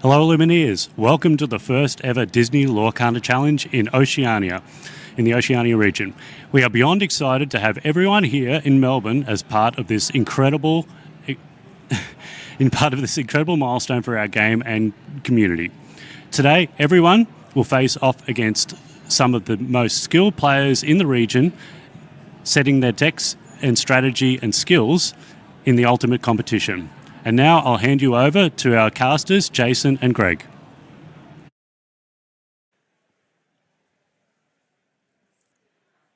Hello Lumineers, welcome to the first ever Disney Lorcana Challenge in Oceania, in the Oceania region. We are beyond excited to have everyone here in Melbourne as part of this incredible milestone for our game and community. Today, everyone will face off against some of the most skilled players in the region, setting their decks and strategy and skills in the ultimate competition. And now I'll hand you over to our casters, Jason and Greg.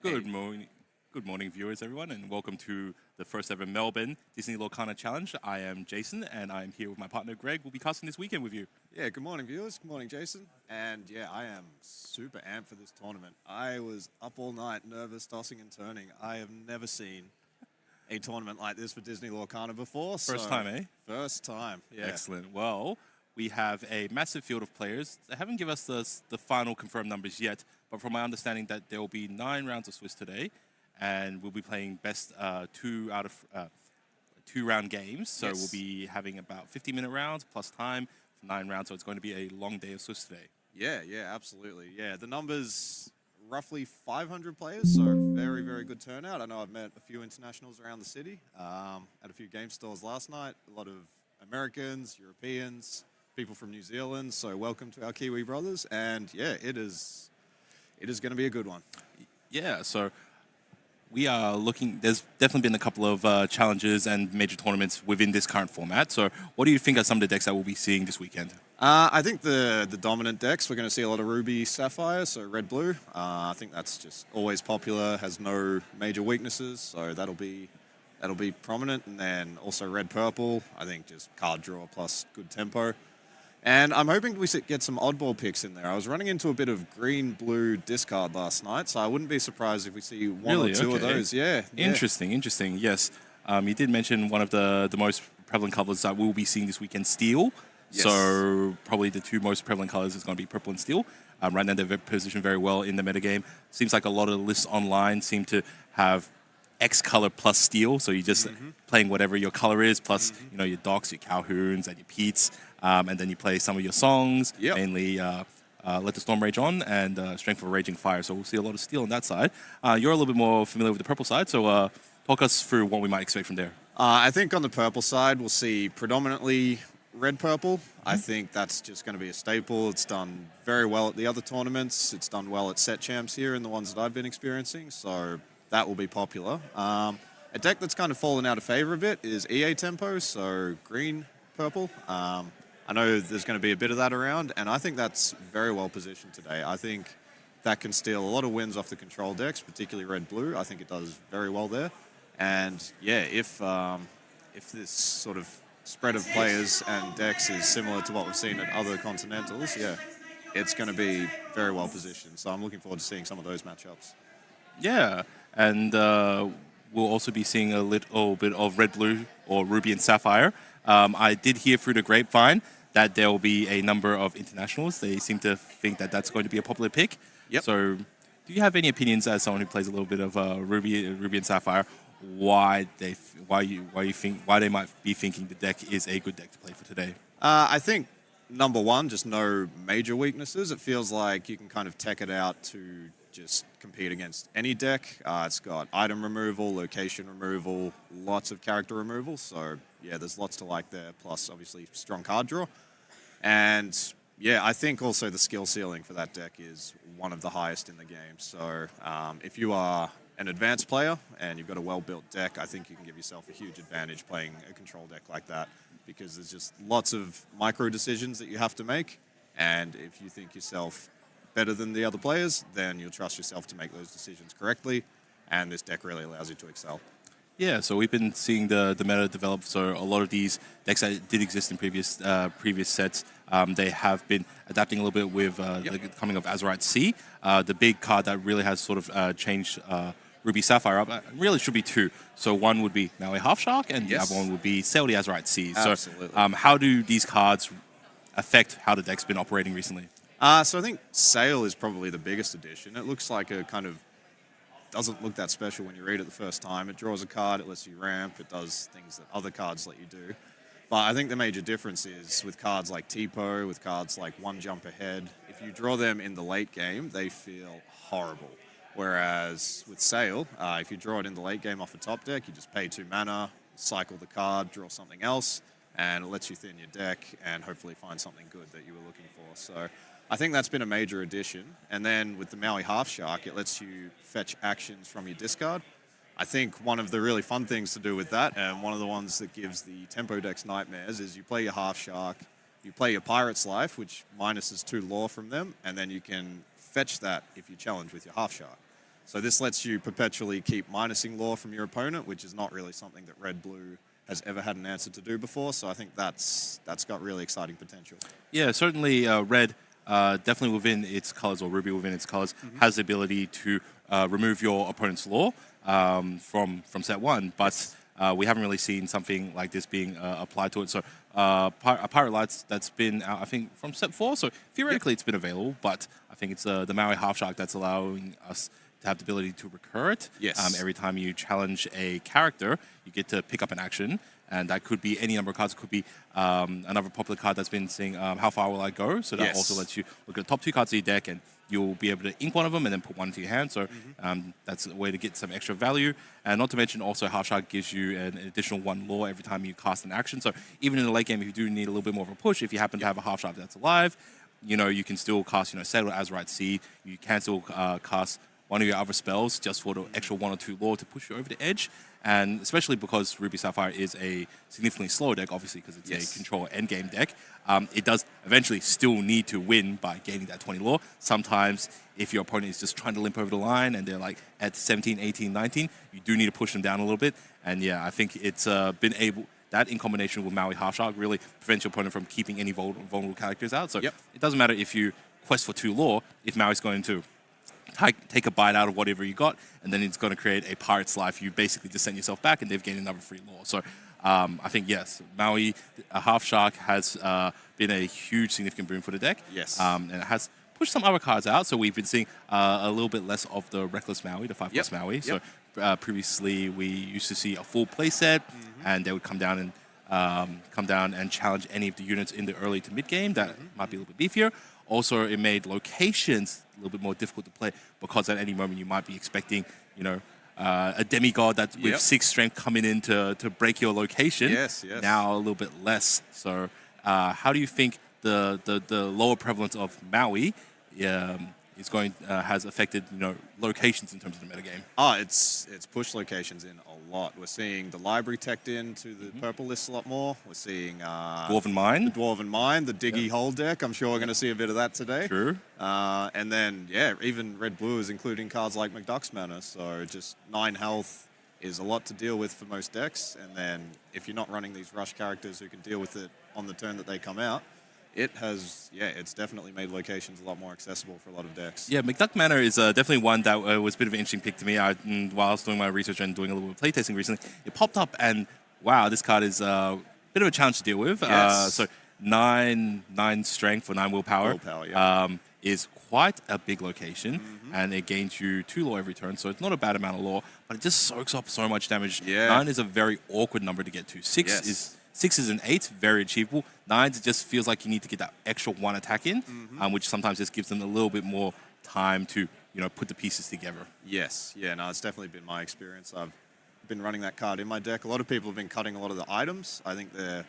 Good morning, viewers, everyone, and welcome to the first ever Melbourne Disney Lorcana Challenge. I am Jason, and I am here with my partner Greg. We'll be casting this weekend with you. Yeah, good morning, viewers. Good morning, Jason. And yeah, I am super amped for this tournament. I was up all night, nervous, tossing and turning. I have never seen a tournament like this for Disney Lorcana before. First time, eh? First time, yeah. Excellent. Well, we have a massive field of players. They haven't given us the final confirmed numbers yet, but from my understanding that there will be 9 rounds of Swiss today, and we'll be playing best 2 out of 2-round games. So Yes. we'll be having about 50-minute rounds plus time for 9 rounds. So it's going to be a long day of Swiss today. Yeah, absolutely. Yeah, the numbers, roughly 500 players, so very, very good turnout. I know I've met a few internationals around the city, at a few game stores last night, a lot of Americans, Europeans, people from New Zealand, so welcome to our Kiwi brothers, and yeah, it is going to be a good one. Yeah, so we are looking, there's definitely been a couple of challenges and major tournaments within this current format. So what do you think are some of the decks that we'll be seeing this weekend? I think the dominant decks, we're going to see a lot of Ruby Sapphire, so red-blue. I think that's just always popular, has no major weaknesses, so that'll be prominent. And then also red-purple, I think just card draw plus good tempo. And I'm hoping we get some oddball picks in there. I was running into a bit of green-blue discard last night, so I wouldn't be surprised if we see one or two of those. Yeah. Interesting. Yes. You did mention one of the most prevalent colors that we'll be seeing this weekend, steel. Yes. So probably the 2 most prevalent colors is going to be purple and steel. Right now they're positioned very well in the metagame. Seems like a lot of the lists online seem to have X color plus steel, so you're just playing whatever your color is, plus your Docs, your Calhouns, and your Peats, and then you play some of your songs, mainly Let the Storm Rage On and Strength of a Raging Fire. So we'll see a lot of steel on that side. You're a little bit more familiar with the purple side, so talk us through what we might expect from there. I think on the purple side, we'll see predominantly red-purple. I think that's just going to be a staple. It's done very well at the other tournaments. It's done well at set champs here in the ones that I've been experiencing, so that will be popular. A deck that's kind of fallen out of favor a bit is EA Tempo, so green-purple. I know there's going to be a bit of that around, and I think that's very well positioned today. I think that can steal a lot of wins off the control decks, particularly red-blue. I think it does very well there. And yeah, if this sort of spread of players and decks is similar to what we've seen at other continentals, yeah, it's going to be very well positioned. So I'm looking forward to seeing some of those matchups. Yeah, and we'll also be seeing a little bit of red-blue or ruby and sapphire. I did hear through the grapevine that there will be a number of internationals. They seem to think that that's going to be a popular pick. Yep. So do you have any opinions as someone who plays a little bit of ruby and sapphire, why they might be thinking the deck is a good deck to play for today? I think, number one, just no major weaknesses. It feels like you can kind of tech it out to just compete against any deck. It's got item removal, location removal, lots of character removal. So, yeah, there's lots to like there, plus, obviously, strong card draw. And, yeah, I think also the skill ceiling for that deck is one of the highest in the game. So, if you are an advanced player and you've got a well-built deck, I think you can give yourself a huge advantage playing a control deck like that, because there's just lots of micro decisions that you have to make, and if you think yourself better than the other players, then you'll trust yourself to make those decisions correctly, and this deck really allows you to excel. Yeah, so we've been seeing the meta develop. So a lot of these decks that did exist in previous sets, they have been adapting a little bit with the coming of Azurite Sea. The big card that really has sort of changed Ruby Sapphire up, really should be 2. So one would be Maui Half Shark, and the other one would be Sail the Azurite Sea. Absolutely. So how do these cards affect how the deck's been operating recently? So I think Sail is probably the biggest addition. It looks like a kind of, doesn't look that special when you read it the first time. It draws a card, it lets you ramp, it does things that other cards let you do. But I think the major difference is with cards like Tipo, with cards like One Jump Ahead, if you draw them in the late game, they feel horrible. Whereas with Sail, if you draw it in the late game off a top deck, you just pay 2 mana, cycle the card, draw something else, and it lets you thin your deck and hopefully find something good that you were looking for. So I think that's been a major addition. And then with the Maui Half Shark, it lets you fetch actions from your discard. I think one of the really fun things to do with that, and one of the ones that gives the tempo decks nightmares, is you play your Half Shark, you play your Pirate's Life, which minuses 2 lore from them, and then you can fetch that if you challenge with your Half Shark. So this lets you perpetually keep minusing lore from your opponent, which is not really something that Red-Blue has ever had an answer to do before. So I think that's got really exciting potential. Yeah, certainly Red, definitely within its colors, or Ruby within its colors, has the ability to remove your opponent's lore from set 1, but we haven't really seen something like this being applied to it. So Pirate Lights, that's been out, I think, from set 4, so theoretically it's been available, but I think it's the Maui Half Shark that's allowing us to have the ability to recur it. Yes. Every time you challenge a character, you get to pick up an action, and that could be any number of cards. It could be another popular card that's been saying, how far will I go? So that also lets you look at the top 2 cards of your deck, and you'll be able to ink one of them and then put one into your hand. So that's a way to get some extra value. And not to mention also Half Shark gives you an additional 1 lore every time you cast an action. So even in the late game, if you do need a little bit more of a push, if you happen to have a Half Shark that's alive, you can still cast, Settle Azurite Sea. You can still cast one of your other spells just for the extra 1 or 2 lore to push you over the edge. And especially because Ruby Sapphire is a significantly slower deck, obviously, because it's a control endgame deck, it does eventually still need to win by gaining that 20 lore. Sometimes, if your opponent is just trying to limp over the line and they're like at 17, 18, 19, you do need to push them down a little bit. And yeah, I think it's been able, that in combination with Maui Half Shark really prevents your opponent from keeping any vulnerable characters out. So it doesn't matter if you quest for 2 lore, if Maui's going to take a bite out of whatever you got, and then it's going to create a Pirate's Life. You basically just send yourself back, and they've gained another free lore. So I think, yes, Maui Half Shark has been a huge, significant boon for the deck. Yes. And it has pushed some other cards out. So we've been seeing a little bit less of the Reckless Maui, the 5+ Maui. So previously, we used to see a full play set, and they would come down and challenge any of the units in the early to mid game that might be a little bit beefier. Also, it made locations a little bit more difficult to play because at any moment you might be expecting, a demigod that with 6 strength coming in to break your location. Yes. Now a little bit less. So, how do you think the lower prevalence of Maui has affected locations in terms of the metagame? It's pushed locations in a lot. We're seeing the library teched into the purple list a lot more. We're seeing Dwarven Mine. The Dwarven Mine, the Diggy Hole deck. I'm sure we're going to see a bit of that today. True. And then even Red-Blue is including cards like McDuck's Manor. So just 9 health is a lot to deal with for most decks. And then if you're not running these rush characters who can deal with it on the turn that they come out, it's definitely made locations a lot more accessible for a lot of decks. Yeah, McDuck Manor is definitely one that was a bit of an interesting pick to me. While I was doing my research and doing a little bit of playtesting recently, it popped up and wow, this card is a bit of a challenge to deal with. Yes. So 9 strength or 9 willpower, is quite a big location, and it gains you 2 lore every turn, so it's not a bad amount of lore, but it just soaks up so much damage. 9 is a very awkward number to get to. 6 is an 8, very achievable. 9, it just feels like you need to get that extra 1 attack in, which sometimes just gives them a little bit more time to, put the pieces together. Yes, it's definitely been my experience. I've been running that card in my deck. A lot of people have been cutting a lot of the items. I think they're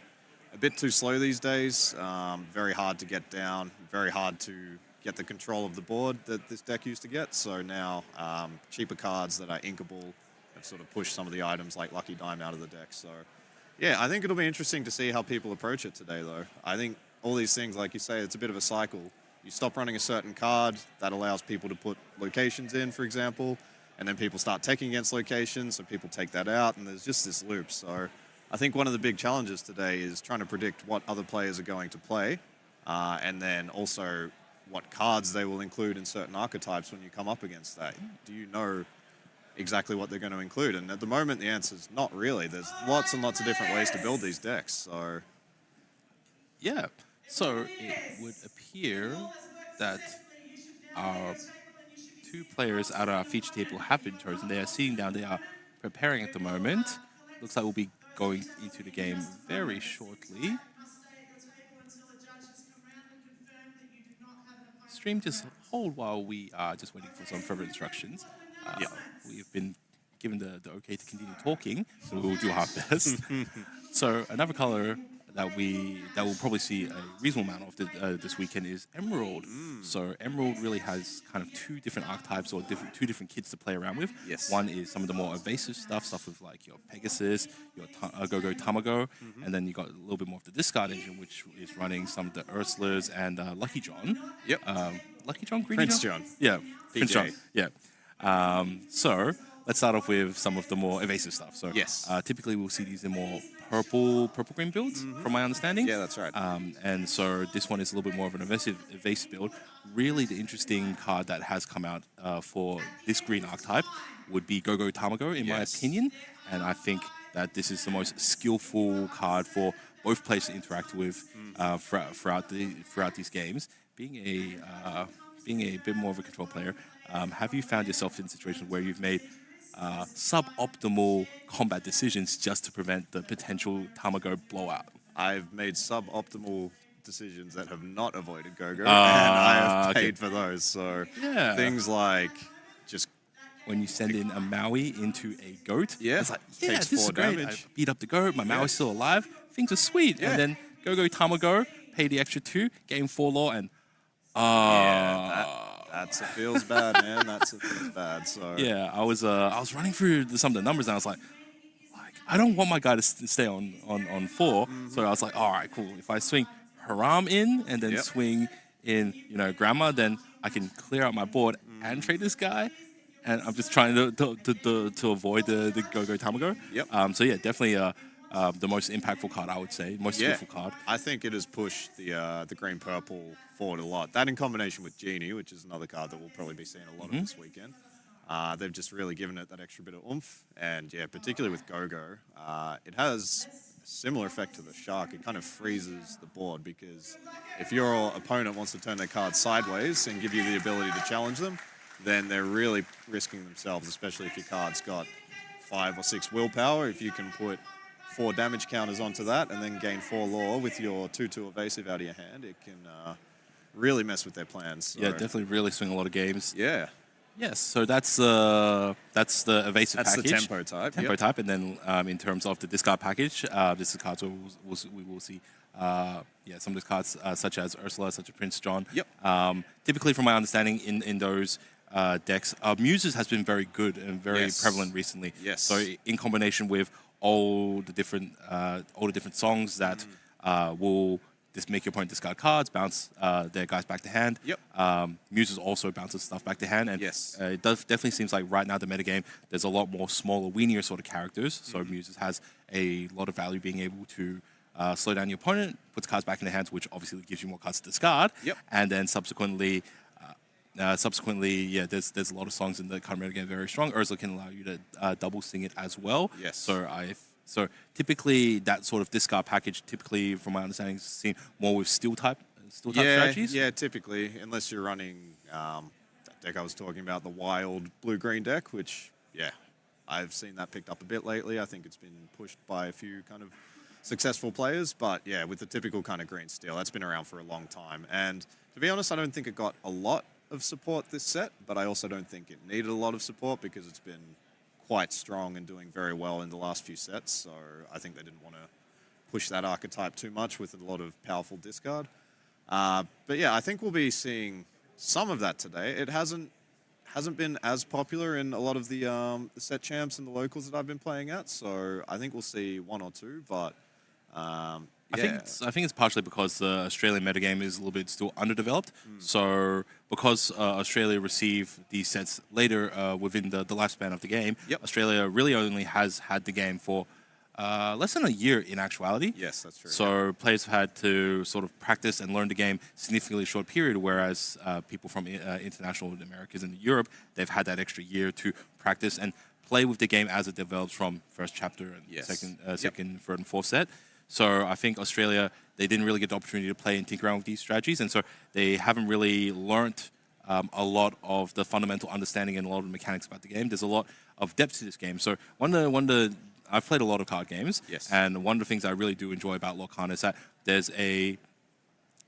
a bit too slow these days. Very hard to get down, very hard to get the control of the board that this deck used to get. So now cheaper cards that are inkable have sort of pushed some of the items like Lucky Dime out of the deck. So yeah, I think it'll be interesting to see how people approach it today, though. I think all these things, like you say, it's a bit of a cycle. You stop running a certain card, that allows people to put locations in, for example, and then people start taking against locations, so people take that out, and there's just this loop. So I think one of the big challenges today is trying to predict what other players are going to play, and then also what cards they will include in certain archetypes when you come up against that. Do you know exactly what they're going to include? And at the moment, the answer is not really. There's lots and lots of different ways to build these decks. So yeah, so it would appear that our 2 players out of our feature table have been chosen. They are sitting down. They are preparing at the moment. Looks like we'll be going into the game very shortly. Stream, just hold while we are just waiting for some further instructions. We've been given the okay to continue talking, so we'll do our best. So another color that we'll probably see a reasonable amount of this weekend is Emerald. So Emerald really has kind of two different archetypes or two different kits to play around with. Yes. One is some of the more evasive stuff with like your Pegasus, your Go-Go Tamago, and then you got a little bit more of the discard engine, which is running some of the Ursulas and Lucky John. Yep. Lucky John, Greedy Prince John. Yeah, Prince PJ. John. Yeah. So let's start off with some of the more evasive stuff. So Yes. Typically we'll see these in more purple green builds, from my understanding. Yeah, that's right. And so this one is a little bit more of an evasive build. Really, the interesting card that has come out for this green archetype would be Go-Go Tamago, in my Yes. opinion. And I think that this is the most skillful card for both players to interact with throughout these games. Being a bit more of a control player, have you found yourself in situations where you've made suboptimal combat decisions just to prevent the potential Tamago blowout? I've made suboptimal decisions that have not avoided Go-Go, and I have paid for those. So Yeah. things like just When you send in a Maui into a goat, Yeah. it's like, Takes this is 4 great. damage. I beat up the goat, my Maui's still alive, things are sweet. Yeah. And then Go-Go Tamago, pay the extra 2, gain 4 law, and that's it feels bad, man. That's it feels bad. So yeah, I was running through some of the numbers and I was like I don't want my guy to stay on 4. So I was like, all right, cool. If I swing Haram in and then Yep. swing in, Grandma, then I can clear out my board and trade this guy. And I'm just trying to avoid the Go-Go Tamago. Yep. So yeah, definitely the most impactful card, I would say, most skillful card. I think it has pushed the green purple forward a lot. That in combination with Genie, which is another card that we'll probably be seeing a lot of this weekend. They've just really given it that extra bit of oomph. And yeah, particularly with Go-Go, it has a similar effect to the Shark. It kind of freezes the board because if your opponent wants to turn their card sideways and give you the ability to challenge them, then they're really risking themselves, especially if your card's got 5 or 6 willpower. If you can put 4 damage counters onto that and then gain 4 law with your 2/2 evasive out of your hand, it can really mess with their plans. So, Yeah, definitely really swing a lot of games. Yeah. Yes, so that's the evasive That's package. the tempo type. Tempo Yep. type, and then in terms of the discard package, this is cards we will see. Some of these cards such as Ursula, such as Prince John. Yep. Typically, from my understanding, in those decks, Muses has been very good and very Yes. prevalent recently. Yes. So in combination with all the different songs that will just make your opponent discard cards, bounce their guys back to hand. Yep. Muses also bounces stuff back to hand, and Yes. it definitely seems like right now the metagame there's a lot more smaller, weenier sort of characters. So Muses has a lot of value being able to slow down your opponent, puts cards back in their hands, which obviously gives you more cards to discard. Yep. And then subsequently, there's a lot of songs in the current metagame very strong. Ursula can allow you to double sing it as well. Yes. So typically that sort of discard package, typically from my understanding, is seen more with steel type strategies. Yeah, typically, unless you're running that deck I was talking about, the wild blue-green deck, which, yeah, I've seen that picked up a bit lately. I think it's been pushed by a few kind of successful players, but yeah, with the typical kind of green steel, that's been around for a long time. And to be honest, I don't think it got a lot of support this set, but I also don't think it needed a lot of support because it's been quite strong and doing very well in the last few sets. So I think they didn't want to push that archetype too much with a lot of powerful discard. But yeah, I think we'll be seeing some of that today. It hasn't been as popular in a lot of the set champs and the locals that I've been playing at. So I think we'll see 1 or 2, but I think it's partially because the Australian metagame is a little bit still underdeveloped. So because Australia received these sets later within the lifespan of the game, Yep. Australia really only has had the game for less than a year in actuality. Yes, that's true. So players have had to sort of practice and learn the game significantly short period, whereas people from international Americas and Europe, they've had that extra year to practice and play with the game as it develops from first chapter and Yes. second, third, and fourth set. So I think Australia, they didn't really get the opportunity to play and tinker around with these strategies, and so they haven't really learnt a lot of the fundamental understanding and a lot of the mechanics about the game. There's a lot of depth to this game. So one of the I've played a lot of card games, Yes. and one of the things I really do enjoy about Lorcana is that there's a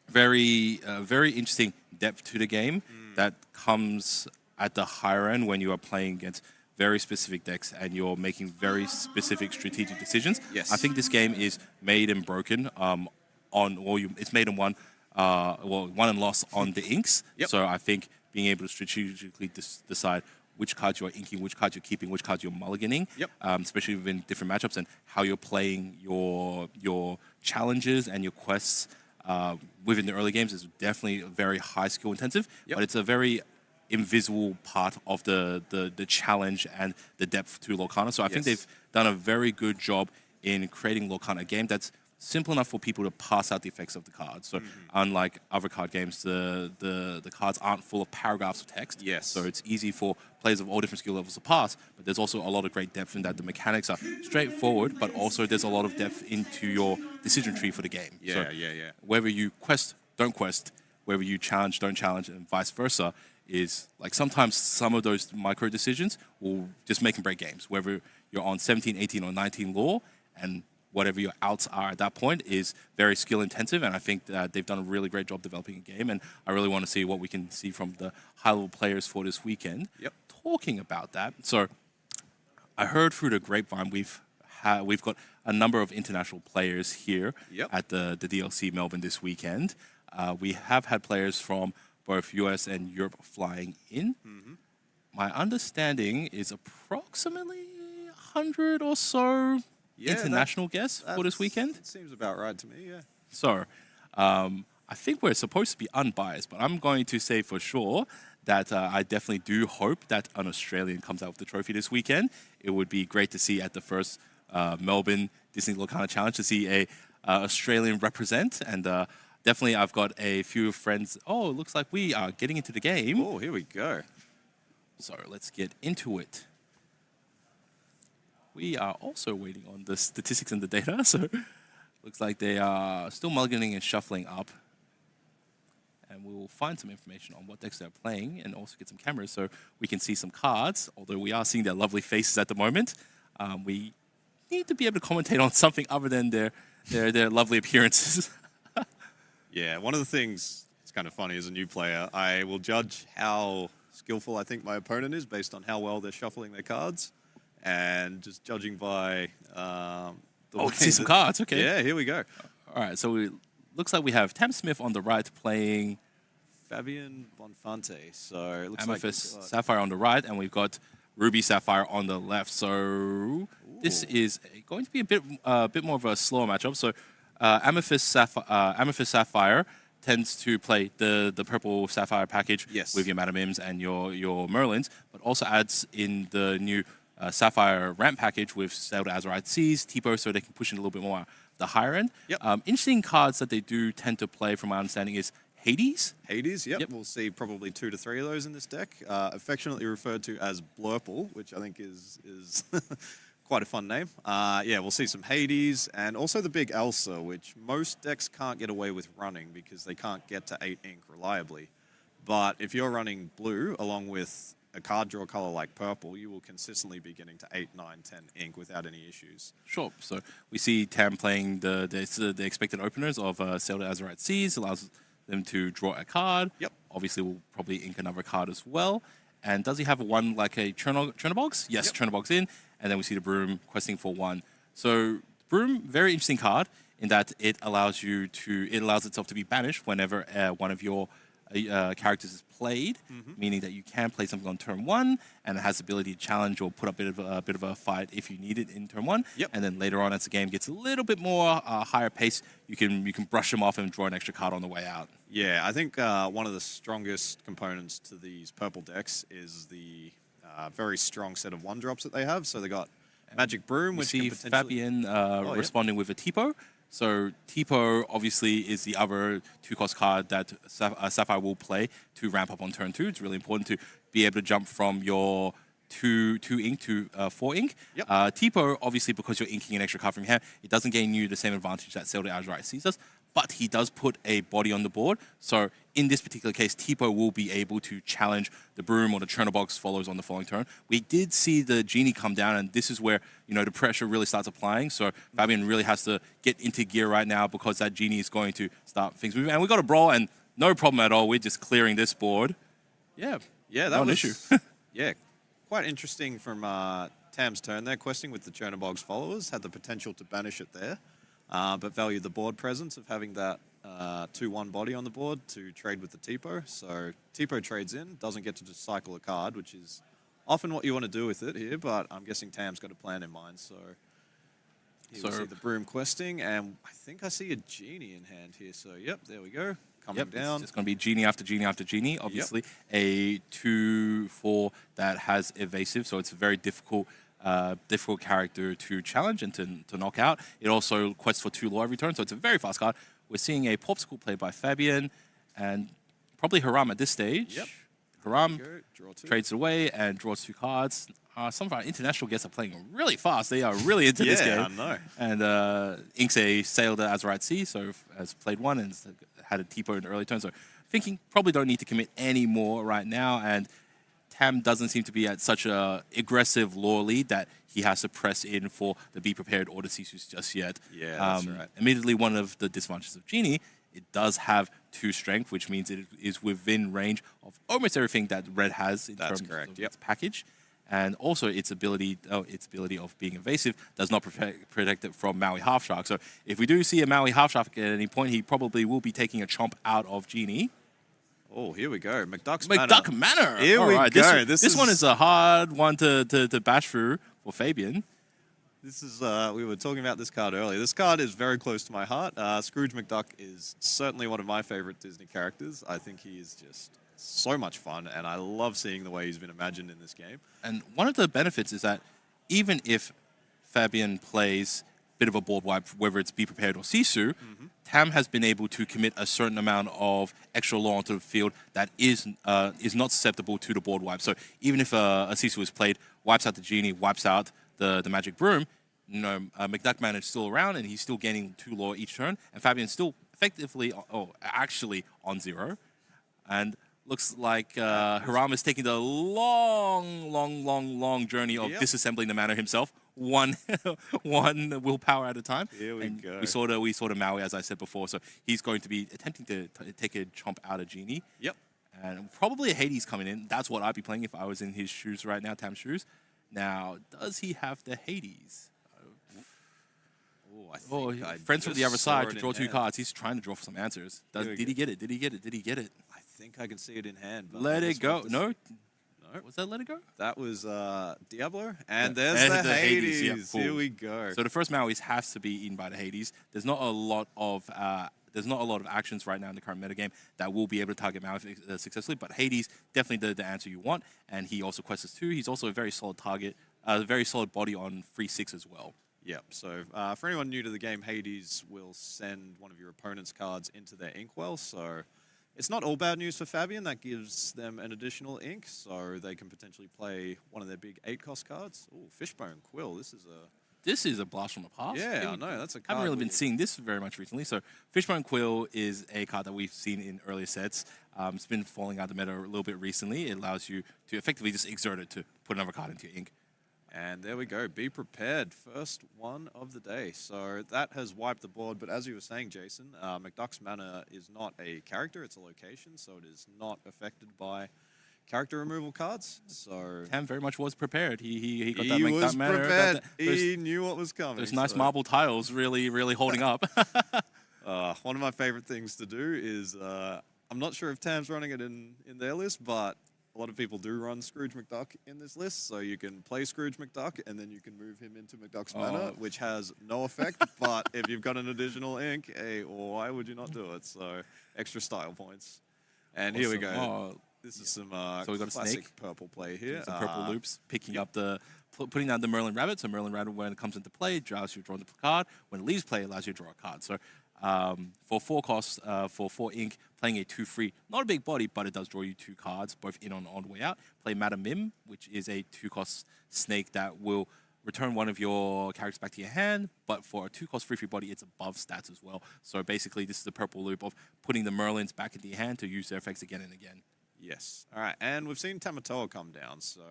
very interesting depth to the game that comes at the higher end when you are playing against very specific decks and you're making very specific strategic decisions. Yes. I think this game is made and broken it's made and won, won and lost on the inks. Yep. So I think being able to strategically decide which cards you're inking, which cards you're keeping, which cards you're mulliganing, Yep. Especially within different matchups, and how you're playing your challenges and your quests within the early games is definitely very high skill intensive, Yep. but it's a very invisible part of the challenge and the depth to Lorcana. So I think Yes. they've done a very good job in creating Lorcana, a game that's simple enough for people to pass out the effects of the cards. So unlike other card games, the cards aren't full of paragraphs of text. Yes. So it's easy for players of all different skill levels to pass, but there's also a lot of great depth in that. The mechanics are straightforward, but also there's a lot of depth into your decision tree for the game. Yeah, So yeah. whether you quest, don't quest, whether you challenge, don't challenge, and vice versa, is like sometimes some of those micro decisions will just make and break games. Whether you're on 17, 18, or 19 lore, and whatever your outs are at that point is very skill intensive, and I think that they've done a really great job developing a game, and I really want to see what we can see from the high-level players for this weekend. Yep. Talking about that, so I heard through the grapevine we've got a number of international players here Yep. at the DLC Melbourne this weekend. We have had players from both US and Europe flying in. My understanding is approximately 100 or so international guests for this weekend. It seems about right to me, yeah. So I think we're supposed to be unbiased, but I'm going to say for sure that I definitely do hope that an Australian comes out with the trophy this weekend. It would be great to see at the first Melbourne Disney Lorcana Challenge to see a Australian represent, and definitely I've got a few friends. Oh, it looks like we are getting into the game. Oh, here we go. So let's get into it. We are also waiting on the statistics and the data, so looks like they are still mulliganing and shuffling up. And we will find some information on what decks they're playing and also get some cameras so we can see some cards, although we are seeing their lovely faces at the moment. We need to be able to commentate on something other than their lovely appearances. Yeah, one of the things, it's kind of funny as a new player, I will judge how skillful I think my opponent is based on how well they're shuffling their cards. And just judging by See some cards, okay. Yeah, here we go. All right, so looks like we have Tam Smith on the right playing Fabian Bonfante. So it looks Amethyst like Sapphire on the right, and we've got Ruby Sapphire on the left. So this is going to be a bit more of a slower matchup. So Amethyst Sapphire tends to play the purple Sapphire package with your Madam Mims and your Merlins, but also adds in the new Sapphire ramp package with Zelda Azurite Seas, Tipo, so they can push in a little bit more the higher end. Interesting cards that they do tend to play, from my understanding, is Hades. Hades, yep. We'll see probably 2 to 3 of those in this deck. Affectionately referred to as Blurple, which I think is quite a fun name. Yeah, we'll see some Hades, and also the big Elsa, which most decks can't get away with running because they can't get to 8 ink reliably. But if you're running blue along with a card draw color like purple, you will consistently be getting to 8, 9, 10 ink without any issues. Sure. So we see Tam playing the expected openers of Zelda Azurite Seas, allows them to draw a card. Obviously, we'll probably ink another card as well. And does he have one like a Chernobog's? Yes, Chernobog's in. And then we see the Broom questing for 1. So Broom, very interesting card in that it allows itself to be banished whenever one of your characters is played, meaning that you can play something on turn 1, and it has the ability to challenge or put up a bit of a fight if you need it in turn 1. And then later on, as the game gets a little bit more higher pace, you can brush them off and draw an extra card on the way out. Yeah, I think one of the strongest components to these purple decks is the very strong set of 1-drops that they have. So they got Magic Broom, which we see Fabian responding with a Tipo. So Tipo obviously is the other 2-cost card that Sapphire will play to ramp up on turn 2. It's really important to be able to jump from your 2 ink to 4 ink. Tipo, obviously, because you're inking an extra card from your hand, it doesn't gain you the same advantage that Zelda Azurite Seas does, but he does put a body on the board. So in this particular case, Tipo will be able to challenge the Broom or the Chernobog's follows on the following turn. We did see the Genie come down, and this is where, you know, the pressure really starts applying. So Fabian really has to get into gear right now because that Genie is going to start things moving. And we got a Brawl, and no problem at all. We're just clearing this board. Yeah, that was an issue. Yeah, quite interesting from Tam's turn there. Questing with the Chernobog's followers had the potential to banish it there, but valued the board presence of having that 2-1 body on the board to trade with the Tipo. So Tipo trades in, doesn't get to just cycle a card, which is often what you want to do with it here, but I'm guessing Tam's got a plan in mind. So here we see the Broom questing, and I think I see a Genie in hand here. So yep, there we go. Coming down. It's going to be Genie after Genie after Genie. Obviously, a 2/4 that has evasive, so it's a very difficult character to challenge and to knock out. It also quests for 2 law every turn, so it's a very fast card. We're seeing a Popsicle played by Fabian and probably Haram at this stage. Yep. Haram trades away and draws 2 cards. Some of our international guests are playing really fast. They are really into this game. Yeah, I know. And Inks sailed as right sea, so has played 1 and had a Tipo in the early turn. So thinking probably don't need to commit any more right now. And Tam doesn't seem to be at such a aggressive lore lead that he has to press in for the Be Prepared or the Sisus just yet. Yeah, that's right. Admittedly, one of the disadvantages of Genie, it does have 2 strength, which means it is within range of almost everything that Red has in terms of its package. And also its ability of being evasive does not protect it from Maui Half Shark. So if we do see a Maui Half Shark at any point, he probably will be taking a chomp out of Genie. Oh, here we go. McDuck's Manor. Here we go. This one is a hard one to bash through for Fabian. This is, we were talking about this card earlier. This card is very close to my heart. Scrooge McDuck is certainly one of my favorite Disney characters. I think he is just so much fun, and I love seeing the way he's been imagined in this game. And one of the benefits is that even if Fabian plays a bit of a board wipe, whether it's Be Prepared or Sisu, Tam has been able to commit a certain amount of extra law onto the field that is not susceptible to the board wipe. So even if a Sisu is played, wipes out the Genie, wipes out the Magic Broom, you know, McDuck Man is still around and he's still gaining 2 law each turn, and Fabian's still effectively, actually on 0. And looks like Haram is taking the long journey of disassembling the manor himself, one willpower at a time. Here we go. We saw the Maui, as I said before, so he's going to be attempting to take a chomp out of Genie. Yep. And probably a Hades coming in. That's what I'd be playing if I was in his shoes right now, Tam's shoes. Now, does he have the Hades? Friends from the other side to draw 2 cards. He's trying to draw for some answers. Did he get it? Did he get it? Did he get it? I think I can see it in hand. Let it go. No. Was that Let It Go? That was Diablo. And there's the Hades. Yeah, cool. Here we go. So the first Mauis has to be eaten by the Hades. There's not a lot of actions right now in the current metagame that will be able to target Maui successfully, but Hades definitely the answer you want, and he also quests 2. He's also a very solid target, a very solid body on 3/6 as well. Yep, so for anyone new to the game, Hades will send one of your opponent's cards into their inkwell, so it's not all bad news for Fabian. That gives them an additional ink, so they can potentially play one of their big 8-cost cards. Oh, Fishbone Quill, this is a blast from the past. Yeah, I know, that's a card. I haven't really been seeing this very much recently. So Fishbone Quill is a card that we've seen in earlier sets. It's been falling out the meta a little bit recently. It allows you to effectively just exert it to put another card into your ink. And there we go. Be prepared. First one of the day. So that has wiped the board. But as you were saying, Jason, McDuck's Manor is not a character. It's a location. So it is not affected by character removal cards. So Tam very much was prepared. He got that He McDuck was Manor. prepared. He knew what was coming. Those nice marble tiles really holding up. One of my favorite things to do is, I'm not sure if Tam's running it in their list, but a lot of people do run Scrooge McDuck in this list, so you can play Scrooge McDuck and then you can move him into McDuck's Manor, which has no effect. But if you've got an additional ink, hey, why would you not do it? So extra style points. And here we go. This is some so we got a classic snake. Purple play here. Some purple loops, picking up putting down the Merlin Rabbit. So Merlin Rabbit, when it comes into play, allows you to draw the card. When it leaves play, it allows you to draw a card. So for 4 costs, for 4 ink, playing a 2/3, not a big body, but it does draw you 2 cards, both in on the way out. Play Madam Mim, which is a 2-cost snake that will return one of your characters back to your hand, but for a 2-cost free body, it's above stats as well. So basically, this is the purple loop of putting the Merlins back into your hand to use their effects again and again. Yes. All right, and we've seen Tamatoa come down, so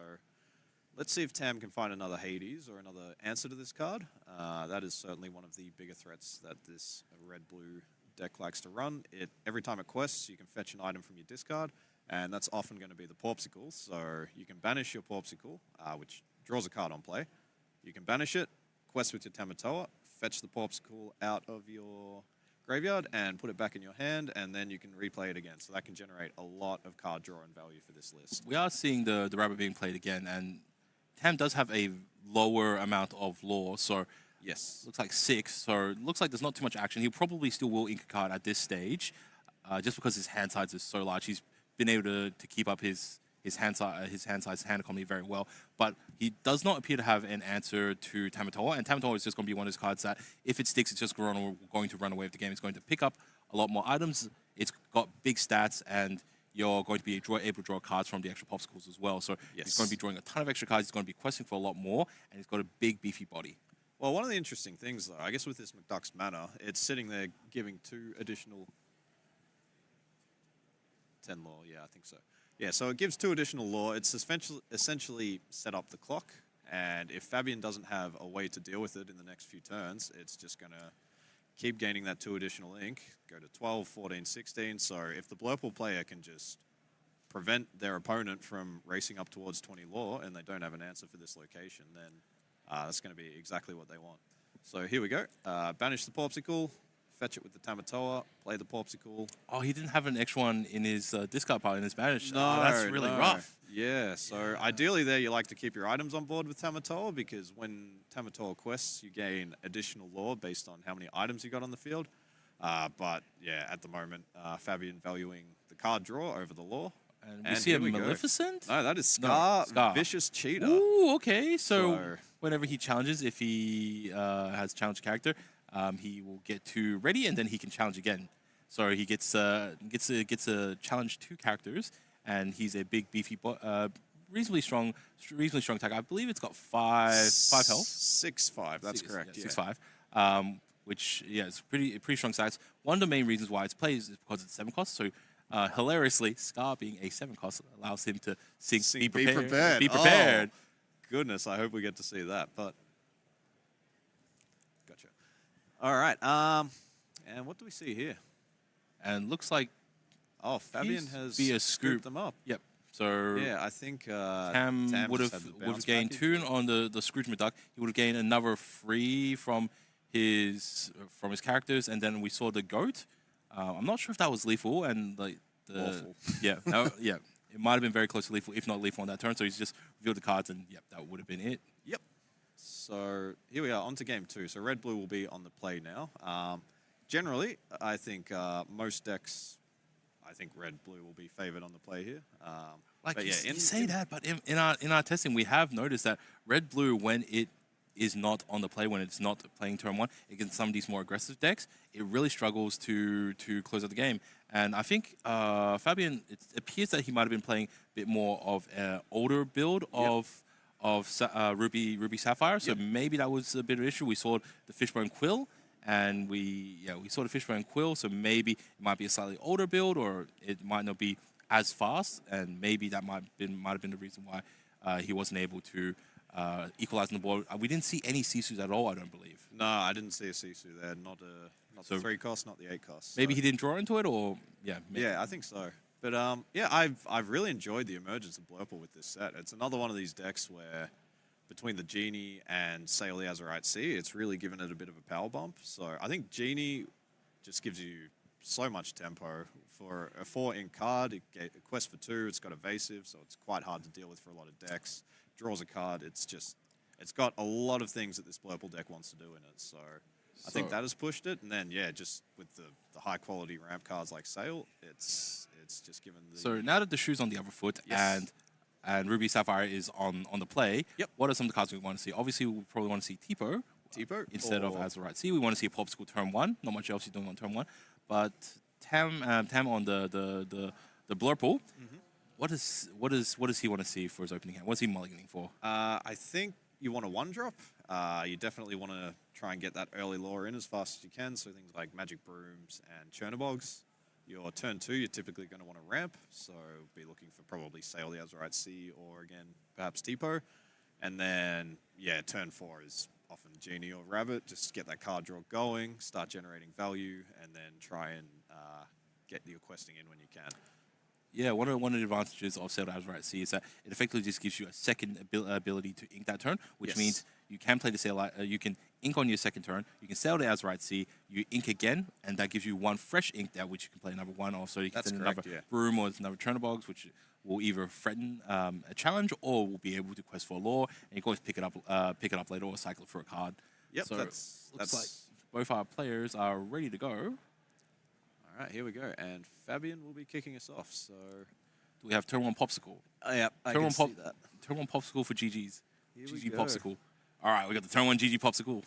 let's see if Tam can find another Hades or another answer to this card. That is certainly one of the bigger threats that this red-blue deck likes to run. Every time it quests, you can fetch an item from your discard, and that's often going to be the Porpsicle. So you can banish your Porpsicle, which draws a card on play. You can banish it, quest with your Tamatoa, fetch the Porpsicle out of your graveyard and put it back in your hand, and then you can replay it again. So that can generate a lot of card draw and value for this list. We are seeing the rabbit being played again, and Tam does have a lower amount of lore, so yes, looks like 6. So it looks like there's not too much action. He probably still will ink a card at this stage, just because his hand size is so large. He's been able to keep up his hand size hand economy very well, but he does not appear to have an answer to Tamatoa, and Tamatoa is just going to be one of those cards that if it sticks, it's just going to run away with the game. It's going to pick up a lot more items. It's got big stats, and you're going to be able to draw cards from the extra popsicles as well. So he's going to be drawing a ton of extra cards. He's going to be questing for a lot more, and he's got a big, beefy body. Well, one of the interesting things, though, I guess with this McDuck's Manor, it's sitting there giving 2 additional 10 lore. Yeah, I think so. Yeah, so it gives 2 additional lore. It's essentially set up the clock, and if Fabian doesn't have a way to deal with it in the next few turns, it's just going to keep gaining that 2 additional ink, go to 12, 14, 16. So if the Blurple player can just prevent their opponent from racing up towards 20 lore and they don't have an answer for this location, then that's going to be exactly what they want. So here we go. Banish the Porpsicle, fetch it with the Tamatoa, play the Porpsicle. Oh, he didn't have an extra one in his discard pile in his banish. No, that's really rough. Yeah, so ideally there you like to keep your items on board with Tamatoa, because when Tamatoa quests, you gain additional lore based on how many items you got on the field. But yeah, at the moment, Fabian valuing the card draw over the lore. And we see a Maleficent? No, that is Scar. Scar. Vicious Cheater. Ooh, okay. So whenever he challenges, if he has challenged character, he will get to ready, and then he can challenge again. So he gets a challenge 2 characters, and he's a big, beefy, reasonably strong attack. I believe it's got 5 health. 6-5. That's correct. Yeah, 6-5. Which is pretty strong stats. One of the main reasons why it's played is because it's 7 cost. So hilariously, Scar being a 7 cost allows him to be prepared. Be prepared. Oh, goodness, I hope we get to see that. But gotcha. All right. And what do we see here? And looks like Fabian has scooped them up. Yep. So yeah, I think Tam would have gained 2 on the Scrooge McDuck. He would have gained another 3 from his characters, and then we saw the goat. I'm not sure if that was lethal, and like awful. Yeah, it might have been very close to lethal, if not lethal on that turn. So he's just revealed the cards, and yep, that would have been it. Yep. So here we are, on to game 2. So red blue will be on the play now. Generally, I think most decks, I think red blue will be favored on the play here. But you say that, but in our testing, we have noticed that red blue, when it is not on the play, when it's not playing turn 1 against some of these more aggressive decks, it really struggles to close out the game. And I think Fabian, it appears that he might have been playing a bit more of an older build of Ruby Sapphire, so maybe that was a bit of an issue. We saw the Fishbone Quill, and we saw the Fishbone Quill, so maybe it might be a slightly older build, or it might not be as fast, and maybe that might have been the reason why he wasn't able to equalize on the board. We didn't see any Sisus at all, I don't believe. No, I didn't see a Sisu there. Not the 3 cost, not the 8 cost. Maybe he didn't draw into it, or maybe. Yeah, I think so. But I've really enjoyed the emergence of Blurple with this set. It's another one of these decks where between the Genie and Sail the Azurite Sea, it's really given it a bit of a power bump. So I think Genie just gives you so much tempo. For a 4-ink card, it quests for 2, it's got evasive, so it's quite hard to deal with for a lot of decks. Draws a card, it's got a lot of things that this Blurple deck wants to do in it. So I think that has pushed it. And then, just with the high-quality ramp cards like Sail, it's just given the... So now that the shoe's on the other foot, and Ruby Sapphire is on the play, what are some of the cards we want to see? Obviously, we probably want to see Tipo instead of Azurite Sea. We want to see a Popsicle turn 1. Not much else you're doing on turn 1. But Tam on the Blurple, what does he want to see for his opening hand? What's he mulliganing for? I think you want a one drop. You definitely want to try and get that early lore in as fast as you can. So things like Magic Brooms and Chernobogs. Your turn 2, you're typically going to want to ramp. So be looking for probably Sail the Azurite Sea or again, perhaps Tipo. And then, yeah, turn 4 is often Genie or Rabbit. Just get that card draw going, start generating value, and then try and get your questing in when you can. Yeah, one of the advantages of Sail the Azurite Sea is that it effectively just gives you a second ability to ink that turn, which means you can play the Sail. You can ink on your second turn. You can Sail the Azurite Sea. You ink again, and that gives you one fresh ink there, which you can play another one. Also, you can send another Broom or another Chernobogs, which will either threaten a challenge or will be able to quest for a lore, and you can always pick it up later or cycle it for a card. Yep, so that's like both our players are ready to go. All right, here we go. And Fabian will be kicking us off. So we have turn 1 Popsicle. Oh, yeah, I can see that. Turn 1 Popsicle for GG's. Here GG we go. Popsicle. All right, we got the turn 1 GG Popsicle.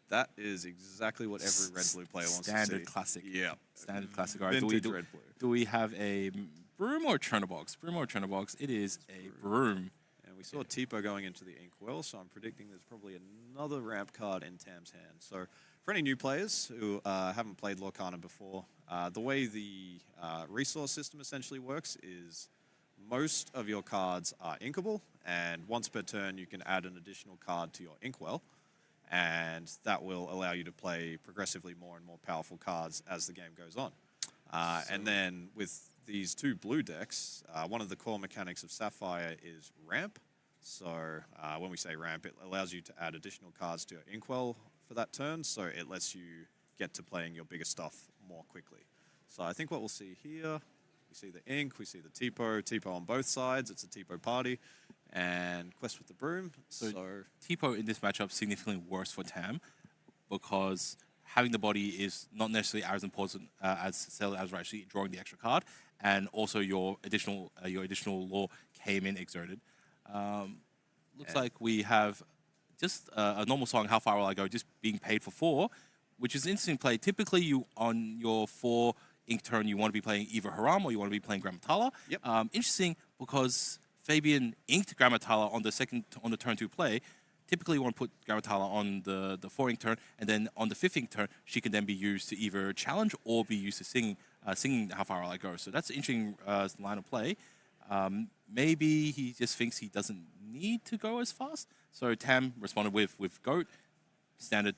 That is exactly what every red-blue player wants to see. Standard classic. Yeah. Standard classic. All right, Vintage red-blue. do we have a Broom or Chernobogs? Broom or Chernobogs? It is a Broom. And we saw Tipo going into the Inkwell, so I'm predicting there's probably another ramp card in Tam's hand. So for any new players who haven't played Lorcana before, the way the resource system essentially works is most of your cards are inkable, and once per turn you can add an additional card to your Inkwell, and that will allow you to play progressively more and more powerful cards as the game goes on. And then with these two blue decks, one of the core mechanics of Sapphire is ramp. So when we say ramp, it allows you to add additional cards to your Inkwell for that turn, so it lets you get to playing your bigger stuff more quickly. So I think what we'll see here, we see the ink, we see the Tipo on both sides, it's a Tipo party, and Quest with the Broom. So Tipo in this matchup significantly worse for Tam, because having the body is not necessarily as important as Sail as actually drawing the extra card, and also your additional lore came in exerted. Looks like we have just a normal song, How Far Will I Go, just being paid for 4, which is an interesting play. Typically, you on your 4 ink turn, you want to be playing either Haram or you want to be playing Grammatala. Yep. Interesting because Fabian inked Grammatala on the turn 2 play. Typically, you want to put Grammatala on the 4 ink turn, and then on the 5th ink turn, she can then be used to either challenge or be used to singing How Far Will I Go. So that's an interesting line of play. Maybe he just thinks he doesn't need to go as fast. So Tam responded with Goat. Standard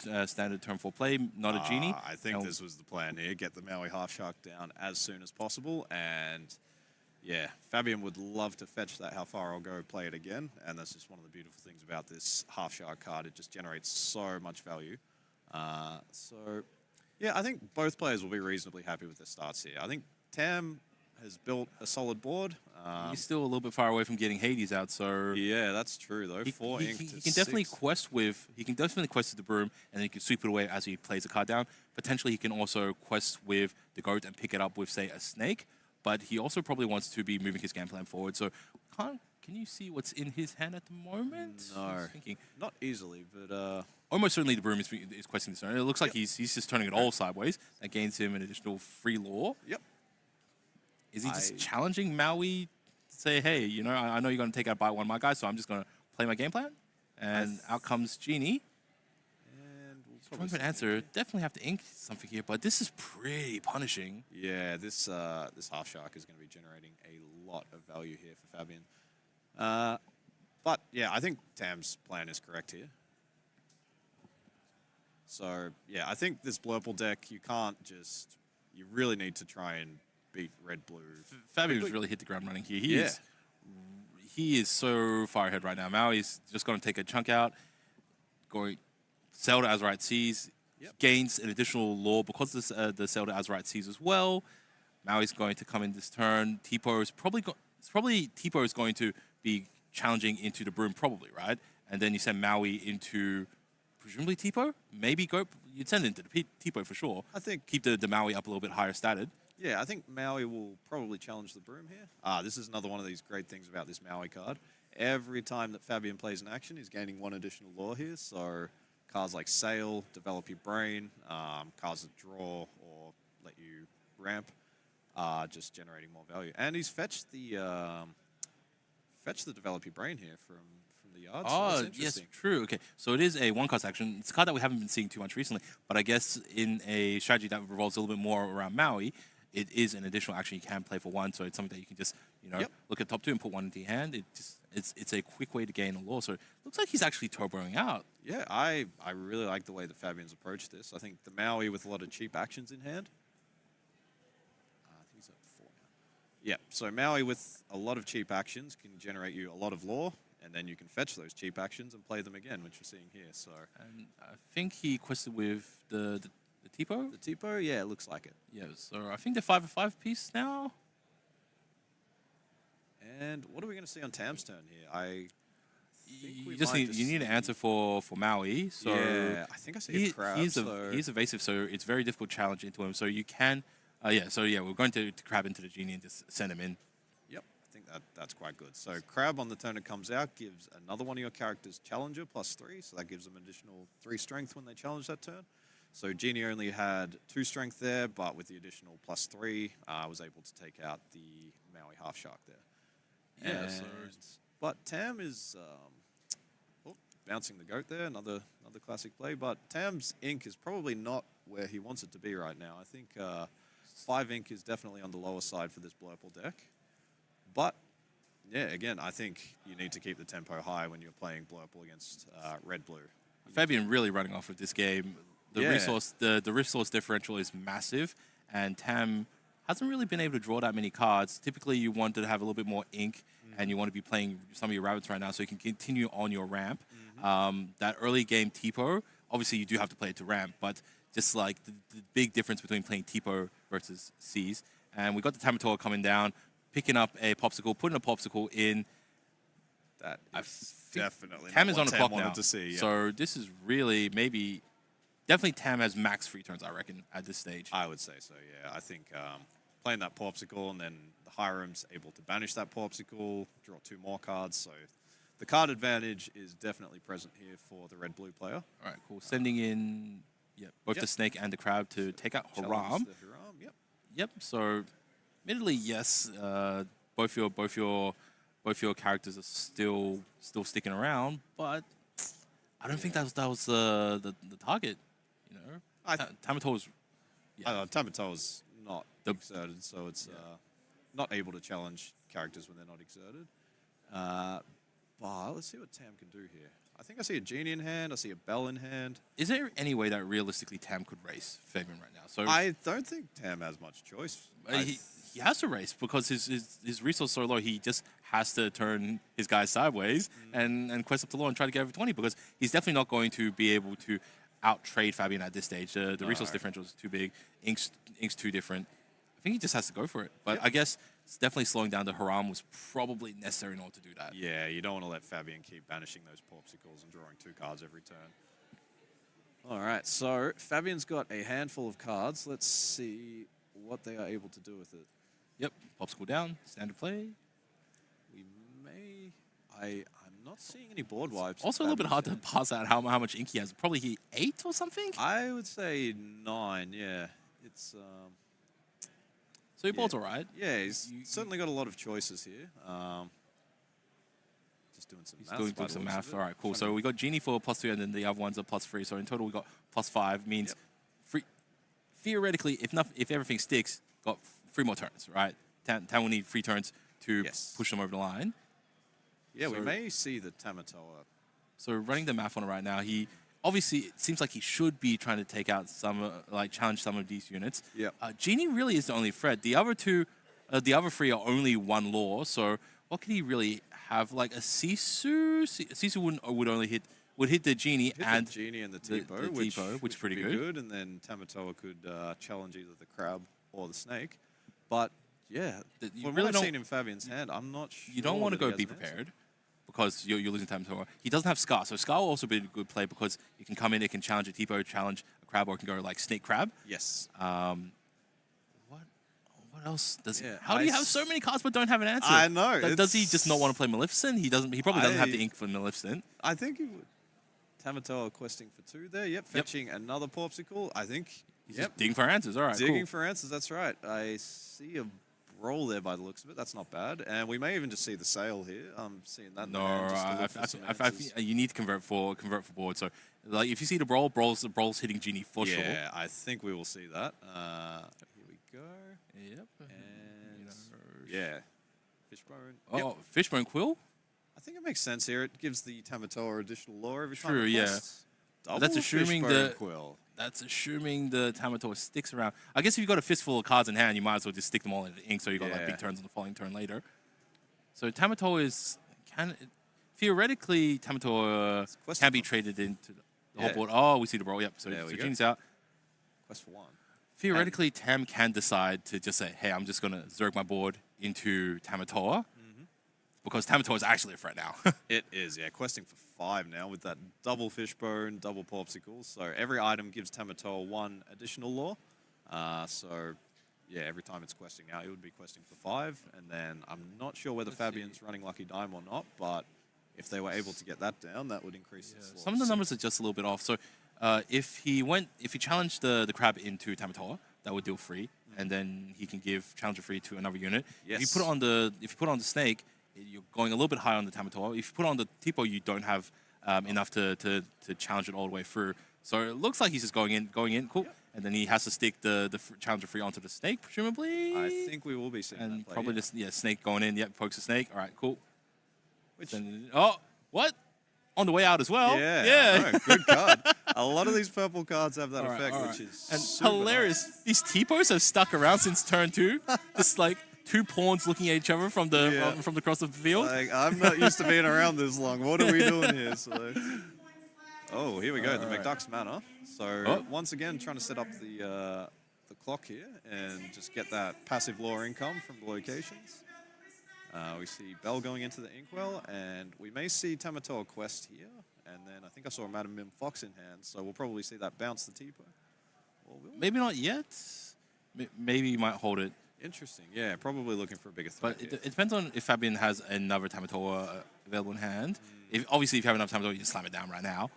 turn 4 play, not a Genie. I think this was the plan here. Get the Maui Half Shark down as soon as possible. And yeah, Fabian would love to fetch that How Far I'll Go, play it again. And that's just one of the beautiful things about this Half Shark card. It just generates so much value. So yeah, I think both players will be reasonably happy with their starts here. I think Tam has built a solid board. He's still a little bit far away from getting Hades out, so yeah, that's true though. 4 ink he can definitely quest with the Broom, and then he can sweep it away as he plays a card down. Potentially, he can also quest with the Goat and pick it up with, say, a Snake. But he also probably wants to be moving his game plan forward. So, can you see what's in his hand at the moment? No, not easily, but almost certainly the Broom is questing this turn. It looks like he's just turning it all sideways. That gains him an additional free lore. Yep. Is he just challenging Maui to say, hey, you know, I know you're going to take out by one of my guys, so I'm just going to play my game plan? And out comes Genie. And we'll probably answer. Definitely have to ink something here, but this is pretty punishing. Yeah, this Half Shark is going to be generating a lot of value here for Fabian. But yeah, I think Tam's plan is correct here. So yeah, I think this Blurple deck, you really need to try and beat red-blue. Fabian's really hit the ground running here. He is so far ahead right now. Maui's just going to take a chunk out, going Zelda Azurite Seas, gains an additional lore because of the Zelda Azurite Seas as well. Maui's going to come in this turn. Tipo is probably Tipo is going to be challenging into the Broom, probably, right? And then you send Maui into presumably Tipo, maybe go. You'd send it into the Tipo for sure. I think keep the Maui up a little bit higher statted. Yeah, I think Maui will probably challenge the Broom here. This is another one of these great things about this Maui card. Every time that Fabian plays an action, he's gaining 1 additional lore here. So cards like Sail, Develop Your Brain, cards that draw or let you ramp, just generating more value. And he's fetched the Develop Your Brain here from the yard. So Oh, that's yes, interesting. true. Okay, so it is a one-card action. It's a card that we haven't been seeing too much recently, but I guess in a strategy that revolves a little bit more around Maui, it is an additional action you can play for one, so it's something that you can just, look at top two and put one into your hand. It's a quick way to gain a lore, so it looks like he's actually turboing out. Yeah, I really like the way that Fabian's approached this. I think the Maui with a lot of cheap actions in hand. I think he's at 4 now. Yeah, so Maui with a lot of cheap actions can generate you a lot of lore, and then you can fetch those cheap actions and play them again, which we're seeing here. So And I think he quested with the Tipo. the Tipo, yeah, it looks like it. Yeah, so I think they're 5/5 piece now. And what are we going to see on Tam's turn here? I think we You just might need an answer for Maui. So yeah, I think I see a crab. he's evasive, so it's very difficult to challenge into him. So you can, we're going to crab into the genie and just send him in. Yep, I think that's quite good. So crab on the turn it comes out gives another one of your characters challenger +3, so that gives them additional 3 strength when they challenge that turn. So Genie only had 2 strength there, but with the additional +3, I was able to take out the Maui half shark there. Yeah, But Tam is bouncing the goat there, another classic play. But Tam's ink is probably not where he wants it to be right now. I think 5 ink is definitely on the lower side for this Blurple deck. But yeah, again, I think you need to keep the tempo high when you're playing Blurple against red-blue. Fabian really running off with this game. The resource differential is massive, and Tam hasn't really been able to draw that many cards. Typically, you want to have a little bit more ink, and you want to be playing some of your rabbits right now so you can continue on your ramp. That early game Tipo, obviously you do have to play it to ramp, but just like the big difference between playing Tipo versus C's. And we got the Tamatoa coming down, picking up a popsicle, putting a popsicle in. That is definitely Tam not is what on the Tam clock wanted now. to see. Yeah. So this is really definitely Tam has max free turns, I reckon, at this stage. I would say so, yeah. I think playing that Popsicle and then the Hiram's able to banish that Popsicle, draw 2 more cards. So the card advantage is definitely present here for the red-blue player. All right, cool. Sending in both the snake and the crab to take out Challenge Haram. the Hiram, yep. Yep. So, admittedly, yes, both your characters are still sticking around, but I don't think that was the target. You know, Tamatoa's Tamatoa's not exerted, so it's not able to challenge characters when they're not exerted. But let's see what Tam can do here. I think I see a Genie in hand. I see a Bell in hand. Is there any way that realistically Tam could race Fabian right now? So I don't think Tam has much choice. he has to race because his resource is so low. He just has to turn his guys sideways and quest up to low and try to get over 20 because he's definitely not going to be able to out-trade Fabian at this stage. The resource differential is too big. Ink's too different. I think he just has to go for it. But I guess it's definitely slowing down the Haram was probably necessary in order to do that. Yeah, you don't want to let Fabian keep banishing those popsicles and drawing 2 cards every turn. All right, so Fabian's got a handful of cards. Let's see what they are able to do with it. Yep, popsicle down, standard play. We may... I'm not seeing any board wipes. Also a little bit hard to pass out how much ink he has. Probably 8 or something? I would say 9, yeah. It's... So your board's all right. Yeah, he's certainly got a lot of choices here. Just doing some math. Doing some math. All right, cool. So we got Genie for +2, and then the other ones are +3. So in total, we got +5. Means theoretically, if everything sticks, got 3 more turns, right? Tam will need 3 turns to push them over the line. Yeah, we may see the Tamatoa. So running the math on it right now, he obviously it seems like he should be trying to take out some, challenge some of these units. Yeah. Genie really is the only threat. The other 3 are only 1 lore. So what could he really have? Like a Sisu? Sisu would hit the Genie and the Genie and the Tipo, which is pretty would be good. And then Tamatoa could challenge either the crab or the snake. But yeah, from what I've seen in Fabian's hand, I'm not sure. You don't want to that he go has be an answer. prepared because you're losing Tamatoa. He doesn't have Scar, so Scar will also be a good play because you can come in, it can challenge a Tipo, challenge a crab, or it can go like snake crab. Yes. What else does he? Yeah, How do you have so many cards but don't have an answer? I know. Does he just not want to play Maleficent? He doesn't. He probably doesn't have the ink for Maleficent. I think he would. Tamatoa questing for 2 there. Yep, fetching another Popsicle. I think. He's just digging for answers. All right, Digging cool. for answers, that's right. I see a roll there by the looks of it. That's not bad. And we may even just see the sail here. I'm seeing that. in the No, hand just to look for some answers. you need to convert for board. So, like, if you see the Brol's hitting Genie for sure. Yeah, I think we will see that. Here we go. Yep. And yeah, Fishbone. Oh, Yep. Fishbone Quill. I think it makes sense here. It gives the Tamatoa additional lore every time. True, it yeah. quests. Double That's assuming Fishbone the- Quill. That's assuming the Tamatoa sticks around. I guess if you've got a fistful of cards in hand, you might as well just stick them all into the ink so you've got like Yeah. big turns on the following turn later. So Tamatoa is theoretically Tamatoa quest can be for- traded into the Yeah. whole board. Oh, we see the Brawl. Yep. So, There we go. Genie's out. Quest for 1. Theoretically, Tam can decide to just say, "Hey, I'm just gonna Zerg my board into Tamatoa," because Tamatoa is actually a threat now. It is, yeah. Questing for 5 now with that double Fishbone, double Popsicle. So every item gives Tamatoa 1 additional lore. So, yeah, every time it's questing out, it would be questing for 5. And then I'm not sure whether Fabian's running Lucky Dime or not, but if they were able to get that down, that would increase its lore. Some of the numbers are just a little bit off. So if he challenged the crab into Tamatoa, that would deal free, and then he can give challenger free to another unit. Yes. If you put on the snake, you're going a little bit higher on the Tamatoa. If you put on the Tipo, you don't have enough to challenge it all the way through. So it looks like he's just going in, cool. Yep. And then he has to stick the challenger free onto the snake, presumably. I think we will be seeing And that play, probably yeah. just snake going in. Yep, pokes the snake. All right, cool. Which, Then, oh, what? On the way out as well. yeah, I know, good card. A lot of these purple cards have that All right, effect, all right. which is And super hilarious. nice. These T-pos have stuck around since turn 2. Just like 2 pawns looking at each other from the Yeah. from across the field. Like, I'm not used to being around this long. What are we doing here? So, oh, here we go. The McDuck's Manor. So once again, trying to set up the clock here and just get that passive lore income from the locations. We see Bell going into the Inkwell, and we may see Tamatoa quest here. And then I think I saw a Madam Mim Fox in hand, so we'll probably see that bounce the Tipo. Or will we? Maybe not yet. Maybe you might hold it. Interesting. Yeah, probably looking for a bigger threat. But it depends on if Fabian has another Tamatoa available in hand. Obviously, if you have enough Tamatoa, you just slam it down right now.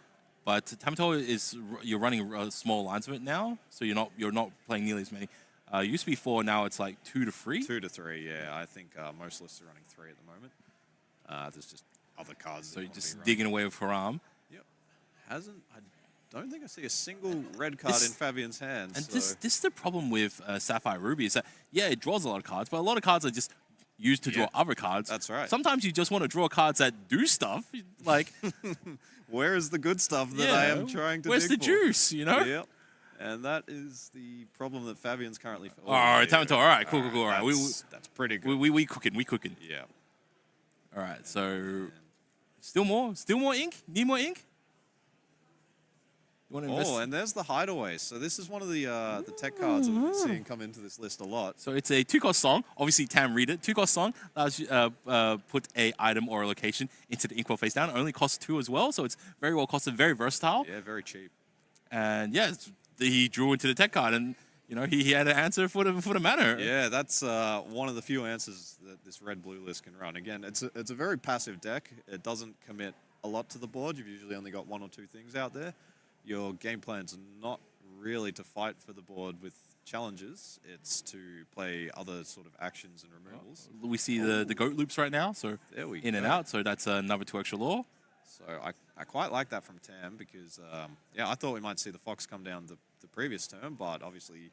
But Tamatoa you're running small lines of it now, so you're not playing nearly as many. It used to be 4, now it's like 2 to 3. 2 to 3, yeah. I think most lists are running 3 at the moment. There's just other cards. So that you're want to just be running. digging away with Haram. Yep. I don't think I see a single red card in Fabian's hand. And so. this is the problem with Sapphire Ruby is that, yeah, it draws a lot of cards, but a lot of cards are just used to draw Yeah, other cards. that's right. Sometimes you just want to draw cards that do stuff. Like, Where is the good stuff that I am trying to where's the dig for? juice, you know? Yep. And that is the problem that Fabian's currently... All right, Tamatoa. All right, cool. All right, That's pretty good. we cooking. Yeah. All right, so still more ink. Need more ink. You want to invest? Oh, and there's the Hideaway. So this is one of the tech cards that we've been seeing come into this list a lot. So it's a 2-cost song. Obviously, Tam read it. 2-cost song allows you put a item or a location into the inkwell face down. It only costs 2 as well, so it's very well costed, very versatile. Yeah, very cheap. And yeah, he drew into the tech card, and he had an answer for the manor. Yeah, that's one of the few answers that this red-blue list can run. Again, it's a very passive deck. It doesn't commit a lot to the board. You've usually only got 1 or 2 things out there. Your game plan's not really to fight for the board with challenges. It's to play other sort of actions and removals. We see the goat loops right now, so There we in and go. out. So that's another 2 extra lore. So I quite like that from Tam because, yeah, I thought we might see the Fox come down the previous turn, but obviously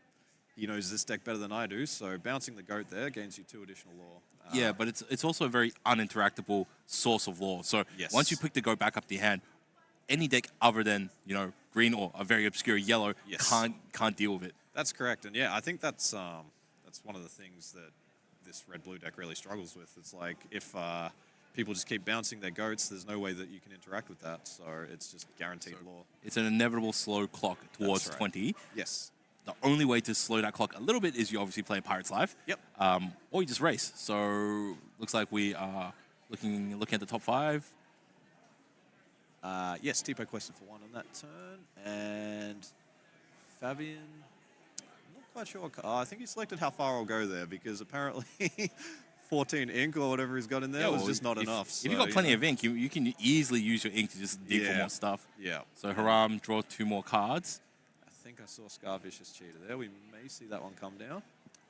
he knows this deck better than I do. So bouncing the goat there gains you 2 additional lore. Yeah, but it's also a very uninteractable source of lore. So Yes. once you pick the goat back up to your hand, any deck other than green or a very obscure yellow Yes. can't deal with it. That's correct, and yeah, I think that's one of the things that this red-blue deck really struggles with. It's like if people just keep bouncing their goats, there's no way that you can interact with that. So it's just guaranteed lore. It's an inevitable slow clock towards right. 20. Yes. The only way to slow that clock a little bit is you obviously play Pirate's Life. Yep. Or you just race. So looks like we are looking at the top 5. Yes, Tipo quested for 1 on that turn, and Fabian. I'm not quite sure. I think he selected how far I'll go there because apparently 14 ink or whatever he's got in there was just not enough. If you've got plenty of ink, you can easily use your ink to just dig for more stuff. Yeah. So Haram, draw 2 more cards. I think I saw Scarvicious Cheetah there. We may see that one come down.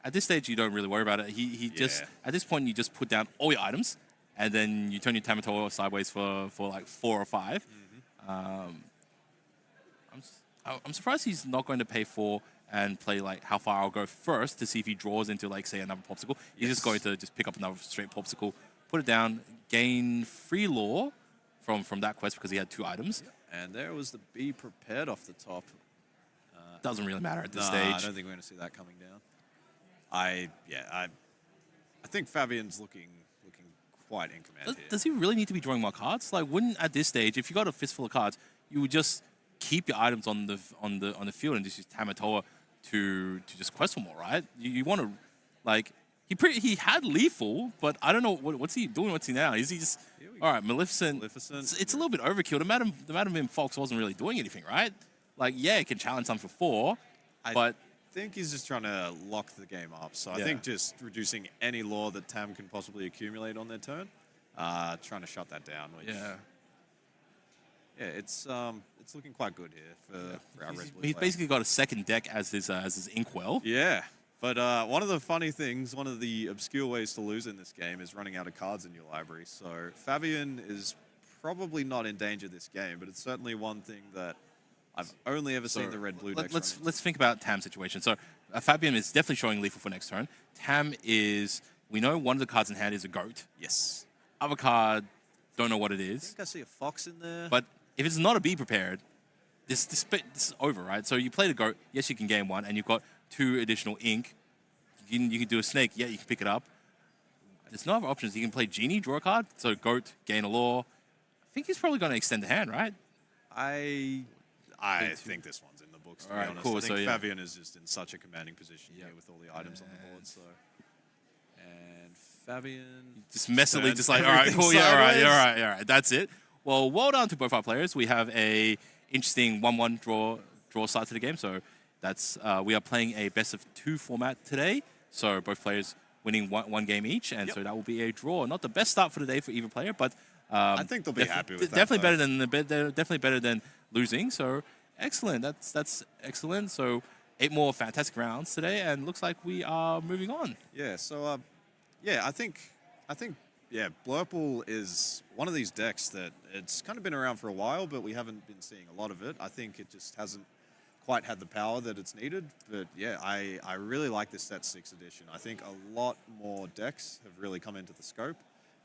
at this stage, you don't really worry about it. He just, at this point, you just put down all your items, and then you turn your Tamatoa sideways for like 4 or 5. I'm surprised he's not going to pay 4 and play like how far I'll go first to see if he draws into like say another popsicle. He's just going to just pick up another straight popsicle, put it down, gain free lore from that quest because he had 2 items. And there was the be prepared off the top. Doesn't really matter at this I stage. don't think we're going to see that coming down. I think Fabian's looking quite in command here. Does he really need to be drawing more cards? Like, wouldn't at this stage, if you got a fistful of cards, you would just keep your items on the field and just use Tamatoa to just quest for more, right? You want to, like, he had lethal, but I don't know what's he doing. What's he now? Is he just all right? Maleficent. It's a little bit overkill. The Madam M Fox wasn't really doing anything, right? Like, yeah, it can challenge some for 4, but I think he's just trying to lock the game up. So I think just reducing any lore that Tam can possibly accumulate on their turn, trying to shut that down. Which, it's looking quite good here for our Red Blue. He's player. basically got a second deck as his Inkwell. Yeah, but one of the funny things, one of the obscure ways to lose in this game is running out of cards in your library. So Fabian is probably not in danger this game, but it's certainly one thing that I've only ever seen the Red-Blue decks. Let's think about Tam's situation. So Fabian is definitely showing lethal for next turn. Tam is, we know one of the cards in hand is a goat. Yes. Other card, don't know what it I is. think I see a fox in there. But if it's not a be prepared, this is over, right? So you play the goat. Yes, you can gain 1, and you've got 2 additional ink. You can do a snake. Yeah, you can pick it up. There's no other options. You can play genie, draw a card. So goat, gain a lore. I think he's probably going to extend the hand, right? I think this one's in the books, to be honest. Cool. I think So, Fabian is just in such a commanding position here with all the items on the board. So, and Fabian just messily, just like, all right, cool, yeah, all right, that's it. Well done to both our players. We have a interesting 1-1 draw start to the game. So that's we are playing a best of 2 format today. So both players winning one game each, and so that will be a draw. Not the best start for the day for either player, but I think they'll be happy with that. Definitely better than losing. So excellent. That's excellent. So 8 more fantastic rounds today, and looks like we are moving on. Yeah. So I think Blurple is one of these decks that it's kind of been around for a while, but we haven't been seeing a lot of it. I think it just hasn't quite had the power that it's needed. But yeah, I really like this set 6 edition. I think a lot more decks have really come into the scope.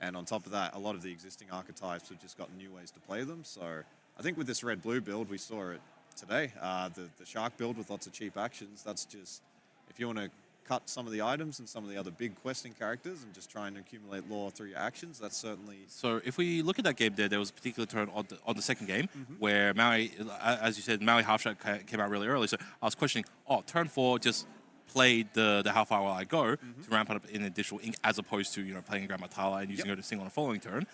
And on top of that, a lot of the existing archetypes have just got new ways to play them. So I think with this red-blue build, we saw it today. The shark build with lots of cheap actions, that's just, if you want to cut some of the items and some of the other big questing characters and just try and accumulate lore through your actions, that's certainly... So if we look at that game there was a particular turn on the second game where Maui, as you said, Maui Half Shot came out really early. So I was questioning, turn 4 just played the how far will I go to ramp it up in additional ink as opposed to playing Grandma Tala and using her to sing on the following turn.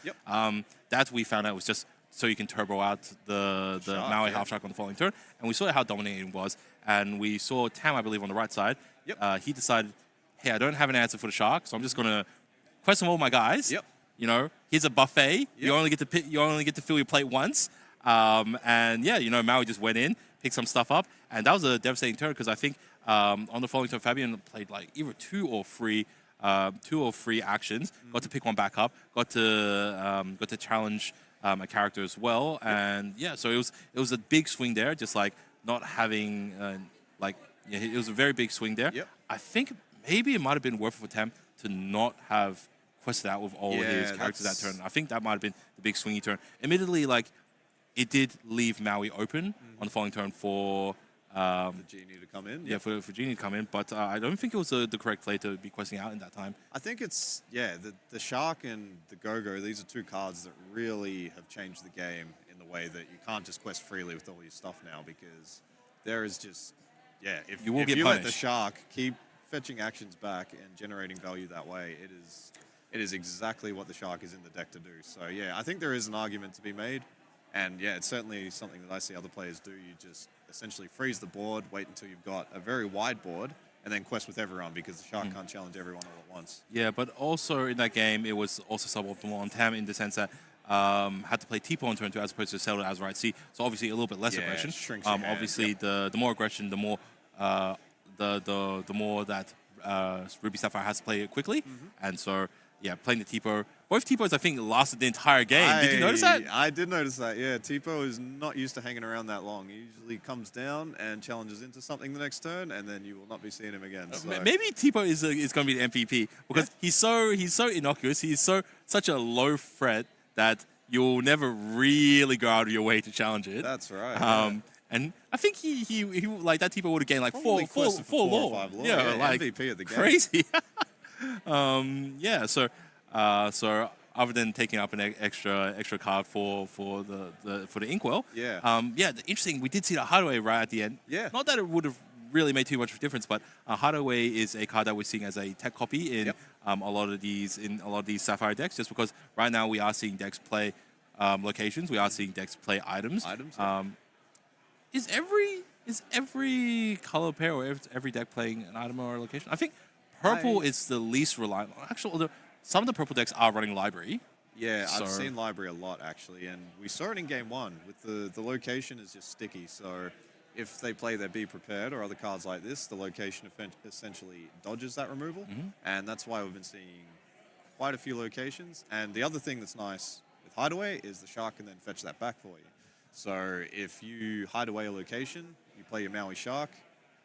That we found out was just so you can turbo out the Maui Half Shark on the following turn, and we saw how dominating it was. And we saw Tam, I believe, on the right side. He decided, hey, I don't have an answer for the shark, so I'm just gonna question all my guys. Here's a buffet. You only get to fill your plate once. And yeah, Maui just went in, picked some stuff up, and that was a devastating turn because I think on the following turn, Fabian played like either 2 or 3 actions. Got to pick one back up. Got to challenge a character as well, and yeah, so it was a big swing there. Just like not having it was a very big swing there. I think maybe it might have been worth it for Tam to not have quested out with all his characters that turn. I think that might have been the big swingy turn. Admittedly, it did leave Maui open on the following turn for the genie to come in. Yeah, for genie to come in, but I don't think it was the correct play to be questing out in that time. I think it's the shark and the go-go. These are 2 cards that really have changed the game in the way that you can't just quest freely with all your stuff now, because there is just if you let the shark keep fetching actions back and generating value that way, it is exactly what the shark is in the deck to do. So yeah, I think there is an argument to be made. And yeah, it's certainly something that I see other players do. You just essentially freeze the board, wait until you've got a very wide board, and then quest with everyone, because the shark can't challenge everyone all at once. Yeah, but also in that game, it was also suboptimal on Tam in the sense that had to play T-Paw on turn 2 as opposed to settle it as right C. So obviously a little bit less aggression. Shrinks your hand. Obviously, the more aggression, the more the more that Ruby Sapphire has to play it quickly, and so yeah, playing the Tipo. Both Tipos I think lasted the entire game. Did you notice that? I did notice that. Yeah, Tipo is not used to hanging around that long. He usually comes down and challenges into something the next turn, and then you will not be seeing him again. So. Maybe Tipo is going to be the MVP because he's so innocuous. He's such a low threat that you'll never really go out of your way to challenge it. That's right. And I think he like that Tipo would have gained like Probably four close to 4 or lore. 5 lore. Yeah, like MVP of the game. crazy. Yeah. So other than taking up an extra card for the Inkwell, the interesting. We did see the Hideaway right at the end. Yeah. Not that it would have really made too much of a difference, but Hideaway is a card that we're seeing as a tech copy in a lot of these Sapphire decks. Just because right now we are seeing decks play locations, we are seeing decks play items. Is every color pair or every deck playing an item or a location? I think purple is the least reliant. Actually, some of the purple decks are running library. Yeah, So- I've seen library a lot actually, and we saw it in game 1 with the location is just sticky. So if they play their Be Prepared or other cards like this, the location essentially dodges that removal, and that's why we've been seeing quite a few locations. And the other thing that's nice with Hideaway is the Shark can then fetch that back for you. So if you hide away a location, you play your Maui Shark,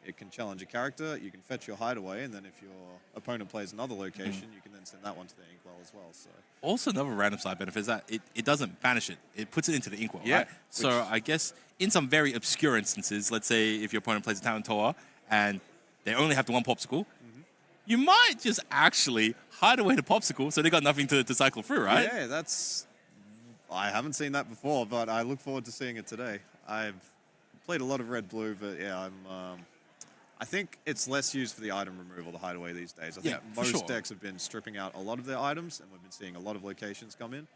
it can challenge a character, you can fetch your Hideaway, and then if your opponent plays another location, you can then send that one to the Inkwell as well. So Also, another random side benefit is that it doesn't banish it. It puts it into the Inkwell, Yeah, right? So I guess in some very obscure instances, let's say if your opponent plays a Town Toa and they only have the one Popsicle, you might just actually hide away the Popsicle so they got nothing to cycle through, right? yeah, I haven't seen that before, but I look forward to seeing it today. I've played a lot of red blue, but yeah, I think it's less used for the item removal, the Hideaway these days. I think for most sure. decks have been stripping out a lot of their items, and we've been seeing a lot of locations come in.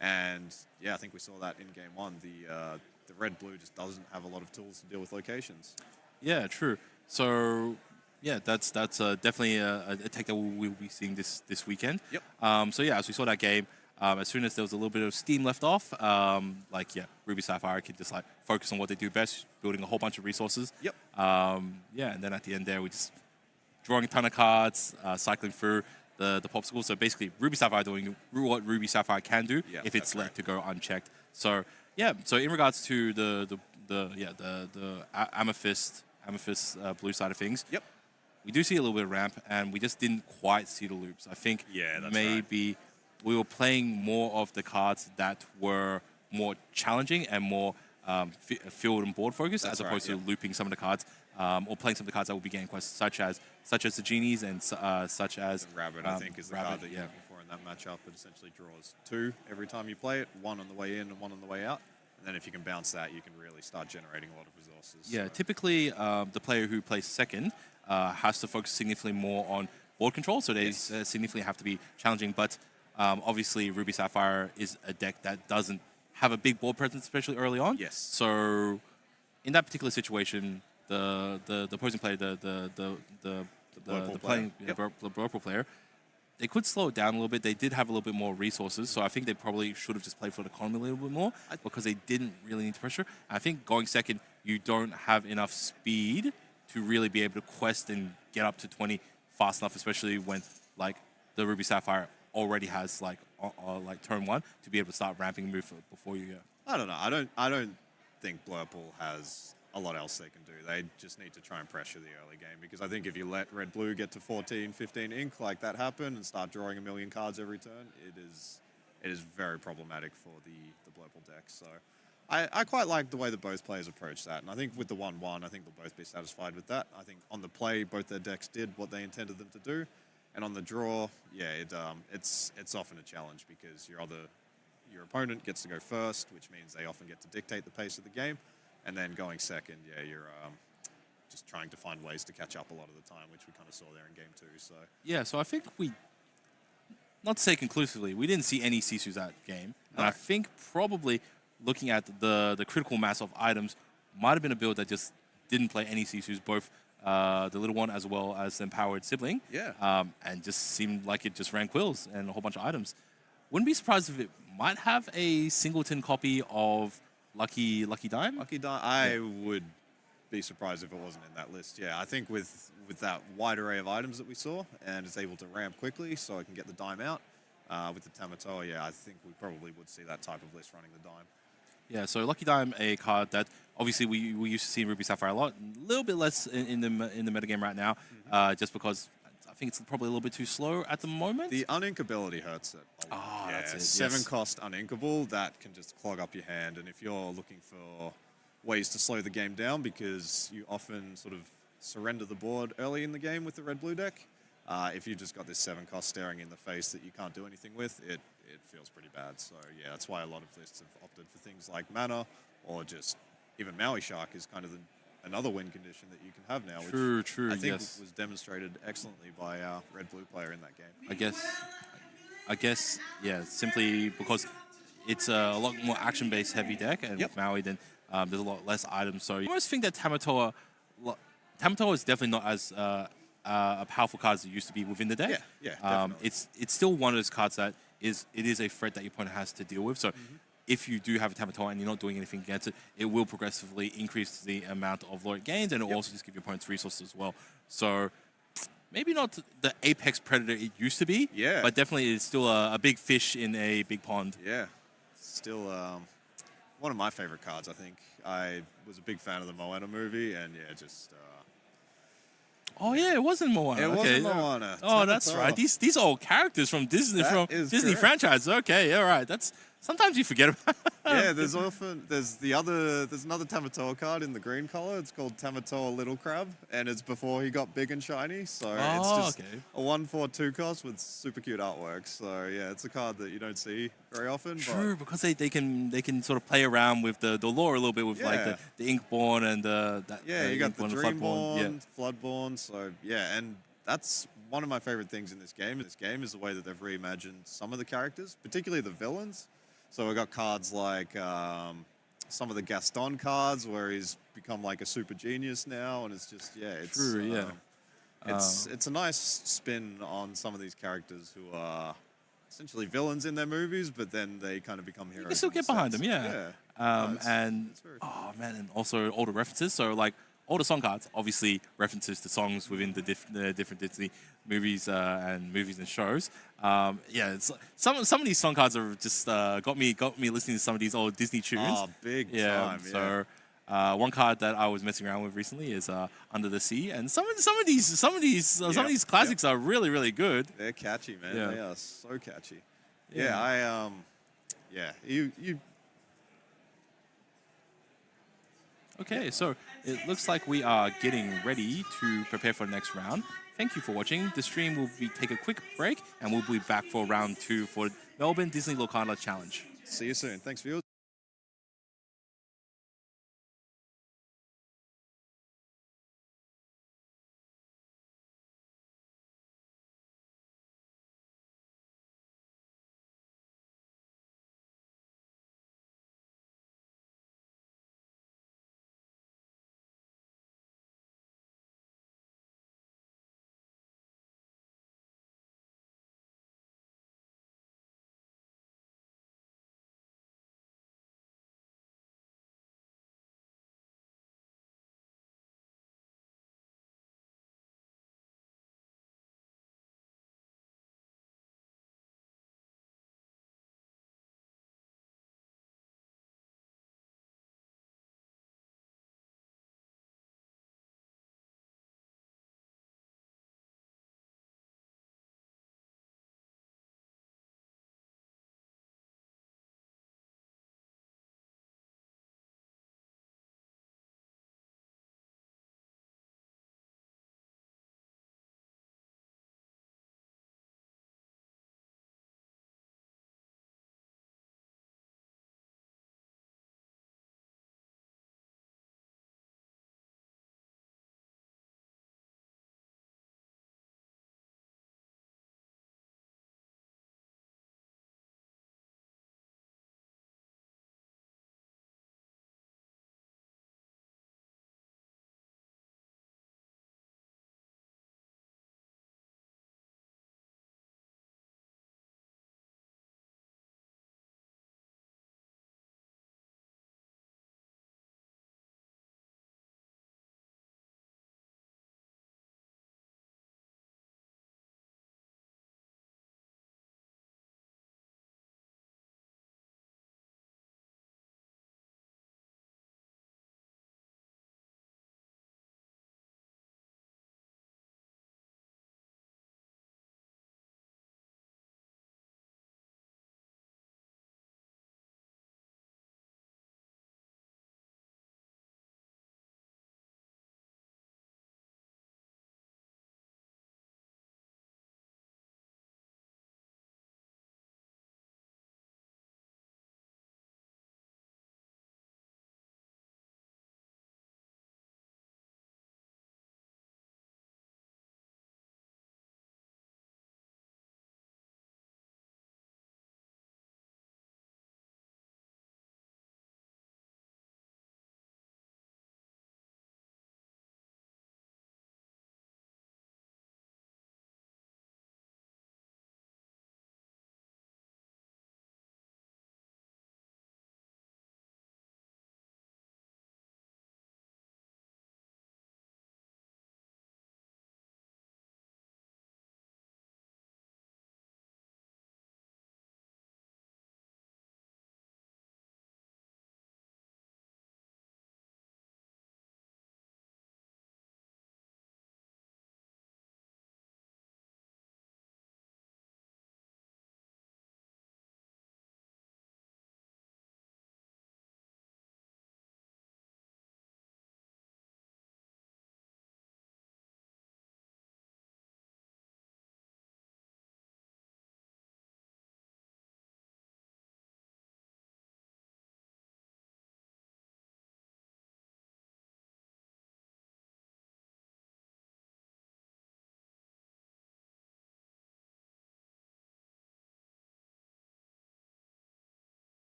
And yeah, I think we saw that in game 1. The red blue just doesn't have a lot of tools to deal with locations. Yeah, true. So yeah, that's definitely a tech that we'll be seeing this weekend. Yep. So yeah, as we saw that game, as soon as there was a little bit of steam left off, Ruby Sapphire could just like focus on what they do best, building a whole bunch of resources. Yep. And then at the end there, we just drawing a ton of cards, cycling through the Popsicle. So basically, Ruby Sapphire doing what Ruby Sapphire can do if it's let to go unchecked. So yeah, so in regards to the amethyst blue side of things, Yep. we do see a little bit of ramp, and we just didn't quite see the loops. I think Yeah, that's maybe we were playing more of the cards that were more challenging and more field and board focused, That's as opposed right, to looping some of the cards or playing some of the cards that will be getting quests, such as the genies and such as Rabbit, I think, is the card that you're yeah. looking for in that matchup. It essentially draws 2 every time you play it, 1 on the way in and 1 on the way out. And then if you can bounce that, you can really start generating a lot of resources. Yeah, So- typically the player who plays second has to focus significantly more on board control, so they significantly have to be challenging. But obviously, Ruby Sapphire is a deck that doesn't have a big board presence, especially early on. Yes. So in that particular situation, the opposing player, the playing the Blurple player, they could slow it down a little bit. They did have a little bit more resources, so I think they probably should have just played for the economy a little bit more because they didn't really need to pressure. I think going second, you don't have enough speed to really be able to quest and get up to 20 fast enough, especially when like the Ruby Sapphire already has like turn 1 to be able to start ramping and move before you go. I don't know. I don't think Blurple has a lot else they can do. They just need to try and pressure the early game, because I think if you let Red Blue get to 14, 15 ink like that happen and start drawing a million cards every turn, it is very problematic for the Blurple deck. So I quite like the way that both players approach that, and I think with the 1-1, I think they'll both be satisfied with that. I think on the play, both their decks did what they intended them to do, and on the draw, yeah, it's often a challenge because your opponent gets to go first, which means they often get to dictate the pace of the game, and then going second, yeah, you're just trying to find ways to catch up a lot of the time, which we kind of saw there in game 2. So Yeah, so I think not to say conclusively, we didn't see any Sisus that game, and I think probably looking at the critical mass of items might have been a build that just didn't play any Sisus, both the little one as well as the empowered sibling. Yeah. And just seemed like it just ran quills and a whole bunch of items. Wouldn't be surprised if it might have a singleton copy of Lucky Dime. Lucky Dime, I would be surprised if it wasn't in that list. Yeah, I think with that wide array of items that we saw, and it's able to ramp quickly so I can get the dime out. With the Tamatoa, yeah, I think we probably would see that type of list running the dime. Yeah, so Lucky Dime, a card that obviously we used to see in Ruby Sapphire a lot, a little bit less in the metagame right now, just because I think it's probably a little bit too slow at the moment. The uninkability hurts it. Ah, that's it. 7 yes. cost uninkable, that can just clog up your hand. And if you're looking for ways to slow the game down, because you often sort of surrender the board early in the game with the red-blue deck, if you've just got this 7 cost staring in the face that you can't do anything with, it feels pretty bad. So yeah, that's why a lot of lists have opted for things like mana, or just even Maui Shark is kind of another win condition that you can have now. True, I think yes. was demonstrated excellently by our red-blue player in that game. I guess, yeah, simply because it's a lot more action-based heavy deck, and with Maui, then there's a lot less items. So you almost think that Tamatoa is definitely not as a powerful card as it used to be within the deck. Yeah, definitely. It's still one of those cards that it is a threat that your opponent has to deal with. So if you do have a Tamatoa and you're not doing anything against it, it will progressively increase the amount of lore it gains, and it will also just give your opponents resources as well. So maybe not the apex predator it used to be, but definitely it's still a big fish in a big pond. Yeah, still one of my favorite cards, I think. I was a big fan of the Moana movie, and yeah, just... Oh yeah, it wasn't Moana. It wasn't Moana. Oh, that's right. These are all characters from Disney Disney franchise. Okay, all right. That's sometimes you forget about. Yeah, there's another Tamatoa card in the green color. It's called Tamatoa Little Crab, and it's before he got big and shiny. So it's just a 1/4 2 cost with super cute artwork. So yeah, it's a card that you don't see very often. True, because they can sort of play around with the lore a little bit with like the Inkborn and you got the Dreamborn, Floodborn. Floodborn. So yeah, and that's one of my favorite things in this game. This game is the way that they've reimagined some of the characters, particularly the villains. So we got cards like some of the Gaston cards, where he's become like a super genius now, and it's just it's true. It's a nice spin on some of these characters who are essentially villains in their movies, but then they kind of become heroes. You can still get behind them, and and also all the references. So like all the song cards, obviously references to songs within the different Disney movies and shows. It's some of these song cards are just got me listening to some of these old Disney tunes. Oh, big time! So one card that I was messing around with recently is Under the Sea, and some of these classics are really good. They're catchy, man. Yeah. They are so catchy. You. Okay, so it looks like we are getting ready to prepare for the next round. Thank you for watching. The stream will take a quick break, and we'll be back for round 2 for Melbourne Disney Locanda Challenge. See you soon. Thanks, viewers.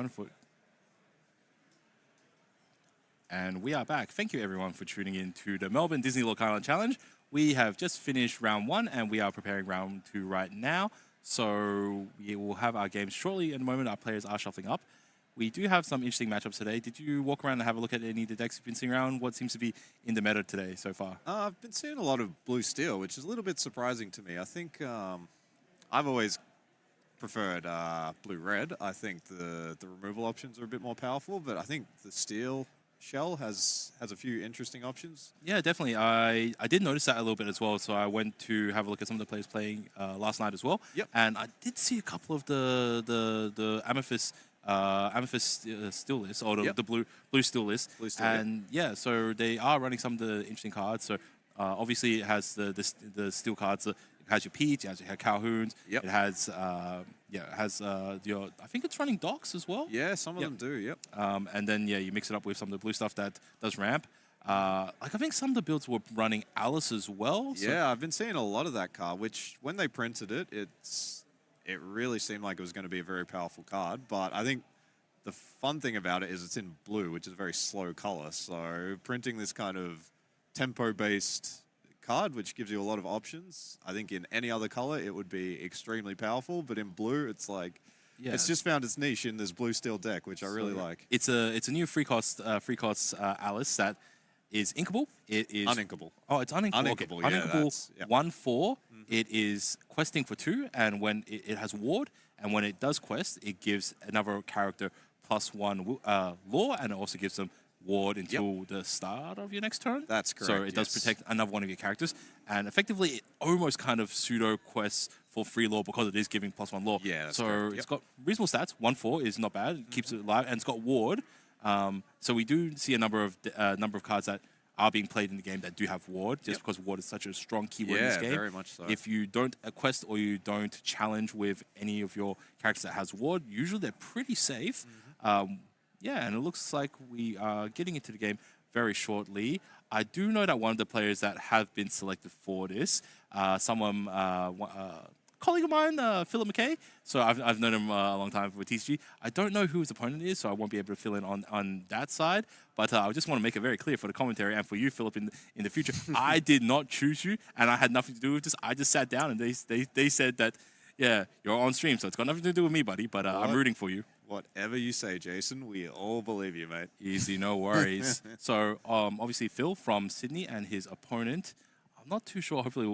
foot. And we are back. Thank you, everyone, for tuning in to the Melbourne Disney Lock Island Challenge. We have just finished round 1, and we are preparing round 2 right now. So we will have our games shortly. In a moment, our players are shuffling up. We do have some interesting matchups today. Did you walk around and have a look at any of the decks you've been seeing around? What seems to be in the meta today so far? I've been seeing a lot of blue steel, which is a little bit surprising to me. I think I've always preferred blue-red. I think the removal options are a bit more powerful, but I think the steel shell has a few interesting options. Yeah, definitely. I did notice that a little bit as well. So I went to have a look at some of the players playing last night as well. Yep. And I did see a couple of the amethyst steel list, or the blue steel list. Blue steel, and yeah, so they are running some of the interesting cards. So obviously it has the steel cards. It has your Peach, it has your Calhoun's. Yep. It has your, I think it's running docks as well. Yeah, some of them do. Yep. And then you mix it up with some of the blue stuff that does ramp. Like I think some of the builds were running Alice as well. So Yeah, I've been seeing a lot of that card, which when they printed it, it really seemed like it was going to be a very powerful card. But I think the fun thing about it is it's in blue, which is a very slow color. So printing this kind of tempo-based card, which gives you a lot of options, I think in any other color it would be extremely powerful. But in blue, it's like it's just found its niche in this blue steel deck, which I really like. It's a new free cost Alice that is inkable. It is Uninkable. Oh, it's uninkable. Uninkable, Okay. yeah, Uninkable. yeah. 1/4. It is questing for 2, and when it has ward, and when it does quest, it gives another character +1 law, and it also gives them ward until the start of your next turn. That's correct. So it does protect another one of your characters, and effectively it almost kind of pseudo quests for free law because it is giving +1 law. Yeah, that's so correct. it's got reasonable stats. 1/4 is not bad. It keeps it alive, and it's got ward. So we do see a number of cards that are being played in the game that do have ward, just because ward is such a strong keyword in this game. Very much so. If you don't quest or you don't challenge with any of your characters that has ward, usually they're pretty safe. And it looks like we are getting into the game very shortly. I do know that one of the players that have been selected for this, colleague of mine, Philip McKay. So I've known him a long time with TCG. I don't know who his opponent is, so I won't be able to fill in on that side. But I just want to make it very clear for the commentary and for you, Philip, in the future. I did not choose you, and I had nothing to do with this. I just sat down, and they said that, yeah, you're on stream, so it's got nothing to do with me, buddy. But I'm rooting for you. Whatever you say, Jason, we all believe you, mate. Easy, no worries. So obviously Phil from Sydney and his opponent. I'm not too sure. Hopefully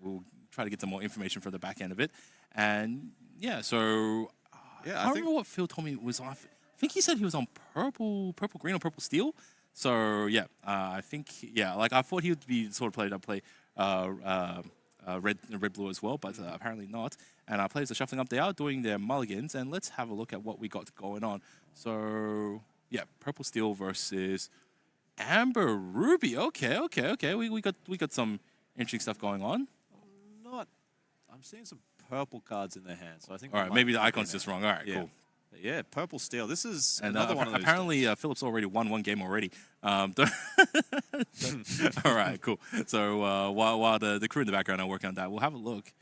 we'll try to get some more information from the back end of it. And yeah, so I remember what Phil told me it was on. I think he said he was on purple green or purple steel. So yeah, I think like I thought he would be the sort of player that play red blue as well, but apparently not. And our players are shuffling up. They are doing their mulligans, and let's have a look at what we got going on. So yeah, purple steel versus amber ruby. Okay. We got some interesting stuff going on. I'm seeing some purple cards in their hands, so I think. All right, maybe the icon's just wrong. All right, cool. Yeah, purple steel. This is And another one of those. apparently Philip's already won one game already. All right, cool. So while the crew in the background are working on that, we'll have a look.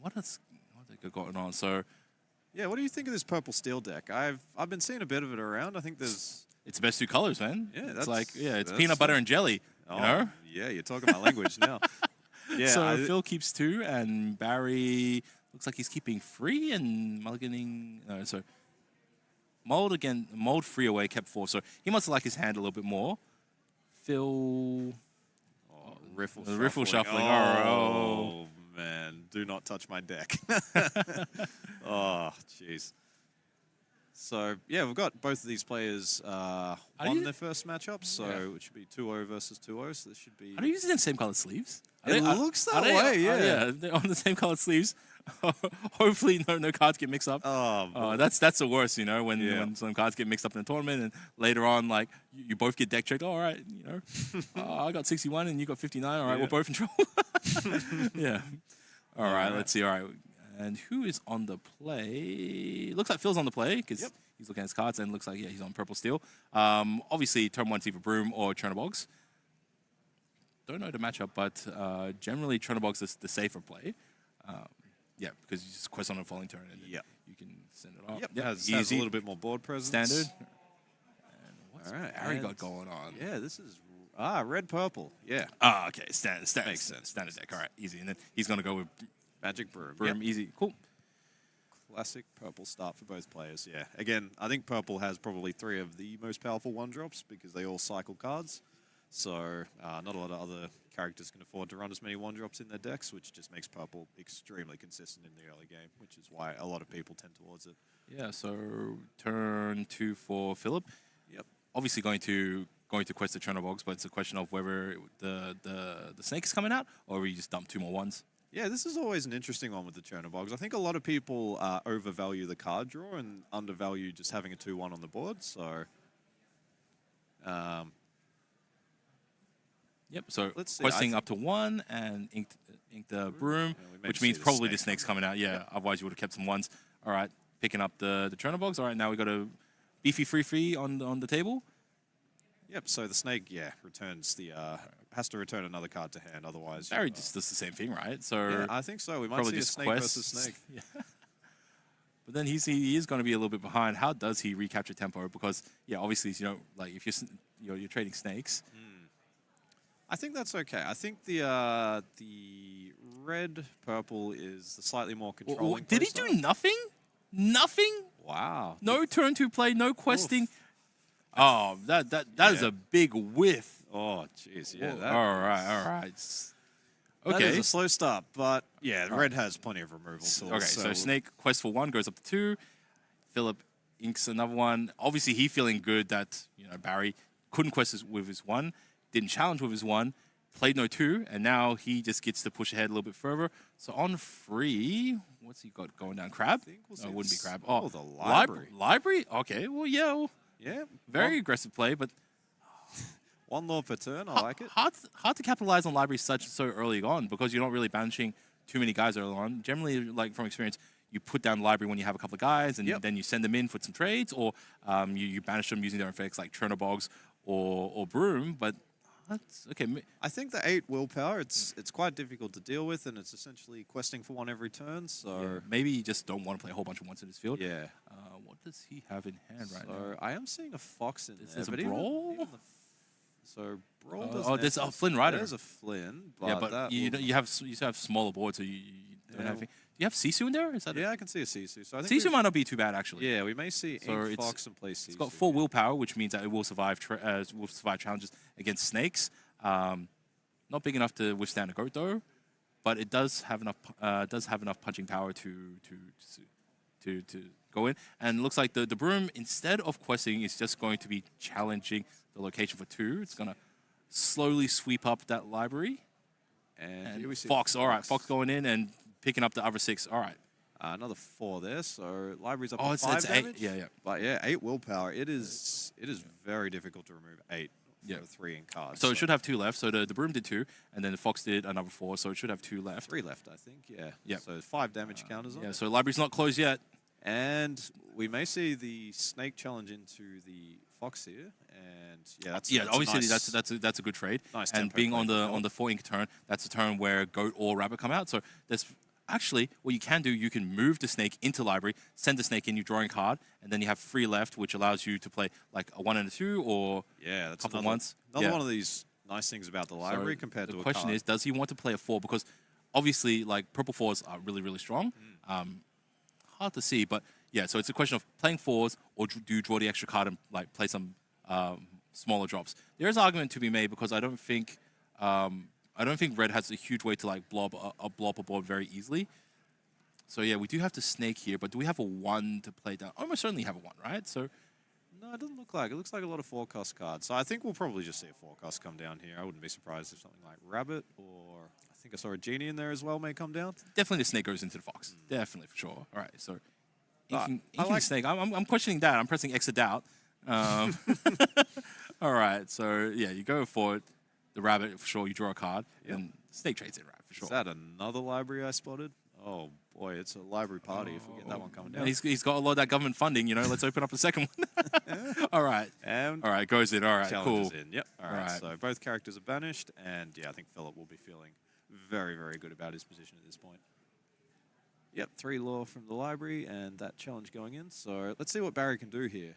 What they got going on? So Yeah, what do you think of this purple steel deck? I've been seeing a bit of it around. I think there's. it's the best 2 colors, man. Yeah, it's like it's that's peanut butter and jelly. Oh, You know. Yeah, you're talking my language now. Yeah. So Phil keeps 2, and Barry looks like he's keeping 3 and mulliganing. No, so Mold 3 away, kept 4. So he must like his hand a little bit more. Phil. Riffle shuffling. Oh, man. Do not touch my deck. Oh, jeez. So, yeah, we've got both of these players won their first matchup, so it should be 2-0 versus 2-0, so this should be... Are they using the same colored sleeves? It looks that way, yeah. They're on the same colored sleeves. Hopefully no cards get mixed up. That's the worst, you know, when some cards get mixed up in a tournament and later on, like, you both get deck checked. Oh, all right, you know, I got 61 and you got 59. All right, we're both in trouble. Yeah. All right, let's see. All right. And who is on the play? Looks like Phil's on the play because he's looking at his cards and looks like, he's on purple steel. Obviously, turn 1's either Broom or Chernobogs. Don't know the matchup, but generally Chernobogs is the safer play. Yeah, because you just quest on a falling turn and then Yep. you can send it off. Yep. Yep. Has Easy. a little bit more board presence. Standard. And what's All right, Barry and- got going on? Yeah, this is red purple. Yeah, Ah, okay. Standard Makes sense. Standard deck. All right, easy. And then he's gonna go with Magic Broom. Broom. Yep. Easy. Cool. Classic purple start for both players. Yeah. Again, I think purple has probably 3 of the most powerful 1-drops because they all cycle cards. So not a lot of other characters can afford to run as many 1-drops in their decks, which just makes purple extremely consistent in the early game, which is why a lot of people tend towards it. Yeah. So turn 2 for Philip. Yep. Obviously going to quest the Chernobyls, but it's a question of whether the snake is coming out or you just dump 2 more ones. Yeah, this is always an interesting one with the Chernobyls. I think a lot of people overvalue the card draw and undervalue just having a 2-1 on the board. So, Yep. So Let's see, questing up to 1 and ink the broom, Yeah, we may which see means the probably snake the snake's coming out. Yeah. Otherwise you would have kept some 1s. All right. Picking up the Chernobyls. All right. Now we got a beefy free on the table. yep. So the snake, returns the has to return another card to hand. Otherwise, Barry just does the same thing, right? So yeah, I think so. We might probably see a just snake quests. versus snake. Yeah. But then he is going to be a little bit behind. How does he recapture tempo? Because obviously, like if you're trading snakes. I think that's okay. I think the red purple is the slightly more controlling. Did he playstyle. do nothing? Nothing? Wow. No turn 2 play, no questing. Oh, that is Yeah. a big whiff. Oh, jeez. Yeah. Whoa. That, all right. That is Okay. a slow start, but red has plenty of removal tools. Okay, so Snake quest for 1 goes up to 2. Philip inks another one. Obviously, he feeling good that Barry couldn't quest with his 1, didn't challenge with his 1, played no 2, and now he just gets to push ahead a little bit further. So on 3, what's he got going down? Crab? think we'll No, see it wouldn't be this- crab. oh, the library. Library? Okay, well, yeah, Yeah. very aggressive play, but 1 lord per turn. I like it. hard to capitalize on library so early on because you're not really banishing too many guys early on. Generally, like from experience, you put down library when you have a couple of guys, and Yep. then you send them in for some trades, or you banish them using their effects like Chernobogs or Broom. But that's okay. I think the 8 willpower, it's quite difficult to deal with, and it's essentially questing for 1 every turn. So Maybe you just don't want to play a whole bunch of ones in this field. yeah. What does he have in hand right now? So I am seeing a fox in there. There's a but even- brawl? even the so brawl. Oh, doesn't there's a have- Flynn Rider. There's a Flynn. But Yeah, but that you will- have smaller boards, so you don't Yeah. have. Do you have Sisu in there? Is that Yeah, I can see a Sisu. So I think Sisu might not be too bad actually. yeah, we may see So Ink it's- Fox and play Sisu. It's got 4 willpower, which means that it will survive challenges against snakes. Not big enough to withstand a goat though, but it does have enough punching power to go in. And it looks like the broom, instead of questing, is just going to be challenging the location for 2. It's gonna slowly sweep up that library. And And here we see Fox, all right, Fox going in and picking up the other 6. All right. Another 4 there. So library's up Oh, to it's 5 8. damage. Yeah. But yeah, 8 willpower. It is very difficult to remove 8 for Yeah. 3 in cards. So it should have 2 left. So the broom did 2, and then the Fox did another 4. So it should have 2 left. 3 left, I think. Yeah. Yep. So 5 damage counters on Yeah. it. So library's not closed yet. And we may see the snake challenge into the fox here, and that's Yeah, a obviously nice- that's a good trade. Nice and tempo being play on for the Philip. 4 ink turn, that's a turn where goat or rabbit come out. So there's actually what you can do. You can move the snake into library, send the snake in, you draw a card, and then you have 3 left, which allows you to play like a 1 and a 2 or yeah, that's couple another, months. Another Yeah. one of these nice things about the library So compared to the a question card. is, does he want to play a 4? Because obviously, like purple 4s are really really strong. Hard to see, but yeah. So it's a question of playing 4s or do you draw the extra card and like play some smaller drops. There is argument to be made because I don't think red has a huge way to like blob a board very easily. So yeah, we do have to snake here, but do we have a 1 to play down? Almost certainly have a 1, right? So No, it doesn't look like. It looks like a lot of forecast cards. So I think we'll probably just see a forecast come down here. I wouldn't be surprised if something like Rabbit or I think I saw a Genie in there as well may come down. definitely the snake goes into the Fox. Definitely for sure. All right, so inking I like- snake. I'm questioning that. I'm pressing X of doubt. All right, so yeah, you go for it. The rabbit for sure. You draw a card, and snake trades in, right? For sure. Is that another library I spotted? Oh boy, it's a library party if we get that one coming down. And he's got a lot of that government funding. Let's open up a second one. All right. And All right, goes in. All right, challenges cool. in. Yep. All right. Alright. So both characters are banished, and yeah, I think Philip will be feeling very, very good about his position at this point. Yep, 3 lore from the library and that challenge going in. So let's see what Barry can do here.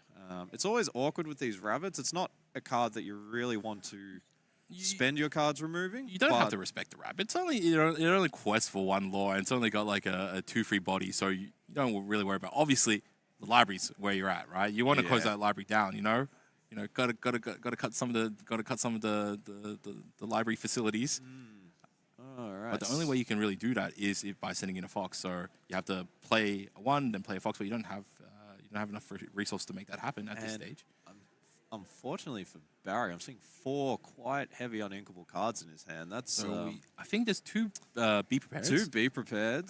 It's always awkward with these rabbits. It's not a card that you really want to spend your cards removing. You don't have to respect the rabbit. It's only it only quests for 1 lore, and it's only got like a 2 free body, so you don't really worry about. Obviously, the library's where you're at, right? You want to close that library down, you know. Gotta cut some of the library facilities. All right. But the only way you can really do that is by sending in a fox. So you have to play a 1, then play a fox, but you don't have enough resource to make that happen at this stage. Unfortunately for Barry, I'm seeing 4 quite heavy uninkable cards in his hand. That's So I think there's 2 Be Prepared. 2 Be Prepared,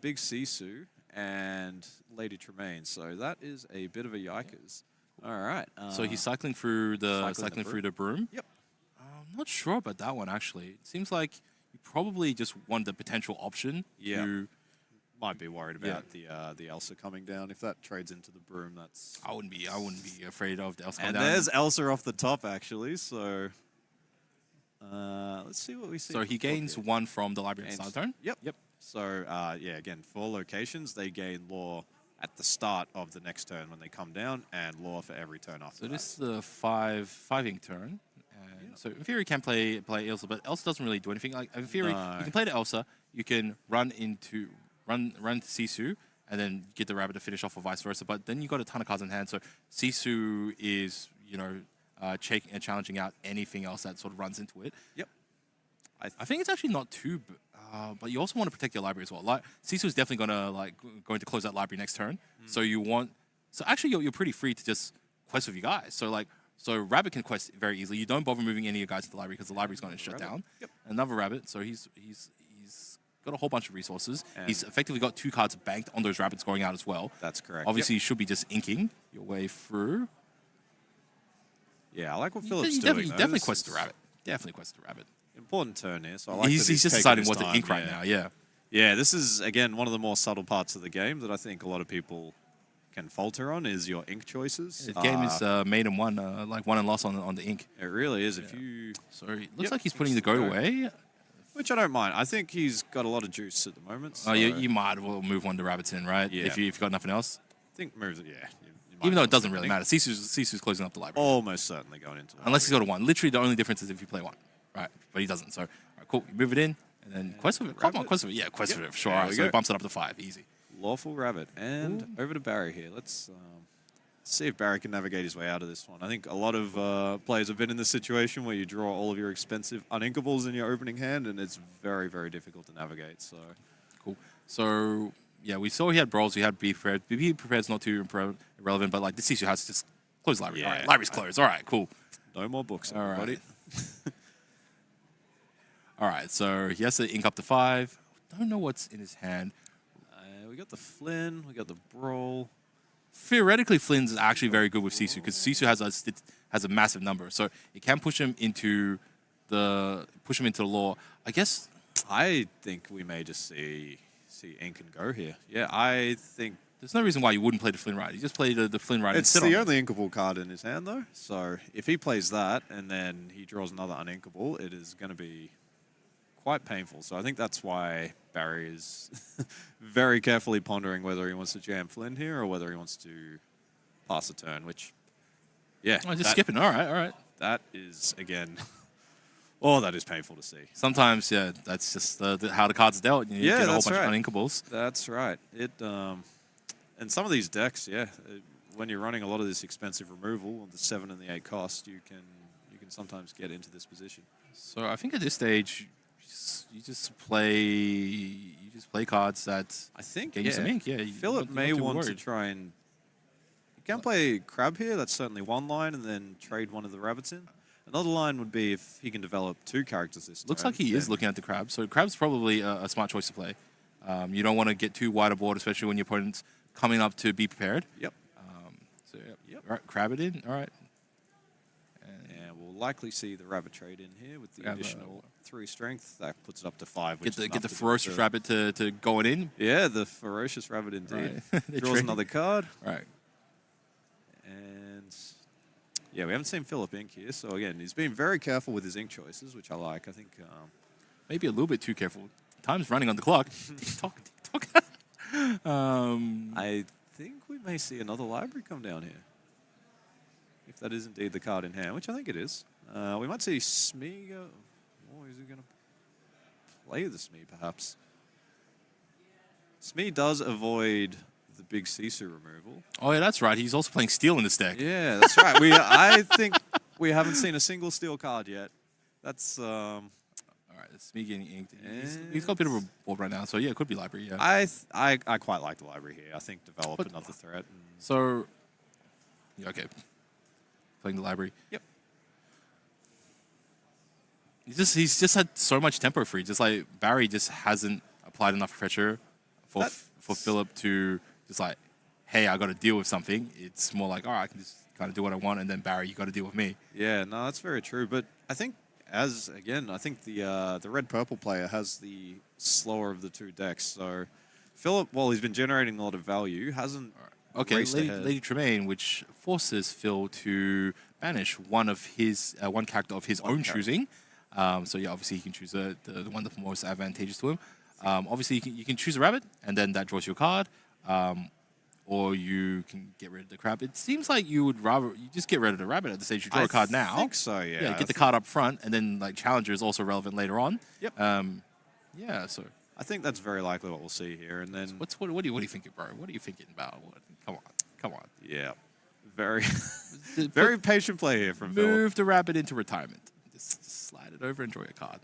Big Sisu, and Lady Tremaine. So that is a bit of a yikers. All right. So he's cycling through the broom. Yep. I'm not sure about that one actually. It seems like you probably just want the potential option. Yeah. Might be worried about the Elsa coming down. If that trades into the broom, that's... I wouldn't be afraid of the Elsa coming down. And there's Elsa off the top, actually, so... let's see what we see. So he gains 1 from the library at the start turn? Yep. So, again, 4 locations, they gain lore at the start of the next turn when they come down, and lore for every turn after So that. this is the 5 ink turn. And so in theory, you can play Elsa, but Elsa doesn't really do anything. Like in theory, you can play the Elsa, you can run to Sisu, and then get the rabbit to finish off, or vice versa. But then you got a ton of cards in hand. So Sisu is challenging out anything else that sort of runs into it. Yep. I think it's actually not too. But you also want to protect your library as well. Like Sisu is definitely going to close that library next turn. So you want. So actually, you're pretty free to just quest with you guys. So Rabbit can quest very easily. You don't bother moving any of your guys to the library because the library's going to shut down. Yep. Another Rabbit. So he's got a whole bunch of resources. And he's effectively got 2 cards banked on those rabbits going out as well. That's correct. Obviously, you should be just inking your way through. Yeah, I like what Philip's doing. Definitely quest the rabbit. Definitely quest the rabbit. Important turn here. So I like he's that just deciding what to ink right now. Yeah. Yeah, this is, again, one of the more subtle parts of the game that I think a lot of people can falter on is your ink choices. The game is made in 1, like 1 and loss on the ink. It really is. If you... Sorry, looks like he's putting the goat away. Which I don't mind. I think he's got a lot of juice at the moment. So you might as well move 1 to rabbits in, right? Yeah. If you've got nothing else. I think moves it, yeah. Even though it doesn't really matter. Sisu's closing up the library. Almost certainly going into it. Unless he's got a 1. Literally, the only difference is if you play 1. Right, but he doesn't. So, all right, cool. You move it in, and then quest with it. Come on, quest with it. Yeah, quest with it, for sure. All right, so it bumps it up to 5. Easy. Lawful Rabbit. And over to Barry here. Let's see if Barry can navigate his way out of this one. I think a lot of players have been in this situation where you draw all of your expensive uninkables in your opening hand, and it's very, very difficult to navigate. So cool. So, yeah, we saw he had Brawls. We had Be Prepared. Be Prepared's not too irrelevant, but like this issue has to just close the library. Yeah. All right, library's closed. All right, cool. No more books, everybody. Right. All right, so he has to ink up to 5. Don't know what's in his hand. We got the Flynn. We got the Brawl. Theoretically, Flynn's actually very good with Sisu because Sisu has a massive number, so it can push him into the law. I guess. I think we may just see ink and go here. Yeah, I think there's no reason why you wouldn't play the Flynn Ride. You just play the Flynn Ride. It's the only inkable card in his hand, though. So if he plays that and then he draws another uninkable, it is going to be quite painful. So I think that's why Barry is very carefully pondering whether he wants to jam Flynn here or whether he wants to pass a turn, which, yeah. Oh, just skipping. All right. That is, again, that is painful to see. Sometimes, yeah, that's just how the cards are dealt. You get a whole bunch of uninkables. That's right. And some of these decks, when you're running a lot of this expensive removal, the 7 and the 8 cost, you can sometimes get into this position. So I think at this stage, you just play cards that I think get you some ink. Yeah, Philip may want to try and. You can play Crab here. That's certainly one line, and then trade one of the rabbits in. Another line would be if he can develop 2 characters this Looks turn, like he is looking at the Crab. So Crab's probably a smart choice to play. You don't want to get too wide a board, especially when your opponent's coming up to Be Prepared. Yep. All right, Crab it in. All right. And we'll likely see the rabbit trade in here with the additional 3 strength. That puts it up to 5. Which get the ferocious rabbit to go it in. Yeah, the ferocious rabbit indeed. Right. Draws another card. Right. And yeah, we haven't seen Philip ink here. So again, he's been very careful with his ink choices, which I like. I think maybe a little bit too careful. Time's running on the clock. Tick tock, tick tock. I think we may see another library come down here. If that is indeed the card in hand, which I think it is. We might see Smee go... Oh, is he going to play the Smee, perhaps? Smee does avoid the big Sisu removal. Oh, yeah, that's right. He's also playing Steel in this deck. Yeah, that's right. I think we haven't seen a single Steel card yet. That's... All right, Smee getting inked. He's got a bit of a board right now, so yeah, it could be library, yeah. I quite like the library here. I think develop another threat. So, yeah, okay. Playing the library. Yep. He's just had so much tempo free. Just like Barry just hasn't applied enough pressure for Philip to just like, hey, I got to deal with something. It's more like, all right, I can just kind of do what I want, and then Barry, you got to deal with me. Yeah, no, that's very true. But I think I think the red purple player has the slower of the two decks. So Philip, while he's been generating a lot of value, hasn't. Okay, raced ahead. Lady Tremaine, which forces Phil to banish one character of his own choosing. So yeah, obviously he can choose the one that's most advantageous to him. Obviously you can choose a rabbit, and then that draws you a card. Or you can get rid of the crab. It seems like you just get rid of the rabbit at the stage you draw a card now. I think so, yeah. Yeah, get the card up front, and then like Challenger is also relevant later on. Yep. Yeah, so I think that's very likely what we'll see here. And then what are you thinking, bro? What are you thinking about? Come on. Yeah, very very patient play here from Phil. Move the rabbit into retirement. Just slide it over and draw your card.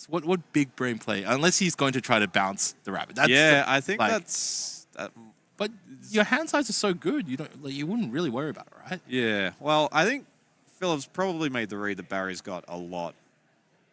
What big brain play? Unless he's going to try to bounce the rabbit. I think like, that's. But your hand size is so good, you wouldn't really worry about it, right? Yeah. Well, I think Philip's probably made the read that Barry's got a lot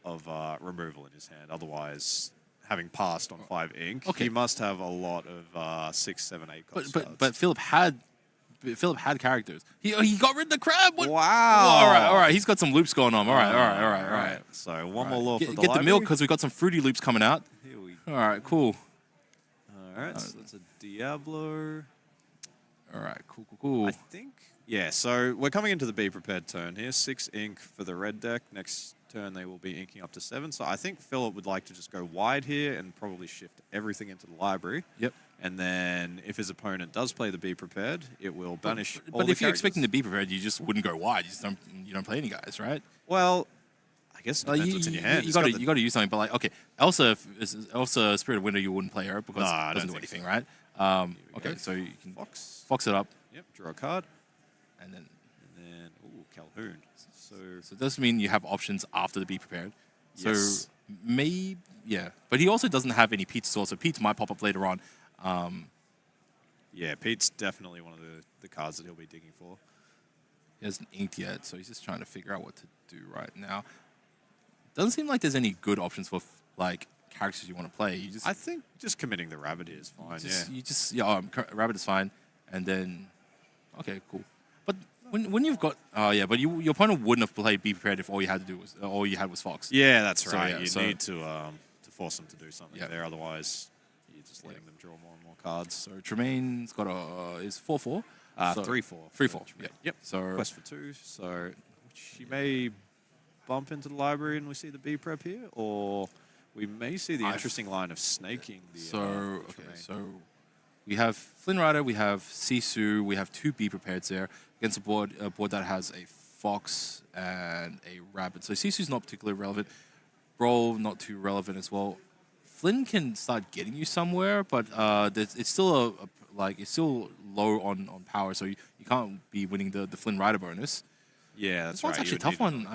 of removal in his hand. Otherwise, having passed on 5 ink, he must have a lot of 6, 7, 8 cost cards. But Philip had characters. He got rid of the crab. What? Wow. All right. He's got some loops going on. All right. So one more law for the Get the library. milk because we got some fruity loops coming out. Here we All right, cool. All right, so that's a Diablo. All right, cool. I think, yeah, so we're coming into the Be Prepared turn here. 6 ink for the red deck. Next turn, they will be inking up to 7. So I think Philip would like to just go wide here and probably shift everything into the library. Yep. And then if his opponent does play the Be Prepared, it will banish all But the if you're characters. expecting to be prepared, you just wouldn't go wide. You don't play any guys, right? Well, I guess it depends what's in your hand. You got to use something. But like, okay, Elsa Spirit of Winter, you wouldn't play her because it doesn't do anything, right? Okay, so you can fox it up. Yep, draw a card. And then ooh, Calhoun. So it does mean you have options after the Be Prepared. So yes. maybe, yeah. But he also doesn't have any Pete's source, so Pete's might pop up later on. Yeah, Pete's definitely one of the cards that he'll be digging for. He hasn't inked yet, so he's just trying to figure out what to do right now. Doesn't seem like there's any good options for like characters you want to play. I think just committing the rabbit here is fine. Rabbit is fine, and then okay, cool. But when you've got but your opponent wouldn't have played Be Prepared if all you had was Fox. Yeah, that's right. So, you need to force them to do something there, otherwise you're just letting them draw more and more cards. So Tremaine's got is 4/4. 3/4. 3/4. Yep. So quest for 2. So she may bump into the library and we see the B prep here, or we may see the interesting line of snaking the. So we have Flynn Rider, we have Sisu, we have 2 Be Prepareds there against a board that has a fox and a rabbit. So Sisu's not particularly relevant. Brawl not too relevant as well. Flynn can start getting you somewhere, but it's still it's still low on power, so you can't be winning the Flynn Rider bonus. Yeah, that's this right. one's actually a tough one.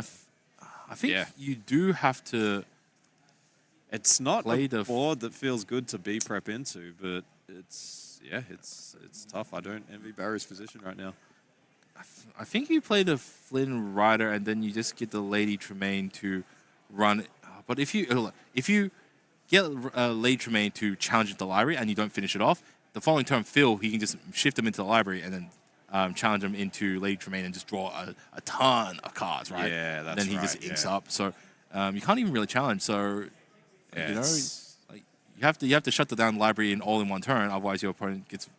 I think you do have to. It's not a board that feels good to be prep into, but it's tough. I don't envy Barry's position right now. I think you play the Flynn Rider and then you just get the Lady Tremaine to run. But if you get Lady Tremaine to challenge the library and you don't finish it off, the following turn Phil he can just shift them into the library and then challenge them into Lady Tremaine and just draw a ton of cards, right? Yeah, that's right. Then he just inks up. So you can't even really challenge. So you have to shut down the library all in one turn. Otherwise, your opponent gets.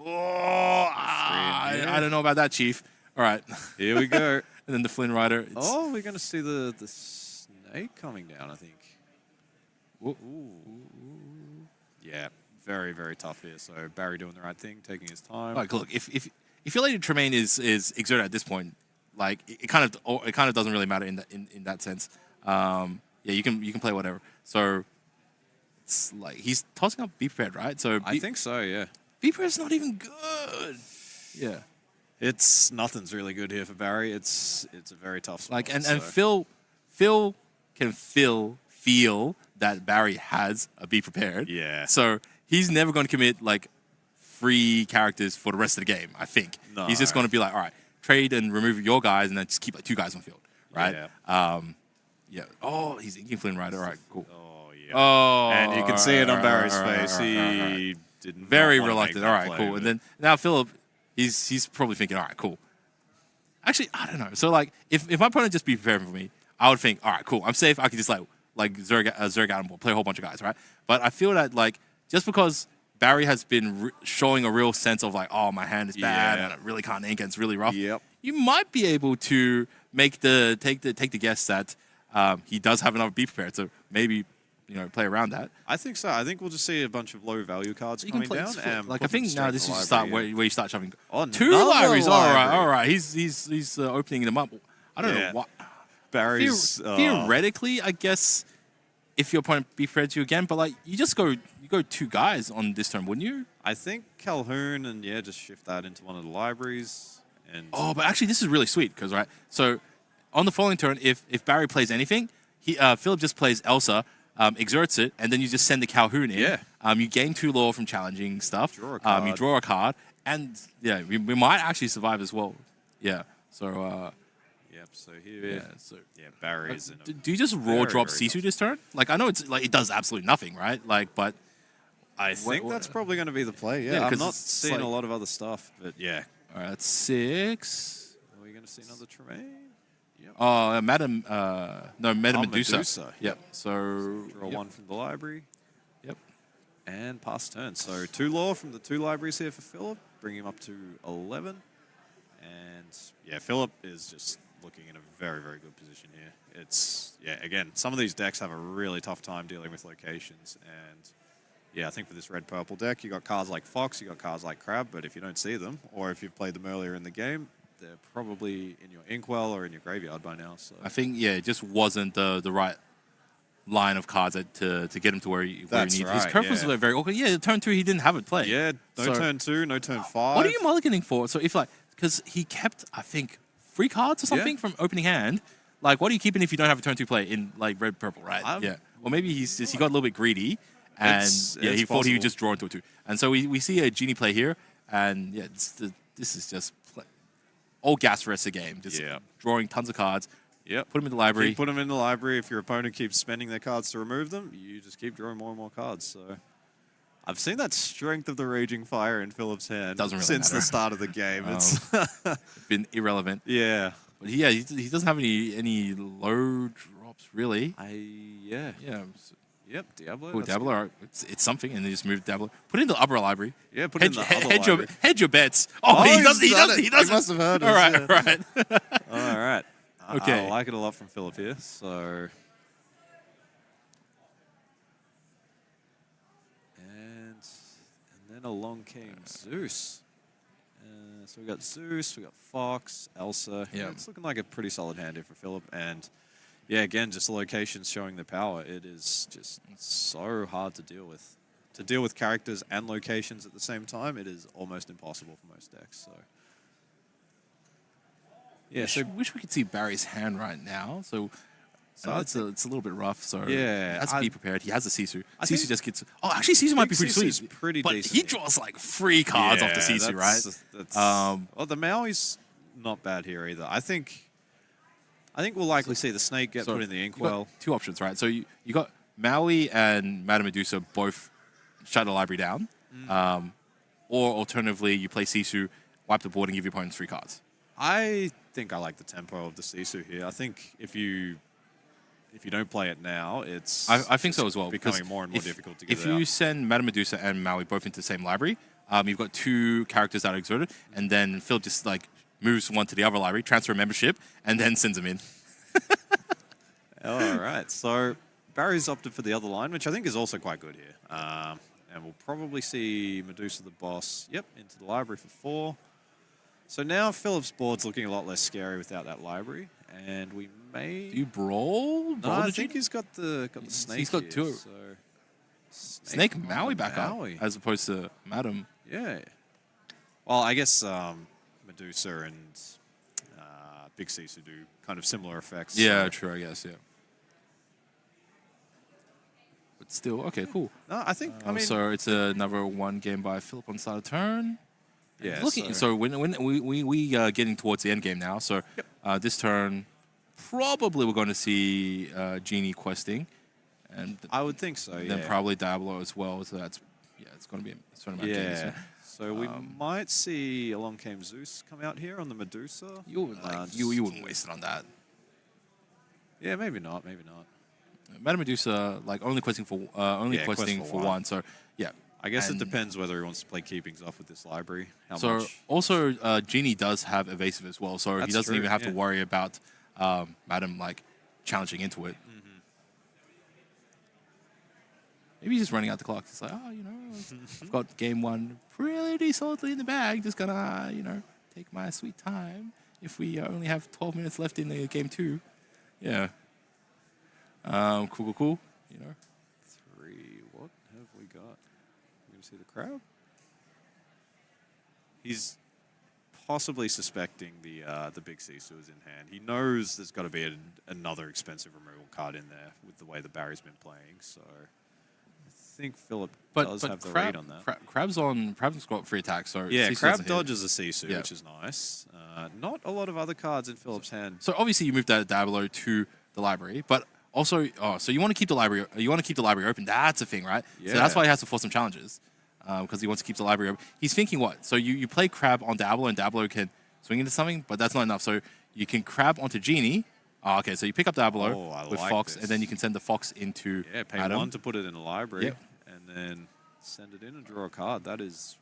I don't know about that, Chief. All right, here we go. And then the Flynn Rider. We're going to see the snake coming down. I think. Yeah, very, very tough here. So Barry doing the right thing, taking his time. Like, look, if your Lady Tremaine is exerted at this point, like it kind of doesn't really matter in that sense. Yeah, you can play whatever. So it's like he's tossing up Be Prepared, right? So I think so, yeah. Be Prepared's not even good. Yeah. It's nothing's really good here for Barry. It's a very tough spot. Like and so. Phil can feel that Barry has a Be Prepared. Yeah. So he's never going to commit like free characters for the rest of the game. I think he's just going to be like, all right, trade and remove your guys, and then just keep like 2 guys on field, right? Yeah. Yeah. Oh, he's inking Flynn, right? All right, cool. Oh yeah. Oh, And you can see it on Barry's all right, face. all right, all right, all right. He didn't. Very not wanna make reluctant. that All right, play, cool. but- And then now Philip, he's probably thinking, all right, cool. Actually, I don't know. So like, if my opponent just be preparing for me, I would think, all right, cool. I'm safe. I can just like Zerg out and play a whole bunch of guys, right? But I feel that like just because Barry has been showing a real sense of like, oh, my hand is bad and I really can't ink and it's really rough. Yep. You might be able to take the guess that he does have another Be Prepared. So maybe play around that. I think so. I think we'll just see a bunch of low value cards coming down. And Like I put them think straight now in this the is library, where you start shoving. Oh, 2 another libraries. library. All right. He's opening them up. I don't know what. Barry's Theoretically, I guess if your opponent Be Prepared you again, but like you go 2 guys on this turn, wouldn't you? I think Calhoun and just shift that into one of the libraries. And Oh, but actually this is really sweet because right. So on the following turn, if Barry plays anything, Philip just plays Elsa. Exerts it, and then you just send the Calhoun in. Yeah. You gain 2 lore from challenging stuff. Draw a card. You draw a card, and yeah, we might actually survive as well. Yeah. So. Yep. So here. So. Barry's in. Do you just raw very, drop very Sisu tough. this turn? Like I know it's like it does absolutely nothing, right? Like, but I think that's probably going to be the play. Yeah. 'cause I'm not it's seeing like- a lot of other stuff, but yeah. all right, that's 6. Are we going to see another Tremaine? Oh, Madam Medusa. Medusa. Yep. So Draw 1 from the library. Yep. And pass turn. So 2 lore from the 2 libraries here for Philip, bring him up to 11. And Philip is just looking in a very, very good position here. It's again, some of these decks have a really tough time dealing with locations, and I think for this red purple deck, you got cards like Fox, you got cards like Crab, but if you don't see them, or if you've played them earlier in the game, they're probably in your inkwell or in your graveyard by now. So I think it just wasn't the right line of cards to get him to where you need. His right, curve was very awkward. Yeah, turn 2 he didn't have it played. yeah, no So- turn 2, no turn 5. What are you mulliganing for? So if because he kept I think 3 cards or something from opening hand. Like what are you keeping if you don't have a turn 2 play in like red purple, right? Yeah. Or maybe he got a little bit greedy and It's he thought he possible. would just draw into a 2. And so we see a genie play here, and this is just all gas for the rest of the game. Just drawing tons of cards. Yep. Put them in the library. Put them in the library. If your opponent keeps spending their cards to remove them, you just keep drawing more and more cards. So I've seen that strength of the Raging Fire in Philip's hand Doesn't really since matter. the start of the game. It's Been irrelevant. yeah. But he doesn't have any low drops really. Yeah. Yeah. Yep. Diablo. Cool, that's Diablo. good. All right. It's something, and then just move Diablo. Put it in the upper library. Yeah. Put it in the other library. Hedge your bets. Oh, he he's doesn't. done it. He doesn't. He must have heard us, All right. yeah. All right. All right. Okay. I like it a lot from Philip here. So. And then along came Zeus. So we got Zeus, we got Fox, Elsa. Yeah. It's looking like a pretty solid hand here for Philip. And again, just the locations showing the power. It is just so hard to deal with. To deal with characters and locations at the same time, it is almost impossible for most decks. So So wish we could see Barry's hand right now. So it's a little bit rough. So let's be prepared. He has a Sisu. Sisu just gets. Oh, actually, Sisu might be pretty Sisu's sweet. pretty but decent. he draws like 3 cards off the Sisu, right? Well, the Maui's not bad here either. I think we'll likely see the snake get put in the you inkwell. got 2 options, right? So you got Maui and Madame Medusa both shut the library down, or alternatively, you play Sisu, wipe the board, and give your opponent 3 cards. I think I like the tempo of the Sisu here. I think if you don't play it now, it's I think so as well. becoming because more and more difficult to get If out. you send Madame Medusa and Maui both into the same library, you've got 2 characters that are exerted, and then Phil just like moves one to the other library, transfer membership, and then sends them in. All right. So Barry's opted for the other line, which I think is also quite good here. And we'll probably see Medusa the boss, into the library for 4. So now Philip's board's looking a lot less scary without that library. And we may... Do you brawl? No, I think he's got the snake. He's got here, 2. So Snake Maui back Maui. up, as opposed to Madam. Yeah. Well, I guess Medusa and Big Sisu do kind of similar effects. Yeah, so. true, I guess, yeah. But still, okay, cool. No, I think, I mean... So it's another 1 game by Philip on the start of turn. Yeah, So when we getting towards the end game now, so this turn, probably we're going to see Genie questing. And I would think so, then probably Diablo as well, so that's, it's going to be a certain amount of games. Yeah. So we might see Along Came Zeus come out here on the Medusa. You wouldn't waste it on that. Yeah, maybe not. Madame Medusa, like only questing for questing for 1. So yeah, I guess it depends whether he wants to play keepings off with this library. How so much? Also, Genie does have evasive as well, so he doesn't even have to worry about Madame like challenging into it. Maybe he's just running out the clock. It's like, I've got game 1 pretty solidly in the bag. Just gonna, take my sweet time. If we only have 12 minutes left in the game 2, yeah. Cool. 3. What have we got? You gonna see the crowd? He's possibly suspecting the Big Sisu is in hand. He knows there's got to be another expensive removal card in there with the way the Barry's been playing. So. I think Philip does have the read on that. Crab's got free attack, so yeah, Sisu Crab dodges a Sisu, Yeah. which is nice. Not a lot of other cards in Philip's hand. So obviously you moved that Diablo to the library, but also, so you want to keep the library. You want to keep the library open. That's a thing, right? Yeah. So that's why he has to force some challenges, because he wants to keep the library open. He's thinking what? So you play Crab on Diablo, and Diablo can swing into something, but that's not enough. So you can Crab onto Genie. Oh, okay, so you pick up Diablo with like Fox, this. and then you can send the Fox into pay Adam. 1 to put it in the library. Yep. And then send it in and draw a card. That is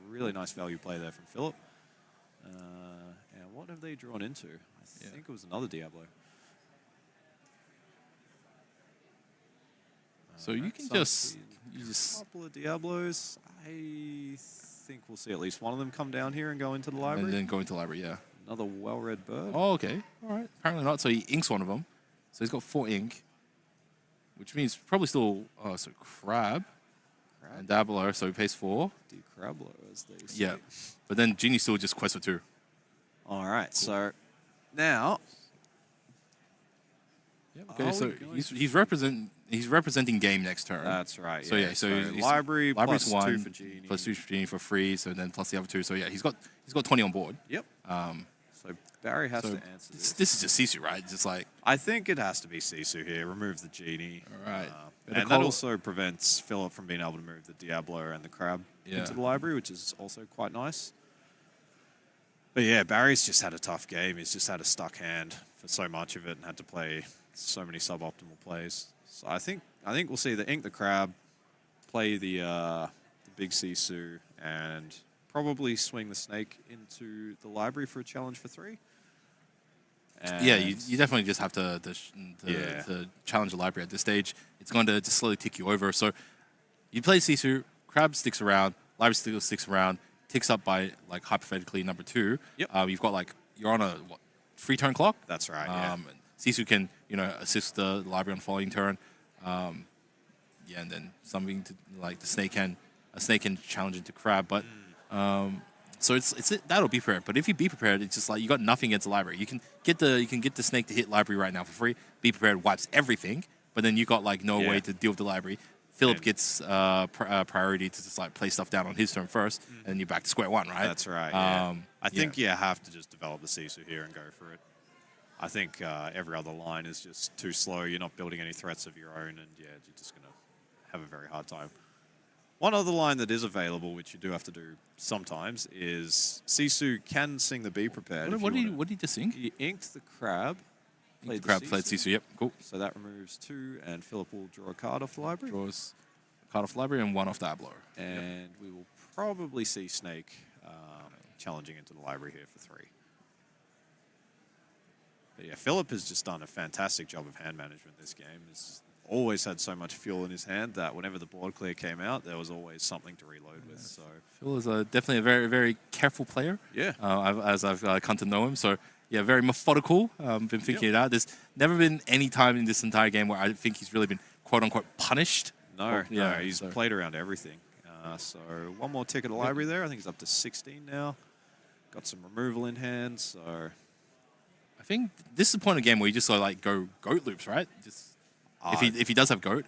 really nice value play there from Philip. And what have they drawn into? I think it was another Diablo. So you can So just a couple of Diablos. I think we'll see at least one of them come down here and go into the library. and then go into the library, yeah. Another well-read bird. Oh, okay. All right. Apparently not. So he inks one of them. So he's got 4 ink, which means probably still, so Crab and Dabbler, so he pays 4. Decrablo, as they say. Yeah. But then Genie still just quests for 2. All right, so now... Okay, so he's representing game next turn. That's right. So yeah, so he's library library's plus 1 2 for Genie. plus 2 for Genie for free. So then plus the other 2. So yeah, he's got 20 on board. Yep. So Barry has to answer this. This is just Sisu, right? Just like I think it has to be Sisu here. Remove the Genie. all right. And that also prevents Philip from being able to move the Diablo and the Crab into the library, which is also quite nice. But yeah, Barry's just had a tough game. He's just had a stuck hand for so much of it and had to play so many suboptimal plays. So I think we'll see the Ink the Crab, play the Big Sisu, and probably swing the Snake into the library for a challenge for 3. And yeah, you definitely just have to challenge the library at this stage. It's going to just slowly tick you over. So you play Sisu, Crab sticks around, library still sticks around, ticks up by like hypothetically number 2. Yep. You've got like you're on a 3 turn clock. That's right. Yeah. Sisu can assist the library on the following turn. And then something to like a snake can challenge into Crab, but. So it's that'll be prepared. But if you be prepared, it's just like you got nothing against the library. You can get the snake to hit library right now for free. Be prepared wipes everything, but then you got like no way to deal with the library. Philip gets priority to just like play stuff down on his turn first, and then you're back to square one, right? That's right. Yeah. I think you have to just develop the Sisu here and go for it. I think every other line is just too slow. You're not building any threats of your own, and you're just gonna have a very hard time. One other line that is available, which you do have to do sometimes, is Sisu can sing the Be Prepared. What did he just sing? He inked the Crab. Played Sisu. Yep, cool. So that removes 2, and Philip will draw a card off the library. Draws a card off the library and 1 off Diablo. And we will probably see Snake challenging into the library here for 3. But yeah, Philip has just done a fantastic job of hand management this game. always had so much fuel in his hand that whenever the board clear came out, there was always something to reload with. So Phil is definitely a very, very careful player. Yeah. As I've come to know him. So, yeah, very methodical. Been thinking it out. There's never been any time in this entire game where I think he's really been quote-unquote punished. No, Yeah, no, he's so- played around everything. So one more tick at the library there. I think he's up to 16 now. Got some removal in hand, so I think this is the point of the game where you just sort of like go goat loops, right? Just if he does have goat,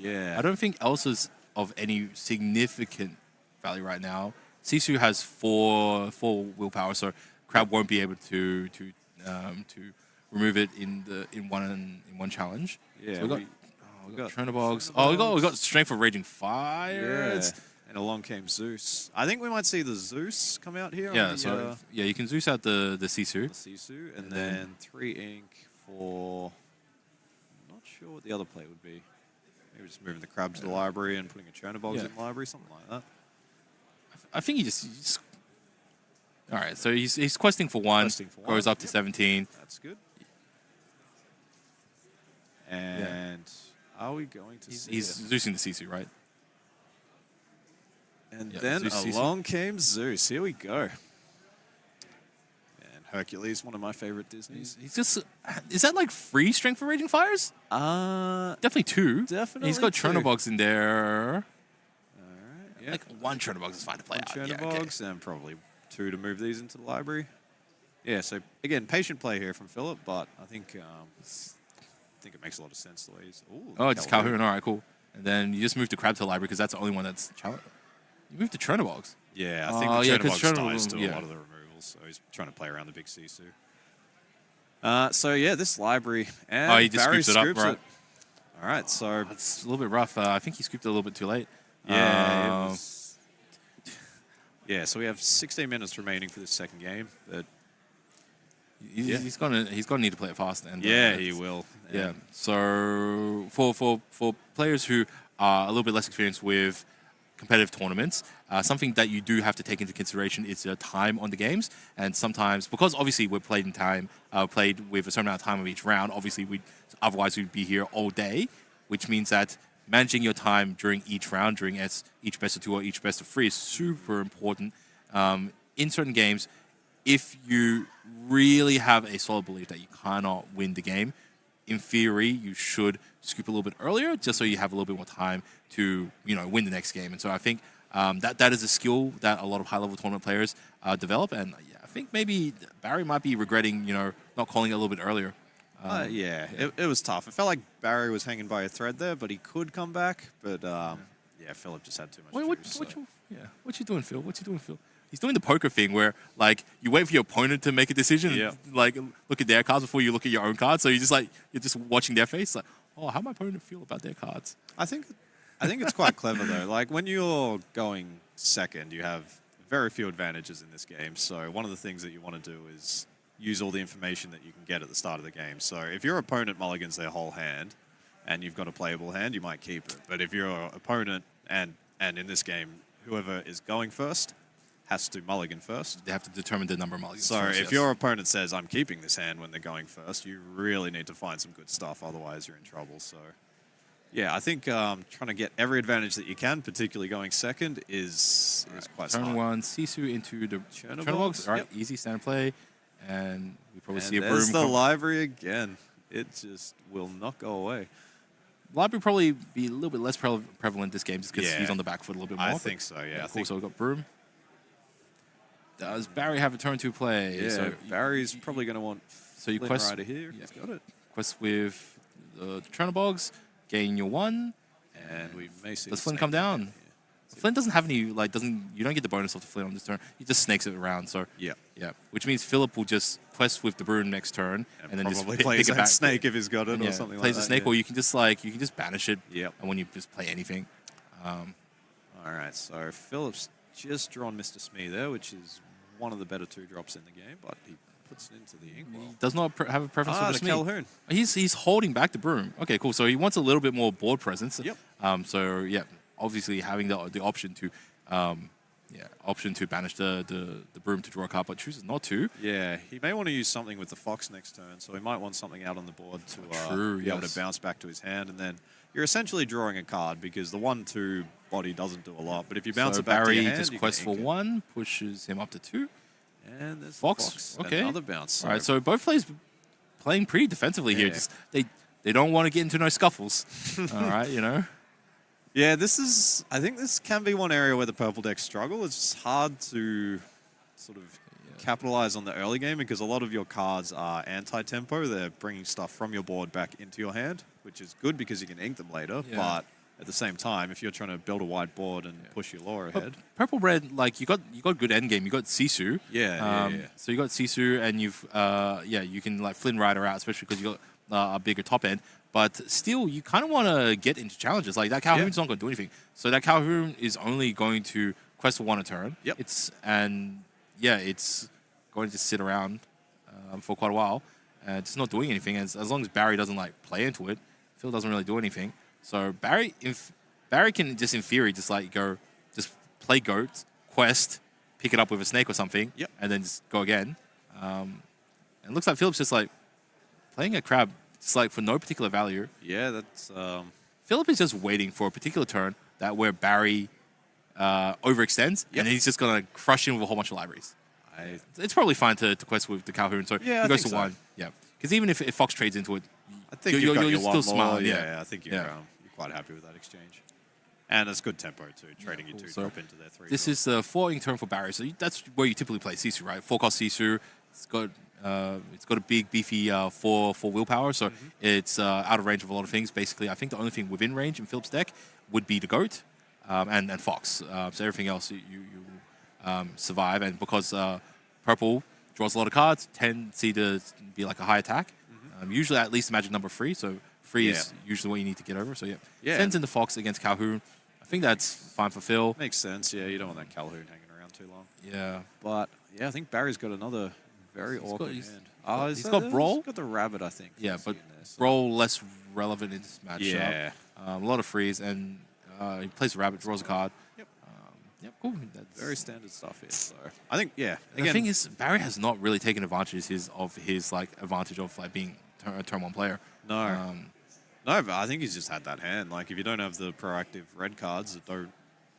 Yeah. I don't think else is of any significant value right now. Sisu has four willpower, so Crab won't be able to remove it in one challenge. Yeah, so we got Chernobog's. Chernobog's. We got Strength of Raging Fire. yeah. It's- And along came Zeus. I think we might see the Zeus come out here. Yeah, on the, so you can Zeus out the Sisu. the Sisu, and And then then- 3 ink for. I'm not sure what the other play would be. Maybe just moving the Crab to the library and putting a Chernobog's Yeah. in the library, something like that. I think he just all right. So he's questing for one. Questing for Goes one, up to yep. 17. That's good. And are we going to see He's it? Zeusing the Sisu, right? And Yeah, then Zeus, Sisu. along came Zeus. Here we go. And Hercules, one of my favorite Disneys. He's just is that like 3 Strength for Raging Fires? Definitely 2. Definitely He's got 2. Chernobog's in there. All right. Yeah. Like 1 Chernobog's is fine to play One out. Yeah, okay. Chernobog's and probably 2 to move these into the library. Yeah. So again, patient play here from Philip, but I think it makes a lot of sense the way he's. Ooh, Oh, just Calhoun. All right, cool. And then you just move the Crab to the library because that's the only one that's challenge. You move the Chernobog's. Yeah, I think Oh, the yeah, 'cause Chernobog Chernobog- dies to a yeah. lot of the removals, so he's trying to play around the big Sisu. So yeah, this library and Oh, he just Barry scoops it up, scoops right. All right, so It's a little bit rough. I think he scooped it a little bit too late. yeah, it was, yeah. So we have 16 minutes remaining for this second game, but Yeah. He's gonna need to play it fast. And yeah, he will. Yeah. So for players who are a little bit less experienced with competitive tournaments, something that you do have to take into consideration is the time on the games. And sometimes, because obviously we're played in time, played with a certain amount of time of each round. Obviously, otherwise we'd be here all day, which means that managing your time during each round, during each best of 2 or each best of 3 is super important. In certain games, if you really have a solid belief that you cannot win the game, in theory, you should scoop a little bit earlier, just so you have a little bit more time to, win the next game. And so I think that is a skill that a lot of high-level tournament players develop. And yeah, I think maybe Barry might be regretting, not calling it a little bit earlier. Yeah, it was tough. It felt like Barry was hanging by a thread there, but he could come back. But yeah, Philip just had too much. juice, so. What you doing, Phil? What you doing, Phil? He's doing the poker thing where, like, you wait for your opponent to make a decision, Yeah. and, like, look at their cards before you look at your own cards. So you're just watching their face, like, oh, how my opponent feel about their cards? I think it's quite clever though. Like when you're going second, you have very few advantages in this game. So one of the things that you want to do is use all the information that you can get at the start of the game. So if your opponent mulligans their whole hand, and you've got a playable hand, you might keep it. But if your opponent and in this game, whoever is going first has to mulligan first. They have to determine the number of mulligans. So first, if yes. your opponent says, I'm keeping this hand when they're going first, you really need to find some good stuff. Otherwise, you're in trouble. So yeah, I think trying to get every advantage that you can, particularly going second, is quite Turn smart. 1, Sisu into the Chernobog's, Chernobog's. All right, yep. easy stand play. And we probably And see a there's broom. the library again. It just will not go away. Library probably be a little bit less prevalent this game just because Yeah. he's on the back foot a little bit more. I but- think so, yeah. I Cool, think, so we've got broom. Does Barry have a turn to play? yeah, So Barry's probably going to want So you Flynn quest Rider here. yeah. He's got it. quest with the Chernobogs, gain your 1. And we may see Does the Flynn snake come again down? here. Flynn doesn't have any you don't get the bonus off the Flynn on this turn. He just snakes it around. So Yeah. yeah, which means Philip will just quest with the broom next turn and then just probably pick plays it that back. snake if he's got it And, or yeah, something like plays that. the snake, yeah. or you can just banish it. Yep. And when you just play anything, All right, so Philip's just drawn Mr. Smee there, which is one of the better 2-drops in the game, but he puts it into the he inkwell. does not have a preference for Ah, the the Smee. Calhoun. He's holding back the broom. Okay, cool. So he wants a little bit more board presence. Yep. So yeah, obviously having the option to banish the broom to draw a card, but chooses not to. Yeah, he may want to use something with the fox next turn, so he might want something out on the board to True, be able yes. to bounce back to his hand, and then you're essentially drawing a card because the 1/2 body doesn't do a lot. But if you bounce So it back to Barry your hand, just you quests can for ink it. 1, pushes him up to 2. And there's Fox, Fox. okay. Another bounce. All right, so both players playing pretty defensively here. Yeah. Just they don't want to get into no scuffles. All right, you know. Yeah, I think this can be one area where the purple decks struggle. It's hard to sort of capitalize on the early game because a lot of your cards are anti-tempo. They're bringing stuff from your board back into your hand, which is good because you can ink them later. Yeah. But at the same time, if you're trying to build a wide board and push your lore ahead. Purple red, like you got good end game. You got Sisu. Yeah. So you got Sisu, and you've you can like Flynn Rider out, especially because you got a bigger top end. But still, you kind of want to get into challenges. Like that Calhoun's not going to do anything. So that Calhoun is only going to quest for 1 a turn. Yep. It's going to sit around for quite a while. And it's not doing anything. As long as Barry doesn't like play into it, Phil doesn't really do anything. So Barry can just in theory just play goat, quest, pick it up with a snake or something, and then just go again. And it looks like Philip's just like playing a crab, just like for no particular value. Yeah, that's... Philip is just waiting for a particular turn where Barry overextends, and he's just gonna crush him with a whole bunch of libraries. It's probably fine to quest with the Calhoun, so he goes to 1. Yeah, because even if Fox trades into it, I think you're got your still one smart. more. Yeah, I think you're quite happy with that exchange. And it's good tempo too, trading your 2 drop into their 3. This is the 4 ink turn for Barry, so that's where you typically play Sisu, right? 4-cost Sisu. It's got a big beefy 4 willpower, so it's out of range of a lot of things. Basically, I think the only thing within range in Philip's deck would be the goat and Fox. So everything else you survive, and because purple draws a lot of cards, tendency to be like a high attack. Usually at least magic number 3, so 3 is usually what you need to get over. So sends in the Fox against Calhoun. I think that's fine for Phil. Makes sense. Yeah, you don't want that Calhoun hanging around too long. Yeah, but I think Barry's got another very awkward hand. He's got Brawl. He's got the rabbit, I think. Yeah, but Brawl less relevant in this matchup. Yeah, a lot of freeze, and he plays a rabbit, draws a card. Yep, cool. That's very standard stuff here. So I think Again, the thing is, Barry has not really taken advantage of his advantage of being a turn 1 player. No, but I think he's just had that hand. Like if you don't have the proactive red cards that don't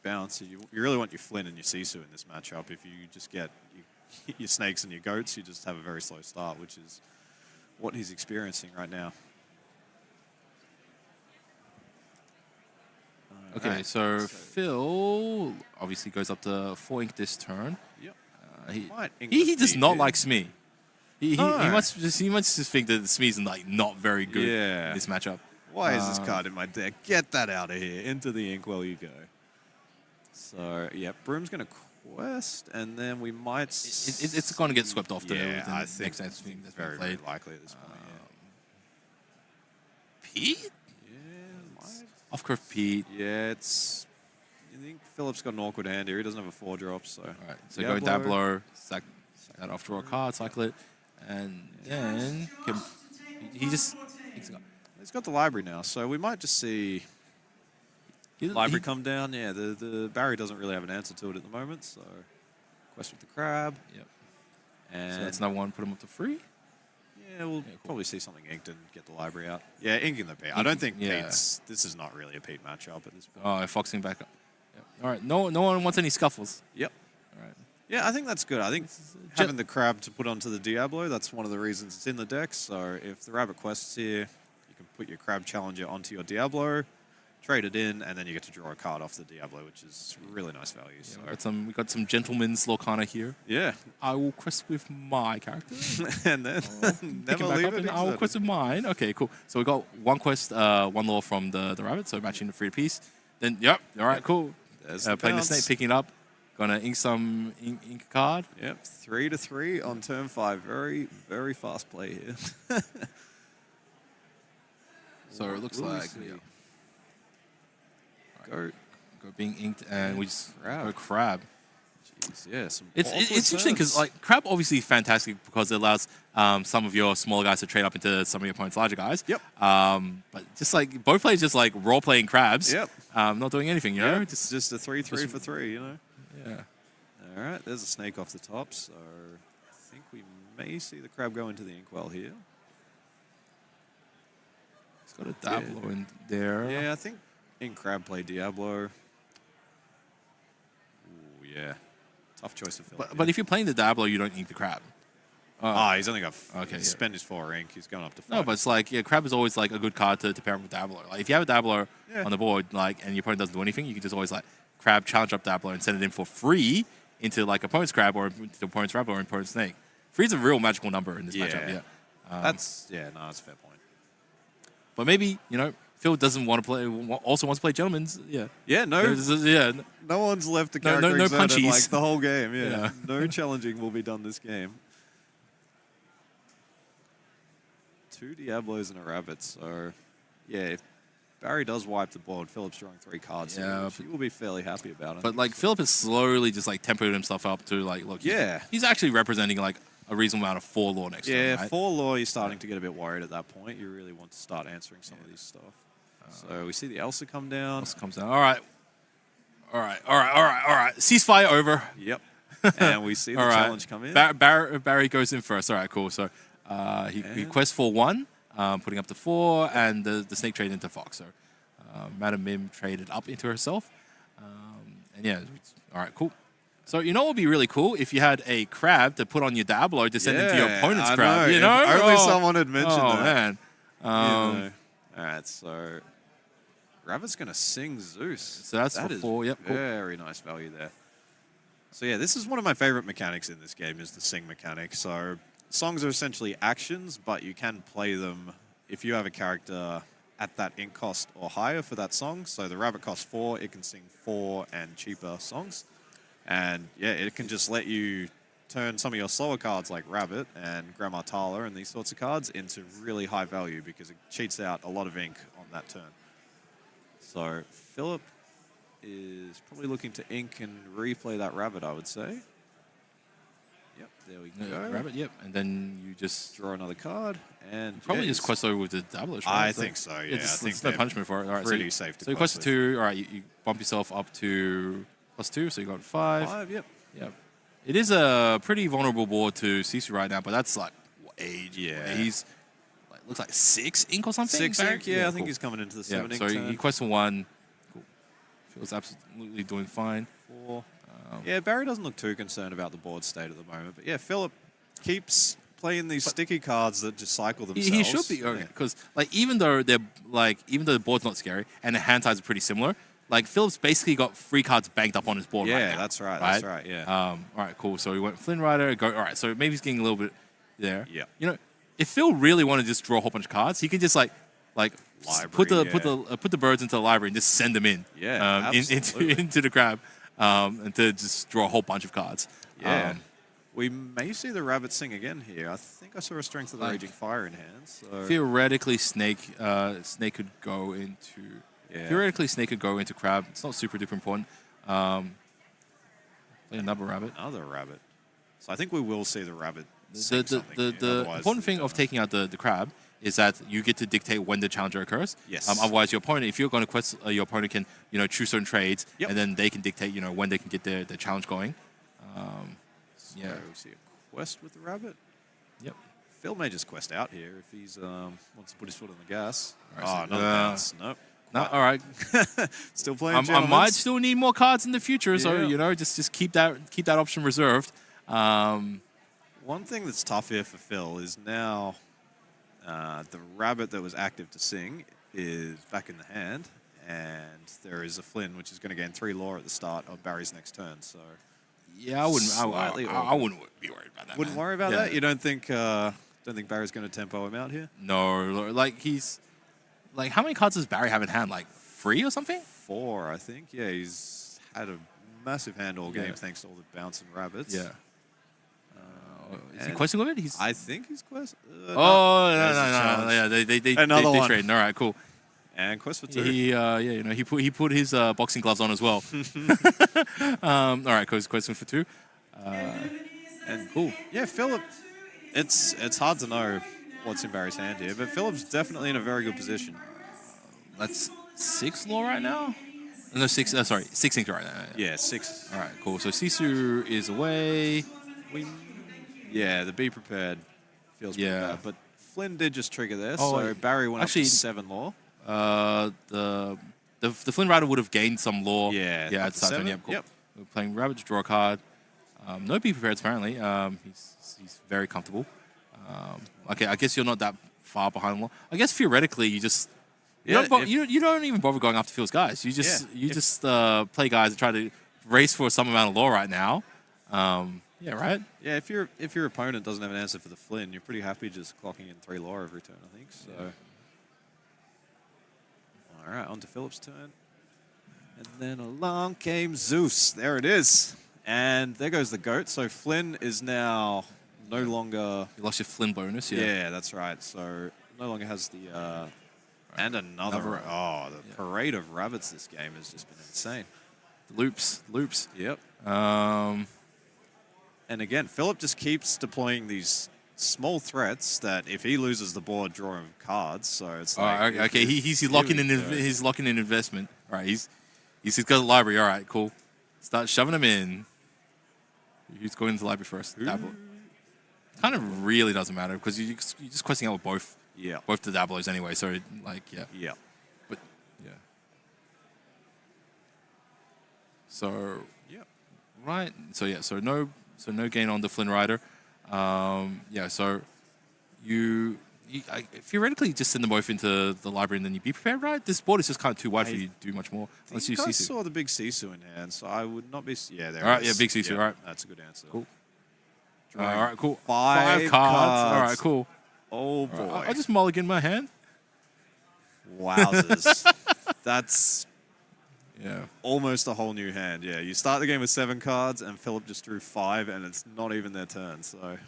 bounce, you really want your Flynn and your Sisu in this matchup. If you just get your snakes and your goats, you just have a very slow start, which is what he's experiencing right now. Okay, so Phil obviously goes up to 4 ink this turn. Yep. He does not like Smee. He must just think that Smee's not very good in this matchup. Why is this card in my deck? Get that out of here. Into the inkwell you go. So Broom's gonna quest, and then we might. It's going to get swept off the I think next thing that's very played. likely at this point. Pete? Off curve Pete. Yeah, it's. I think Philip's got an awkward hand here. He doesn't have a 4-drop, so. All right, so go Dablo, sack that off, draw a card, cycle it, and then he's got the library now, so we might just see library come down. Yeah, the Barry doesn't really have an answer to it at the moment, so quest with the crab. Yep. And so that's another one. Put him up to 3. Yeah, we'll probably see something inked and get the library out. Yeah, inking the Pete. I don't think Pete's. This is not really a Pete matchup at this point. Oh, Foxing back up. Yep. All right, no one wants any scuffles. Yep. All right. Yeah, I think that's good. I think having the crab to put onto the Diablo, that's one of the reasons it's in the deck. So if the rabbit quests here, you can put your crab challenger onto your Diablo, trade it in, and then you get to draw a card off the Diablo, which is really nice value. Yeah, so. we got some Gentleman's Lorcana here. Yeah. I will quest with my character. And then never leave it. I will quest with mine. Okay, cool. So we got 1 quest, 1 lore from the rabbit, so matching the 3 piece. Then, all right, cool. Playing the snake, picking it up. Gonna ink some ink card. Yep, 3-3 on turn 5. Very, very fast play here. So it looks like go being inked, and we just go crab. Jeez, yeah, it's interesting because crab obviously fantastic because it allows some of your smaller guys to trade up into some of your opponent's larger guys. Yep. But just both players just role playing crabs. Yep. Not doing anything, you know. Just a 3-3 for 3, you know. Yeah. All right, there's a snake off the top, so I think we may see the crab go into the inkwell here. It's got a Diablo in there. Yeah, I think in Crab play Diablo. Ooh, yeah. Tough choice of Philip. But if you're playing the Diablo, you don't need the Crab. He's only got... Okay, He's spent his 4 ink. He's going up to 5. No, but it's like, yeah, Crab is always like a good card to pair up with Diablo. Like, if you have a Diablo on the board, like, and your opponent doesn't do anything, you can just always like Crab, challenge up Diablo, and send it in for free into like opponent's Crab or into opponent's Rabbit or opponent's Snake. Free is a real magical number in this matchup. Yeah, That's a fair point. But maybe Phil doesn't want to play. Also wants to play Gentleman's. Yeah, no. No one's left the character no exerted, punchies. like the whole game. Yeah. No challenging will be done this game. 2 Diablos and a Rabbit. So, yeah, if Barry does wipe the board, Philip's drawing 3 cards. Yeah, he will be fairly happy about it. But like Philip has slowly just like tempered himself up to like, look, he's actually representing like a reasonable amount of 4 lore next turn, right? 4 lore, you're starting to get a bit worried at that point. You really want to start answering some of these stuff. So we see the Elsa come down. Elsa comes down. All right. Ceasefire over. Yep. And we see the challenge come in. Barry goes in first. All right, cool. So he quests for 1, putting up to 4, and the Snake traded into Fox. So Madam Mim traded up into herself. And yeah, all right, cool. So you know what would be really cool if you had a Crab to put on your Diablo to send into your opponent's Crab. If only someone had mentioned that. Oh man. All right, so Rabbit's going to sing Zeus. So that's for 4. Yep, cool. Very nice value there. So yeah, this is one of my favorite mechanics in this game, is the sing mechanic. So songs are essentially actions, but you can play them if you have a character at that ink cost or higher for that song. So the Rabbit costs 4, it can sing 4 and cheaper songs. And yeah, it can just let you turn some of your slower cards like Rabbit and Grandma Tala and these sorts of cards into really high value because it cheats out a lot of ink on that turn. So Philip is probably looking to ink and replay that Rabbit, I would say. Yep, there we go. Rabbit, yep. And then you just draw another card and probably just quest over with the Diablo. Right? I think so. Yeah, I think there's no punishment for it. All right, pretty safe to. So you quest 2. All right, you bump yourself up to +2, so you got 5. 5, yep. It is a pretty vulnerable board to Sisu right now, but that's like what age? Yeah. He's like, looks like 6 ink or something. 6 ink, yeah. I think cool. he's coming into the 7 ink. So turn. he quests 1. Cool. Feels absolutely doing fine. 4. Yeah, Barry doesn't look too concerned about the board state at the moment, but yeah, Philip keeps playing these sticky cards that just cycle themselves. He should be, because even though the board's not scary and the hand size are pretty similar, like Philip's basically got 3 cards banked up on his board right now. Yeah, that's right. That's right. Yeah. All right, cool. So he went Flynn Rider. All right, so maybe he's getting a little bit there. Yeah. If Phil really wanted to just draw a whole bunch of cards, he could just like put the birds into the library and just send them in. Yeah, into the Crab, and to just draw a whole bunch of cards. Yeah. We may see the Rabbit sing again here. I think I saw a Strength of the Raging Fire in hand. So. Theoretically, Snake could go into. Yeah. Theoretically, Snake could go into Crab. It's not super duper important. Play another Rabbit. Another Rabbit. So I think we will see the Rabbit. The important thing of taking out the Crab is that you get to dictate when the challenger occurs. Yes. Otherwise, your opponent, if you're going to quest, your opponent can choose certain trades, Yep. and then they can dictate when they can get their challenge going. So we see a quest with the Rabbit. Yep. Phil may just quest out here if he's wants to put his foot on the gas. All right, Another bounce. Nope. No, all right. Still playing. I might still need more cards in the future, so just keep that option reserved. One thing that's tough here for Phil is now the Rabbit that was active to sing is back in the hand, and there is a Flynn which is going to gain 3 lore at the start of Barry's next turn. So yeah, I wouldn't be worried about that. Wouldn't worry about that. You don't think Barry's going to tempo him out here? No, like he's. Like, how many cards does Barry have in hand? Like 3 or something? 4, I think. Yeah, he's had a massive hand all game thanks to all the bouncing Rabbits. Yeah. Is he questing with it? I think he's questing. No. Yeah, they trade. All right, cool. And quest for 2. He put his boxing gloves on as well. All right, questing for 2. And cool. Yeah, Philip. It's hard to know what's in Barry's hand here, but Philip's definitely in a very good position. That's 6 lore right now? No, 6. Sorry, 6 ink right now. Yeah, 6. All right, cool. So Sisu is away. The Be Prepared feels pretty bad, but Flynn did just trigger there, Oh, so Barry went actually- up to 7 lore. The Flynn Rider would have gained some lore. Yeah, Yeah, up at to the start turn. 7. Yep, cool. Yep. We're playing Rabbit to draw a card. No be prepared apparently. He's very comfortable. Okay, I guess you're not that far behind lore. I guess theoretically you just Yeah, you don't even bother going after Phil's guys. You just play guys and try to race for some amount of lore right now. Yeah, right. Yeah, if your opponent doesn't have an answer for the Flynn, you're pretty happy just clocking in 3 lore every turn, I think. So, all right, on to Philip's turn, and then along came Zeus. There it is, and there goes the goat. So Flynn is now no longer. You lost your Flynn bonus. Yeah, that's right. So no longer has the and another. The parade of rabbits this game has just been insane. Loops. Yep. Um, And again, Philip just keeps deploying these small threats that if he loses the board, draw him cards. So it's like okay, he's locking in he's locking in investment. All right, he's got a library. All right, cool. Start shoving them in. Who's going into the library first? Dabble. Kind of really doesn't matter because you're just questing out with both the dabblers anyway. So like Yeah. but yeah. So right. So no gain on the Flynn Rider. So you theoretically just send them both into the library and then you be prepared, right? This board is just kind of too wide for you to do much more. Unless you guys saw the big Sisu in hand, so I would not be. Yeah, there. All right, it is. big Sisu. All right, that's a good answer. Cool. All right, cool. 5 cards. All right, cool. Oh boy! Right, I just mulligan my hand. Wowzers! That's Yeah. almost a whole new hand. Yeah, you start the game with 7 cards, and Philip just drew 5, and it's not even their turn. So.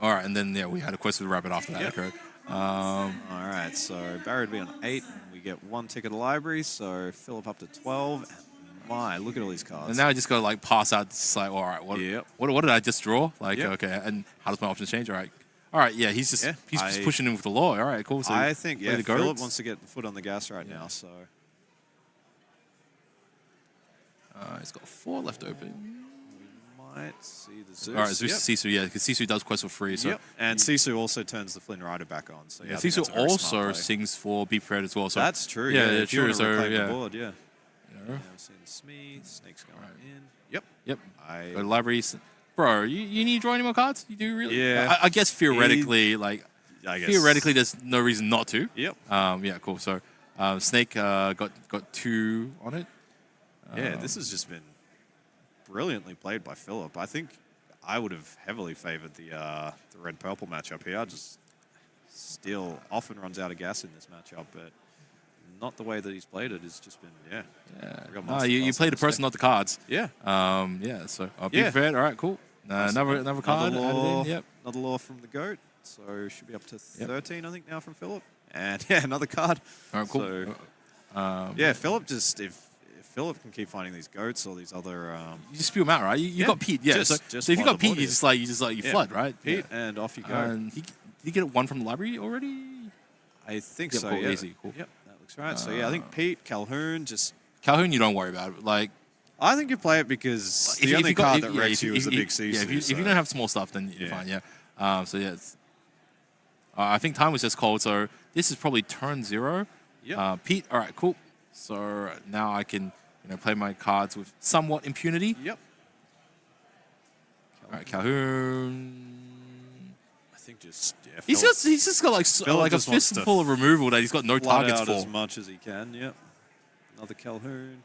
All right, and then we had a quest with Rabbit after that occurred. All right, so Barry would be on 8, and we get 1 ticket to library. So Philip up to 12. And my, look at all these cards. And now I just got to like pass out. It's like, all right, what did I just draw? Like, okay, and how does my options change? All right, yeah, he's just pushing in with the law. All right, cool. So I think the Philip wants to get the foot on the gas right now. So he's got 4 left open. might see the Zeus. All right, Zeus Sisu, yeah, because Sisu does quest for free. So and Sisu also turns the Flynn Rider back on. So yeah, Sisu also sings for Be Prepared as well. So that's true. Yeah, true. So The board, yeah. I've seen Smee, Snake's going in. Yep. I Go to libraries. Bro, you need to draw any more cards? You do really? Yeah. I guess theoretically, theoretically, there's no reason not to. Yep. Yeah, cool. So Snake got 2 on it. Yeah, this has just been brilliantly played by Philip. I think I would have heavily favored the red-purple matchup here. Just Steel often runs out of gas in this matchup, but not the way that he's played it. It's just been, You played the person, not the cards. Yeah. So I'll be prepared. All right, cool. Another card. Law, Yep. Another law from the GOAT. So should be up to 13, I think, now from Philip. And another card. All right, cool. So, Philip just, if Philip can keep finding these goats or these other... you just spew them out, right? You got Pete, yeah. So if you got Pete, you flood, right? Pete, and off you go. And did you get 1 from the library already? I think Yep, so, cool, yeah. easy, cool. Yep, that looks right. So, I think Pete, Calhoun, Calhoun, you don't worry about. Like, I think you play it because the only card that wrecks you is the big CC. Yeah, if you don't have small stuff, then you're fine, yeah. I think time was just cold, so this is probably turn 0. Yep. Pete, all right, cool. So now I can play my cards with somewhat impunity. Yep. All right, Calhoun. I think just He's just got like a fistful of removal that he's got no targets out for. as much as he can. Yep. Another Calhoun.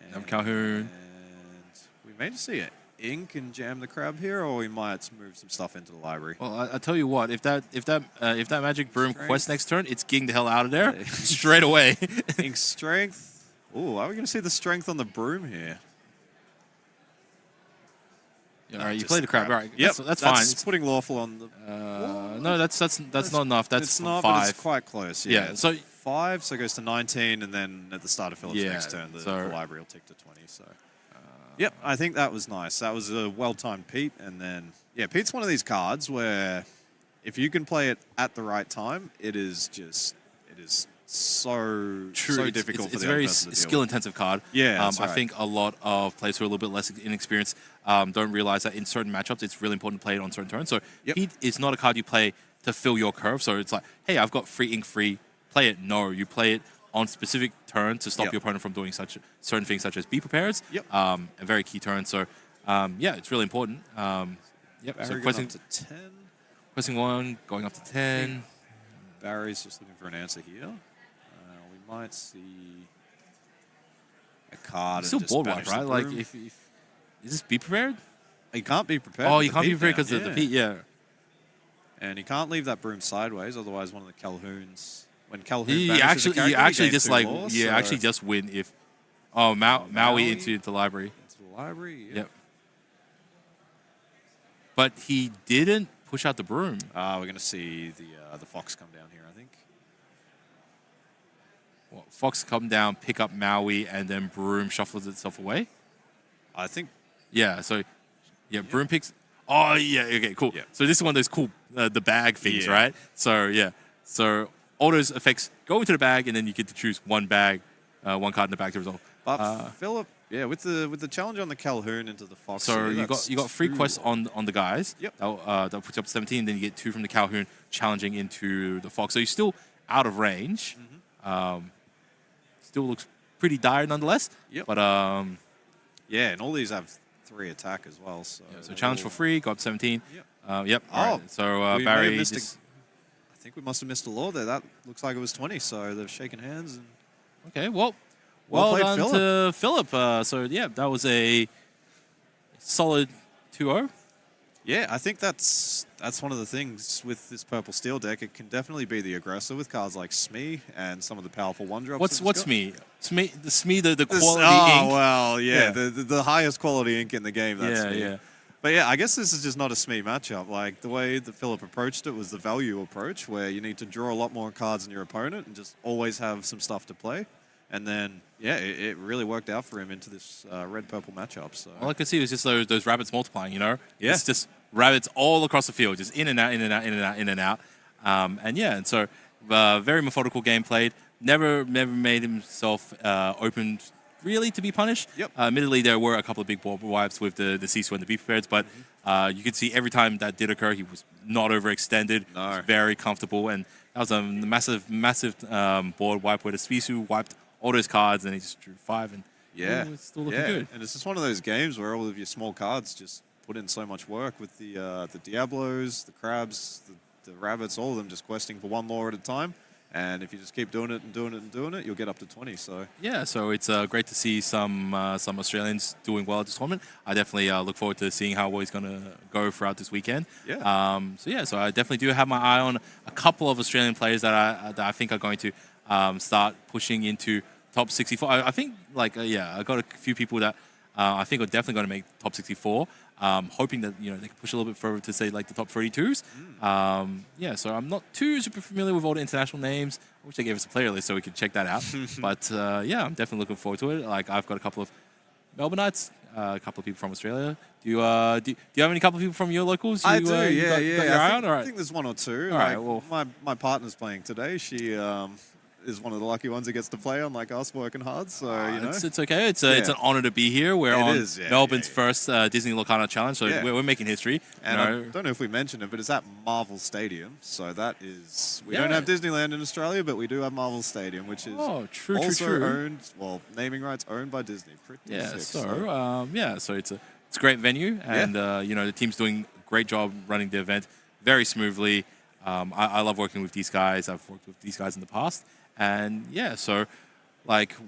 Another Calhoun. And we may just see it. Ink and jam the crab here, or we might move some stuff into the library. Well, I tell you what, if that magic broom quest next turn, it's getting the hell out of there straight away. Ink strength. Oh, are we going to see the strength on the broom here? Yeah, all right, you play the crab. All right, yep, that's fine. It's putting lawful on the. No, that's not enough. That's it's not, 5. But it's quite close. Yeah, so 5, so it goes to 19, and then at the start of Philip's next turn, the library will tick to 20. So. Yep, I think that was nice. That was a well-timed Pete. And then, Pete's one of these cards where if you can play it at the right time, it is so True. so It's- difficult for it's the a very other person to deal with. skill-intensive card. Yeah, that's I right. think a lot of players who are a little bit less inexperienced don't realize that in certain matchups, it's really important to play it on certain turns. So Yep. Heat is not a card you play to fill your curve. So it's like, hey, I've got free ink free, play it. No, you play it on specific turn to stop Yep. your opponent from doing such certain things, such as be prepared. Yep. A very key turn. So yeah, it's really important. Yep. So Barry going pressing, up to 10. pressing 1, going up to 10. Barry's just looking for an answer here. We might see a card. It's still and just board wipe, banish right? the Like broom. if is this be prepared? He can't be prepared. Oh, with you the can't be Pete prepared down, because of the Pete. Yeah. And he can't leave that broom sideways, otherwise one of the Calhouns. When Calhoun You banishes a actually character, he gains just 2 like laws, you so actually just win if Maui Maui? into the library. into the library. Yep. But he didn't push out the broom. We're going to see the fox come down here, I think. Well, Fox come down, pick up Maui, and then broom shuffles itself away. I think. Yeah. So yeah, broom picks. Oh yeah. Okay. Cool. Yeah. So this is one of those cool the bag things, Yeah. right? So yeah. So all those effects go into the bag, and then you get to choose one bag, one card in the bag to resolve. But Philip, yeah, with the challenge on the Calhoun into the fox. So here, you got 3 quests on the guys. Yep. That puts you up to 17. Then you get 2 from the Calhoun challenging into the fox. So you're still out of range. Still looks pretty dire nonetheless. Yep. But Yeah, and all these have 3 attack as well. So, so challenge for free. Got up to 17. Yep. Yep. Oh, All right. So we may have Barry missed just. I think we must have missed a law there. That looks like it was 20. So they've shaken hands. And Okay. Well Well played, done to Philip. So yeah, that was a solid 2-0. yeah, I think that's one of the things with this purple steel deck. It can definitely be the aggressor with cards like Smee and some of the powerful 1-drops. What's Smee? Smee the This- quality oh, ink. well, yeah, Yeah. the highest quality ink in the game. That's Yeah, Smee. yeah. But yeah, I guess this is just not a Smee matchup. Like the way that Philip approached it was the value approach, where you need to draw a lot more cards than your opponent and just always have some stuff to play. And then, yeah, it really worked out for him into this red-purple matchup. So All I could see was just those rabbits multiplying, you know? Yeah. It's just rabbits all across the field, just in and out, in and out, in and out, in and out. And so very methodical game played. Never made himself open really to be punished. Yep. Admittedly, there were a couple of big board wipes with the Sisu and the B prepared, but you could see every time that did occur, he was not overextended. No. Was very comfortable, and that was a massive board wipe where the Sisu wiped all those cards, and he just drew 5, and yeah, it's still looking yeah. good. And it's just one of those games where all of your small cards just put in so much work with the Diablos, the Crabs, the Rabbits, all of them just questing for 1 law at a time. And if you just keep doing it and doing it and doing it, you'll get up to 20. So Yeah, so it's great to see some Australians doing well at this tournament. I definitely look forward to seeing how well he's going to go throughout this weekend. Yeah. So I definitely do have my eye on a couple of Australian players that I think are going to start pushing into top 64. I think I got a few people that I think are definitely going to make top 64. Hoping that they can push a little bit further to say like the top 32s. So I'm not too super familiar with all the international names. I wish they gave us a player list so we could check that out. But I'm definitely looking forward to it. Like I've got a couple of Melbourneites, a couple of people from Australia. Do you have any couple of people from your locals? I You, do, you got your eye on? All I right. think there's 1 or 2. All right, Like, my partner's playing today. She is one of the lucky ones that gets to play on like us working hard. So It's okay. It's an honor to be here. We're on Melbourne's first Disney Locana Challenge, so we're making history. And I don't know if we mentioned it, but it's at Marvel Stadium. So that is, we don't Yeah. have Disneyland in Australia, but we do have Marvel Stadium, which is true. owned, well, naming rights owned by Disney. Pretty Yeah, sick, so it's a great venue, and the team's doing a great job running the event very smoothly. I love working with these guys. I've worked with these guys in the past, and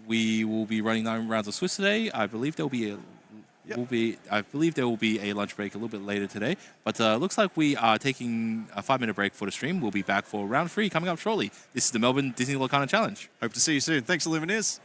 we will be running 9 rounds of Swiss today. I believe there will be a lunch break a little bit later today, but looks like we are taking a 5-minute break for the stream. We'll be back for round 3 coming up shortly. This is the Melbourne Disney Locana Challenge. Hope to see you soon. Thanks, Illumineers.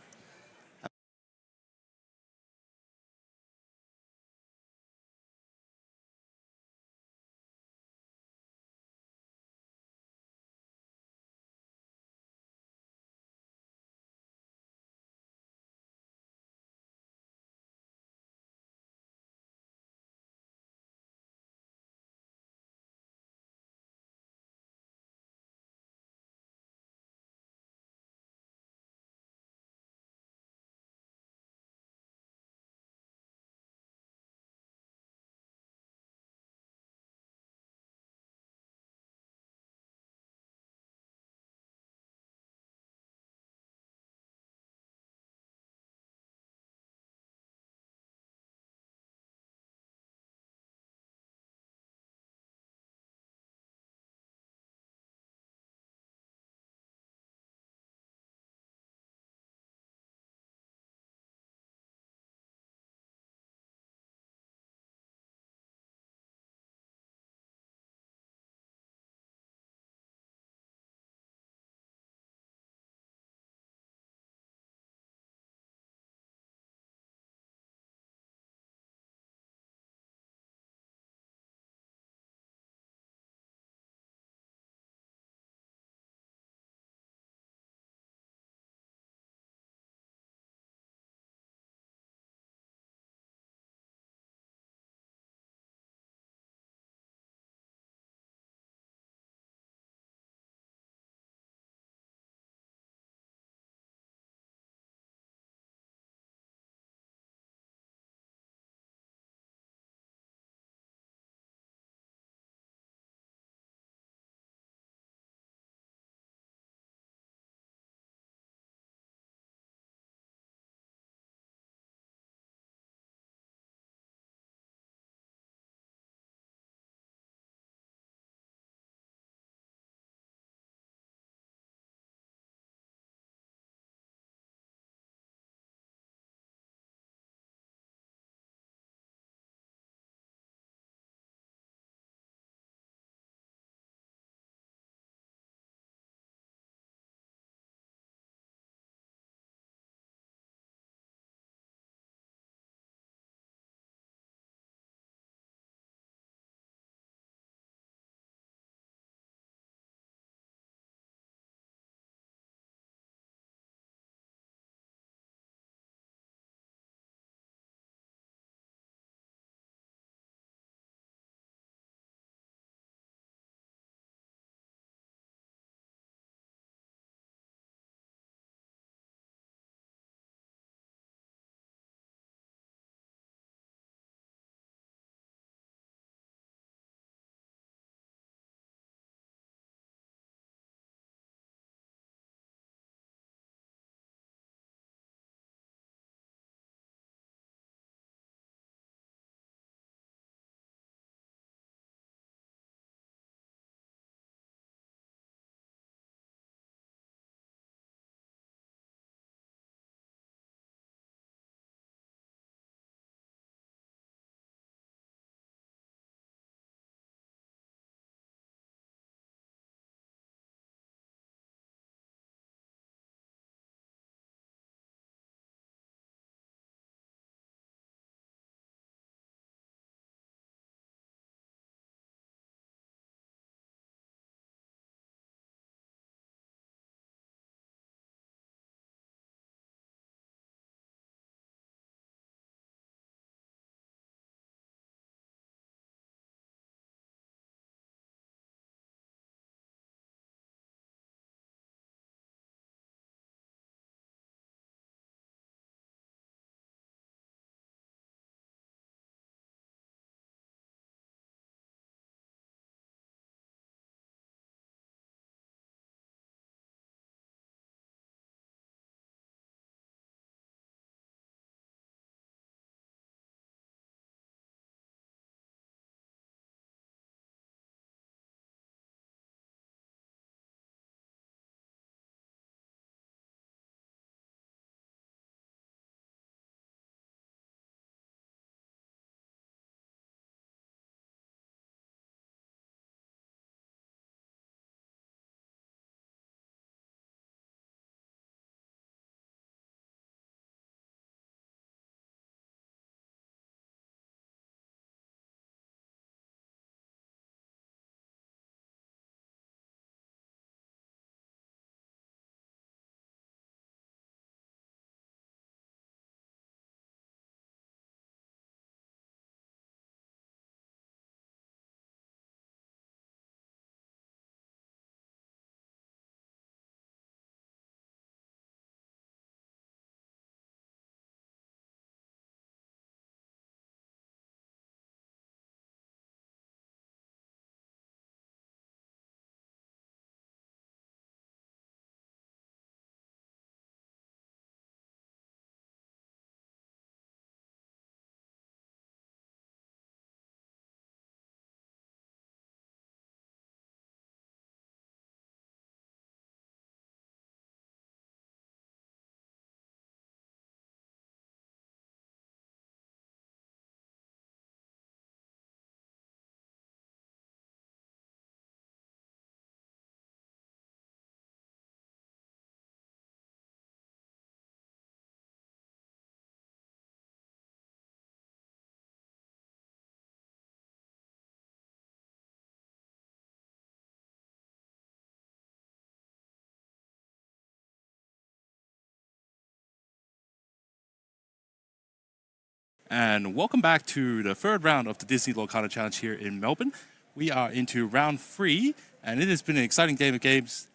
And welcome back to the third round of the Disney Lorcana Challenge here in Melbourne. We are into round 3, and it has been an exciting day of games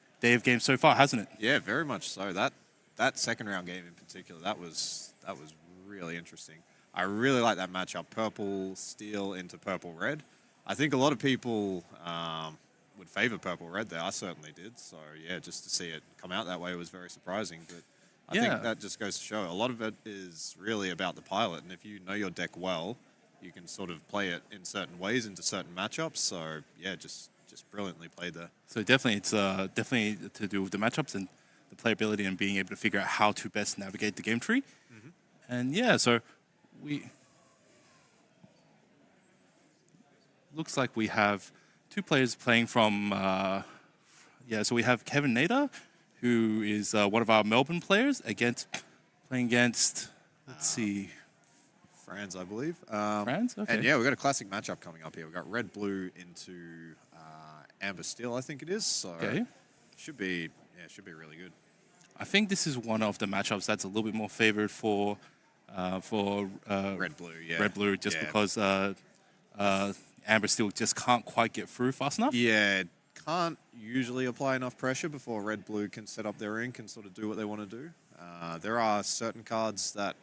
so far, hasn't it? Yeah, very much so. That second round game in particular, that was really interesting. I really like that matchup, purple steel into purple red. I think a lot of people would favor purple red there. I certainly did. So yeah, just to see it come out that way was very surprising. But I think that just goes to show a lot of it is really about the pilot, and if you know your deck well, you can sort of play it in certain ways into certain matchups. So yeah, just brilliantly played there. So definitely, it's definitely to do with the matchups and the playability and being able to figure out how to best navigate the game tree. And yeah, so looks like we have 2 players playing from so we have Kevin Nader, who is one of our Melbourne players, playing against, let's see, Franz, I believe. Franz? Okay. And yeah, we've got a classic matchup coming up here. We've got red-blue into amber steel, I think it is. So should be really good. I think this is one of the matchups that's a little bit more favored for red-blue, yeah. Red-blue, just because amber steel just can't quite get through fast enough. Yeah, can't usually apply enough pressure before red-blue can set up their ink and sort of do what they want to do. There are certain cards that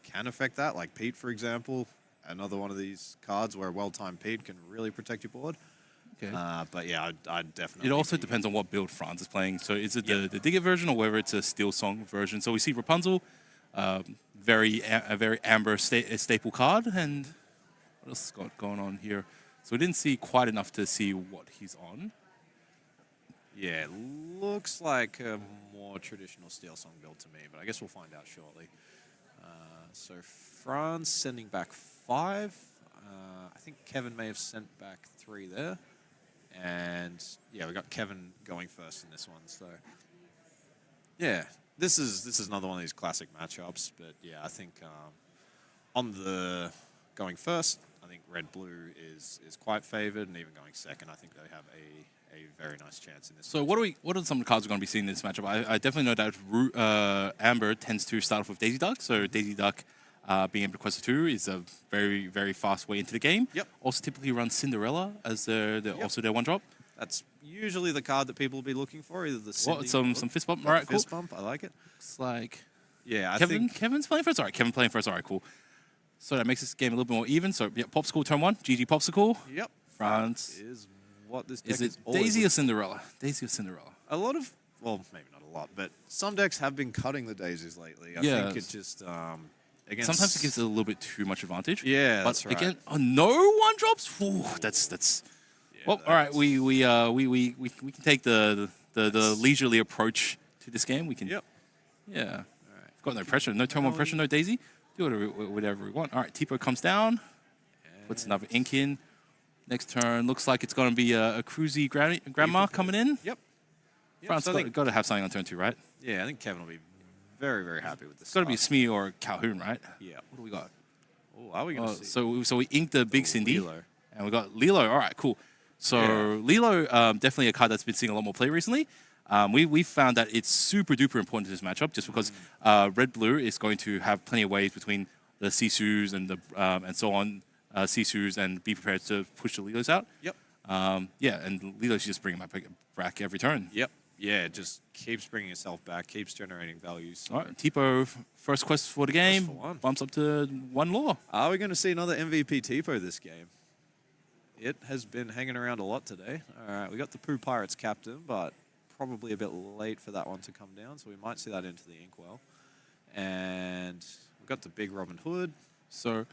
can affect that, like Pete, for example. Another one of these cards where a well-timed Pete can really protect your board. Okay. But yeah, I'd definitely... It also depends on what build Franz is playing. So is it the Digger version or whether it's a Steel Song version? So we see Rapunzel, a very amber staple card. And what else has got going on here? So we didn't see quite enough to see what he's on. Yeah, it looks like a more traditional Steel Song build to me, but I guess we'll find out shortly. So France sending back 5. I think Kevin may have sent back 3 there. And yeah, we got Kevin going first in this one. So yeah, this is another one of these classic matchups. But yeah, I think on the going first, I think red-blue is quite favored, and even going second, I think they have a very nice chance in this. So what are some of the cards we're going to be seeing in this matchup? I definitely know that Amber tends to start off with Daisy Duck. So Daisy Duck being able to quest a 2 is a very, very fast way into the game. Yep. Also typically runs Cinderella as also their 1-drop. That's usually the card that people will be looking for, either the Cindy some fist bump. All right, cool. Fist bump, I like it. Looks like yeah, Kevin's playing first. All right, Kevin playing first. All right, cool. So that makes this game a little bit more even. So yeah, Popsicle turn 1. GG Popsicle. Yep. France. That is what this deck is it Daisy or Cinderella? Daisy or Cinderella? A lot of, well, maybe not a lot, but some decks have been cutting the daisies lately. I think it just against... Sometimes it gives it a little bit too much advantage. Yeah, but that's right. Again, no 1-drops. Ooh, that's. Yeah, well, all right. We can take the leisurely approach to this game. We can. Yep. Yeah. All right. Got no pressure. No turn 1 pressure. No Daisy. Do whatever we want. All right. Tipo comes down. Puts another ink in. Next turn looks like it's going to be a cruisy grandma coming in. Yep. France got to have something on turn 2, right? Yeah, I think Kevin will be very, very happy with this. It's got to be a Smee or a Calhoun, right? Yeah. What do we got? Oh, are we going to see? So we inked the big Cindy. Lilo. And we got Lilo. All right, cool. So Lilo, definitely a card that's been seeing a lot more play recently. We found that it's super duper important to this matchup just because red-blue is going to have plenty of ways between the Sisus and the and so on, Sisus, and be prepared to push the Lilos out. Yep. And Lilos just bring them back every turn. Yep. Yeah, it just keeps bringing itself back, keeps generating values. So. All right, Tipo, first quest for the game, bumps up to 1 lore. Are we going to see another MVP Tipo this game? It has been hanging around a lot today. All right, we got the Pooh Pirates captain, but probably a bit late for that one to come down, so we might see that into the inkwell. And we've got the big Robin Hood. So,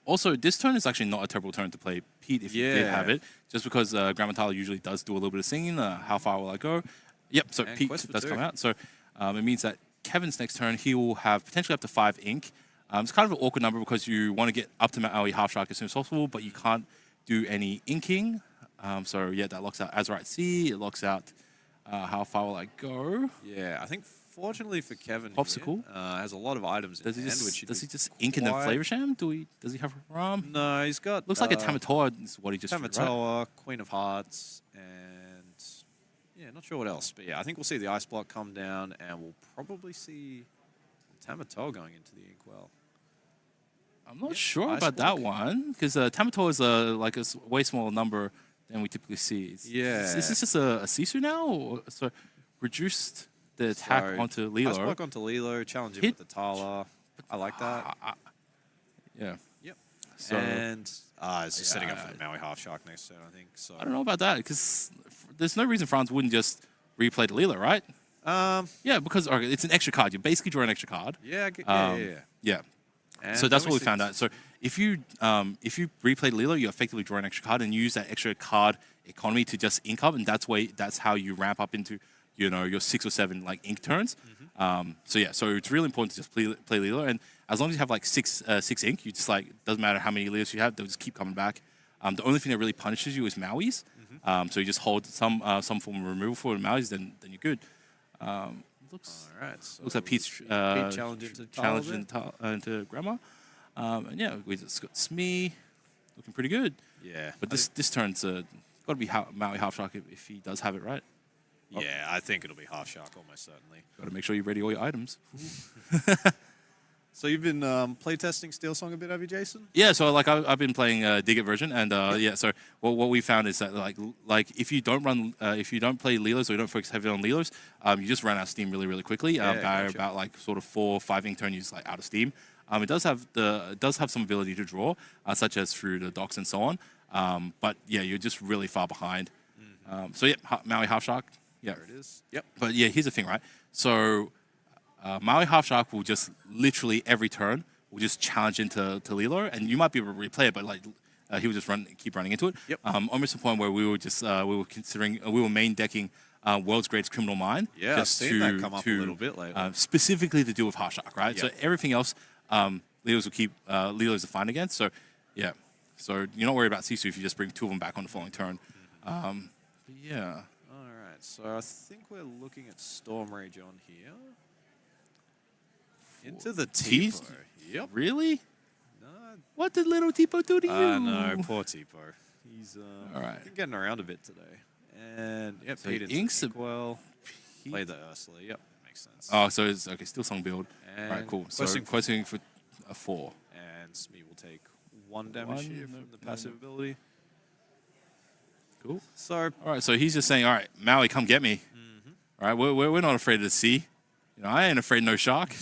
also, this turn is actually not a terrible turn to play Pete if you did have it, just because Grandma Tyler usually does do a little bit of singing. How far will I go? Yep, so and Pete does come out. So it means that Kevin's next turn, he will have potentially up to 5 ink. It's kind of an awkward number because you want to get up to Maui Half Shark as soon as possible, but you can't do any inking. So yeah, that locks out Azurite Sea. It locks out how far will I go? Yeah, I think fortunately for Kevin, Popsicle has a lot of items in hand. Does he just ink in the Flavor Sham? Does he have RAM? No, he's got... Looks like a Tamatoa is what he just drew, Tamatoa, right? Queen of Hearts, and... yeah, not sure what else. But yeah, I think we'll see the Ice Block come down, and we'll probably see Tamatoa going into the inkwell. I'm not sure Ice about that block. one because Tamatoa is like a way smaller number than we typically see. Yeah. Is this just a Sisu now? Or, so reduced the attack So, onto Ice Lilo. block onto Lilo, challenge him Hit- with the Tala. I like that. Yeah. Yep. So And it's just setting up for Yeah. the Maui Half Shark next turn, I think. So I don't know about that because there's no reason France wouldn't just replay the Lilo, right? Yeah, because okay, it's an extra card. You basically draw an extra card. yeah, Yeah. And So that's then what we see- found out. So if you replay Lilo, you effectively draw an extra card and use that extra card economy to just ink up, and that's how you ramp up into your 6 or 7 like ink turns. So it's really important to just play Lilo, and as long as you have like six ink, you just like doesn't matter how many Leos you have, they'll just keep coming back. The only thing that really punishes you is Maui's. So you just hold some form of removal for the Maui's, then you're good. Looks All right. So looks like Pete's Pete challenge into challenge Tala into Grandma. And yeah, we just got Smee looking pretty good. Yeah. But this turn's got to be Maui Half Shark if he does have it right. Yeah, I think it'll be Half Shark almost certainly. Got to make sure you ready all your items. So you've been playtesting Steel Song a bit, have you, Jason? Yeah, so like I've been playing Dig It version, and yeah. So what we found is that like if you don't play Lilos or you don't focus heavily on Lilos, you just run out of steam really quickly. By gotcha. about like sort of 4 or 5 ink turn, you're just like out of steam. It does have some ability to draw, such as through the docks and so on. But yeah, you're just really far behind. So yeah, Maui Half Shark. Yeah, There it is. Yep. but yeah, here's the thing, right? So Maui Half Shark will just literally every turn will just challenge into Lilo, and you might be able to replay it, but like he will just keep running into it. Yep. Almost to the point where we were main decking World's Greatest Criminal Mind. Yeah, I've seen that come up a little bit lately. Specifically to do with Half Shark, right? Yep. So everything else, Lilos will keep Lilos are fine against. So yeah, so you're not worried about Sisu if you just bring 2 of them back on the following turn. But yeah. All right. So I think we're looking at Storm Rage on here. Into the Teeth? Tipo. Yep. Really? No, What did little Tipo do to you? no, poor Tipo. He's All right. been getting around a bit today. And yep, So Pete into Inks a- Inkwell. Play the Ursula. Yep, makes sense. Oh, so it's okay. Still song build. All right, And cool. So questing for questing for a 4. And Smee will take 1 damage One, here no, from the no, passive ability. Cool. So All right. So he's just saying, all right, Maui, come get me. All right, we're not afraid of the sea. I ain't afraid of no shark.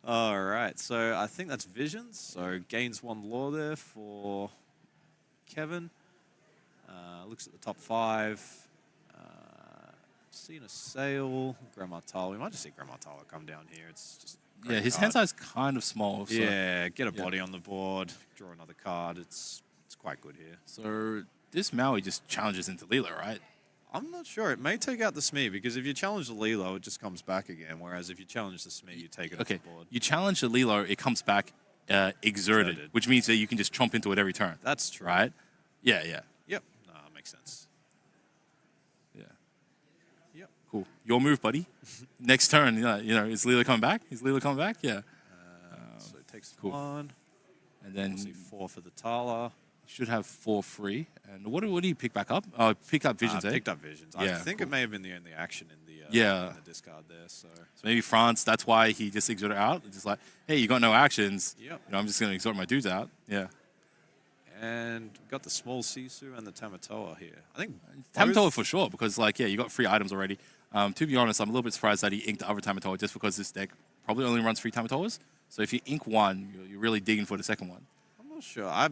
all right, so I think that's Visions. So gains 1 lore there for Kevin. Looks at the top 5. Seen a sail. Grandma Tala. We might just see Grandma Tala come down here. It's just a great Yeah, his card. hand size kind of small. So, Yeah, get a body on the board. Draw another card. It's quite good here. So this Maui just challenges into Lilo, right? I'm not sure. It may take out the Smee because if you challenge the Lilo, it just comes back again. Whereas if you challenge the Smee, you take it Okay. off the board. You challenge the Lilo, it comes back exerted, which means that you can just chomp into it every turn, That's true. right? Yeah. Yep. No, that makes sense. Yeah. Yep. Cool. Your move, buddy. Next turn, is Lilo coming back? Yeah. So it takes cool. 1. And then We'll see 4 for the Tala. should have 4 free. And what do you pick back up? Oh, pick up Visions, Picked up Visions. I Yeah, think cool. it may have been the only action in the Yeah. in the discard there. So So maybe France, that's why he just exerted out. It's just like, hey, you got no actions. Yep. I'm just going to exert my dudes out. Yeah. and we've got the small Sisu and the Tamatoa here. I think Tamatoa for sure, because you got 3 items already. To be honest, I'm a little bit surprised that he inked the other Tamatoa just because this deck probably only runs 3 Tamatoas. So if you ink 1, you're really digging for the second one. I'm not sure. I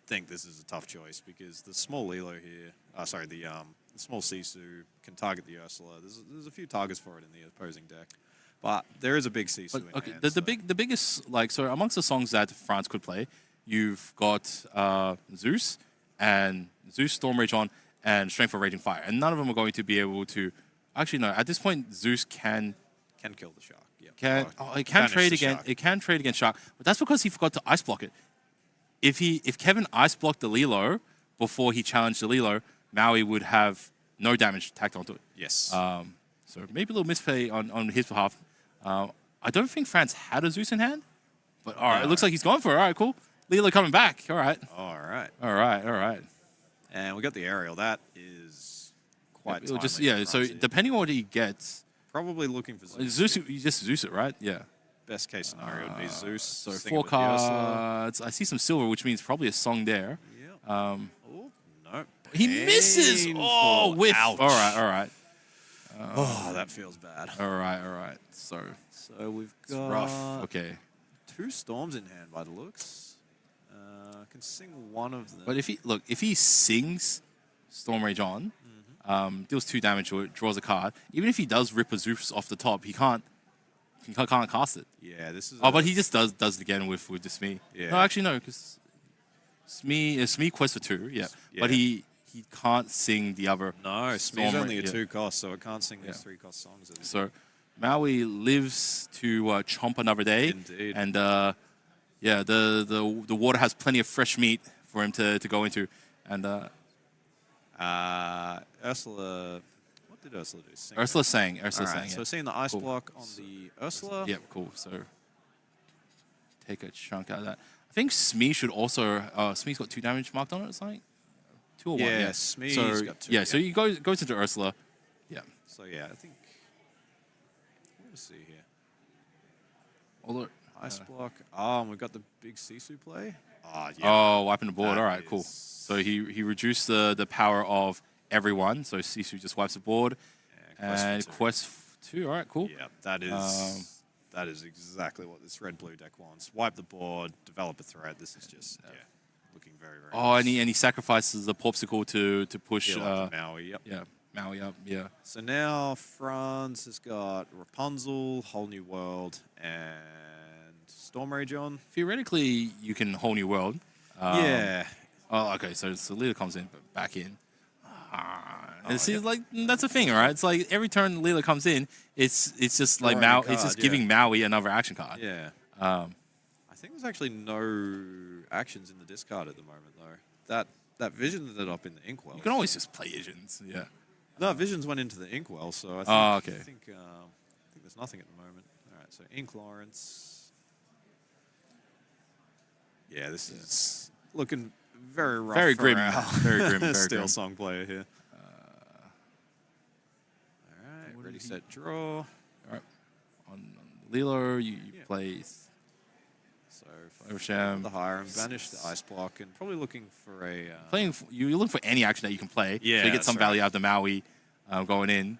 think this is a tough choice because the small Lilo here, the small Sisu can target the Ursula. There's a few targets for it in the opposing deck, but there is a big Sisu But, in okay, hand. the biggest, so amongst the songs that France could play, you've got Zeus and Zeus, Storm Rage on, and Strength of Raging Fire. And none of them are going to be able to, actually no, at this point Zeus can kill the shark. Yeah. it can banish trade the against shark. it can trade against Shark, but that's because he forgot to ice block it. If Kevin ice blocked the Lilo before he challenged the Lilo, Maui would have no damage tacked onto it. Yes. So maybe a little misplay on his behalf. I don't think France had a Zeus in hand, but all right, it looks like he's gone for it. All right, cool. Lilo coming back. All right. All All right. And we got the aerial. That is quite It'll timely just for So France here. depending on what he gets, Probably looking for Zeus. Zeus, you just Zeus it, right? Yeah. best case scenario would be Zeus. So sing it 4 with the Ursula. cards. I see some silver, which means probably a song there. Yep. Oh, no. He misses. Oh, Painful. whiff. Ouch. All right. Oh, that feels bad. All right. So So we've it's got rough. Okay. 2 storms in hand by the looks. I can sing one of them. But if he sings Storm Rage on, deals 2 damage or draws a card. Even if he does rip a Zeus off the top, he can't cast it. Yeah, this is. Oh, but he just does it again with the Smee. Yeah. No, actually no, because Smee quests for 2. Yeah. But he can't sing the other. No, Storm Smee's only a Ra- 2 cost, so it can't sing these Yeah. 3 cost songs. So Maui lives to chomp another day. Indeed. And the water has plenty of fresh meat for him to go into. And Ursula. What did Ursula do? Sing Ursula sang. All right, sang. so Yeah. seeing the ice Cool. block on the Ursula. Yep, cool. So take a chunk out of that. I think Smee should also. Smee's got 2 damage marked on it or something. 2 or 1. Yeah, Yeah, Smee's so, got 2. Yeah, so he goes into Ursula. Yeah. So yeah, I think. Let's see here. Although, Ice block. Oh, and we've got the big Sisu play. Oh, yeah. oh, wiping the board. That All right, cool. is- So he reduced the power of everyone. So Sisu just wipes the board. Yeah, quest for 2. Quest 2. All right, cool. Yeah, that is exactly what this red-blue deck wants. Wipe the board, develop a threat. This is just looking very, very Oh, nice. and he sacrifices the popsicle to push. Heal up to Maui, yep. Yeah, Maui up. Yeah. So now Franz has got Rapunzel, Whole New World, and Storm Rage on. Theoretically, you can whole new world. Yeah. Oh, okay. So Leader comes in, but back in. And see, like that's the thing, right? It's like every turn Leela comes in, it's just like Drawing a It's just card, giving Maui another action card. Yeah. I think there's actually no actions in the discard at the moment, though. That Vision ended up in the Inkwell. You can always just play Visions. Yeah. No, Visions went into the Inkwell, so I think, Oh, okay. I think there's nothing at the moment. All right, so Ink Lawrence. Yeah, this is looking very rough. Very for grim. our Very grim. Very Steel grim. Song player here. All right, ready, set, draw. All right. On Leela, you play. So Restream. the higher and banish the ice block, and probably looking for a You look for any action that you can play. Yeah, So you get that's some value right. out of the Maui going in.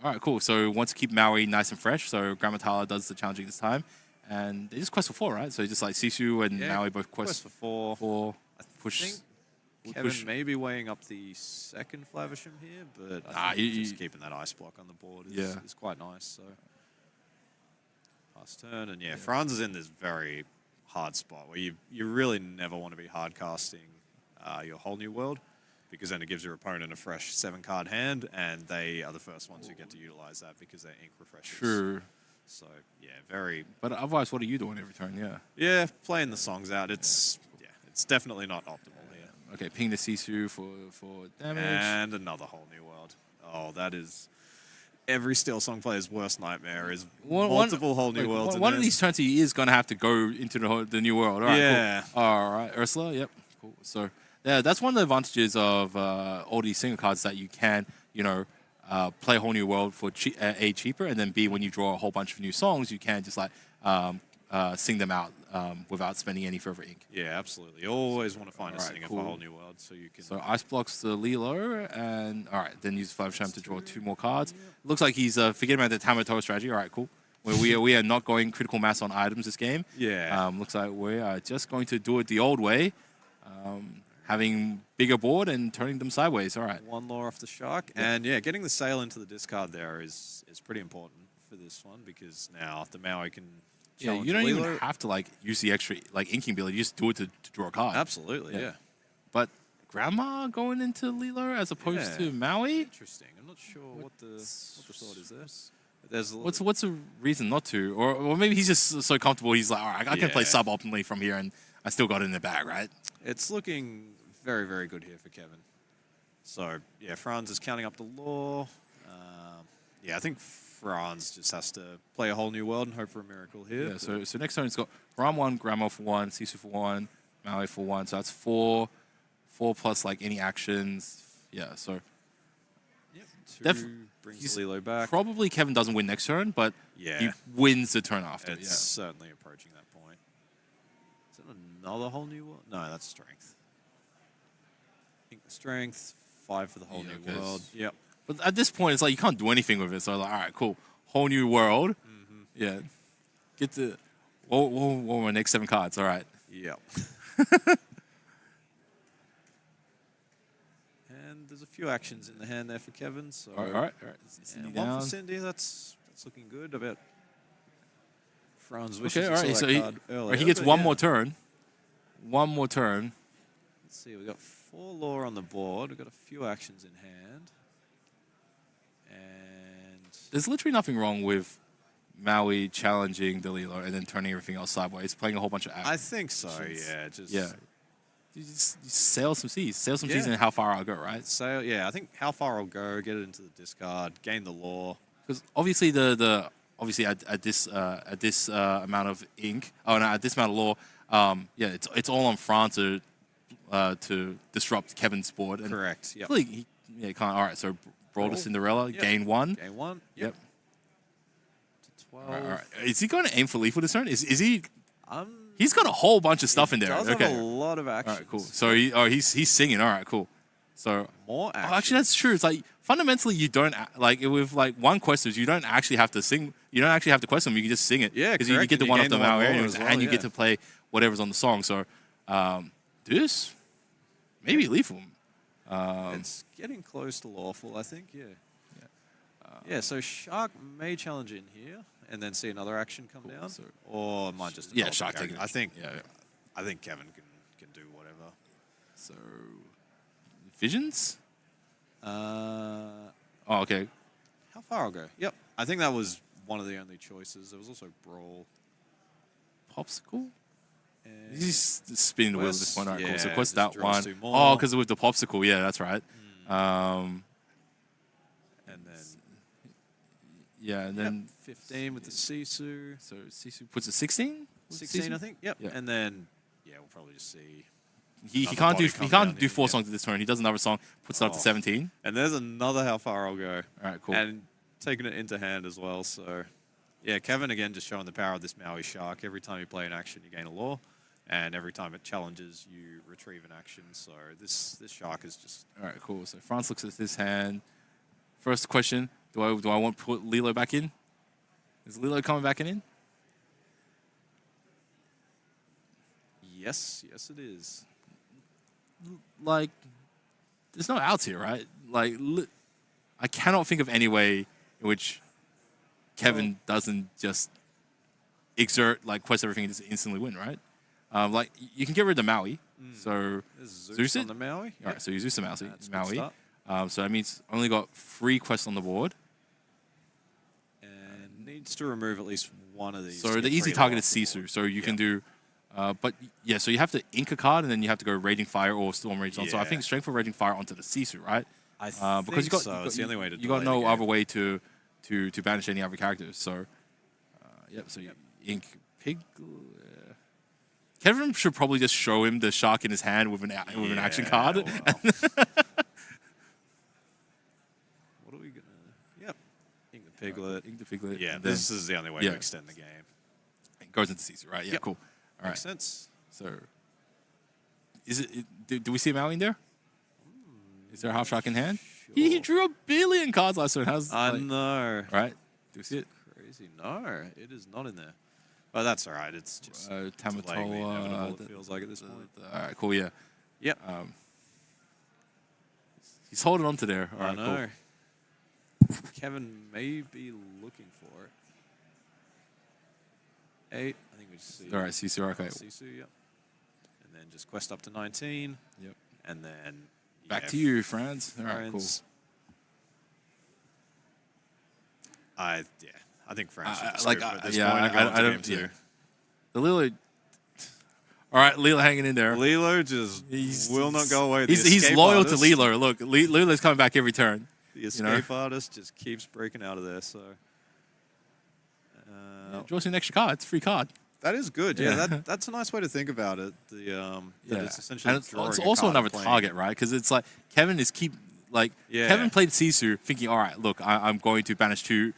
All right, cool. So wants to keep Maui nice and fresh. So Grammatala does the challenging this time. And they just quest for 4, right? So just like Sisu and Maui both quest for 4. 4. I Push. think Kevin push. may be weighing up the second Flavisham here, but I think just keeping that ice block on the board is quite nice. So pass turn, and Franz is in this very hard spot where you really never want to be hard casting your Whole New World, because then it gives your opponent a fresh 7-card hand, and they are the first ones who get to utilize that because they're ink refreshers. Sure. So very. But otherwise, what are you doing every turn? Yeah. Yeah, playing the songs out. It's definitely not optimal here. Okay, ping the Sisu for damage. And another Whole New World. Oh, that is every Steel Song player's worst nightmare is multiple Whole New Worlds. One of these turns he is going to have to go into the new world. All right, Yeah. Cool. All right, Ursula. Yep. Cool. So yeah, that's one of the advantages of all these single cards, that you can, play a whole new world for A, cheaper, and then B, when you draw a whole bunch of new songs, you can just like sing them out without spending any further ink. Yeah, absolutely. You always want to find a Alright, singer cool. for a Whole New World, so you can. So Ice blocks the Lilo, and all right, then use Flavisham to draw 2 more cards. Looks like he's forgetting about the Tamatoa strategy. All right, cool. Where we are not going critical mass on items this game. Yeah. Looks like we are just going to do it the old way, having bigger board and turning them sideways. All right. 1 lore off the shark, and getting the sail into the discard there is pretty important for this one, because now the Maui can. Yeah, you don't even have to use the extra inking ability. You just do it to draw a card. Absolutely, yeah. But Grandma going into Lilo as opposed to Maui. Interesting. I'm not sure what the thought is there. There's What's the reason not to? Or maybe he's just so comfortable. He's like, all right, I can play suboptimally from here, and I still got it in the bag, right? It's looking very, very good here for Kevin. So Franz is counting up the lore. I think Franz just has to play a Whole New World and hope for a miracle here. Yeah. So next turn it's got Ram 1, Grandma for 1, Sisu for 1, Maui for 1. So that's 4 plus any actions. Yeah. So Two Brings Lilo back. Probably Kevin doesn't win next turn, but Yeah. he wins the turn after. It's Yeah. certainly approaching that point. Is it another whole new world? No, that's strength. I think the strength, 5 for the whole new world. Yep. But at this point, it's like you can't do anything with it. So like, all right, cool, whole new world. Yeah. Get to what were my next 7 cards? All right. Yep. And there's a few actions in the hand there for Kevin. So All right. and Down. 1 for Cindy. That's looking good. I bet Franz wishes Okay, all he right. saw So that he, card or earlier, he gets but one yeah. more turn. One more turn. Let's see. We've got 4 lore on the board. We've got a few actions in hand. And There's literally nothing wrong with Maui challenging the Lilo and then turning everything else sideways, playing a whole bunch of actions. I think so. Yeah. Just Yeah. You just sail some seas. Sail some seas Yeah. and how far I'll go, right? So yeah, I think how far I'll go, get it into the discard, gain the lore. Because obviously obviously at this amount of ink, at this amount of lore, it's all on France to disrupt Kevin's board. And Correct. Yep. really, he can't. All right, so Brawl to Cinderella, Yep. gain 1. Gain 1. Yep. To 12. All right. Is he going to aim for lethal this turn? Is he? Um, He's got a whole bunch of stuff in there. does Okay. have a lot of All actions. right, cool. So he's singing. All right, cool. So More actions. actually, that's true. It's like fundamentally, you don't like with like one quest is you don't actually have to sing. You don't actually have to quest them. You can just sing it. Yeah, because you correct, get the and you one gain off the the one Maui more areas, as well, and you yeah. get to play whatever's on the song. So this maybe lethal. It's getting close to lawful, I think. Yeah. Yeah. So Shark may challenge in here and then see another action come down, So- or might just Yeah, develop Shark the taking. character. Yeah. I think Kevin can do whatever. So visions. Uh, Oh, okay. how far I'll go? Yep. I think that was one of the only choices. There was also Brawl. Popsicle. And He's spinning the wheel at this Quest, point. All right, cool. So yeah, quest just that draws one. 2 Oh, more. because with the popsicle. Yeah, that's right. and then Yeah, and then 15 with the Sisu. so Sisu puts it 16. 16, I think. Yep. Yeah. And then we'll probably just see. He Another can't do body he come can't down do in, 4 yeah. songs at this turn. He does another song, puts it up to Oh. 17. And there's another how far I'll go. All right, cool. And taking it into hand as well. So, yeah, Kevin again just showing the power of this Maui Shark. Every time you play an action, you gain a lore. And every time it challenges, you retrieve an action. So this Shark is just... All right, cool. So France looks at this hand. First question: Do I want to put Lilo back in? Is Lilo coming back in? Yes, it is. Like, there's no outs here, right? Like, I cannot think of any way in which Kevin doesn't just exert, like, quest everything and just instantly win, right? Like, you can get rid of Maui. So, There's Zeus Zeus on it? the Maui. all right, so you Zeus and That's a good Maui. start. So that means only got 3 quests on the board. And needs to remove at least one of these. So to the get easy 3 target off is the board. Sisu. So you can do, but yeah, so you have to ink a card and then you have to go Raging Fire or Storm Rage on. So I Yeah. think Strength for Raging Fire onto the Sisu, right? I Because think so. It's the only way to you got delay no the other game. way to banish any other characters. So so you ink Pig. Kevin should probably just show him the shark in his hand with an action Yeah, card. well. What are we gonna? Yep. Ink the Piglet. Ink the Piglet. Yeah, and then this is the only way yeah. to extend the game. it goes into Sisu, right? Yeah, Yep. cool. All Makes right. sense. So, is it? Do we see a Maui in there? Is there a half shark in hand? He Sure. drew 1 billion cards last turn. How's I like, know. right? Do we see it? Crazy. No, it is not in there. But that's all right. It's just delaying the inevitable, Tamatoa. it feels like at this point. All right, cool. Yeah. Yep. He's holding on to there. All I right, know. Kevin may be looking for it. 8. I think we just see. cool. All right, Sisu. Okay. Sisu, yep. And then just quest up to 19. Yep. And then Back to you, Franz. All right, cool. Franz. I think France should just like, scoop it at this yeah, point and go I on to don't. game 2. Yeah. The Lilo. All right, Lilo hanging in there. Lilo just will not go away. The He's escape loyal artist, to Lilo. Look, Lilo's coming back every turn. The escape artist just keeps breaking out of there. So Draw us an extra card. It's a free card. that is good. Yeah, Yeah. that's a nice way to think about it. That it's essentially and it's drawing a also card another and playing. target, right? Because it's like Kevin is like Kevin played Sisu thinking, all right, look, I'm going to banish two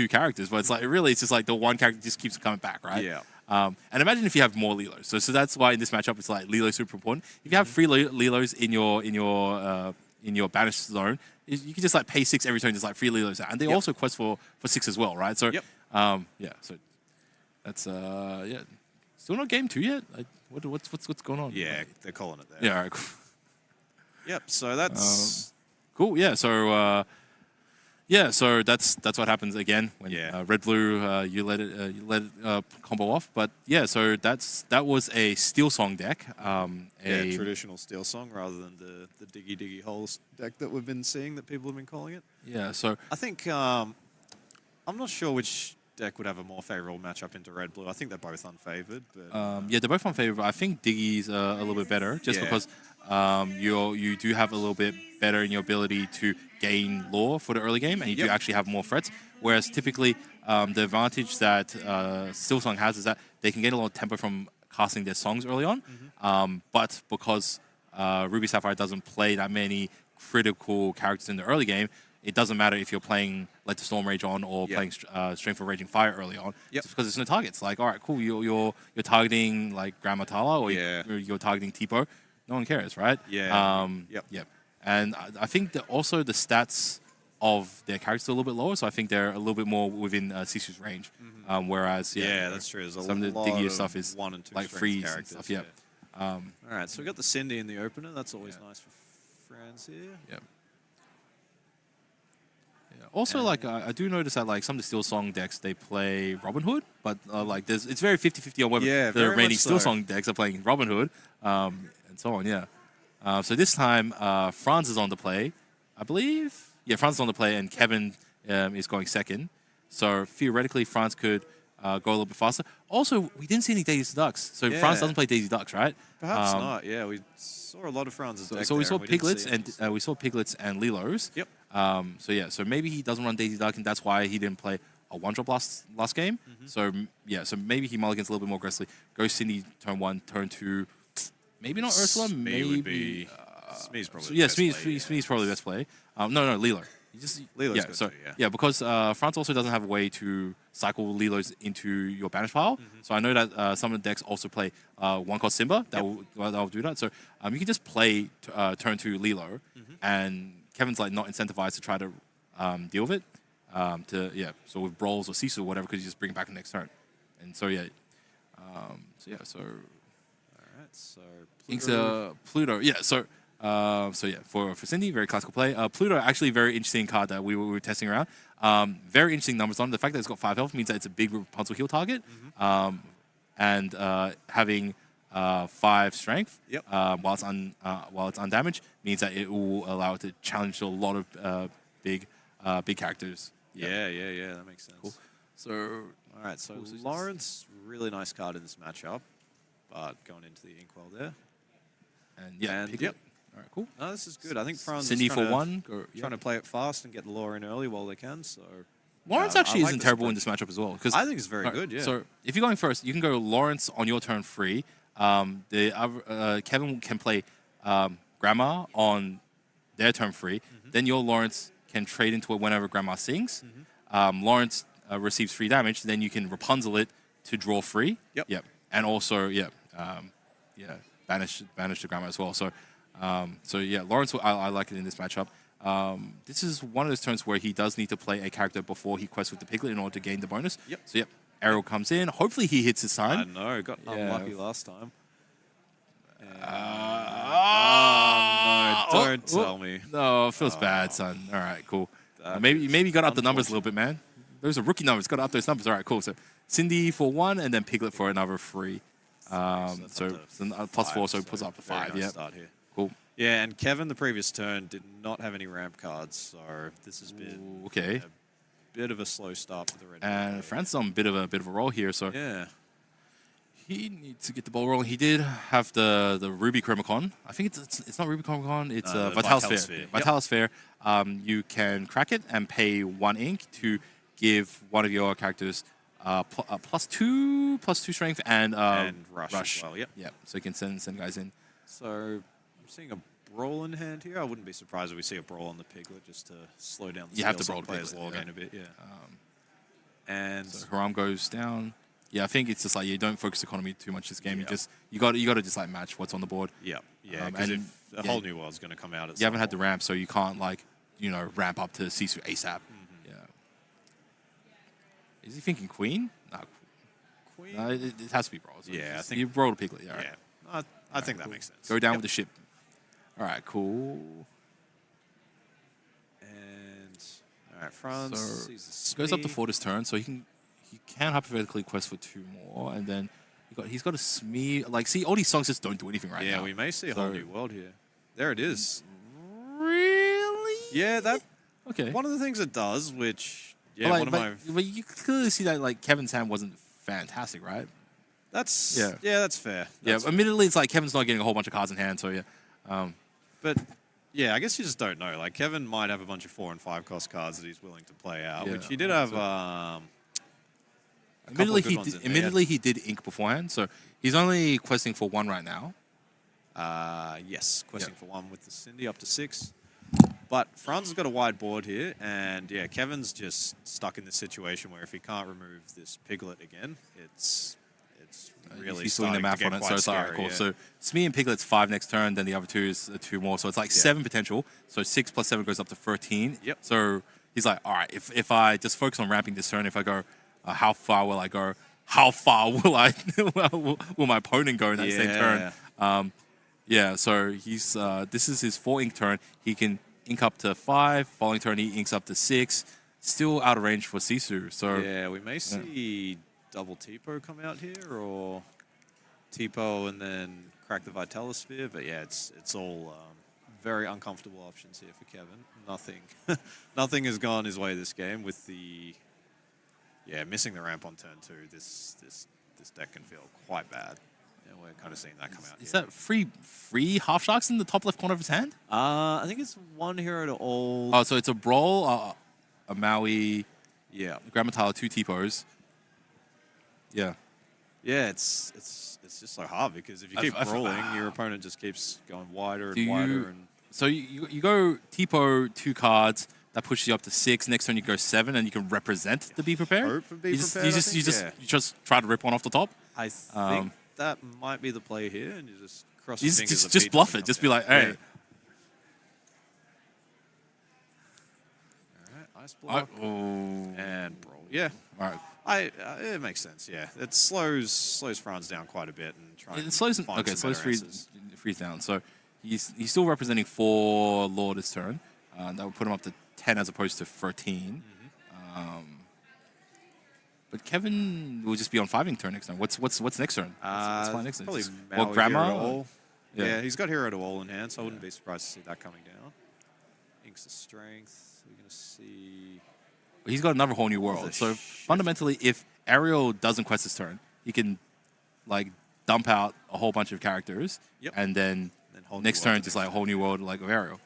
characters, but it's like really it's just like the one character just keeps coming back, right? Yeah. And imagine if you have more Lilos. So that's why in this matchup it's like Lilo super important. If you have 3 Lilos in your banish zone, you can just like pay 6 every turn, just like 3 Lilos out, and they also quest for 6 as well, right? So so that's still not game 2 yet. What's going on? Yeah, they're calling it there. Yeah, all right, cool. Yep. So that's Cool. Yeah. So so that's what happens again when red blue you let it combo off. But yeah, so that was a Steel Song deck. A traditional Steel Song rather than the diggy holes deck that we've been seeing that people have been calling it. Yeah. So I think I'm not sure which deck would have a more favorable matchup into red blue. I think they're both unfavored. But they're both unfavored. But I think Diggy's a little bit better just because you do have a little bit better in your ability to gain lore for the early game, and you do actually have more threats. Whereas typically, the advantage that Steel Song has is that they can get a lot of tempo from casting their songs early on. But because Ruby Sapphire doesn't play that many critical characters in the early game, it doesn't matter if you're playing Let the Storm Rage on or playing Strength of Raging Fire early on, just because there's no targets. Like, all right, cool, you're targeting like Grandma Tala or you're targeting Tipo. No one cares, right? Yep. And I think that also the stats of their characters are a little bit lower, so I think they're a little bit more within Sisu's range. Whereas, that's true. There's some of the diggier stuff is 1 and 2 like freeze and stuff. All right, so we got the Cindy in the opener. That's always nice for Franz here. Yeah. Also, like I do notice that like some of the Steel Song decks they play Robin Hood, but like it's very 50-50 on whether the remaining Steel Song decks are playing Robin Hood, and so on. Yeah. So this time Franz is on the play, I believe. Yeah, Franz is on the play, and Kevin is going second. So theoretically, Franz could go a little bit faster. Also, we didn't see any Daisy Ducks, so Franz doesn't play Daisy Ducks, right? Perhaps not. Yeah, we saw a lot of Franz's deck. So we saw there, Piglets and we saw Piglets and Lilos. Yep. So maybe he doesn't run Daisy Duck, and that's why he didn't play a one-drop last game. So maybe he mulligans a little bit more aggressively. Goes Cindy turn 1, turn 2. Maybe not Ursula. Maybe Smee's probably. Smee's probably the best play. No, Lilo. Lilo's because France also doesn't have a way to cycle Lilos into your banish pile. So I know that some of the decks also play one called Simba that will do that. So you can just play turn 2 Lilo, and Kevin's like not incentivized to try to deal with it. So with Brawls or Sisu or whatever, because you just bring it back the next turn. And so All right, so Pluto. For Cindy, very classical play. Pluto, actually a very interesting card that we were testing around. Very interesting numbers on. The fact that it's got 5 health means that it's a big Rapunzel heal target. And having 5 strength while it's undamaged means that it will allow it to challenge a lot of big characters. Yeah, that makes sense. Cool. So all right, so Lawrence, really nice card in this matchup, but going into the Inkwell there. And all right, cool. No, this is good. I think Franz Cindy is for 1. Trying to play it fast and get the lore in early while they can. So Lawrence actually isn't terrible in this matchup as well. I think it's very good, yeah. So if you're going first, you can go Lawrence on your turn 3. The other, Kevin can play Grandma on their turn 3. Then your Lawrence can trade into it whenever Grandma sings. Lawrence receives 3 damage. Then you can Rapunzel it to draw 3. Yep. And also, banish the Grandma as well. So Lawrence, I like it in this matchup. This is one of those turns where he does need to play a character before he quests with the Piglet in order to gain the bonus. So Arrow comes in. Hopefully he hits his time. I know, got unlucky last time. No, don't tell me. No, it feels bad, son. All right, cool. Maybe you got up the numbers a little bit, man. Those are rookie numbers. Got to up those numbers. All right, cool. So Cindy for 1, and then Piglet for another 3. So plus 4, so it puts up to 5. Nice start here. Cool. Yeah, and Kevin the previous turn did not have any ramp cards, so this has been a bit of a slow start for the red. And Francis on a bit of a roll here, so he needs to get the ball rolling. He did have the Ruby Chromacon. I think it's not Ruby Chromacon. It's Vitalsphere. Vitalsphere. You can crack it and pay 1 ink to give one of your characters plus 2 strength and rush as well. So you can send guys in. So I'm seeing a Brawl in hand here. I wouldn't be surprised if we see a Brawl on the Piglet just to slow down the You have to steal Brawl the player's Piglet, log yeah. in a bit, yeah. And So Haram goes down. Yeah, I think it's just like you don't focus economy too much this game. Yeah. You got to just like match what's on the board. yeah, because and if a whole new world's going to come out, at You haven't had the ramp, so you can't like ramp up to Sisu ASAP. Yeah. Is he thinking Queen? Queen. No, it has to be Brawl. So Yeah, I just- think- you roll a Piglet. Yeah. Yeah, I think that makes sense. Go down Yep. with the ship. All right, cool. And all right, Franz So sees the goes up to Smee. 4 this turn, so he can hypothetically quest for 2 more, and then he's got a Smee. Like, see, all these songs just don't do anything right now. Yeah, we may see a whole So- new world here. There it is. Really? Yeah, that Okay. one of the things it does, which yeah, But, like, one of my but you clearly see that like Kevin's hand wasn't fantastic, right? that's Yeah. that's fair. Yeah. That's Admittedly, it's like Kevin's not getting a whole bunch of cards in hand, so yeah. But yeah, I guess you just don't know. Like Kevin might have a bunch of 4 and 5 cost cards that he's willing to play out, Yeah, which he did have. Admittedly, good ones in there. admittedly, he did ink beforehand, so he's only questing for 1 right now. Yes, questing for 1 with the Cindy up to 6. But Franz has got a wide board here, and yeah, Kevin's just stuck in this situation where if he can't remove this Piglet again, it's really he's doing the starting math to get on it, quite so it's all right, scary, cool. yeah. So Smee and Piglet's 5 next turn, then the other 2 is 2 more, so it's like 7 potential. So 6 plus 7 goes up to 13. Yep. So he's like, all right, if I just focus on ramping this turn, if I go, how far will I go? How far will will my opponent go in that same turn? Yeah, so he's this is his 4 ink turn. He can ink up to 5. Following turn, he inks up to 6. Still out of range for Sisu. So Yeah, we may see double Tipo come out here, or Tipo and then crack the Vitalosphere. But yeah, it's all very uncomfortable options here for Kevin. Nothing has gone his way this game with the missing the ramp on turn 2. This deck can feel quite bad. And we're kind of seeing that come out. is here. that free half sharks in the top left corner of his hand? I think it's 1 hero to all. Oh, so it's a Brawl, a Maui, Yeah. Grammatala, 2 Tipos. Yeah. Yeah, it's just so hard because if you keep rolling, your opponent just keeps going wider and wider. And So you go Tipo 2 cards, that pushes you up to 6. Next turn you go 7, and you can represent the Be Prepared. Hope for Be you just, Prepared, You I just, think, you just try to rip one off the top. I think that might be the play here, and you just cross You your fingers. that just Pete bluff doesn't it. come Just be down. like, hey. All right, ice block and brawl. Yeah, All right. It makes sense. Yeah, it slows Franz down quite a bit and tries. It slows. Okay, slows freeze down. So he's still representing 4 Lord this turn. That would put him up to 10 as opposed to 13. But Kevin will just be on 5 ink turn next turn. What's next turn? What's fine next turn? Probably Well, Maui Grandma. hero to all. Yeah. Yeah, he's got hero to all in hand, so I wouldn't be surprised to see that coming down. Inks of strength. We're gonna see. But he's got another whole new world. So fundamentally, if Ariel doesn't quest his turn, he can like dump out a whole bunch of characters, Yep. and then whole new next world turn to just next like a whole new world like of Ariel.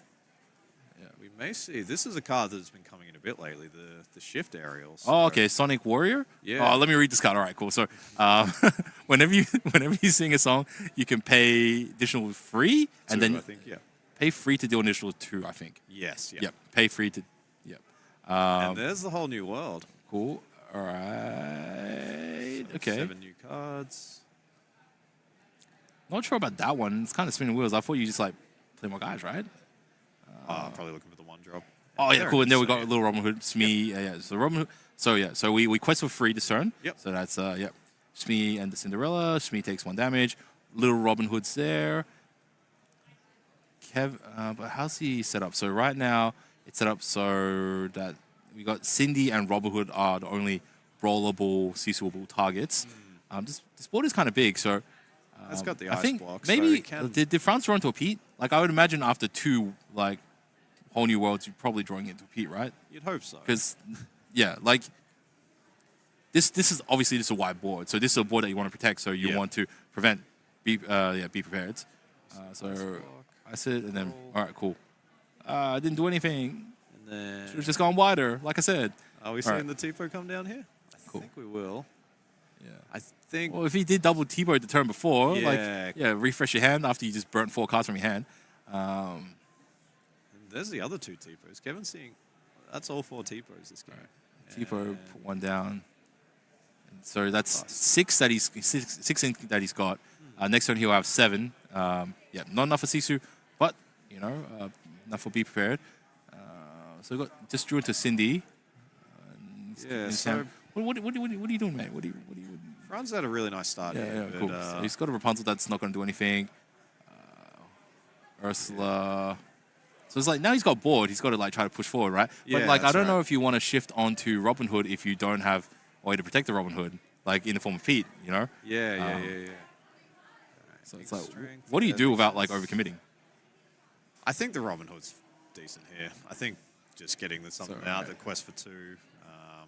We may see. This is a card that's been coming in a bit lately. The shift aerials. Oh, okay, Sonic Warrior. Yeah. Oh, let me read this card. All right, cool. So, whenever you sing a song, you can pay additional free, and then I think pay free to do additional 2. I think. Yes. Yeah. Yep. Pay free to. Yep. And there's the whole new world. Cool. All right. Okay. 7 new cards. Not sure about that one. It's kind of spinning wheels. I thought you just like play more guys, right? Probably looking for the 1 drop. Oh yeah, cool. And there we got So, little Robin Hood, Smee. Yeah. So Robin Hood. So yeah. So we quest for free this turn. Yep. So that's Smee and the Cinderella. Smee takes 1 damage. Little Robin Hood's there. But how's he set up? So right now it's set up so that we got Cindy and Robin Hood are the only brawlable, seasonable targets. This board is kind of big, so It's got the I ice think block. so maybe it can, did France draw into a Pete? Like I would imagine after 2 like whole new worlds, you're probably drawing into a Pete, right? you'd hope so. Because yeah, like this is obviously this is a wide board, so this is a board that you want to protect, so you Yeah. want to prevent. Be prepared. So I said, and then all right, cool. I didn't do anything. And then, Should have just gone wider, like I said. are we All seeing right. the Tipo come down here? I Cool. think we will. Yeah. I think. Well, if he did double T-Boat the turn before, Yeah. refresh your hand after you just burnt 4 cards from your hand. And there's the other 2 T-pos. Kevin's seeing... That's all 4 T-pos this game. Tipo put one down. So that's 6 that six that he's got. Next turn he'll have 7. Yeah, not enough for Sisu, but you know, enough for Be Prepared. So we got just drew it to Cindy. Yeah. So what are you doing, mate? What are you? Franz had a really nice start. Yeah, here, yeah, cool. So he's got a Rapunzel that's not going to do anything. Ursula. So it's like now he's got bored. He's got to like try to push forward, right? Yeah, but like I don't right. know if you want to shift onto Robin Hood if you don't have a way to protect the Robin Hood, like in the form of Pete, you know? Yeah. So it's like, what do you do without like overcommitting? I think the Robin Hood's decent here. I think just getting something out, the quest for 2,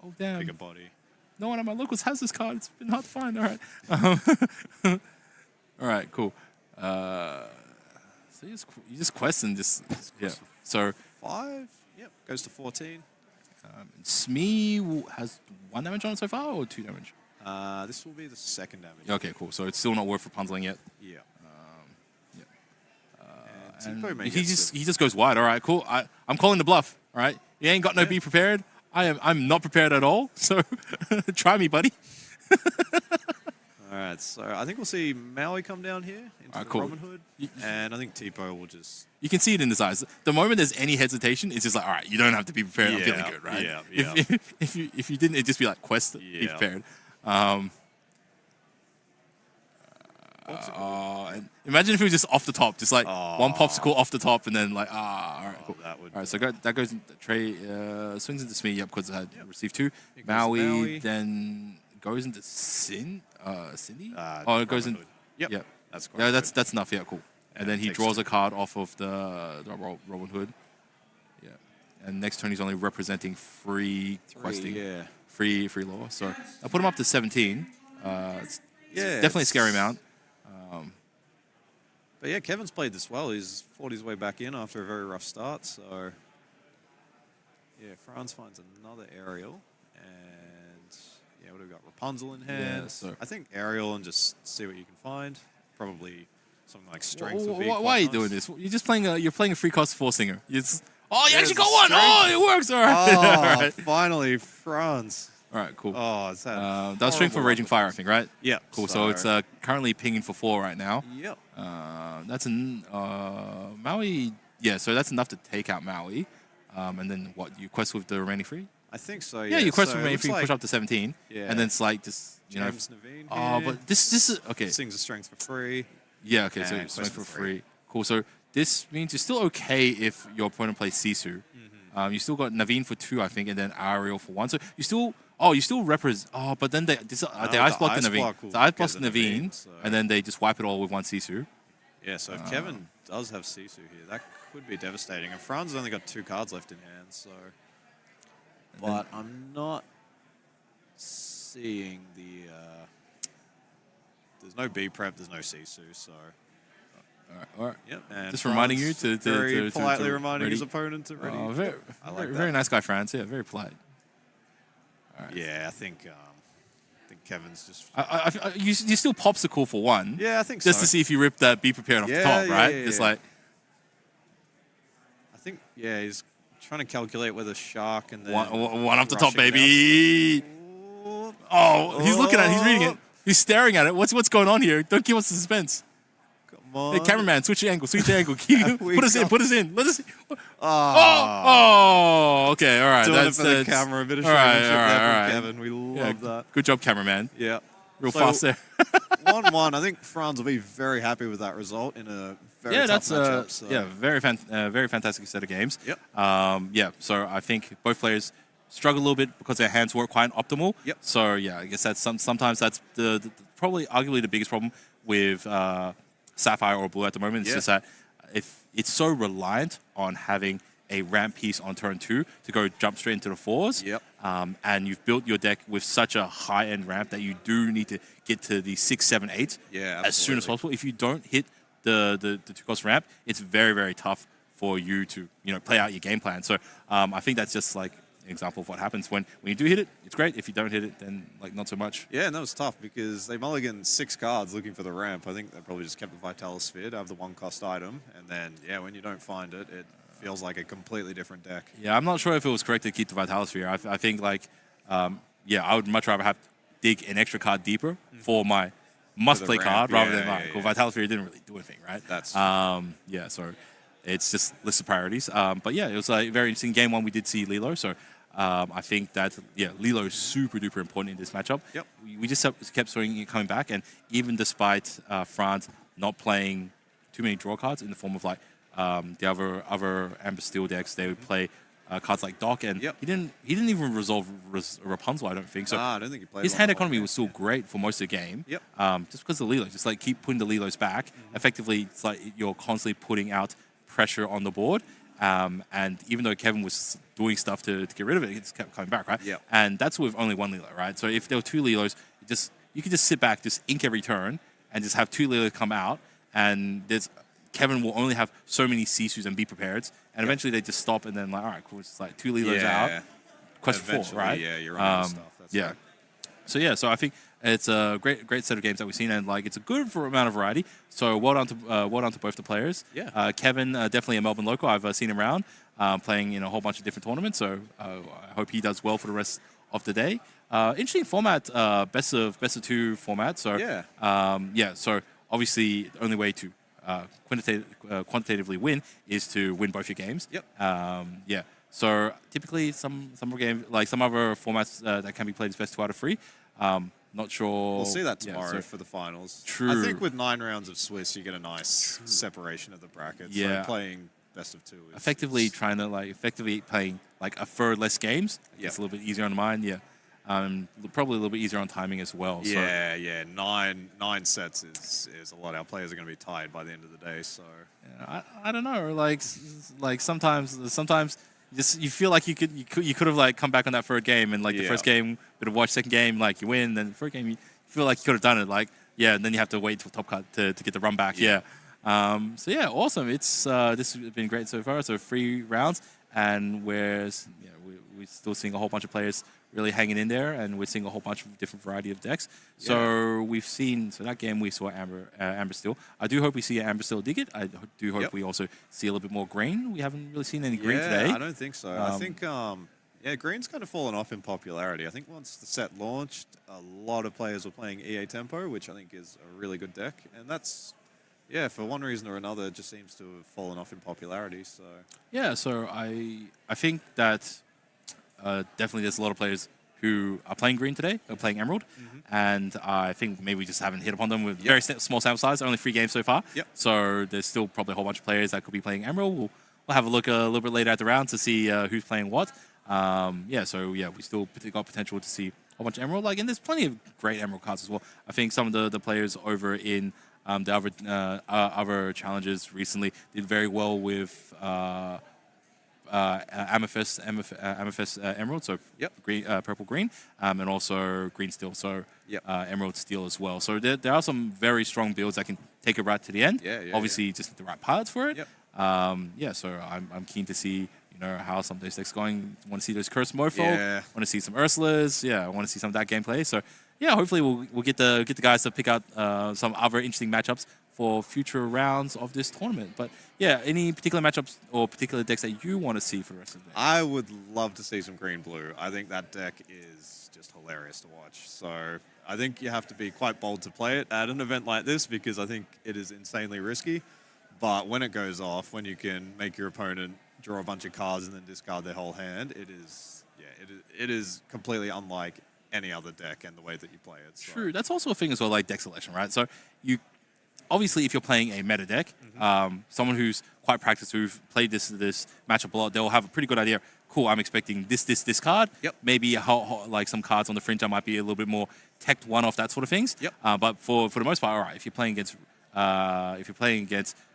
Oh damn! bigger body. No one at my locals has this card. It's been hard to find. All right. All right. Cool. So you just quest and just yeah. So 5. Yep. Goes to 14. Smee has 1 damage on it so far, or 2 damage? This will be the 2nd damage. Okay. Cool. So it's still not worth Rapunzeling yet. Yeah. And Tipo may he get just goes wide. All right. Cool. I'm calling the bluff. All right. You ain't got no Be Prepared. I'm not prepared at all. So try me, buddy. All right, so I think we'll see Maui come down here into the cool. Robin Hood, and I think Tipo will just... You can see it in his eyes. The moment there's any hesitation, it's just like, all right, you don't have to be prepared. I'm feeling good, right? Yeah. If you didn't, it'd just be like, quest, be prepared. And imagine if it was just off the top, just like one popsicle off the top, and then like, all right, cool. That would All right, so that goes into Trey, swings into Smee, because it had received 2. Maui then goes into Cindy? It goes in. Hood. Yep. Yeah. That's quite Yeah, good. that's enough, yeah, cool. And then he takes draws 2. a card off of the Robin Hood. Yeah. And next turn he's only representing free questing. Yeah. Free lore. So I put him up to 17. It's definitely a scary amount. But yeah, Kevin's played this well. He's fought his way back in after a very rough start. So yeah, Franz finds another aerial, and yeah, what have we got? Rapunzel in hand. Yeah, so I think aerial and just see what you can find. Probably something like strength. Would be Why quite are you nice. doing this? You're just playing you're playing a free cost 4 singer. You actually There's got the one. strength. Oh, it works. All right. Oh, All right. finally, Franz. All right, cool. Oh, it's that. That was strength for Raging Fire, I think, right? Yeah. Cool. So it's currently pinging for 4 right now. Yep. That's Maui. Yeah, so that's enough to take out Maui. And then what? You quest with the remaining 3? I think so. Yeah, you quest so with remaining it 3, looks push like up to 17. Yeah. And then it's like just James Naveen. Oh, here. but this is okay. Sings a strength for free. Yeah, okay, so And it's strength for quest for free. Cool. So this means you're still okay if your opponent plays Sisu. You still got Naveen for 2, I think, and then Ariel for 1. So you still represent. Oh, but then they ice block the Naveen. So ice block the Naveen, so. and then they just wipe it all with 1 Sisu. Yeah, so if Kevin does have Sisu here, that could be devastating. And Franz has only got 2 cards left in hand, so. But I'm not seeing the. There's no B prep, there's no Sisu, so. All right. Yep. And Just Franz reminding you to very politely reminding ready. his opponent to ready. Oh, very, I like very that. nice guy, Franz. Yeah, very polite. All right. Yeah, I think Kevin's just. You still popsicle for 1. Yeah, I think Just so. to see if you rip that Be Prepared off the top, right? It's like. I think he's trying to calculate whether shark and then One off the top, rushing baby. down. Oh, he's looking at it. He's reading it. He's staring at it. What's going on here? Don't give us suspense. Come on. Hey, cameraman, switch the angle. Put us in. Put us in. Let us. Oh, okay. All right. Doing That's it for the camera. A bit of all right, showmanship all right, there from all right. Kevin. We love that. Good job, cameraman. Yeah. Real So, fast there. 1-1. I think Franz will be very happy with that result in a very tough that's matchup. So. very fantastic set of games. Yep. So I think both players struggle a little bit because their hands weren't quite optimal. Yep. So yeah, I guess that's sometimes that's the probably arguably the biggest problem with Sapphire or Blue at the moment. It's just that if it's so reliant on having a ramp piece on turn 2 to go jump straight into the 4s. Yep. And you've built your deck with such a high-end ramp that you do need to get to the 6, 7, 8 as soon as possible. If you don't hit the 2-cost ramp, it's very, very tough for you to play out your game plan. So I think that's just like example of what happens when you do hit it. It's great. If you don't hit it, then like not so much. Yeah, and that was tough because they mulliganed 6 cards looking for the ramp. I think they probably just kept the Vitalis Sphere to have the 1-cost item, and then when you don't find it, it feels like a completely different deck. Yeah, I'm not sure if it was correct to keep the Vitalis Sphere. I think like I would much rather have dig an extra card deeper for my must-play card rather than like Vitalis Sphere didn't really do anything, right? That's so it's just list of priorities. But yeah, it was like very interesting. Game 1 we did see Lilo, so I think that Lilo is super duper important in this matchup. Yep. We just kept seeing it coming back, and even despite France not playing too many draw cards in the form of like the other Amber Steel decks, they would play cards like Doc, and he didn't even resolve Rapunzel, I don't think. So I don't think he played his hand economy was still great for most of the game. Yep. Just because of the Lilo, just like keep putting the Lilos back. Effectively, it's like you're constantly putting out pressure on the board. And even though Kevin was doing stuff to get rid of it, it just kept coming back, right? Yep. And that's with only one Lilo, right? So if there were 2 Lilos, you could just sit back, just ink every turn, and just have 2 Lilos come out, and Kevin will only have so many Sisus and be prepared, and eventually they just stop, and then like, all right, cool, it's like 2 Lilos out. Question 4, right? Yeah, you're running out of stuff. That's right. So I think it's a great set of games that we've seen, and like it's a good amount of variety. So well done to both the players. Yeah. Kevin, definitely a Melbourne local. I've seen him around playing in a whole bunch of different tournaments. So I hope he does well for the rest of the day. Interesting format, best of 2 format. So so obviously the only way to quantitatively win is to win both your games. Yep. So typically some game like some other formats that can be played is best 2 out of 3. Not sure. We'll see that tomorrow for the finals. True. I think with 9 rounds of Swiss, you get a nice separation of the brackets. Yeah. So playing best of 2 is Effectively playing like a third less games. It's a little bit easier on the mind. Yeah. Probably a little bit easier on timing as well. Yeah. 9 sets is a lot. Our players are going to be tired by the end of the day. So I don't know. Like sometimes you feel like you could have like come back on that third game, and like the first game, bit of watch, second game like you win, then the third game you feel like you could have done it. Like and then you have to wait till top cut to get the run back. Awesome. It's this has been great so far. So 3 rounds, and we're still seeing a whole bunch of players really hanging in there, and we're seeing a whole bunch of different variety of decks. So we've seen, that game we saw Amber Steel. I do hope we see Amber Steel dig it. I do hope we also see a little bit more green. We haven't really seen any green today. I don't think so. I think, green's kind of fallen off in popularity. I think once the set launched, a lot of players were playing EA Tempo, which I think is a really good deck. And that's, for one reason or another, it just seems to have fallen off in popularity. So so I think that definitely there's a lot of players who are playing green today, are playing Emerald, and I think maybe we just haven't hit upon them with very small sample size, only 3 games so far. So there's still probably a whole bunch of players that could be playing Emerald. We'll have a look a little bit later at the round to see who's playing what. We still got potential to see a whole bunch of Emerald. And there's plenty of great Emerald cards as well. I think some of the players over in the other challenges recently did very well with Amethyst Emerald, so green, purple green, and also green steel, so Emerald steel as well. So there are some very strong builds that can take it right to the end. Obviously, you just need the right pilots for it. So I'm keen to see how some of those decks going. Want to see those Curse Mofo. Want to see some Ursulas. I want to see some of that gameplay. So hopefully we'll get the guys to pick out some other interesting matchups for future rounds of this tournament. But any particular matchups or particular decks that you want to see for the rest of the day? I would love to see some green-blue. I think that deck is just hilarious to watch. So I think you have to be quite bold to play it at an event like this, because I think it is insanely risky. But when it goes off, when you can make your opponent draw a bunch of cards and then discard their whole hand, it is completely unlike any other deck and the way that you play it. So. True. That's also a thing as well, like deck selection, right? So obviously, if you're playing a meta deck, someone who's quite practiced, who've played this matchup a lot, they'll have a pretty good idea. Cool, I'm expecting this card. Maybe like some cards on the fringe, I might be a little bit more teched one off, that sort of things. But for the most part, all right. If you're playing against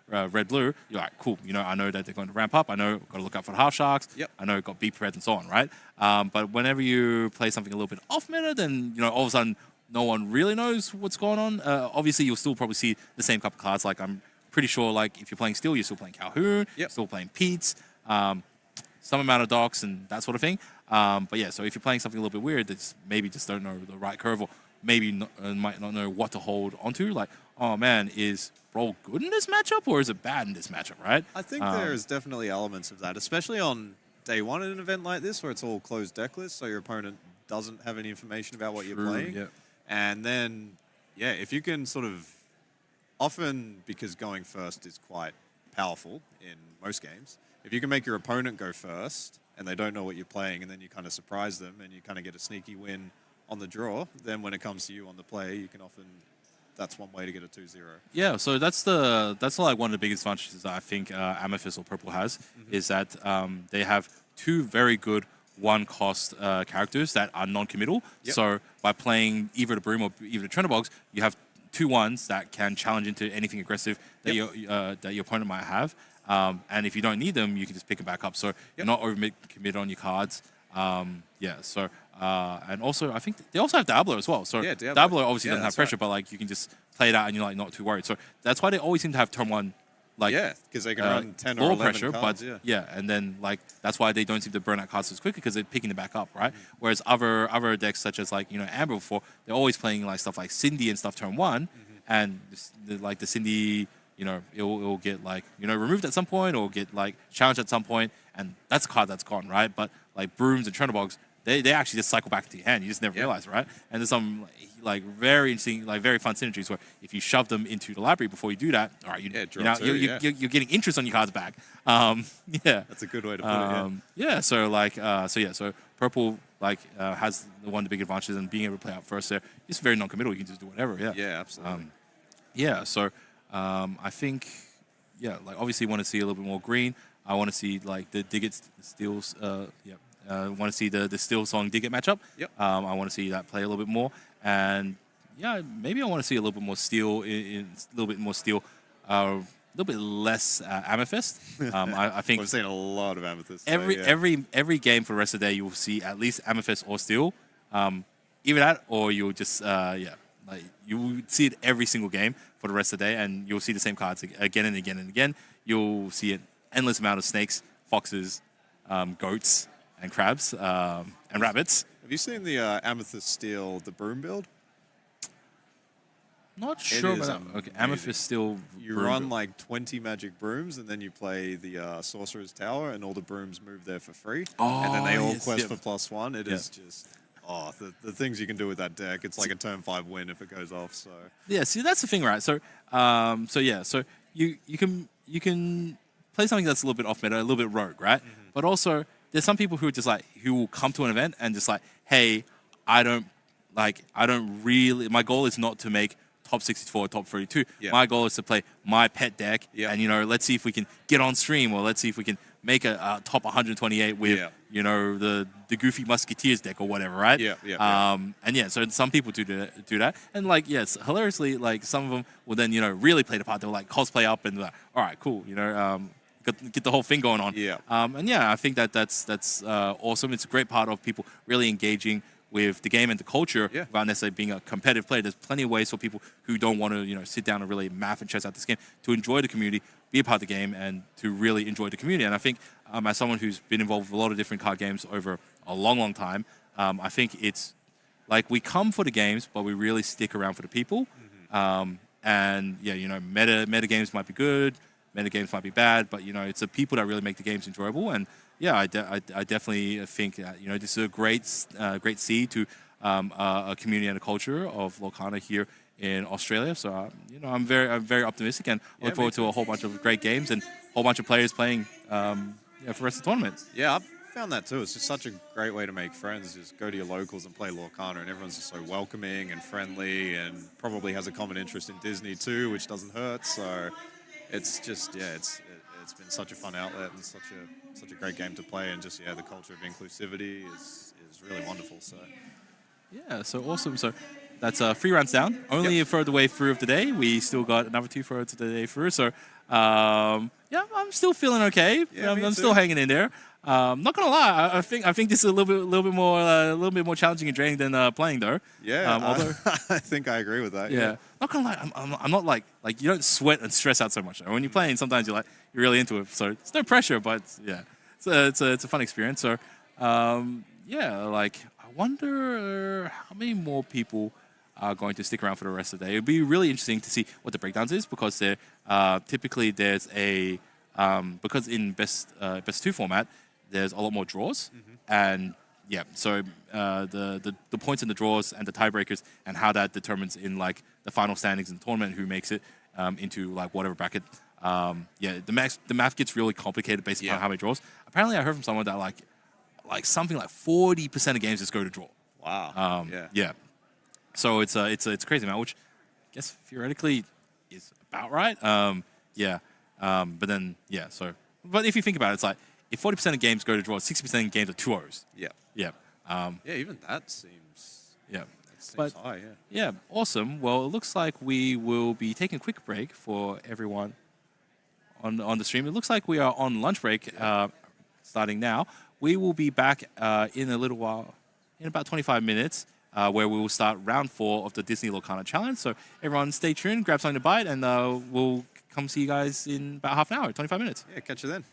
red blue, you're like, cool. I know that they're going to ramp up. I know I've got to look out for the half sharks. I know got be prepared and so on, right? But whenever you play something a little bit off meta, then all of a sudden, no one really knows what's going on. Obviously, you'll still probably see the same couple cards. Like, I'm pretty sure, like, if you're playing Steel, you're still playing Calhoun, still playing Pete's, some amount of Docs and that sort of thing. But yeah, so if you're playing something a little bit weird, that's maybe just don't know the right curve, or maybe might not know what to hold onto. Like, oh man, is Brawl good in this matchup or is it bad in this matchup, right? I think there's definitely elements of that, especially on day one at an event like this where it's all closed deck list, so your opponent doesn't have any information about what you're playing. Yeah. And then, yeah, if you can sort of, often because going first is quite powerful in most games, if you can make your opponent go first and they don't know what you're playing and then you kind of surprise them and you kind of get a sneaky win on the draw, then when it comes to you on the play, you can often, that's one way to get a 2-0. Yeah, so that's like one of the biggest advantages that I think Amethyst or Purple has, is that they have two very good one-cost characters that are non-committal. Yep. So by playing either the Broom or either the Trenderbox, you have 2 ones that can challenge into anything aggressive that your opponent might have. And if you don't need them, you can just pick them back up. So you're not over-committed on your cards. Yeah, so... and also, I think they also have Dabbler as well. So Dabbler obviously doesn't have pressure, but like you can just play it out and you're like not too worried. So that's why they always seem to have turn 1, like because they can run 10 or 11 pressure, cards. But and then like that's why they don't seem to burn out cards as quickly because they're picking it back up, right? Whereas other decks such as like Amber before, they're always playing like stuff like Cindy and stuff turn 1, and like the Cindy, it'll get like removed at some point or get like challenged at some point, and that's a card that's gone, right? But like Brooms and Trenderbogs, they actually just cycle back to your hand. You just never realize, right? And there's some like very interesting, like very fun synergies where if you shove them into the library before you do that, all right, you're getting interest on your cards back. That's a good way to put it. So Purple has one of the big advantages in being able to play out first. There, it's very non-committal. You can just do whatever. Yeah, absolutely. I think like obviously want to see a little bit more green. I want to see like the Diggit Steals. I want to see the Steel Song Diggit matchup. I want to see that play a little bit more, and maybe I want to see a little bit more Steel, a little bit more Steel, a little bit less Amethyst. I think we've seen a lot of Amethyst. Every game for the rest of the day, you'll see at least Amethyst or Steel, either that or you'll just like you will see it every single game for the rest of the day, and you'll see the same cards again and again and again. You'll see an endless amount of snakes, foxes, goats, and crabs, and rabbits. Have you seen the Amethyst Steel, the Broom build? Not sure about that. Okay, Amethyst Steel. You run like 20 magic brooms, and then you play the Sorcerer's Tower, and all the brooms move there for free. And then they all quest for +1. It is just... the things you can do with that deck. It's like a turn 5 win if it goes off. So see, that's the thing, right? So you can play something that's a little bit off meta, a little bit rogue, right? But also there's some people who are just like who will come to an event and just like, hey, I don't really. My goal is not to make top 64 or top 32. My goal is to play my pet deck, and let's see if we can get on stream, or let's see if we can make a top 128 with the Goofy Musketeers deck or whatever, right? So some people do that, and like hilariously, like some of them will then really play the part. They'll like cosplay up and like, all right, cool, get the whole thing going on. I think that's awesome. It's a great part of people really engaging with the game and the culture without necessarily being a competitive player. There's plenty of ways for people who don't want to sit down and really math and chess out this game to enjoy the community, be a part of the game, and to really enjoy the community. And I think as someone who's been involved with a lot of different card games over a long, long time, I think it's like we come for the games, but we really stick around for the people. Meta games might be good, meta games might be bad, but it's the people that really make the games enjoyable. And I definitely think this is a great seed to a community and a culture of Lorcana here in Australia. So I'm very optimistic, and look forward to a whole bunch of great games and a whole bunch of players playing for the rest of the tournament. I've found that too. It's just such a great way to make friends. Just go to your locals and play Lorcana, and everyone's just so welcoming and friendly, and probably has a common interest in Disney too, which doesn't hurt. So it's just it's been such a fun outlet and such a great game to play, and just the culture of inclusivity is really wonderful. So awesome. So that's 3 rounds down. Only a third of the way through of the day. We still got another 2/3 of the day through. So I'm still feeling okay. I'm still hanging in there. Not gonna lie, I think this is a little bit more challenging and draining than playing though. Although I think I agree with that. Not gonna lie, I'm not like you don't sweat and stress out so much. When you're playing, sometimes you're really into it. So it's no pressure, but it's a fun experience. So yeah, like I wonder how many more people are going to stick around for the rest of the day. It'd be really interesting to see what the breakdowns is because there typically there's a because in best two format there's a lot more draws and yeah, so the points in the draws and the tiebreakers and how that determines in like the final standings in the tournament who makes it into like whatever bracket. Yeah, the math gets really complicated based upon how many draws. Apparently, I heard from someone that like something like 40% of games just go to draw. Wow. Yeah. So it's a crazy amount, which I guess theoretically is about right. Yeah. But then so but if you think about it, it's like if 40% of games go to draw, 60% of games are 2-0s. Yeah. Yeah. Yeah, even that seems But high, yeah, awesome. Well, it looks like we will be taking a quick break for everyone on the stream. It looks like we are on lunch break starting now. We will be back in a little while, in about 25 minutes, where we will start round 4 of the Disney Locana Challenge. So everyone stay tuned, grab something to bite, and we'll come see you guys in about half an hour, 25 minutes. Yeah, catch you then.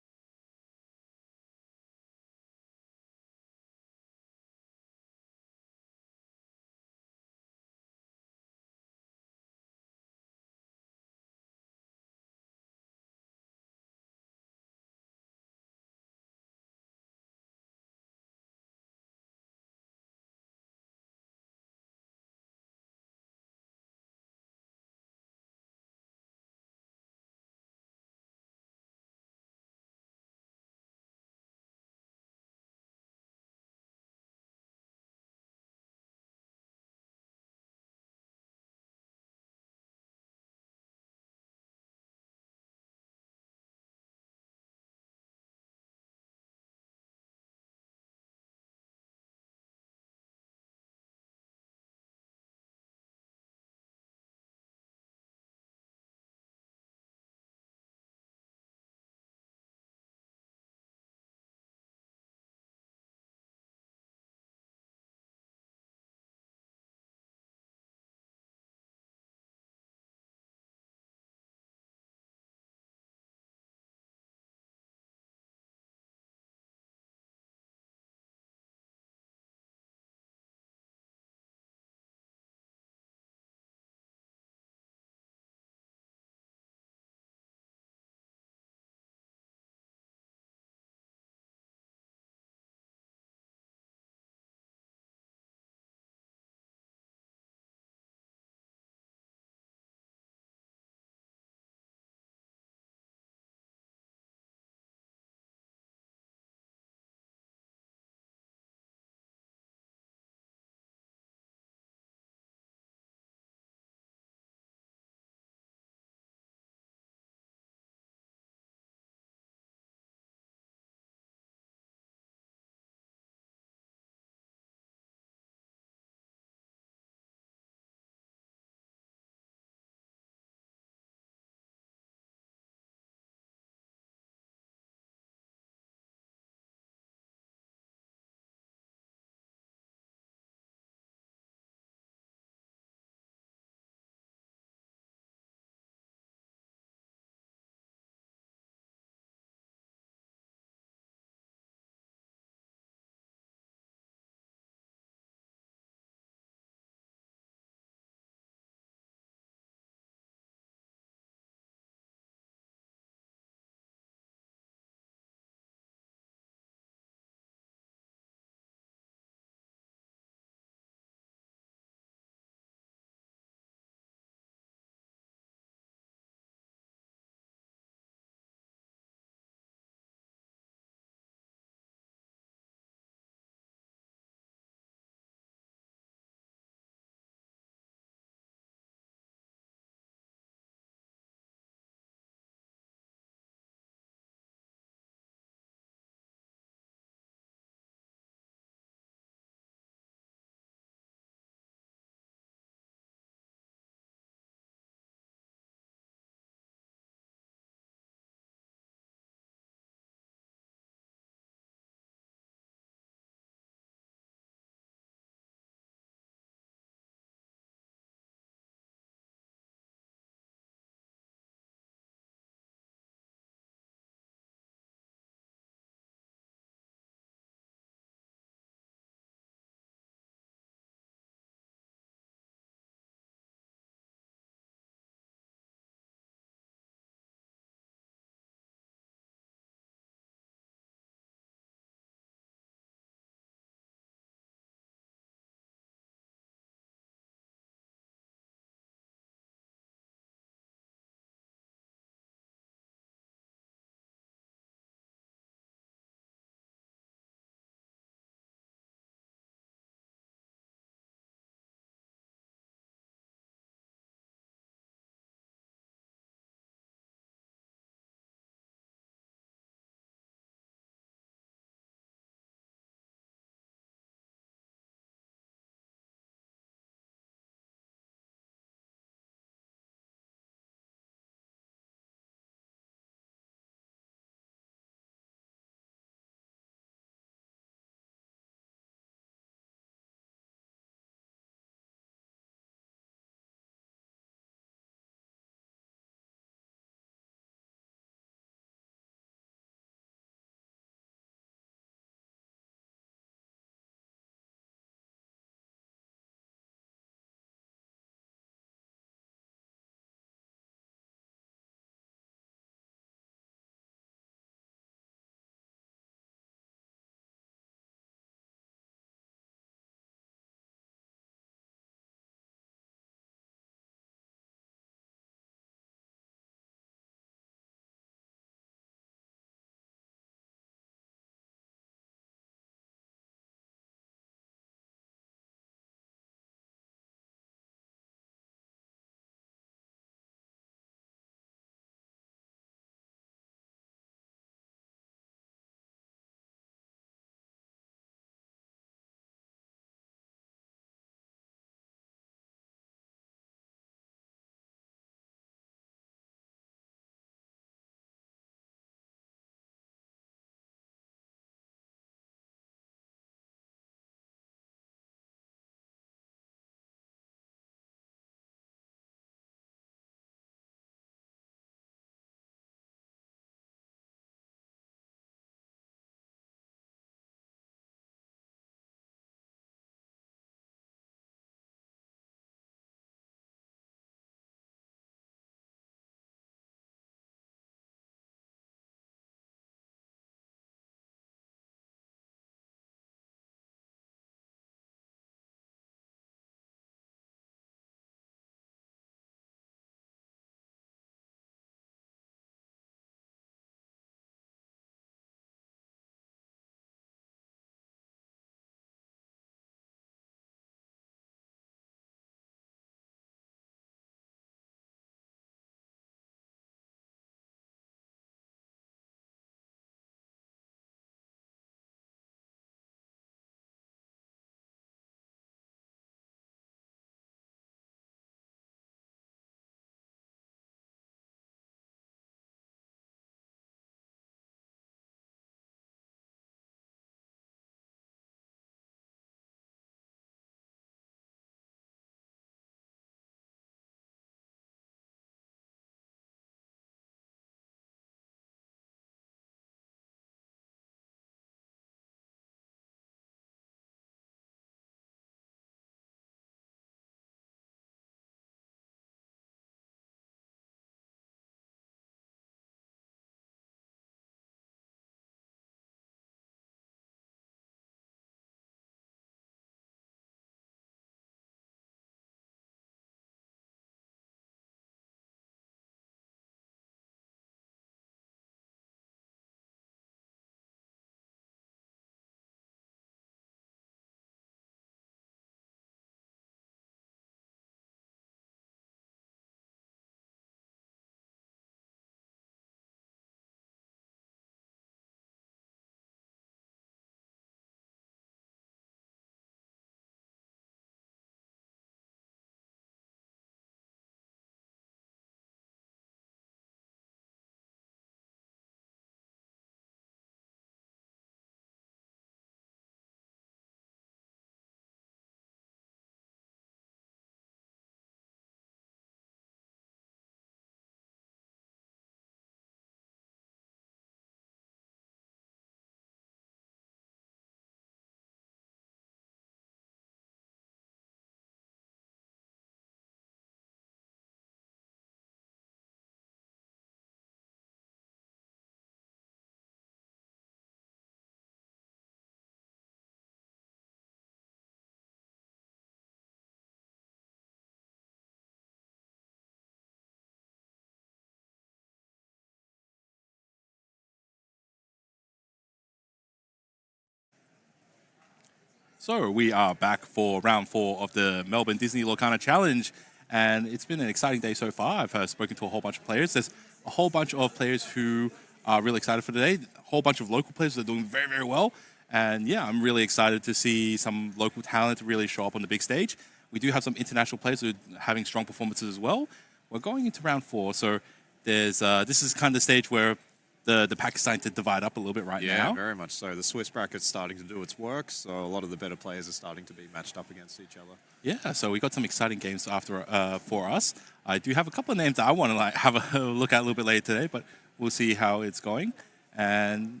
So we are back for round 4 of the Melbourne Disney Lorcana Challenge, and it's been an exciting day so far. I've spoken to a whole bunch of players. There's a whole bunch of players who are really excited for today. A whole bunch of local players that are doing very, very well. And yeah, I'm really excited to see some local talent really show up on the big stage. We do have some international players who are having strong performances as well. We're going into round 4, so there's this is kind of the stage where the pack is starting to divide up a little bit now. Yeah, very much so. The Swiss bracket's starting to do its work, so a lot of the better players are starting to be matched up against each other. Yeah, so we got some exciting games after for us. I do have a couple of names that I want to have a look at a little bit later today, but we'll see how it's going. And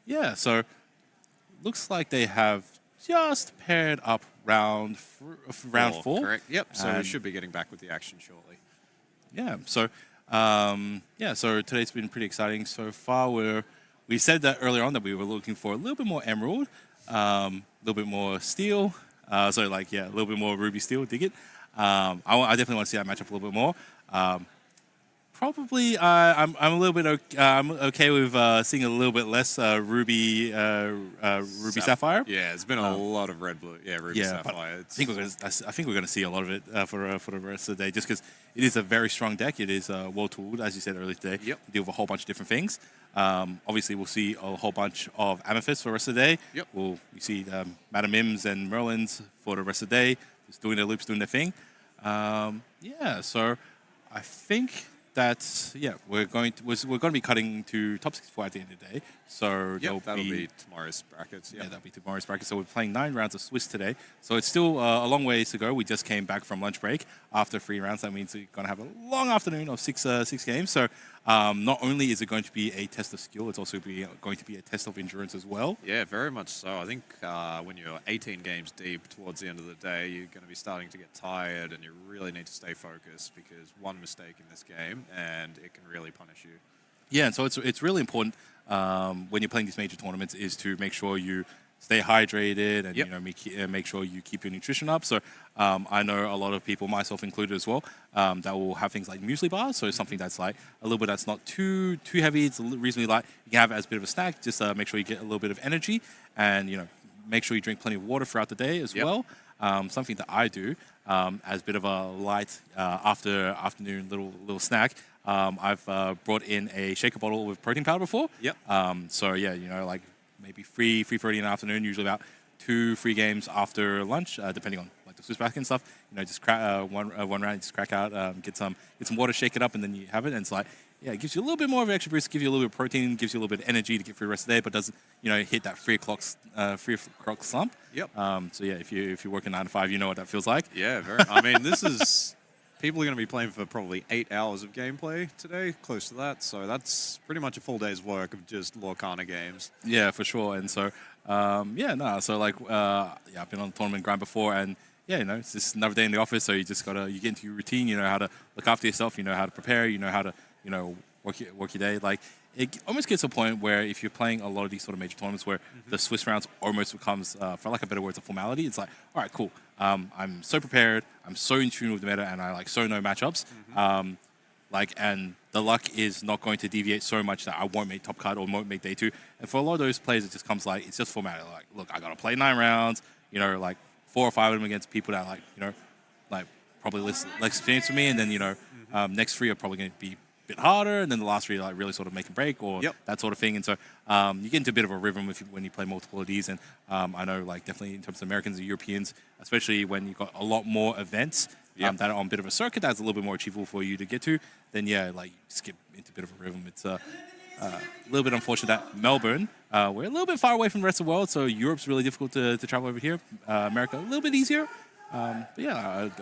yeah, so looks like they have just paired up round 4. Correct. Yep. So we should be getting back with the action shortly. Yeah. So so today's been pretty exciting so far. We said that earlier on that we were looking for a little bit more emerald, a little bit more steel. A little bit more ruby steel. Dig it. I definitely want to see that matchup a little bit more. Probably, I'm a little bit I'm okay with seeing a little bit less ruby sapphire. Yeah, it's been a lot of red blue. Yeah, ruby sapphire. I think we're going to see a lot of it for the rest of the day, just because it is a very strong deck. It is well tooled, as you said earlier today. Yep. To deal with a whole bunch of different things. Obviously, we'll see a whole bunch of amethysts for the rest of the day. Yep. We see Madam Mims and Merlins for the rest of the day, just doing their loops, doing their thing. So I think that we're going to be cutting to top 64 at the end of the day. So that'll be tomorrow's brackets. Yeah, that'll be tomorrow's bracket. So we're playing 9 rounds of Swiss today. So it's still a long ways to go. We just came back from lunch break after 3 rounds. That means we're going to have a long afternoon of six games. So not only is it going to be a test of skill, it's also going to be a test of endurance as well. Yeah, very much so. I think when you're 18 games deep towards the end of the day, you're going to be starting to get tired, and you really need to stay focused, because one mistake in this game and it can really punish you. Yeah, and so it's really important when you're playing these major tournaments is to make sure you stay hydrated and make sure you keep your nutrition up. So I know a lot of people, myself included as well, that will have things like muesli bars. So something that's like a little bit that's not too heavy. It's reasonably light. You can have it as a bit of a snack. Just make sure you get a little bit of energy, and make sure you drink plenty of water throughout the day as well. Something that I do as a bit of a light afternoon little snack. I've brought in a shaker bottle with protein powder before. Yep. Like maybe 3:30 in the afternoon, usually about 2-3 games after lunch, depending on like the Swiss bracket and stuff. Just crack one round, just crack out, get some water, shake it up, and then you have it. And it's like, it gives you a little bit more of an extra boost, gives you a little bit of protein, gives you a little bit of energy to get through the rest of the day, but doesn't hit that 3 o'clock slump. Yep. If you're working 9 to 5, you know what that feels like. Yeah, very. I mean, this is. People are going to be playing for probably 8 hours of gameplay today, close to that. So that's pretty much a full day's work of just Lorcana games. Yeah, for sure. And so, I've been on the tournament grind before, and it's just another day in the office. So you just you get into your routine. You know how to look after yourself. You know how to prepare. You know how to work your day. Like, it almost gets to a point where if you're playing a lot of these sort of major tournaments where the Swiss rounds almost becomes, for lack of a better word, it's a formality. It's like, all right, cool. I'm so prepared. I'm so in tune with the meta, and I so know matchups. And the luck is not going to deviate so much that I won't make top cut or won't make day 2. And for a lot of those players, it just comes it's just formality. Like, look, I got to play 9 rounds. 4 or 5 of them against people that probably less experienced than me, and then next 3 are probably going to be bit harder, and then the last 3 really sort of make and break or that sort of thing. And so you get into a bit of a rhythm when you play multiple of these. And I know definitely in terms of Americans and Europeans, especially when you've got a lot more events that are on a bit of a circuit that's a little bit more achievable for you to get to, then you just get into a bit of a rhythm. It's a little bit unfortunate that Melbourne, we're a little bit far away from the rest of the world, so Europe's really difficult to travel over here. America, a little bit easier. I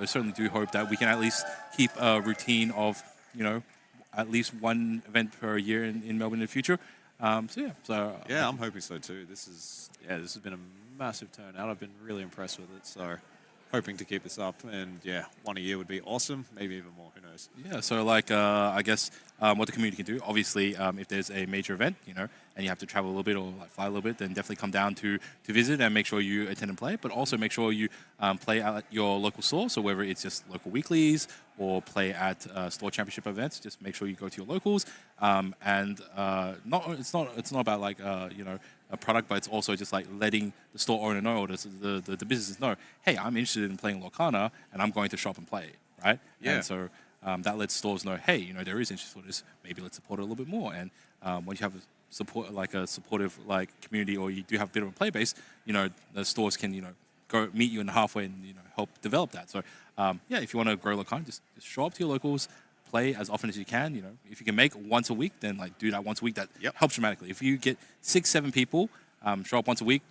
certainly do hope that we can at least keep a routine of, at least 1 event per year in Melbourne in the future. I'm hoping so too. This has been a massive turnout. I've been really impressed with it. So hoping to keep this up, and 1 a year would be awesome. Maybe even more. Who knows? Yeah. So I guess what the community can do. Obviously, if there's a major event, and you have to travel a little bit or like fly a little bit, then definitely come down to visit and make sure you attend and play. But also make sure you play at your local store. So whether it's just local weeklies or play at store championship events, just make sure you go to your locals. It's not about like a product, but it's also just like letting the store owner know or the businesses know, hey, I'm interested in playing Lorcana and I'm going to shop and play, right? Yeah. And so that lets stores know, hey, there is interest for this. Maybe let's support it a little bit more. And once you have a supportive like community, or you do have a bit of a play base, the stores can go meet you in the halfway and help develop that. So if you want to grow Lorcana, just show up to your locals, play as often as you can. If you can make once a week, then like do that once a week. That helps dramatically. If you get 6-7 people show up once a week,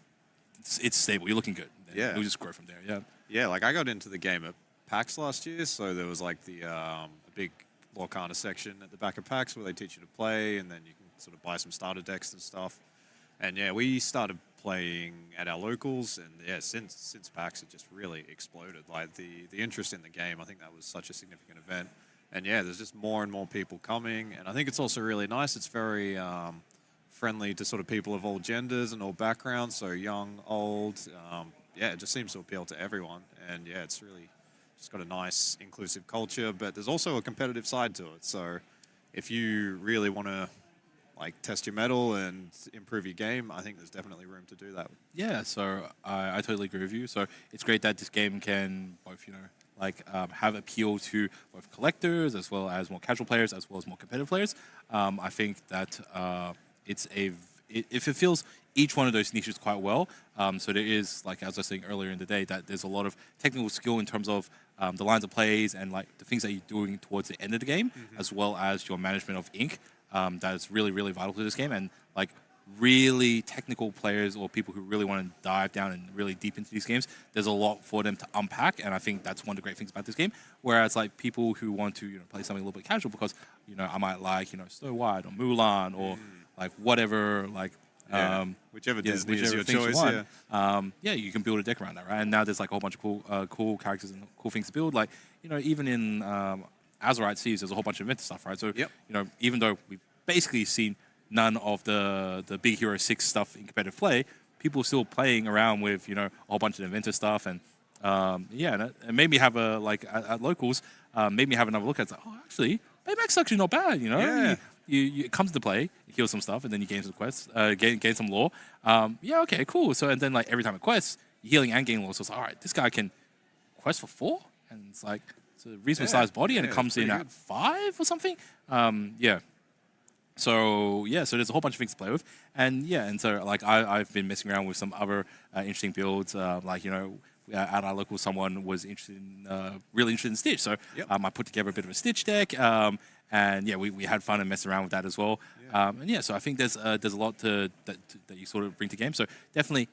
it's stable. You're looking good. Yeah, it'll just grow from there. Yeah. Yeah, like I got into the game at PAX last year, so there was like the a big Lorcana section at the back of PAX where they teach you to play, and then you can sort of buy some starter decks and stuff. And yeah, we started playing at our locals, and yeah, since PAX it just really exploded. Like the interest in the game, I think that was such a significant event. And yeah, there's just more and more people coming, and I think it's also really nice. It's very friendly to sort of people of all genders and all backgrounds, so young, old. It just seems to appeal to everyone, and yeah, it's really just got a nice inclusive culture. But there's also a competitive side to it. So if you really want to like test your mettle and improve your game, I think there's definitely room to do that. Yeah, so I totally agree with you. So it's great that this game can both, have appeal to both collectors as well as more casual players as well as more competitive players. I think that it fulfills each one of those niches quite well. So there is, like as I was saying earlier in the day, that there's a lot of technical skill in terms of the lines of plays and like the things that you're doing towards the end of the game, as well as your management of ink. That is really, really vital to this game. And like really technical players or people who really want to dive down and really deep into these games, there's a lot for them to unpack. And I think that's one of the great things about this game. Whereas like people who want to play something a little bit casual because I might like Snow White or Mulan or like whatever whichever Disney is your choice. You can build a deck around that, right? And now there's like a whole bunch of cool characters and cool things to build. Like even in Azurite Seas, there's a whole bunch of event stuff, right? So even though we've basically seen none of the Big Hero 6 stuff in competitive play, people are still playing around with a whole bunch of inventor stuff, and it made me have at locals, made me have another look at it. It's like, oh, actually, Bayback's actually not bad, You it comes into play, you heal some stuff, and then you gain some quests, gain some lore. Okay, cool. So and then like every time it quests, you're healing and gaining lore. So it's like, all right, this guy can quest for 4, and it's like it's a reasonable sized body, and it comes in at 5 or something. So there's a whole bunch of things to play with, and so like I've been messing around with some other interesting builds, at our local, someone was really interested in Stitch, so I put together a bit of a Stitch deck, and we had fun and messed around with that as well, so I think there's a lot that you sort of bring to game. So definitely,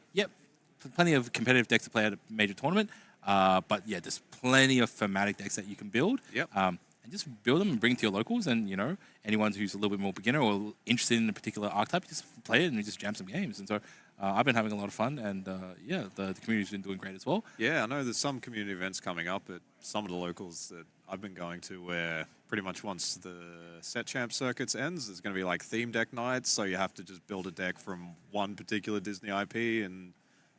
plenty of competitive decks to play at a major tournament, but there's plenty of thematic decks that you can build. And just build them and bring it to your locals, and anyone who's a little bit more beginner or interested in a particular archetype, just play it and just jam some games. And so I've been having a lot of fun, and the community's been doing great as well. Yeah, I know there's some community events coming up at some of the locals that I've been going to, where pretty much once the set champ circuits ends, there's going to be like theme deck nights, so you have to just build a deck from one particular Disney IP, and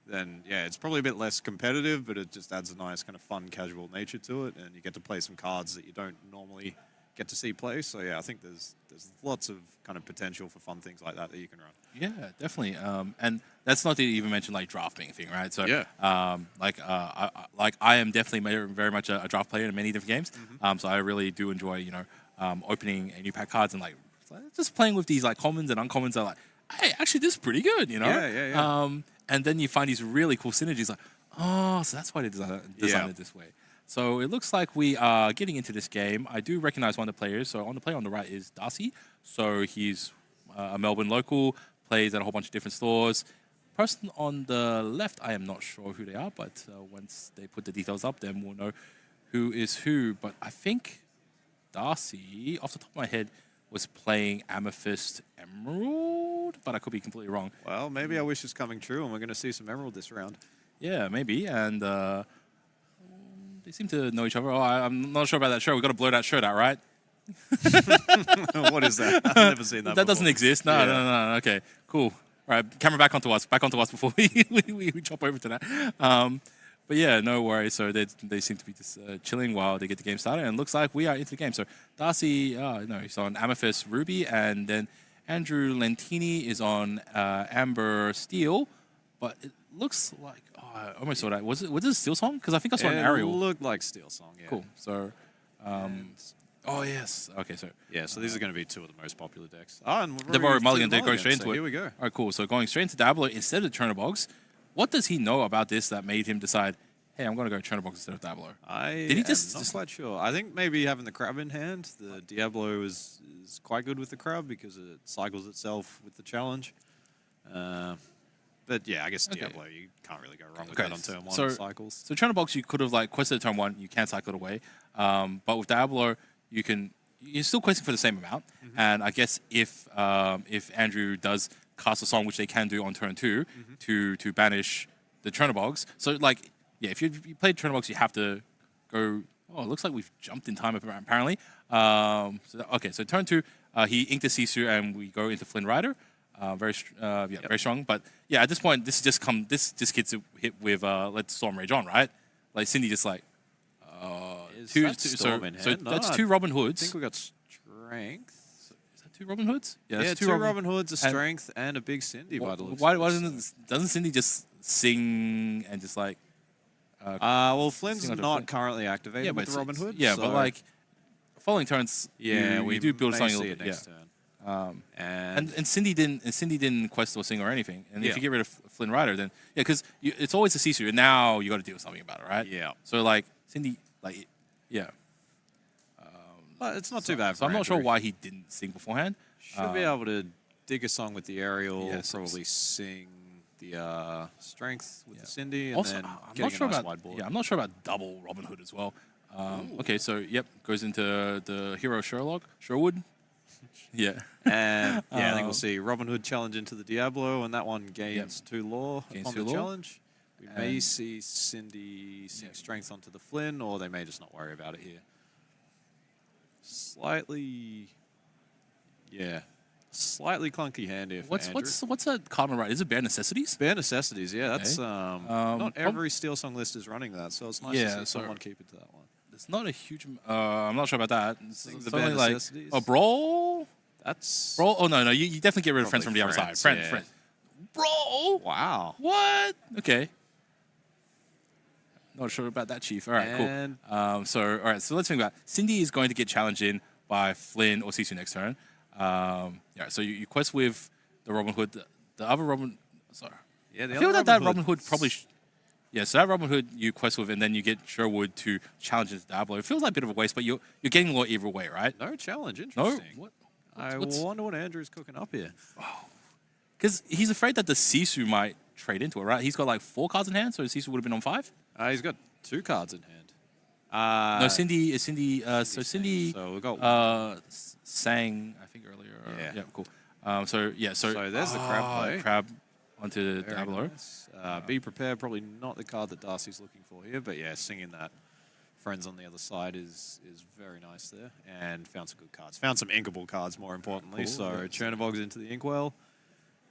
then it's probably a bit less competitive, but it just adds a nice kind of fun, casual nature to it, and you get to play some cards that you don't normally get to see play. So I think there's lots of kind of potential for fun things like that you can run. Yeah, definitely. And that's not to even mention like draft being a thing, right? So I am definitely very much a draft player in many different games. So I really do enjoy opening new pack cards and like just playing with these like commons and uncommons. Are like, hey, actually this is pretty good, and then you find these really cool synergies. Like, oh, so that's why they designed it this way. So it looks like we are getting into this game. I do recognize one of the players. So on the player on the right is Darcy. So he's a Melbourne local, plays at a whole bunch of different stores. Person on the left, I am not sure who they are, but once they put the details up, then we'll know who is who. But I think Darcy, off the top of my head, was playing Amethyst Emerald, but I could be completely wrong. Well, maybe our wish is coming true, and we're going to see some Emerald this round. Yeah, maybe. And they seem to know each other. Oh, I'm not sure about that shirt. We've got to blur that shirt out, right? What is that? I've never seen that. That doesn't before. exist. No, Yeah. no. Okay, cool. All right, camera back onto us. Back onto us before we chop over to that. But yeah, no worries. So they seem to be just chilling while they get the game started, and it looks like we are into the game. So Darcy, no, he's on Amethyst Ruby, and then Andrew Lentini is on Amber Steel. But it looks like I almost saw that. Was it a Steel song? Because I think I saw an Ariel. It looked like Steel Song. Yeah. Cool. So. Oh yes. Okay. So Yeah, so these are going to be two of the most popular decks. Oh, and they've already mulliganed. They're going straight into so it. Here we go. All right, cool. So going straight into Diablo instead of Chernobog. What does he know about this that made him decide, hey, I'm going to go Chernobog instead of Diablo? Did he just- not quite sure. I think maybe having the crab in hand, the Diablo is quite good with the crab because it cycles itself with the challenge. But yeah, I guess Diablo, you can't really go wrong with that on turn one. So, Cycles. so Chernobog, you could have like quested turn one, you can cycle it away. But with Diablo, you're still questing for the same amount. And I guess if Andrew does cast a song, which they can do on turn two, to banish the Chernobogs. So like, yeah, if you played Chernobogs, you have to go. Oh, it looks like we've jumped in time apparently. So turn two, he inked the Sisu, and we go into Flynn Rider. Very strong. But yeah, at this point, this gets hit with let's Storm Rage on, right? Like Cindy just like. That's two Robin Hoods. I think we got strength. Is that two Robin Hoods? Yeah, two Robin Hoods, a strength, and a big Cindy. Why doesn't Cindy just sing and just like? Well, Flynn's not currently activated with the Robin Hood. Yeah, so but like following turns, we do build something a little bit. Next turn. And Cindy didn't quest or sing or anything. And if you get rid of Flynn Rider, then because it's always a Sisu, and now you got to do something about it, right? Yeah. So like Cindy, like but it's not too bad. So I'm not sure why he didn't sing beforehand. Should be able to dig a song with the aerial. Yeah, probably sing the strength with the Cindy, and Also, then I'm getting not sure a nice about wide board. I'm not sure about double Robin Hood as well. Okay, so goes into the hero Sherwood. Yeah. And I think we'll see Robin Hood challenge into the Diablo, and that one gains 2 lore on the challenge. We may see Cindy sing strength onto the Flynn, or they may just not worry about it here. Slightly clunky hand here. What's that card on the right? Is it Bare Necessities? Bare Necessities? Yeah, that's not every Steel Song list is running that, so it's nice to see someone keep it to that one. It's not a huge. I'm not sure about that. It's the Bare like Necessities. Brawl. That's Brawl. Oh no, you definitely get rid of friends from the other side. Friend. Brawl. Wow. What? Okay. Not sure about that, Chief. All right, And cool. So let's think about it. Cindy is going to get challenged in by Flynn or Sisu next turn. So you quest with the Robin Hood. The other Robin. Sorry. Yeah, I feel that Robin Hood probably. So that Robin Hood you quest with, and then you get Sherwood to challenge into Diablo. It feels like a bit of a waste, but you're getting lore either way, right? No challenge. No. Interesting. I wonder what Andrew's cooking up here. Because he's afraid that the Sisu might trade into it, right? He's got like 4 cards in hand, so Sisu would have been on 5. He's got 2 cards in hand. No, Cindy. So we got sang, I think earlier. Yeah. Cool. So there's the crab play. Crab onto Very Diablo. nice. Be prepared. Probably not the card that Darcy's looking for here, but yeah, singing that friends on the other side is very nice there, and found some good cards. Found some inkable cards, more importantly. Cool. So Chernobog's into the Inkwell,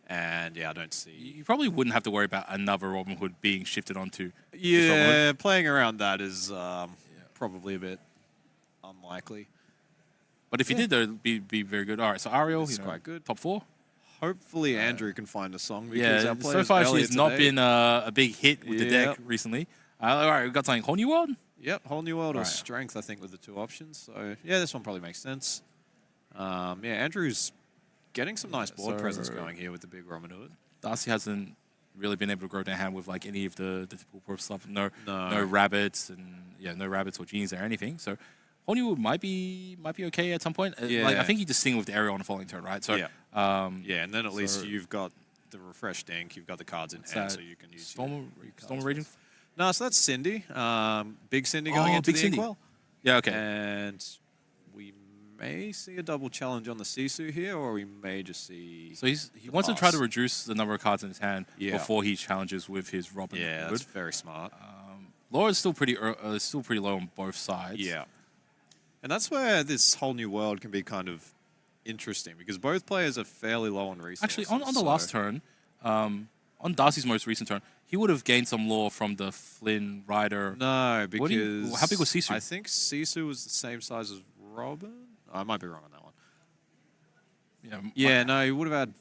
and I don't see. You probably wouldn't have to worry about another Robin Hood being shifted onto. Yeah, playing around that is probably a bit unlikely. But if you did, though, it'd be very good. All right, so Ariel, It's quite good. Top 4. Hopefully Andrew can find a song because our so players far earlier she's not today- been a big hit with the deck recently. All right, we've got something Whole New World. Yep, Whole New World or Right. Strength, I think, with the 2 options. So, yeah, this one probably makes sense. Andrew's getting some nice board presence going here with the big Robin Hood. Darcy hasn't really been able to grow their hand with like any of the typical purple stuff. No No. rabbits no rabbits or genies or anything. So Whole New World might be okay at some point. Like I think you just sing with the Ariel on the following turn, right? So and then at least you've got the refreshed ink, you've got the cards in hand, so you can use Storm Raging. No, so that's Cindy. Big Cindy going into Big the Cindy. Inkwell. Yeah, okay. And we may see a double challenge on the Sisu here, or we may just see... So he wants to try to reduce the number of cards in his hand Yeah. before he challenges with his Robin Yeah, Hood. that's very smart. Laura's still pretty low on both sides. Yeah. And that's where this whole new world can be kind of interesting because both players are fairly low on resources. Actually, on the last turn, on Darcy's most recent turn, he would have gained some lore from the Flynn Rider. No, because... How big was Sisu? I think Sisu was the same size as Robin. I might be wrong on that one. Yeah, no, he would have had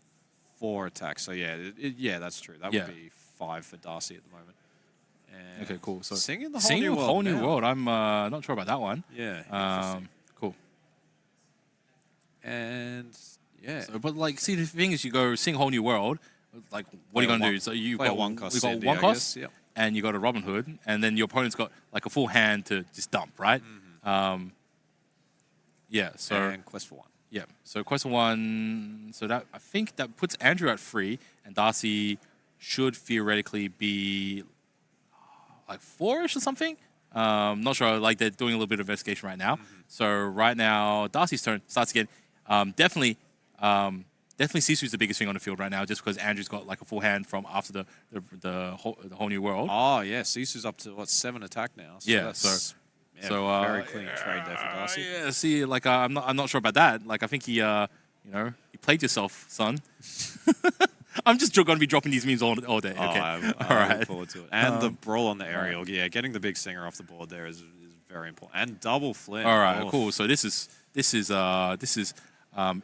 4 attacks. So yeah, that's true. That would be 5 for Darcy at the moment. And okay, cool. So singing the whole new world. I'm not sure about that one. Yeah. Cool. And yeah, so, but like, see, the thing is, you go sing whole new world. Like, what are you gonna do? So you've got one cost. We've got one cost, and you got a Robin Hood, and then your opponent's got like a full hand to just dump, right? Yeah. So and quest for 1. Yeah. So quest for 1. So that, I think that puts Andrew at 3, and Darcy should theoretically be like 4-ish or something. Not sure. Like, they're doing a little bit of investigation right now. So right now, Darcy's turn starts again. Definitely Sisu's the biggest thing on the field right now, just because Andrew's got like a full hand from after the whole new world. Oh yeah, Sisu's up to 7 attack now. So yeah. So very clean trade there for Darcy. Yeah. See, like I'm not sure about that. Like, I think he he played yourself, son. I'm just going to be dropping these memes all day. Okay. I look forward to it. And the brawl on the aerial. Yeah, getting the big singer off the board there is very important. And double Flynn. All right, cool. So this is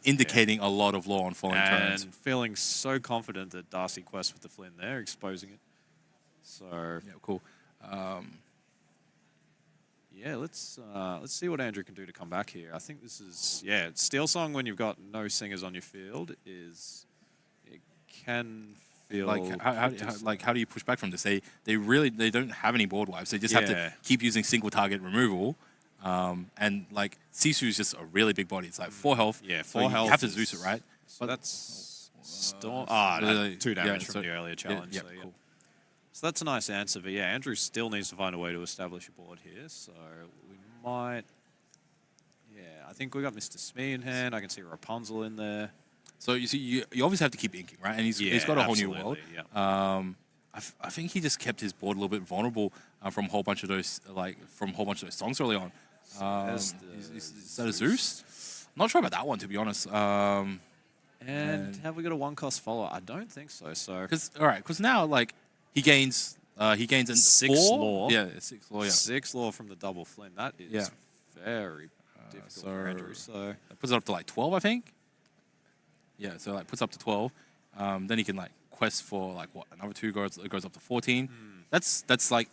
indicating a lot of lore on falling turns. And feeling so confident that Darcy quests with the Flynn there, exposing it. So yeah, cool. Yeah, let's see what Andrew can do to come back here. I think this is Steel Song when you've got no singers on your field it can feel like how do you push back from this? They don't have any board wipes. They just have to keep using single target removal. And like Sisu is just a really big body. It's like 4 health. Yeah, 4 so health. You have to Zeus it, right? So that's Storm. 2 damage from the earlier challenge. Yeah, so, cool. So that's a nice answer, but yeah, Andrew still needs to find a way to establish a board here. So we might. Yeah, I think we got Mr. Smee in hand. I can see Rapunzel in there. So you see, you obviously have to keep inking, right? And he's got a whole new world. Yeah. I think he just kept his board a little bit vulnerable from a whole bunch of those songs early on. Is that a Zeus? Not sure about that one, to be honest. And have we got a 1-cost follow? I don't think so. So because now like he gains a 6 lore. Yeah, 6 lore. Yeah. 6 lore from the double Flynn. That is very difficult for Andrew. So that puts it up to like 12, I think. Yeah, so like puts up to 12. Then he can like quest for like what, another 2 goes up to 14. That's like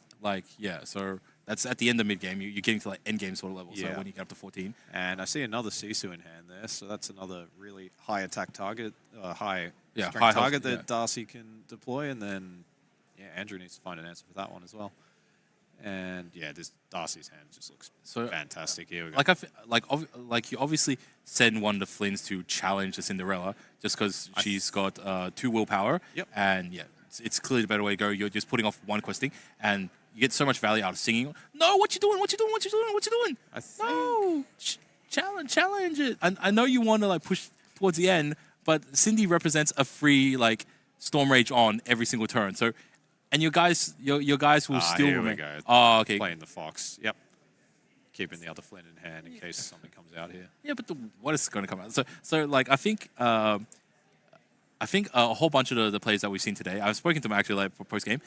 yeah. So that's at the end of mid game. You're getting to like end game sort of level. So when you get up to 14. And I see another Sisu in hand there. So that's another really high attack target, high strength target that Darcy can deploy. And then Andrew needs to find an answer for that one as well. And this Darcy's hand just looks fantastic. Here we go. Like you obviously send one of the Flynns to challenge the Cinderella just because she's got 2 willpower. Yep. And it's clearly the better way to go. You're just putting off 1 questing, and you get so much value out of singing. No, what you doing? What you doing? What you doing? What you doing? No, challenge it. I know you want to like push towards the end, but Cindy represents a free like Storm Rage on every single turn. So. And your guys will still. Here we go. Oh, okay. Playing the Fox. Yep. Keeping the other Flynn in hand in case something comes out here. Yeah, but what is going to come out? So like I think a whole bunch of the players that we've seen today. I've spoken to them actually like post game.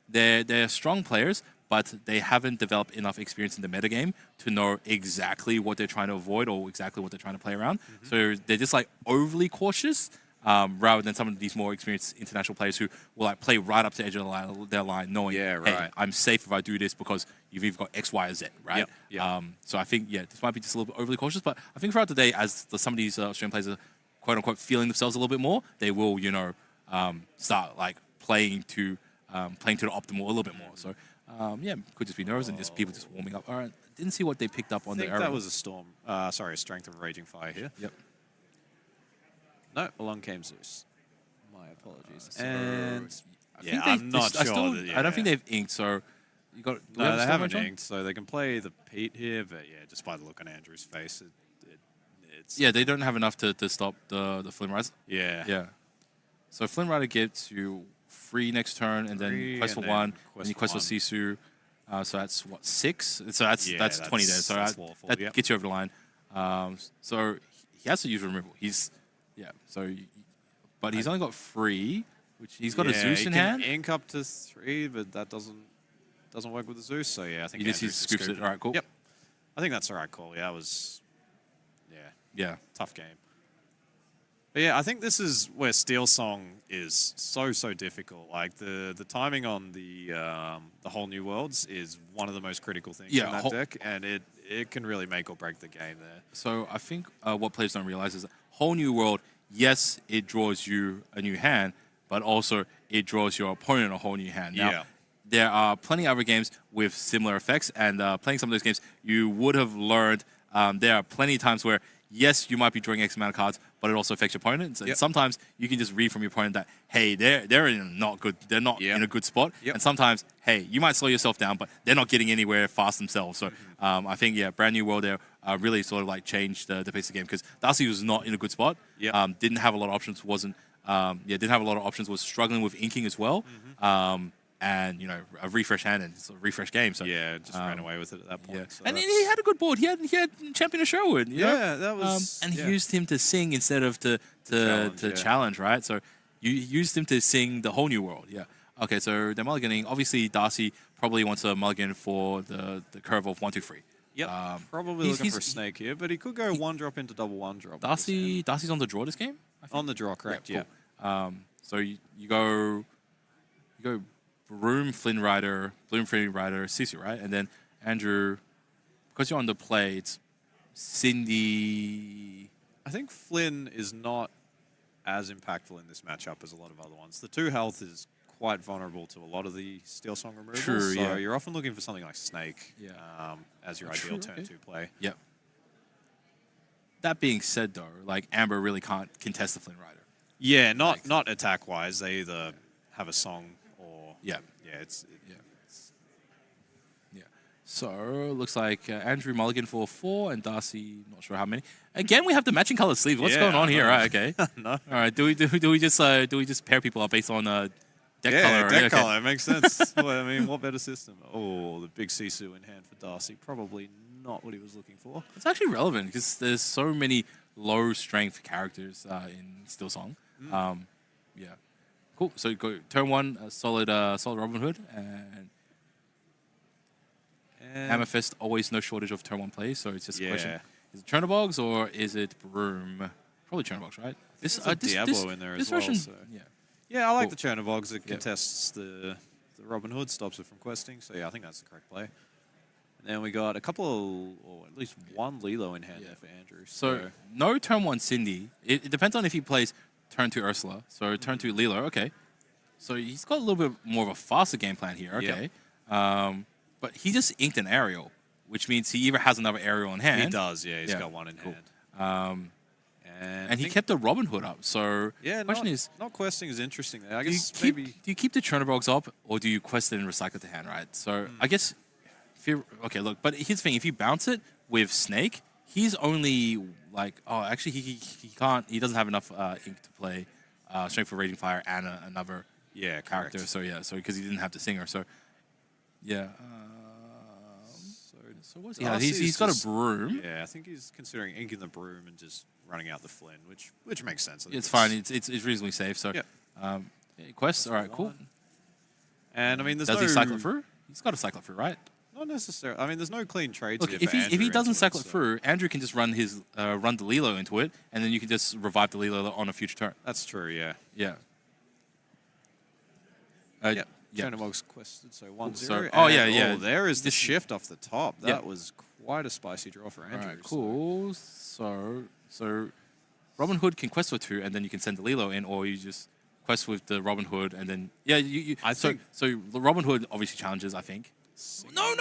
They're strong players, but they haven't developed enough experience in the metagame to know exactly what they're trying to avoid or exactly what they're trying to play around. So they're just like overly cautious. Rather than some of these more experienced international players who will like play right up to the edge of their line, knowing, hey, I'm safe if I do this because you've either got X, Y, or Z, right? Yep. So I think, this might be just a little bit overly cautious, but I think throughout the day, as some of these Australian players are quote-unquote feeling themselves a little bit more, they will, start like playing to the optimal a little bit more. So, could just be nerves and just people just warming up. All right, didn't see what they picked up on the arrow. That was a storm. A strength of raging fire here. Yep. No, along came Zeus. My apologies. I'm not sure. I don't think they've inked, so you got. No, they haven't inked, so they can play the Pete here. But just by the look on Andrew's face, it's they don't have enough to stop the Flynn Rider. Yeah. So Flynn Rider gets you free next turn, and then quest for 1, and you quest for Sisu. So that's what, 6? So that's 20 there. So that's lawful, that yep. gets you over the line. So he has to use removal. But he's only got 3, which he's got a Zeus in hand. He can ink up to 3, but that doesn't work with the Zeus. So yeah, I think He just scoops it. All right, cool. Yep, I think that's the right call. Yeah, it was tough game. But yeah, I think this is where Steel Song is so difficult. Like the timing on the whole New Worlds is one of the most critical things in that deck, and it can really make or break the game there. So I think what players don't realize is that whole New World, yes, it draws you a new hand, but also it draws your opponent a whole new hand. Now, there are plenty of other games with similar effects, and playing some of those games, you would have learned there are plenty of times where, yes, you might be drawing X amount of cards, but it also affects your opponent. And sometimes you can just read from your opponent that, hey, they're in not good, they're not in a good spot. And sometimes, hey, you might slow yourself down, but they're not getting anywhere fast themselves. So I think, Brand New World there really sort of like changed the pace of the game, because Darcy was not in a good spot. Didn't have a lot of options. Didn't have a lot of options. Was struggling with inking as well. And a refresh hand and it's a refresh game. So just ran away with it at that point. Yeah. So and he had a good board. He had Champion of Sherwood. That was. And he used him to sing instead of to challenge, right? So you used him to sing the whole New World. Yeah. Okay. So they're mulliganing. Obviously, Darcy probably wants a mulligan for the curve of 1, 2, 3. Yep. Probably looking for a snake here, but he could go 1-drop into double 1-drop. Darcy's on the draw this game. On the draw, correct? Yeah. Cool. So you go. Broom, Flynn Rider, Sisu, right? And then Andrew, because you're on the play, it's Cindy. I think Flynn is not as impactful in this matchup as a lot of other ones. The 2 health is quite vulnerable to a lot of the Steel Song removals. True, so you're often looking for something like Snake as your ideal turn 2 play. Yep. That being said, though, like Amber really can't contest the Flynn Rider. Yeah, not attack-wise. They either have a song or... It's So looks like Andrew mulligan for 4 and Darcy not sure how many. Again, we have the matching color sleeves. What's going on here? Right, okay. No. All right. Do we just pair people up based on deck color? Deck color. It makes sense. Well, I mean, what better system? Oh, the big Sisu in hand for Darcy. Probably not what he was looking for. It's actually relevant because there's so many low strength characters in Steel Song. Cool. So go turn 1, solid Robin Hood, and Hammerfist, always no shortage of turn 1 plays. So it's just a question: is it Chernobogs or is it Broom? Probably Chernobogs, right? This Diablo in there as well. Version, So. Yeah, I like the Chernobogs. It contests the Robin Hood, stops it from questing. So yeah, I think that's the correct play. And then we got a couple, or at least one Lilo in hand there for Andrew. So no turn 1 Cindy. It depends on if he plays turn 2 Ursula. So turn 2 Lilo, okay. So he's got a little bit more of a faster game plan here, okay. But he just inked an aerial, which means he either has another aerial in hand. He does, yeah. He's got one in hand. And he kept the Robin Hood up. So the question is... Not questing is interesting there. I guess do you keep the Chernobogs up, or do you quest it and recycle it to hand, right? So I guess... Okay, look, but here's the thing. If you bounce it with Snake, he's only like... Oh, actually, he can't... He doesn't have enough ink to play Strength for Raging Fire and another... character. Correct. So because he didn't have the singer. So so what's he's got a broom. Yeah, I think he's considering inking the broom and just running out the Flynn, which makes sense. It's fine. It's reasonably safe. So quests. All right, cool. And I mean, does he cycle it through? He's got to cycle it through, right? Not necessarily. I mean, there's no clean trades. Look, if he doesn't cycle it through, Andrew can just run the Lilo into it, and then you can just revive the Lilo on a future turn. That's true. Yeah. Chernobogs quested, so 1-0. Oh, there is the shift off the top. That was quite a spicy draw for Andrew. All right, cool. So Robin Hood can quest for 2, and then you can send the Lilo in, or you just quest with the Robin Hood, and then so the Robin Hood obviously challenges. I think. No.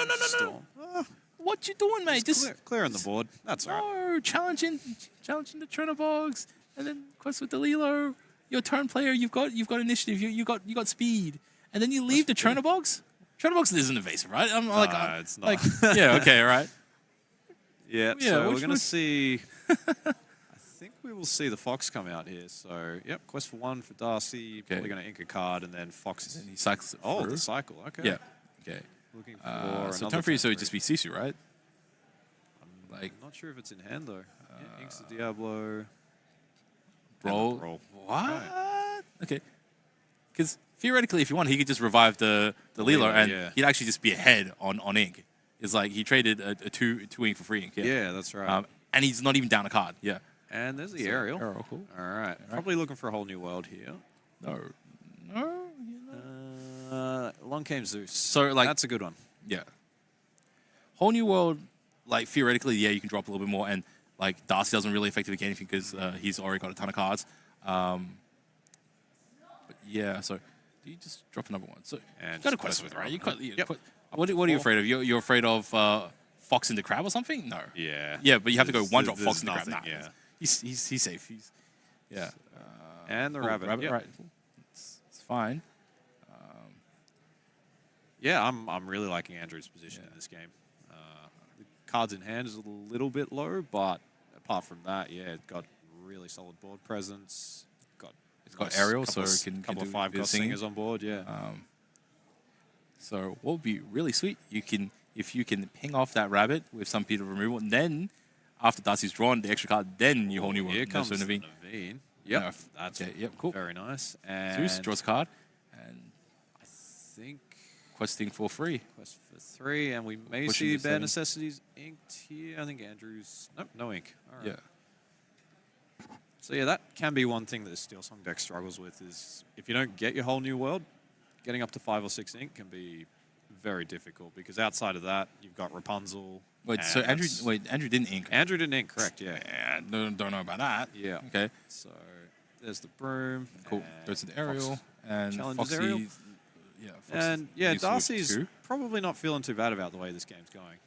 What you doing, mate? Just clear on the board. That's all right. No, challenging the Chernobogs, and then quest with the Lilo. Your turn player, you've got initiative. You got speed. And then you leave the Chernobogs? Chernobogs isn't evasive, right? I'm like, it's not. Okay, right. So we're going to see... I think we will see the Fox come out here. So, quest for 1 for Darcy. Probably going to ink a card, and then Fox is... And he cycles it through. The cycle. Okay. Yeah. Okay. Looking for So another turn 3, so it'd temporary. just be Sisu, right? Like, I'm not sure if it's in hand though. Yeah, Inks the Diablo. roll. Brawl. What? Okay. Because theoretically, if you want, he could just revive the Lilo, and yeah. he'd actually just be ahead on Ink. It's like he traded a two Ink for 3 Ink. Yeah. Yeah, that's right. And he's not even down a card. Yeah. And there's the So, aerial. Aerial, cool. All right. Probably looking for a whole new world here. No. Long came Zeus. So, like- that's a good one. Yeah. Whole new world, like theoretically, yeah, you can drop a little bit more, and like Darcy doesn't really effectively get anything because he's already got a ton of cards. But yeah, so do you just drop another one? So And you got a just quest quest with, with right? You Robin got, Hood. what are you afraid of? You're afraid of Fox in the Crab or something? No. Yeah. Yeah, but you have to go There's- one drop there's Fox in the Crab. nothing, Nah, yeah. he's safe. Yeah. And the Cool, rabbit. Yep. right? It's fine. Yeah, I'm really liking Andrew's position in this game. The cards in hand is a little bit low, but apart from that, yeah, it's got really solid board presence. It's got aerial, couple so of, it can couple do of 5-cost singing. singers on board. Yeah. So what would be really sweet, if you can ping off that rabbit with some bit of removal, and then after Darcy's drawn the extra card, then you whole new Here world. comes So the Naveen. Naveen. Yeah, Yep, that's cool. very nice. And Zeus draws a card, and I think questing for free. quest for 3, and we may Pushing see to Bare 7. Necessities inked here. I think Andrew's nope, no ink. All right. Yeah. So yeah, that can be one thing that the Steel Song deck struggles with is if you don't get your whole new world, getting up to 5 or 6 ink can be very difficult because outside of that, you've got Rapunzel. Wait, so and Andrew didn't ink. Andrew didn't ink, correct? Yeah. Yeah, don't know about that. Yeah. Okay, So there's the broom. cool. and Goes to the Fox. aerial, and challenges Foxy. aerial. Yeah, Foxy And yeah, leaves with Darcy's 2. probably not feeling too bad about the way this game's going.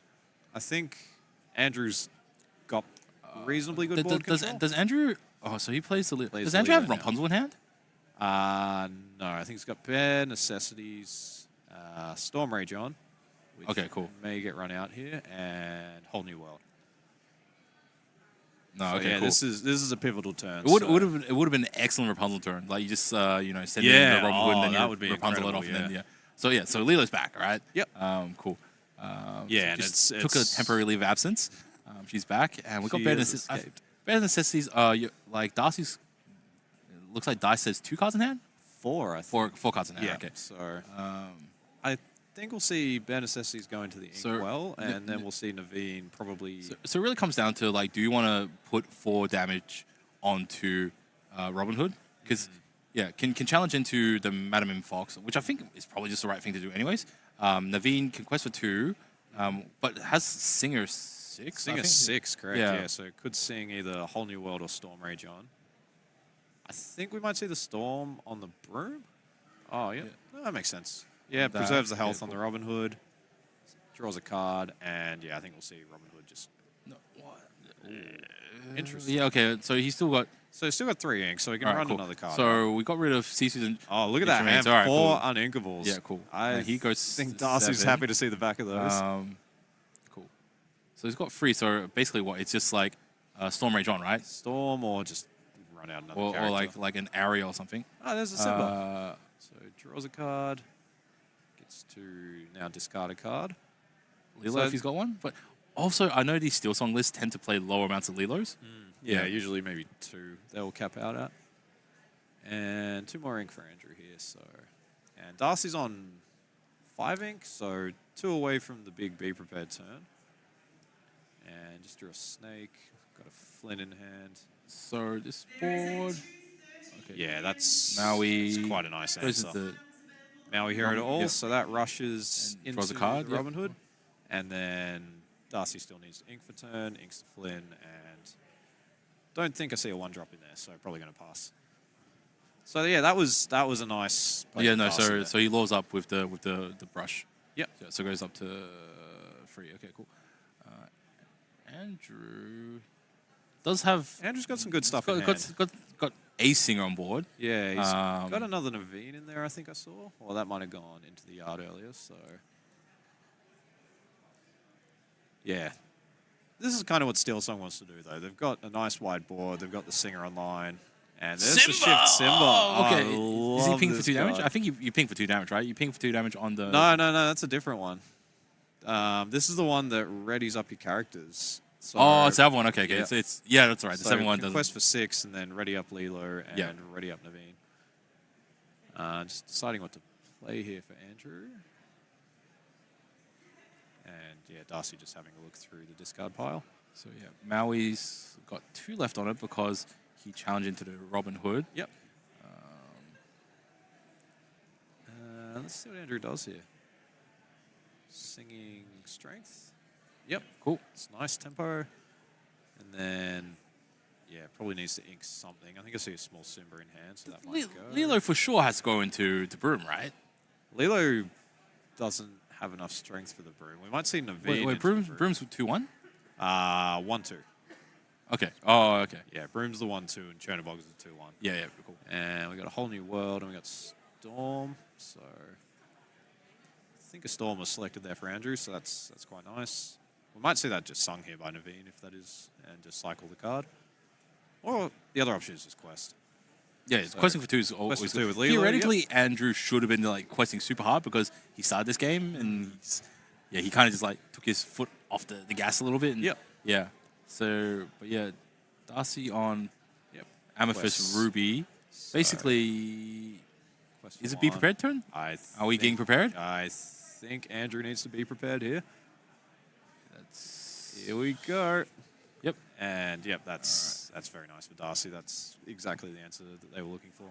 I think Andrew's got reasonably good board control. Does Andrew? Oh, so he plays the. Plays Does the Andrew have Lilo now. Rapunzel in hand? No, I think he's got Bare Necessities, Storm Rage on. Which Okay, cool. May get run out here, and Whole New World. No, So, okay, yeah, cool. this is a pivotal turn. It would so- have been an excellent Rapunzel turn. Like you just send in the Yeah, Robin Hood, and then that you would be Rapunzel it off, incredible, and then So Lilo's back, all right? Yep. Cool. Yeah, so and just took a it's- temporary leave of absence. She's back, and we got She Bare has Necessities. escaped. Bare Necessities. Like Darcy's. It looks like Dice says 2 cards in hand. 4, I think. 4 cards in hand. Yeah. Okay. So I think we'll see Bare Necessities go into the ink So, well, and then we'll see Naveen probably. So it really comes down to like, do you want to put 4 damage onto Robin Hood? Because can challenge into the Madam M Fox, which I think is probably just the right thing to do, anyways. Naveen can quest for 2, but has Singer 6. I Singer think. 6, correct? Yeah. Yeah. So it could sing either Whole New World or Storm Rage on. I think we might see the Storm on the Broom. Oh yeah, No, that makes sense. Yeah, That- preserves the yeah, health on cool. the Robin Hood. Draws a card, and yeah, I think we'll see Robin Hood just. No, what? Interesting. Yeah. Okay. So he's still got. So he's still got 3 inks, so he can All right, run cool. another card. So we got rid of Cece's and. oh, look at that! Instruments. And All right, 4 uninkables. Yeah, cool. I And he goes think Darcy's 7. happy to see the back of those. Cool. So he's got 3. So basically, what? It's just like Storm Rage on, right? Storm or just run out another Or character. like an area or something. Oh, there's a Simba. So draws a card, gets to now discard a card. Lilo So- if he's got one. But also, I know these Steel Song lists tend to play lower amounts of Lilos. Yeah, usually maybe 2 they will cap out at. And 2 more ink for Andrew here. So, and Darcy's on 5 ink, so 2 away from the big Be Prepared turn. And just drew a snake. Got a Flint in hand. So this board. Okay. Yeah, that's Maui. it's quite a nice This is answer. the. Maui here at all, Yep. so that rushes And into draws a card, the yep. Robin Hood. And then Darcy still needs to ink for turn, inks to Flynn, and don't think I see a 1-drop in there, so probably going to pass. So yeah, that was a nice. play Yeah, from no. Darcy So there. so he lures up with the brush. Yep. Yeah, so it goes up to 3. Okay, cool. Andrew does have. Andrew's got some good stuff got, in got, hand. got a singer on board. Yeah, he's Um, got another Naveen in there, I think I saw. Well, that might have gone into the yard earlier, so. Yeah. This is kind of what Steel Song wants to do, though. They've got a nice wide board, they've got the singer online, and there's the shift Simba. Oh, okay. I Is he love ping for this 2 damage? card. I think you ping for 2 damage, right? You ping for 2 damage on the. No, that's a different one. This is the one that readies up your characters. So, Oh, it's that one. Okay, okay. yeah. It's yeah, that's all right. The So 7-1 doesn't. quest for 6 and then ready up Lilo and Yeah. ready up Naveen. Just deciding what to play here for Andrew. And yeah, Darcy just having a look through the discard pile. So yeah, Maui's got 2 left on it because he challenged into the Robin Hood. Yep. Let's see what Andrew does here. Singing Strength. Yep. Cool. It's nice tempo. And then, yeah, probably needs to ink something. I think I see a small Simba in hand, so that might go. Lilo for sure has to go into the Broom, right? Lilo doesn't have enough strength for the Broom. We might see Naveen. Wait, into Broom's the Broom. 2-1? 1-2. Okay. Oh, okay. Yeah, Broom's the 1-2 and Chernobog is the 2-1. Yeah, yeah, cool. And we got a whole new world and we got Storm. So I think a Storm was selected there for Andrew, so that's quite nice. We might see that just sung here by Naveen if that is, and just cycle the card. Or the other option is just quest. Yeah, So, questing for 2 is always quest for good. 2 with Lilo, Theoretically, Andrew should have been like questing super hard because he started this game and he kind of just like took his foot off the gas a little bit. And, Yep. Yeah. So, but yeah, Darcy on Yep. Amethyst Quests. Ruby. So, Basically, quest is it one. be prepared turn? Are we getting prepared? I think Andrew needs to be prepared here. That's Here we go. Yep. And yep, that's very nice for Darcy. That's exactly the answer that they were looking for.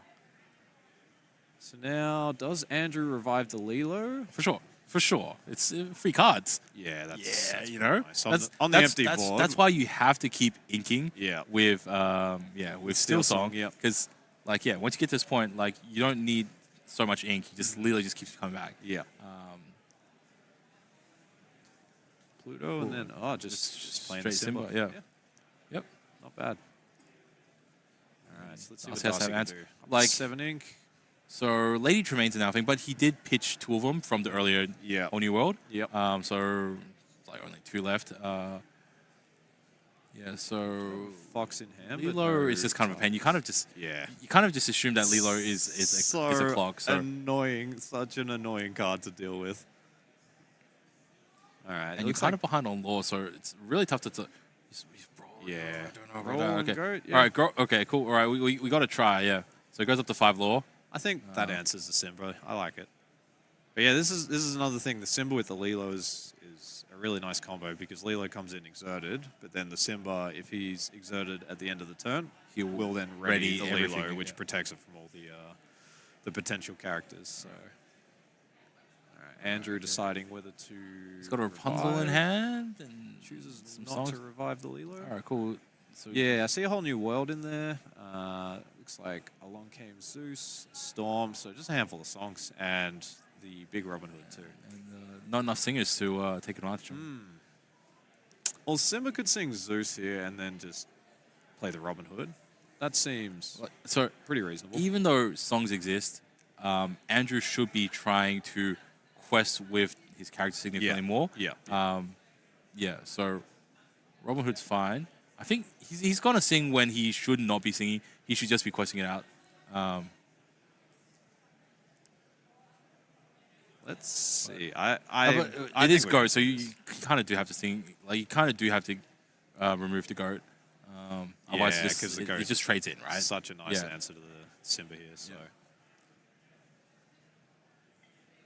So now, does Andrew revive the Lilo? For sure. For sure. It's free cards. Yeah, that's Yeah, that's you pretty know. nice. On the empty board. That's why you have to keep inking. Yeah. With with Steel Song. Yep. Because once you get to this point, like you don't need so much ink. You just Lilo just keeps coming back. Yeah. Pluto and then just playing the straight Simba. Simba, yeah. Yep. Not bad. All right, so let's see what Darcy has to Darcy have can do. answer. Up to Like- 7 ink. So Lady Tremaine's an thing, but he did pitch 2 of them from the earlier Yeah. Whole New World. Yep. So like only 2 left. Yeah. So Fox in hand. but Lilo no is just kind of a pain. You kind of just Yeah. assume that Lilo is a clog. So annoying, such an annoying card to deal with. All right, and you're kind of behind on lore, so it's really tough to. He's yeah. I don't know about Roll that. and Okay. goat, yeah. All right. Okay. Cool. All right. We got to try. Yeah. So it goes up to 5 lore. I think that answers the Simba. I like it. But yeah, this is another thing. The Simba with the Lilo is a really nice combo because Lilo comes in exerted, but then the Simba, if he's exerted at the end of the turn, he will then ready the everything, Lilo, which yeah. protects it from all the potential characters. So, all right, Andrew deciding whether to. He's got a Rapunzel in hand and Chooses some not songs. to revive the Lilo. All right. Cool. So Yeah, I see a whole new world in there. Looks like Along Came Zeus, Storm, so just a handful of songs, and the big Robin Hood too. And, not enough singers to take advantage of. Well, Simba could sing Zeus here and then just play the Robin Hood. That seems So pretty reasonable. even though songs exist, Andrew should be trying to quest with his character significantly more. Yeah. Yeah, so Robin Hood's fine. I think he's going to sing when he should not be singing. He should just be questing it out. Let's see. I it is think goat, so you kind of do have to sing. Like you kind of do have to remove the goat. Otherwise, Yeah, 'cause the it goat just trades in, right? Such a nice Yeah. answer to the Simba here. So.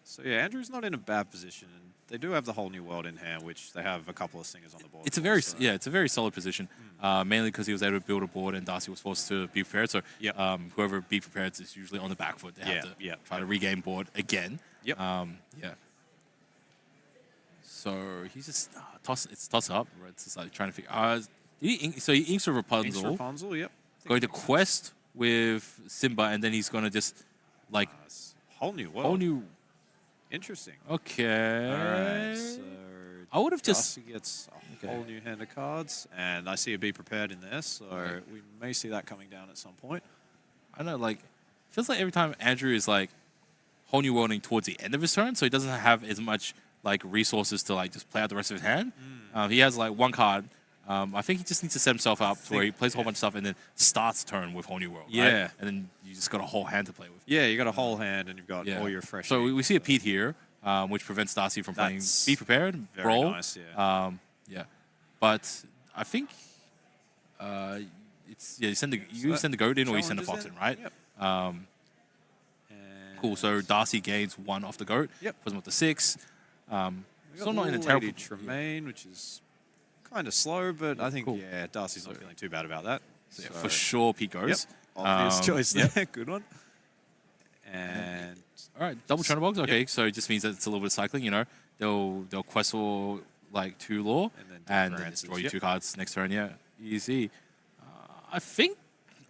So yeah, Andrew's not in a bad position. They do have the whole new world in hand, which they have a couple of singers on the board. It's a for, very so- it's a very solid position. Mainly because he was able to build a board and Darcy was forced to be prepared. So Yep. whoever be prepared is usually on the back foot. They have to try to regain board again. Yep. Yeah. So he's just toss up. Right? It's just like trying to figure. He inks with Inks Rapunzel. Rapunzel, yep. Going to quest with Simba, and then he's gonna just like Whole new world. whole new. Interesting. Okay. All right, so I would have just. Darcy gets a whole new hand of cards, and I see a Be Prepared in there, so we may see that coming down at some point. I don't know, like, feels like every time Andrew is like whole new worlding towards the end of his turn, so he doesn't have as much like resources to like just play out the rest of his hand. He has like 1 card. I think he just needs to set himself up to where he plays a whole bunch of stuff and then starts turn with whole new world. Yeah. Right? And then you just got a whole hand to play with. Yeah, you got a whole hand, and you've got Yeah. all your fresh. So ink. we see a Pete here. which prevents Darcy from playing That's Be Prepared, very Roll. nice, yeah. Yeah. But I think it's you send the goat in or you send the fox in, right? Yep. Cool. So Darcy gains 1 off the goat. Yep. Puts him up to 6. Still not in a Lady terrible. Tremaine, which is kind of slow, but I think Darcy's not feeling too bad about that. So, for sure, Pete Yep. goes. Obvious choice there. Yep. Good one. And All right, double China Box. Okay, so it just means that it's a little bit of cycling. You know, they'll quest for like 2 lore and then draw you 2 cards next turn. Yeah, easy. I think,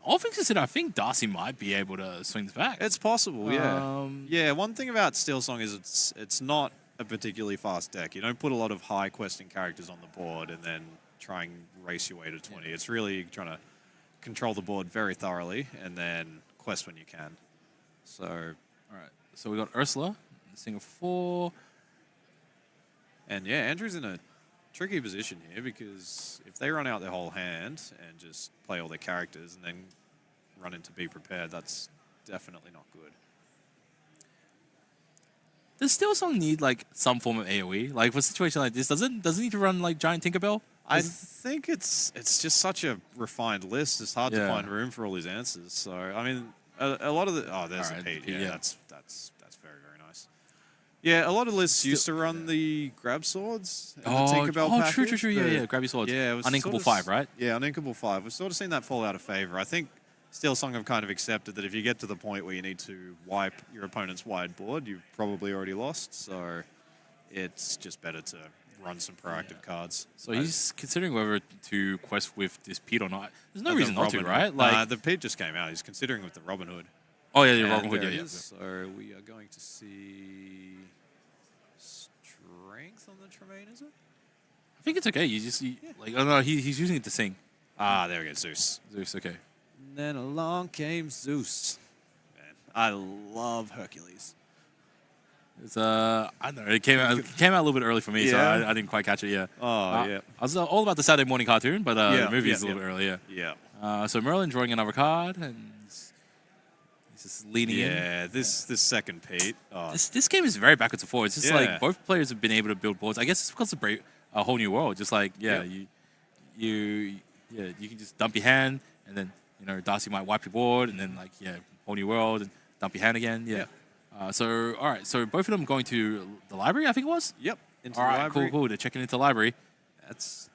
all things considered, I think Darcy might be able to swing this back. it's possible, yeah. Yeah, one thing about Steel Song is it's not a particularly fast deck. You don't put a lot of high questing characters on the board and then try and race your way to 20. It's really trying to control the board very thoroughly and then quest when you can. So, All right, so we got Ursula, single 4. and yeah, Andrew's in a tricky position here because if they run out their whole hand and just play all their characters and then run into Be Prepared, that's definitely not good. Does Steel Song need like some form of AoE? Like for a situation like this, does it need to run like Giant Tinkerbell? I think it's just such a refined list. It's hard to Yeah. find room for all these answers. So I mean, a lot of the there's All right, the Pete. the Pete, Yeah, yeah. that's very nice. Yeah, a lot of lists used to run the grab swords. And the Tinkerbell package, true. Yeah, but yeah. Grab your swords. Yeah, it was Uninkable sort of 5, right? Yeah, Uninkable 5. We've sort of seen that fall out of favor. I think Steel Song have kind of accepted that if you get to the point where you need to wipe your opponent's wide board, you've probably already lost. So it's just better to run some proactive cards. So he's considering whether to quest with this Pete or not. There's no The reason not to, Robin right? Hood. Like, the Pete just came out. He's considering with the Robin Hood. oh yeah, Robin And Hood. there Yeah, it yeah. is. So we are going to see strength on the Tremaine, is it? I think it's okay. Like, oh no, he's using it to sing. Ah, there we go, Zeus. Zeus, okay. And then along came Zeus. Man, I love Hercules. It's I don't know. It came out a little bit early for me, so Yeah. I didn't quite catch it. Yeah. Oh, yeah. I was all about the Saturday morning cartoon, but the movie is a little bit earlier. Yeah. So Merlin drawing another card, and he's just leaning in. Yeah, this second Pete. Oh, This game is very backwards and forwards. It's just Yeah. like both players have been able to build boards. I guess it's because of a whole new world. Just like Yeah. you can just dump your hand, and then Darcy might wipe your board, and then whole new world and dump your hand again. Yeah. So all right. So both of them going to the library, I think it was. Yep. Into All the right. library. Cool. They're checking into the library.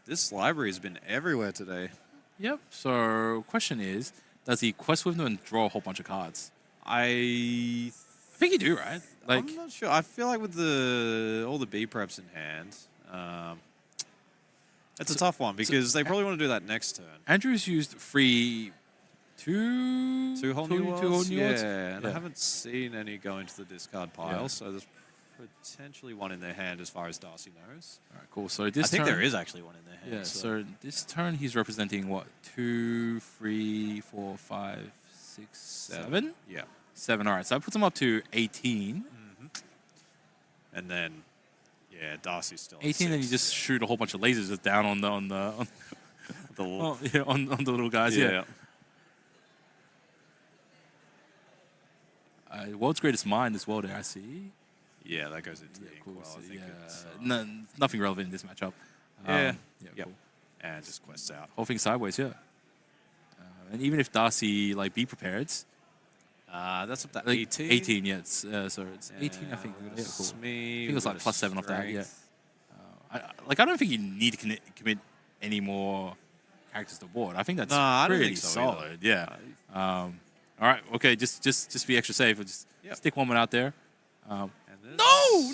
This library has been everywhere today. Yep. So question is, does he quest with them and draw a whole bunch of cards? I I think you do, right? Like, I'm not sure. I feel like with all the B preps in hand, it's a tough one because they probably want to do that next turn. Andrew's used two Whole new worlds? yeah, And I haven't seen any go into the discard pile, so there's potentially one in their hand as far as Darcy knows. All right, cool. So this I think turn, there is actually one in their hand. Yeah. So this turn he's representing what? 2, 3, 4, 5, 6, 7. Yeah. 7. All right. So that puts him up to 18. And then, Darcy's still at 18. Then you 6. just shoot a whole bunch of lasers just down on the on the little guys. Yeah. World's Greatest Mind as well. There I see. Yeah, that goes into the Cool. Inkwell. So, I think it's, nothing relevant in this matchup. Yeah. Cool. And just quests out. Whole thing sideways, yeah. And even if Darcy Be Prepared, That's up to like 18. 18, yeah. It's 18, I think. Yeah, cool. I Smee, think it was like +7 off that. Yeah. I don't think you need to commit any more characters to the board. I think that's I don't pretty think so either. solid. Yeah. All right. Okay. Just be extra safe. Just stick one out there. And No.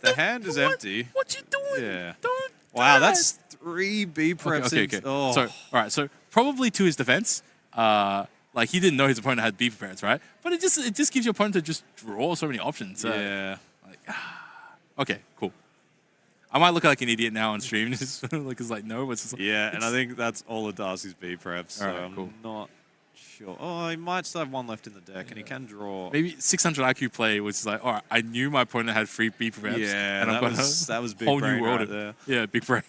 The hand is empty. What you doing? Yeah. Don't. Wow, do that. that's 3 B preps. Okay. Oh. So, all right. So probably to his defense, like he didn't know his opponent had B prepared, right? But it just gives your opponent to just draw so many options. Yeah. Okay. Cool. I might look like an idiot now on stream. Just like it's like no, but it's just, Yeah, and I think that's all of Darcy's B preps. So All right, cool. I'm not sure. Oh, he might still have one left in the deck, and he can draw. maybe 600 IQ play was like, all right, I knew my opponent had 3 B preps. Yeah, and that I've got was big whole brain new world. right there. Yeah, big brain.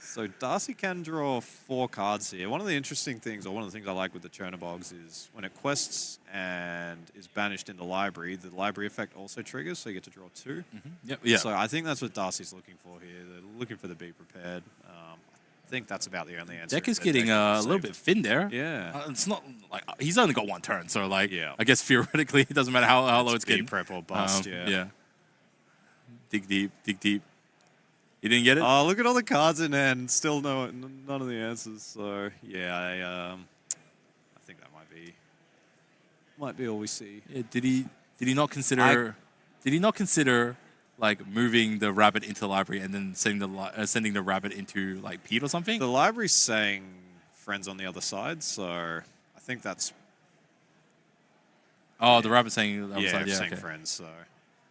So Darcy can draw 4 cards here. One of the interesting things, or one of the things I like with the Chernobyls is when it quests and is banished in the library effect also triggers, so you get to draw 2. Yep. Yeah. So I think that's what Darcy's looking for here. They're looking for the be prepared. I think that's about the only answer. Deck is getting a little bit thin there. Yeah. It's not like he's only got 1 turn, so like Yeah. I guess theoretically it doesn't matter how low it's be getting. prep or bust, yeah. Yeah. Dig deep, dig deep. You didn't get it? Oh, look at all the cards in hand. Still none of the answers. So yeah, I think that might be all we see. Yeah, did he not consider like moving the rabbit into the library and then sending the rabbit into like Pete or something? The library's saying friends on the other side, so I think that's the rabbit saying the other yeah, side. Yeah, saying okay. friends. So,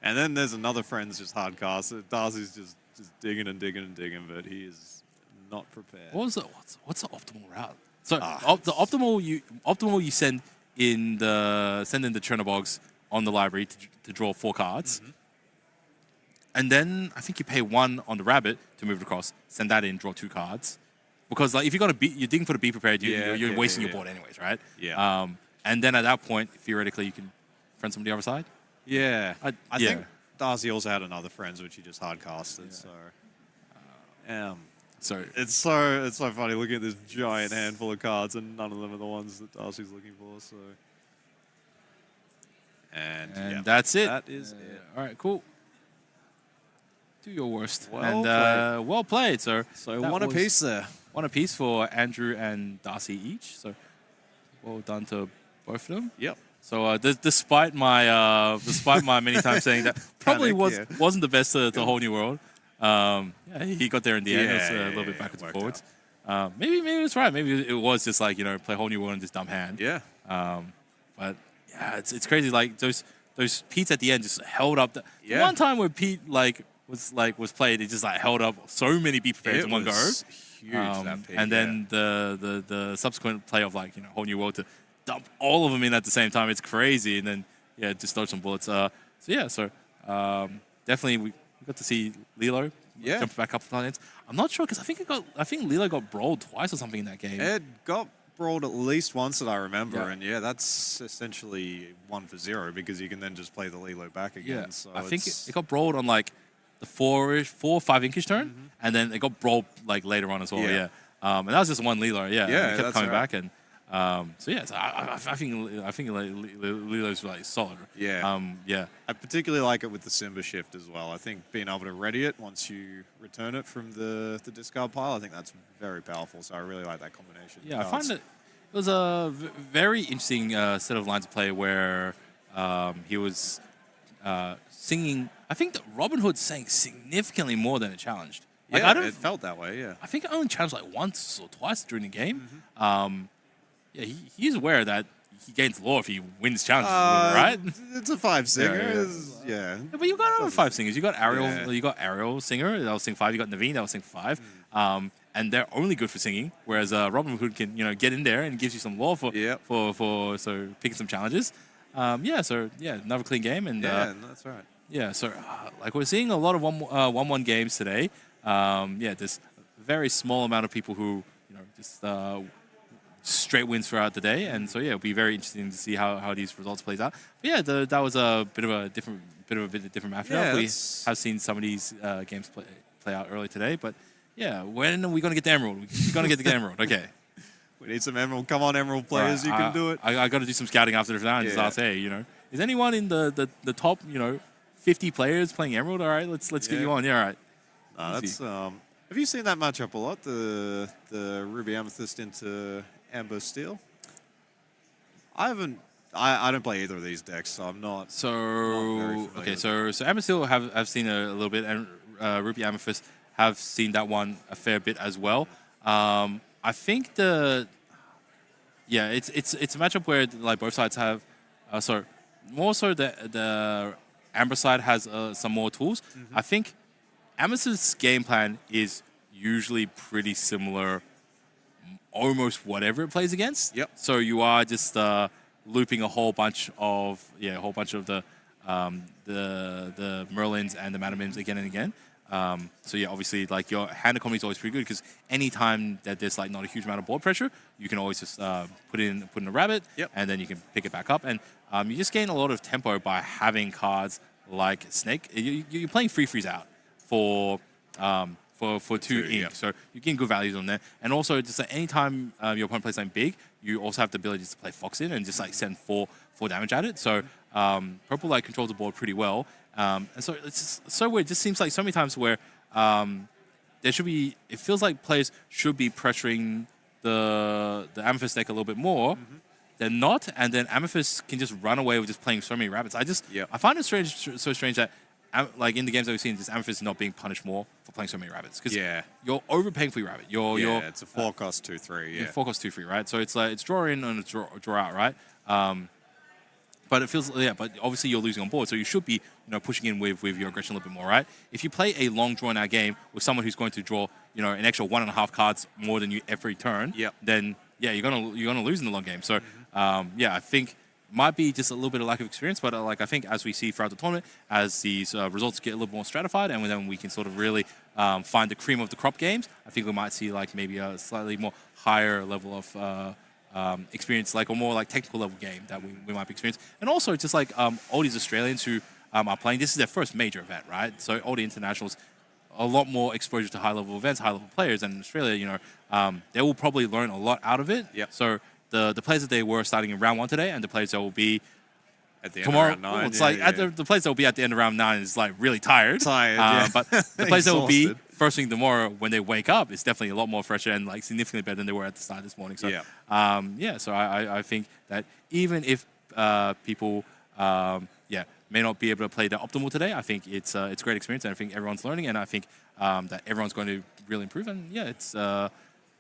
and then there's another friends just hard cast. So Darcy's just digging and digging and digging, but he is not prepared. What's the optimal route? So the optimal you send in the Chernobyls on the library to draw 4 cards. And then I think you pay 1 on the rabbit to move it across. Send that in, draw 2 cards. Because like if you're digging for the be prepared, you're wasting your board anyways, right? Yeah. And then at that point, theoretically, you can friend somebody the other side. Yeah. I yeah. think Darcy also had another friends which he just hard casted. So it's so funny looking at this giant handful of cards and none of them are the ones that Darcy's looking for. So and yeah, that's it. That is it. All right, cool. Do your worst. Well played. Well played. So one apiece there. 1 apiece for Andrew and Darcy each. So well done to both of them. Yep. So despite my many times saying that probably wasn't the best to Whole New World. Yeah, he got there in the end. It was a little bit backwards and forwards. Maybe it was right. Maybe it was just like play Whole New World in this dumb hand. Yeah. But yeah, it's crazy. Like those Pete's at the end just held up. The Yeah. one time where Pete was played, it just like held up so many be prepared in one go. Huge, that Pete, And then the subsequent play of Whole New World to dump all of them in at the same time. It's crazy. And then just dodge some bullets. Definitely we got to see Lilo jump back up a couple times. I'm not sure because I think Lilo got brawled twice or something in that game. It got brawled at least once that I remember, and that's essentially 1 for 0 because you can then just play the Lilo back again. Yeah, So I think it got brawled on like the 4 or 5 inkish turn, and then it got brawled like later on as well. Yeah, and that was just 1 Lilo. Yeah, and it kept coming back, and so I think Lilo's like solid. Yeah, yeah. I particularly like it with the Simba shift as well. I think being able to ready it once you return it from the discard pile, I think that's very powerful. So I really like that combination. Yeah, I find that it was a very interesting set of lines of play where he was singing. I think that Robin Hood sang significantly more than it challenged. Like, Yeah, it felt that way, yeah. I think it only challenged like once or twice during the game. Yeah, he's aware that he gains lore if he wins challenges, right? It's a 5-singer. Yeah, but you got other 5 singers. You got Ariel. You got Ariel singer. That will sing 5. You got Naveen. That will sing 5. And they're only good for singing. Whereas Robin Hood can get in there and gives you some lore for picking some challenges. Another clean game. And that's right. Yeah, so like we're seeing a lot of 1-1 games today. There's a very small amount of people who just straight wins throughout the day, and so it'll be very interesting to see how these results plays out. But yeah, that was a bit of a different matchup. Yeah, We have seen some of these games play out early today, but yeah, when are we going to get the Emerald? We're going to get the Emerald. Okay. We need some Emerald. Come on, Emerald players, you can do it. I got to do some scouting after this round and just ask, hey, is anyone in the top 50 players playing Emerald? All right, let's get you on. Yeah, all right. That's have you seen that matchup a lot? The Ruby Amethyst into Amber Steel? I haven't. I don't play either of these decks, so I'm not. So not very familiar. so Amber Steel have seen a little bit, and Ruby Amethyst have seen that one a fair bit as well. I think it's a matchup where like both sides have more so the Amber side has some more tools. I think Amethyst's game plan is usually pretty similar, almost whatever it plays against. Yep. So you are just looping a whole bunch of the Merlins and the Madamims again and again. So yeah, obviously, like your hand economy is always pretty good because anytime that there's like not a huge amount of board pressure, you can always just put in a rabbit, and then you can pick it back up, and you just gain a lot of tempo by having cards like Snake. You're playing free freeze out for 2 ink, so you gain good values on there, and also just like anytime your opponent plays something big, you also have the ability to play Fox in and just like send four damage at it. So purple like controls the board pretty well. And so it's just so weird. It just seems like so many times where there should be. It feels like players should be pressuring the Amethyst deck a little bit more. They're not, and then Amethyst can just run away with just playing so many rabbits. I find it so strange that like in the games that we've seen, just Amethyst is not being punished more for playing so many rabbits because you're overpaying for your rabbit. It's a 4-cost 2/3. Yeah, 4-cost 2/3, right? So it's like it's draw in and draw out, right? But it feels, but obviously you're losing on board, so you should be, pushing in with your aggression a little bit more, right? If you play a long drawn out game with someone who's going to draw, an extra 1.5 cards more than you every turn, then you're gonna lose in the long game. So I think might be just a little bit of lack of experience, but I think as we see throughout the tournament, as these results get a little more stratified, and then we can sort of really find the cream of the crop games, I think we might see like maybe a slightly more higher level of experience, like a more like technical level game that we might be experiencing. And also just like all these Australians who are playing, this is their first major event, right? So all the internationals, a lot more exposure to high level events, high level players, and in Australia, they will probably learn a lot out of it. So the players that they were starting in round 1 today, and the players that will be at the end tomorrow, of round 9, the players that will be at the end of round 9 is like really tired. But the players that will be first thing tomorrow when they wake up is definitely a lot more fresher and like significantly better than they were at the start this morning. So so I think that even if people may not be able to play the optimal today, I think it's a great experience, and I think everyone's learning, and I think that everyone's going to really improve. And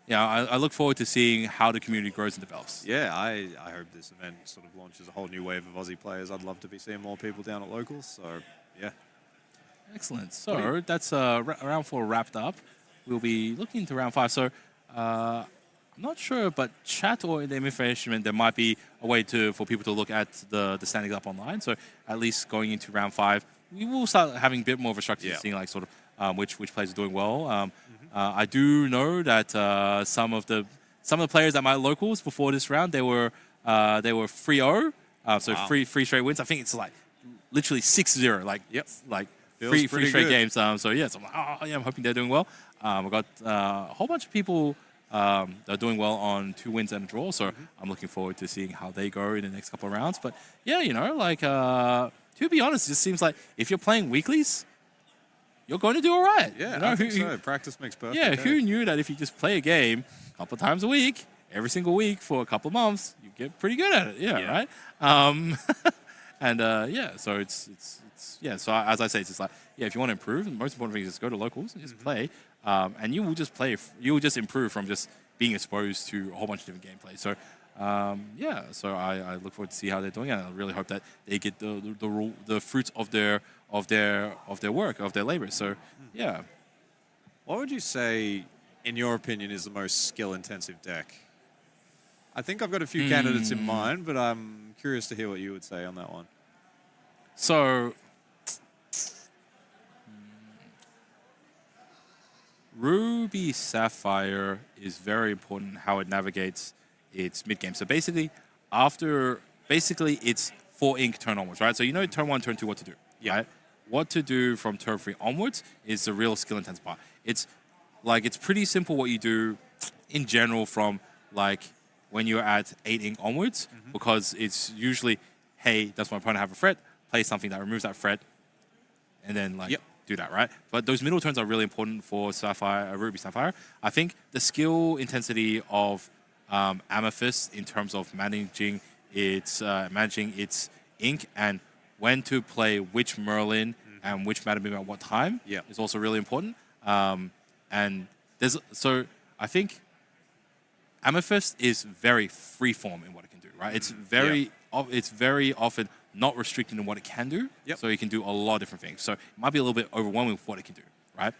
I look forward to seeing how the community grows and develops. Yeah, I hope this event sort of launches a whole new wave of Aussie players. I'd love to be seeing more people down at locals. So, yeah. Excellent. So that's round 4 wrapped up. We'll be looking into round 5. So I'm not sure, but chat or in the information, there might be a way for people to look at the standings up online. So at least going into round 5, we will start having a bit more of a structure, seeing like sort of which players are doing well. I do know that some of the players at my locals before this round, they were 3-0, so three straight wins. I think it's like literally 6-0, like three straight games. So I'm like, I'm hoping they're doing well. I got a whole bunch of people that are doing well on 2 wins and a draw, so I'm looking forward to seeing how they go in the next couple of rounds. But to be honest, it just seems like if you're playing weeklies, you're going to do all right. Yeah, I think so. Practice makes perfect. Yeah, who knew that if you just play a game a couple of times a week, every single week for a couple of months, you get pretty good at it. Right? So so as I say, it's just like, if you want to improve, the most important thing is just go to locals and just play, and you will just play. You will just improve from just being exposed to a whole bunch of different gameplay. So so I look forward to see how they're doing, and I really hope that they get the fruits of their work, of their labor. So what would you say, in your opinion, is the most skill-intensive deck? I think I've got a few candidates in mind, but I'm curious to hear what you would say on that one. So Ruby Sapphire is very important how it navigates its mid-game. So basically, it's 4 ink turn onwards, right? So turn 1, turn 2 what to do, right? What to do from turn 3 onwards is the real skill-intensive part. It's pretty simple what you do in general from like when you're at 8 ink onwards, because it's usually, hey, does my opponent have a threat? Play something that removes that threat, and then do that, right? But those middle turns are really important for Ruby Sapphire. I think the skill intensity of Amethyst in terms of managing its ink and when to play which Merlin and which Madam Mim at what time is also really important. And I think Amethyst is very freeform in what it can do, right? It's very often not restricted in what it can do, so it can do a lot of different things. So it might be a little bit overwhelming with what it can do, right?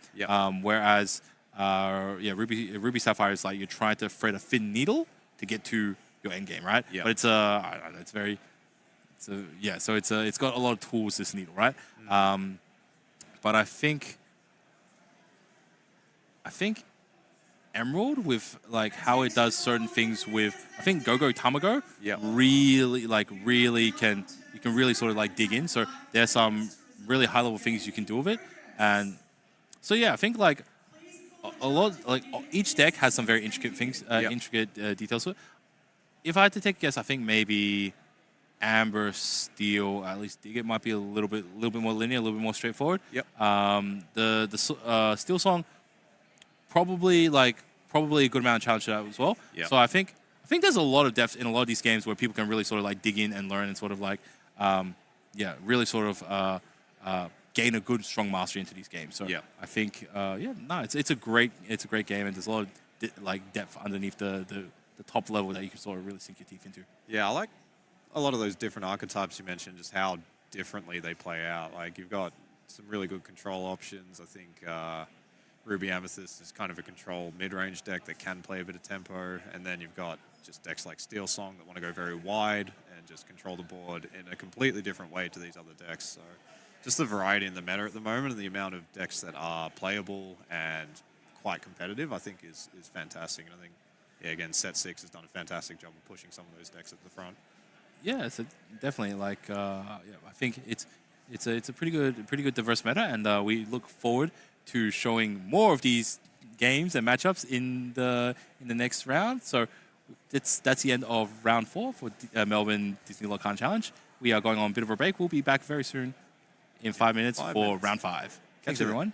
Whereas Ruby Sapphire is like you're trying to thread a thin needle to get to your end game, right? But it's I don't know, it's got a lot of tools, this needle, right? But I think I think Emerald with like how it does certain things with I think Go-Go Tamago Yep. really can you can really sort of like dig in. So there's some really high level things you can do with it, and so yeah, I think like a lot like each deck has some very intricate things, Yep. intricate details to it. If I had to take a guess, I think maybe Amber Steel, at least Dig It might be a little bit more linear, a little bit more straightforward. Yep. The Steel Song probably a good amount of challenge to that as well. Yep. So I think there's a lot of depth in a lot of these games where people can really sort of like dig in and learn and sort of like really sort of gain a good strong mastery into these games. So Yep. I think it's a great game, and there's a lot of like depth underneath the top level that you can sort of really sink your teeth into. Yeah, I like a lot of those different archetypes you mentioned, just how differently they play out. Like, you've got some really good control options. I think Ruby Amethyst is kind of a control mid-range deck that can play a bit of tempo, and then you've got just decks like Steel Song that want to go very wide and just control the board in a completely different way to these other decks. So just the variety in the meta at the moment and the amount of decks that are playable and quite competitive, I think is fantastic. And I think, yeah, again, Set 6 has done a fantastic job of pushing some of those decks at the front. Yeah, it's definitely like I think it's a pretty good diverse meta, and we look forward to showing more of these games and matchups in the next round. So that's the end of round 4 for Melbourne Disney Locan Challenge. We are going on a bit of a break. We'll be back very soon in 5 minutes for round 5. Thanks everyone.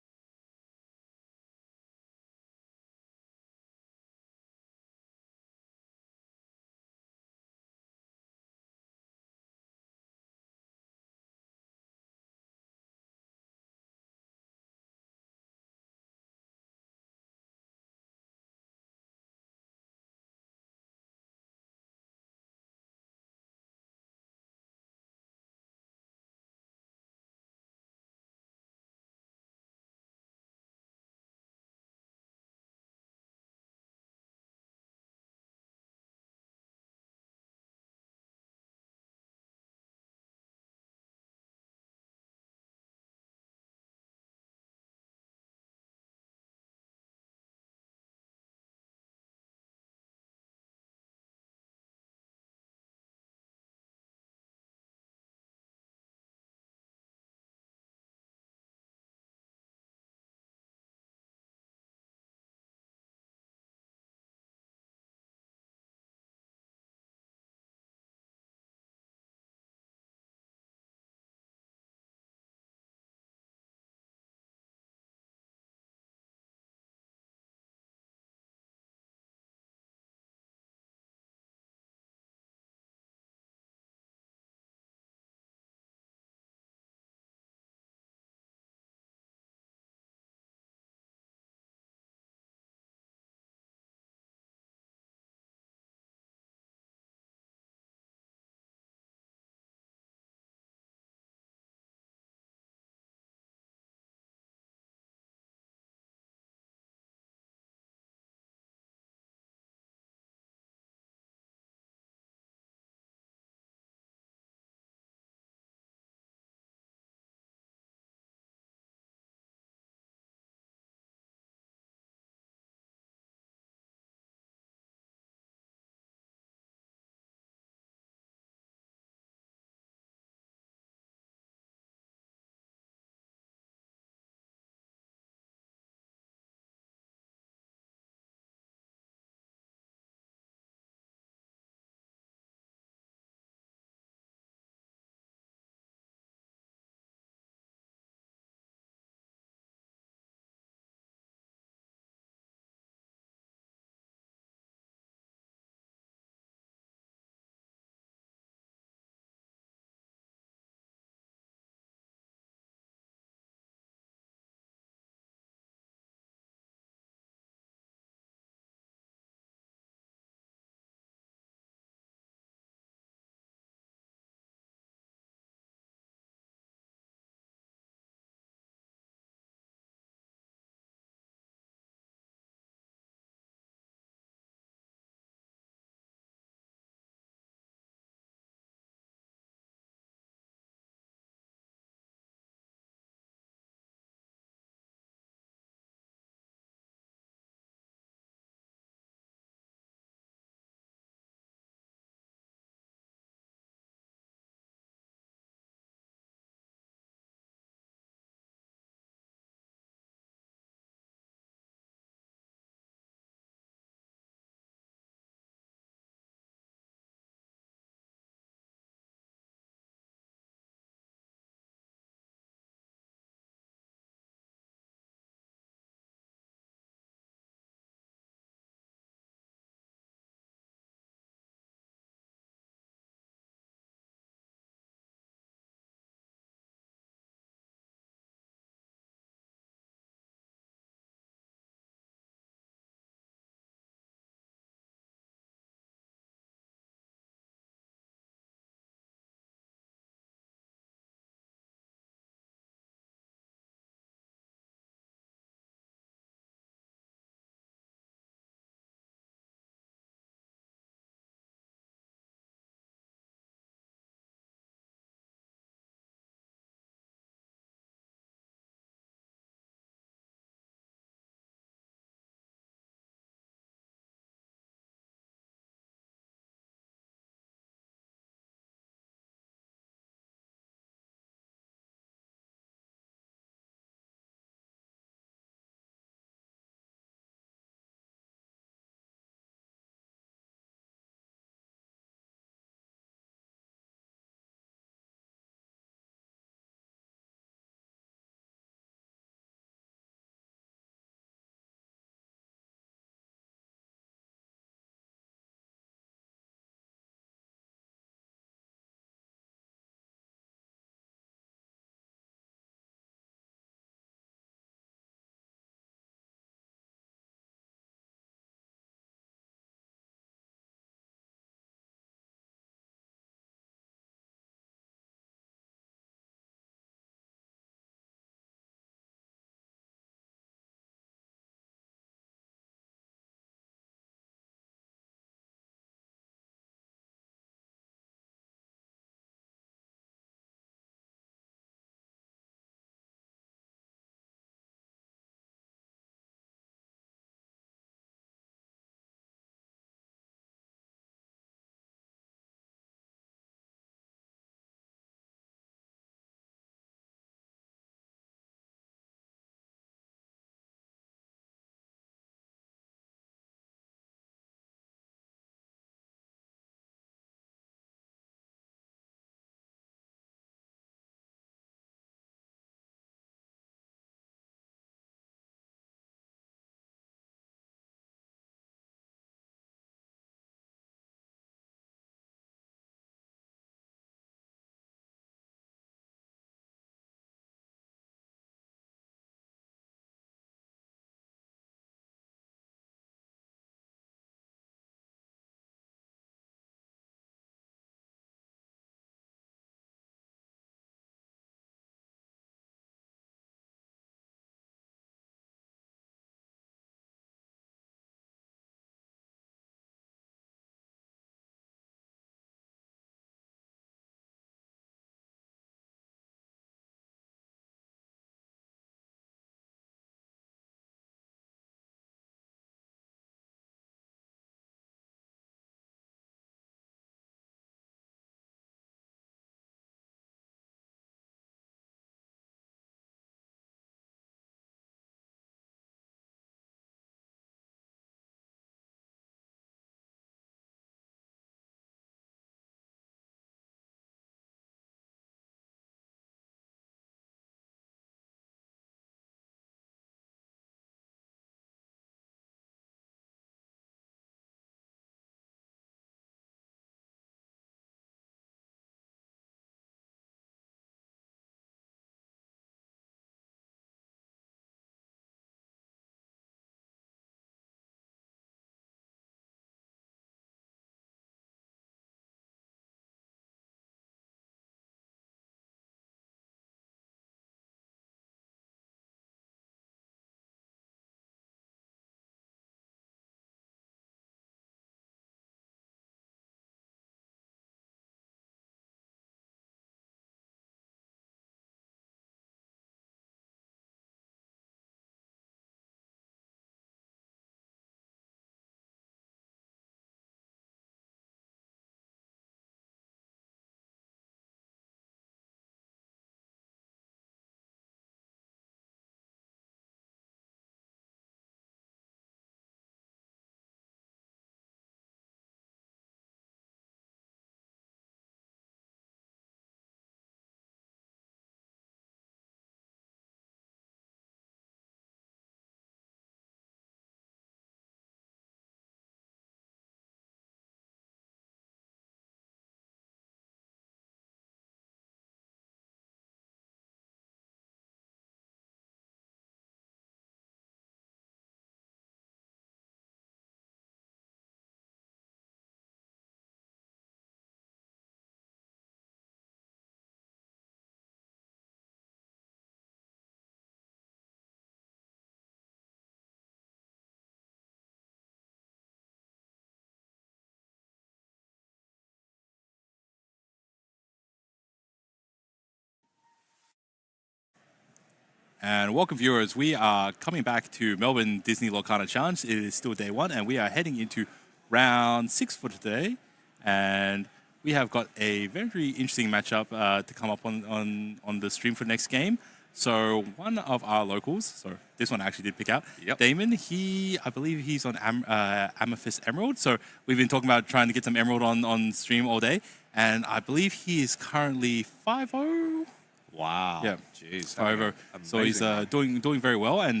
And welcome, viewers. We are coming back to Melbourne Disney Lorcana Challenge. It is still day 1, and we are heading into round 6 for today. And we have got a very interesting matchup to come up on the stream for next game. So one of our locals, so this one I actually did pick out, Damon, I believe he's on Amethyst Emerald. So we've been talking about trying to get some Emerald on stream all day. And I believe he is currently 5-0. Wow. Yeah. Jeez. 5-0. So he's doing very well. And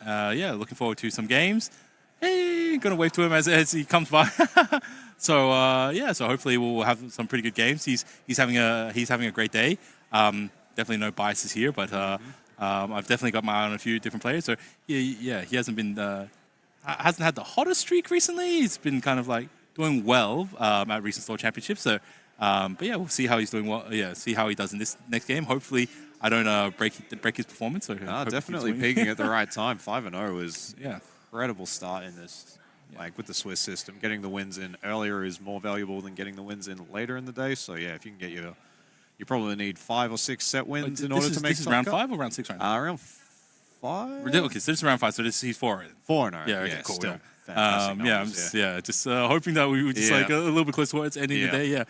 yeah, looking forward to some games. Hey, gonna wave to him as he comes by. So yeah, so hopefully we'll have some pretty good games. He's having a great day. Definitely no biases here, but I've definitely got my eye on a few different players. So yeah, he hasn't had the hottest streak recently. He's been kind of like doing well at recent store championships. So, but yeah, we'll see how he's doing. Well, yeah, see how he does in this next game. Hopefully, I don't break his performance. So definitely peaking at the right time. 5-0 is incredible start in this. Like with the Swiss system, getting the wins in earlier is more valuable than getting the wins in later in the day. So yeah, if you can get you probably need 5 or 6 set wins in order to make. This is round 5 or round 6 right now? Round 5. Okay, so this is round 5. So he's 4-0. 4-0. Yeah, okay, cool. Still. I'm just hoping that we were just like a little bit close towards ending the day. Yeah.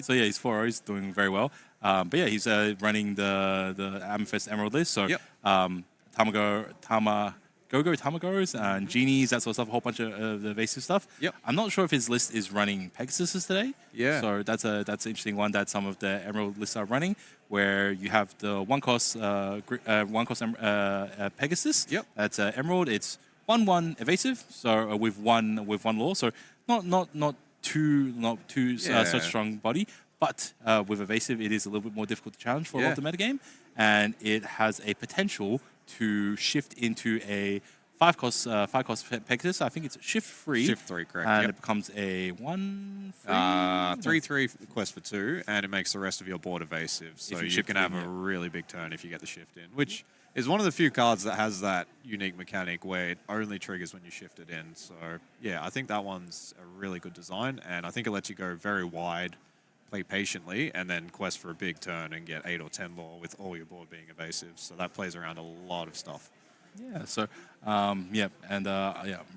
So yeah, he's 4-0. He's doing very well. But yeah, he's running the Amethyst Emerald list. So Go-Go Tamagos and Genies, that sort of stuff, a whole bunch of the evasive stuff. I'm not sure if his list is running Pegasuses today. So that's an interesting one that some of the Emerald lists are running, where you have the one cost Pegasus. That's Emerald. It's 1/1 evasive. So with one law. So not too such a strong body. But with evasive, it is a little bit more difficult to challenge for a lot of the metagame, and it has a potential to shift into a 5-cost Pegasus. I think it's shift 3. Shift 3, correct. And it becomes a 1/3. 3/3 quest for 2, and it makes the rest of your board evasive. So you can have a really big turn if you get the shift in, which is one of the few cards that has that unique mechanic where it only triggers when you shift it in. So yeah, I think that one's a really good design, and I think it lets you go very wide, play patiently, and then quest for a big turn and get 8 or 10 more with all your board being evasive. So that plays around a lot of stuff. Yeah, so,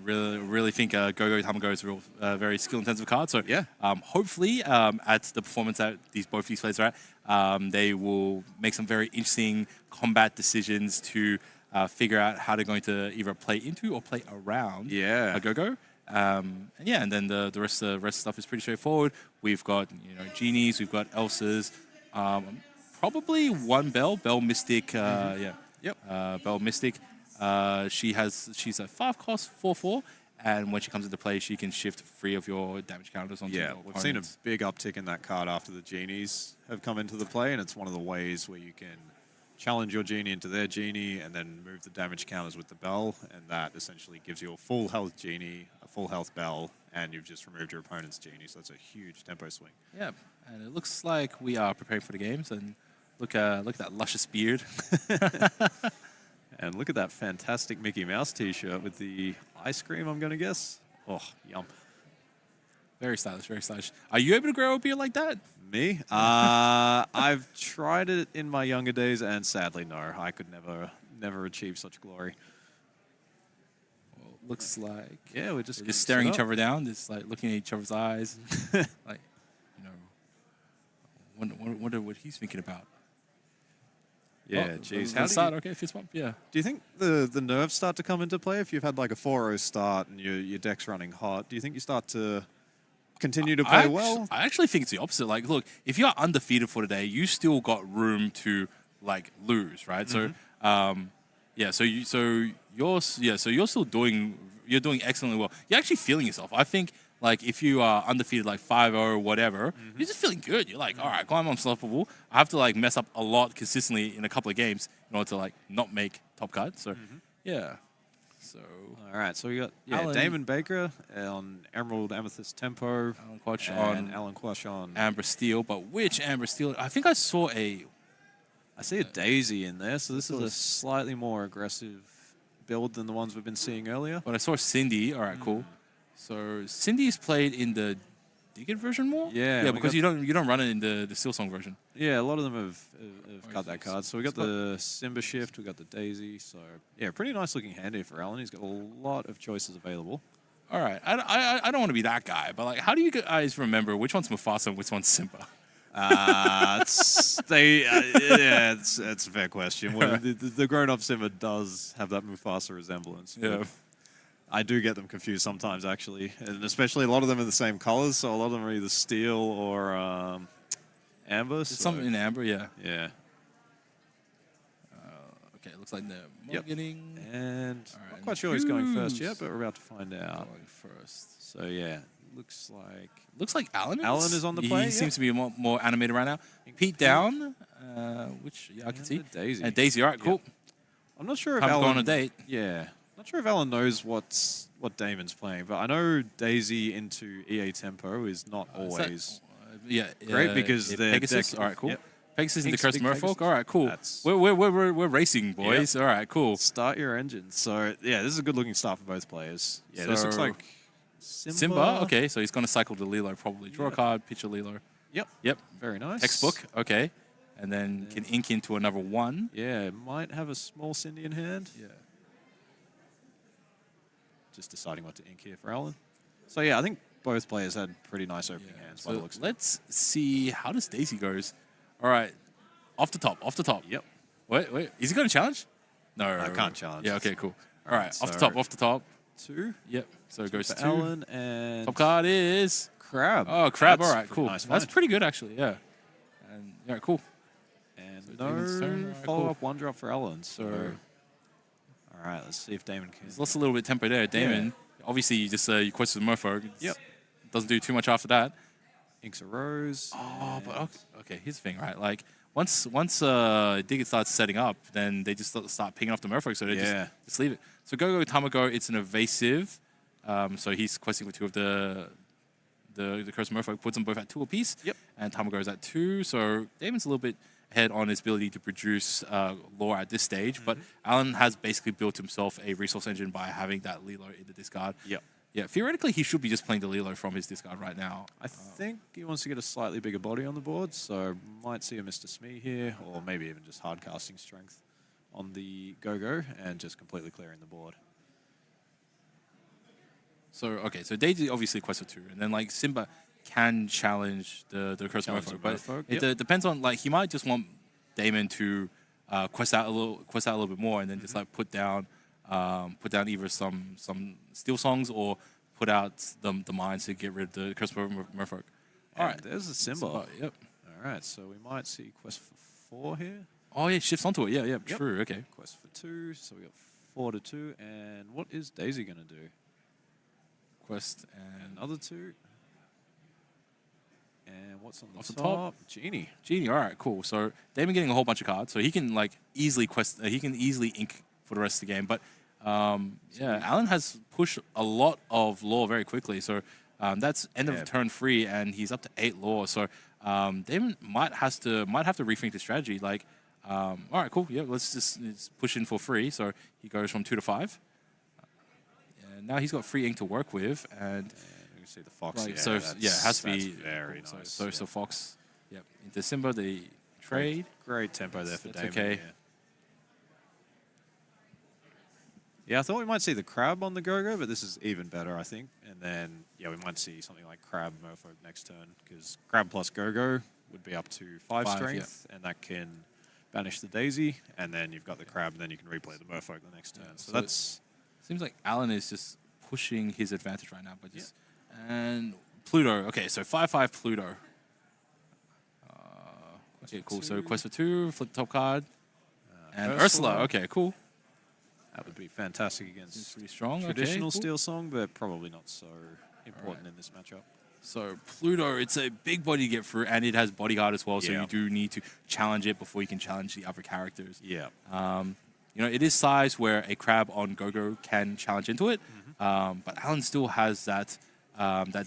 really think Go-Go Tamago is a real, very skill-intensive card. So, hopefully, at the performance that both these players are at, they will make some very interesting combat decisions to figure out how they're going to either play into or play around a Go-Go. And then the rest of the stuff is pretty straightforward. We've got Genies, we've got Elsas, probably one Bell Mystic, Bell Mystic. She's a 5-cost 4/4, and when she comes into play, she can shift 3 of your damage counters onto your opponents. We've seen a big uptick in that card after the Genies have come into the play, and it's one of the ways where you can challenge your Genie into their Genie and then move the damage counters with the Bell, and that essentially gives you a full health Genie, a full health Bell, and you've just removed your opponent's Genie, so that's a huge tempo swing. Yeah, and it looks like we are preparing for the games, and look at that luscious beard. And look at that fantastic Mickey Mouse t-shirt with the ice cream, I'm going to guess. Oh, yum. Very stylish, very stylish. Are you able to grow a beard like that? Me? I've tried it in my younger days, and sadly, no. I could never achieve such glory. Well, looks like we're just staring each other down, just like looking at each other's eyes, like wonder what he's thinking about. Yeah, geez. Okay, fist bump. Yeah. Do you think the nerves start to come into play if you've had like a 4-0 start and your deck's running hot? Do you think you start to continue to play well? I actually think it's the opposite. Like, look, if you're undefeated for today, you still got room to like lose, right? So, you're still doing excellently well. You're actually feeling yourself. I think. Like, if you are undefeated, like 5-0 or whatever, you're just feeling good. You're like, all right, I'm unstoppable. I have to, like, mess up a lot consistently in a couple of games in order to, like, not make top cut. So, yeah. So... All right, so we got Damon Baker on Emerald Amethyst Tempo. Alan Quash on Amber Steel. But which Amber Steel? I think I saw I see a Daisy in there, so this is a slightly more aggressive build than the ones we've been seeing earlier. But I saw Cindy. All right, cool. So Cindy's played in the Dig It version more? Yeah, Yeah, we because got- you don't run it in the Steel Song version. Yeah, a lot of them have cut that card. So we got It's got- the Simba shift, we got the Daisy. So yeah, pretty nice looking hand here for Alan. He's got a lot of choices available. All right, I don't want to be that guy, but like, how do you guys remember which one's Mufasa and which one's Simba? It's a fair question. Well, the grown-up Simba does have that Mufasa resemblance. Yeah. but I do get them confused sometimes, actually, and especially a lot of them are the same colors. So a lot of them are either steel or amber. There's something in amber, yeah. Yeah. Okay, it looks like they're Yep. getting And All right, not quite sure who's going first choose. yet, but we're about to find out. going first. So yeah, looks like Looks like Alan is. Alan is on the play, He yeah. seems to be more animated right now. Pete down, which I can and see. the Daisy. And Daisy, all right, cool. I'm not sure if Time to Alan go on a date. Yeah, not sure if Alan knows what Damon's playing, but I know Daisy into EA tempo is not Is that- always. yeah, great because yeah, they're Pegasus. deck- All right, cool. yep. Pegasus into Pink's Curse big Merfolk. Pegasus. All right, cool. That's- We're racing, boys. All right, cool. Start your engine. So yeah, this is a good looking start for both players. Yeah, this looks So- like Simba. Simba. Okay, so he's going to cycle to Lilo probably. Draw a Yeah. card, pitch a Lilo. Yep. Yep. Very nice. Textbook. Okay, and then can ink into another one. Yeah, might have a small Cindy in hand. Yeah. Just deciding what to ink here for Alan. So yeah, I think both players had pretty nice opening hands. by the So looks of it. let's see how does Daisy goes. All right, off the top. Yep. Wait. Is he going to challenge? No, I can't challenge. Yeah. Okay. Cool. All right. so- Off the top. 2 Yep. So it goes for to Alan and top card is Crab. oh Crab. That's All right. pretty Cool. nice That's find. pretty good actually. Yeah. And yeah. Cool. And So Damon's turn, no all right, follow-up cool. one drop for Alan. So, So- all right, let's see if Damon can. He's lost a little bit of tempo there. Damon. Obviously, you just you quested the Murphy. Yep. Doesn't do too much after that. Inks a rose. Oh, but okay. Here's the thing, right? Like once Dig It starts setting up, then they just start picking off the Murfolk, so they Yeah. just leave it. So Go Tamago, it's an evasive. So he's questing with two of the Curse Murfolk, puts them both at 2 apiece. Yep. And Tamago is at 2. So Damon's a little bit ahead on his ability to produce lore at this stage, but Alan has basically built himself a resource engine by having that Lilo in the discard. Yep. Yeah, theoretically, he should be just playing the Lilo from his discard right now. I think he wants to get a slightly bigger body on the board, so might see a Mr. Smee here, or maybe even just hard casting strength on the Go-Go and just completely clearing the board. So, okay, so Daisy obviously quests for 2, and then, like, Simba can challenge the Curse Challenge Murfolk, the but Murfolk, it yep. depends on, like, he might just want Damon to quest out a little bit more, and then just, like, put down either some Steel Songs or put out the mines to get rid of the Curse Murfolk. All right, There's a symbol. Yep. All right, so we might see quest for 4 here. Oh, yeah, shifts onto it. Yeah, Yep. true, okay. Quest for 2, so we got 4 to 2. And what is Daisy going to do? Quest and Another 2. And what's on the Off the top? top. Genie. Genie, all right, cool. So Damon getting a whole bunch of cards, so he can like easily he can easily ink for the rest of the game. But yeah, Alan has pushed a lot of lore very quickly, so that's end of turn 3, and he's up to 8 lore. So Damon might have to rethink the strategy. Like, all right, cool, yeah, let's push in for free. So he goes from 2 to 5, and now he's got free ink to work with, and. You can see the fox. Like, so it has to be very cool. nice. So Fox, yep. Into Simba, the trade. Great tempo there for That's Damon. okay. Yeah, I thought we might see the Crab on the Go-Go, but this is even better, I think. And then, yeah, we might see something like Crab Murfolk next turn, because Crab plus Go-Go would be up to 5 strength, and that can banish the Daisy, and then you've got the Crab, and then you can replay the Murfolk the next turn. So that's... Seems like Alan is just pushing his advantage right now, but just and Pluto. Okay, so 5/5 Pluto. Okay, cool. So quest for 2, flip the top card, and Ursula. Okay, cool. That would be fantastic Seems against pretty strong. traditional okay, cool. Steel Song, but probably not so important in this matchup. So Pluto, it's a big body to get through, and it has bodyguard as well. So Yeah. you do need to challenge it before you can challenge the other characters. Yeah. You know, it is size where a Crab on Go-Go can challenge into it, but Alan still has that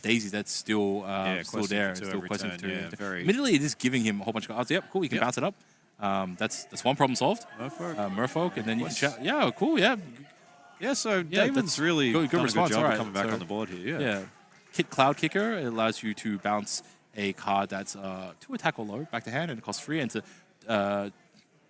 Daisy that's still still questing there, for 2 still every questing turn, for 2. yeah, very- Admittedly, it is giving him a whole bunch of cards. Yep, cool. You can Yep. bounce it up. That's one problem solved. Murfolk. Merfolk, and then you can yeah, cool. Yeah, Yeah, so Yeah, Damon's that's really good done response, a good job alright, of coming back so- on the board here. yeah. Hit Cloud Kicker. It allows you to bounce a card that's 2 attack or low back to hand, and it costs 3. And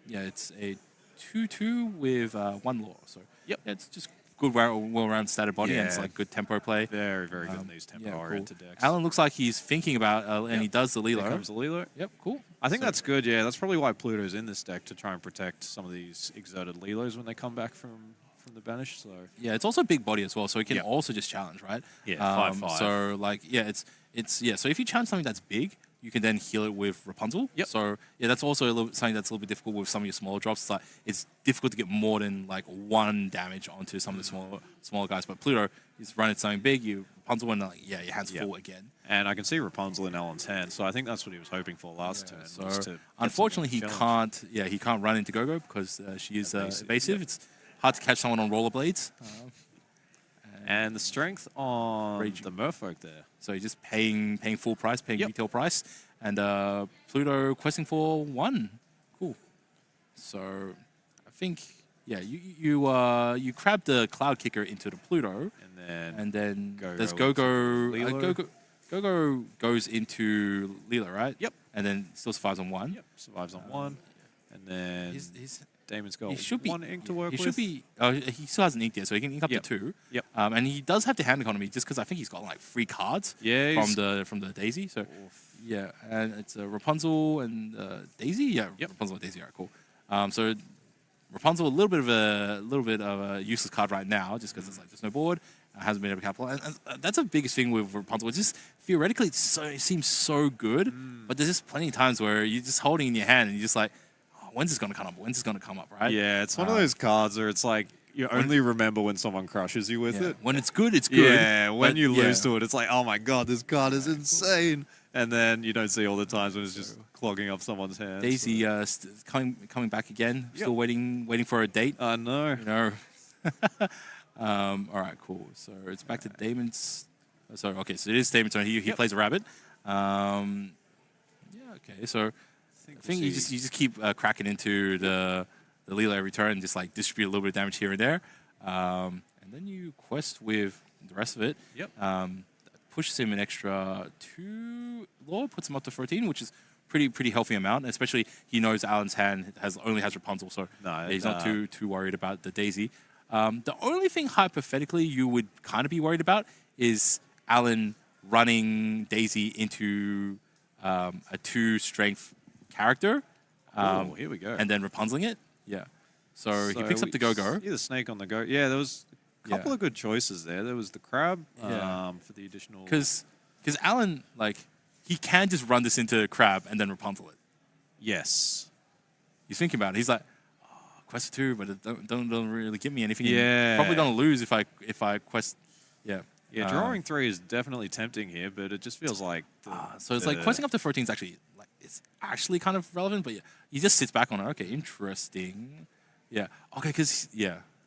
it's a 2/2 with 1 lore. So Yep. yeah, it's just good, well-rounded stated body, and it's Yeah. like good tempo play. Very, very good in these tempo-oriented decks. Alan looks like he's thinking about, and he does the There Lilo. comes the Lilo. Yep, cool. I think that's good, yeah. That's probably why Pluto's in this deck, to try and protect some of these exerted Lilos when they come back from the banish. So Yeah, it's also big body as well, so it can Yep. also just challenge, right? Yeah, 5/5. So like, yeah, so if you challenge something that's big, you can then heal it with Rapunzel. Yep. So yeah, that's also something that's a little bit difficult with some of your smaller drops. It's like it's difficult to get more than like 1 damage onto some of the smaller guys. But Pluto is running something big, you Rapunzel, and like your hands full again. And I can see Rapunzel in Alan's hand, so I think that's what he was hoping for last turn. So was to get unfortunately, he someone to challenge. can't. Yeah, he can't run into Gogo because she is evasive. Yep. It's hard to catch someone on rollerblades. And the strength on Raging. the Merfolk there. So you're just paying full price, paying Yep. retail price, and Pluto questing for 1. Cool. So I think you crab the Cloud Kicker into the Pluto, and then there's Gogo. Lilo. Gogo goes into Lilo, right? Yep. And then still survives on 1. Yep, survives on 1. And then He's Damon's got he should be 1 ink to work he with. should be. He still hasn't inked yet, so he can ink up Yep. to 2. Yep. And he does have the hand economy, just because I think he's got like 3 cards. Yeah, From the Daisy. So yeah, and it's Rapunzel and Daisy. Yeah. Yep. Rapunzel and Daisy are cool. So Rapunzel, a little bit of a useless card right now, just because it's like there's no board. Hasn't been able to capitalize. And that's the biggest thing with Rapunzel. It's just theoretically, it seems so good, but there's just plenty of times where you're just holding it in your hand and you're just like, oh, when's this going to come up? When's this going to come up, right? Yeah, it's one of those cards where it's like you only remember when someone crushes you with it. When it's good, it's good. Yeah, when but you lose to it, it's like, oh my god, this card is insane. And then you don't see all the times when it's just clogging up someone's hands. Daisy coming back again, still waiting for a date. I know. You know. All right, cool. So it's back to Damon's. So okay, so it is Damon's turn. He plays a rabbit. Yeah. Okay. So I think you just keep cracking into the Lilo every turn, and just like distribute a little bit of damage here and there, and then you quest with the rest of it. Yep. Pushes him an extra 2 lore, puts him up to 14, which is pretty healthy amount. Especially he knows Alan's hand only has Rapunzel, so he's not too worried about the Daisy. The only thing hypothetically you would kind of be worried about is Alan running Daisy into a 2 strength character. Here we go. And then Rapunzeling it. Yeah. So he picks up the Go-Go. See the snake on the go. Yeah, there was a couple of good choices there. There was the crab for the additional. Because Alan, like, he can just run this into Crab and then Rapunzel it. Yes. He's thinking about it. He's like, quest 2, but it don't really give me anything. Yeah. Probably gonna lose if I quest. Yeah. Yeah, drawing 3 is definitely tempting here, but it just feels like. So it's like questing up to 14 is actually like it's actually kind of relevant, but yeah, he just sits back on it. Okay, interesting. Yeah. Okay, because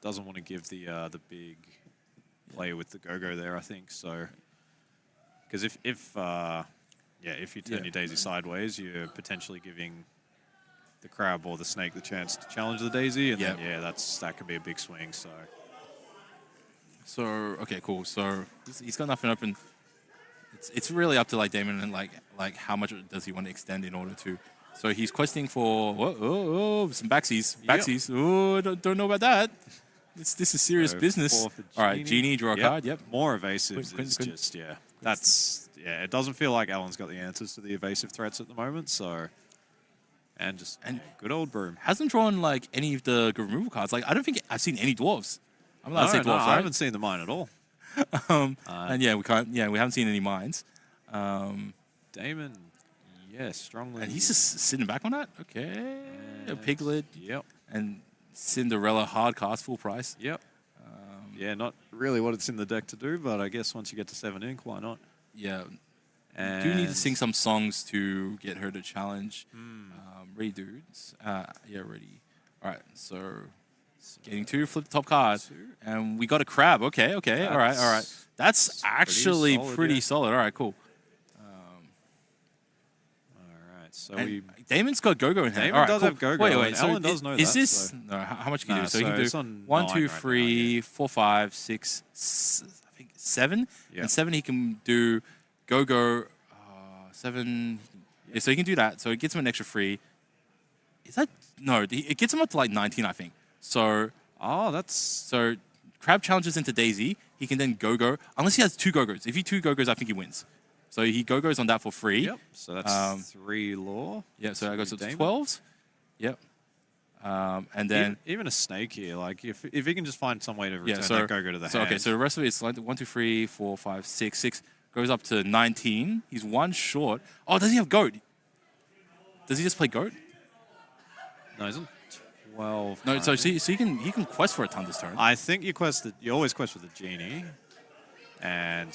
doesn't want to give the big play with the Go-Go there, I think. So because if you turn your Daisy sideways, you're potentially giving the crab or the snake the chance to challenge the Daisy, and then that could be a big swing. So okay, cool. So he's got nothing open. It's really up to like Damon and like how much does he want to extend in order to. So he's questing for some backsies. Backsies. Oh, don't know about that. This is serious business. All right, Genie, draw a card. Yep. More evasive is just that's it doesn't feel like Alan's got the answers to the evasive threats at the moment. So and good old Broom hasn't drawn like any of the good removal cards. Like I don't think I've seen any dwarves. I'm allowed to say dwarves, right? I haven't seen the mine at all. And we can't. Yeah, we haven't seen any mines. Damon, strongly. And he's just sitting back on that. Okay, a Piglet. Yep. And Cinderella hard cast full price. Yep. Not really what it's in the deck to do, but I guess once you get to 7 ink, why not? Yeah. And do need to sing some songs to get her to challenge. Ready, dudes. Ready. All right, so getting 2, flip the top card. 2. And we got a crab. Okay. All right. That's actually pretty solid. All right, cool. All right, so Damon's got Go-Go in hand. Damon all right, does cool. have Go-Go. Wait. So Alan does know is that, this... so. No, how much can you do? So he it's can on do 1, 2, nine right 3, 4, 5, 6... I think think 7. Yeah. And 7 he can do go. 7. Yeah, so he can do that. So it gets him an extra 3. Is that no? It gets him up to like 19, I think. So that's so Crab challenges into Daisy. He can then go unless he has 2 go-go's. If he 2 go-go's, I think he wins. So he go-go's on that for free. yep. So that's 3 law. Yeah, so that goes to Damon. 12s. Yep. And then Even a snake here, like if he can just find some way to return so that go to the hand. okay, so the rest of it is like 1, 2, 3, 4, 5, 6. 6 goes up to 19. He's 1 short. Oh, does he have goat? Does he just play goat? No, he's on 12. No, so he can quest for a ton this turn. I think you always quest with the genie, and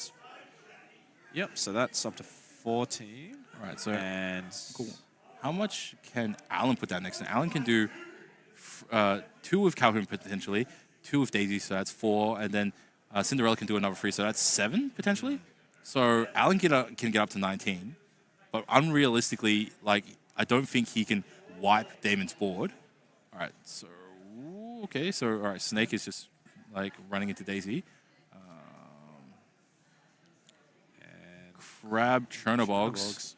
yep. So that's up to 14. All right, so And cool. How much can Alan put down next? And Alan can do 2 with Calhoun potentially, 2 with Daisy, so that's 4, and then Cinderella can do another 3, so that's 7 potentially. So Alan can get up to 19, but unrealistically, like I don't think he can wipe Damon's board. All right, so okay, so all right, Snake is just like running into Daisy. Crab Chernobogs.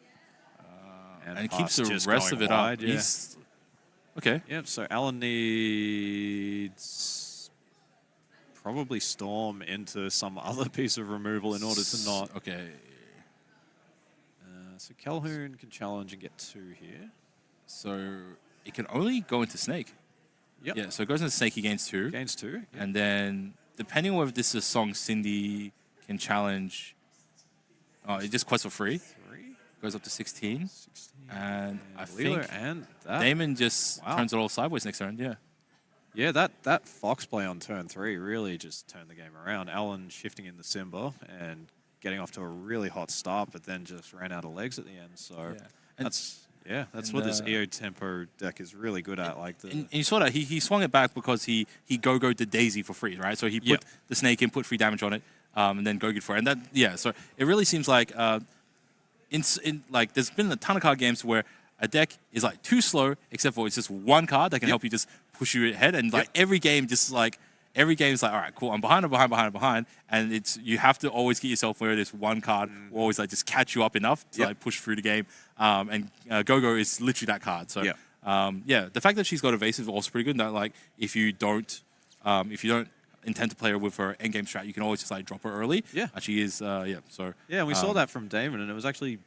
And he keeps the just rest going of it wide, up. yeah. He's okay. Yep. So Alan needs probably Storm into some other piece of removal in order to not. Okay. So Calhoun can challenge and get 2 here. So it can only go into Snake. Yep. Yeah, so it goes into Snake, he gains 2. Gains 2. Yep. And then, depending on whether this is a song Cindy can challenge, it just quests for free. 3. Goes up to 16. 16. And I Wheeler think and that. Damon just Wow. turns it all sideways next turn, yeah. Yeah, that Fox play on turn 3 really just turned the game around. Alan shifting in the Simba and getting off to a really hot start, but then just ran out of legs at the end. So Yeah. And- that's what this EO Tempo deck is really good at. Like the And you saw that he swung it back because he go-go'd the Daisy for free, right? So he put Yep. the Snake in, put 3 damage on it, and then go-go'd for it. And that, yeah, so it really seems like like there's been a ton of card games where a deck is like too slow, except for it's just one card that can help you just push you ahead, and like every game is like, all right, cool, I'm behind, and it's you have to always get yourself where this one card will always like just catch you up enough to like push through the game, and Go-Go is literally that card. So the fact that she's got evasive is also pretty good. That like if you don't intend to play her with her endgame strat, you can always just like drop her early. Yeah. And she is so and we saw that from Damon, and it was actually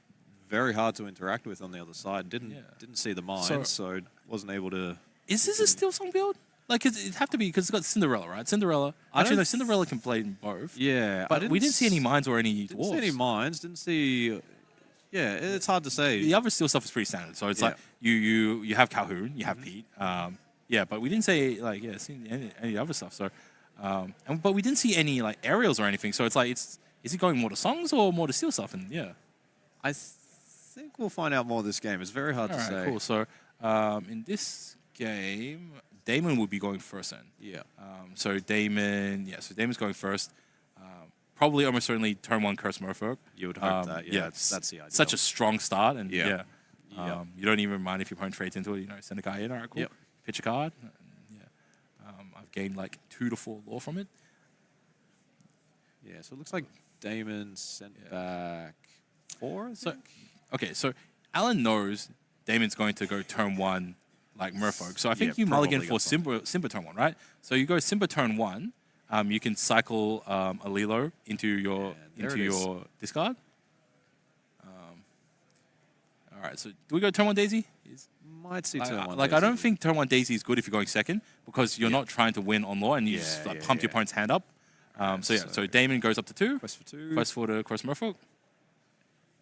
very hard to interact with on the other side. Didn't see the mines, so wasn't able to. Is this a Steel Song build? Like, it'd have to be because it's got Cinderella, right? Cinderella. Actually, no, Cinderella can play in both. Yeah, But we didn't see any mines or any Didn't dwarves. see any mines. Didn't see. Yeah, it's hard to say. The other Steel stuff is pretty standard. So it's like you have Calhoun, you have Pete. But we didn't say see any other stuff. So, but we didn't see any like aerials or anything. So it's like is he going more to songs or more to Steel stuff? And I think we'll find out more this game. It's very hard to say. Cool. So in this game, Damon would be going first then. Yeah. So Damon's going first. Probably almost certainly turn 1 Curse Merfolk. You would hope that. Yeah, that's the idea. Such a strong start, and Yeah. you don't even mind if your opponent trades into it. Send a guy in. All right, cool. Yep. Pitch a card. And, I've gained like 2 to 4 lore from it. Yeah, so it looks like Damon sent back 4. I think. Okay, so Alan knows Damon's going to go turn 1 like Merfolk. So I think Yeah, you mulligan probably for got Simba turn 1, right? So you go Simba turn 1. You can cycle a Lilo into your there it is. discard. All right, so do we go turn 1 Daisy? Might see turn 1. Like I don't think turn 1 Daisy is good if you're going second because you're not trying to win on lore and you just pump your opponent's hand up. So Damon goes up to 2. Quest for 2. Quest for the Cross Merfolk.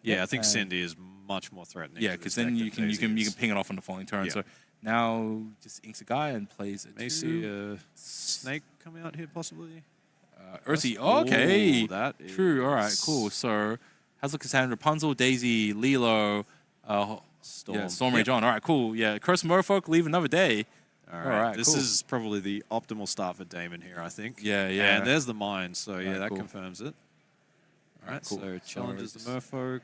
Yeah, I think Cindy is much more threatening. Yeah, to because this then deck you than can Daisy is. ping it off on the following turn. Yeah. So now just inks a guy and plays a May 2. see a snake coming out here possibly. Ursi. Oh, Okay. that True. All right. is- Cool. So Hazel, Cassandra, Rapunzel, Daisy, Lilo, Storm. Storm Rage on. All right. Cool. Yeah. Curse Merfolk. Leave another day. All right, right. This cool. is probably the optimal start for Damon here, I think. Yeah. Yeah. And there's the mine, so yeah, Alright, that cool. confirms it. All right, cool. so challenges So the Merfolk,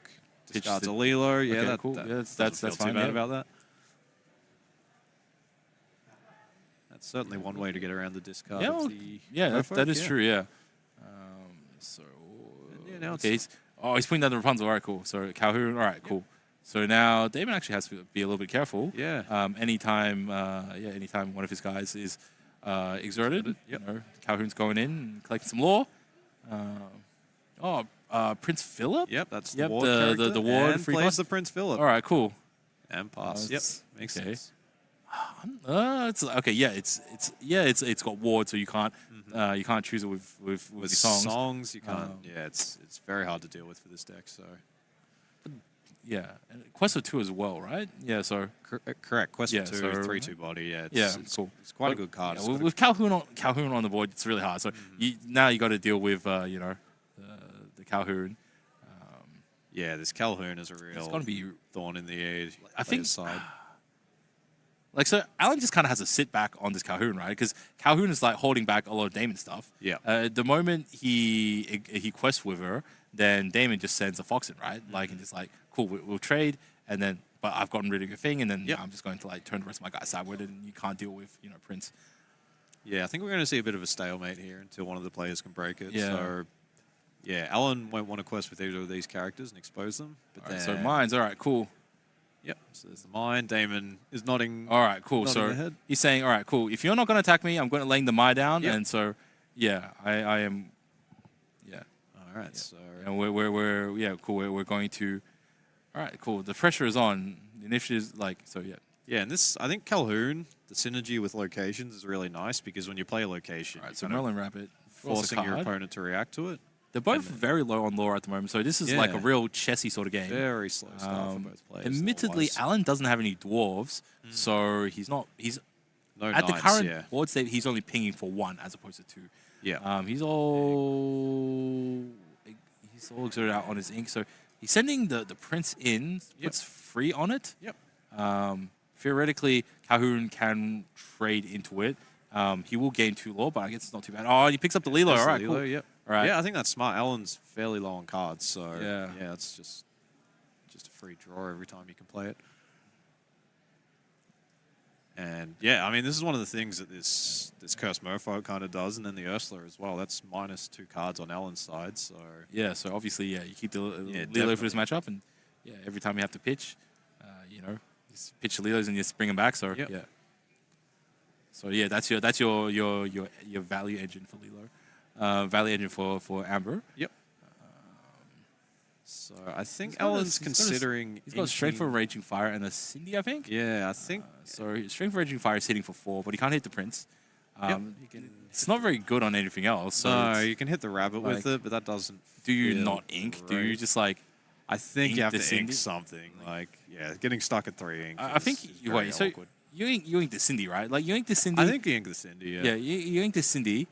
pitch discards the- a Lilo. Yeah, Okay, that, cool. that Yeah, doesn't that's feel fine, too bad yeah. about that. That's certainly one way to get around the discard. Yeah. of Well, the yeah. That Merfolk, is yeah. true. Yeah. So Yeah, now okay, it's he's putting down the Rapunzel. All right, cool. So Calhoun. All right, cool. So now Damon actually has to be a little bit careful. Yeah. Anytime one of his guys is exerted, Yep. Calhoun's going in and collecting some lore. Prince Philip. Yep, that's Yep, the ward the character. ward and free plays cost. the Prince Philip. All right, cool. And pass. Yep, makes okay. sense. It's okay. Yeah, it's got ward, so you can't choose it with your songs. Songs you can't. It's very hard to deal with for this deck. So Yeah, and Quest for 2 as well, right? Yeah, so correct. Quest Yeah, for 2, so- 3/2 body. Yeah, it's cool. It's quite a good card. Yeah, It's with, got with Calhoun on the board, it's really hard. So now you got to deal with the Calhoun. this Calhoun is a real It's got to be thorn in the ear. I think- side. like so. Alan just kind of has to sit back on this Calhoun, right? Because Calhoun is like holding back a lot of Damon stuff. Yeah. The moment he quests with her, then Damon just sends a fox in, right? Like and just like cool, we'll trade, and then but I've gotten rid of your thing, and then Yep. I'm just going to like turn the rest of my guys sideward, and you can't deal with Prince. Yeah, I think we're going to see a bit of a stalemate here until one of the players can break it. Yeah. So, Alan won't want to quest with either of these characters and expose them. But All right, then, so mine's all right, cool. Yep. So there's the mine. Damon is nodding. All right, cool. Nodding So ahead. he's saying, all right, cool. If you're not going to attack me, I'm going to laying the Mai down, Yep. and so I am. Yeah, All right. So and we're cool. We're going to. All right, cool. The pressure is on. The initiative is like so. Yeah. and this I think Calhoun, the synergy with locations is really nice because when you play a location, All right, you're so kind of Merlin Rabbit forcing your card. opponent to react to it. They're both very low on lore at the moment, so this is like a Yeah. real chessy sort of game. Very slow start for both players. Admittedly, lore-wise. Alan doesn't have any dwarves, so he's not. He's no at the knights, current yeah. board state. He's only pinging for 1 as opposed to 2. Yeah. He's all exerted out on his ink, so he's sending the prince in, puts free on it. Yep. Theoretically, Calhoun can trade into it. He will gain 2 lore, but I guess it's not too bad. Oh, he picks up the Lilo. There's All right, the Lilo, cool. Yep. All right. Yeah, I think that's smart. Alan's fairly low on cards, so Yeah. it's just a free draw every time you can play it. And I mean, this is one of the things that this Cursed Merfolk kind of does, and then the Ursula as well. That's -2 cards on Alan's side, so Yeah, so obviously, you keep the Lilo definitely. for this matchup, and every time you have to pitch, just pitch the Lilos and just bring them back. So Yep. So that's your value engine for Lilo, value engine for Amber. Yep. So I think He's got a- Alan's he's got a- considering. He's got strength for inking- Raging Fire and a Cindy, I think. Yeah, I think. So strength for Raging Fire is hitting for 4, but he can't hit the Prince. You can. It's not very good on anything else. So No, it's- you can hit the rabbit with like, it, but that doesn't. do you feel not ink? Do you great. just like? I think ink you have the to Cindy? ink something. Like, getting stuck at 3 ink. I think is you very wait. So awkward. you ink the Cindy, right? Like you ink the Cindy. I think you ink the Cindy. yeah, you ink the Cindy.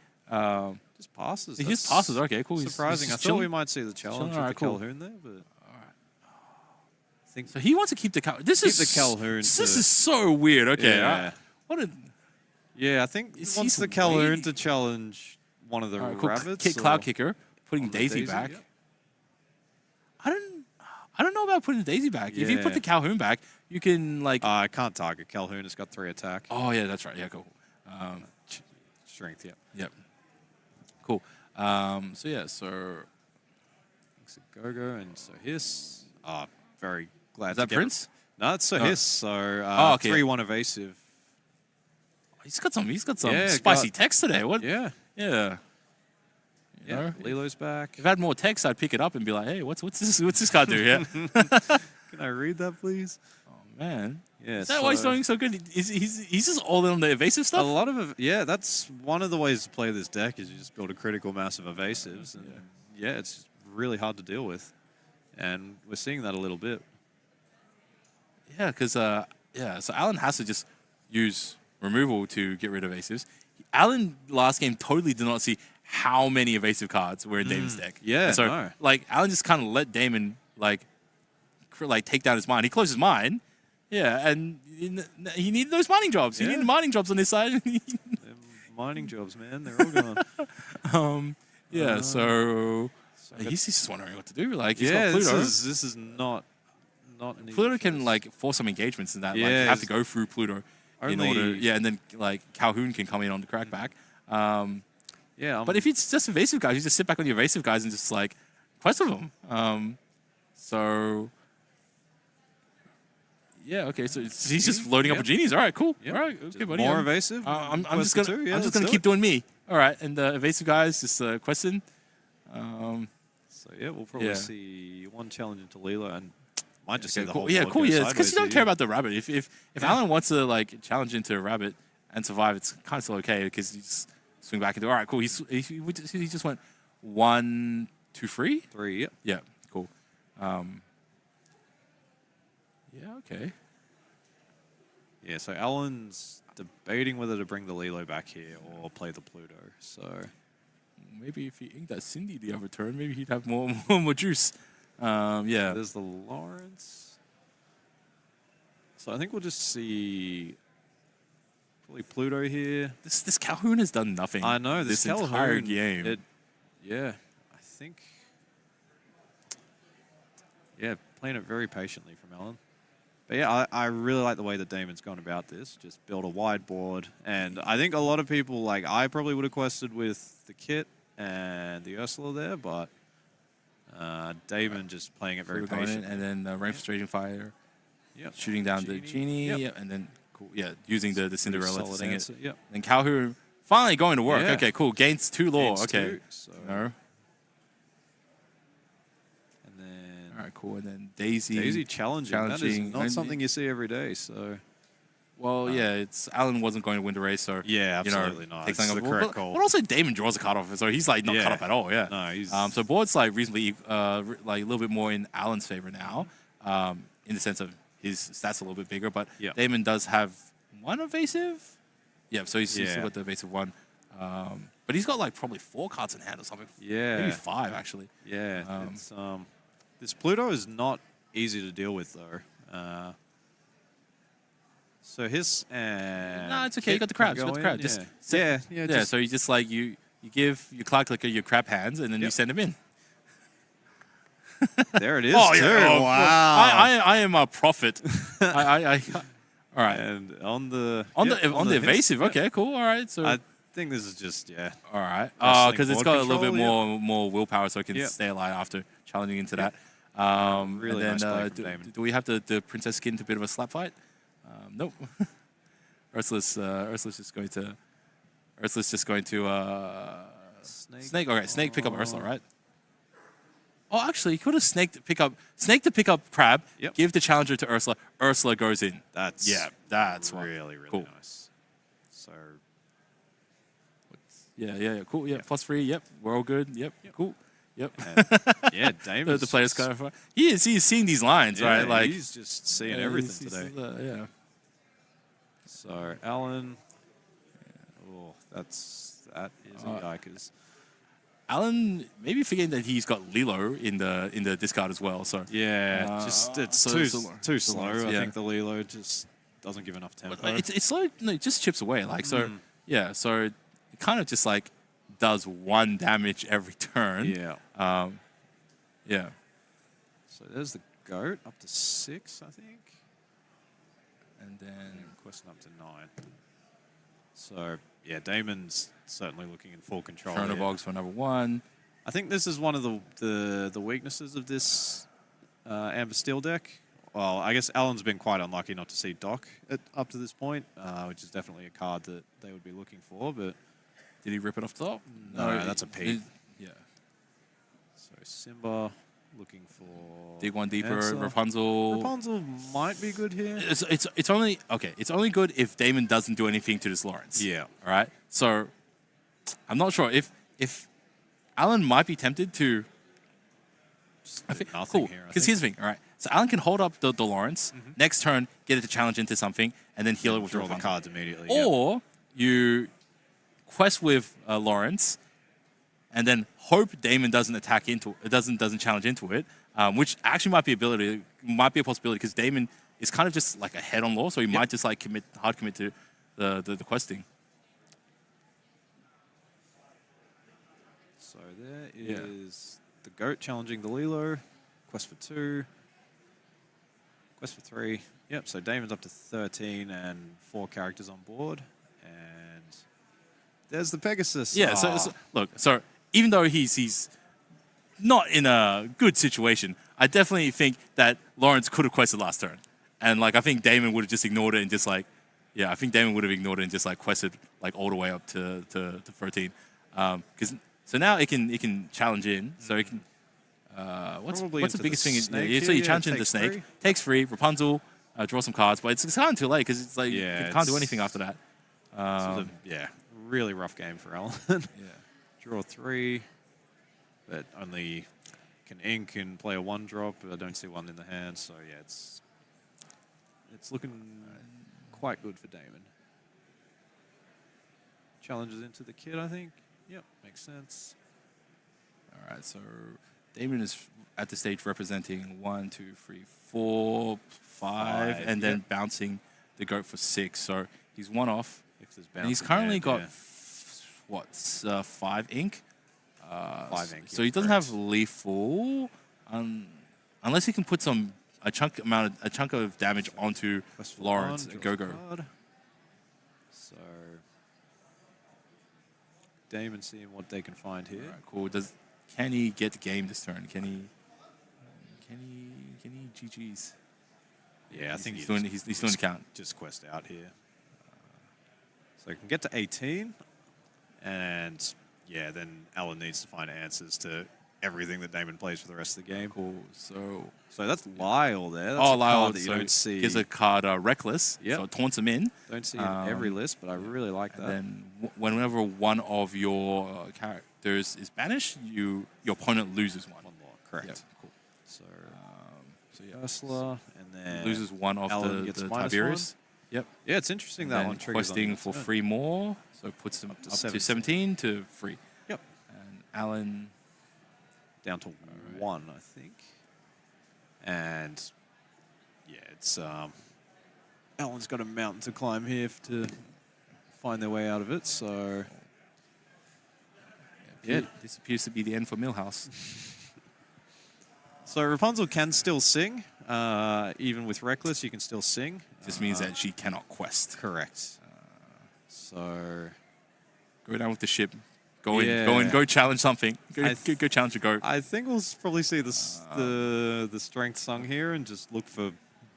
Just passes. He just That's passes. Okay, cool. He's Surprising. just I thought we chilling. might see the challenge with Alright, the cool. Calhoun there, but I think So he wants to keep the This Keep is the Calhoun This to- is so weird. Okay, Yeah. what a I think he Is wants he the Calhoun waiting? to challenge one of the all right, cool. rabbits. Cloud or- Kicker, putting on the Daisy Daisy, back. yep. I don't know about putting Daisy back. If you put Yeah. the Calhoun back, you can like. I can't target Calhoun. It's got 3 attack. Oh yeah, that's right. Yeah, cool. Strength, Yep. Cool. So yeah, so It's a go-go, and so Hiss. Very glad is to that get Prince? No, it's so No. Hiss. So okay. 3-1 evasive. He's got some. Yeah, spicy got- text today. What? Yeah. Yeah. You Yeah. know, Lilo's back. if I had more text, I'd pick it up and be like, "Hey, what's this guy do here?" Can I read that, please? Oh man, Yeah. is that why he's doing so good? He's just all in on the evasive A stuff. lot of that's one of the ways to play this deck is you just build a critical mass of evasives, and it's really hard to deal with, and we're seeing that a little bit. Yeah, because so Alan has to just use removal to get rid of evasives. Alan last game totally did not see how many evasive cards were in Damon's deck. Yeah, And so no. like Alan just kind of let Damon like take down his mine. He closed his mine. Yeah, and he needed those mining jobs. He Yeah. needed mining jobs on his side. Them mining jobs, man, they're all gone. So So he's just wondering what to do. Like he's yeah, got Pluto. this is not an easy Pluto can choice. like force some engagements in that. Like Yeah, you have to it's- go through Pluto in Only- order. Yeah, and then like Calhoun can come in on the crackback. Yeah. But if it's just evasive guys, you just sit back on your evasive guys and just like quest with them. So yeah, okay. So he's just loading up with genies. All right, cool. Yep. All right, okay, buddy. More evasive. I'm Quest just for gonna two, yeah, I'm just gonna let's keep do it. doing me. All right, and the evasive guys just questing. So yeah, we'll probably Yeah. see one challenge into Lilo and might just see Okay, the cool. whole Yeah, board cool. go Yeah, it's because sideways you don't here. care about the rabbit. If Alan wants to like challenge into a rabbit and survive, it's kind of still okay because you just swing back into. All right, cool. He just went 1, 2, 3. 3. Yep. Yeah, cool. Yeah, okay. Yeah. So Alan's debating whether to bring the Lilo back here or play the Pluto. So Maybe if he inked that Cindy the other turn, maybe he'd have more juice. Yeah. there's the Lawrence. So I think we'll just see probably Pluto here. This Calhoun has done nothing. I know this entire Calhoun, game. Yeah, I think. Yeah, playing it very patiently from Alan. But yeah, I really like the way that Damon's gone about this. Just build a wide board, and I think a lot of people like I probably would have quested with the kit and the Ursula there, but Damon just playing it very We're going in, patient. and then Rain Raging Fire, Yep. shooting down the genie, Yep. yeah, and then cool, yeah, using the Cinderella to Solid sing answer. it. Yep. Then Calhoun finally going to work. Yeah. Okay, cool. Gains 2 lore. Gains Okay. 2, so- No. And then All right, cool. And then Daisy. Daisy challenging. That challenging. is not something you see every day. So Well, yeah, it's Alan wasn't going to win the race, so Yeah, you know, absolutely not. takes It's something the over. correct But call. also Damon draws a card off, so he's like not cut Yeah. up at all. Yeah. No, he's- So board's like reasonably like a little bit more in Alan's favor now, in the sense of his stats a little bit bigger. But Yeah. Damon does have 1 evasive. Yeah, so he's still Yeah. got the evasive 1. But he's got like probably 4 cards in hand or something. Yeah. Maybe 5 actually. yeah, it's this Pluto is not easy to deal with though. So his No, it's okay. You got the crabs. You got the crab. Just yeah, Yeah, just- so you just like you give your Clark like your crab hands and then you Yep. send them in. there it is. Oh too. yeah! Oh, Wow. I am a prophet. I all right. And on the On yep, the hits, evasive. yep. Okay, cool. All right. So I think this is just all right. wrestling Because it's board got a little bit control, more willpower, so it can Yep. stay alive after challenging into that. Really and nice then play from Damon. do we have the princess skin to a bit of a slap fight? Nope. Ursula's just going to snake. All right, snake pick up Ursula, right? Oh, actually, he could have snake to pick up crab. Yep. Give the challenger to Ursula. Ursula goes in. That's That's one. really Cool. nice. So Yeah, cool. Yeah, +3. Yep, we're all good. Yep, cool. Yep. yeah, Damon's the player's kind of he's seeing these lines, yeah, right? Like he's just seeing everything today. Yeah. So Alan, oh, that is a yikers. Alan maybe forgetting that he's got Lilo in the discard as well. So Yeah, Uh, it's so too it's a- too it's a slow. lot, I yeah. think the Lilo just doesn't give enough tempo. it's slow. No, it just chips away. Like so, yeah. So it kind of just like does 1 damage every turn. yeah. Yeah. So there's the goat up to 6, I think. And then Question up to 9. So yeah, Damon's certainly looking in full control. Chrono here. Bogs for another 1. I think this is one of the weaknesses of this Amber Steel deck. Well, I guess Alan's been quite unlucky not to see Doc up to this point, which is definitely a card that they would be looking for. But Did he rip it off the top? No, that's a P. Yeah. so Simba looking for Dig 1 deeper. answer. Rapunzel. Rapunzel might be good here. It's only okay. It's only good if Damon doesn't do anything to this Lawrence. Yeah. All right. So I'm not sure if Alan might be tempted to. I think nothing cool. here, I Because think. here's the thing. All right. So Alan can hold up the Lawrence. Next turn, get it to challenge into something, and then heal it with Draw the Rapunzel. cards immediately. yep. Or you quest with Lawrence, and then hope Damon doesn't attack into it, doesn't challenge into it, which actually might be a possibility because Damon is kind of just like a head on law, so he might just like hard commit to the questing. So there is the goat challenging the Lilo. Quest for 2. Quest for 3. Yep, so Damon's up to 13 and 4 characters on board. And There's the Pegasus. Yeah. So look. So even though he's not in a good situation, I definitely think that Lawrence could have quested last turn, and like I think Damon would have just ignored it and just like, yeah, I think Damon would have ignored it and just like quested like all the way up to 13, because so now it can challenge in, so it can. What's the biggest thing? So you challenge into the snake, takes 3, Rapunzel, draw some cards, but it's kind of too late because it's like you can't do anything after that. Really rough game for Alan. Yeah. Draw 3, but only can ink and play a 1-drop. I don't see one in the hand, so yeah, it's looking quite good for Damon. Challenges into the kid, I think. Yep, makes sense. All right, so Damon is at the stage representing 1, 2, 3, 4, 5, and then bouncing the goat for 6. So he's one off. And he's currently got, 5 ink? 5 ink. So he doesn't have lethal, unless he can put a chunk of damage onto Lawrence and Go-Go. So Damon seeing what they can find here. All right, cool. Can he get the game this turn? Can he GG's? Yeah, I think he's doing the count. Just quest out here. So he can get to 18, and yeah, then Alan needs to find answers to everything that Damon plays for the rest of the game. Cool. So that's Lyle there. That's Lyle that you don't see. Gives a card Reckless. Yep. So it taunts him in. Don't see in every list, but I really like that. And then whenever one of your characters is banished, your opponent loses one. One more, correct. Yep, cool. So, yeah. Ursula, and then loses one of Alan the gets Tiberius. Yep. Yeah, it's interesting that one triggers questing for 3 more, so it puts him up to 17 to 3. Yep. And Alan down to 1, I think. And yeah, it's Alan's got a mountain to climb here to find their way out of it. So yeah, this appears to be the end for Millhouse. So Rapunzel can still sing, even with Reckless. You can still sing. This means that she cannot quest. Correct. So go down with the ship. Go challenge something. Go challenge a goat. I think we'll probably see the strength sung here and just look for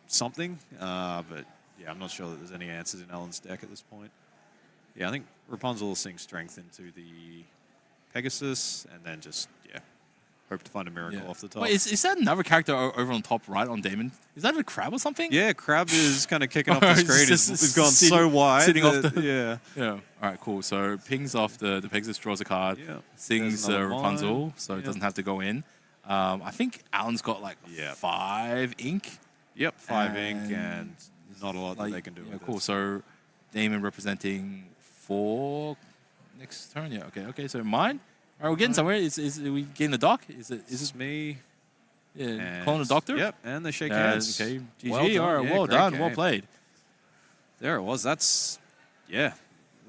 something. But yeah, I'm not sure that there's any answers in Alan's deck at this point. Yeah, I think Rapunzel will sing strength into the Pegasus and then just hope to find a miracle off the top. Wait, is that another character over on top right on Damon? Is that a crab or something? Yeah, crab is kind of kicking off the screen. It's gone so wide. Sitting off the... Yeah. All right, cool. So pings off the Pegasus, draws a card, sings Rapunzel, so it doesn't have to go in. I think Alan's got like 5 ink. Yep, 5 ink and not a lot that they can do with cool. this. So Damon representing 4 next turn. Yeah, okay. So mine? All right, we're getting somewhere. Are we getting the dock? Is this me? Yeah, calling the doctor? Yep, and they shake hands. Okay, GG. Well done. All right, well done. Well played. There it was. That's,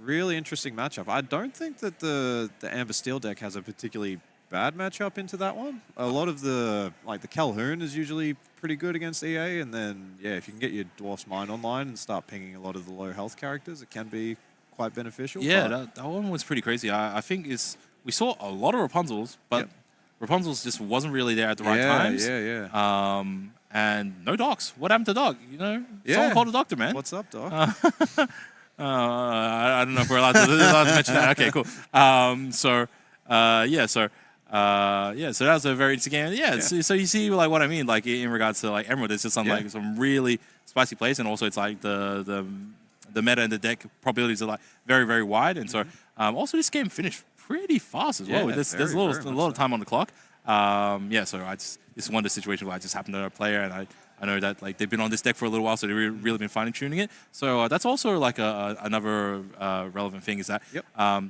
really interesting matchup. I don't think that the Amber Steel deck has a particularly bad matchup into that one. A lot of the Calhoun is usually pretty good against EA, and then, if you can get your Dwarf's Mind online and start pinging a lot of the low health characters, it can be quite beneficial. Yeah, that one was pretty crazy. I think we saw a lot of Rapunzels, but Rapunzel's just wasn't really there at the right times. Yeah. And no docs. What happened to Doc? Someone called the doctor, man. What's up, Doc? I don't know if we're allowed to mention that. Okay, cool. So that was a very interesting game. Yeah. So you see like what I mean, like in regards to like Emerald, it's just some really spicy plays, and also it's like the meta and the deck probabilities are like very, very wide, and so also this game finished pretty fast as well. There's a lot of time on the clock. So this is one of the situations where I just happen to know a player, and I know that like they've been on this deck for a little while, so they've really been fine tuning it. So that's also like another relevant thing is that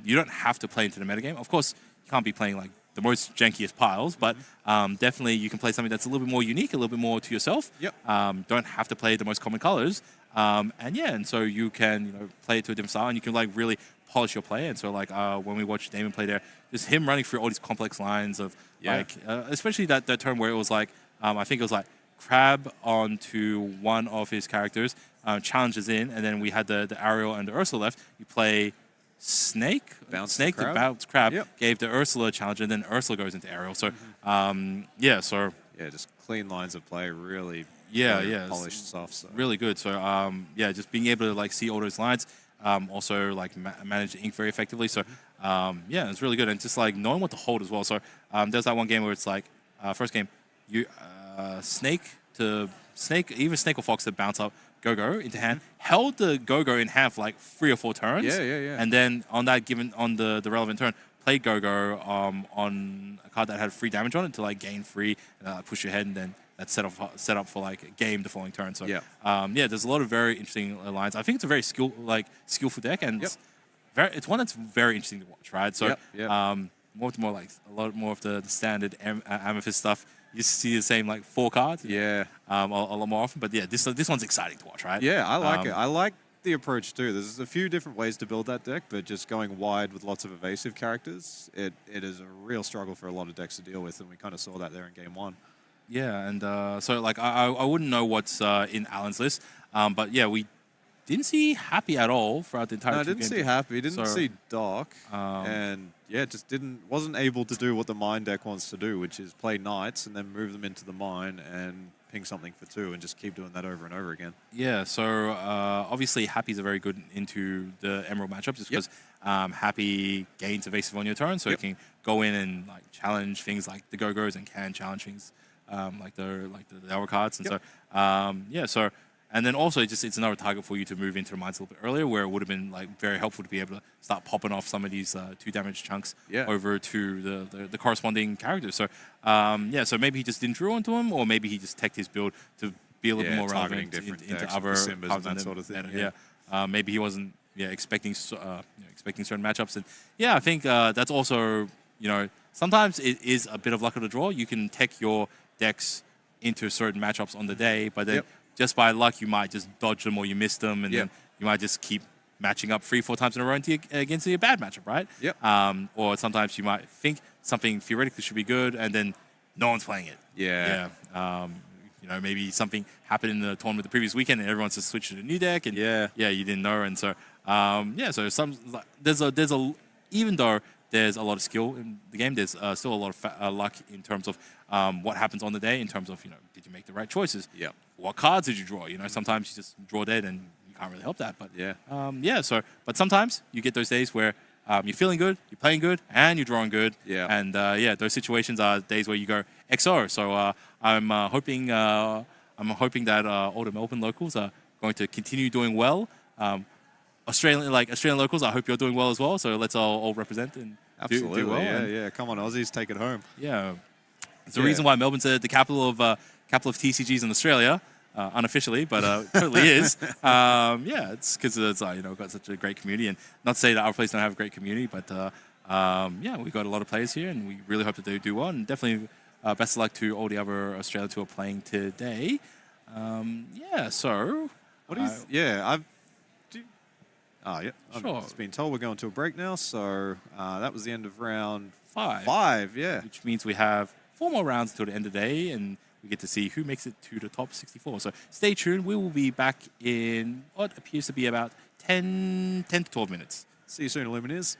you don't have to play into the metagame. Of course, you can't be playing like the most jankiest piles, but definitely you can play something that's a little bit more unique, a little bit more to yourself. Don't have to play the most common colors. And so you can play it to a different style, and you can like really polish your play. And so like when we watched Damon play there, just him running through all these complex lines of like especially that turn where it was like I think it was like crab onto one of his characters, challenges in, and then we had the Ariel and the Ursula left. You play Snake, Bounce Snake the crab. bounce crab Yep. gave the Ursula a challenge, and then Ursula goes into aerial. So, yeah, so Yeah, just clean lines of play, really, Yeah, really yeah, it's polished stuff. So. really good. So, yeah, just being able to like see all those lines, also like manage the ink very effectively. So, yeah, it's really good, and just like knowing what to hold as well. So, there's that one game where it's like, first game, you snake, either snake or fox to bounce up go into hand, held the go in hand for like 3 or 4 turns. Yeah. And then on the relevant turn, played go on a card that had 3 damage on it to like gain 3 and push your head, and then that's set up for like a game the following turn. So Yeah. Yeah, there's a lot of very interesting lines. I think it's a very skillful deck, and it's one that's very interesting to watch, right? So more like a lot more of the standard Amethyst stuff. You see the same like 4 cards, Yeah. a lot more often. But yeah, this one's exciting to watch, right? Yeah, I like it. I like the approach too. There's a few different ways to build that deck, but just going wide with lots of evasive characters, it is a real struggle for a lot of decks to deal with, and we kind of saw that there in game 1. Yeah, and so like I wouldn't know what's in Alan's list, but yeah, we didn't see Happy at all throughout the entire. No, I didn't see Happy. Didn't see Doc, Um, and yeah, just wasn't able to do what the mine deck wants to do, which is play knights and then move them into the mine and ping something for 2, and just keep doing that over and over again. Yeah, so obviously Happy's a very good into the Emerald matchup just because Happy gains evasive on your turn, so it can go in and like challenge things like the Go-Go's and can challenge things like the other cards, and so yeah, so. And then also, it's another target for you to move into the mines a little bit earlier, where it would have been like very helpful to be able to start popping off some of these 2 damage chunks over to the corresponding characters. So yeah, so maybe he just didn't draw into him, or maybe he just teched his build to be a little bit more relevant into other cards and that sort of thing. Maybe he wasn't expecting certain matchups, and yeah, I think that's also sometimes it is a bit of luck of the draw. You can tech your decks into certain matchups on the day, but then. Just by luck, you might just dodge them or you miss them, and then you might just keep matching up 3-4 times in a row against a bad matchup, right? Or sometimes you might think something theoretically should be good, and then no one's playing it. Maybe something happened in the tournament the previous weekend, and everyone's just switched to a new deck, and you didn't know, and so so even though there's a lot of skill in the game, there's still a lot of luck in terms of what happens on the day, in terms of did you make the right choices? What cards did you draw? Sometimes you just draw dead and you can't really help that. But but sometimes you get those days where you're feeling good, you're playing good, and you're drawing good. And those situations are days where you go XO. So I'm hoping that all the Melbourne locals are going to continue doing well. Australian locals, I hope you're doing well as well. So let's all represent and Absolutely, do well. Yeah. Come on, Aussies, take it home. Yeah. It's the reason why Melbourne's the capital of TCGs in Australia, unofficially, but it totally is. It's because it's we've got such a great community, and not to say that our place don't have a great community, but we've got a lot of players here, and we really hope that they do well. And definitely best of luck to all the other Australians who are playing today. So what is? Sure. I've just been told we're going to a break now, so that was the end of round 5. Which means we have 4 more rounds until the end of the day, and we get to see who makes it to the top 64. So stay tuned. We will be back in what appears to be about 10 to 12 minutes. See you soon, Illumineers.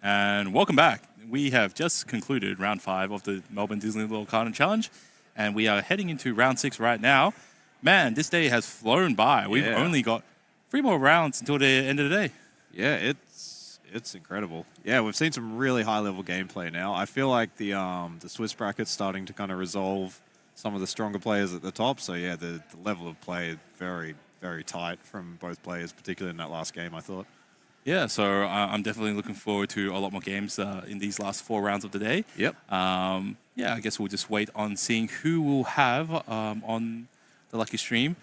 And welcome back. We have just concluded round 5 of the Melbourne Disney Little Carton Challenge, and we are heading into round 6 right now. Man, this day has flown by. We've only got 3 more rounds until the end of the day. Yeah, it's incredible. Yeah, we've seen some really high-level gameplay now. I feel like the Swiss bracket's starting to kind of resolve some of the stronger players at the top. So yeah, the level of play is very, very tight from both players, particularly in that last game, I thought. Yeah, so I'm definitely looking forward to a lot more games in these last 4 rounds of the day. Yep. Yeah, I guess we'll just wait on seeing who we'll have on the Lucky Stream.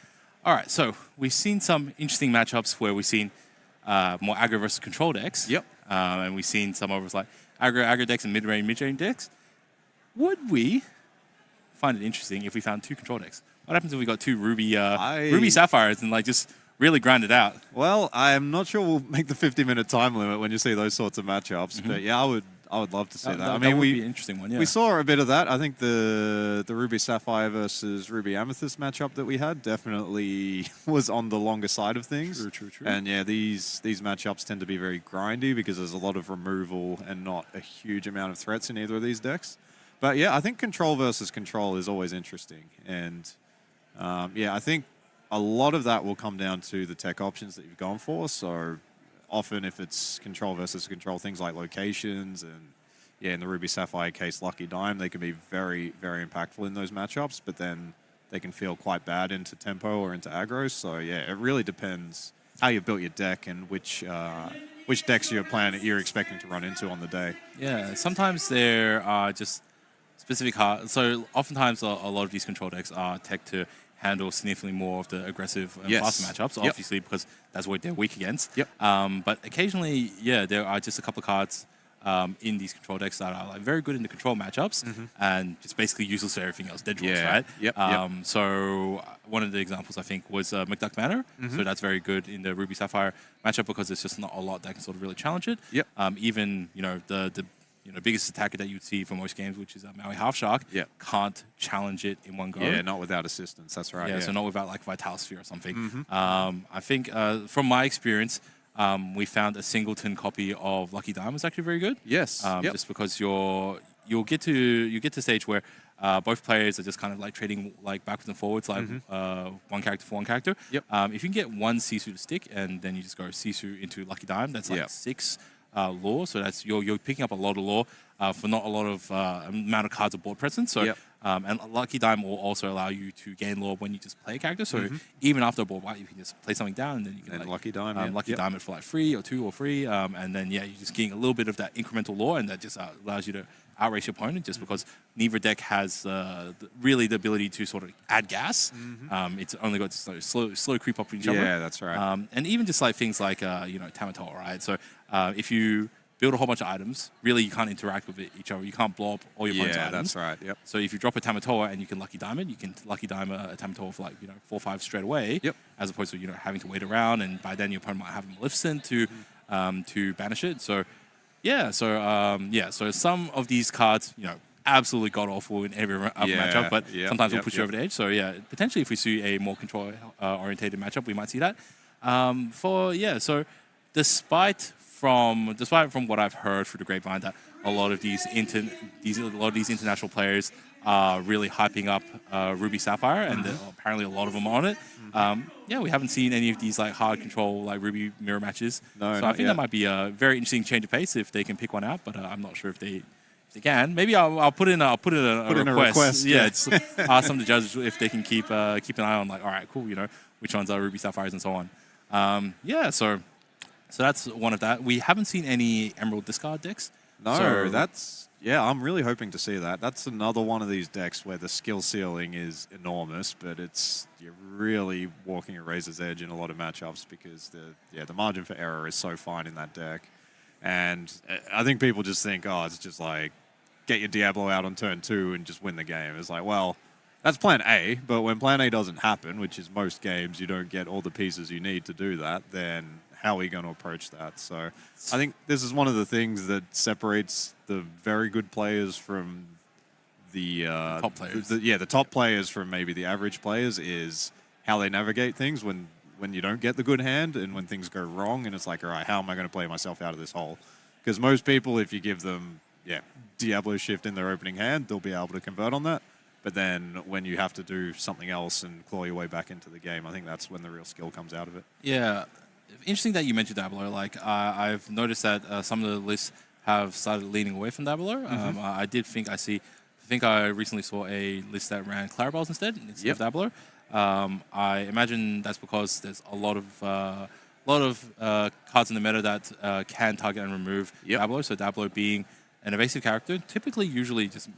All right, so we've seen some interesting matchups where we've seen more aggro versus control decks. Yep. And we've seen some of us like aggro decks and mid-range decks. Would we find it interesting if we found 2 control decks? What happens if we got 2 Ruby Sapphires and like just really grind it out? Well, I'm not sure we'll make the 50-minute time limit when you see those sorts of matchups, but yeah, I would love to see that. I mean, that would be an interesting one. Yeah. We saw a bit of that. I think the Ruby Sapphire versus Ruby Amethyst matchup that we had definitely was on the longer side of things. True. And yeah, these matchups tend to be very grindy because there's a lot of removal and not a huge amount of threats in either of these decks. But yeah, I think control versus control is always interesting. And yeah, I think a lot of that will come down to the tech options that you've gone for. So often if it's control versus control, things like locations and, yeah, in the Ruby Sapphire case, Lucky Dime, they can be very, very impactful in those matchups, but then they can feel quite bad into tempo or into aggro. So yeah, it really depends how you built your deck and which decks you're expecting to run into on the day. Yeah, sometimes there are just specific cards. So oftentimes a lot of these control decks are tech to handle significantly more of the aggressive and faster matchups, obviously, because that's what they're weak against. Yep. But occasionally, yeah, there are just a couple of cards in these control decks that are like very good in the control matchups and just basically useless for everything else, dead draws, right? Yep. So one of the examples I think was McDuck Manor. So that's very good in the Ruby Sapphire matchup because there's just not a lot that can sort of really challenge it. Yep. Even the biggest attacker that you'd see for most games, which is Maui Half Shark, can't challenge it in one go. Yeah, not without assistance. That's right. Yeah, so not without like Vital Sphere or something. I think from my experience, we found a singleton copy of Lucky Dime was actually very good. Yes. Just because you'll get to a stage where both players are just kind of like trading like backwards and forwards, like one character for one character. Yep. If you can get one Sisu to stick, and then you just go Sisu into Lucky Dime, that's like 6 lore. So that's you're picking up a lot of lore for not a lot of amount of cards of board presence. So and Lucky Dime will also allow you to gain lore when you just play a character. So even after a board wipe, you can just play something down, and then you can Lucky Dime, Lucky Dime it for like 3 or 2 or 3, and then you're just getting a little bit of that incremental lore, and that just allows you to outrace your opponent. Just because neither deck has really the ability to sort of add gas. It's only got slow creep up each other. Yeah, that's right. And even just like things like Tamatoa, right? So if you build a whole bunch of items, really you can't interact with each other. You can't blow up all your opponent's items. That's right. Yep. So if you drop a Tamatoa and you can Lucky Dime it, you can Lucky Dime a Tamatoa for like 4 or 5 straight away. Yep. As opposed to having to wait around, and by then your opponent might have a Maleficent to banish it. So so some of these cards, absolutely god awful in every matchup, but sometimes we'll push you over the edge. So yeah, potentially if we see a more control orientated matchup, we might see that. So despite from what I've heard through the grapevine, that a lot of these international players are really hyping up Ruby Sapphire, and apparently a lot of them are on it. We haven't seen any of these like hard control like Ruby mirror matches. No, so I think that might be a very interesting change of pace if they can pick one out, but I'm not sure if they can. Maybe I'll put in a request. Yeah, just ask some of the judges if they can keep an eye on like, all right, cool, which ones are Ruby Sapphires and so on. So that's one of that. We haven't seen any Emerald discard decks. No, I'm really hoping to see that. That's another one of these decks where the skill ceiling is enormous, but you're really walking a razor's edge in a lot of matchups because the margin for error is so fine in that deck. And I think people just think, it's just like get your Diablo out on turn 2 and just win the game. It's like, well, that's plan A, but when plan A doesn't happen, which is most games, you don't get all the pieces you need to do that, then how are we going to approach that? So I think this is one of the things that separates the very good players from the top players. The top players from maybe the average players is how they navigate things when you don't get the good hand and when things go wrong and it's like, all right, how am I going to play myself out of this hole? Because most people, if you give them, Diablo Shift in their opening hand, they'll be able to convert on that. But then when you have to do something else and claw your way back into the game, I think that's when the real skill comes out of it. Yeah, interesting that you mentioned Dabbler. Like I've noticed that some of the lists have started leaning away from Dabbler. I think I recently saw a list that ran Clarabells instead of Dabbler. I imagine that's because there's a lot of cards in the meta that can target and remove Dabbler. So Dabbler being an evasive character, usually just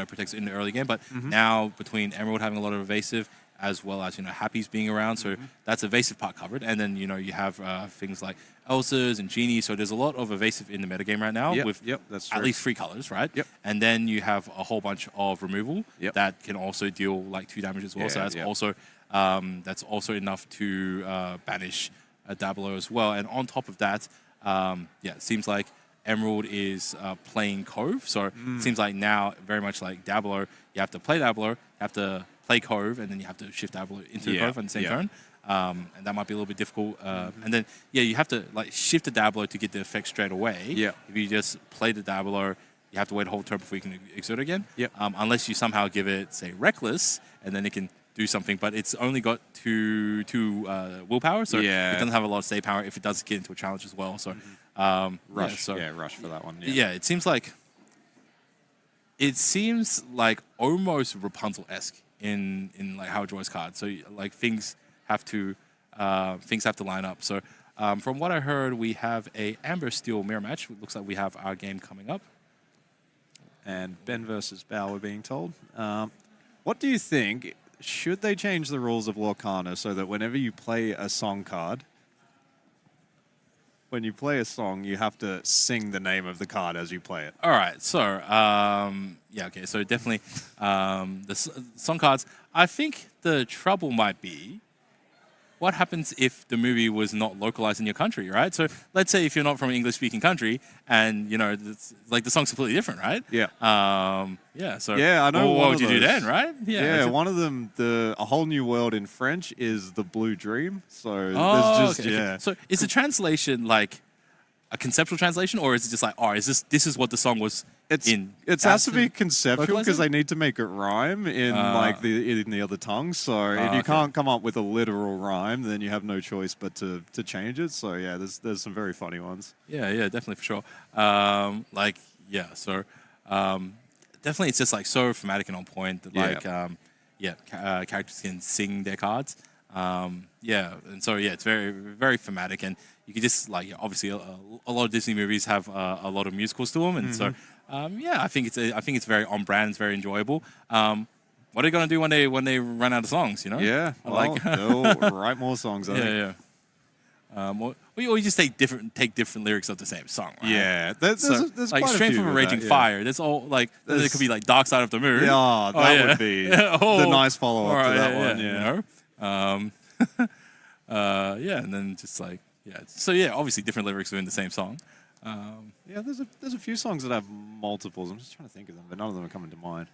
protects in the early game. But now between Emerald having a lot of evasive, as well as Happy's being around, so that's evasive part covered. And then you have things like Elsas and Genies. So there's a lot of evasive in the metagame right now with that's at least 3 colors, right? And then you have a whole bunch of removal that can also deal like 2 damage as well. So that's also enough to banish a Dabbler as well. And on top of that, it seems like Emerald is playing Cove. So it seems like now, very much like Dabbler, you have to play Dabbler, you have to play Cove, and then you have to shift Dabbler into Cove on the same turn. And that might be a little bit difficult. And then, you have to shift the Dabbler to get the effect straight away. If you just play the Dabbler, you have to wait a whole turn before you can exert it again. Unless you somehow give it, say, Reckless, and then it can do something. But it's only got two willpower, so it doesn't have a lot of stay power if it does get into a challenge as well. So Rush. Rush for that one. It seems like almost Rapunzel-esque in like how it draws cards. So like things have to line up. So from what I heard, we have a Amber Steel mirror match. It looks like we have our game coming up. And Ben versus Bao, we're being told. What do you think? Should they change the rules of Lorcana so that whenever you play a song card, when you play a song, you have to sing the name of the card as you play it? All right. So, So definitely the song cards. I think the trouble might be what happens if the movie was not localized in your country, right? So let's say if you're not from an English-speaking country and, it's, like the song's completely different, right? So I know. What would you do then, right? One of them, A Whole New World in French is The Blue Dream. So there's just, So is the translation like a conceptual translation, or is it just like, this is what the song was in? It has to be conceptual because they need to make it rhyme in in the other tongue. So if you can't come up with a literal rhyme, then you have no choice but to change it. So there's some very funny ones. Definitely for sure. Definitely it's just like so thematic and on point that characters can sing their cards. And so it's very, very thematic, and you can just obviously a lot of Disney movies have a lot of musicals to them, and so I think it's very on brand, it's very enjoyable. What are they gonna do when they run out of songs? They'll write more songs. I think. Or you just take different lyrics of the same song, right? Yeah, there's like quite Straight a few from a with Raging that, Fire. That's all like it could be like Dark Side of the Moon. Yeah, that would be the nice follow up to that one. And then just so obviously different lyrics within the same song. There's a few songs that have multiples. I'm just trying to think of them, but none of them are coming to mind.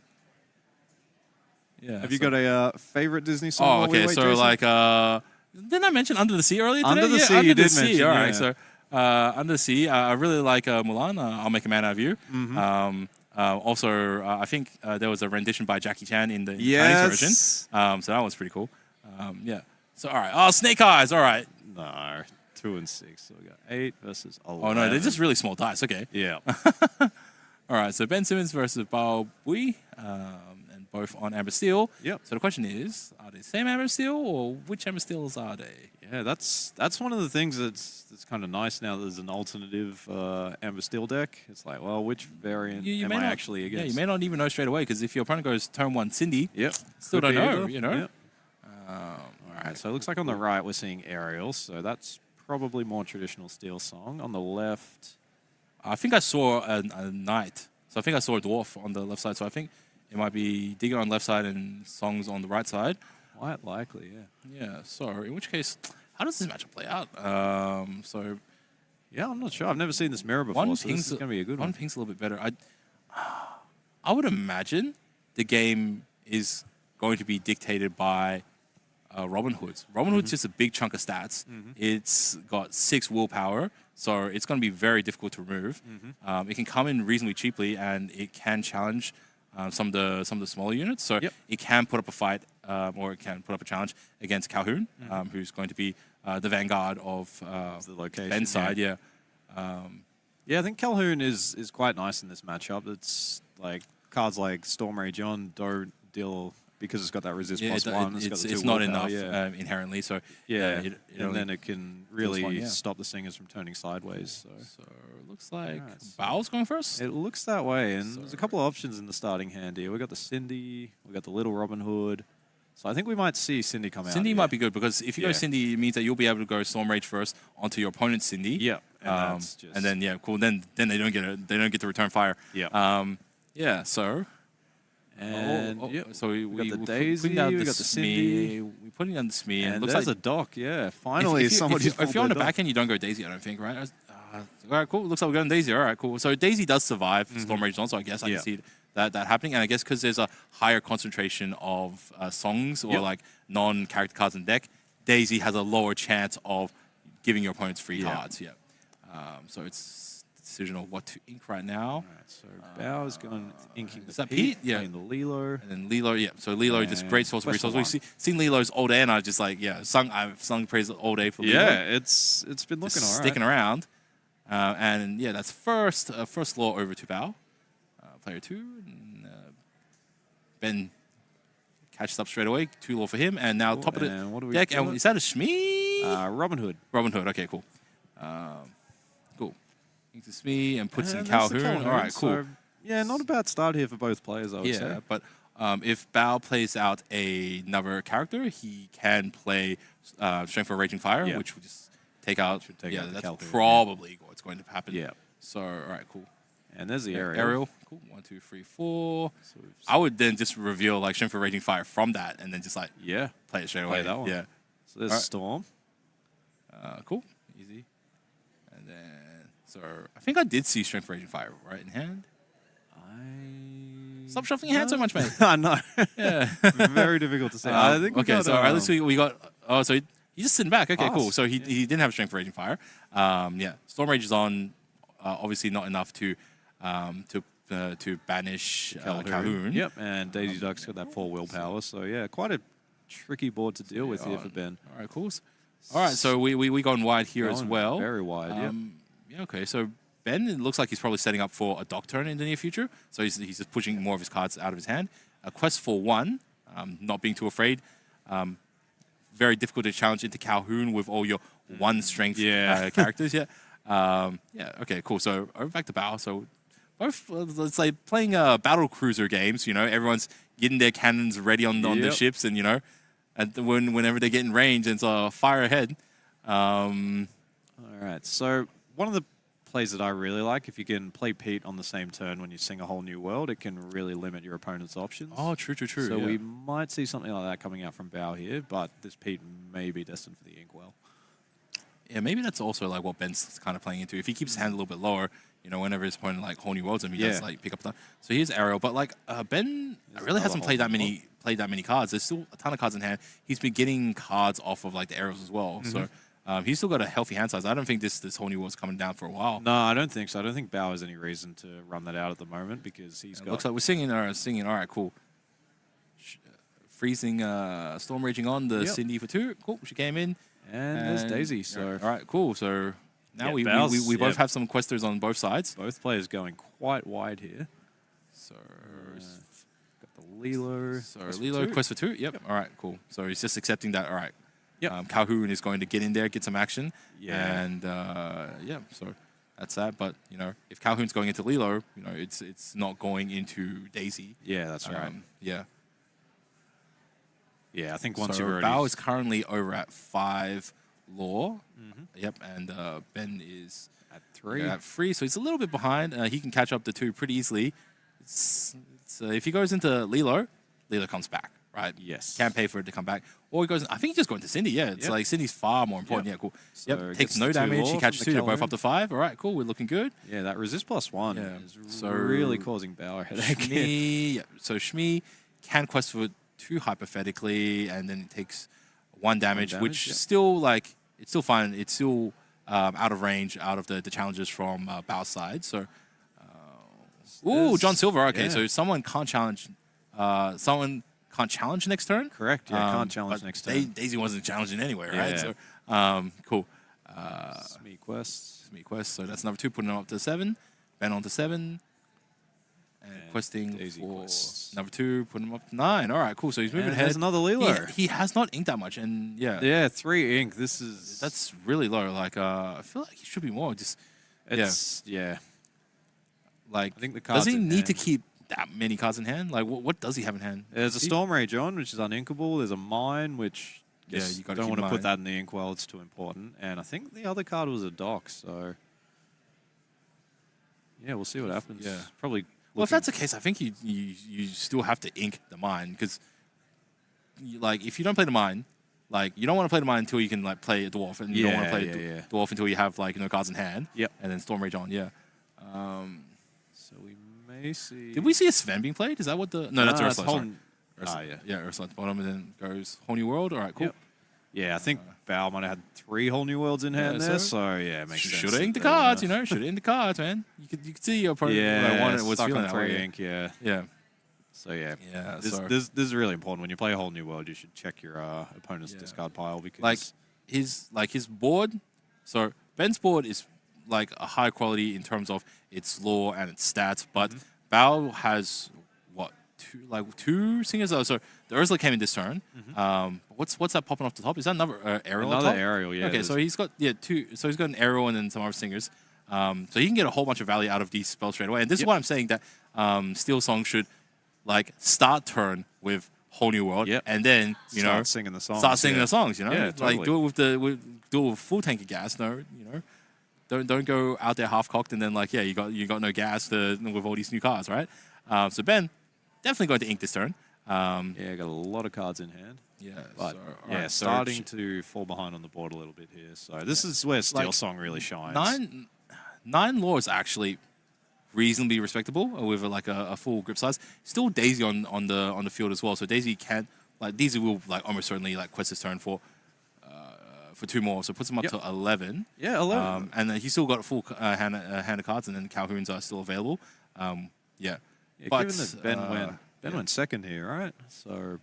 Have you got a favorite Disney song? Didn't I mention Under the Sea earlier today? Under the Sea, you did mention. All right, so Under the Sea, I really like Mulan. I'll Make a Man Out of You. Also, I think there was a rendition by Jackie Chan in the Chinese version. So that was pretty cool. So all right. Oh, Snake Eyes. All right. No, 2 and 6. So we got 8 versus 11. Oh no, they're just really small dice. Okay. Yeah. All right. So Ben Simmons versus Bao Bui. And both on Amber Steel. Yep. So the question is, are they the same Amber Steel, or which Amber Steels are they? Yeah, that's one of the things that's kind of nice now. There's an alternative Amber Steel deck. It's like, well, which variant am I actually against? Yeah, you may not even know straight away, because if your opponent goes turn 1 Cindy, still Could don't be know, either. All right, so it looks like on the right we're seeing Ariel, so that's probably more traditional Steel song. On the left, I think I saw a knight. So I think I saw a dwarf on the left side. So I think it might be Digger on the left side and songs on the right side. Quite likely, Yeah, so in which case, how does this matchup play out? I'm not sure. I've never seen this mirror before, so this is going to be a good one. One ping's a little bit better. I would imagine the game is going to be dictated by Robin Hood's. Robin Hood's just a big chunk of stats. It's got 6 willpower, So it's going to be very difficult to remove. It can come in reasonably cheaply, and it can challenge some of the smaller units. So it can put up a fight, or it can put up a challenge against Calhoun, who's going to be the vanguard of the location. Ben's side. Yeah. Yeah, I think Calhoun is quite nice in this matchup. It's like cards like Storm Rage On don't deal because it's got that resist plus one. It's not enough inherently. So and then it can really stop the singers from turning sideways. So it looks like Bao's going first. It looks that way, and there's a couple of options in the starting hand here. We got the Cindy, we got the Little Robin Hood. So I think we might see Cindy come out. Cindy might be good because if you go Cindy, it means that you'll be able to go Storm Rage first onto your opponent's Cindy. Yeah, and then cool. Then they don't get to return fire. Yeah. So. And so we got the Daisy, we got the Cindy. We're putting down the Smee. And it looks there's like a dock, Finally, if you're on the back end, you don't go Daisy, I don't think, right? All right, cool. Looks like we're going Daisy. All right, cool. So Daisy does survive Storm Rage on, so I guess I can see that happening. And I guess because there's a higher concentration of songs or like non-character cards in the deck, Daisy has a lower chance of giving your opponents free cards. So it's decision of what to ink right now. All right, so Bow's going inking is that Pete? Yeah. The Lilo. And then Lilo, So Lilo just great source of resources. We've seen Lilo's all day, and I was just like, I've sung praise all day for Lilo. Yeah, it's been looking all right. Sticking around. And that's first law over to Bow. Player 2. And, Ben catches up straight away. 2 law for him. And now top of the deck. And is that a Shmee? Robin Hood. Robin Hood, okay, cool. Cool. Into Smee and puts in Calhoun. All right, cool. So, not a bad start here for both players, I would say. Yeah, but if Bao plays out another character, he can play Strength for Raging Fire, which will just take out. That's probably what's going to happen. Yeah. So, all right, cool. And there's the Ariel. Ariel. Cool. 1, 2, 3, 4. So I would then just reveal like Strength for Raging Fire from that, and then just like play it straight away. That one. Yeah. So there's Storm. Cool. Easy. And then. So I think I did see Strength for Raging Fire right in hand. Stop shuffling your hand so much, mate. I know. Yeah. Very difficult to say. I think at least we got. Oh, so he's just sitting back. Okay, cool. So he didn't have Strength for Raging Fire. Storm Rage is on. Obviously not enough to banish Calhoun. Yep, and Daisy Duck's got that 4 willpower. So quite a tricky board to deal with here for Ben. All right, cool. All right, so we gone wide here as well. Very wide. Okay, so Ben, it looks like he's probably setting up for a dock turn in the near future. So he's just pushing more of his cards out of his hand. A quest for 1, not being too afraid. Very difficult to challenge into Calhoun with all your 1 strength characters. Okay, cool. So over back to Bao. So both, it's like playing battle cruiser games. Everyone's getting their cannons ready on their ships, and and whenever they get in range, it's fire ahead. All right, so one of the plays that I really like, if you can play Pete on the same turn when you sing a whole new world, it can really limit your opponent's options. Oh, true. So we might see something like that coming out from Bao here, but this Pete may be destined for the Inkwell. Yeah, maybe that's also like what Ben's kind of playing into. If he keeps his hand a little bit lower, whenever his opponent like whole new worlds, and he does like pick up that. So here's Ariel, but like Ben really hasn't played that many cards. There's still a ton of cards in hand. He's been getting cards off of like the Ariels as well. So. He's still got a healthy hand size. I don't think this whole new world's coming down for a while. No, I don't think so. I don't think Bao has any reason to run that out at the moment because he's got... Looks like we're singing. All right, cool. Freezing, Storm Raging on the Cindy for 2. Cool, she came in. And there's Daisy. So all right, cool. So now we both have some questers on both sides. Both players going quite wide here. So... got the Lilo. So Lilo, quest for 2. Yep. All right, cool. So he's just accepting that. All right. Calhoun is going to get in there, get some action. And so that's that. But, if Calhoun's going into Lilo, it's not going into Daisy. Yeah, that's right. Yeah, I think once you've already... Bao is currently over at 5 lore. Yep, and Ben is at 3. At 3, so he's a little bit behind. He can catch up to 2 pretty easily. If he goes into Lilo comes back. Right. Yes. Can't pay for it to come back. Or he goes, I think he's just going to Cindy. Yeah. It's like Cindy's far more important. Yeah, cool. So takes no damage. He catches 2. They're both up to 5. All right, cool. We're looking good. Yeah, that resist +1 is really causing Bao a headache. Shmee, so Shmee can quest for 2 hypothetically, and then it takes 1 damage, which still, it's still fine. It's still out of range, out of the challenges from Bao's side. So, ooh, John Silver. Okay, yeah. so someone can't challenge. Someone can't challenge next turn. Correct. Yeah, can't challenge but next turn. Daisy wasn't challenging anyway, right? Yeah. So, cool. Smee Quest. Smee Quest. So that's number 2, putting him up to 7. Ben on to 7. And questing Daisy for Quest. number 2, putting him up to 9. All right, cool. So he's moving And ahead. there's another Lilo. He has not inked that much, and Yeah, 3 ink. This is that's really low. Like, I feel like he should be more. Just yeah. like, I think the does cards he in need to hand. keep that many cards in hand? Like, what does he have in hand? There's a He- Storm Rage on, which is uninkable. There's a Mine, which Yeah, just you gotta don't keep want to Mine. put that in the inkwell. It's too important. And I think the other card was a Dock. So yeah, we'll see what happens. Yeah. Probably. Well, if that's the case, I think you still have to ink the mine because, like, if you don't play the mine, like, you don't want to play the mine until you can like play a dwarf, and you don't want to play dwarf until you have like no cards in hand. Yep. And then Storm Rage on. Yeah. So we may see. Did we see a Sven being played? Is that what the? No, that's Nah, Ursula. it's Sorry. Hol- Ursula. yeah. Yeah, Ursula at the bottom, and then goes Whole New World. All right, cool. Yep. Yeah, I think Bao might have had 3 whole new worlds in hand Yeah, there. so- So yeah, it makes sense. Should have inked the that they wanna- cards, you know. Should have inked the cards, man. You could see your opponent. Yeah, was stuck feeling on that way. 3 ink. Yeah. Yeah. So yeah, Yeah, This, so- this is really important when you play a whole new world. You should check your opponent's Yeah. discard pile because Like his board. So Ben's board is like a high quality in terms of its lore and its stats, but Bao has what two singers? Oh, so the Ursula came in this turn. What's that popping off the top? Is that another aerial? on another top? aerial. Yeah. Okay, so he's got 2. So he's got an aerial and then some other singers. So he can get a whole bunch of value out of these spells straight away. And this is why I'm saying that Steel Song should like start turn with Whole New World, and then start singing the songs. Start singing the songs. You know, Yeah, like totally. do it with full tank of gas. No, don't go out there half cocked and then like you got no gas with all these new cards, right? So Ben definitely going to ink this turn. Yeah, got a lot of cards in hand. Yeah, But so, yeah, alright, so starting to fall behind on the board a little bit here. So this is where Steel Song really shines. nine lore is actually reasonably respectable with like a full grip size. Still Daisy on the field as well. So Daisy will like almost certainly like quest his turn for 2 more. So it puts him up to 11. Yeah, 11. And then he's still got a full hand of cards, and then Calhoun's are still available. Yeah, but, given that Ben went second here, right? So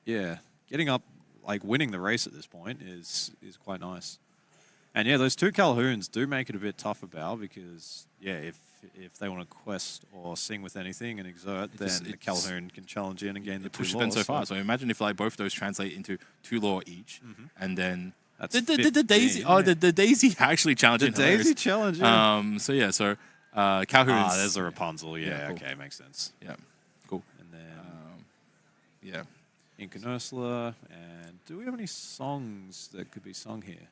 yeah, getting up, like winning the race at this point is quite nice. And yeah, those 2 Calhouns do make it a bit tougher, Bao, because if they want to quest or sing with anything and exert, then the Calhoun can challenge in and gain the it 2 pushes lore. Ben so far. So imagine if like both of those translate into 2 lore each, and then That's the 15, Daisy. yeah. Oh, the Daisy actually The challenging. Daisy challenge. Yeah. So yeah, so Calhoun's. There's a Rapunzel. Yeah, cool. okay, makes sense. Yeah, cool. And then Yeah. Ink and Ursula. And do we have any songs that could be sung here?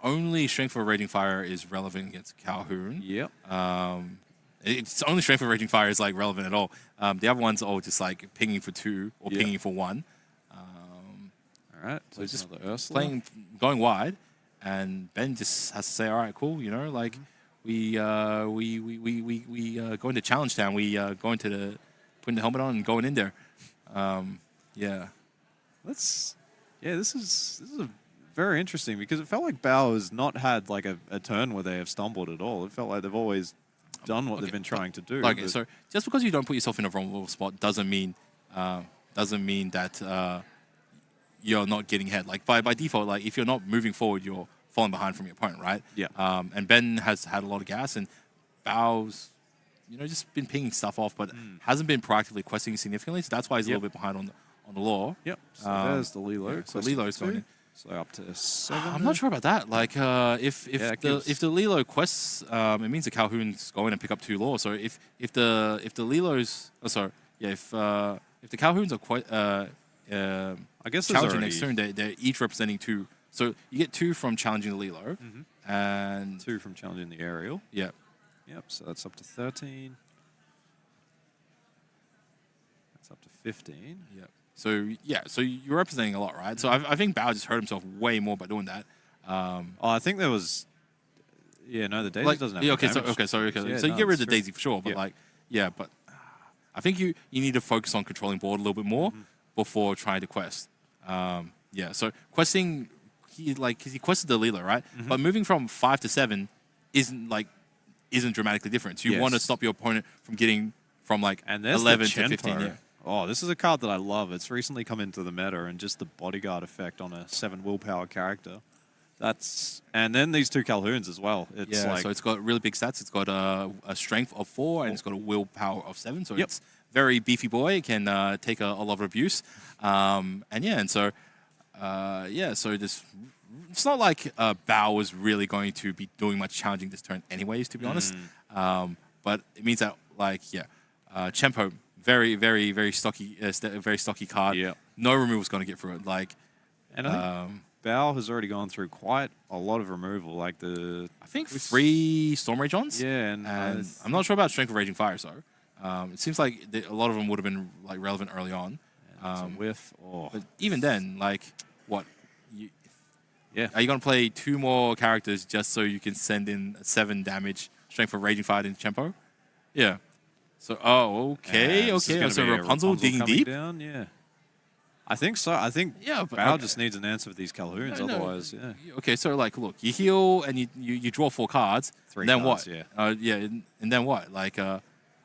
Only Strength for Raging Fire is relevant against Calhoun. Yep. It's only Strength for Raging Fire is like relevant at all. The other ones are all just like pinging for 2 or pinging for 1. All right. So Plays just another Ursula. going wide, and Ben just has to say, all right, cool, like we go into Challenge Town, we go into putting the helmet on and going in there. Yeah. This is a very interesting because it felt like Bao has not had like a turn where they have stumbled at all. It felt like they've always done what they've been trying to do. Okay, but- so just because you don't put yourself in a vulnerable spot doesn't mean that you're not getting ahead. Like by default, like if you're not moving forward, you're falling behind from your opponent, right? Yeah. And Ben has had a lot of gas, and Bao's, just been pinging stuff off, but hasn't been proactively questing significantly. So that's why he's a little bit behind on the lore. Yep. So there's the Lilo. yeah, so Lilo's going in. So up to 7. I'm not sure about that. Like, if it the gives- if the Lilo quests, it means the Calhoun's go in and pick up 2 lore. So if the Lilos, if the Calhoun's are I guess there's challenging already next turn, they're each representing 2. So you get 2 from challenging the Lilo, and 2 from challenging the aerial. yeah, Yep. So that's up to 13. That's up to 15. yeah. So you're representing a lot, right? So I think Bao just hurt himself way more by doing that. I think there was. Yeah, no, the Daisy doesn't have. Yeah, the okay, so damage. okay. Yeah, So you no, get rid it's of the true. Daisy for sure, but Yeah. but I think you need to focus on controlling board a little bit more before trying to quest. So questing because he quested the Lilo, right? But moving from 5 to 7 isn't dramatically different. So you want to stop your opponent from getting from like And there's 11 the to 15. Chenpo. Yeah. Oh, this is a card that I love. It's recently come into the meta, and just the bodyguard effect on a 7 willpower character. And then these 2 Calhoons as well. It's like, so it's got really big stats. It's got a strength of 4 and it's got a willpower of 7. So it's very beefy boy. It can take a lot of abuse. So this. It's not like Bao was really going to be doing much challenging this turn, anyways. To be honest, but it means that Chenpo, very very very stocky, very stocky card. Yeah. No removal's going to get through it. And I think Bao has already gone through quite a lot of removal. Like I think 3 Storm Rage ons. Yeah, and I'm not sure about Strength of Raging Fires though. It seems like a lot of them would have been like relevant early on. it's a whiff. Oh, But even then, what? yeah. Are you going to play 2 more characters just so you can send in 7 damage Strength of Raging Fire into Chenpo? Yeah. So, okay. So Rapunzel digging coming deep? down, yeah. I think so. I think but Bao just needs an answer for these Calhoons, No. otherwise, yeah. Okay, so look, you heal and you draw 4 cards. 3 and then cards, what? yeah. And then what?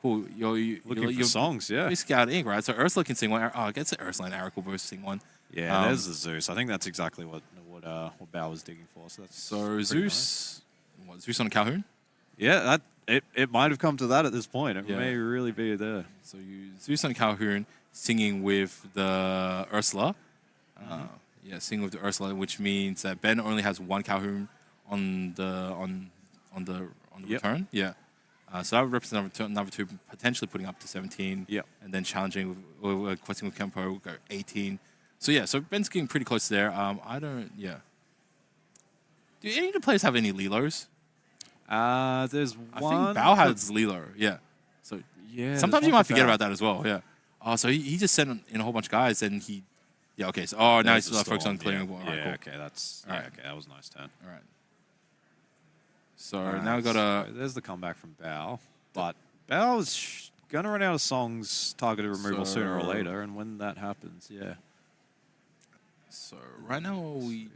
Cool. Looking for songs, yeah. You scout ink, right? So Ursula can sing one. I guess Ursula and Eric will both sing one. Yeah, there's the Zeus. I think that's exactly what Bao was digging for. So that's Zeus, Zeus on a Calhoun? Yeah, it might have come to that at this point. It Yeah. may really be there. So you Zeus on Calhoun singing with the Ursula. Singing with the Ursula, which means that Ben only has 1 Calhoun on the return. Yeah. So that would represent another 2 potentially putting up to 17. Yeah. And then challenging with questing with Kempo will go 18. So Ben's getting pretty close there. Do any of the players have any Lilos? There's I one. think Bao has Lilo. Yeah. So Yeah. sometimes you might forget about that as well. Yeah. Oh, so he just sent in a whole bunch of guys and he. Yeah. Okay. So now There's he's the focused on Storm, clearing yeah. the ball. All right, Yeah, cool. okay, that's All right. okay. That was a nice turn. All right. So now we got a. So there's the comeback from Bao, but Bao's gonna run out of songs targeted removal sooner or So- later, and when that happens, yeah. So right now we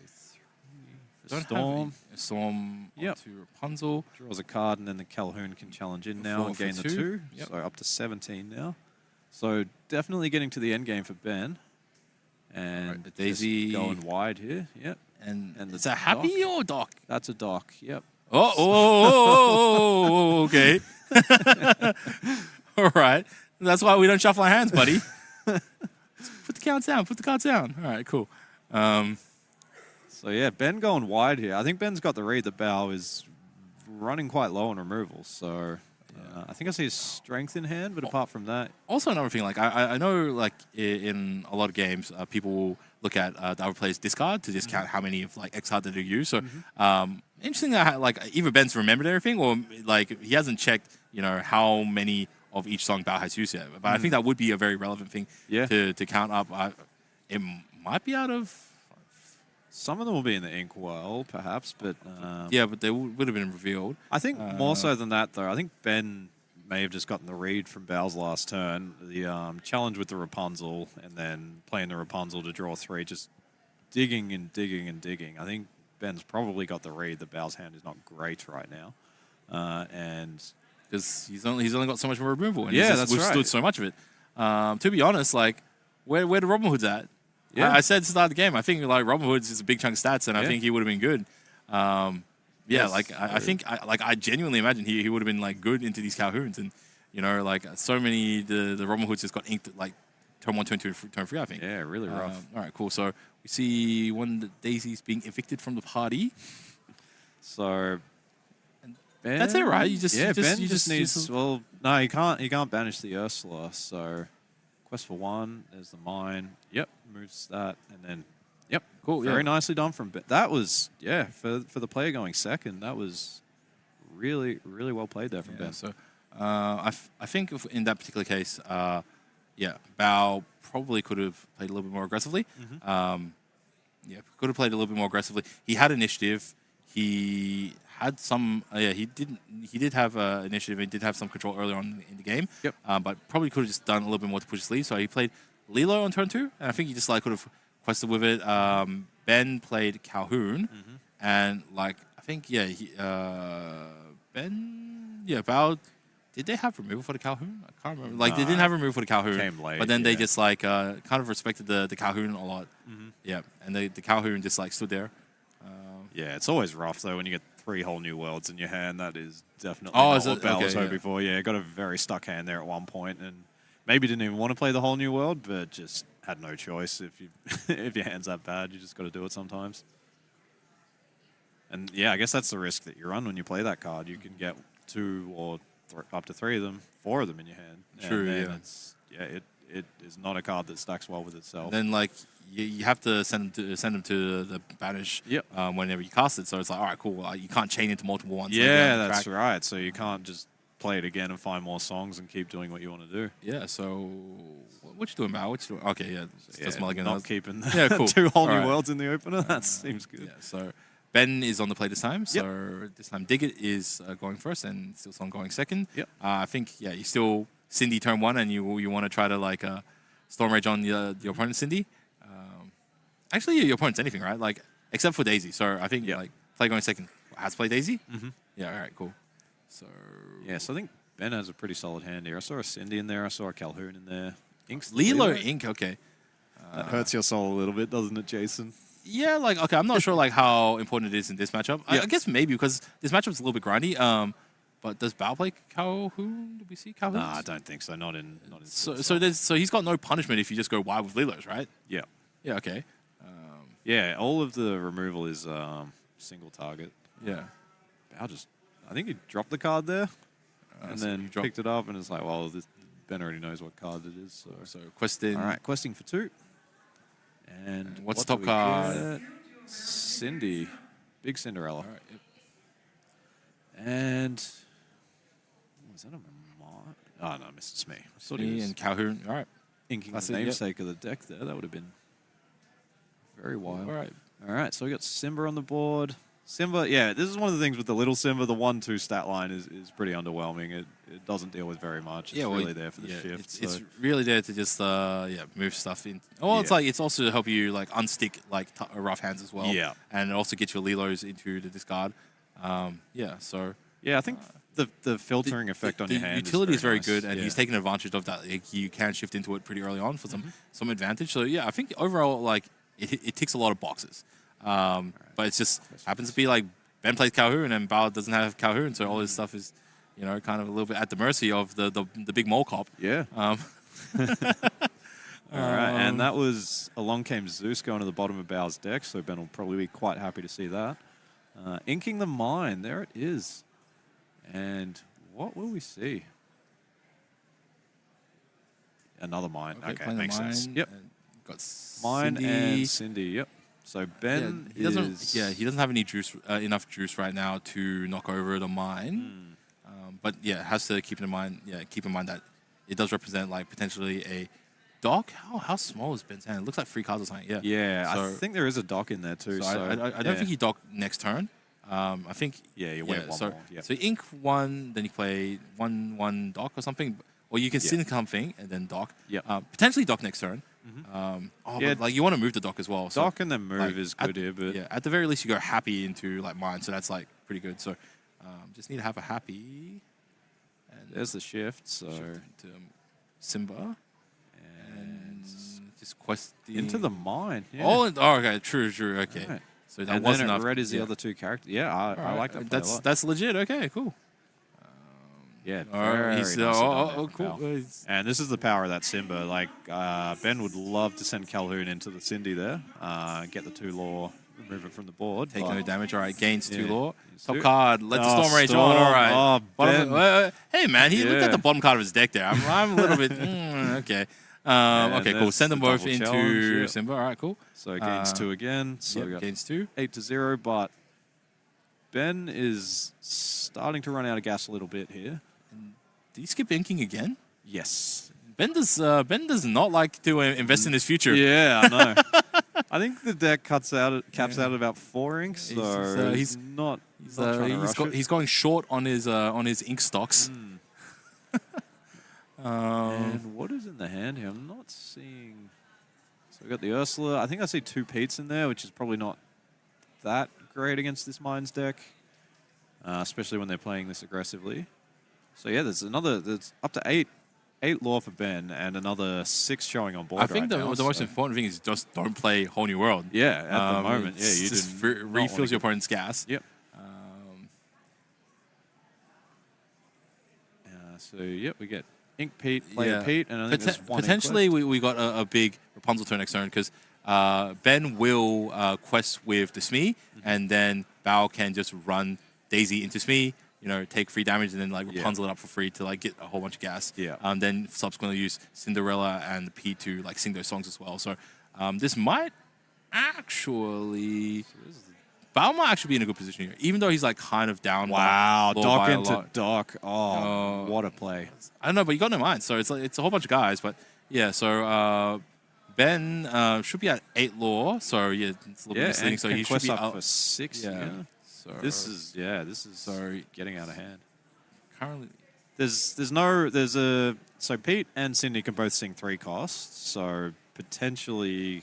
don't Storm have a Storm Yep. to Rapunzel. draws a card, and then the Calhoun can challenge in now Four and for gain the 2. 2. Yep. So up to 17 now. So definitely getting to the end game for Ben. And Right, the Daisy- just going wide here. Yep. And And is the that happy or doc? That's a dock. Yep. Oh, okay. All right. That's why we don't shuffle our hands, buddy. Put the cards down. Put the cards down. All right, cool. So yeah, Ben going wide here. I think Ben's got the read that Bao is running quite low on removal. So I think I see his strength in hand, but apart from that, Also, another thing, I know, in a lot of games, people will look at the other player's discard to discount how many of X card that they use. So, interesting that either Ben's remembered everything or he hasn't checked, how many of each song Bao has used yet. But I think that would be a very relevant thing to count up. It might be out of. some of them will be in the Inkwell, perhaps, but But they would have been revealed. I think more so than that, though. I think Ben may have just gotten the read from Bao's last turn, the challenge with the Rapunzel, and then playing the Rapunzel to draw 3, just digging and digging and digging. I think Ben's probably got the read that Bao's hand is not great right now, and Because he's only got so much more removal, and Yeah, he's that's withstood right. so much of it. To be honest, where the Robin Hood's at? Yeah. I said to start the game, I think Robin Hood's is a big chunk of stats, and I Yeah. think he would have been good. Yes, I think I genuinely imagine he would have been good into these Calhouns, and so many the Robin Hoods just got inked turn 1, turn 2, turn 3. I think. yeah, really rough. All right, cool. So we see one of the Daisies being evicted from the party. So Ben, That's it, right? Ben you just needs. just- Well, no, he can't banish the Ursula. So quest for 1. There's the mine. Yep, moves that, and then yep, Cool, Very yeah. nicely done from Ben. That was for the player going second. That was really well played there from Yeah, Ben. so I think in that particular case, Bao probably could have played a little bit more aggressively. Could have played a little bit more aggressively. He had initiative. He had some. He did have initiative. He did have some control earlier on in the game. Yep. But probably could have just done a little bit more to push his lead. So he played Lilo on turn 2, and I think he just could have quested with it. Ben played Calhoun, and like I think Ben, Bao. Did they have removal for the Calhoun? I can't remember. Like they didn't have removal for the Calhoun, Came late, but then they just like kind of respected the Calhoun a lot. Yeah, and the Calhoun just like stood there. Yeah, it's always rough though when you get 3 whole new worlds in your hand. That is definitely Oh, not is what it? Bell was Okay, hoping for. Yeah, got a very stuck hand there at one point, and maybe didn't even want to play the whole new world, but just had no choice. If you if your hand's that bad, you just got to do it sometimes. And yeah, I guess that's the risk that you run when you play that card. You can get 2 or up to 3 of them, 4 of them in your hand. True, And then yeah. it is not a card that stacks well with itself. Then like you have to send them to the banish whenever you cast it. So it's like, all right, cool. You can't chain into multiple ones. Yeah, that's right. So you can't just play it again and find more songs and keep doing what you want to do. Yeah. So what you doing, Mal? What you doing? Okay, yeah. Just mulligan. Not keeping cool. 2 whole All new right. worlds in the opener. That seems good. Yeah. So Ben is on the play this time. So this time Diggit is going first and still Song going second. Yep. I think you still Cindy turn 1 and you want to try to like Storm Rage on your opponent's Cindy. Actually, your opponent's anything, right? Like except for Daisy. So I think like play going second. Has played Daisy. Yeah. All right. Cool. So I think Ben has a pretty solid hand here. I saw a Cindy in there. I saw a Calhoun in there. Ink's Lilo Ink. Okay. That hurts your soul a little bit, doesn't it, Jason? Yeah, like okay, I'm not sure like how important it is in this matchup. I guess maybe because this matchup's a little bit grindy. But does Bao play Calhoun? Did we see Calhoun? Nah, I don't think so. Not in. So he's got no punishment if you just go wide with Lilos, right? Yeah. Yeah. Okay. Yeah. All of the removal is single target. Yeah. Bao I think he dropped the card there, and so then picked it up, and it's like, well, Ben already knows what card it is. So questing. All right, questing for 2. And what's what top do we card? get? Cindy. Big Cinderella. All right. Yep. And was that a mod? Oh no, Mr. Smee. I thought he Me was and Calhoun. All right. inking That's the it, yep. namesake of the deck there. That would have been very wild. All right. All right, so we got Simba on the board. Simba, yeah, this is one of the things with the little Simba. The 1-2 stat line is pretty underwhelming. It doesn't deal with very much. It's really there for the shift. It's really there to just move stuff in. Well, it's also to help you like unstick like rough hands as well. Yeah, and it also gets your Lilos into the discard. So I think the filtering effect on your hand. Utility is very nice. good, and he's taking advantage of that. Like, you can shift into it pretty early on for some advantage. So yeah, I think overall like it ticks a lot of boxes. But it just happens to be like Ben plays Calhoun and Bao doesn't have Calhoun, so all this stuff is, kind of a little bit at the mercy of the big mole cop. Yeah. All right, and that was Along Came Zeus going to the bottom of Bao's deck, so Ben will probably be quite happy to see that. Inking the Mine, there it is. And what will we see? Another Mine. Okay, makes sense. Yep. Got Mine Cindy. and Cindy, yep. So Ben he doesn't have any juice, enough juice right now to knock over the Mine. But yeah, has to keep in mind. Yeah, keep in mind that it does represent like potentially a dock. How small is Ben's hand? It looks like 3 cards or something. Yeah. Yeah, So, I think there is a dock in there too. so I don't think he dock next turn. I think you wait one so, more. Yep. So ink 1, then you play 1 dock or something, or you can send something and then dock. Yep. Potentially dock next turn. But like you want to move the dock as well. So, Dock and then move like, is good here, but at the very least you go happy into like Mine, so that's like pretty good. So just need to have a happy. And there's the shift. So shift into Simba and just quest into the Mine. Yeah. Okay, true. Okay, right. So that and wasn't then enough. Red is the other 2 characters. Yeah, I like that. Play a lot. That's legit. Okay, cool. Yeah, He's cool. And this is the power of that Simba. Like, Ben would love to send Calhoun into the Cindy there, get the 2 law, remove it from the board. Take no damage. All right, gains 2 law. Top 2. card. Let the Storm Rage on. All right. Ben. Hey man, he looked at the bottom card of his deck there. I'm a little bit okay. Okay, cool. Send them both into Simba. All right, cool. So gains 2 again. So we got gains 2. 8-0, but Ben is starting to run out of gas a little bit here. Did he skip inking again? Yes. Ben does not like to invest in his future. Yeah, I know. I think the deck caps out at about 4 inks, so he's not trying to rush it. He's going short on his ink stocks. And what is in the hand here? I'm not seeing So we got the Ursula. I think I see 2 Petes in there, which is probably not that great against this Mines deck, especially when they're playing this aggressively. So yeah, there's up to 8 lore for Ben and another 6 showing on board. I think right now, the most important thing is just don't play Whole New World. Yeah, at the moment, yeah, you just do refills your opponent's gas. Yep. So yep, we get Ink Pete, Player Pete, and I think there's one potentially we got a big Rapunzel turn next turn because Ben will quest with the Smee, and then Bao can just run Daisy into Smee, take free damage, and then like Rapunzel it up for free to like get a whole bunch of gas. Yeah. Then subsequently use Cinderella and Pete to like sing those songs as well. So this might actually. Bao might actually be in a good position here, even though he's like kind of down. Wow, Doc by into Doc. Oh, what a play! I don't know, but you got no mind. So it's a whole bunch of guys, but yeah. So Ben should be at 8 lore. So yeah, it's a little bit misleading. So he should be up for 6. Yeah. So this is getting out of hand. Currently, so Pete and Cindy can both sing 3 costs. So potentially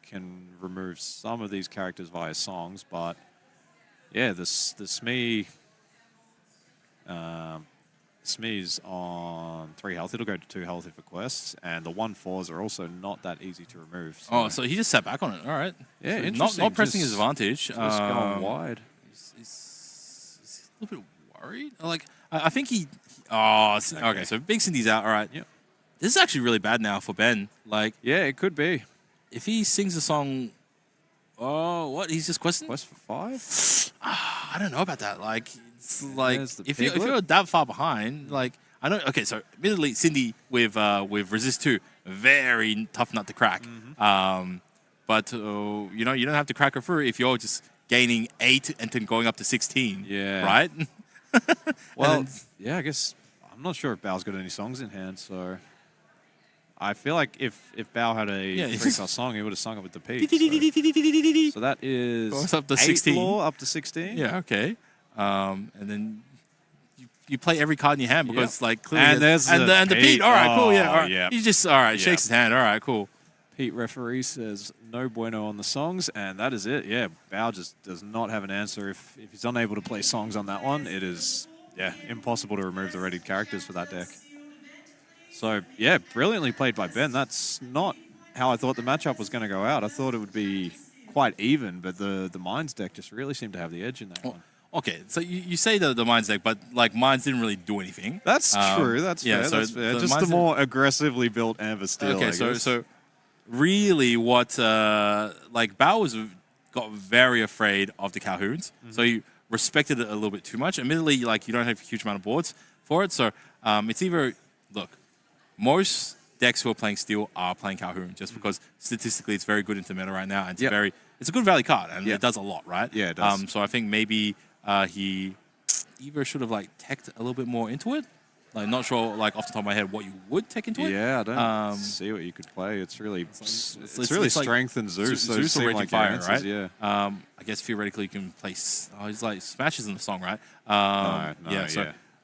can remove some of these characters via songs, but yeah, the Smee's on 3 health. It'll go to 2 health if it quests, and the 1/4s are also not that easy to remove. so he just sat back on it. All right. Yeah, so interesting. Not pressing his advantage. Just going wide. He's a little bit worried. Like I think he. Oh, okay. So Big Cindy's out. All right. Yep. This is actually really bad now for Ben. Like, yeah, it could be. If he sings a song, what? He's just questing? Quest for 5? I don't know about that. Like, it's like if Piglet. you're that far behind, like I don't. Okay, so admittedly, Cindy with Resist 2, very tough nut to crack. But you don't have to crack her through if you're just gaining 8 and then going up to 16. Yeah. Right. Well, yeah. I guess I'm not sure if Bao's got any songs in hand, so. I feel like if Bao had a 3-cost song, he would have sung it with the Pete. So that is goes up to 8 16. lore up to 16. Yeah. Okay. And then you play every card in your hand because like clearly and there's the Pete. All right. Cool. Yeah. All right. Yeah. He just shakes his hand. All right. Cool. Pete referee says no bueno on the songs, and that is it. Yeah. Bao just does not have an answer. If he's unable to play songs on that one, it is impossible to remove the readied characters for that deck. So, yeah, brilliantly played by Ben. That's not how I thought the matchup was going to go out. I thought it would be quite even, but the Mines deck just really seemed to have the edge in that one. Okay, so you say the Mines deck, but like Mines didn't really do anything. That's true. That's fair. So that's fair. Just the more aggressively built Amber Steel. Okay, so really, what Bao got very afraid of the Calhouns, so he respected it a little bit too much. Admittedly, like you don't have a huge amount of boards for it, so it's either most decks who are playing Steel are playing Calhoun just because statistically it's very good into meta right now. And it's a good value card and it does a lot, right? Yeah, it does. So I think maybe he either should have like teched a little bit more into it. Like not sure like off the top of my head what you would tech into it. Yeah, I don't see what you could play. It's really it's really like strength and Zeus. Zeus or Raging like Fire, answers, right? Yeah. I guess theoretically you can play. He's like smashes in the song, right?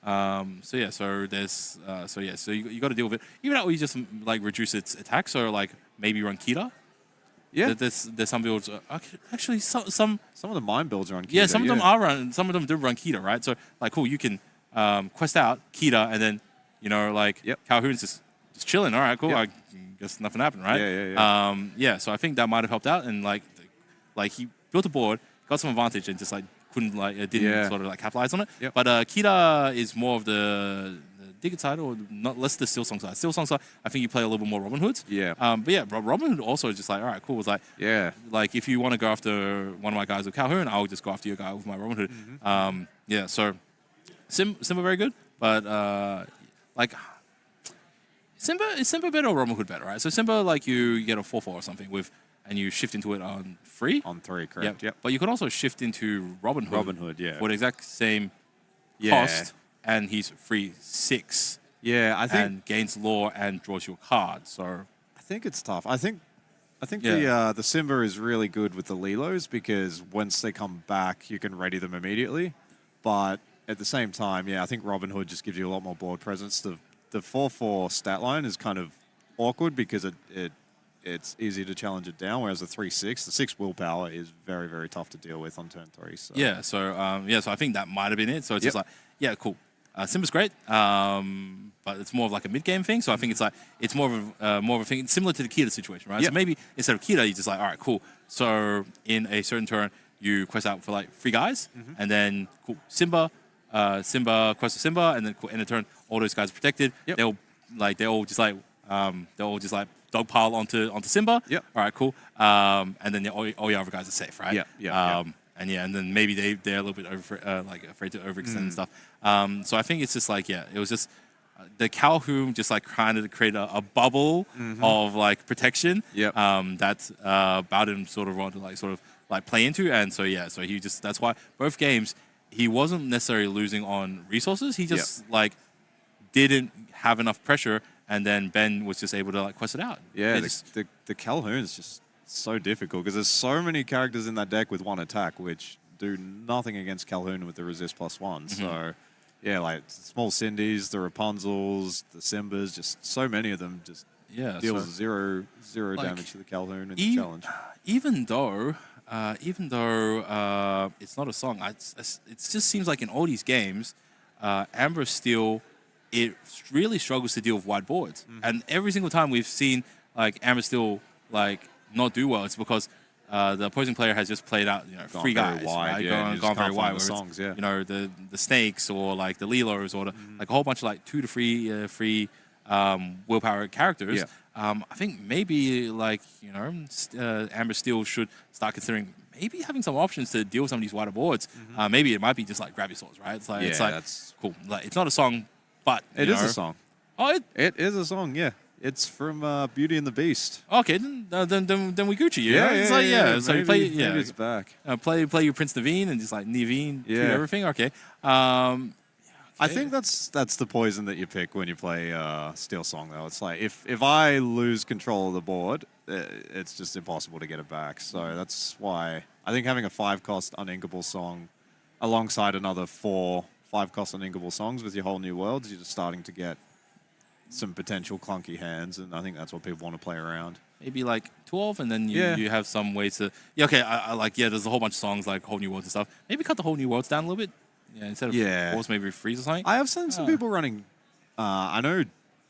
So there's so you got to deal with it. Even though you just like reduce its attack, so like maybe run Kita. Yeah, there's some builds. Actually, some of the mine builds are on Kita. Yeah, some of them are run. Some of them do run Kita, right? So like, cool, you can quest out Kita, and then Calhoun's just chilling. All right, cool. I guess nothing happened, right? Yeah. So I think that might have helped out, and like he built a board, got some advantage, and just like didn't sort of like capitalize on it. Yep. But Kita is more of the Digger side, or not less the Steel Song side. Steel Song side, I think you play a little bit more Robin Hoods. Yeah. But yeah, Robin Hood also is just like, all right, cool. It's like, like if you want to go after one of my guys with Calhoun, I'll just go after your guy with my Robin Hood. So Simba very good, but like Simba better or Robin Hood better, right? So Simba, like you get a 4/4 or something with, and you shift into it on 3. On 3, correct. Yep. But you can also shift into Robin Hood. Robin Hood, yeah. For the exact same cost, and he's free 6. Yeah, I think. And gains lore and draws you a card. So I think it's tough. I think the Simba is really good with the Lilos because once they come back, you can ready them immediately. But at the same time, I think Robin Hood just gives you a lot more board presence. The 4/4 stat line is kind of awkward because it it's easy to challenge it down. Whereas the 3-6, the 6 willpower is very, very tough to deal with on turn 3. So. Yeah, so so I think that might have been it. So it's just like, yeah, cool. Simba's great, but it's more of like a mid-game thing. So I think it's like it's more of a thing similar to the Kita situation, right? So maybe instead of Kita, you're just like, all right, cool. So in a certain turn, you quest out for like 3 guys, and then cool Simba, quest for Simba, and then cool, end of turn, all those guys are protected. They'll all just like dogpile onto Simba. All right, cool. And then all your other guys are safe, right? And then maybe they're a little bit afraid to overextend and stuff. So I think it's just like it was just the Calhoun just like kind of created a bubble of like protection that Bowden sort of wanted to sort of play into, and so he just that's why both games he wasn't necessarily losing on resources. He just didn't have enough pressure, and then Ben was just able to quest it out. Yeah, the Calhoun's just so difficult because there's so many characters in that deck with 1 attack which do nothing against Calhoun with the resist +1. So yeah, like small Cindy's, the Rapunzels, the Simbas, just so many of them just deals zero damage to the Calhoun in the challenge. Even though it's not a song, it just seems like in all these games, Amber Steel, it really struggles to deal with wide boards. And every single time we've seen Amber Steel not do well, it's because the opposing player has just played out 3 guys, wide, right? Gone very wide. Songs, the snakes or the Lilos or a whole bunch of 2 to 3 willpower characters. I think maybe Amber Steel should start considering maybe having some options to deal with some of these wider boards. Maybe it might be just grab your swords, right? It's that's cool. It's not a song, but it is a song. Oh, it is a song. Yeah. It's from Beauty and the Beast. Okay, then we Gucci. So you play. Maybe it's back. Play your Prince Naveen and just Naveen do everything. Okay. I think that's the poison that you pick when you play Steel Song though. It's like if I lose control of the board, it's just impossible to get it back. So that's why I think having a 5-cost uninkable song alongside another 4 5-cost uninkable songs with your whole new worlds, you're just starting to get some potential clunky hands, and I think that's what people want to play around. Maybe 12, and then you have some ways to there's a whole bunch of songs like Whole New Worlds and stuff. Maybe cut the Whole New Worlds down a little bit. Yeah, instead of force, maybe freeze or something. I have seen some people running. I know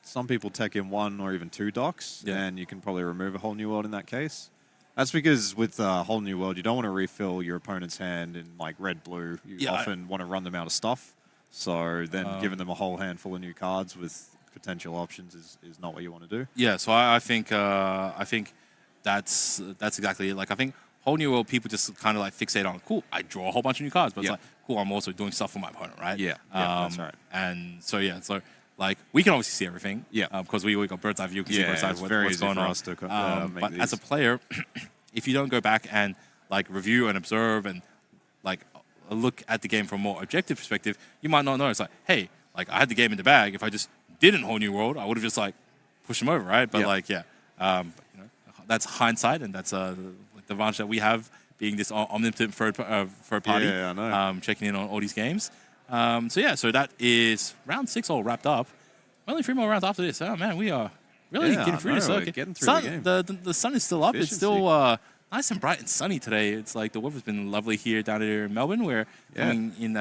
some people tech in 1 or even 2 docks, and you can probably remove a Whole New World in that case. That's because with Whole New World, you don't want to refill your opponent's hand in red blue. You often want to run them out of stuff. So then giving them a whole handful of new cards with potential options is not what you want to do. Yeah, so I think that's exactly it. I think Whole New World people just kind of fixate on cool. I draw a whole bunch of new cards, but it's cool. I'm also doing stuff for my opponent, right? Yeah, that's right. And so we can obviously see everything. Yeah, because we got bird's eye view. Can see bird's eye it's very what's easy going for on. us to but as a player, if you don't go back and review and observe and look at the game from a more objective perspective, you might not know. It's hey, I had the game in the bag. If I just didn't Whole New World, I would have just pushed them over, right? But that's hindsight, and that's the advantage that we have being this omnipotent third party. Yeah, I know. Checking in on all these games. So that is round 6 all wrapped up. Only 3 more rounds after this. Oh man, we are really getting through this. Okay. Getting through the game. The sun is still up. It's still nice and bright and sunny today. It's the weather's been lovely down here in Melbourne. We're coming in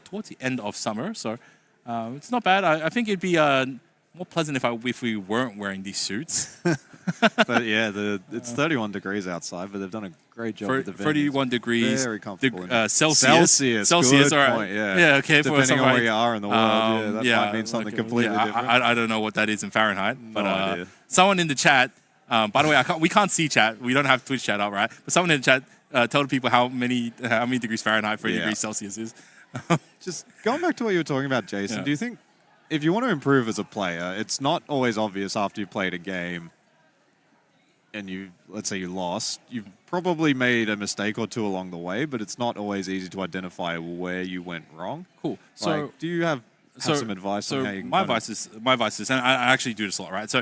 towards the end of summer, so it's not bad. I think it'd be more pleasant if we weren't wearing these suits. But it's 31 degrees outside, but they've done a great job with the venues. 31 degrees. Very comfortable. Celsius. Good all right. point, Okay. Depending on where you are in the world, that might mean something completely different. I don't know what that is in Fahrenheit, but idea. Someone in the chat. By the way, we can't see chat. We don't have Twitch chat up, right? But someone in the chat told people how many degrees Fahrenheit for a degree Celsius is. Just going back to what you were talking about, Jason, do you think if you want to improve as a player, it's not always obvious after you've played a game and let's say you lost, you've probably made a mistake or 2 along the way, but it's not always easy to identify where you went wrong. Cool. So do you have some advice on how you can my advice is, and I actually do this a lot, right? So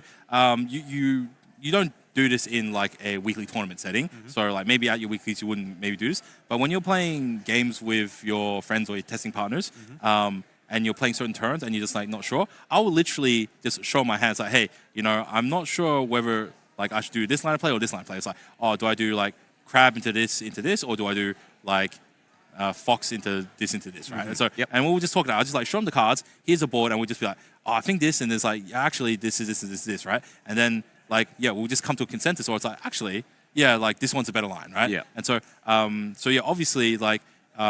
you don't do this in a weekly tournament setting. So maybe at your weeklies you wouldn't maybe do this, but when you're playing games with your friends or your testing partners, and you're playing certain turns and you're just not sure, I will literally just show my hands hey, I'm not sure whether like I should do this line of play or this line of play. It's like, oh, do I do like crab into this, or do I do like fox into this, right? And so, and we'll just talk about it. I'll just like show them the cards. Here's a board, and we'll just be like, oh, I think this, and there's like, actually, this is this and this, right? And then like, yeah, we'll just come to a consensus, or it's like, actually, yeah, like this one's a better line, right? Yeah. And so, so yeah, obviously, like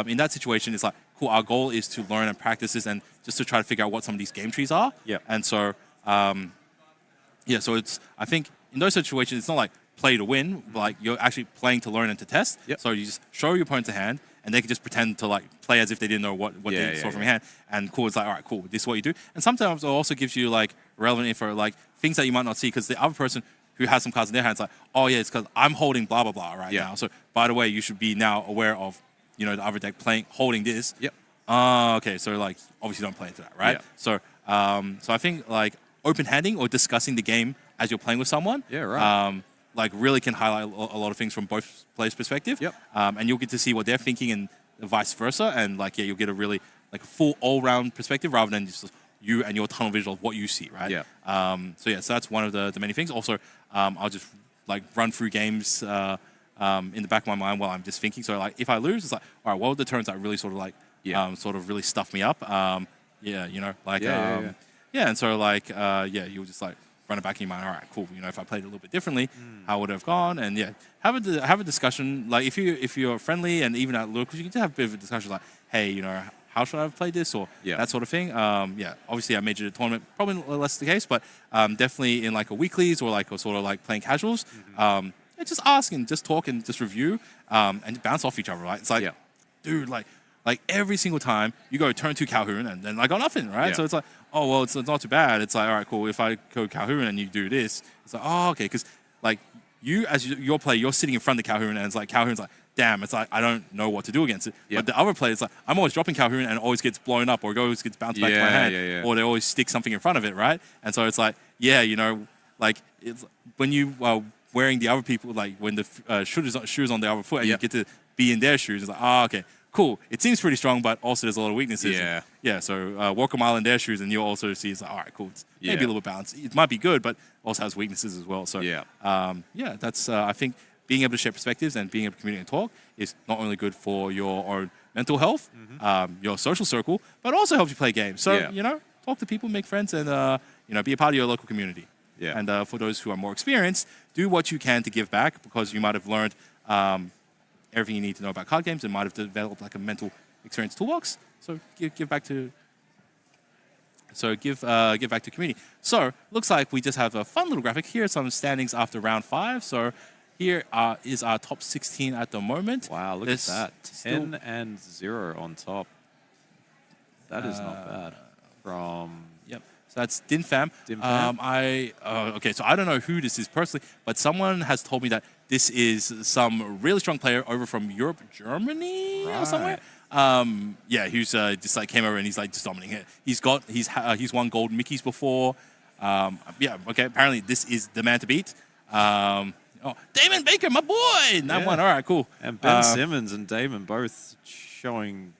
in that situation, it's like, cool. Our goal is to learn and practice this, and just to try to figure out what some of these game trees are. Yeah. And so, yeah, so I think in those situations, it's not like play to win, like you're actually playing to learn and to test. Yep. So you just show your opponent a hand, and they can just pretend to like play as if they didn't know what they saw from your hand. And cool, it's like, all right, cool, this is what you do. And sometimes it also gives you like relevant info, like things that you might not see, because the other person who has some cards in their hands, like, oh yeah, it's because I'm holding blah blah blah right now. So by the way, you should be now aware of, you know, the other deck holding this. Yep. Okay, so like obviously don't play into that, right? Yeah. So so I think like open handing or discussing the game as you're playing with someone. Yeah, right. Like really can highlight a lot of things from both players' perspective. Yep. And you'll get to see what they're thinking and vice versa. And like, yeah, you'll get a really like full all-round perspective rather than just you and your tunnel vision of what you see, right? Yeah. So yeah, so that's one of the many things. Also, I'll just like run through games in the back of my mind while I'm just thinking. So like, if I lose, it's like, all right, what are the turns that really sort of like, sort of really stuff me up? Yeah, you know, like, yeah, and so like, yeah, you'll just like run it back in your mind. All right, cool. You know, if I played it a little bit differently, how would it have gone? And yeah, have a discussion. Like if you're friendly and even at locals, you can just have a bit of a discussion. Like, hey, you know, how should I have played this or that sort of thing? Yeah, obviously I major tournament, probably less the case, but definitely in like a weeklies or like a sort of like playing casuals. Yeah, just ask and just talk and just review and bounce off each other. Right? It's like, dude, like every single time you go turn 2 Calhoun and then I got nothing, right? So it's like, oh, well, it's not too bad. It's like, all right, cool. If I go Calhoun and you do this, it's like, oh, okay. Because like you, as your player, you're sitting in front of Calhoun and it's like, Calhoun's like, damn, it's like, I don't know what to do against it. But the other player, it's like, I'm always dropping Calhoun and it always gets blown up or it always gets bounced back to my hand. Or they always stick something in front of it, right? And so it's like, yeah, you know, like it's when you are wearing the other people, like when the shoes on the other foot and you get to be in their shoes, it's like, oh, okay. Cool. It seems pretty strong, but also there's a lot of weaknesses. Yeah. So walk a mile in their shoes, and you'll also see it's like, all right, cool. It's maybe a little bit balanced. It might be good, but also has weaknesses as well. So yeah, that's I think being able to share perspectives and being able to communicate and talk is not only good for your own mental health, your social circle, but also helps you play games. So you know, talk to people, make friends, and you know, be a part of your local community. Yeah. And for those who are more experienced, do what you can to give back because you might have learned. Everything you need to know about card games and might have developed like a mental experience toolbox. So give back to community. So looks like we just have a fun little graphic here. Some standings after round 5. So here is our top 16 at the moment. Wow, look at that. 10 and 0 on top. That is not bad. From So that's Dinfam. Okay, so I don't know who this is personally, but someone has told me that this is some really strong player over from Europe, Germany or somewhere. Yeah, who's just like came over and he's like just dominating it. He's won gold Mickeys before. Yeah, okay. Apparently this is the man to beat. Damon Baker, my boy, 9-1. All right, cool. And Ben Simmons and Damon both showing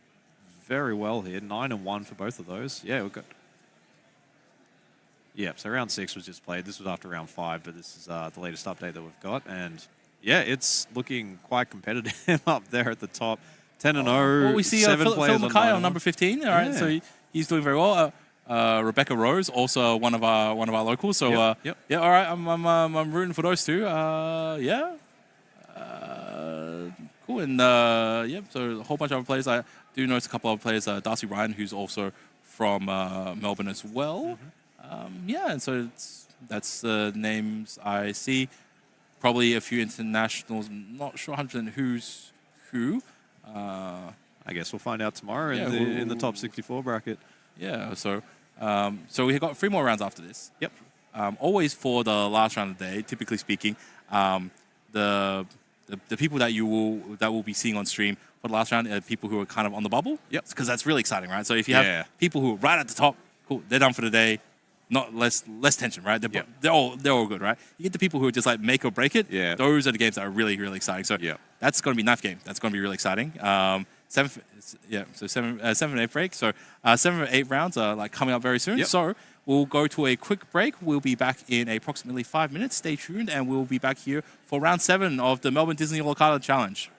very well here. 9-1 for both of those. Yeah, we've got. Yeah, so round 6 was just played. This was after round 5, but this is the latest update that we've got. And yeah, it's looking quite competitive up there at the top. 10-0. Well, we see Phil Mackay on number 15. All right, so he's doing very well. Rebecca Rose, also one of our locals. So yeah, all right, I'm rooting for those two. Yeah, cool. And so a whole bunch of other players. I do notice a couple of players. Darcy Ryan, who's also from Melbourne as well. Yeah, and so that's the names I see. Probably a few internationals. Not sure 100% who's who. I guess we'll find out tomorrow in the top 64 bracket. Yeah, so we got 3 more rounds after this. Yep. Always for the last round of the day, typically speaking, the people that will be seeing on stream for the last round are people who are kind of on the bubble. Yep. Because that's really exciting, right? So if you have people who are right at the top, cool, they're done for the day. Not less tension, right? They're all good, right? You get the people who are just like make or break it. Yeah. Those are the games that are really, really exciting. So that's going to be 9th game. That's going to be really exciting. 7th and 8th break. So 7 or 8 rounds are like coming up very soon. Yep. So we'll go to a quick break. We'll be back in approximately 5 minutes. Stay tuned, and we'll be back here for round 7 of the Melbourne Disney Locata Challenge.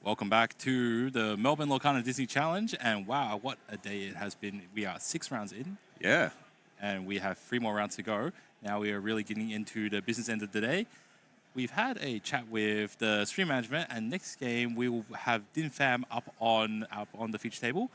Welcome back to the Melbourne Lorcana Disney Challenge, and wow, what a day it has been. We are 6 rounds in. Yeah. And we have 3 more rounds to go. Now we are really getting into the business end of the day. We've had a chat with the stream management, and next game we will have Din Pham up on the feature table.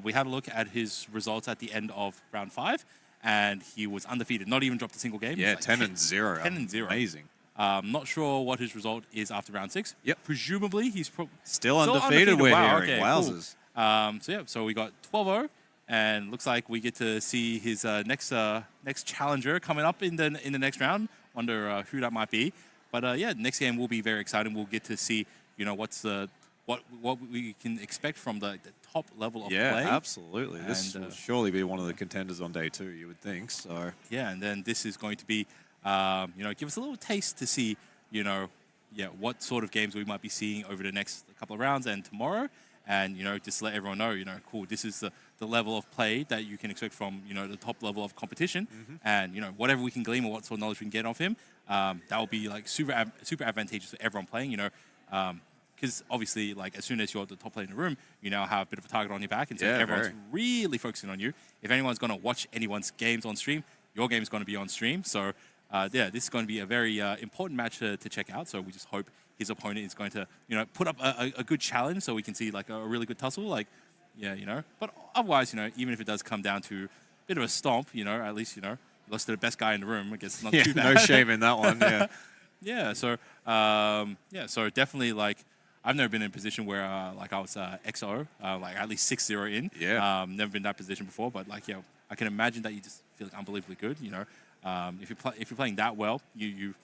We had a look at his results at the end of round 5, and he was undefeated, not even dropped a single game. Yeah, Like 10-0. 10-0. Amazing. Not sure what his result is after round 6. Yep. Presumably he's still undefeated. We're wow, hearing. okay, Wowzers. Cool. So we got 12-0, and looks like we get to see his next challenger coming up in the next round. Wonder who that might be. But yeah, next game will be very exciting. We'll get to see what we can expect from the top level of play. Yeah, absolutely. This And, will surely be one of the contenders on day 2, you would think. So yeah, and then this is going to be, give us a little taste to see, what sort of games we might be seeing over the next couple of rounds and tomorrow. And, just let everyone know, cool, this is the level of play that you can expect from, the top level of competition. And, whatever we can glean or what sort of knowledge we can get off him, that will be, like, super advantageous for everyone playing, because obviously, like, as soon as you're the top player in the room, you now have a bit of a target on your back, and so everyone's really focusing on you. If anyone's going to watch anyone's games on stream, your game is going to be on stream. So, yeah, this is going to be a very important match to check out. So we just hope his opponent is going to, put up a good challenge so we can see, like, a really good tussle. Like, yeah, But otherwise, even if it does come down to a bit of a stomp, at least, you lost to the best guy in the room. I guess it's not too bad. No shame in that one. Yeah. Yeah. So, so definitely, like, I've never been in a position where, like, I was XO, like, at least 6-0 in. Yeah. Never been in that position before, but, like, I can imagine that you just feel unbelievably good, If you're playing that well, you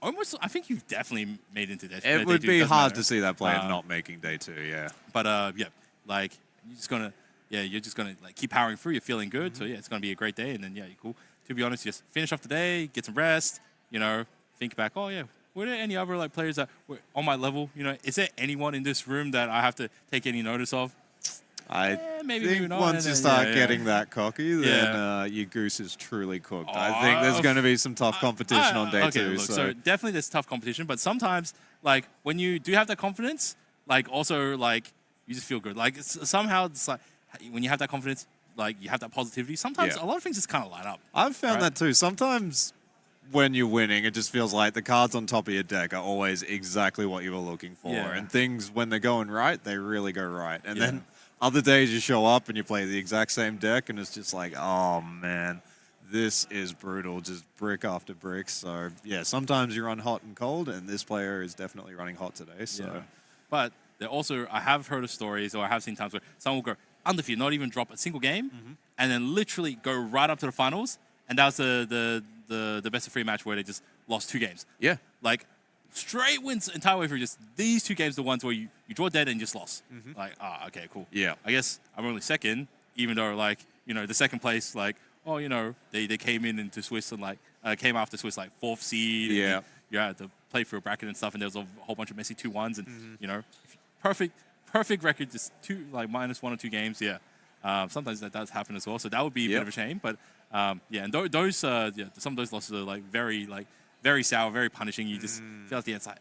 almost, I think you've definitely made into that. It would be hard to see that player not making day 2, yeah. But, yeah, like, you're just gonna like keep powering through. You're feeling good, so yeah, it's gonna be a great day. And then yeah, you're cool. To be honest, just finish off the day, get some rest. Think back. Oh yeah, were there any other like players that were on my level? Is there anyone in this room that I have to take any notice of? I maybe think not. once you start getting that cocky, then your goose is truly cooked. I think there's going to be some tough competition on day 2. Look, so definitely there's tough competition, but sometimes, like, when you do have that confidence, like, also, like, you just feel good. Like, somehow, it's like, when you have that confidence, like, you have that positivity, sometimes a lot of things just kind of light up. I've found that too. Sometimes when you're winning, it just feels like the cards on top of your deck are always exactly what you were looking for. Yeah. And things, when they're going right, they really go right. And then other days you show up and you play the exact same deck and it's just like, oh man, this is brutal, just brick after brick. So yeah, sometimes you run hot and cold, and this player is definitely running hot today. So, but there also, I have heard of stories, or I have seen times where someone will go undefeated, not even drop a single game, and then literally go right up to the finals, and that was the best of 3 match where they just lost 2 games. Yeah, like straight wins entire way through. Just these 2 games, the ones where you draw dead and just lost. Like, okay, cool. Yeah, I guess I'm only second, even though, like, the second place, like, they came into Swiss and, like, came after Swiss, like, 4th seed. Yeah. And you had to play through a bracket and stuff, and there was a whole bunch of messy 2-1s, and, perfect record, just 2, like, -1 or 2 games. Yeah. Sometimes that does happen as well, so that would be a bit of a shame. But, yeah, and those, some of those losses are, like, very sour, very punishing. You just feel like it's like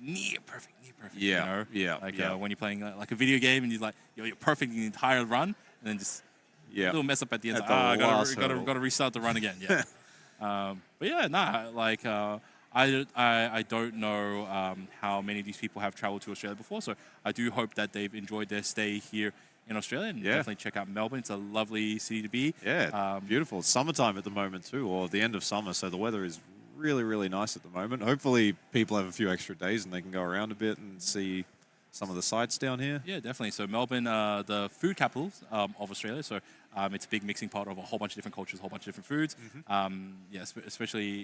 near perfect. Yeah, Like when you're playing like a video game and you're perfect the entire run, and then just a little mess up at the end. I gotta restart the run again. Yeah. But yeah, like I don't know how many of these people have traveled to Australia before, so I do hope that they've enjoyed their stay here in Australia, and definitely check out Melbourne. It's a lovely city to be. Yeah, beautiful. It's summertime at the moment too, or the end of summer, so the weather is really, really nice at the moment. Hopefully people have a few extra days and they can go around a bit and see some of the sights down here. Yeah, definitely. So Melbourne, the food capital of Australia, so it's a big mixing pot of a whole bunch of different cultures, a whole bunch of different foods. Yeah, especially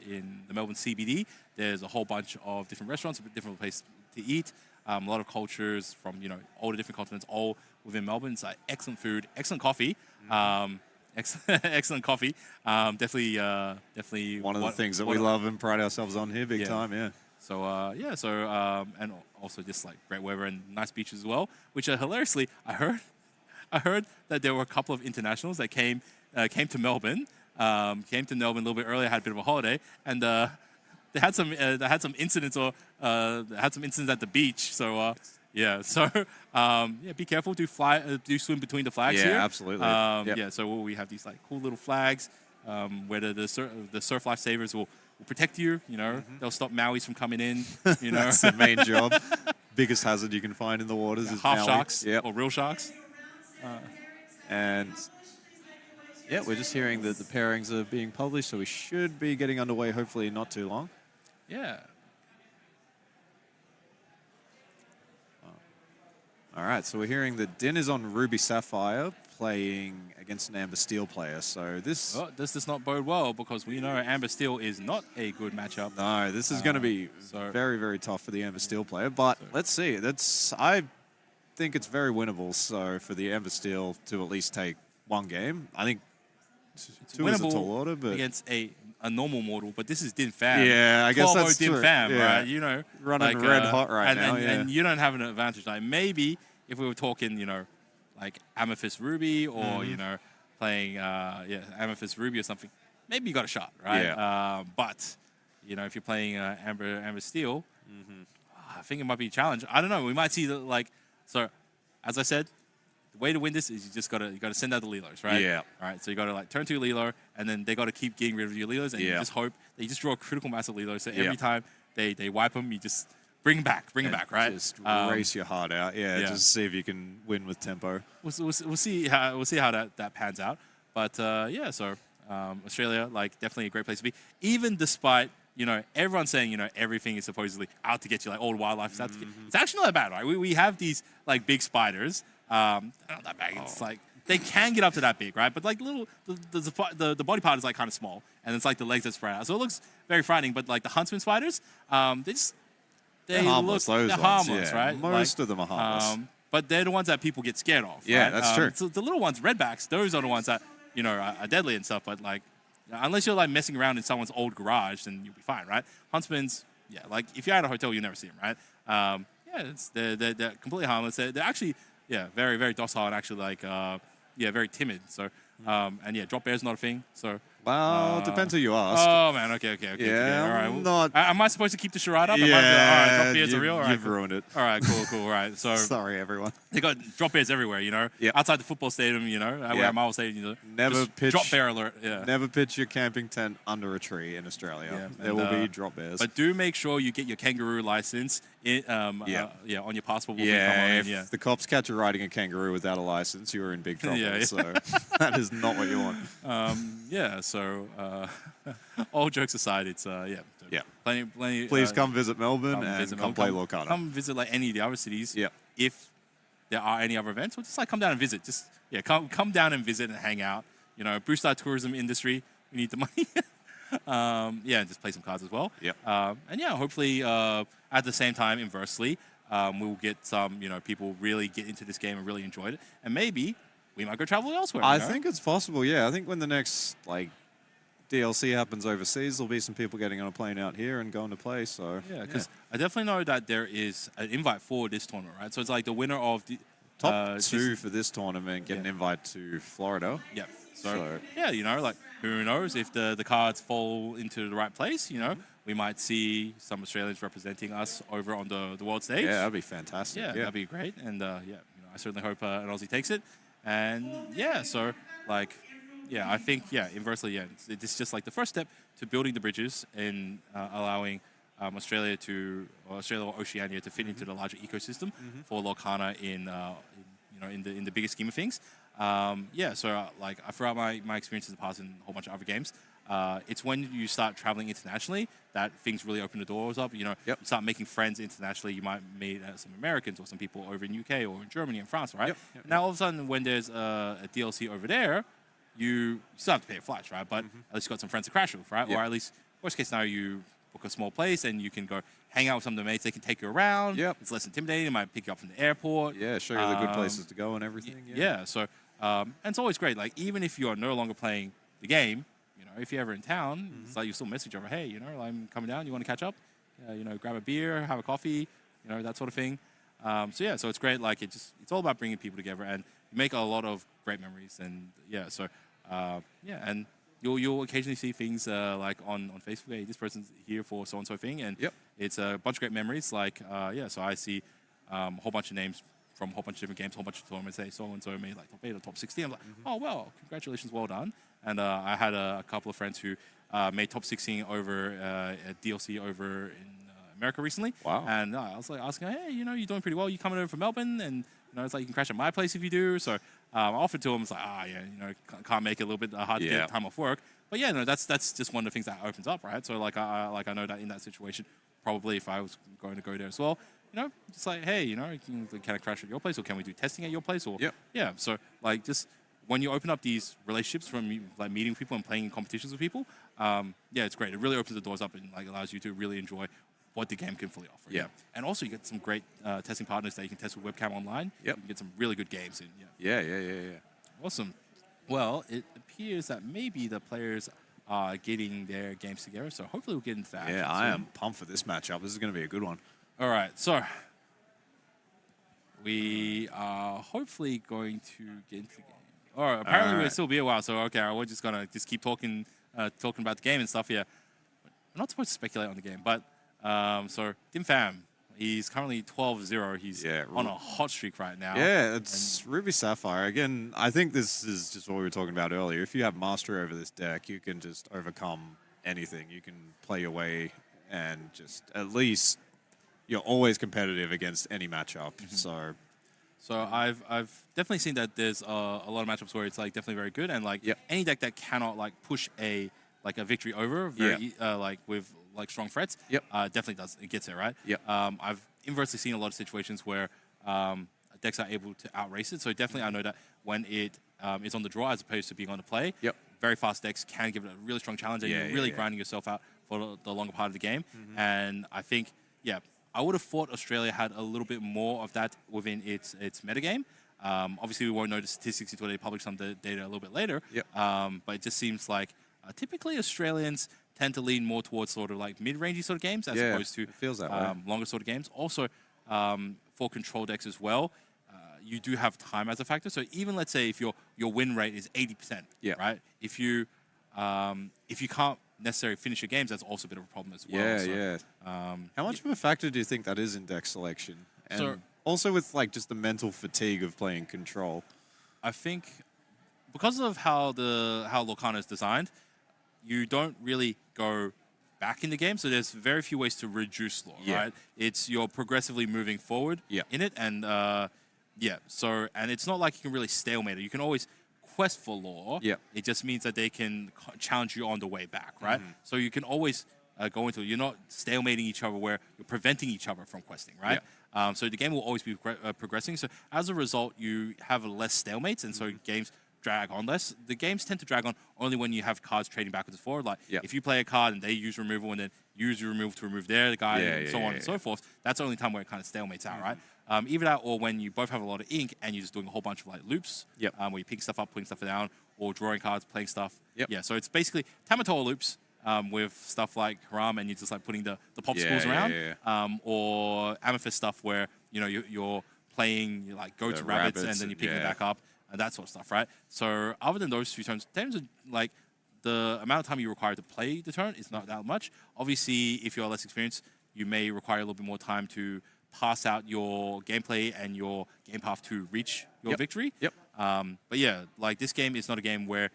in the Melbourne CBD, there's a whole bunch of different restaurants, different places to eat. A lot of cultures from, all the different continents, all within Melbourne. It's excellent food, excellent coffee. Excellent coffee. Definitely one of the things that we love and pride ourselves on here, big time. Yeah. So and also just like great weather and nice beaches as well. Which hilariously, I heard that there were a couple of internationals that came to Melbourne. Came to Melbourne a little bit earlier, had a bit of a holiday, and they had some incidents or had some incidents at the beach. So yeah, so yeah, be careful. Do swim between the flags here. Yeah, absolutely. Yep. Yeah, so we have these like cool little flags where the surf lifesavers will protect you. You know, they'll stop Mauis from coming in. You know, That's the main job. Biggest hazard you can find in the waters is half Maui. sharks Yep. or real sharks. And yeah, we're just hearing that the pairings are being published, so we should be getting underway hopefully not too long. Yeah. All right, so we're hearing that Din is on Ruby Sapphire playing against an Amber Steel player. So this... Well, this does not bode well because we know Amber Steel is not a good matchup. No, this is going to be very, very tough for the Amber Steel player. But let's see. I think it's very winnable. So for the Amber Steel to at least take one game, I think It's two is a winnable tall order, but against a normal mortal, but this is Din Fam. Yeah, I guess that's Din true. Fam, Yeah. right? You know, Running red hot right now, and you don't have an advantage. Like maybe if we were talking, you know, like Amethyst Ruby or you know, playing Amethyst Ruby or something, maybe you got a shot, right? Yeah. But you know, if you're playing Amber Steel, I think it might be a challenge. I don't know. We might see the so. As I said, the way to win this is you gotta send out the Leelos, right? Yeah. All right. So you gotta like turn to your Lelo, and then they gotta keep getting rid of your Leelos, and you just hope that you just draw a critical mass of Leelos. So every time they wipe them, you just bring them back, right? Just race your heart out. Yeah, just see if you can win with tempo. We'll see how that pans out. But yeah, so Australia, like definitely a great place to be, even despite. You know, everyone's saying, you know, everything is supposedly out to get you, like all the wildlife is out to get you. It's actually not that bad, right? We have these, like, big spiders. Not that big. It's like, they can get up to that big, right? But, like, the body part is, like, kind of small. And it's, like, the legs that spread out. So it looks very frightening. But, like, the huntsman spiders, they're harmless, those they're ones, harmless, right? Most of them are harmless. But they're the ones that people get scared of, Yeah, right? that's true. So the little ones, redbacks, those are the ones that, you know, are deadly and stuff. But, like, unless you're like messing around in someone's old garage, then you'll be fine, right? Huntsmen's, yeah, like if you're at a hotel, you never see them, right? They're completely harmless. They're actually, very, very docile and actually like, very timid. So, and yeah, drop bear's not a thing. So, well, it depends who you ask. oh man, okay. Yeah, all right. Well, not. am I supposed to keep the charade up? Yeah, all right, drop bears are real. All right, you've ruined it. All right, cool. All right, so Sorry, everyone. they got drop bears everywhere, you know. Yep. Outside the football stadium, you know, where Marvel Stadium, you know. Never just pitch. drop bear alert. Yeah. Never pitch your camping tent under a tree in Australia. Yeah, There will be drop bears. But do make sure you get your kangaroo license on your passport before you come on in. If the cops catch you riding a kangaroo without a license, you're in big trouble. Yeah. So that is not what you want. So all jokes aside, it's plenty. Please come visit Melbourne and visit come Melbourne. play Lorcana. Come visit like any of the other cities. Yeah. If there are any other events, or just like come down and visit. Just come down and visit and hang out. You know, boost our tourism industry. We need the money. And just play some cards as well. Yep. Hopefully at the same time, inversely, we'll get some people really get into this game and really enjoy it, and maybe we might go travel elsewhere. I think it's possible. Yeah, I think when the next DLC happens overseas, there'll be some people getting on a plane out here and going to play. So because I definitely know that there is an invite for this tournament, right? So it's like the winner of the top two for this tournament get an invite to Florida. Yeah. So like who knows if the cards fall into the right place? We might see some Australians representing us over on the world stage. Yeah, that'd be fantastic. Yeah, that'd be great. And I certainly hope an Aussie takes it. And I think inversely, it's just like the first step to building the bridges and allowing Australia or Oceania to fit into the larger ecosystem for Lorcana in the bigger scheme of things. Throughout my experiences in the past in a whole bunch of other games, it's when you start traveling internationally that things really open the doors up. You start making friends internationally. You might meet some Americans or some people over in UK or in Germany and France, right? Now all of a sudden, when there's a DLC over there, you still have to pay a flight, right? But at least you got some friends to crash with, right? Or at least worst case scenario, you book a small place and you can go hang out with some of the mates. They can take you around. It's less intimidating. They might pick you up from the airport. Yeah, show you the good places to go and everything. So and it's always great. Like even if you are no longer playing the game, if you're ever in town, it's like you still message over, hey, I'm coming down. You want to catch up? Grab a beer, have a coffee, that sort of thing. So it's great. Like it's all about bringing people together and you make a lot of great memories. And you'll occasionally see things like on Facebook, hey, this person's here for so and so thing, and it's a bunch of great memories. Like so I see a whole bunch of names from a whole bunch of different games, a whole bunch of tournaments. Say so and so made like top 8 or top 16. I'm like, oh well, congratulations, well done. And I had a couple of friends who made top 16 over at DLC over in America recently. Wow. And I was like asking, hey, you're doing pretty well. You coming over from Melbourne, and it's like you can crash at my place if you do. So I offered to him, it's like, can't make it a little bit hard to get time off work. But yeah, no, that's just one of the things that opens up, right? So like I know that in that situation, probably if I was going to go there as well, just like, hey, can I crash at your place, or can we do testing at your place, or yeah. So like just when you open up these relationships from like meeting people and playing in competitions with people, it's great. It really opens the doors up and like allows you to really enjoy what the game can fully offer. Yeah. And also you get some great testing partners that you can test with webcam online. Yep. You can get some really good games in. Yeah. Awesome. Well, it appears that maybe the players are getting their games together, so hopefully we'll get into that. Yeah, I am pumped for this matchup. This is going to be a good one. All right, so we are hopefully going to get into the game. All right, apparently we'll still be a while, so okay, we're just going to keep talking about the game and stuff here. We're not supposed to speculate on the game, but so Dim Pham, he's currently 12-0. He's on a hot streak right now. Yeah, it's Ruby Sapphire. Again, I think this is just what we were talking about earlier. If you have Mastery over this deck, you can just overcome anything. You can play your way and just at least you're always competitive against any matchup. So I've definitely seen that there's a lot of matchups where it's like definitely very good, and like any deck that cannot like push a victory over like with like strong threats, definitely does. It gets it, right? I've inversely seen a lot of situations where decks are able to outrace it. So definitely I know that when it is on the draw as opposed to being on the play, very fast decks can give it a really strong challenge, and you're really grinding yourself out for the longer part of the game. And I think, I would have thought Australia had a little bit more of that within its metagame. Obviously, we won't know the statistics until they publish some data a little bit later. But it just seems like typically Australians tend to lean more towards sort of like mid-rangey sort of games as opposed to it feels that way. longer sort of games. Also, for control decks as well, you do have time as a factor. So even let's say if your win rate is 80%, right? If you can't necessarily finish your games, that's also a bit of a problem as well. How much of a factor do you think that is in deck selection? And also with like just the mental fatigue of playing control. I think because of how Lorcana is designed, you don't really go back in the game, so there's very few ways to reduce lore, right? You're progressively moving forward in it, and so it's not like you can really stalemate it. You can always quest for lore. It just means that they can challenge you on the way back, right? So you can always go into it. You're not stalemating each other where you're preventing each other from questing, right? So the game will always be progressing. So as a result, you have less stalemates, and so games drag on less. The games tend to drag on only when you have cards trading backwards and forward. Like if you play a card and they use removal and then use your removal to remove their guy and so on and so forth, that's the only time where it kind of stalemates out, right? Either that or when you both have a lot of ink and you're just doing a whole bunch of like loops, where you pick stuff up, putting stuff down, or drawing cards, playing stuff. So it's basically Tamatoa loops with stuff like Haram, and you're just like putting the popsicles around, or Amethyst stuff where you're playing like go to rabbits and then you pick them back up and that sort of stuff, right? So other than those two turns are like the amount of time you require to play the turn is not that much. Obviously, if you're less experienced, you may require a little bit more time to pass out your gameplay and your game path to reach your victory. But yeah, like this game is not a game where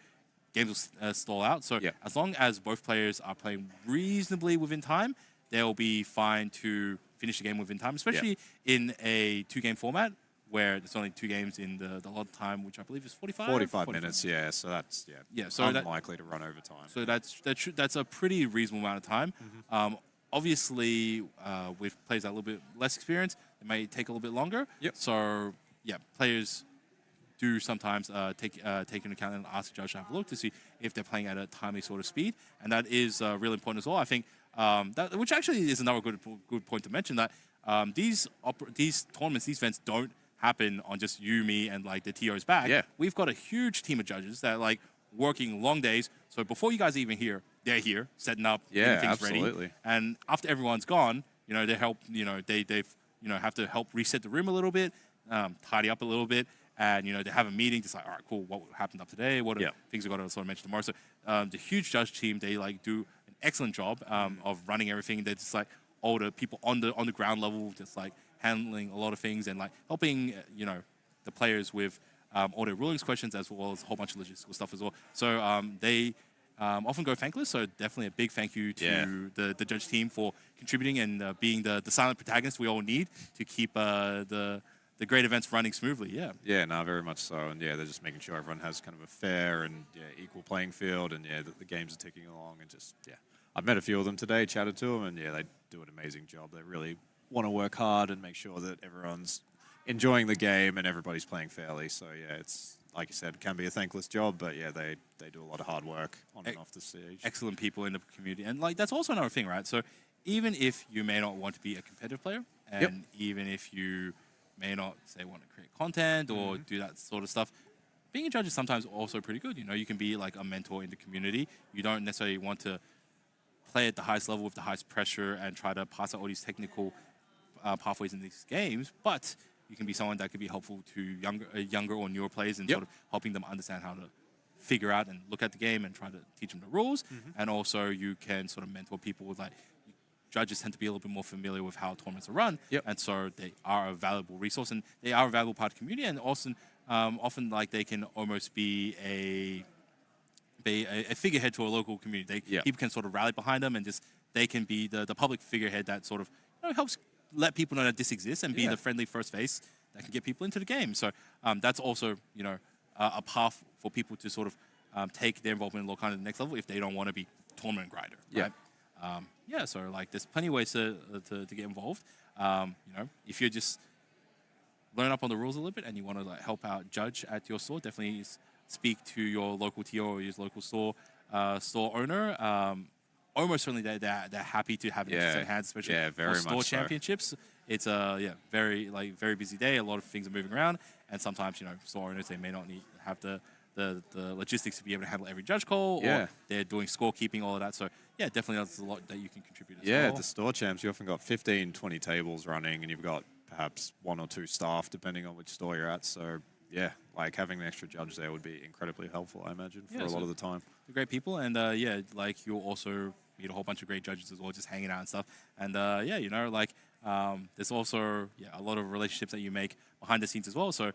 games will stall out. So as long as both players are playing reasonably within time, they'll be fine to finish the game within time, especially in a 2-game format where there's only 2 games in the lot time, which I believe is 45 minutes, so that's so unlikely to run over time. So that's a pretty reasonable amount of time. Obviously, with players that are a little bit less experienced, it may take a little bit longer. So players do sometimes take into account and ask the judge to have a look to see if they're playing at a timely sort of speed, and that is really important as well. I think which actually is another good point to mention, that these tournaments, these events don't happen on just you, me, and like the TO's back. We've got a huge team of judges that are like working long days. So before you guys are even here, they're here setting up, getting things ready. And after everyone's gone, they help. They've have to help reset the room a little bit, tidy up a little bit, and they have a meeting, just like, all right, cool, what happened up today? What are things we got to sort of mention tomorrow? So the huge judge team, they like do an excellent job of running everything. They're just like all the people on the ground level, just like handling a lot of things and like helping the players with all their rulings questions as well as a whole bunch of logistical stuff as well. So they often go thankless. So definitely a big thank you to the judge team for contributing and being the silent protagonist we all need to keep the great events running smoothly. Yeah, no, very much so. And they're just making sure everyone has kind of a fair and equal playing field, and that the games are ticking along. And just I've met a few of them today, chatted to them, and they do an amazing job. They really want to work hard and make sure that everyone's enjoying the game and everybody's playing fairly. So it's like you said, it can be a thankless job, but they do a lot of hard work on and off the stage. Excellent people in the community, and like that's also another thing, right? So even if you may not want to be a competitive player, and even if you may not say want to create content or do that sort of stuff, being a judge is sometimes also pretty good. You can be like a mentor in the community. You don't necessarily want to play at the highest level with the highest pressure and try to pass out all these technical pathways in these games, but you can be someone that could be helpful to younger or newer players and sort of helping them understand how to figure out and look at the game and try to teach them the rules. And also you can sort of mentor people with like, judges tend to be a little bit more familiar with how tournaments are run, and so they are a valuable resource and they are a valuable part of the community, and also often like they can almost be a figurehead to a local community. People can sort of rally behind them, and just they can be the public figurehead that sort of helps let people know that this exists and be the friendly first face that can get people into the game. So that's also a path for people to sort of take their involvement in Lorcana to the next level if they don't want to be tournament grinder. Right? So like there's plenty of ways to get involved. If you're just learn up on the rules a little bit and you want to like help out judge at your store, definitely speak to your local TO or your local store owner. Almost certainly they're happy to have it in hands, especially for store championships. It's a very busy day. A lot of things are moving around, and sometimes store owners, they may not have the logistics to be able to handle every judge call, or they're doing scorekeeping, all of that. So definitely there's a lot that you can contribute as well. The store champs, you often got 15, 20 tables running, and you've got perhaps 1 or 2 staff depending on which store you're at. So like having an extra judge there would be incredibly helpful, I imagine, for a lot of the time. Great people, and like you'll also meet a whole bunch of great judges as well, just hanging out and stuff. And there's also a lot of relationships that you make behind the scenes as well. So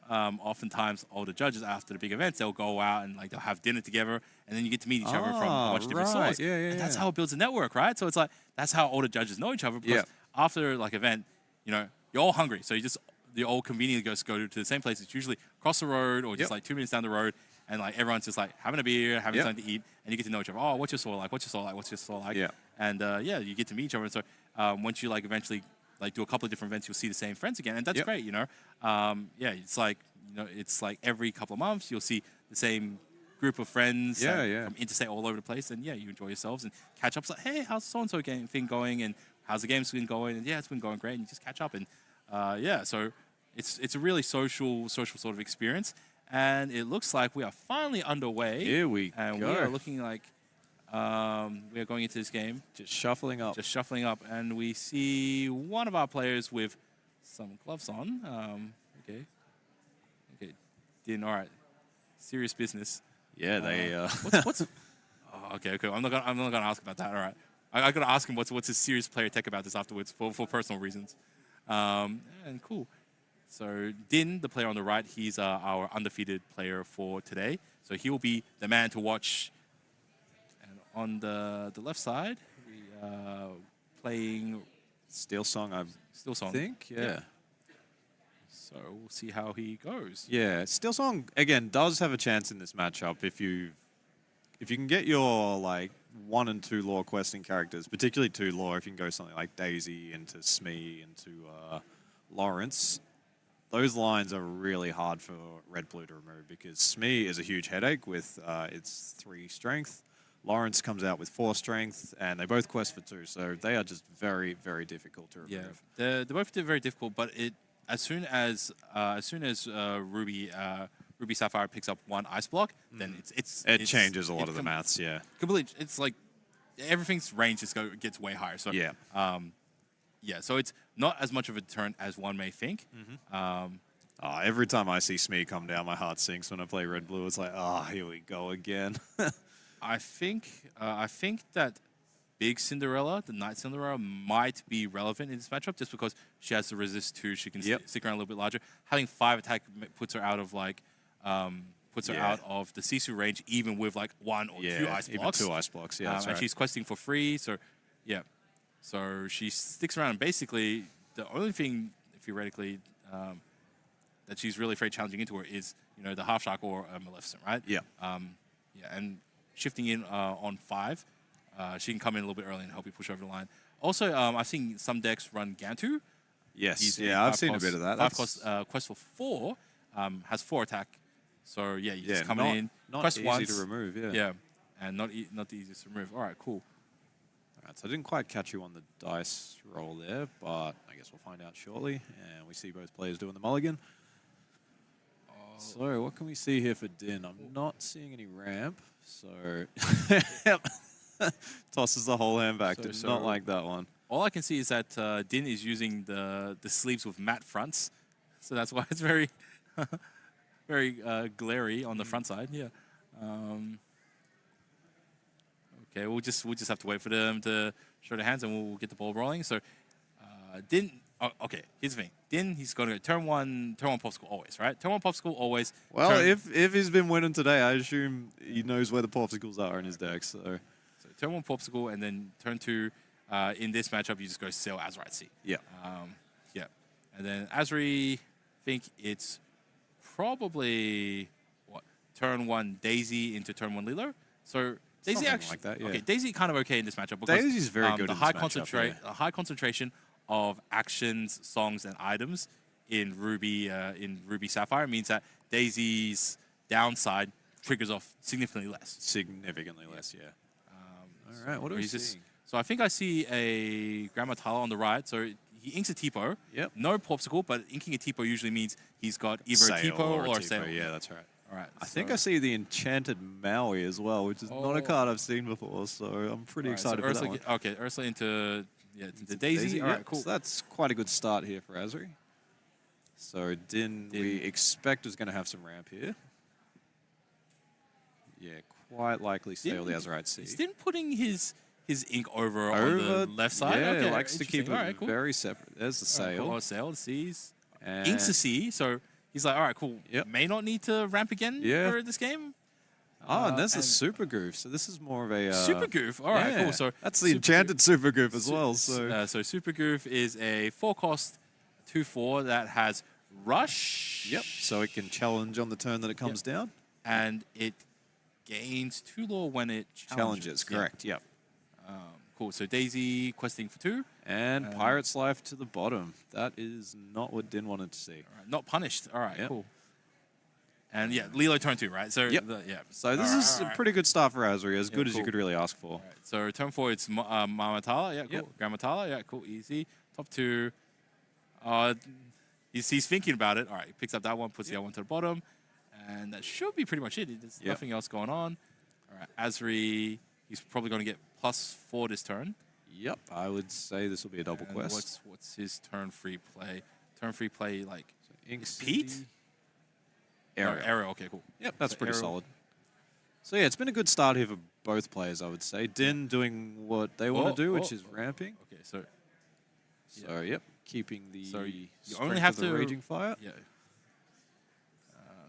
oftentimes all the judges after the big events, they'll go out and like they'll have dinner together, and then you get to meet each other from a bunch of different stores. And that's how it builds a network, right? So it's like that's how all the judges know each other, because after like event, you're all hungry, so you all conveniently go to the same place. It's usually across the road or just like 2 minutes down the road, and like everyone's just like having a beer, having something to eat, and you get to know each other. Oh, what's your store like? What's your store like? What's your store like? And you get to meet each other. And so once you like eventually like do a couple of different events, you'll see the same friends again, and that's great. It's like it's like every couple of months you'll see the same group of friends from interstate all over the place, and you enjoy yourselves and catch up. It's like, hey, how's so and so game thing going, and how's the game's been going? And it's been going great, and you just catch up, and so it's a really social sort of experience. And it looks like we are finally underway. Here we go. We are looking like we are going into this game. Just shuffling up. And we see one of our players with some gloves on. Okay. All right. Serious business. Yeah, they... What's... Oh, okay. I'm not gonna ask about that. All right. I gotta ask him what's his serious player tech about this afterwards for personal reasons. And cool. So Din, the player on the right, he's our undefeated player for today. So he will be the man to watch. And on the left side, we playing Steel Song, I think. Yeah. So we'll see how he goes. Yeah, Steel Song again does have a chance in this matchup if you can get your like 1 and 2 lore questing characters, particularly 2 lore. If you can go something like Daisy into Smee into Lawrence. Those lines are really hard for Red Blue to remove because Smee is a huge headache with its 3 strength. Lawrence comes out with 4 strength, and they both quest for 2, so they are just very, very difficult to remove. They're both very difficult, but as soon as Ruby Sapphire picks up 1 ice block, then it changes a lot of the maths. Completely. It's like everything's range just gets way higher. So so it's not as much of a deterrent as one may think. Every time I see Smee come down, my heart sinks when I play Red Blue. It's like, here we go again. I think that Big Cinderella, the Knight Cinderella, might be relevant in this matchup just because she has the resist 2. She can stick around a little bit larger. Having 5 attack puts her out of like out of the Sisu range, even with like 1 or 2 ice blocks. Even 2 ice blocks. Yeah, that's right. And she's questing for free, so yeah. So she sticks around. And basically, the only thing theoretically that she's really very challenging into her is the Half Shark or Maleficent, right? Yeah. And shifting in on 5, she can come in a little bit early and help you push over the line. Also, I've seen some decks run Gantu. Yes. Yeah, I've seen a bit of that. 5 cost quest for 4 has 4 attack. So yeah, you just come in, not quest easy once, to remove. yeah, and not the easiest to remove. All right, cool. All right, so I didn't quite catch you on the dice roll there, but I guess we'll find out shortly. And we see both players doing the mulligan. So what can we see here for Din? I'm not seeing any ramp, so tosses the whole hand back. Did not like that one. All I can see is that Din is using the sleeves with matte fronts, so that's why it's very very glary on the front side. Yeah. Okay, we'll just have to wait for them to show their hands, and we'll get the ball rolling. So Din. Oh, okay, here's the thing. Din, he's going to go turn one popsicle always, right? Turn 1 popsicle always. Well, if he's been winning today, I assume he knows where the popsicles are in his deck. So turn 1 popsicle, and then turn 2. In this matchup, you just go Sail Azurite Sea. Yeah. Yeah. And then Azri, I think it's probably turn 1 Daisy into turn 1 Lilo. So Daisy actually like that, yeah. Okay, Daisy kind of okay in this matchup because Daisy's very good. The in high this matchup, a high concentration of actions, songs, and items in Ruby Sapphire means that Daisy's downside triggers off significantly less. Significantly less, yeah. All right, what are we seeing? So I think I see a Grand Matala on the right. So he inks a Tipo. Yep. No popsicle, but inking a Tipo usually means he's got either a Tipo or a Sail. Yeah, that's right. All right. I think I see the Enchanted Maui as well, which is not a card I've seen before, so I'm pretty excited for that one. Okay, Ursula into Daisy. All right, cool. So that's quite a good start here for Azri. So Din, we expect is going to have some ramp here. Yeah, quite likely Sail the Azurite Sea. Is Din putting his ink over on the left side? Yeah, okay, likes to keep it very separate. There's the Sail. Cool. Sail, seas. And Inks a sea, so he's like, all right, cool. Yep. May not need to ramp again for this game. And there's a Super Goof. So this is more of a... Super Goof. All right, cool. So that's the Enchanted Super Goof as well. So Super Goof is a 4-cost 2/4 that has Rush. Yep. So it can challenge on the turn that it comes down. And it gains 2 lore when it challenges. Correct. Yep. Cool. So Daisy questing for 2. And Pirate's Life to the bottom. That is not what Din wanted to see. All right, not punished. All right, cool. And yeah, Lilo turn 2, right? So So this is a pretty good start for Azri, as good as you could really ask for. Right. So turn 4, it's Mamatala. Yeah, cool. Yep. Grand Matala. Yeah, cool. Easy. Top 2. He's thinking about it. All right, he picks up that one, puts the other one to the bottom. And that should be pretty much it. There's nothing else going on. All right, Azri, he's probably going to get +4 this turn. Yep, I would say this will be a double quest. What's his turn free play? Turn free play like Inks Pete? Arrow. Okay, cool. Yep, that's pretty solid. So yeah, it's been a good start here for both players, I would say. Din doing what they want to do, which is ramping. Okay, so yep, keeping the you strength only have of the to Raging Fire. Yeah.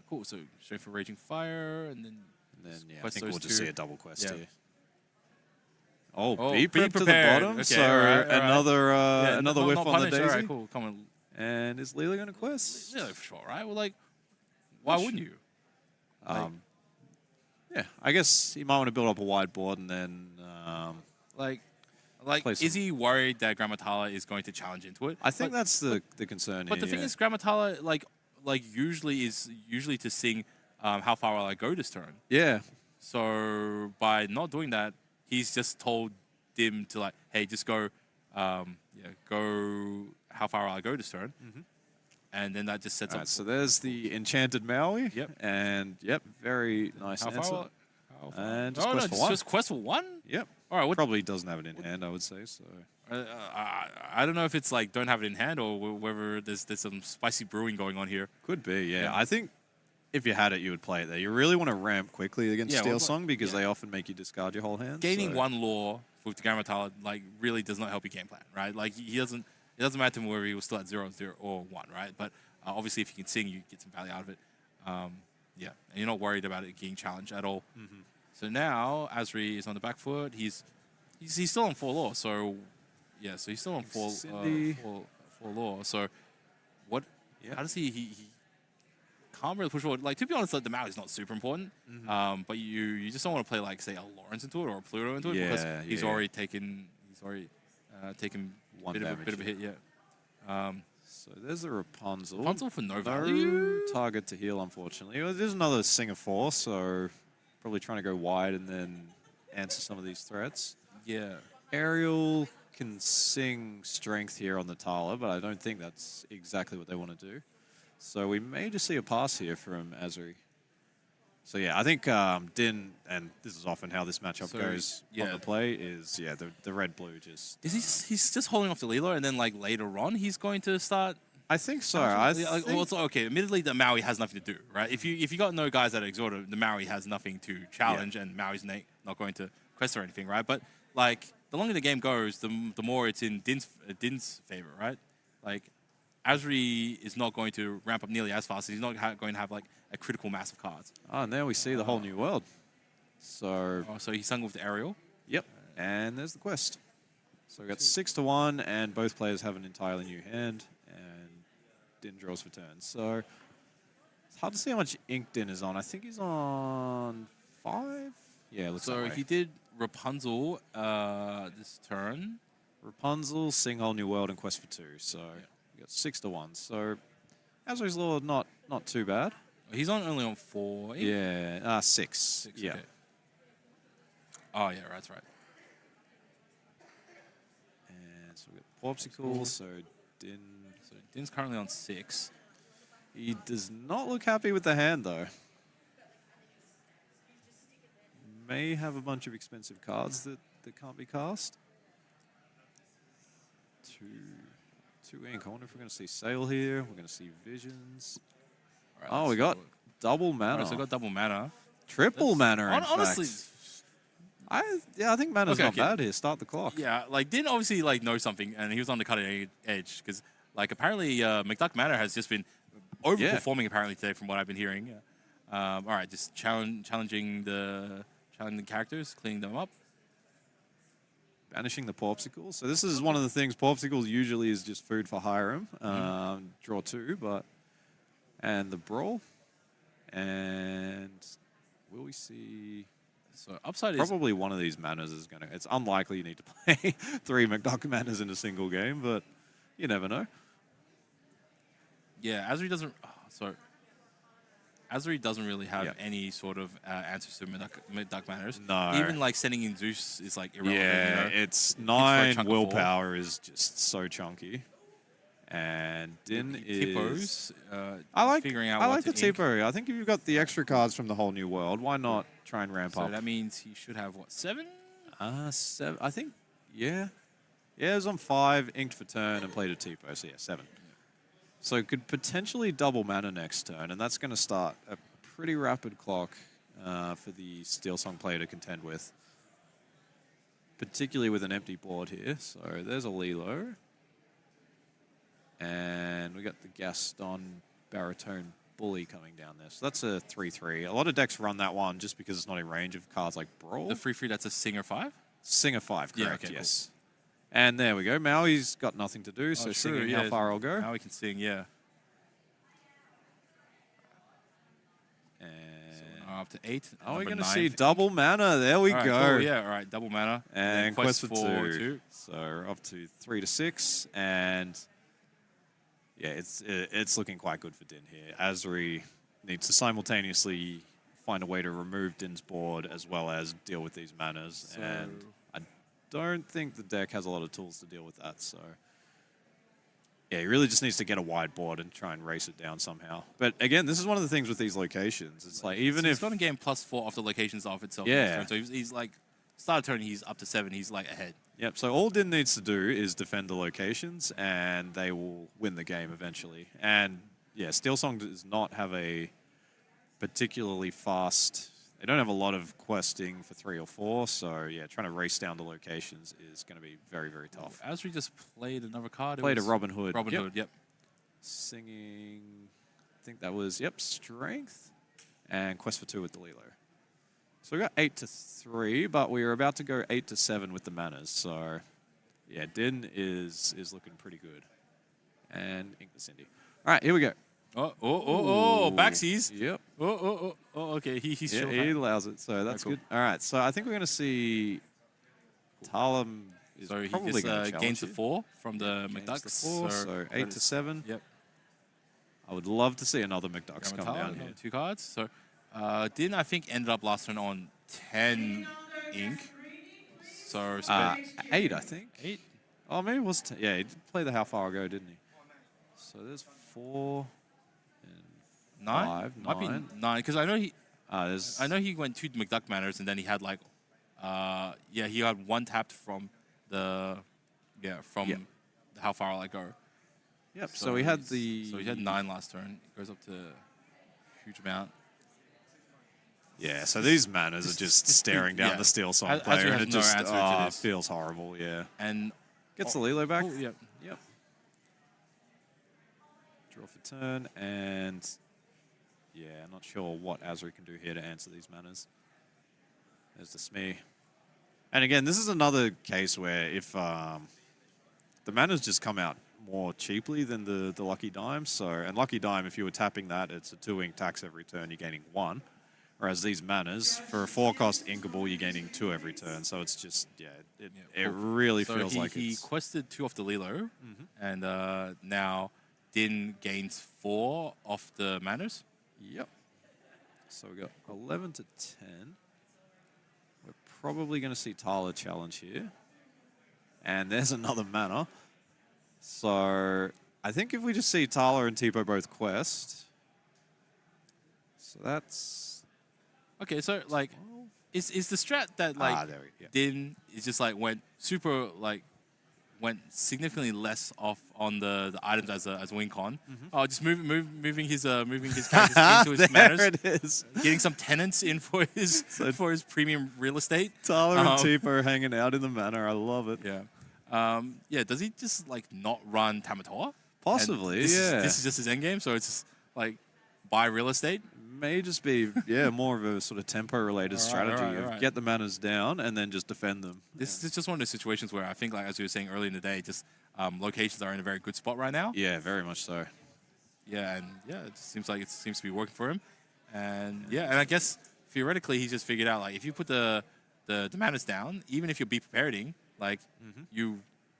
Cool. So straight for Raging Fire, and then I think we'll just see a double quest here. Oh, be prepared to the bottom. Okay, so another whiff on the Daisy. All right, cool. Come on. And is Lila going to quest? Yeah, for sure, right? Well, like, why wouldn't you? Yeah, I guess he might want to build up a wide board and then is he worried that Grammatala is going to challenge into it? I think that's the concern. But the thing is, Grammatala usually to sing how far will I go this turn. Yeah. So by not doing that, he's just told Dim to like, hey, just go, go how far will I go this turn. And then that just sets up. So there's the Enchanted Maui. Yep. And very nice answer. How far? And just quest for 1. Just quest for 1? Yep. All right, what Probably doesn't have it in hand, I would say. So I don't know if it's like don't have it in hand or whether there's some spicy brewing going on here. could be, yeah. Yeah. I think if you had it, you would play it there. You really want to ramp quickly against Yeah, well, Steel Song because yeah. they often make you discard your whole hand. Gaining so. one law with the Gamatala like really does not help your game plan, right? Like he doesn't. It doesn't matter to him whether he was still at 0, 0, or 1, right? But obviously, if you can sing, you get some value out of it. Yeah, and you're not worried about it getting challenged at all. So now Asri is on the back foot. He's still on 4 law, so yeah, so he's still on 4 Cindy. 4 law. So what? Yeah. How does he can't really push forward. Like to be honest, like, the Maui is not super important. But you just don't want to play like say a Lawrence into it or a Pluto into it because he's already taken taken One bit of damage, a hit. Yeah. So there's a Rapunzel. Rapunzel for no No value. target to heal, unfortunately. Well, there's another Sing of Force, so probably trying to go wide and then answer some of these threats. Yeah. Ariel can sing Strength here on the Tala, but I don't think that's exactly what they want to do. So we may just see a pass here from Azuri. So yeah, I think Din, and this is often how this matchup goes on the play, is the red-blue just... He's just holding off the Lilo, and then like later on he's going to start. I think so. Well, it's okay. Admittedly, the Maui has nothing to do, right? If you got no guys at Exhorter, the Maui has nothing to challenge, and Maui's not going to quest or anything, right? But like the longer the game goes, the more it's in Din's favor, right? Like Azri is not going to ramp up nearly as fast. He's not going to have like a critical mass of cards. Oh, and there we see the whole new world. So So he sung with the Ariel. yep, and there's the quest. So we got 6-1, and both players have an entirely new hand, and Din draws for turn. So it's hard to see how much ink Din is on. I think he's on 5. Yeah, looks So that way. he did Rapunzel this turn. Rapunzel, Sing Whole New World, and Quest for 2. So we got 6-1. So Azri's Law not too bad. He's only on 4. Yeah, 6. Yeah. Okay. Oh yeah, that's right. And so we got Popsicle. So Din. So Din's currently on 6. He does not look happy with the hand, though. May have a bunch of expensive cards that can't be cast. Two ink. I wonder if we're going to see Sail here. We're going to see Visions. All right, Oh, we let's got look. double mana. All right, so we got double mana. Triple mana, in Honestly, fact. I think mana's not bad here. Start the clock. yeah, like Din obviously like know something, and he was on the cutting edge because like apparently McDuck Manor has just been overperforming apparently today from what I've been hearing. All right, just challenging the characters, cleaning them up. Banishing the Popsicle. So this is one of the things. Popsicles usually is just food for Hiram. Draw 2, but... And the Brawl. And will we see... So upside is Probably one of these manas is going to... It's unlikely you need to play 3 McDuck manas in a single game, but you never know. Azri doesn't. Azri doesn't really have any sort of answers to McDuck Manors. No. Even like sending in Zeus is like irrelevant. Yeah, you know? it's for a 9 chunk of willpower is just so chunky. And Din is... Tippos. I like figuring out I what like the to ink. Tipo. I think if you've got the extra cards from the whole new world, why not try and ramp So up? that means he should have what, 7? 7. I think, yeah. Yeah, it was on 5, inked for turn, and played a Tipo. So yeah, 7. So could potentially double mana next turn, and that's going to start a pretty rapid clock for the Steel Song player to contend with. Particularly with an empty board here. So there's a Lilo. And we got the Gaston Baritone Bully coming down there. So that's a 3-3. A lot of decks run that one just because it's not in range of cards like Brawl. The free that's a Singer 5? Singer 5, Yeah, correct, okay, yes. And there we go. Maui's got nothing to do, so true, singing yeah. how far I'll go. Now we can sing, yeah. And Up to 8. are we Number going to 9. see double mana? There we All right, go. cool, yeah, all right, double mana. And then quest for 2. 2. So we're up to 3 to 6. And yeah, it's looking quite good for Din here. Azri needs to simultaneously find a way to remove Din's board as well as deal with these manas. So- And I don't think the deck has a lot of tools to deal with that. So yeah, he really just needs to get a wide board and try and race it down somehow. But again, this is one of the things with these locations. It's like even So if he's got to gain +4 off the locations of itself. Yeah. So he's like start of turn, he's up to 7. He's like ahead. Yep, so all Din needs to do is defend the locations, and they will win the game eventually. And, yeah, Steel Song does not have a particularly fast... They don't have a lot of questing for 3 or 4, so, yeah, trying to race down the locations is going to be very, very tough. Asri just played another card. Played a Robin Hood. Robin Hood, yep. Singing... I think that was, yep, Strength. And Quest for 2 with the Lilo. So we got 8 to 3, but we are about to go 8 to 7 with the Manners. So, yeah, Din is looking pretty good. And Ink the Cindy. All right, here we go. Backsies. Yep. Okay, he's Yeah, sure. he allows it, so that's cool. good. All right, so I think we're going to see Talam is So he probably just going to gains the here. 4 from the Gains McDucks. the 4, so 8 to 7. Yep. I would love to see another McDucks come down here. 2 cards. So Din, I think, ended up last turn on 10 ink. So 8, I think. 8. Oh, maybe it was 10. Yeah, he did play the how far ago, didn't he? So there's 4 and 9. 5, Might 9. be 9 because I know he. There's I know he went 2 McDuck Manors and then he had like, yeah, he had 1 tapped from the, Yep. how far will I go. Yep. So he had So he had 9 last turn. It goes up to a huge amount. Yeah. So these manners are just staring down yeah. the Steel Song As- player, Azure and has it no just answer to this. feels horrible. Yeah. And Gets the Lilo back. oh, yep. Yep. Draw for turn, and yeah, not sure what Azri can do here to answer these manners. There's the Smee. And again, this is another case where if the manners just come out more cheaply than the Lucky Dime. So, and Lucky Dime, if you were tapping that, it's a 2-ink tax every turn, you're gaining 1. Whereas these manners, for a 4-cost inkable, you're gaining 2 every turn. So it's just, it really So feels like he it's... quested 2 off the Lilo, and now Din gains 4 off the Manners. Yep. So we got 11 to 10. We're probably going to see Tyler challenge here. And there's another manner. So I think if we just see Tyler and Tipo both quest. So that's... Okay, so like, is the strat that like there we go. Din is just like went significantly less off on the items as a win con. Oh, just moving his characters into his there manners. it is. Getting some tenants in for his premium real estate. Tyler and Tipo hanging out in the manor. I love it. Yeah. Yeah. Does he just like not run Tamatoa? Possibly. This yeah. This is just his end game, so it's just like buy real estate. May just be more of a sort of tempo related strategy all of right. get the manners down and then just defend them. This is just one of those situations where I think, like as we were saying earlier in the day, just locations are in a very good spot right now. Yeah, very much so. Yeah, and yeah, it just seems like it seems to be working for him. And yeah, and I guess theoretically he's just figured out like if you put the manners down, even if you're be preparing, like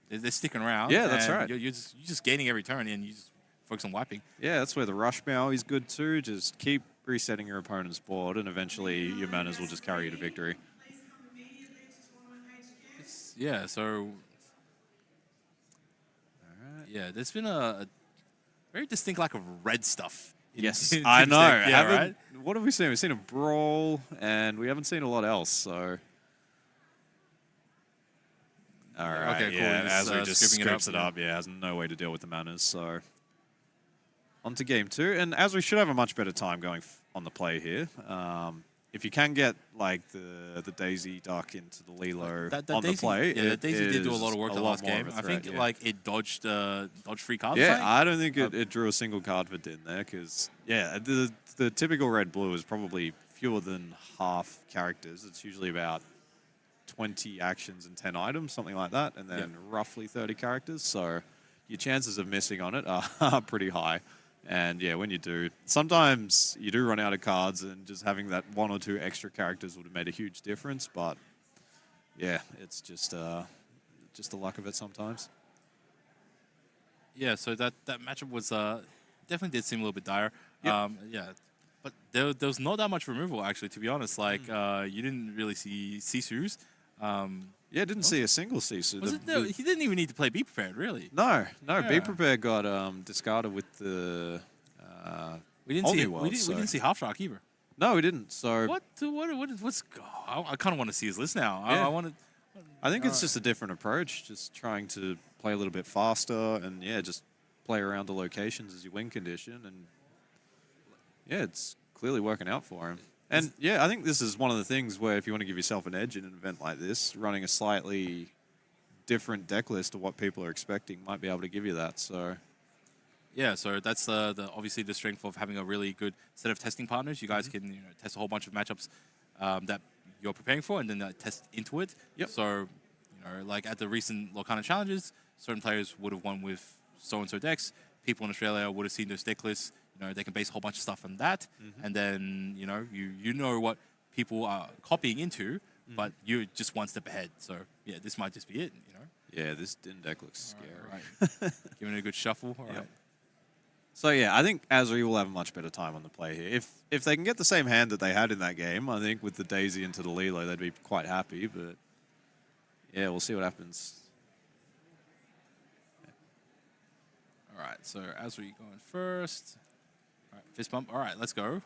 they're sticking around. Yeah, that's and right. You're just gaining every turn, and you just focus on wiping. Yeah, that's where the rush bow is good too. Just keep resetting your opponent's board, and eventually your manners will just carry you to victory. Yeah, so yeah, there's been a very distinct lack of red stuff. Yes, in I Team's know. deck. Yeah, right? What have we seen? We've seen a brawl, and we haven't seen a lot else. So, all right, Okay, cool. yeah, He's, as we just scooping it scoops up, it up, has no way to deal with the manners. So, on to game 2, and as we should have a much better time going on the play here. If you can get like the Daisy Duck into the Lilo on Daisy, the play, yeah, Daisy did do a lot of work the last game. I think yeah. like it dodged free cards. Yeah, right? I don't think it drew a single card for Din there because, yeah, the typical red-blue is probably fewer than half characters. It's usually about 20 actions and 10 items, something like that, and then roughly 30 characters. So your chances of missing on it are pretty high. And, yeah, when you do, sometimes you do run out of cards and just having that 1 or 2 extra characters would have made a huge difference. But, yeah, it's just the luck of it sometimes. Yeah, so that matchup was definitely did seem a little bit dire. Yep. Yeah, but there was not that much removal actually. To be honest, like you didn't really see Sisu's. Yeah, didn't see a single Sisu. He didn't even need to play Be Prepared, really. No, Yeah. Be Prepared got discarded with the We didn't see Omniworld, we didn't see Half Shark either. No, we didn't. So What's? Oh, I kind of want to see his list now. Yeah. I want to. I think it's just a different approach, just trying to play a little bit faster and, yeah, just play around the locations as you win condition. And, yeah, it's clearly working out for him. And, yeah, I think this is one of the things where if you want to give yourself an edge in an event like this, running a slightly different deck list to what people are expecting might be able to give you that. So, Yeah, so that's obviously the strength of having a really good set of testing partners. You guys can test a whole bunch of matchups that you're preparing for, and then test into it. Yep. So, like at the recent Lorcana challenges, certain players would have won with so-and-so decks. People in Australia would have seen those deck lists. They can base a whole bunch of stuff on that, and then you know what people are copying into, but you're just one step ahead. So yeah, this might just be it. yeah, this Din deck looks scary. All right. Giving it a good shuffle. All right. So, yeah, I think Azri will have a much better time on the play here. If they can get the same hand that they had in that game, I think with the Daisy into the Lilo, they'd be quite happy. But, yeah, we'll see what happens. All right, so Azri going first. All right, fist bump. All right, let's go.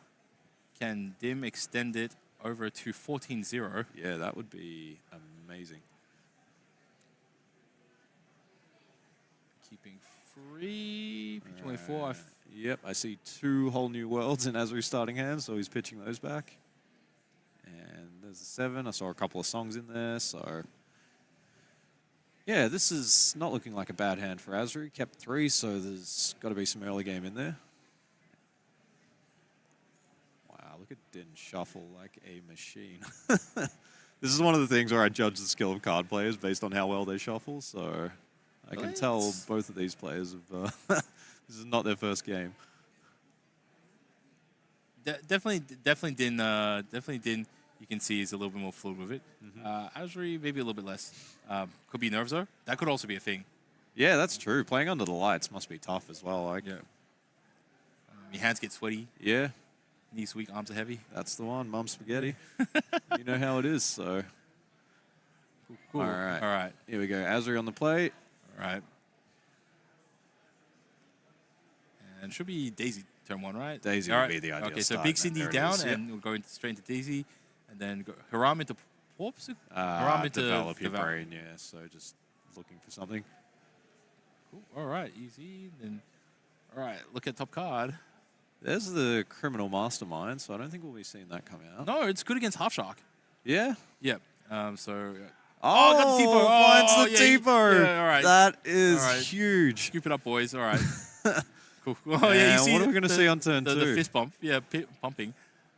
Can Dim extend it over to 14-0? Yeah, that would be amazing. Keeping free. P24. Yep, I see 2 whole new worlds in Azri's starting hand, so he's pitching those back. And there's a 7. I saw a couple of songs in there, so... Yeah, this is not looking like a bad hand for Azri. Kept 3, so there's got to be some early game in there. Wow, look at Din shuffle like a machine. This is one of the things where I judge the skill of card players based on how well they shuffle, so I can tell both of these players have... this is not their first game. Definitely Din. You can see he's a little bit more fluid with it. Azri maybe a little bit less. Could be nerves though. That could also be a thing. Yeah, that's true. Playing under the lights must be tough as well. Like, Yeah. Your hands get sweaty. yeah, Knees weak. Arms are heavy. that's the one. Mum spaghetti. You know how it is. So, Cool. all right, All right. here we go. Azri on the plate. All right. And should be Daisy turn 1, right? Daisy All would right. be the ideal Okay, so start, Big and Cindy there it down, is. Yep. and we'll go straight into Daisy, and then go Haram into Warps? Haram into Develop your Develop. brain, yeah. So just looking for something. Cool. All right, easy. Then, all right, look at top card. There's the Criminal Mastermind, so I don't think we'll be seeing that come out. No, it's good against Half Shark. Yeah? Yep. So. Oh, got the T-Pose. finds the yeah, T-Pose. Yeah, all right. That is All right. huge. Scoop it up, boys. All right. Cool. Oh, yeah, you And see what are we going to see on turn 2? The fist bump. Yeah, pumping.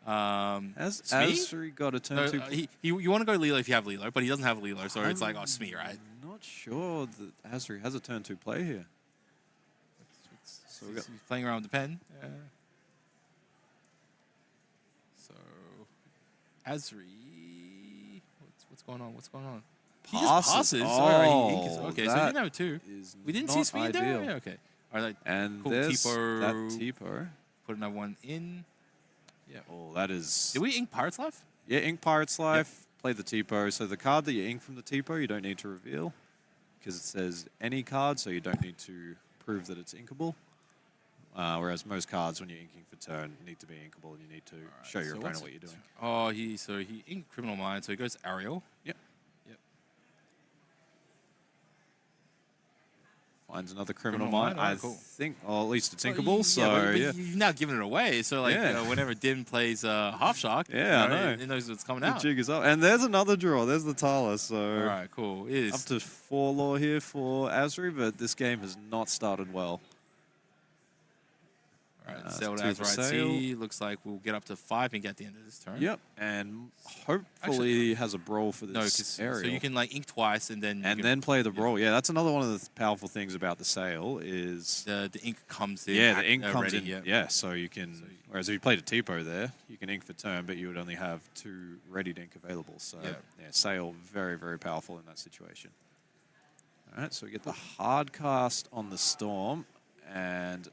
Has Smee? Azri got a turn No, 2? you want to go Lilo if you have Lilo, but he doesn't have Lilo, so it's like, Smee, right? Not sure that Azri has a turn 2 play here. So he's playing around with the pen. So, Azri, what's going on? What's going on? He just passes. Oh, okay, so he didn't have 2. We didn't see speed ideal. there. Yeah, okay. All right. And cool. there's Tipo. that Tipo. Put another one in. Yeah. Oh, that is... Did we ink Pirate's Life? Yeah, ink Pirate's Life. Play the Tipo. So the card that you ink from the Tipo, you don't need to reveal because it says any card, so you don't need to prove that it's inkable. Whereas most cards, when you're inking for turn, need to be inkable, and you need to show your opponent what you're doing. Oh, he inked Criminal Mind, so he goes Ariel. Yep. Yep. Finds another Criminal Criminal Mind. Mind, I oh, cool. think, well, at least it's Well, inkable, so but yeah. you've now given it away. So like, Yeah. whenever Dim plays Half Shark, Yeah, I know. he knows what's coming The out. jig is up. And there's another draw. There's the Tala, so... All right, cool. It is Up to 4 lore here for Azri, but this game has not started well. all right. it's Sailed 2 as for right. sale. See, looks like we'll get up to 5 and get at the end of this turn. Yep, and hopefully has a brawl for No, this because area. so you can like ink twice and then play the brawl. Yeah, that's another one of the powerful things about the sale is... the ink comes in. Yeah, the ink comes ready, in. Yeah. So you can... Whereas if you played a Tipo there, you can ink for turn, but you would only have 2 ready ink available. So Yeah. sale very, very powerful in that situation. All right, so we get the hard cast on the Storm. And,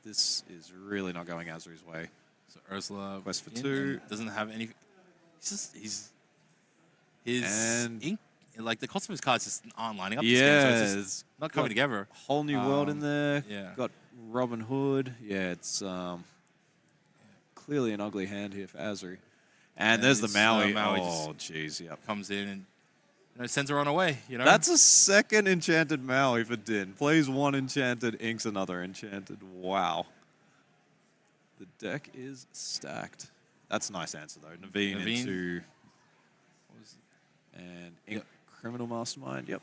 this is really not going Azri's way. So Ursula Quest for in 2. and doesn't have any. His ink, like the cost of his cards just aren't lining up. This game, so it's just not coming together. Whole new world in there. yeah. Got Robin Hood. Yeah, it's clearly an ugly hand here for Azri. And And there's the it's, Maui. Maui Oh, jeez, yep. Comes in and sends her on her way. That's a second enchanted Maui for Din. Plays one enchanted, inks another enchanted. Wow. The deck is stacked. That's a nice answer, though. Naveen into... What was it? And Ink Criminal Mastermind, yep.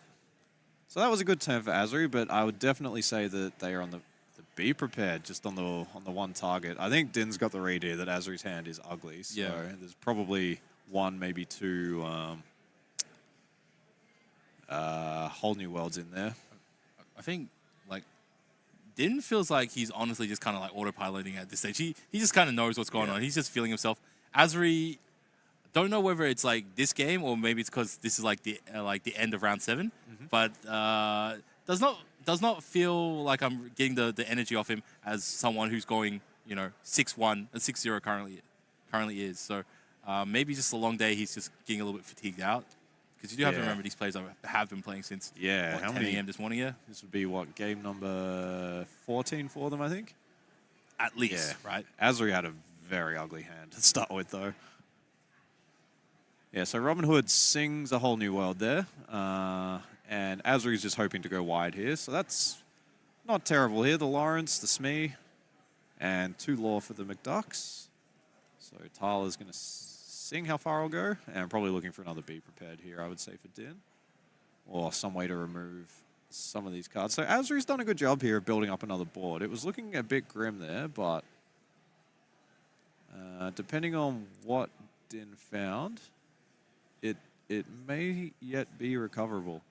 So that was a good turn for Azri, but I would definitely say that they are on the be prepared just on the one target. I think Din's got the read here that Azri's hand is ugly, so there's probably one, maybe two whole new worlds in there. I think like Din feels like he's honestly just kind of like autopiloting at this stage. He just kind of knows what's going on. He's just feeling himself. Azri, don't know whether it's like this game or maybe it's because this is like the end of round 7, but does not feel like I'm getting the energy off him as someone who's going 6-1 and 6-0 currently is. So maybe just a long day. He's just getting a little bit fatigued out. Because you do have to remember these players have been playing since 10 a.m. this morning, This would be, what, game number 14 for them, I think? At least, right? Azri had a very ugly hand to start with, though. Yeah, so Robin Hood sings a whole new world there. And Azri's just hoping to go wide here. So that's not terrible here. The Lawrence, the Smee, and 2 Law for the McDucks. So Tyler's going to seeing how far I'll go, and I'm probably looking for another Be Prepared here, I would say, for Din. Or some way to remove some of these cards. So Azri's done a good job here of building up another board. It was looking a bit grim there, but depending on what Din found, it may yet be recoverable.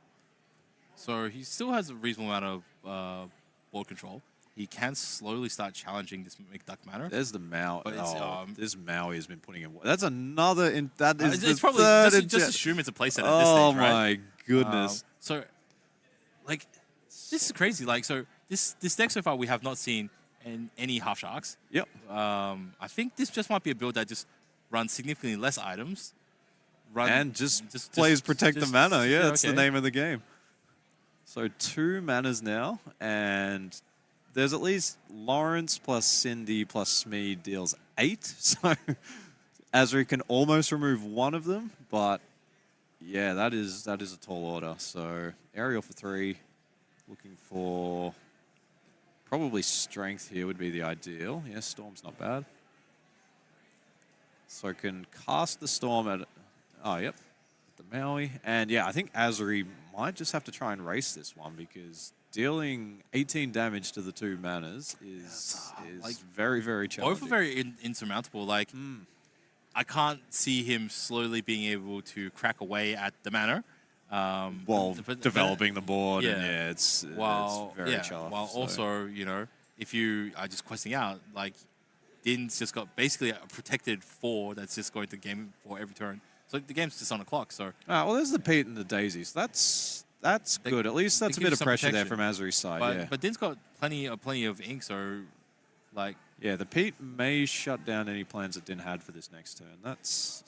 So he still has a reasonable amount of board control. He can slowly start challenging this McDuck Manor. There's the Maui. But this Maui has been putting in. That's another. That is it's the probably third. just assume it's a playset at this stage, Oh right? my goodness! So, like, this is crazy. Like, so this deck so far we have not seen in any half sharks. Yep. I think this just might be a build that just runs significantly less items. And just plays Protect the Mana. Yeah, that's the name of the game. So 2 manas now, and there's at least Lawrence plus Cindy plus Smee deals 8. So Azri can almost remove one of them, but yeah, that is a tall order. So Aerial for 3, looking for probably Strength here would be the ideal. Yeah, Storm's not bad. So can cast the Storm at, the Maui. And yeah, I think Azri might just have to try and race this one because dealing 18 damage to the 2 manas is like, very, very challenging. Both are very insurmountable. Like, I can't see him slowly being able to crack away at the mana. While developing the board. Yeah. And it's very challenging. While also, if you are just questing out, like, Din's just got basically a protected 4 that's just going to game for every turn. So the game's just on the clock. So well, there's the Pete and the Daisies. That's good. At least that's a bit of pressure there from Azri's side. But Din's got plenty of ink. So, like, the Pete may shut down any plans that Din had for this next turn.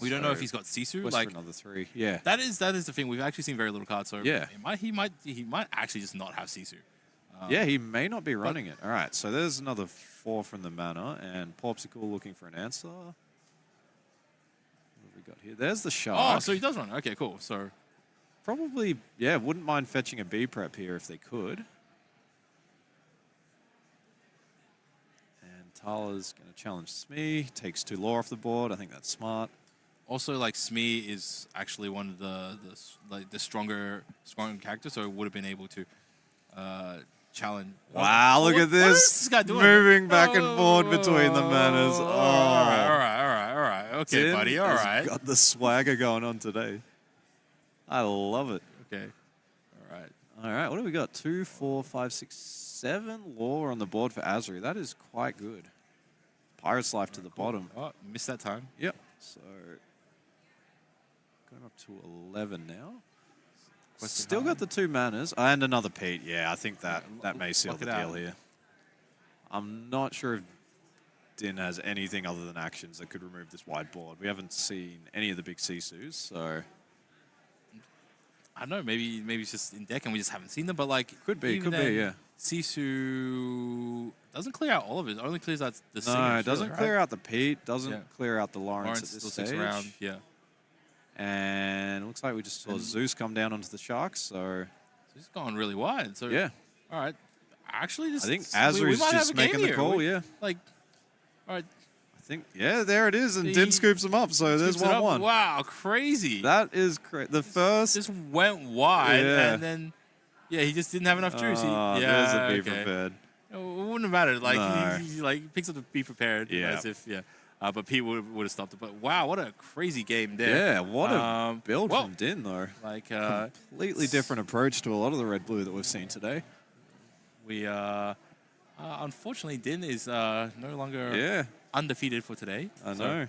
We don't know if he's got Sisu. Like for another 3. Yeah, that is the thing. We've actually seen very little cards. So he might actually just not have Sisu. He may not be running it. All right, so there's another 4 from the mana, and Popsicle looking for an answer. What have we got here? There's the Shark. Oh, so he does run. Okay, cool. So probably, wouldn't mind fetching a B prep here if they could. And Tala's going to challenge Smee. Takes 2 Law off the board. I think that's smart. Also, like, Smee is actually one of the stronger characters, so would have been able to challenge. Wow, look at this. What is this guy doing? Moving back and forth between the manas. Oh. All right. Okay, Din buddy, all right. Got the swagger going on today. I love it. Okay. All right, what do we got? 2, 4, 5, 6, 7 Law on the board for Azri. That is quite good. Pirate's Life to the bottom. Oh, missed that time. Yep. So going up to 11 now. Still got the 2 manas and another Pete. Yeah, I think that may seal the deal here. I'm not sure if Din has anything other than actions that could remove this wide board. We haven't seen any of the big Sisus, so I don't know. Maybe it's just in deck and we just haven't seen them. But like, could be. Yeah. Sisu doesn't clear out all of it. It only clears out the No, signatures, it doesn't right? clear out the Pete, doesn't Yeah. clear out the Lawrence Lawrence at still this sticks stage. around. Yeah. And it looks like we just saw Zeus come down onto the Sharks, so... He's gone really wide. So Yeah. All right. Actually, this I think we Azra's might have just a game making the here. call, yeah. Like, all right. I think, yeah, there it is, and Din scoops him up, so there's Scoops it up. 1-1. Wow, crazy. That is crazy. The first... Just went wide, Yeah. and then, yeah, he just didn't have enough juice. Oh, Yeah, there's a be okay. prepared. It wouldn't have mattered. Like, No. he like picks up the be prepared. Yeah. As if, yeah. But Pete would have stopped it. But wow, what a crazy game there. Yeah, what a build well, from Din, though. Like, Completely different approach to a lot of the Red Blue that we've seen today. we, unfortunately, Din is no longer Yeah, undefeated for today. I So know.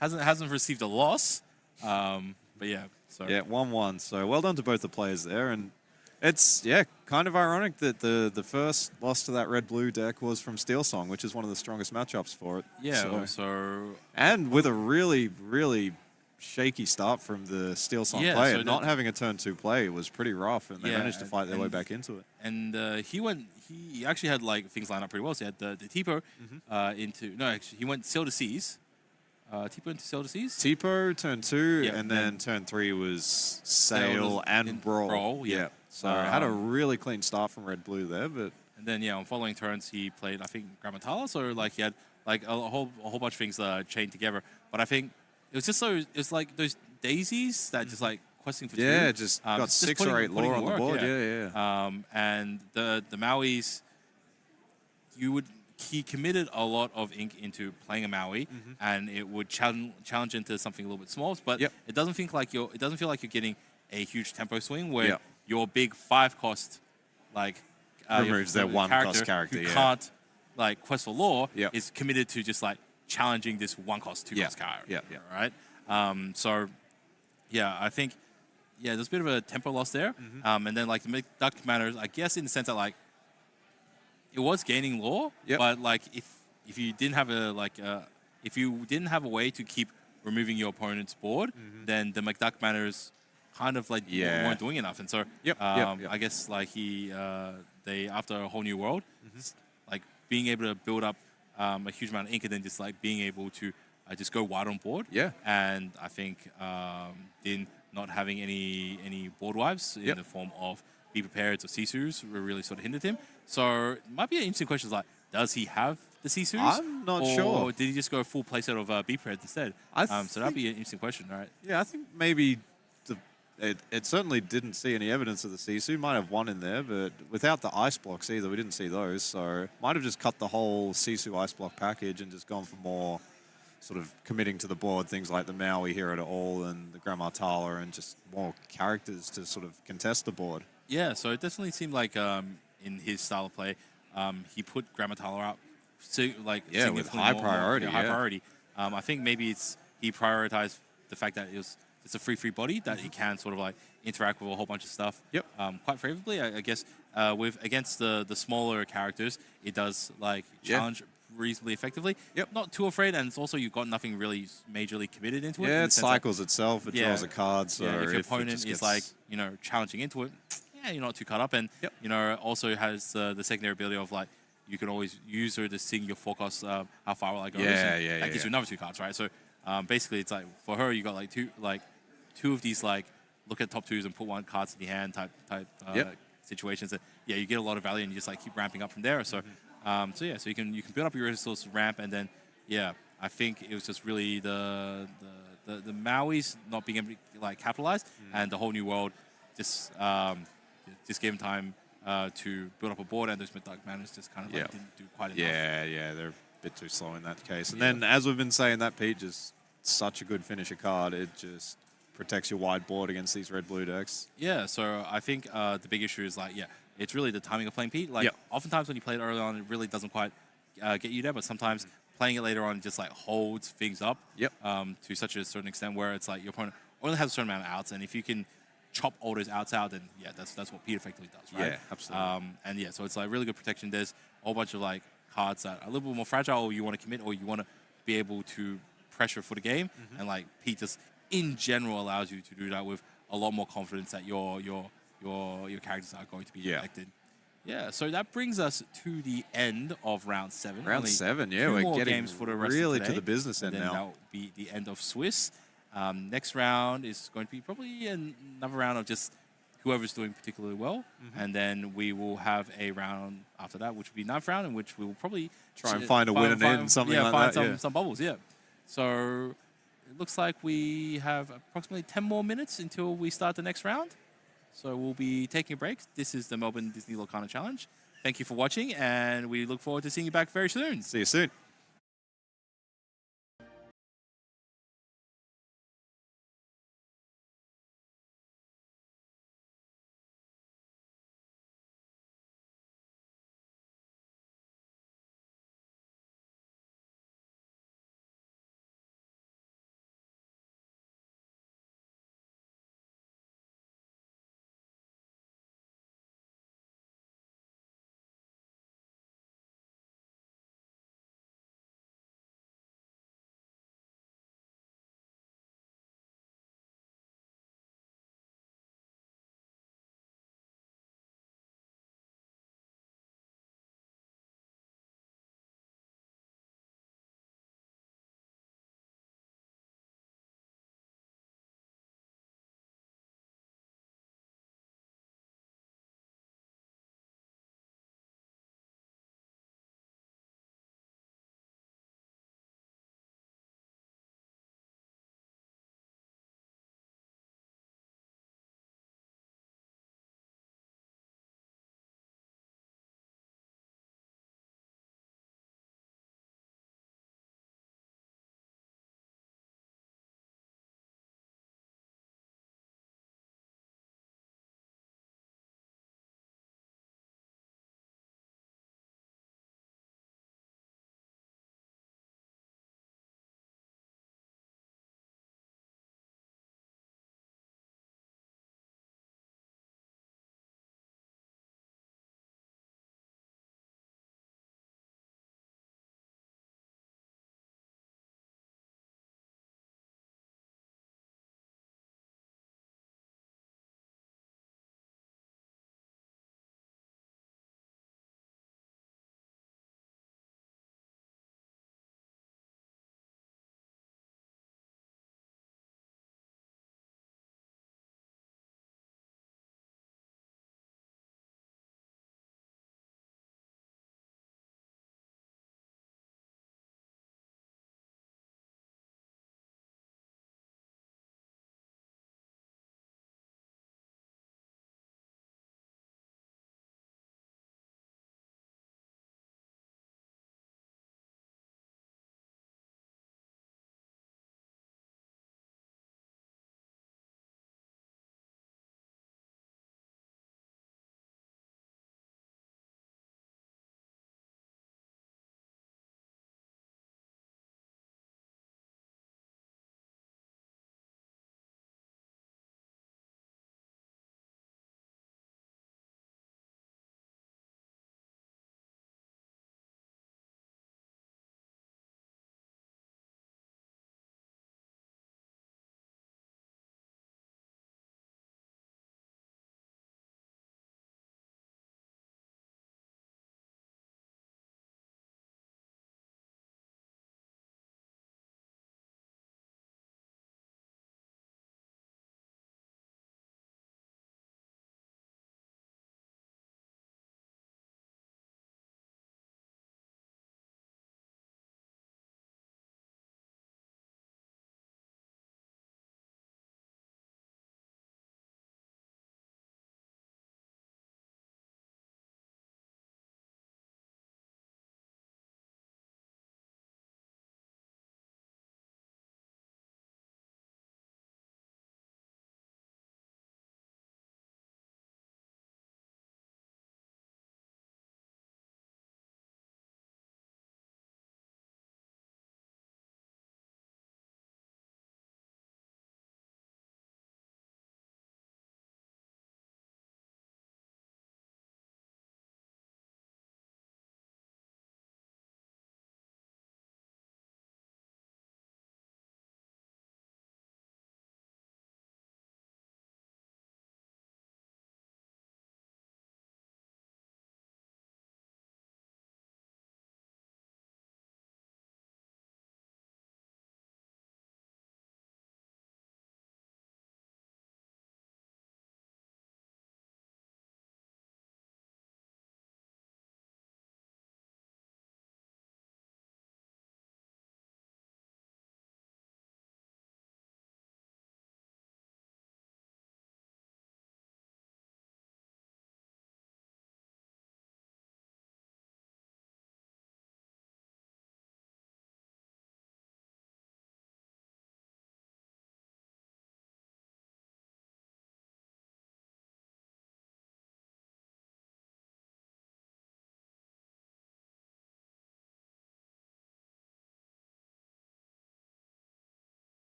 hasn't received a loss. But yeah, so Yeah, 1-1. So well done to both the players there. And it's, yeah, kind of ironic that the first loss to that Red-Blue deck was from Steel Song, which is one of the strongest matchups for it. yeah. So And with a really, really shaky start from the Steel Song Yeah, player. so Not having a turn 2 play was pretty rough, and they Yeah, managed to fight their way and- back into it. and he actually had like things lined up pretty well. So he had the Tipo into actually he went Sail to Seas. Tipo into Sail to Seas. Tipo, turn 2, Yeah, and then and turn 3 was Sail Sail and and Brawl. Brawl, yeah. So had a really clean start from Red Blue there, but And then on following turns he played I think Grammatala, so like he had like a whole bunch of things chained together. But I think it was just it's like those daisies that just like questing for yeah, two. just got 6 putting- or 8 putting lore in on the work, board. Yeah. And the Mauis, he committed a lot of ink into playing a Maui, and it would challenge into something a little bit small. But Yep. it doesn't feel like you're getting a huge tempo swing where Yep. your big 5-cost like Removes their 1-cost character, who yeah. can't like quest for lore Yep. is committed to just like challenging this 1-cost, 2-cost Yeah. character. Yeah, yeah. Right. So yeah, I think there's a bit of a tempo loss there. And then like the McDuck matters, I guess, in the sense that like it was gaining lore, Yep. but like if you didn't have if you didn't have a way to keep removing your opponent's board, then the McDuck matters kind of like Yeah. weren't doing enough. And so Yep. I guess like they after a whole new world, like being able to build up a huge amount of ink and then just like being able to just go wide on board. Yeah. And I think Din not having any board wipes in Yep. the form of Be Prepared or Sisus really sort of hindered him. So it might be an interesting question like, does he have the Sisus? I'm not or sure. Or did he just go full playset of Be Prepared instead? I So that'd be an interesting question, right? Yeah, I think maybe it certainly didn't see any evidence of the Sisu. Might have one in there, but without the ice blocks either, we didn't see those. So might have just cut the whole Sisu ice block package and just gone for more sort of committing to the board, things like the Maui Hero to All and the Grammatala, and just more characters to sort of contest the board. Yeah, so it definitely seemed like in his style of play, he put Grammatala up, with significantly high more- priority, high yeah. priority. I think maybe he prioritized the fact that it's a free body that he can sort of like interact with a whole bunch of stuff. Yep. Quite favorably, I guess. Against the smaller characters, it does like Yeah. challenge reasonably effectively. Yep. Not too afraid, and it's also you've got nothing really majorly committed into it. in Yeah, the it sense that- cycles itself. It draws a card. So if your it opponent just is gets- like challenging into it, you're not too caught up, and Yep. Also has the secondary ability of like you can always use her to sing your forecast how far will I go. Yeah, and yeah, That gives yeah. you another 2 cards, right? So basically, it's like for her, you got like two of these like look at top 2s and put 1 cards in your hand type Yep. situations. That you get a lot of value and you just like keep ramping up from there. So so you can build up your resource ramp, and then I think it was just really the Maui's not being able to like capitalize, and the whole new world just gave him time to build up a board, and those mid-dark manners just kind of like Yeah. didn't do quite enough. Yeah, they're a bit too slow in that case. And Yeah. then, as we've been saying, that Pete is such a good finisher card. It just protects your wide board against these red-blue decks. Yeah, so I think the big issue is like, it's really the timing of playing Pete. Like, Yep. oftentimes when you play it early on, it really doesn't quite get you there, but sometimes playing it later on just like holds things up Yep. To such a certain extent where it's like your opponent only has a certain amount of outs, and if you can chop all those outs out, then that's what Pete effectively does, right? Yeah, absolutely. And so it's like really good protection. There's a whole bunch of like cards that are a little bit more fragile, or you want to commit, or you want to be able to pressure for the game, and like Pete just in general allows you to do that with a lot more confidence that your characters are going to be Yeah. protected. Yeah, so that brings us to the end of round 7. Round Only 7, yeah, 2 we're more getting games for the rest really of to today, the business and end then now. that will be the end of Swiss. Next round is going to be probably another round of just whoever's doing particularly well, and then we will have a round after that, which will be 9th round, in which we will probably Try and find a winner in, something like that, some bubbles, yeah. So it looks like we have approximately 10 more minutes until we start the next round. So we'll be taking a break. This is the Melbourne Disney Locana Challenge. Thank you for watching, and we look forward to seeing you back very soon. See you soon.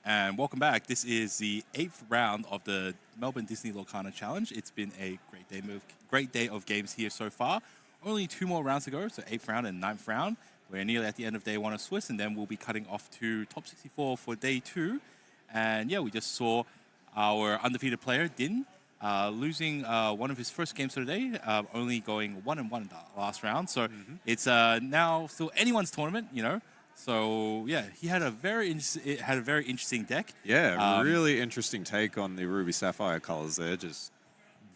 And welcome back. This is the 8th round of the Melbourne Disney Lorcana Challenge. It's been a great day of games here so far. Only 2 more rounds to go, so 8th round and 9th round. We're nearly at the end of day 1 of Swiss, and then we'll be cutting off to top 64 for day 2. And yeah, we just saw our undefeated player, Din, losing one of his first games of the day, only going 1-1 in the last round. So it's now still anyone's tournament, you know. So yeah, he had a very interesting deck. Yeah, really interesting take on the Ruby Sapphire colors there. Just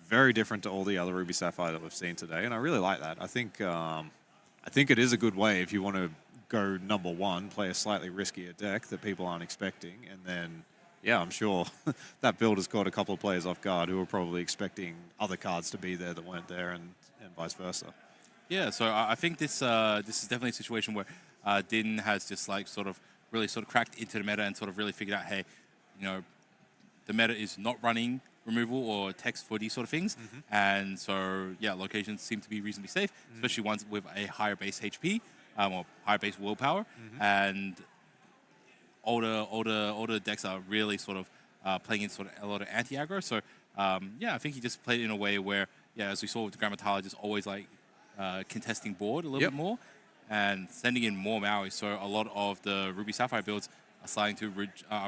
very different to all the other Ruby Sapphire that we've seen today, and I really like that. I think it is a good way if you want to go number 1, play a slightly riskier deck that people aren't expecting, and then yeah, I'm sure that build has caught a couple of players off guard who were probably expecting other cards to be there that weren't there, and vice versa. Yeah, so I think this is definitely a situation where Din has just like really cracked into the meta and sort of really figured out, hey, you know, the meta is not running removal or text for these sort of things, and so yeah, locations seem to be reasonably safe, especially ones with a higher base HP or higher base willpower, and older decks are really playing in a lot of anti-aggro. So yeah, I think he just played in a way where, yeah, as we saw with the Grammatala, just always like contesting board a little bit more and sending in more Maui. So a lot of the Ruby Sapphire builds are starting to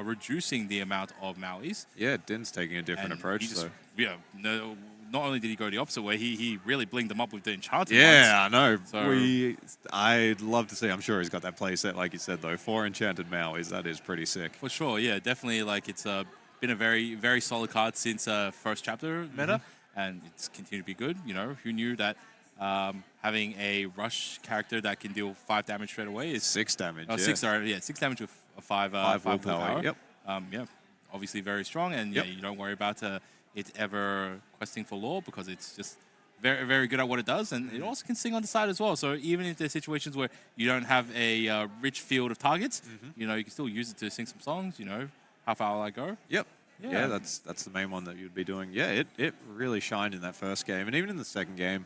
reducing the amount of Mauis. Yeah, Din's taking a different approach. Yeah, not only did he go the opposite way, he really blinged them up with the enchanted yeah, ones. I know. I'd love to see. I'm sure he's got that play set, like you said, though. 4 enchanted Mauis, that is pretty sick. For sure, yeah, definitely. Like it's been a very, very solid card since first chapter meta, and it's continued to be good. You know, who knew that having a rush character that can deal 5 damage straight away is 6 damage. Oh, yeah. 6 damage with a 5 willpower. Yep. Yeah, obviously very strong, and yeah, you don't worry about it ever questing for lore because it's just very, very good at what it does, and it also can sing on the side as well. So even if there's situations where you don't have a rich field of targets, you know, you can still use it to sing some songs. You know, how far will I go? Yep. Yeah, that's the main one that you'd be doing. Yeah, it really shined in that first game, and even in the second game,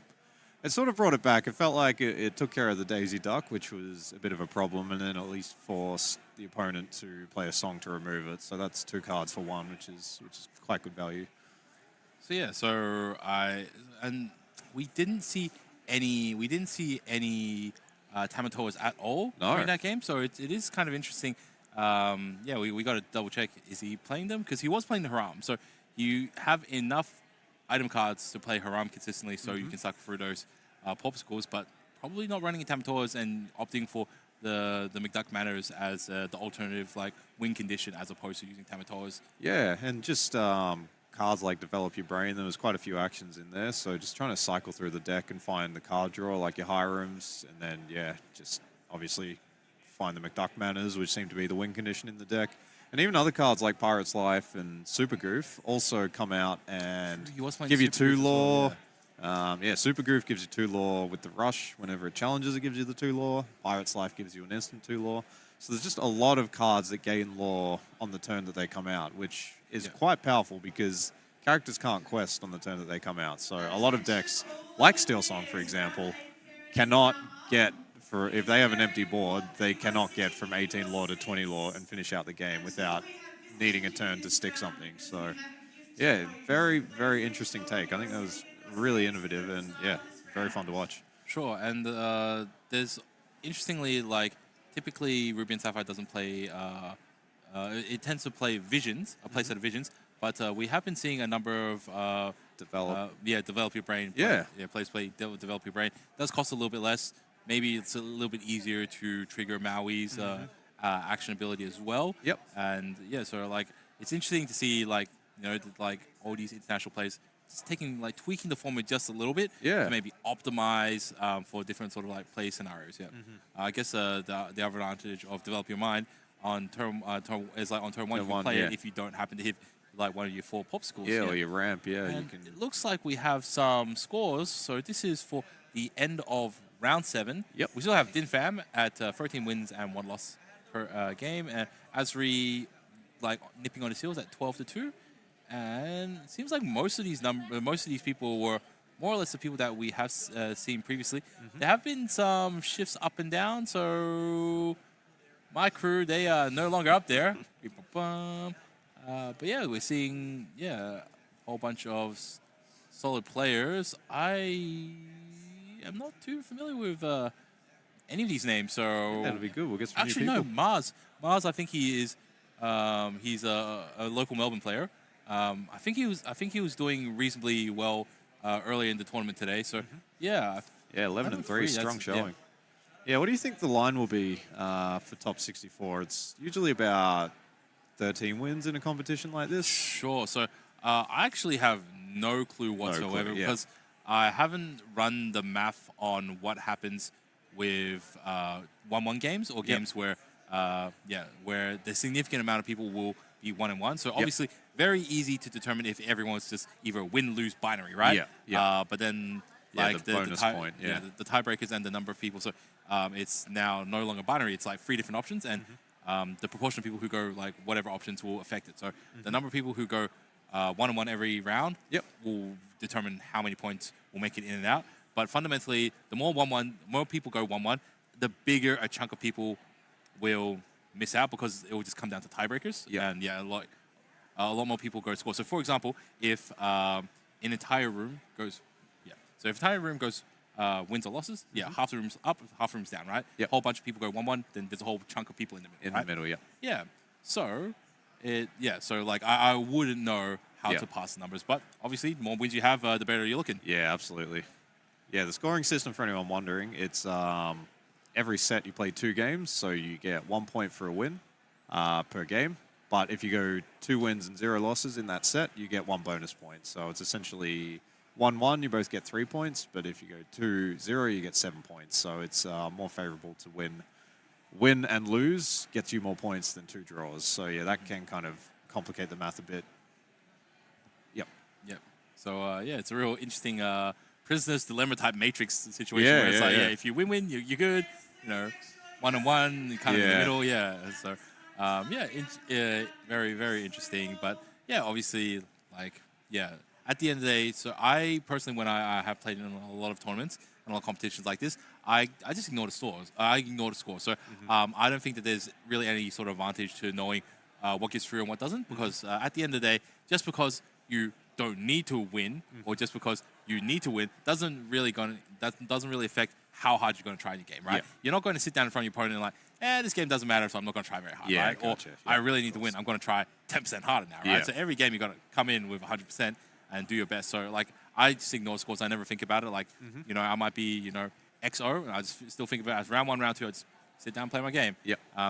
it sort of brought it back. It felt like it took care of the Daisy Duck, which was a bit of a problem, and then at least forced the opponent to play a song to remove it. So that's 2 cards for 1, which is quite good value. So yeah, we didn't see any Tamatoas at all during that game. So it is kind of interesting. Yeah, we got to double check. Is he playing them? Because he was playing the Haram. So you have enough item cards to play Haram consistently, so you can suck through those popsicles, but probably not running Tamatoas and opting for the McDuck Manners as the alternative like win condition as opposed to using Tamatoas. Yeah, and just cards like Develop Your Brain, there was quite a few actions in there, so just trying to cycle through the deck and find the card draw like your Hirams, and then, yeah, just obviously find the McDuck Manners, which seem to be the win condition in the deck. And even other cards like Pirate's Life and Super Goof also come out and give you 2 lore. Yeah, Super Goof gives you 2 lore with the Rush. Whenever it challenges, it gives you the 2 lore. Pirate's Life gives you an instant 2 lore. So there's just a lot of cards that gain lore on the turn that they come out, which is quite powerful because characters can't quest on the turn that they come out. So a lot of decks, like Steel Song, for example, cannot get, if they have an empty board, they cannot get from 18 lore to 20 lore and finish out the game without needing a turn to stick something. So, yeah, very, very interesting take. I think that was really innovative and, yeah, very fun to watch. Sure, and there's, interestingly, like, typically Ruby and Sapphire doesn't play, it tends to play Visions, a playset of Visions, but we have been seeing a number of... Develop Your Brain. Players play Develop Your Brain. It does cost a little bit less. Maybe it's a little bit easier to trigger Maui's action ability as well. Yep. And yeah, so like it's interesting to see like like all these international players just tweaking the format just a little bit to maybe optimize for different sort of like play scenarios. Yeah. I guess the other advantage of Develop Your Mind on turn is like on turn 1 you can play it if you don't happen to hit like one of your 4 popsicles. Yeah, or your ramp. Yeah. And it looks like we have some scores. So this is for the end of round 7. Yep. We still have Din Pham at 13 wins and 1 loss per game, and Azri like nipping on his heels at 12-2. And it seems like most of these people were more or less the people that we have seen previously. There have been some shifts up and down, so my crew, they are no longer up there. But yeah, we're seeing a whole bunch of solid players. I am not too familiar with any of these names, so That'll be good. We'll get some actually new no. people. Mars, I think he is. He's a local Melbourne player. I think he was doing reasonably well earlier in the tournament today. So yeah, Yeah, 11 and 3, strong that's- showing. Yeah, what do you think the line will be for top 64? It's usually about 13 wins in a competition like this. Sure. So I actually have no clue whatsoever yeah. because I haven't run the math on what happens with 1-1 games or games where where the significant amount of people will be 1-1. So obviously very easy to determine if everyone's just either win-lose binary, right? Yeah. But then Yeah, like the bonus point, yeah. the tiebreakers and the number of people. So it's now no longer binary. It's like 3 different options and the proportion of people who go like whatever options will affect it. So the number of people who go 1-1 every round will determine how many points will make it in and out. But fundamentally, the more 1-1, more people go 1-1, the bigger a chunk of people will miss out because it will just come down to tiebreakers. And a lot more people go score. So for example, if an entire room goes, so if an entire room goes wins or losses, half the room's up, half the room's down, right? A whole bunch of people go 1-1, then there's a whole chunk of people in the middle, In the middle, Yeah. So, so like I wouldn't know how to pass the numbers, but obviously, the more wins you have, the better you're looking. Yeah, absolutely. Yeah, the scoring system, for anyone wondering, it's every set you play 2 games, so you get 1 point for a win per game. But if you go 2 wins and 0 losses in that set, you get 1 bonus point. So it's essentially 1-1, you both get 3 points, but if you go 2-0, you get 7 points. So it's more favorable to win and lose gets you more points than 2 draws. So yeah, that can kind of complicate the math a bit. Yep. So it's a real interesting prisoner's dilemma type matrix situation. Yeah, where it's yeah, if you win, you're good. 1-1, kind of in the middle. Yeah. So very very interesting. But yeah, obviously at the end of the day, so I personally, when I have played in a lot of tournaments and a lot of competitions like this, I just ignore the scores. I ignore the score. So I don't think that there's really any sort of advantage to knowing what gets through and what doesn't, because at the end of the day, just because you don't need to win or just because you need to win doesn't really affect how hard you're going to try in your game, right? Yeah. You're not going to sit down in front of your opponent and like, this game doesn't matter, so I'm not going to try very hard, Yeah, right? gotcha. Or Yeah, I really need to win. I'm going to try 10% harder now, right? Yeah. So every game you got to come in with 100% and do your best. So like I just ignore scores. I never think about it. Like I might be XO, and I just still think about it as round 1, round 2. I just sit down and play my game.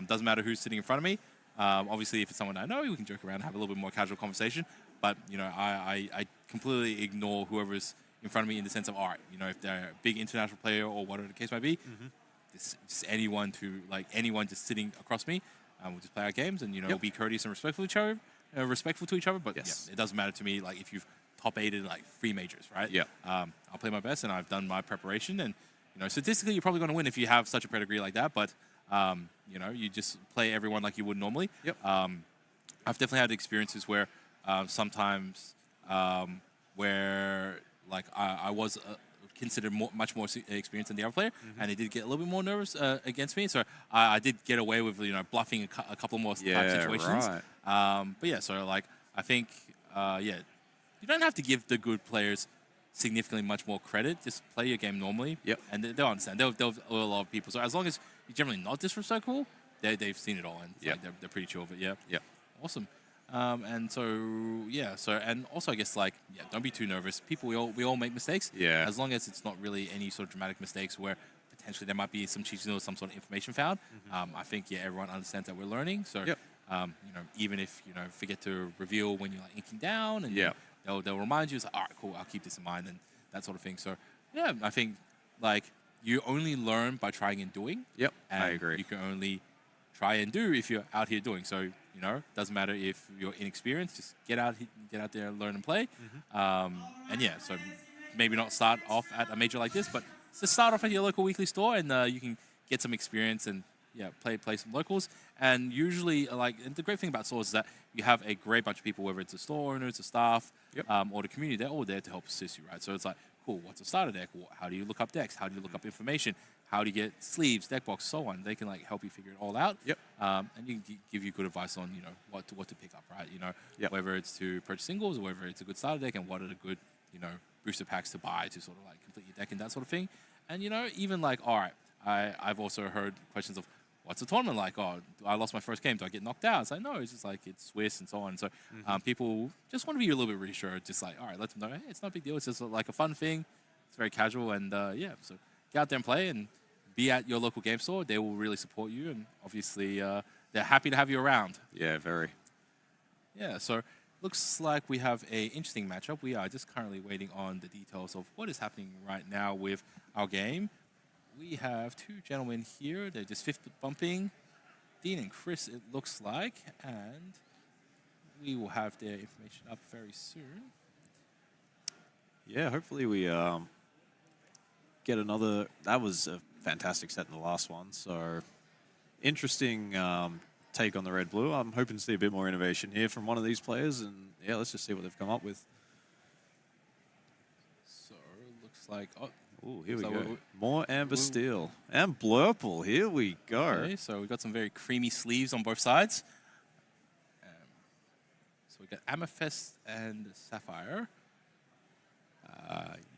Doesn't matter who's sitting in front of me. Obviously, if it's someone I know, we can joke around and have a little bit more casual conversation. But I completely ignore whoever's in front of me in the sense of, all right, if they're a big international player or whatever the case might be, just anyone just sitting across me, we'll just play our games and be courteous and respectful to each other. But it doesn't matter to me. Like if you've top 8 in like 3 majors, right? I'll play my best and I've done my preparation, and statistically you're probably going to win if you have such a pedigree like that. But you just play everyone like you would normally. I've definitely had experiences where sometimes where like I was considered much more experienced than the other player, and they did get a little bit more nervous against me. So I did get away with bluffing a couple more type situations. Right. But yeah, so like I think you don't have to give the good players significantly much more credit. Just play your game normally, and they'll understand. They'll a lot of people. So as long as you're generally not disrespectful, they've seen it all, and like, they're pretty chill. But awesome. And so and also I guess don't be too nervous. People, we all make mistakes. As long as it's not really any sort of dramatic mistakes where potentially there might be some cheating or some sort of information found. I think everyone understands that we're learning. So even if forget to reveal when you're like inking down, and they'll remind you. It's like, all right, cool, I'll keep this in mind, and that sort of thing. So I think like you only learn by trying and doing. And I agree. You can only try and do if you're out here doing. So doesn't matter if you're inexperienced, just get out there, learn and play. So maybe not start off at a major like this, but just start off at your local weekly store, and you can get some experience and play some locals. And usually, and the great thing about stores is that you have a great bunch of people, whether it's a store owner, it's a staff, or the community. They're all there to help assist you, right? So it's like cool, what's a starter deck? How do you look up decks? How do you look up information? How do you get sleeves, deck box, so on? They can like help you figure it all out. Yep. And you can give you good advice on what to pick up, right? Yep. Whether it's to purchase singles or whether it's a good starter deck and what are the good booster packs to buy to sort of like complete your deck and that sort of thing. And even like, all right, I've also heard questions of what's a tournament like? Oh, I lost my first game. Do I get knocked out? It's like, no, it's just like it's Swiss and so on. So people just want to be a little bit reassured. Just like, all right, let them know, hey, it's not a big deal. It's just like a fun thing. It's very casual. And yeah, so get out there and play and be at your local game store. They will really support you. And obviously, they're happy to have you around. Yeah, very. Yeah, so looks like we have a interesting matchup. We are just currently waiting on the details of what is happening right now with our game. We have two gentlemen here. They're just fifth bumping. Dean and Chris, it looks like. And we will have their information up very soon. Yeah, hopefully we get another. That was a fantastic set in the last one. So interesting take on the red-blue. I'm hoping to see a bit more innovation here from one of these players. And yeah, let's just see what they've come up with. So looks like... Ooh, here we go. More Amber Steel. And Blurple. Here we go. Okay, so we've got some very creamy sleeves on both sides. So we got Amethyst and Sapphire.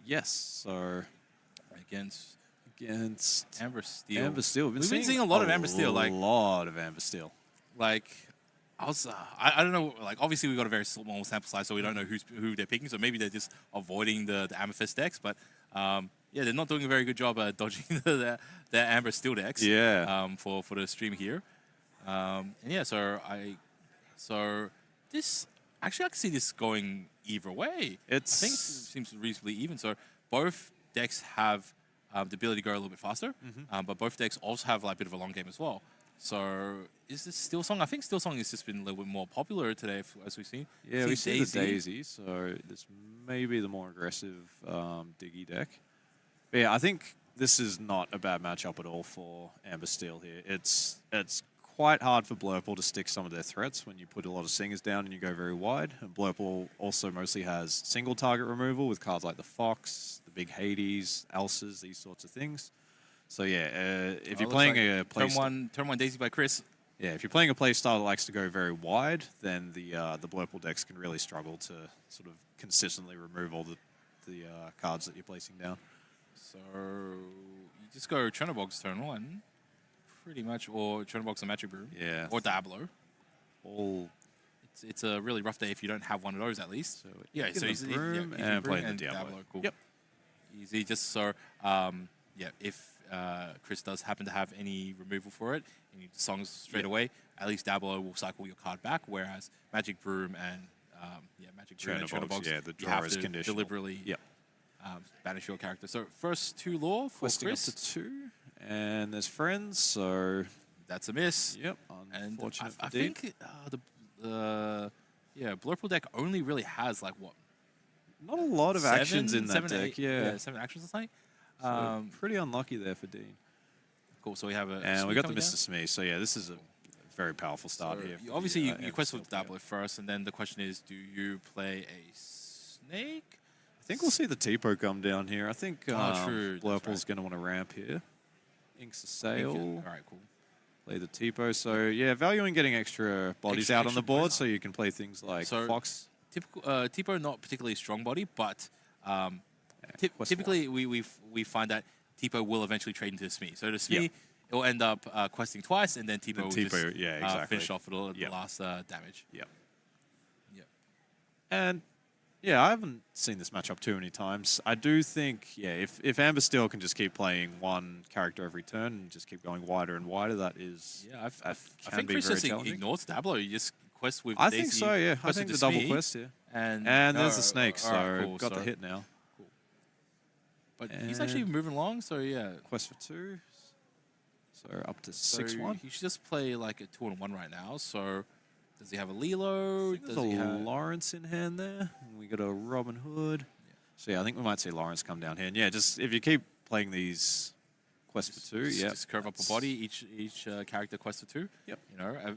Yes, so... Against Amber Steel. Amber Steel. We've been seeing a lot of Amber Steel. A lot of Amber Steel. Like, I don't know. Like, obviously we've got a very small sample size, so we don't know who they're picking. So maybe they're just avoiding the Amethyst decks. But yeah, they're not doing a very good job at dodging their Amber Steel decks. Yeah. For the stream here. And yeah, so this actually I can see this going either way. I think it seems reasonably even. So both decks have the ability to go a little bit faster, but both decks also have like a bit of a long game as well. So is this Steel Song? I think Steel Song has just been a little bit more popular today, as we've seen. Yeah, we see the Daisy, so this may be the more aggressive Diggy deck. But yeah, I think this is not a bad matchup at all for Amber Steel here. It's quite hard for Blurple to stick some of their threats when you put a lot of singers down and you go very wide. And Blurple also mostly has single target removal with cards like the Fox, the big Hades, Elsa's, these sorts of things. So yeah, if you're playing a play turn one Daisy by Chris. Yeah, if you're playing a play style that likes to go very wide, then the Blurple decks can really struggle to sort of consistently remove all the cards that you're placing down. So you just go Chernobog's turn one, pretty much, or Chernobog's a Magic Brew. Yeah. Or Diablo. All. It's a really rough day if you don't have one of those at least. So yeah, so he's Broom and playing the Diablo. Cool. Yep. Easy. Just so yeah, if Chris does happen to have any removal for it, and you songs straight away, at least Diablo will cycle your card back, whereas Magic Broom and Magic Broom and Chernobogs, yeah, the you draw have is to conditional. deliberately banish your character. So first two lore for Questing Chris. up to 2, and there's friends, so that's a miss. Yep. And Unfortunate I for Dean. think Blurple deck only really has like what? Not a lot of actions in that seven, deck. eight, Yeah. 7 actions or something. So pretty unlucky there for Dean. Cool. So we have And we got the Mr. Smee. So yeah, this is a very powerful start here. Obviously, you quest with Diablo first, and then the question is, do you play a snake? I think we'll see the Tipo come down here. I think true. Blurple's going to want to ramp here. Inks a sail. All right, cool. Play the Tipo. So yeah, valuing getting extra bodies out on the board so you can play things like Fox. Typical Tipo, not particularly strong body, but typically we find that Tipo will eventually trade into Smee. So the Smee, it will end up questing twice, and then Tipo will just finish off with the last damage. Yep. Yep. And yeah, I haven't seen this matchup too many times. I do think, if Amber Steel can just keep playing one character every turn and just keep going wider and wider, that is I think Chris just ignores Diablo. You just quest with Daisy. I think so, yeah. I think the double quest here. And there's the snake, so got the hit now. Cool. But he's actually moving along, so yeah. Quest for 2. So up to 6-1. He should just play like a 2-1 right now. So does he have a Lilo? Does he have Lawrence in hand there? And we got a Robin Hood. Yeah. So yeah, I think we might see Lawrence come down here. And yeah, just if you keep playing these quests for 2, just curve up a body. Each character quest for 2. Yep.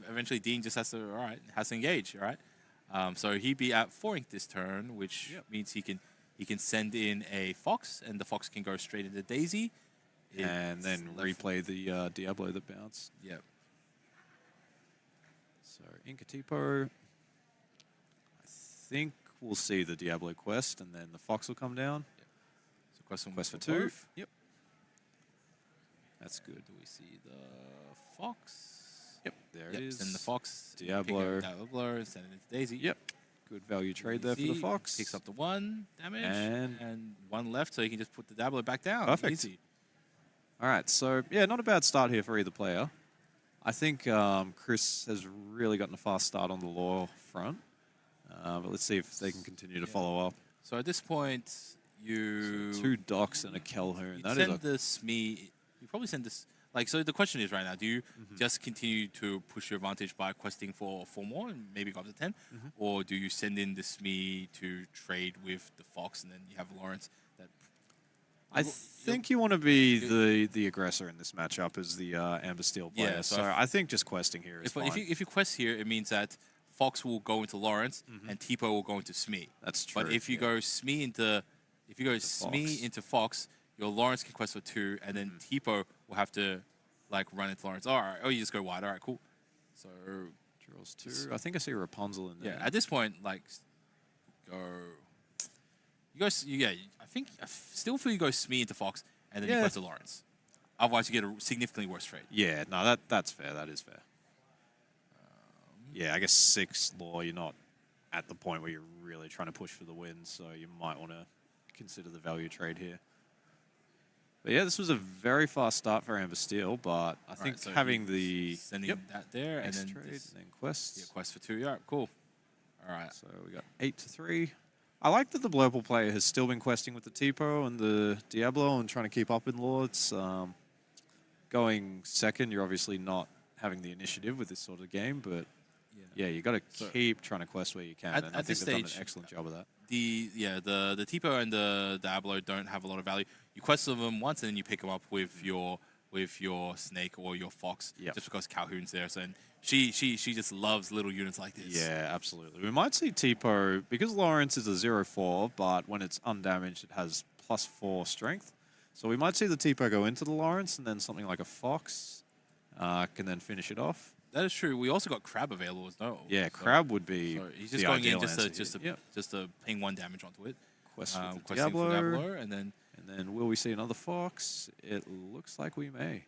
Eventually Dean just has to engage. All right. So he'd be at 4 ink this turn, which means he can he can send in a Fox, and the Fox can go straight into Daisy. And then It's left- replay the Diablo that bounced. Yep. So Inkatipo, I think we'll see the Diablo quest, and then the Fox will come down. So quest Quest for 2. both. Yep. That's good. Do we see the Fox? Yep, there Yep. it is. Send the Fox. Diablo. Diablo and send it into Daisy. Yep. Good value trade there for the Easy. Fox. Picks up the 1 damage And- 1 left, so he can just put the Diablo back down. Perfect. Easy. All right, so yeah, not a bad start here for either player. I think Chris has really gotten a fast start on the lore front, but let's see if they can continue to follow up. So at this point, you So 2 docks and a Calhoun. you'd That send is a the SME. You probably send this. Like, so the question is right now: do you just continue to push your advantage by questing for 4 more and maybe go up to 10, or do you send in the SME to trade with the Fox and then you have Lawrence? That I think you want to be the aggressor in this matchup as the Amber Steel player. Yeah, so so I think just questing here is fine. if you quest here, it means that Fox will go into Lawrence and Tipo will go into SME. That's true. But if you go SME into Fox. into Fox, your Lawrence can quest for 2, and then Tipo will have to like run into Lawrence. All right, you just go wide. All right, cool. So Draws 2. I think I see Rapunzel in there. yeah, at this point, like go. You go. Yeah, I still feel you go SME into Fox, and then you Yeah. quest to Lawrence. Otherwise, you get a significantly worse trade. Yeah, no, that's fair. That is fair. Yeah, I guess 6 lore, you're not at the point where you're really trying to push for the win, so you might want to consider the value trade here. But yeah, this was a very fast start for Amber Steel, but I think so having he's the sending that there, and next then trade, this, and then quests. yeah, quest for 2. Yeah, cool. All right. So we got 8 to 3. I like that the Blurple player has still been questing with the Tipo and the Diablo and trying to keep up in lore. It's going second. You're obviously not having the initiative with this sort of game, but yeah, you got to keep trying to quest where you can. At- and I at think this they've done stage, an excellent job of that. The Tipo and the Diablo don't have a lot of value. You quest them once, and then you pick them up with your snake or your fox, Yep. just because Calhoun's there. So and she just loves little units like this. Yeah, absolutely. We might see Tipo, because Lawrence is a 0-4, but when it's undamaged, it has +4 strength. So we might see the Tipo go into the Lawrence, and then something like a Fox can then finish it off. That is true. We also got Crab available as well. Yeah, So- Crab would be So he's just the going in ideal answer here. Yep. just to ping 1 damage onto it. Quest with the Questing for Diablo. Diablo, and then And then will we see another Fox? It looks like we may.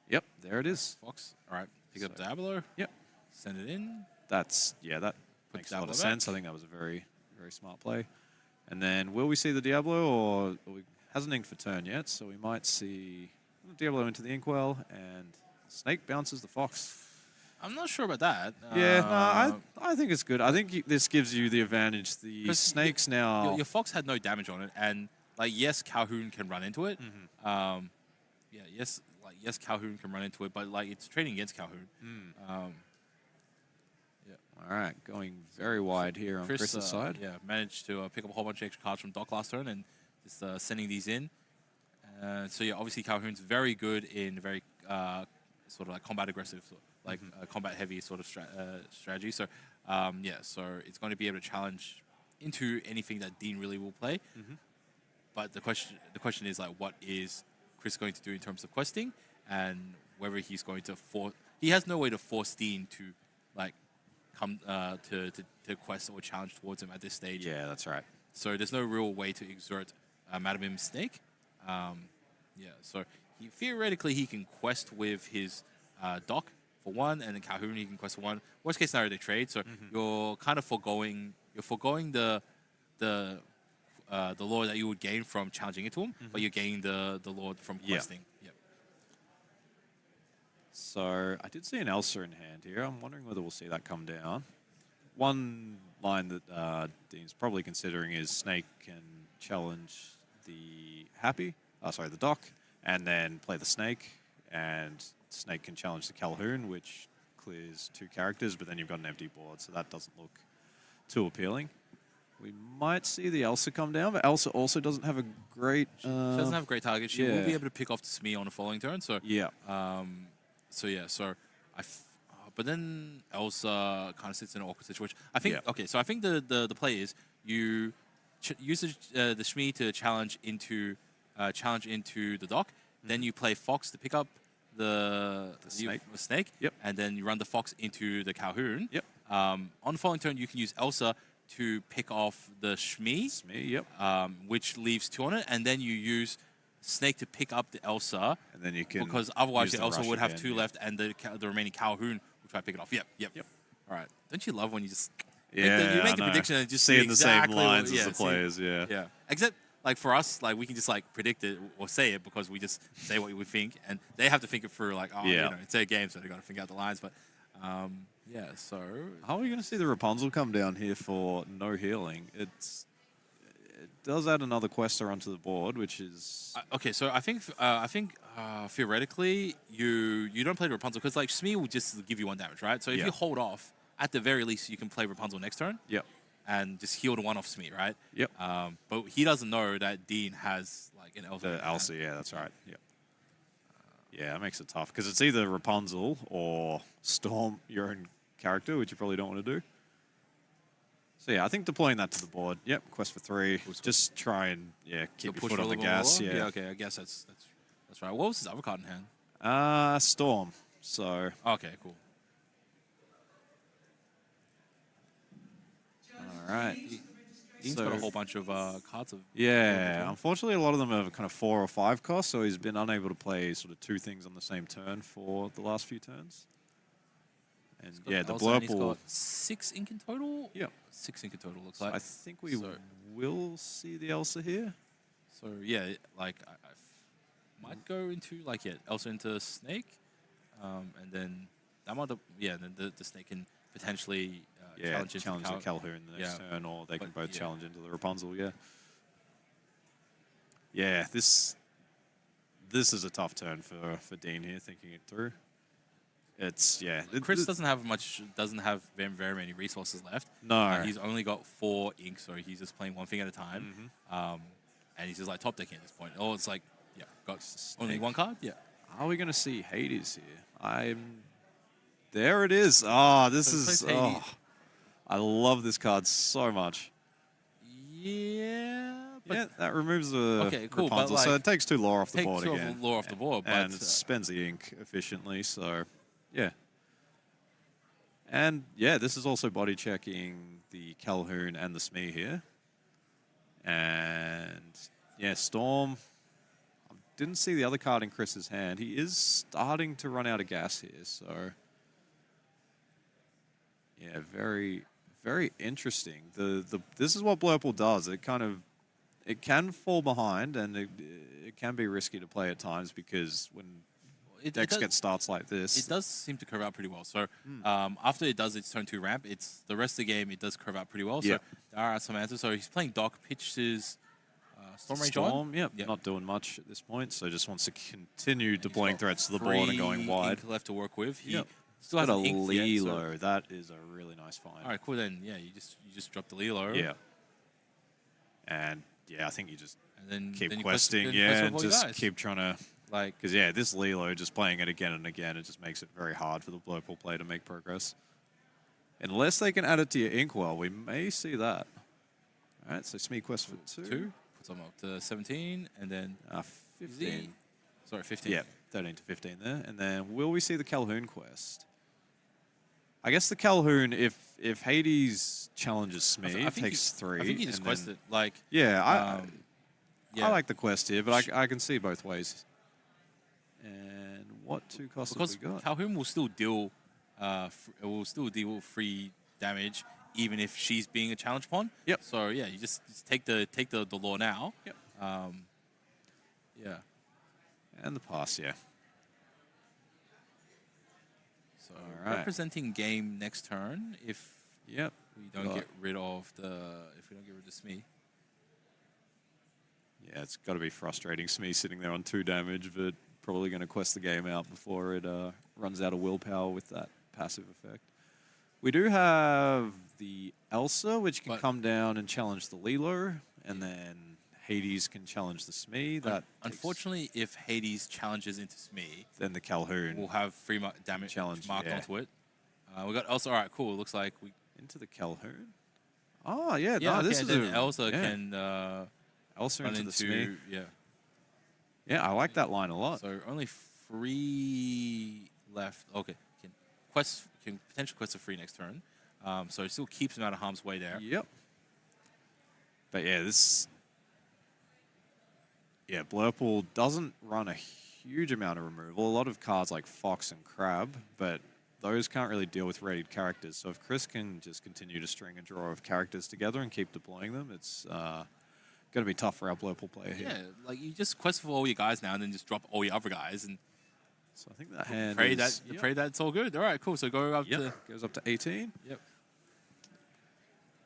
Yep, there it is. Fox. All right, pick up So- Diablo. Yep. Send it in. That Put makes a lot Diablo of sense. back. I think that was a very, very smart play. And then will we see the Diablo, or we hasn't inked for turn yet, so we might see Diablo into the Inkwell, and Snake bounces the Fox. I'm not sure about that. Yeah, no, I think it's good. I think this gives you the advantage. The 'Cause Snakes now. Your Fox had no damage on it, and like yes, Calhoun can run into it. Yes, Calhoun can run into it, but like it's trading against Calhoun. All right, going very wide here on Chris's side. Yeah, managed to pick up a whole bunch of extra cards from Doc last turn and just sending these in. So yeah, obviously Calhoun's very good in very sort of like combat aggressive, like combat heavy sort of strategy. So so it's going to be able to challenge into anything that Dean really will play. But the question is like, what is Chris going to do in terms of questing, and whether he's going to force. He has no way to force Dean to like come to quest or challenge towards him at this stage. Yeah, that's right. So there's no real way to exert Madam Snake. So theoretically he can quest with his Doc for 1, and then Calhoun he can quest for 1. Worst case scenario they trade. So you're kind of foregoing the lore that you would gain from challenging into him, but you're gaining the lore from questing. Yep. So I did see an Elsa in hand here. I'm wondering whether we'll see that come down. One line that Dean's probably considering is Snake can challenge the the Doc, and then play the Snake, and Snake can challenge the Calhoun, which clears 2 characters, but then you've got an empty board, so that doesn't look too appealing. We might see the Elsa come down, but Elsa also doesn't have a great... She doesn't have a great target. She will yeah. be able to pick off Smee on the following turn. So Yeah. But then Elsa kind of sits in an awkward situation. I think Yeah. okay. So I think the play is you use the Shmi to challenge into the dock. Then you play Fox to pick up the snake. Yep. And then you run the Fox into the Calhoun. Yep. On the following turn, you can use Elsa to pick off the Shmi. Yep. Which leaves 2 on it, and then you use Snake to pick up the Elsa. And then you can because otherwise use the Elsa rush would have again, 2 left, and the remaining Calhoun will try to pick it off. Yep. All right. Don't you love when you just you make the prediction and just seeing see the same exactly lines what, as the players? Yeah. Yeah. Except like for us, like we can just like predict it or say it because we just say what we think, and they have to think it through. Like, it's their game, so they got to figure out the lines. But so how are we going to see the Rapunzel come down here for no healing? It does add another quester onto the board, which is okay. So I think theoretically you don't play the Rapunzel because like Shmi will just give you 1 damage, right? So if you hold off, at the very least you can play Rapunzel next turn. Yep. And just heal the 1 off Shmi, right? Yep. But he doesn't know that Dean has like an Elsa. The Elsa, yeah, that's right. Yep. Yeah, that makes it tough because it's either Rapunzel or Storm your own character, which you probably don't want to do. So yeah, I think deploying that to the board. Yep, quest for 3. Just try and keep your foot on the gas. Yeah. Okay, I guess that's right. What was his other card in hand? Storm. So okay, cool. All right. Dean's got a whole bunch of cards. Unfortunately, a lot of them are kind of 4 or 5 costs, so he's been unable to play sort of 2 things on the same turn for the last few turns. And the blurple. He's got 6 ink in total. Yeah, 6 ink in total looks so like. I think we will see the Elsa here. So yeah, like I might go into Elsa into Snake, and then that might then the Snake can potentially challenge the Calhoun the next turn, or they can both challenge into the Rapunzel. Yeah, this is a tough turn for Dean here, thinking it through. It's Chris doesn't have very many resources left. No, he's only got 4 ink, so he's just playing one thing at a time. And he's just like top decking at this point. Oh, it's like got only 1 card. Yeah. Are we going to see Hades here? There it is. This is. I love this card so much. Yeah. But that removes the cool, Rapunzel, so it takes 2 lore off the board takes again. lore off the board, and it spends the ink efficiently. So, and this is also body checking the Calhoun and the Smee here. And Storm. I didn't see the other card in Chris's hand. He is starting to run out of gas here. So, very, very interesting. This is what Blurple does. It can fall behind, and it can be risky to play at times because when decks get starts like this, it does seem to curve out pretty well. So after it does its turn 2 ramp, the rest of the game it does curve out pretty well. So there are some answers. So he's playing Doc, pitches Storm Rage on. Not doing much at this point, so just wants to continue deploying threats to the board and going wide. Ink left to work with. He still has a Lilo. That is a really nice find. All right, cool. Then you just drop the Lilo. Yeah. And I think you just keep then questing, and just keep trying to because this Lilo, just playing it again and again, it just makes it very hard for the Blurple player to make progress. Unless they can add it to your Inkwell, we may see that. All right, so Smee quest for 2. Puts them up to 17, and then 15. Sorry, 15. Yeah, 13 to 15 there. And then will we see the Calhoun quest? I guess the Calhoun, if Hades challenges Smee, it takes 3. I think he just quested. I like the quest here, but I can see both ways. And what 2 costs have we got? Because Calhoun will still deal, free damage even if she's being a challenge pawn. Yep. So you just take the law now. Yep. And the pass, So representing game next turn if we don't get rid of the Smee. Yeah, it's got to be frustrating. Smee sitting there on 2 damage, but probably going to quest the game out before it runs out of willpower with that passive effect. We do have the Elsa, which can come down and challenge the Lilo, and then Hades can challenge the Smee. Unfortunately, if Hades challenges into Smee, then the Calhoun will have free damage challenge marked onto it. We got Elsa. All right, cool. It looks like we into the Calhoun. Oh, yeah. Yeah, no, this and is then Elsa yeah. can Elsa run into the into Smee. yeah. Yeah, I like that line a lot. So only 3 left. Okay, can potentially quest a free next turn. So it still keeps him out of harm's way there. Yep. But yeah, this... Yeah, Blurple doesn't run a huge amount of removal. A lot of cards like Fox and Crab, but those can't really deal with readied characters. So if Chris can just continue to string a draw of characters together and keep deploying them, it's going to be tough for our Blurple player here. Yeah, like you just quest for all your guys now and then just drop all your other guys and So I think that hand pray is... pray that it's all good. All right, cool. So go up to... Goes up to 18. Yep.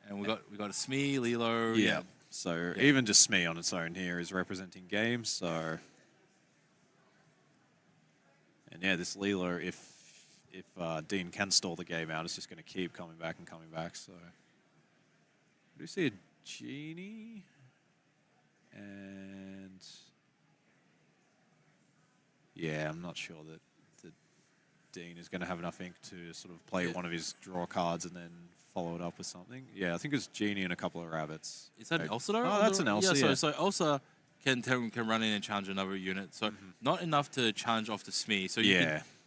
And we got a Smee, Lilo. Yeah. So even just Smee on its own here is representing games. So, and yeah, this Lilo, if Dean can stall the game out, it's just going to keep coming back and coming back. So, do you see a Genie? And yeah, I'm not sure that Dean is going to have enough ink to sort of play one of his draw cards and then follow it up with something. Yeah, I think it's Genie and a couple of rabbits. Is that an Elsa though? Oh, that's an Elsa. Yeah, so Elsa can run in and challenge another unit. So not enough to challenge off the Smee. So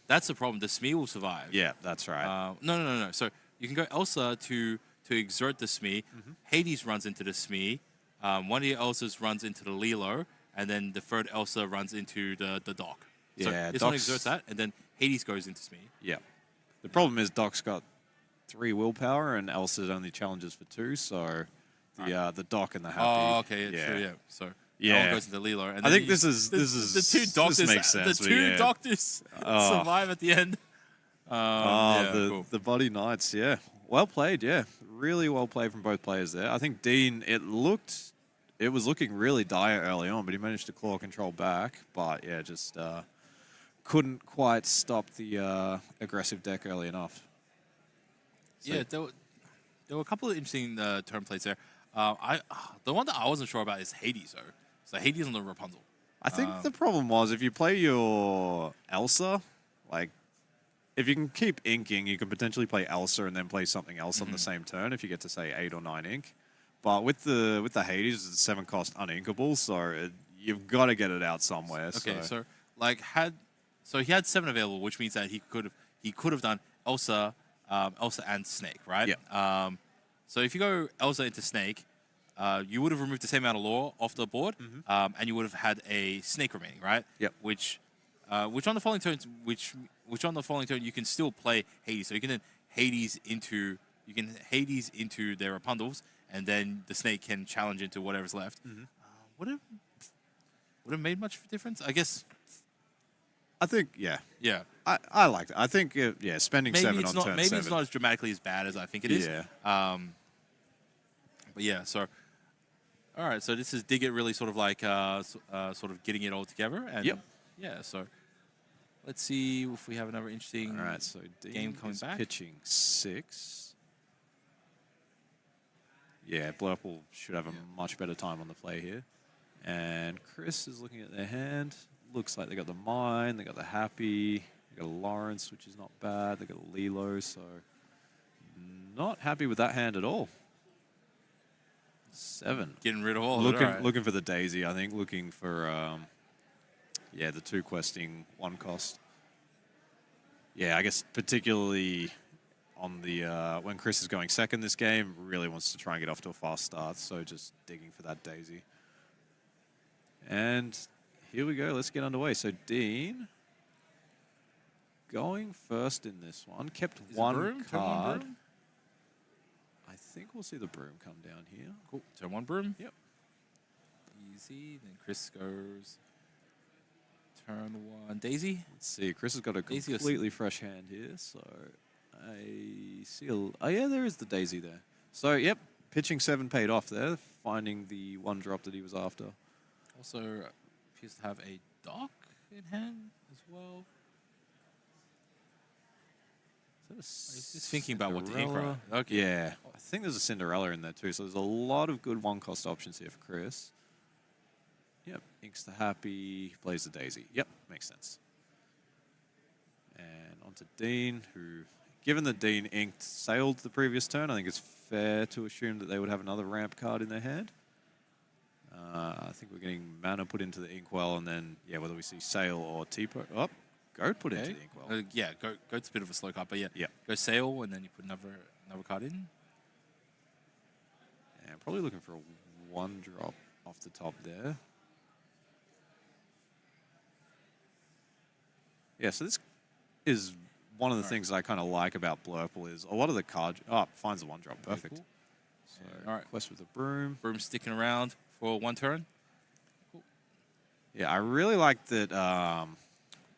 that's the problem. The Smee will survive. Yeah, that's right. No. So you can go Elsa to exert the Smee. Hades runs into the Smee. One of your Elsas runs into the Lilo, and then the third Elsa runs into the Doc. So this one exerts that, and then Hades goes into Smee. Yeah. The problem is Doc's got 3 willpower, and Elsa only challenges for 2, so the Doc and the Happy. Oh, okay, true, yeah. So that one goes into Lilo. And I then think this is the 2 doctors. This makes sense, The 2 doctors survive at the end. Cool. The Bloody Knights, yeah. Well played, yeah. Really well played from both players there. I think Dean, it was looking really dire early on, but he managed to claw control back. But yeah, just couldn't quite stop the aggressive deck early enough. So, Yeah, there were a couple of interesting turn plays there. The one that I wasn't sure about is Hades, though. So Hades on the Rapunzel. I think the problem was if you play your Elsa, like, if you can keep inking, you can potentially play Elsa and then play something else on the same turn if you get to, say, 8 or 9 ink. But with the Hades, it's a 7-cost uninkable, so you've got to get it out somewhere. Okay, so he had 7 available, which means that he could have done Elsa and Snake, right? Yeah. So if you go Elsa into Snake, you would have removed the same amount of lore off the board, and you would have had a Snake remaining, right? Yep. Which on the following turns, which on the following turn you can still play Hades. So you can then Hades into their Rapunzels, and then the Snake can challenge into whatever's left. Would have made much of a difference? I guess. I think, yeah. Yeah. I liked it. I think, spending Maybe 7 it's on not. turn Maybe 7. it's not as dramatically as bad as I think it is. Yeah. But yeah. So. All right. So this is Diggit really sort of like sort of getting it all together. And yeah. So. Let's see if we have another interesting all right, so Dean game coming back. Pitching 6. Yeah, Blurple should have a much better time on the play here. And Chris is looking at their hand. Looks like they got the Mine, they got the Happy, they got a Lawrence, which is not bad. They got a Lilo, so not happy with that hand at all. 7. Getting rid of all looking, of it. All right. Looking for the Daisy, I think. Looking for, the 2 questing 1 cost. Yeah, I guess particularly on the when Chris is going second this game, really wants to try and get off to a fast start, so just digging for that Daisy. And here we go, let's get underway. So Dean going first in this one, kept Is it 1 broom? Turn 1 card. broom? I think we'll see the broom come down here. Cool. Turn 1 broom. Yep. Easy. Then Chris goes. Turn 1 Daisy. Let's see, Chris has got a Daisy completely fresh hand here, so I see oh yeah, there is the Daisy there. So yep, pitching 7 paid off there, finding the 1 drop that he was after. Also appears to have a Doc in hand as well. He's just thinking about what to ink, right? Okay. Yeah, I think there's a Cinderella in there too, so there's a lot of good 1-cost options here for Chris. Yep, inks the Happy, plays the Daisy. Yep, makes sense. And on to Dean, who given that Dean inked Sailed the previous turn, I think it's fair to assume that they would have another ramp card in their hand. I think we're getting mana put into the Inkwell, and then, yeah, whether we see Sail or T-Po. Oh, Goat put into the Inkwell. Yeah, Goat's a bit of a slow card, but Yeah. go Sail, and then you put another card in. Yeah, probably looking for a 1-drop off the top there. Yeah, so this is one of the things I kind of like about Blurple is a lot of the cards... Oh, finds the 1-drop. Perfect. Cool. So, all right. Quest with the Broom. Broom sticking around for 1 turn. Cool. Yeah, I really like that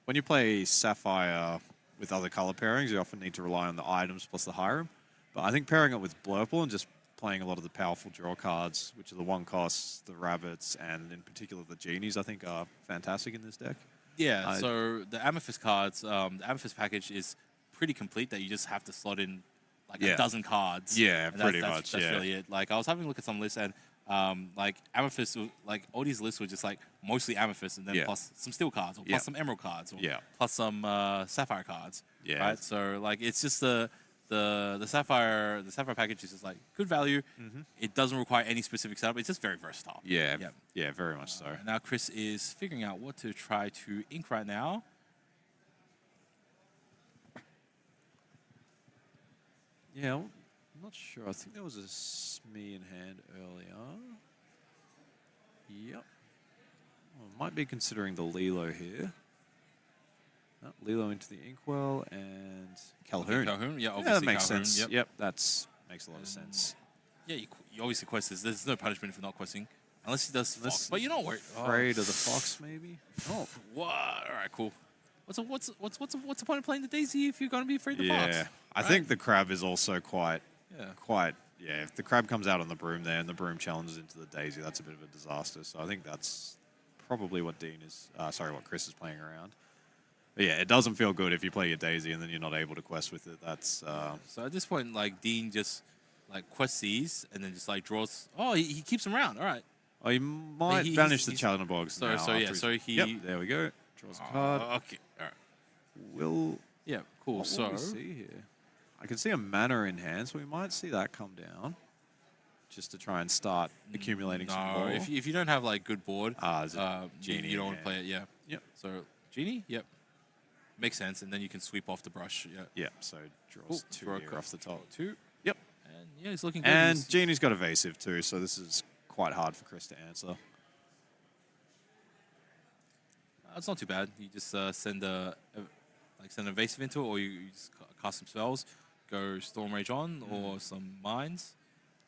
when you play Sapphire with other color pairings, you often need to rely on the items plus the Hiram. But I think pairing it with Blurple and just playing a lot of the powerful draw cards, which are the 1-costs, the Rabbits, and in particular the Genies, I think are fantastic in this deck. Yeah, so the Amethyst cards, the Amethyst package is pretty complete that you just have to slot in like a dozen cards. Yeah, and pretty that's, much. That's yeah. really it. Like I was having a look at some lists and like Amethyst, like all these lists were just like mostly Amethyst and then plus some Steel cards or plus some Emerald cards or plus some Sapphire cards. Yeah. Right. So like it's just the Sapphire package is just like good value. It doesn't require any specific setup. It's just very versatile. Yeah, very much so. Now Chris is figuring out what to try to ink right now. Yeah, I'm not sure. I think there was a Smee in hand earlier. Yep. Well, might be considering the Lilo here. Lilo into the Inkwell and Calhoun. Calhoun, yeah, obviously. Yeah, that makes Calhoun, sense. Yep, that makes a lot of sense. Yeah, you obviously quest this. There's no punishment for not questing. Unless he does Fox. But you know what? Afraid of the Fox, maybe? Oh. What? All right, cool. What's the point of playing the Daisy if you're going to be afraid of the Fox? Yeah, I think the Crab is also quite, if the Crab comes out on the Broom there and the Broom challenges into the Daisy, that's a bit of a disaster. So I think that's probably what what Chris is playing around. But yeah, it doesn't feel good if you play your Daisy and then you're not able to quest with it. That's So at this point, like Dean just like quests these and then just like draws. Oh, he keeps them around. All right. Oh, he might banish the Challengerbogs now. So he. Yep, there we go. Draws a card. Okay. All right. Yeah. Cool. What will we see here? I can see a mana in hand, so we might see that come down, just to try and start accumulating some more. If you don't have like good board, Genie you don't want to play it. Yeah. Yep. So Genie. Yep. Makes sense, and then you can sweep off the brush. Yeah. Yeah. So draws 2 here off the top. 2. Yep. And yeah, he's looking good. And Genie's got evasive too, so this is quite hard for Chris to answer. It's not too bad. You just send an evasive into it, or you just cast some spells, go Storm Rage on, or some mines.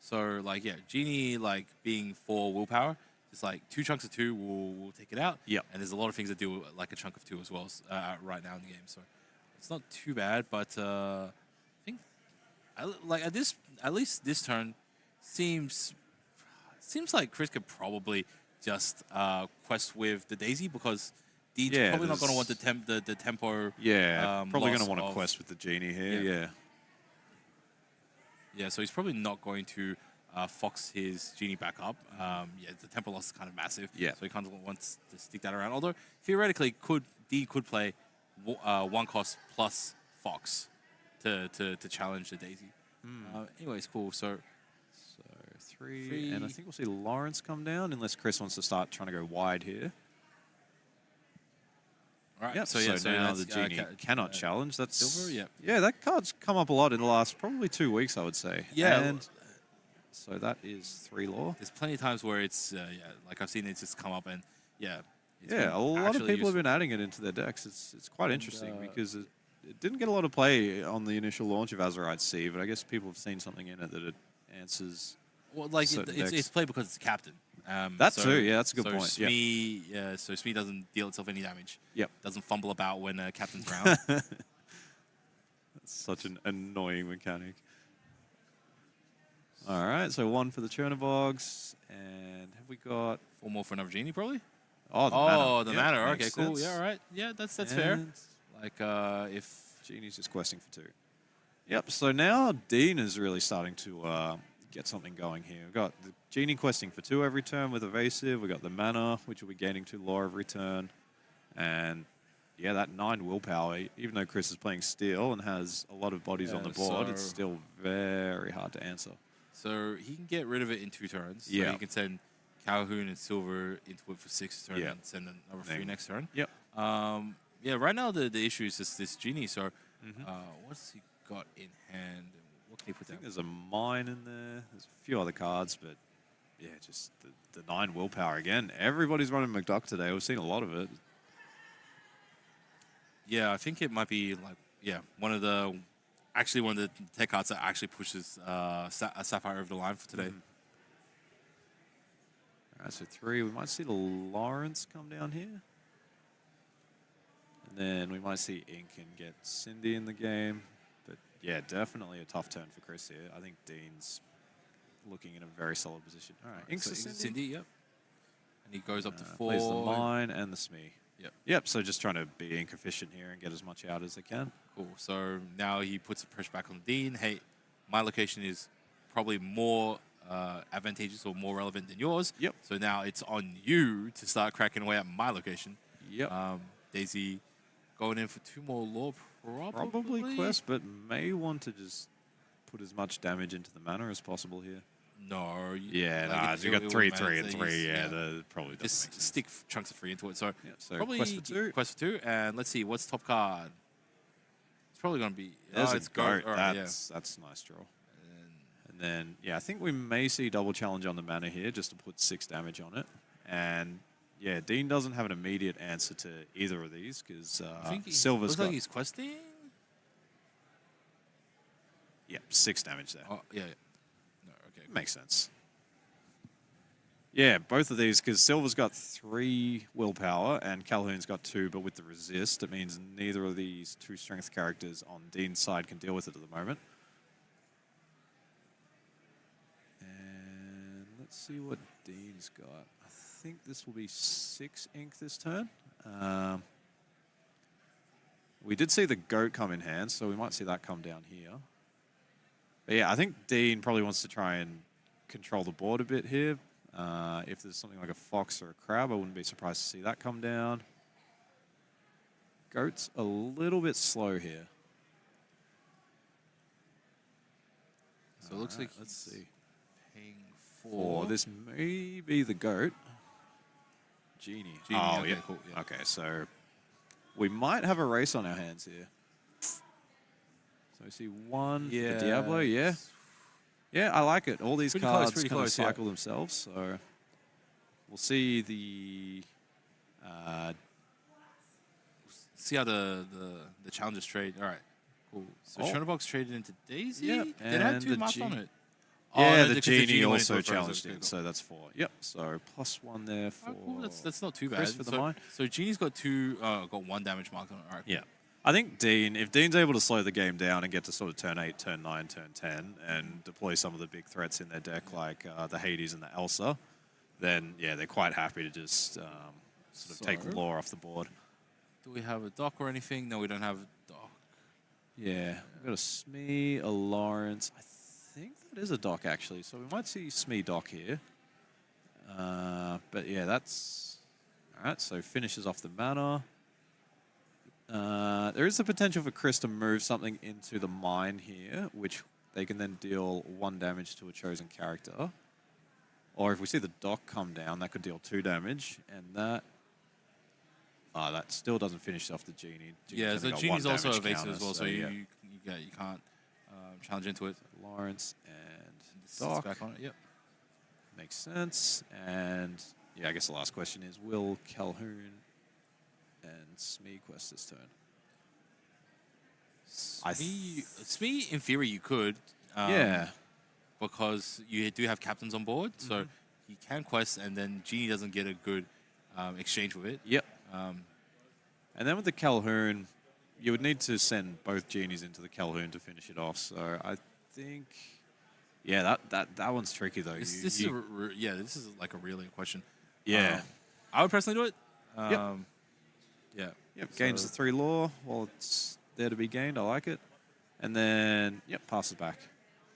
So like Genie like being 4 willpower, just like 2 chunks of 2 will take it out. Yep. And there's a lot of things that do like a chunk of 2 as well right now in the game. So it's not too bad, but I think at least this turn seems like Chris could probably just quest with the Daisy because Dean's probably not going to want the tempo. Yeah, probably going to want to quest with the Genie here. Yeah, so he's probably not going to Fox his Genie back up. The tempo loss is kind of massive. Yeah. So he kind of wants to stick that around. Although theoretically, Dean could play 1-cost plus Fox to challenge the Daisy. Anyways, cool. So 3, and I think we'll see Lawrence come down unless Chris wants to start trying to go wide here. All right. Yep. So now the Genie cannot challenge. That's Silver. Yeah, that card's come up a lot in the last probably 2 weeks, I would say. Yeah. And so that is 3 law. There's plenty of times where it's like I've seen it just come up and a lot of people have been adding it into their decks. It's quite interesting because it didn't get a lot of play on the initial launch of Azurite Sea, but I guess people have seen something in it that it answers. Well, like it's played because it's a captain. That's too. Yeah, that's a good point. Smee, so Smee doesn't deal itself any damage. Yep. Doesn't fumble about when captain's round. That's such an annoying mechanic. All right, so 1 for the Churnabogs, and have we got 4 more for another Genie, probably? Oh, the Yep, mana. Okay, makes cool. sense. Yeah, all right. Yeah, that's fair. And Like if Genie's just questing for 2. Yep. So now Dean is really starting to get something going here. We've got the Genie questing for 2 every turn with evasive. We've got the mana, which will be gaining 2 law every turn, and yeah, that 9 willpower, even though Chris is playing steel and has a lot of bodies on the board, it's still very hard to answer. So he can get rid of it in 2 turns. Yeah. So he can send Calhoun and Silver into it for 6 turns Yeah. and send another 3 next turn. Yep. Yeah, right now the issue is just this Genie. So what's he got in hand? What can he put I think down? there's a mine in there. There's a few other cards, but yeah, just the 9 willpower again. Everybody's running McDuck today. We've seen a lot of it. Yeah, I think it might be like, one of the tech cards that actually pushes a Sapphire over the line for today. All right, so 3. We might see the Lawrence come down here. And then we might see Ink and get Cindy in the game. But yeah, definitely a tough turn for Chris here. I think Dean's looking in a very solid position. All right, Ink's So a Cindy. Cindy, yep. And he goes up to 4. Plays the mine and the Smee. Yep. Yep, so just trying to be ink efficient here and get as much out as they can. Cool. So now he puts the pressure back on Dean. Hey, my location is probably more advantageous or more relevant than yours. Yep. So now it's on you to start cracking away at my location. Yep. Daisy going in for 2 more law, Probably Quest, but may want to just put as much damage into the mana as possible here. No. Yeah, you got 3, 3, and 3. Yeah, that probably doesn't make just sense. stick chunks of free into it. So, So probably Quest for 2. Quest for 2. And let's see, what's top card? It's probably going to be... There's it's a goat. All right, That's a nice draw. And then, yeah, I think we may see double challenge on the mana here just to put 6 damage on it. And, yeah, Dean doesn't have an immediate answer to either of these because I think Silver's looks got... like he's questing. Yeah, 6 damage there. Oh, yeah. No, okay. Makes sense. Yeah, both of these, because Silver's got 3 willpower and Calhoun's got 2, but with the resist, it means neither of these 2 strength characters on Dean's side can deal with it at the moment. And let's see what Dean's got. I think this will be 6 ink this turn. We did see the goat come in hand, so we might see that come down here. But yeah, I think Dean probably wants to try and control the board a bit here. If there's something like a fox or a crab, I wouldn't be surprised to see that come down. Goat's a little bit slow here. So it looks like let's see. paying 4. 4. This may be the goat. Genie. Oh, okay, yeah. cool, yeah. Okay, so we might have a race on our hands here. So we see 1 for Diablo, yeah. Yeah, I like it. All these Pretty cards close, kind of cycle themselves, so we'll see the... See how the challengers trade. All right, cool. So Schoenbox traded into Daisy. Yep. It had And 2 the marks on it. Yeah, Oh, the because Genie went also into a challenged frozen. in, Okay, so that's 4. Yep, so +1 there for... cool. Cool. That's not too bad. Chris for the so, mine. so Genie's got 1 damage mark on it. All right, cool. Yeah. I think if Dean's able to slow the game down and get to sort of turn 8, turn 9, turn 10, and deploy some of the big threats in their deck like the Hades and the Elsa, then, yeah, they're quite happy to just sort of take the law off the board. Do we have a dock or anything? No, we don't have a dock. Yeah, we've got a Smee, a Lawrence. I think that is a dock, actually, so we might see Smee dock here. But, yeah, that's... All right, so finishes off the mana. There is the potential for Chris to move something into the mine here, which they can then deal 1 damage to a chosen character. Or if we see the dock come down, that could deal 2 damage, and that... that still doesn't finish off the Genie. Yeah, so got Genie's 1 also damage evasive counter, as well, so yeah. you can't challenge into it. Lawrence and This is dock. back on it. Yep. Makes sense. And yeah, I guess the last question is, will Calhoun and Smee quest this turn? Smee, in theory, you could. Yeah. Because you do have captains on board, so he can quest, and then Genie doesn't get a good exchange with it. Yep. And then with the Calhoun, you would need to send both Genies into the Calhoun to finish it off. So I think, yeah, that one's tricky though. This is like a really question. Yeah. I would personally do it. Yep. Yeah. Yep. Gains the 3 law while it's there to be gained. I like it. And then, yep, passes back.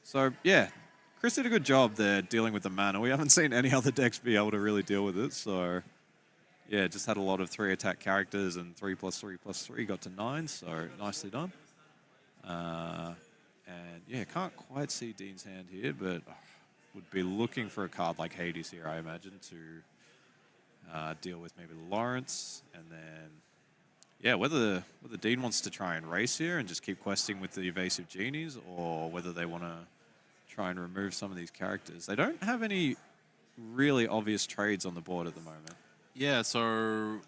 So yeah, Chris did a good job there dealing with the mana. We haven't seen any other decks be able to really deal with it. So yeah, just had a lot of 3 attack characters, and 3+3+3 got to 9, so nicely done. And yeah, can't quite see Dean's hand here, but would be looking for a card like Hades here, I imagine, to deal with maybe Lawrence, and then yeah, whether Dean wants to try and race here and just keep questing with the evasive genies, or whether they want to try and remove some of these characters. They don't have any really obvious trades on the board at the moment. Yeah, so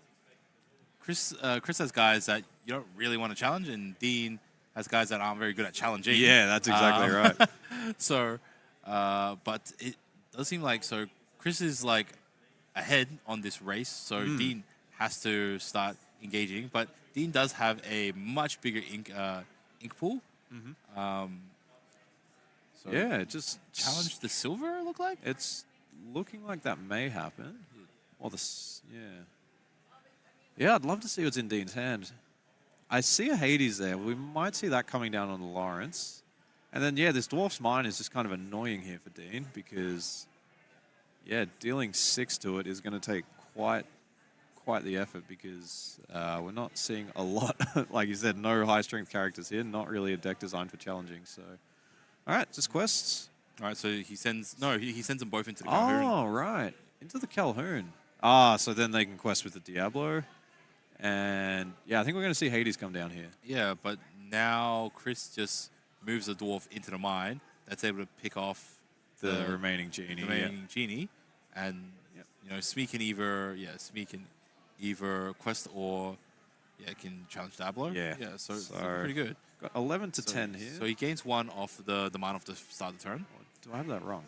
Chris has guys that you don't really want to challenge, and Dean has guys that aren't very good at challenging. Yeah, that's exactly right. So, but it does seem like Chris is like ahead on this race, so Dean has to start engaging. But Dean does have a much bigger ink pool. So Yeah, just challenge the silver. Look like it's looking like that may happen. Or yeah, I'd love to see what's in Dean's hand. I see a Hades there. We might see that coming down on the Lawrence. And then, yeah, this Dwarf's Mine is just kind of annoying here for Dean because, yeah, dealing 6 to it is going to take quite the effort because we're not seeing a lot. Like you said, no high-strength characters here. Not really a deck designed for challenging. So, all right, just quests. all right. So he sends them both into the Calhoun. Oh, right. Into the Calhoun. Ah, so then they can quest with the Diablo. And, yeah, I think we're going to see Hades come down here. Yeah, but now Chris just moves the dwarf into the mine. That's able to pick off The remaining genie. genie, and Smee can either quest or can challenge Diablo. Yeah. So it's pretty good. Got 11 to 10 here. So he gains 1 off the mine off the start of the turn. Do I have that wrong?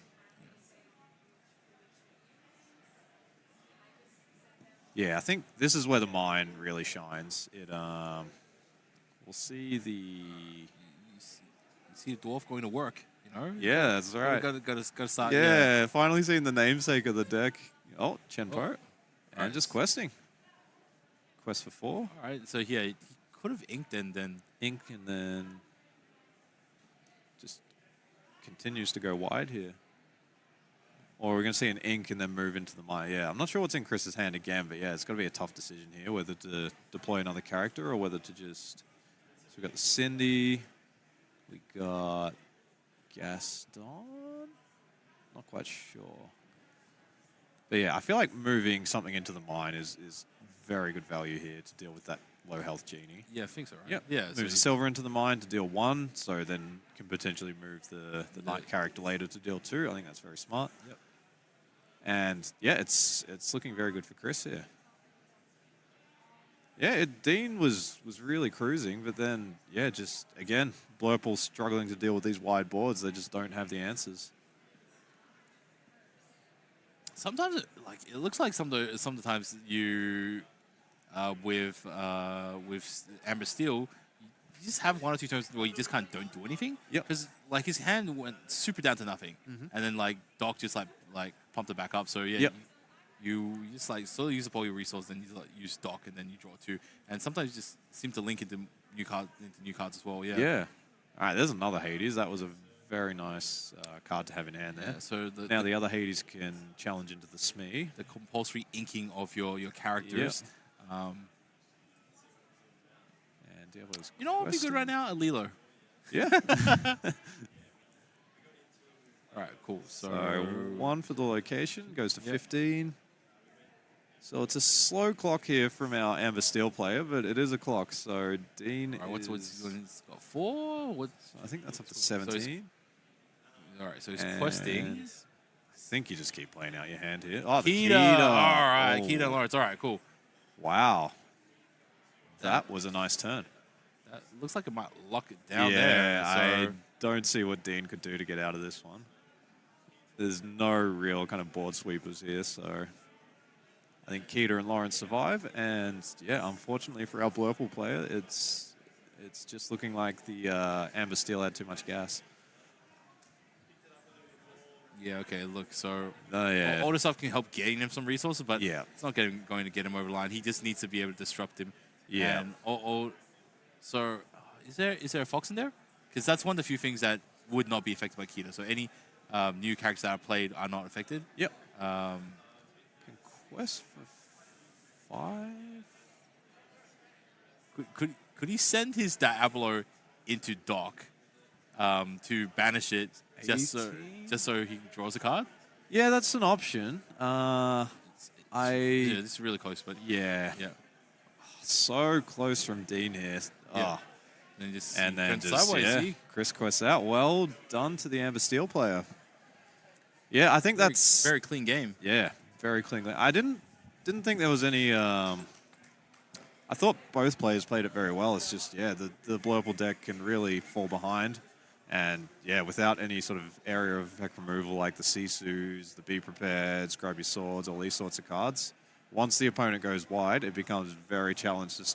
Yeah, I think this is where the mine really shines. We'll see the... You see the dwarf going to work. Yeah, that's right. Got to start. Yeah, finally seeing the namesake of the deck. Oh, Chenpo. And just questing. Quest for 4. All right. So yeah, he could have inked and then Ink, and then just continues to go wide here. Or we're going to see an ink and then move into the mine. Yeah, I'm not sure what's in Chris's hand again, but yeah, it's got to be a tough decision here, whether to deploy another character or whether to just... So we've got the Cindy. We got Gaston? Not quite sure. But yeah, I feel like moving something into the mine is very good value here to deal with that low health genie. Yeah, I think so, right? Yep. Yeah. Moves a silver into the mine to deal 1, so then can potentially move the knight character later to deal 2. I think that's very smart. Yep. And yeah, it's looking very good for Chris here. Yeah, Dean was really cruising, but then, yeah, just, again, Blurple struggling to deal with these wide boards. They just don't have the answers. Sometimes it looks like sometimes you with Amber Steel, you just have 1 or 2 turns where you just kind of don't do anything. Yep. Because like his hand went super down to nothing, and then like Doc just like pumped it back up. So yeah. Yep. You just still use up all your resources, then you use Doc, and then you draw 2. And sometimes you just seem to link into new cards as well. Yeah. Yeah. All right, there's another Hades. That was a very nice card to have in hand there. Yeah, so now the other Hades can challenge into the Smee. The compulsory inking of your characters. Yep. And Diablo's You know what would be good right now? A Lilo. Yeah. All right, cool. So 1 for the location, goes to 15. So it's a slow clock here from our Amber Steel player, but it is a clock. So Dean all right, what's he's got 4? What? I think that's up to 17. All right, so he's questing. I think you just keep playing out your hand here. Oh, the Keita. All right, Oh. Keita Lawrence. All right, cool. Wow. That was a nice turn. That looks like it might lock it down yeah, there. I So don't see what Dean could do to get out of this one. There's no real kind of board sweepers here, so I think Keita and Lawrence survive. And yeah, unfortunately for our Blurple player, it's just looking like the Amber Steel had too much gas. yeah, okay. Look, so yeah. all this stuff can help getting him some resources, but Yeah. it's not going to get him over the line. He just needs to be able to disrupt him. Yeah. And so is there a Fox in there? Because that's one of the few things that would not be affected by Keita. So any new characters that are played are not affected. Yep. Um, Quest 5. Could he send his Diablo into dock to banish it just 18? so he draws a card? Yeah, that's an option. Yeah, this is really close, but Yeah, yeah. so close from Dean here. Yeah. Oh. And just And then turn just, sideways. yeah, See? Chris Quest out. Well done to the Amber Steel player. Yeah, I think that's very clean game. yeah, very clean. I didn't think there was any. I thought both players played it very well. It's just the Blurple deck can really fall behind, and yeah, without any sort of area of effect removal like the Sisus, the Be Prepared, Scrub Your Swords, all these sorts of cards. Once the opponent goes wide, it becomes very challenging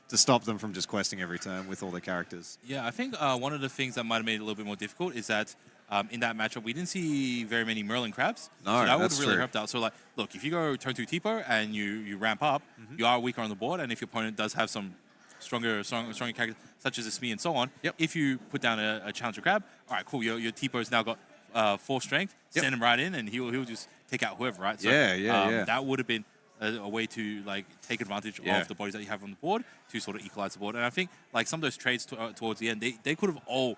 to stop them from just questing every turn with all their characters. Yeah, I think one of the things that might have made it a little bit more difficult is that in that matchup, we didn't see very many Merlin crabs. No, so that would that's have really true. helped out. So, like, look, if you go turn 2 Tipo and you ramp up, you are weaker on the board. And if your opponent does have some stronger characters, such as Smee and so on, Yep. if you put down a challenger crab, all right, cool, your Tipo's now got 4 strength, Yep. send him right in, and he'll just take out whoever, right? So, Yeah. That would have been a way to like take advantage of the bodies that you have on the board to sort of equalize the board. And I think like some of those trades towards the end, they could have all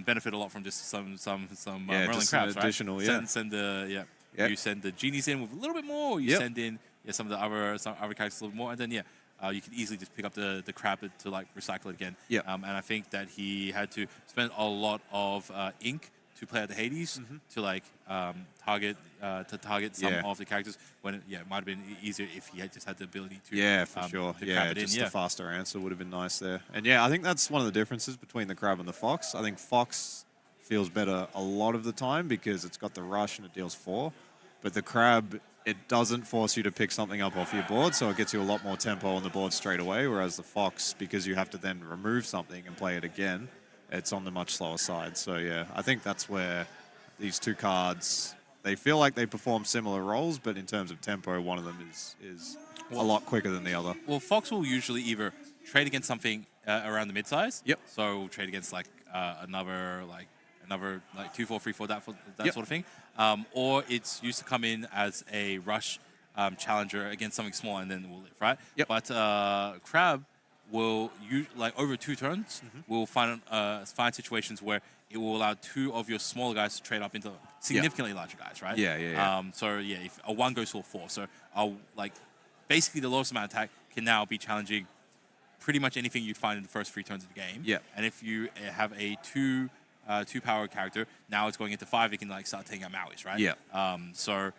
benefit a lot from just some Merlin just crabs, an additional, right? Send the you send the genies in with a little bit more. Or you send in some of the other characters a little bit more, and then you can easily just pick up the crab to like recycle it again. Yeah. And I think that he had to spend a lot of ink to play at the Hades to like target some of the characters when it might have been easier if he had just had the ability to For sure. to Yeah, crab it just in. a faster answer would have been nice there. And yeah, I think that's one of the differences between the crab and the fox. I think fox feels better a lot of the time because it's got the rush and it deals 4. But the crab, it doesn't force you to pick something up off your board, so it gets you a lot more tempo on the board straight away. Whereas the fox, because you have to then remove something and play it again, it's on the much slower side. So yeah, I think that's where these two cards, they feel like they perform similar roles, but in terms of tempo, one of them is a lot quicker than the other. Well, Fox will usually either trade against something around the mid-size. Yep. So we'll trade against like another 2/4, 3/4, that Yep. sort of thing. Or it's used to come in as a rush challenger against something small and then we'll live, right? Yep. But Crab will like over 2 turns will find situations where it will allow 2 of your smaller guys to trade up into significantly larger guys, right? Yeah. So yeah, if a 1 goes to a 4, so I'll like basically the lowest amount of attack can now be challenging pretty much anything you'd find in the first 3 turns of the game. Yeah. And if you have a 2 power character, now it's going into 5, it can like start taking out Mauis, right? Yeah. So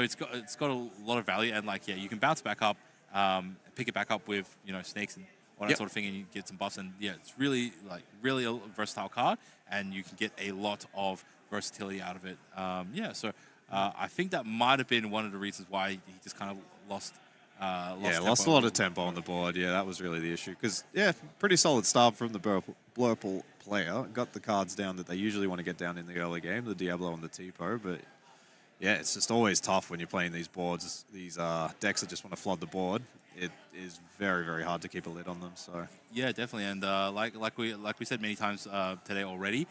it's got a lot of value, and like you can bounce back up, pick it back up with snakes and all that sort of thing, and you get some buffs, and it's really a versatile card, and you can get a lot of versatility out of it. So I think that might have been one of the reasons why he just kind of lost lost a lot of tempo on the board. Yeah, that was really the issue. Because, pretty solid start from the Blurple player. Got the cards down that they usually want to get down in the early game, the Diablo and the Tipo. But, yeah, it's just always tough when you're playing these boards, these decks that just want to flood the board. It is very, very hard to keep a lid on them. So yeah, definitely. And like we said many times today already,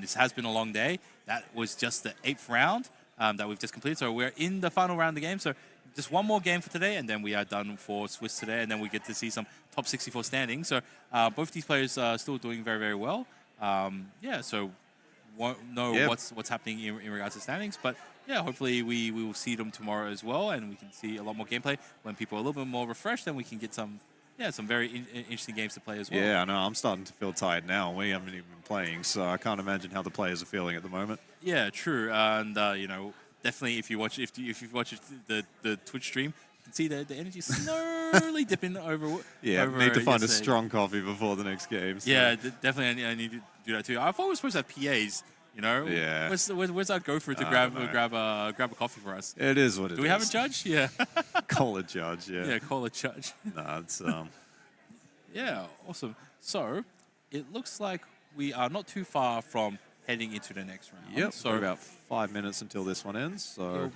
this has been a long day. That was just the 8th round that we've just completed. So we're in the final round of the game. So just one more game for today, and then we are done for Swiss today, and then we get to see some top 64 standings. So both these players are still doing very, very well. So won't know what's happening in regards to standings, but yeah, hopefully we will see them tomorrow as well, and we can see a lot more gameplay when people are a little bit more refreshed. Then we can get some very interesting games to play as well. yeah, I know. I'm starting to feel tired now. We haven't even been playing, so I can't imagine how the players are feeling at the moment. Yeah, true. And definitely if you watch the Twitch stream, you can see the energy slowly dipping over. Yeah, over need to find a yesterday. strong coffee before the next game. So. Yeah, definitely. I need to do that too. I thought we were supposed to have PAs. Yeah. Where's that go for to grab a coffee for us? It is what it is. Do we have a judge? Yeah. Call a judge, yeah. Yeah, call a judge. No, it's Yeah, awesome. So it looks like we are not too far from heading into the next round. Yep. So So about 5 minutes until this one ends. So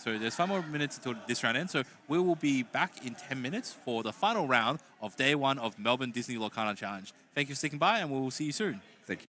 there's 5 more minutes until this round ends. So we will be back in 10 minutes for the final round of day 1 of Melbourne Disney Lorcana Challenge. Thank you for sticking by, and we will see you soon. thank you.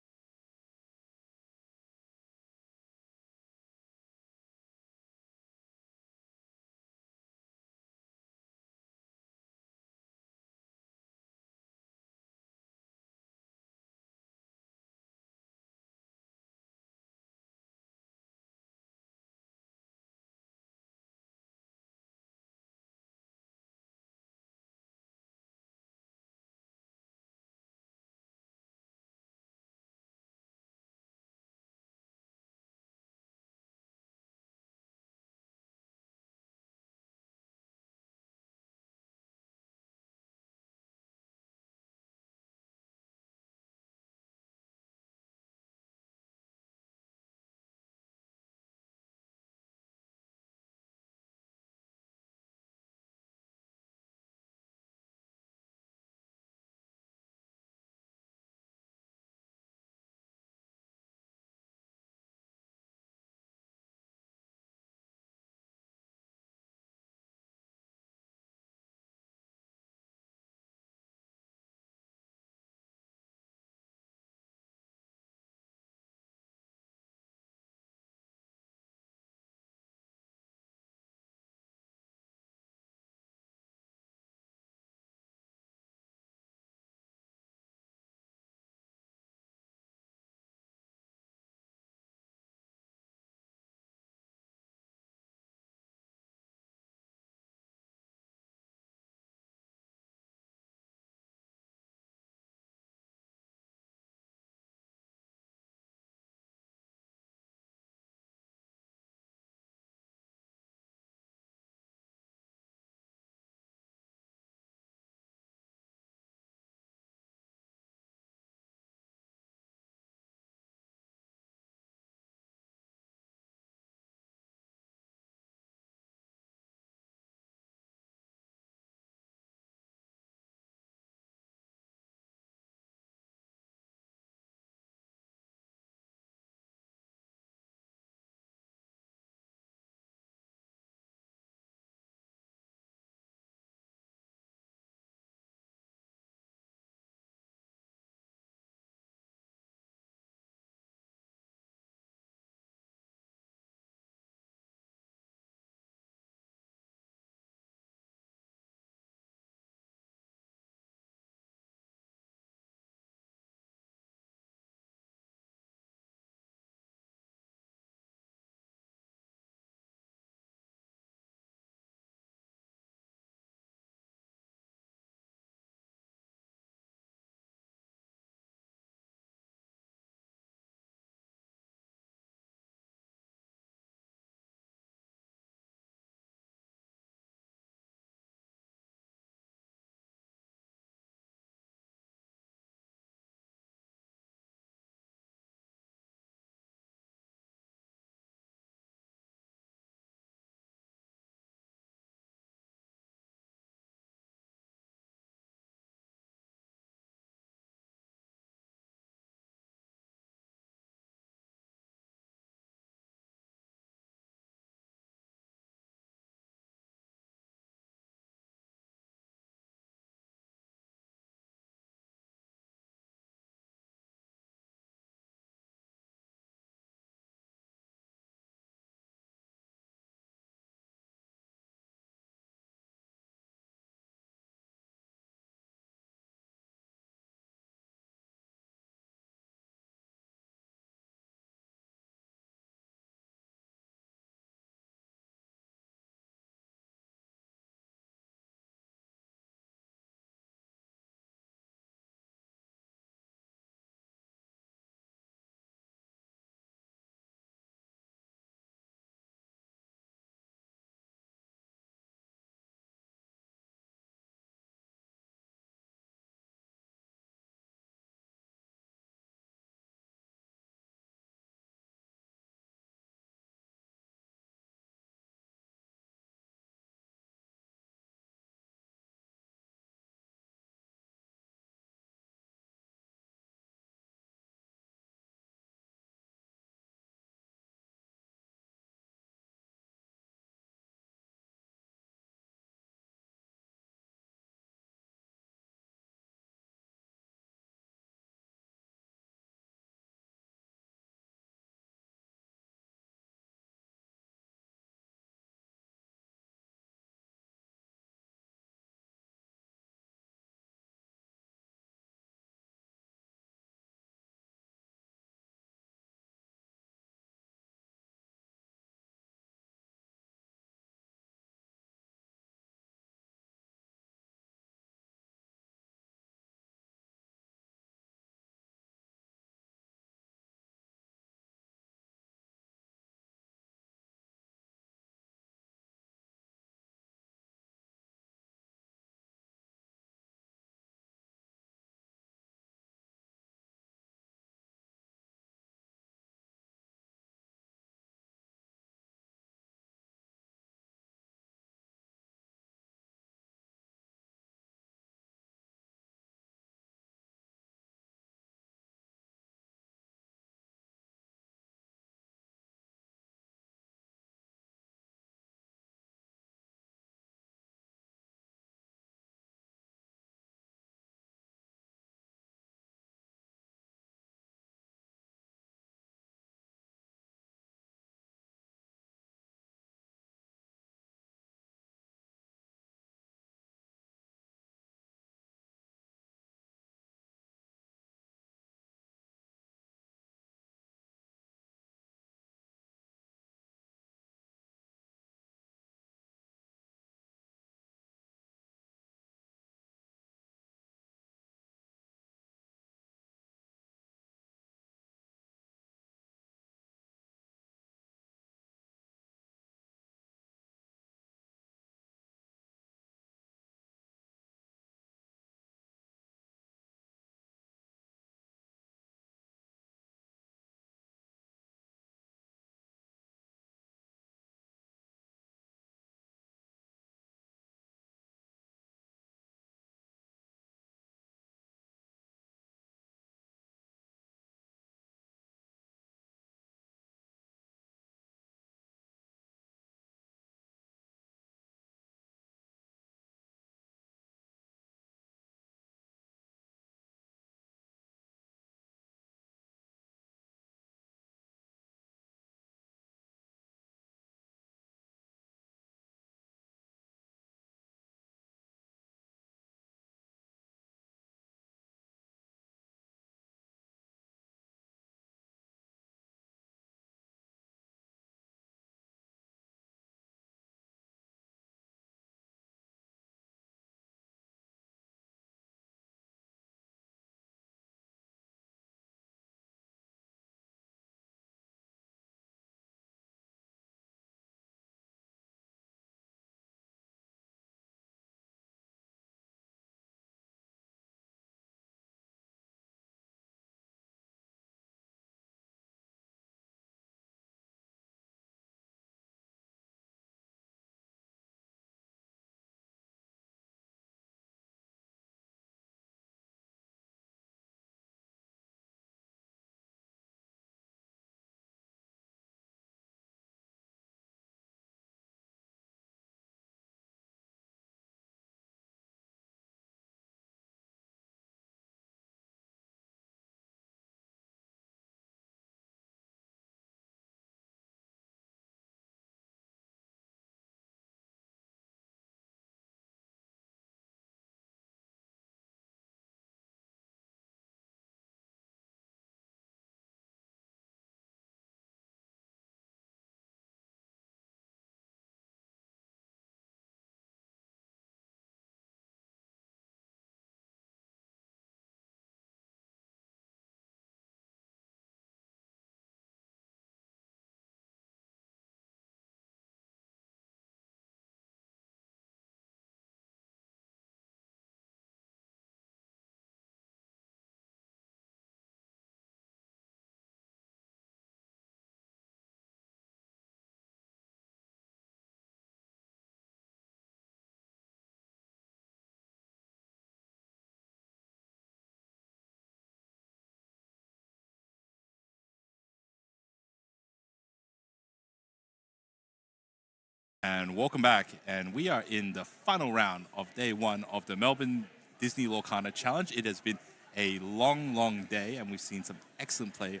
And welcome back. And we are in the final round of day one of the Melbourne Disney Lorcana Challenge. It has been a long, long day, and we've seen some excellent play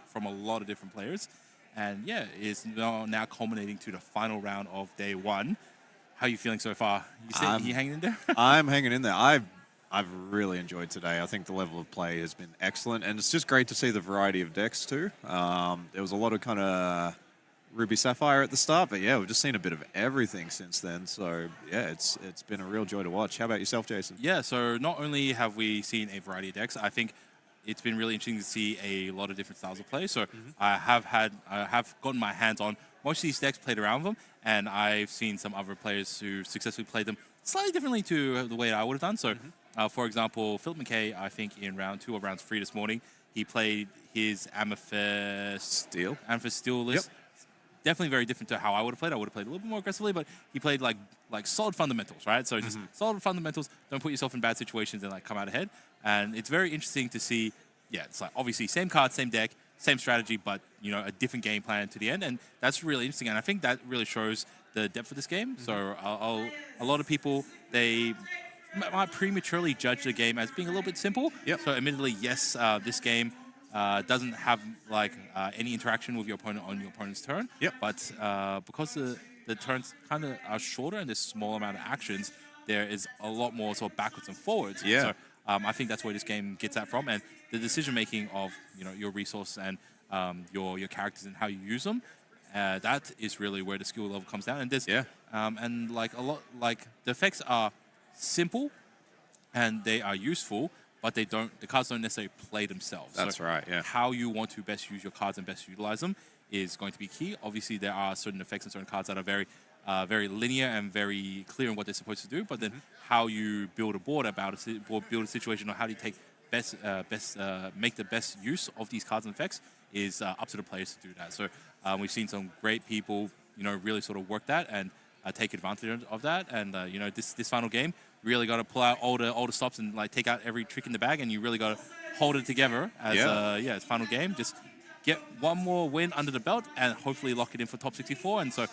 from a lot of different players. And yeah, it's now culminating to the final round of day one. How are you feeling so far? You hanging in there? I'm hanging in there. I've really enjoyed today. I think the level of play has been excellent, and it's just great to see the variety of decks too. There was a lot of kind of Ruby Sapphire at the start, but yeah, we've just seen a bit of everything since then. So yeah, it's been a real joy to watch. How about yourself, Jason? Yeah, so not only have we seen a variety of decks, I think it's been really interesting to see a lot of different styles of play. So I have gotten my hands on most of these decks, played around them, and I've seen some other players who successfully played them slightly differently to the way I would have done. So for example, Philip McKay, I think in round 2 or round 3 this morning, he played his Amethyst Steel list. Yep. Definitely very different to how I would have played. I would have played a little bit more aggressively, but he played like solid fundamentals, right? So just solid fundamentals. Don't put yourself in bad situations and like come out ahead. And it's very interesting to see. Yeah, it's like obviously same card, same deck, same strategy, but you know a different game plan to the end, and that's really interesting. And I think that really shows the depth of this game. So a lot of people they might prematurely judge the game as being a little bit simple. Yep. So admittedly, yes, this game doesn't have like any interaction with your opponent on your opponent's turn. Yep. But because the turns kind of are shorter and there's a small amount of actions, there is a lot more sort of backwards and forwards. Yeah. So I think that's where this game gets that from, and the decision making of your resource and your characters and how you use them. That is really where the skill level comes down. And there's and like a lot like the effects are simple and they are useful, but the cards don't necessarily play themselves. That's so right, yeah. How you want to best use your cards and best utilize them is going to be key. Obviously, there are certain effects and certain cards that are very linear and very clear in what they're supposed to do. But then how you build a board build a situation, or how do you take make the best use of these cards and effects is up to the players to do that. So we've seen some great people, really sort of work that and take advantage of that. And this final game really got to pull out all the stops and like take out every trick in the bag, and you really got to hold it together as it's final game. Just get one more win under the belt and hopefully lock it in for top 64. And so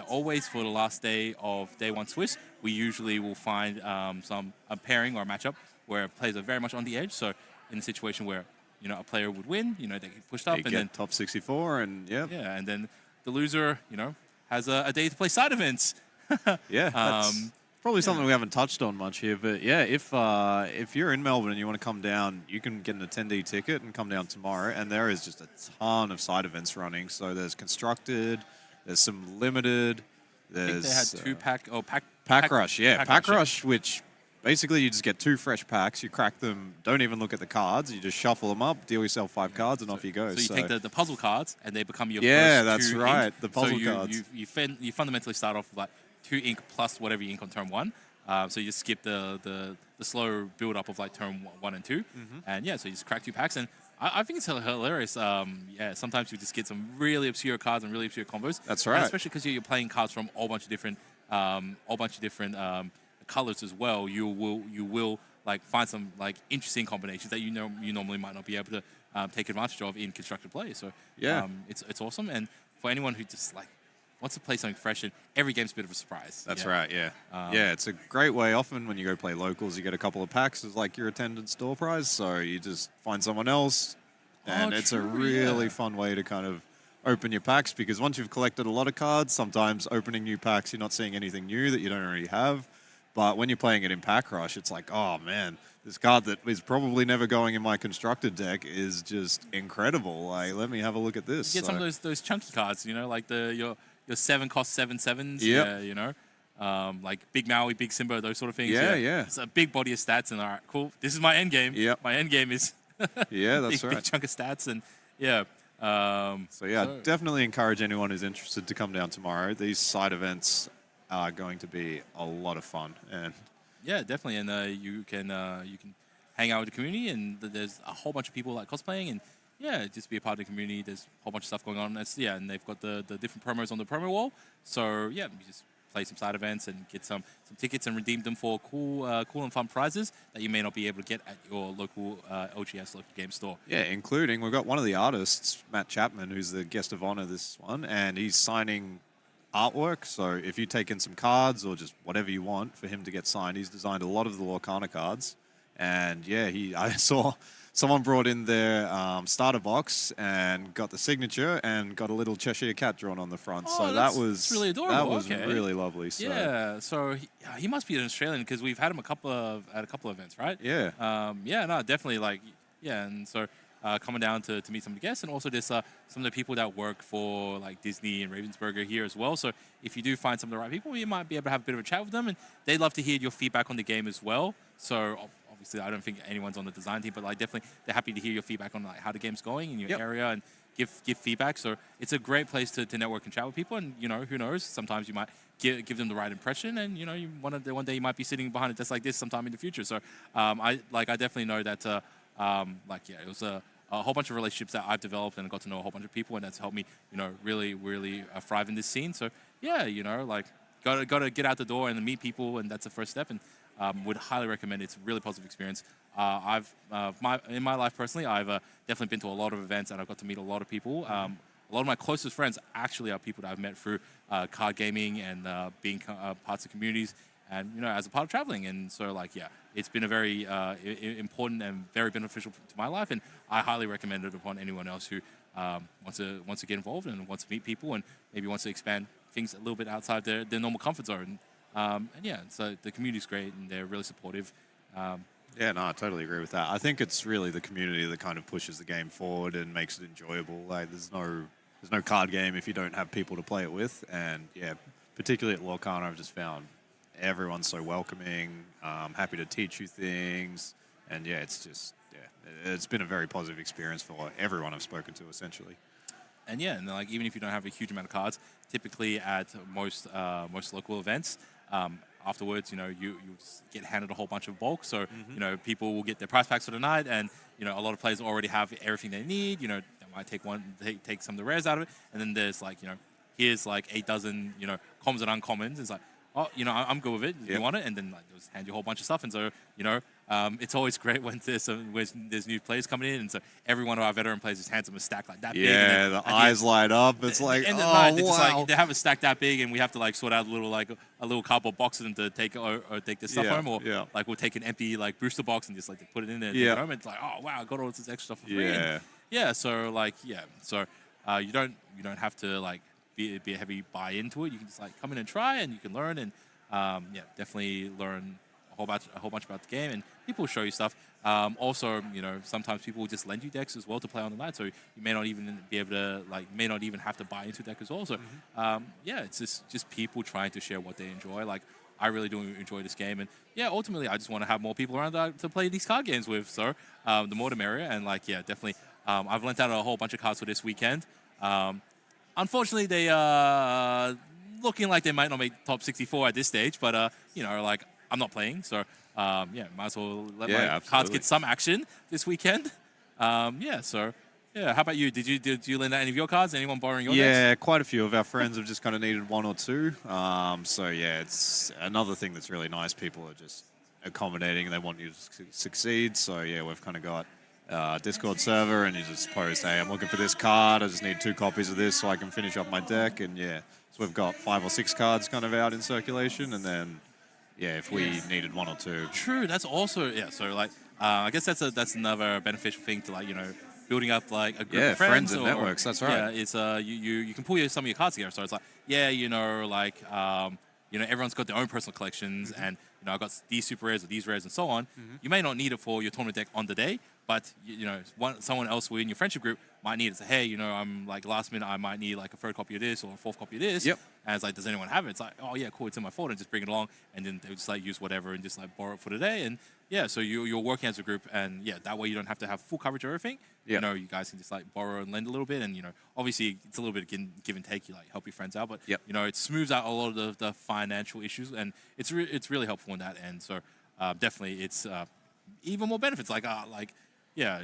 always for the last day of day one Swiss, we usually will find a pairing or a matchup where players are very much on the edge. So in a situation where a player would win, they get pushed up and then top 64 and and then the loser has a day to play side events. That's probably something we haven't touched on much here, but yeah, if you're in Melbourne and you want to come down, you can get an attendee ticket and come down tomorrow, and there is just a ton of side events running. So there's constructed, there's some limited, there's I think they had Pack Rush, Pack yeah. Rush, which basically you just get 2 fresh packs, you crack them, don't even look at the cards, you just shuffle them up, deal yourself 5 cards, and off you go. So you take the puzzle cards, and they become your yeah, first that's 2 right, ink. the puzzle so cards. You fundamentally start off with like 2 ink plus whatever you ink on turn 1. So you just skip the slow build up of like turn 1 and 2, and so you just crack 2 packs, and I think it's hilarious. Sometimes you just get some really obscure cards and really obscure combos. That's right, and especially because you're playing cards from a whole bunch of different colors as well. You will like find some like interesting combinations that you normally might not be able to take advantage of in constructed play. So it's awesome, and for anyone who just like wants to play something fresh, and every game's a bit of a surprise. That's right, it's a great way. Often when you go play locals, you get a couple of packs as like your attendance door prize, so you just find someone else, and it's a really fun way to kind of open your packs, because once you've collected a lot of cards, sometimes opening new packs, you're not seeing anything new that you don't already have. But when you're playing it in Pack Rush, it's like, oh man, this card that is probably never going in my constructed deck is just incredible. Like, let me have a look at this. You get some of those chunky cards, like your 7 cost 7/7s. Yep. Like Big Maui, Big Simba, those sort of things. Yeah. It's a big body of stats, and all right, cool. This is my end game. Yep. My end game is that's big chunk of stats, and definitely encourage anyone who's interested to come down tomorrow. These side events are going to be a lot of fun, and definitely, and you can hang out with the community, and there's a whole bunch of people like cosplaying, and just be a part of the community. There's a whole bunch of stuff going on. And they've got the different promos on the promo wall. So you just play some side events and get some tickets and redeem them for cool and fun prizes that you may not be able to get at your local LGS local game store. Yeah, including we've got one of the artists, Matt Chapman, who's the guest of honor this one, and he's signing artwork. So if you take in some cards or just whatever you want for him to get signed, he's designed a lot of the Lorcana cards. And yeah, I saw someone brought in their starter box and got the signature and got a little Cheshire cat drawn on the front. Oh, so that's that really adorable. That was Okay. really lovely. So. Yeah, so he must be an Australian because we've had him at a couple of events, right? Yeah. Yeah, no, definitely. Like, yeah, and so coming down to meet some of the guests, and also there's some of the people that work for like Disney and Ravensburger here as well. So if you do find some of the right people, you might be able to have a bit of a chat with them, and they'd love to hear your feedback on the game as well. So obviously, I don't think anyone's on the design team, but like definitely they're happy to hear your feedback on like how the game's going in your area and give feedback. So it's a great place to network and chat with people, and who knows, sometimes you might give them the right impression, and one day you might be sitting behind a desk like this sometime in the future. So I definitely know that it was a whole bunch of relationships that I've developed, and I got to know a whole bunch of people, and that's helped me really thrive in this scene. So yeah, gotta get out the door and meet people, and that's the first step. And would highly recommend it. It's a really positive experience. In my life personally, I've definitely been to a lot of events, and I've got to meet a lot of people. A lot of my closest friends actually are people that I've met through card gaming and being parts of communities, and as a part of traveling. And so it's been a very important and very beneficial to my life, and I highly recommend it upon anyone else who wants to get involved and wants to meet people and maybe wants to expand things a little bit outside their normal comfort zone. So the community's great, and they're really supportive. Yeah, no, I totally agree with that. I think it's really the community that kind of pushes the game forward and makes it enjoyable. Like, there's no card game if you don't have people to play it with. And yeah, particularly at Lorcana, I've just found everyone's so welcoming, happy to teach you things, and yeah, it's been a very positive experience for everyone I've spoken to, essentially. And yeah, and like even if you don't have a huge amount of cards, typically at most local events, afterwards, you just get handed a whole bunch of bulk. So people will get their prize packs for the night, and a lot of players already have everything they need. They might take some of the rares out of it, and then there's here's 8 dozen commons and uncommons. It's like, oh, I'm good with it. You want it? And then they'll just hand you a whole bunch of stuff. And so, it's always great when there's new players coming in. And so every one of our veteran players just hands them a stack like that big. Yeah, the eyes light up. It's like, and oh, wow. They have a stack that big, and we have to sort out a little cardboard box for them to take or take this stuff home. Or we'll take an empty booster box and just put it in there and take it home. And it's like, oh wow, I got all this extra stuff for free. So you don't have to be a heavy buy into it. You can just come in and try, and you can learn, and definitely learn a whole bunch about the game, and people will show you stuff. Also, sometimes people will just lend you decks as well to play on the night, so you may not even be able to may not even have to buy into a deck as well. So it's just people trying to share what they enjoy. I really do enjoy this game, and ultimately I just want to have more people around to play these card games with. So the more the merrier, and definitely I've lent out a whole bunch of cards for this weekend. Unfortunately, they are looking like they might not make top 64 at this stage, but I'm not playing, so might as well let my cards get some action this weekend. How about you? Did you lend out any of your cards? Anyone borrowing your decks? Yeah, quite a few of our friends have just kind of needed one or two. It's another thing that's really nice. People are just accommodating, and they want you to succeed. So we've kind of got Discord server, and you just post, hey, I'm looking for this card. I just need 2 copies of this so I can finish up my deck. And so we've got 5 or 6 cards kind of out in circulation, and then if we needed 1 or 2. True, that's also So I guess that's another beneficial thing to building up a group of friends and networks. That's right. Yeah, it's you can pull some of your cards together. So it's everyone's got their own personal collections, and I've got these super rares or these rares and so on. You may not need it for your tournament deck on the day, but someone else within your friendship group might need it. So hey, I'm last minute, I might need a 3rd copy of this or a 4th copy of this. Yep. And it's does anyone have it? It's oh yeah, cool, it's in my folder, and just bring it along, and then they'll just use whatever and just borrow it for the day. And so you're working as a group, and that way you don't have to have full coverage of everything. Yep. You guys can just borrow and lend a little bit, and obviously it's a little bit of give and take. You help your friends out, but it smooths out a lot of the financial issues, and it's really helpful in that end. So definitely it's even more benefits. We are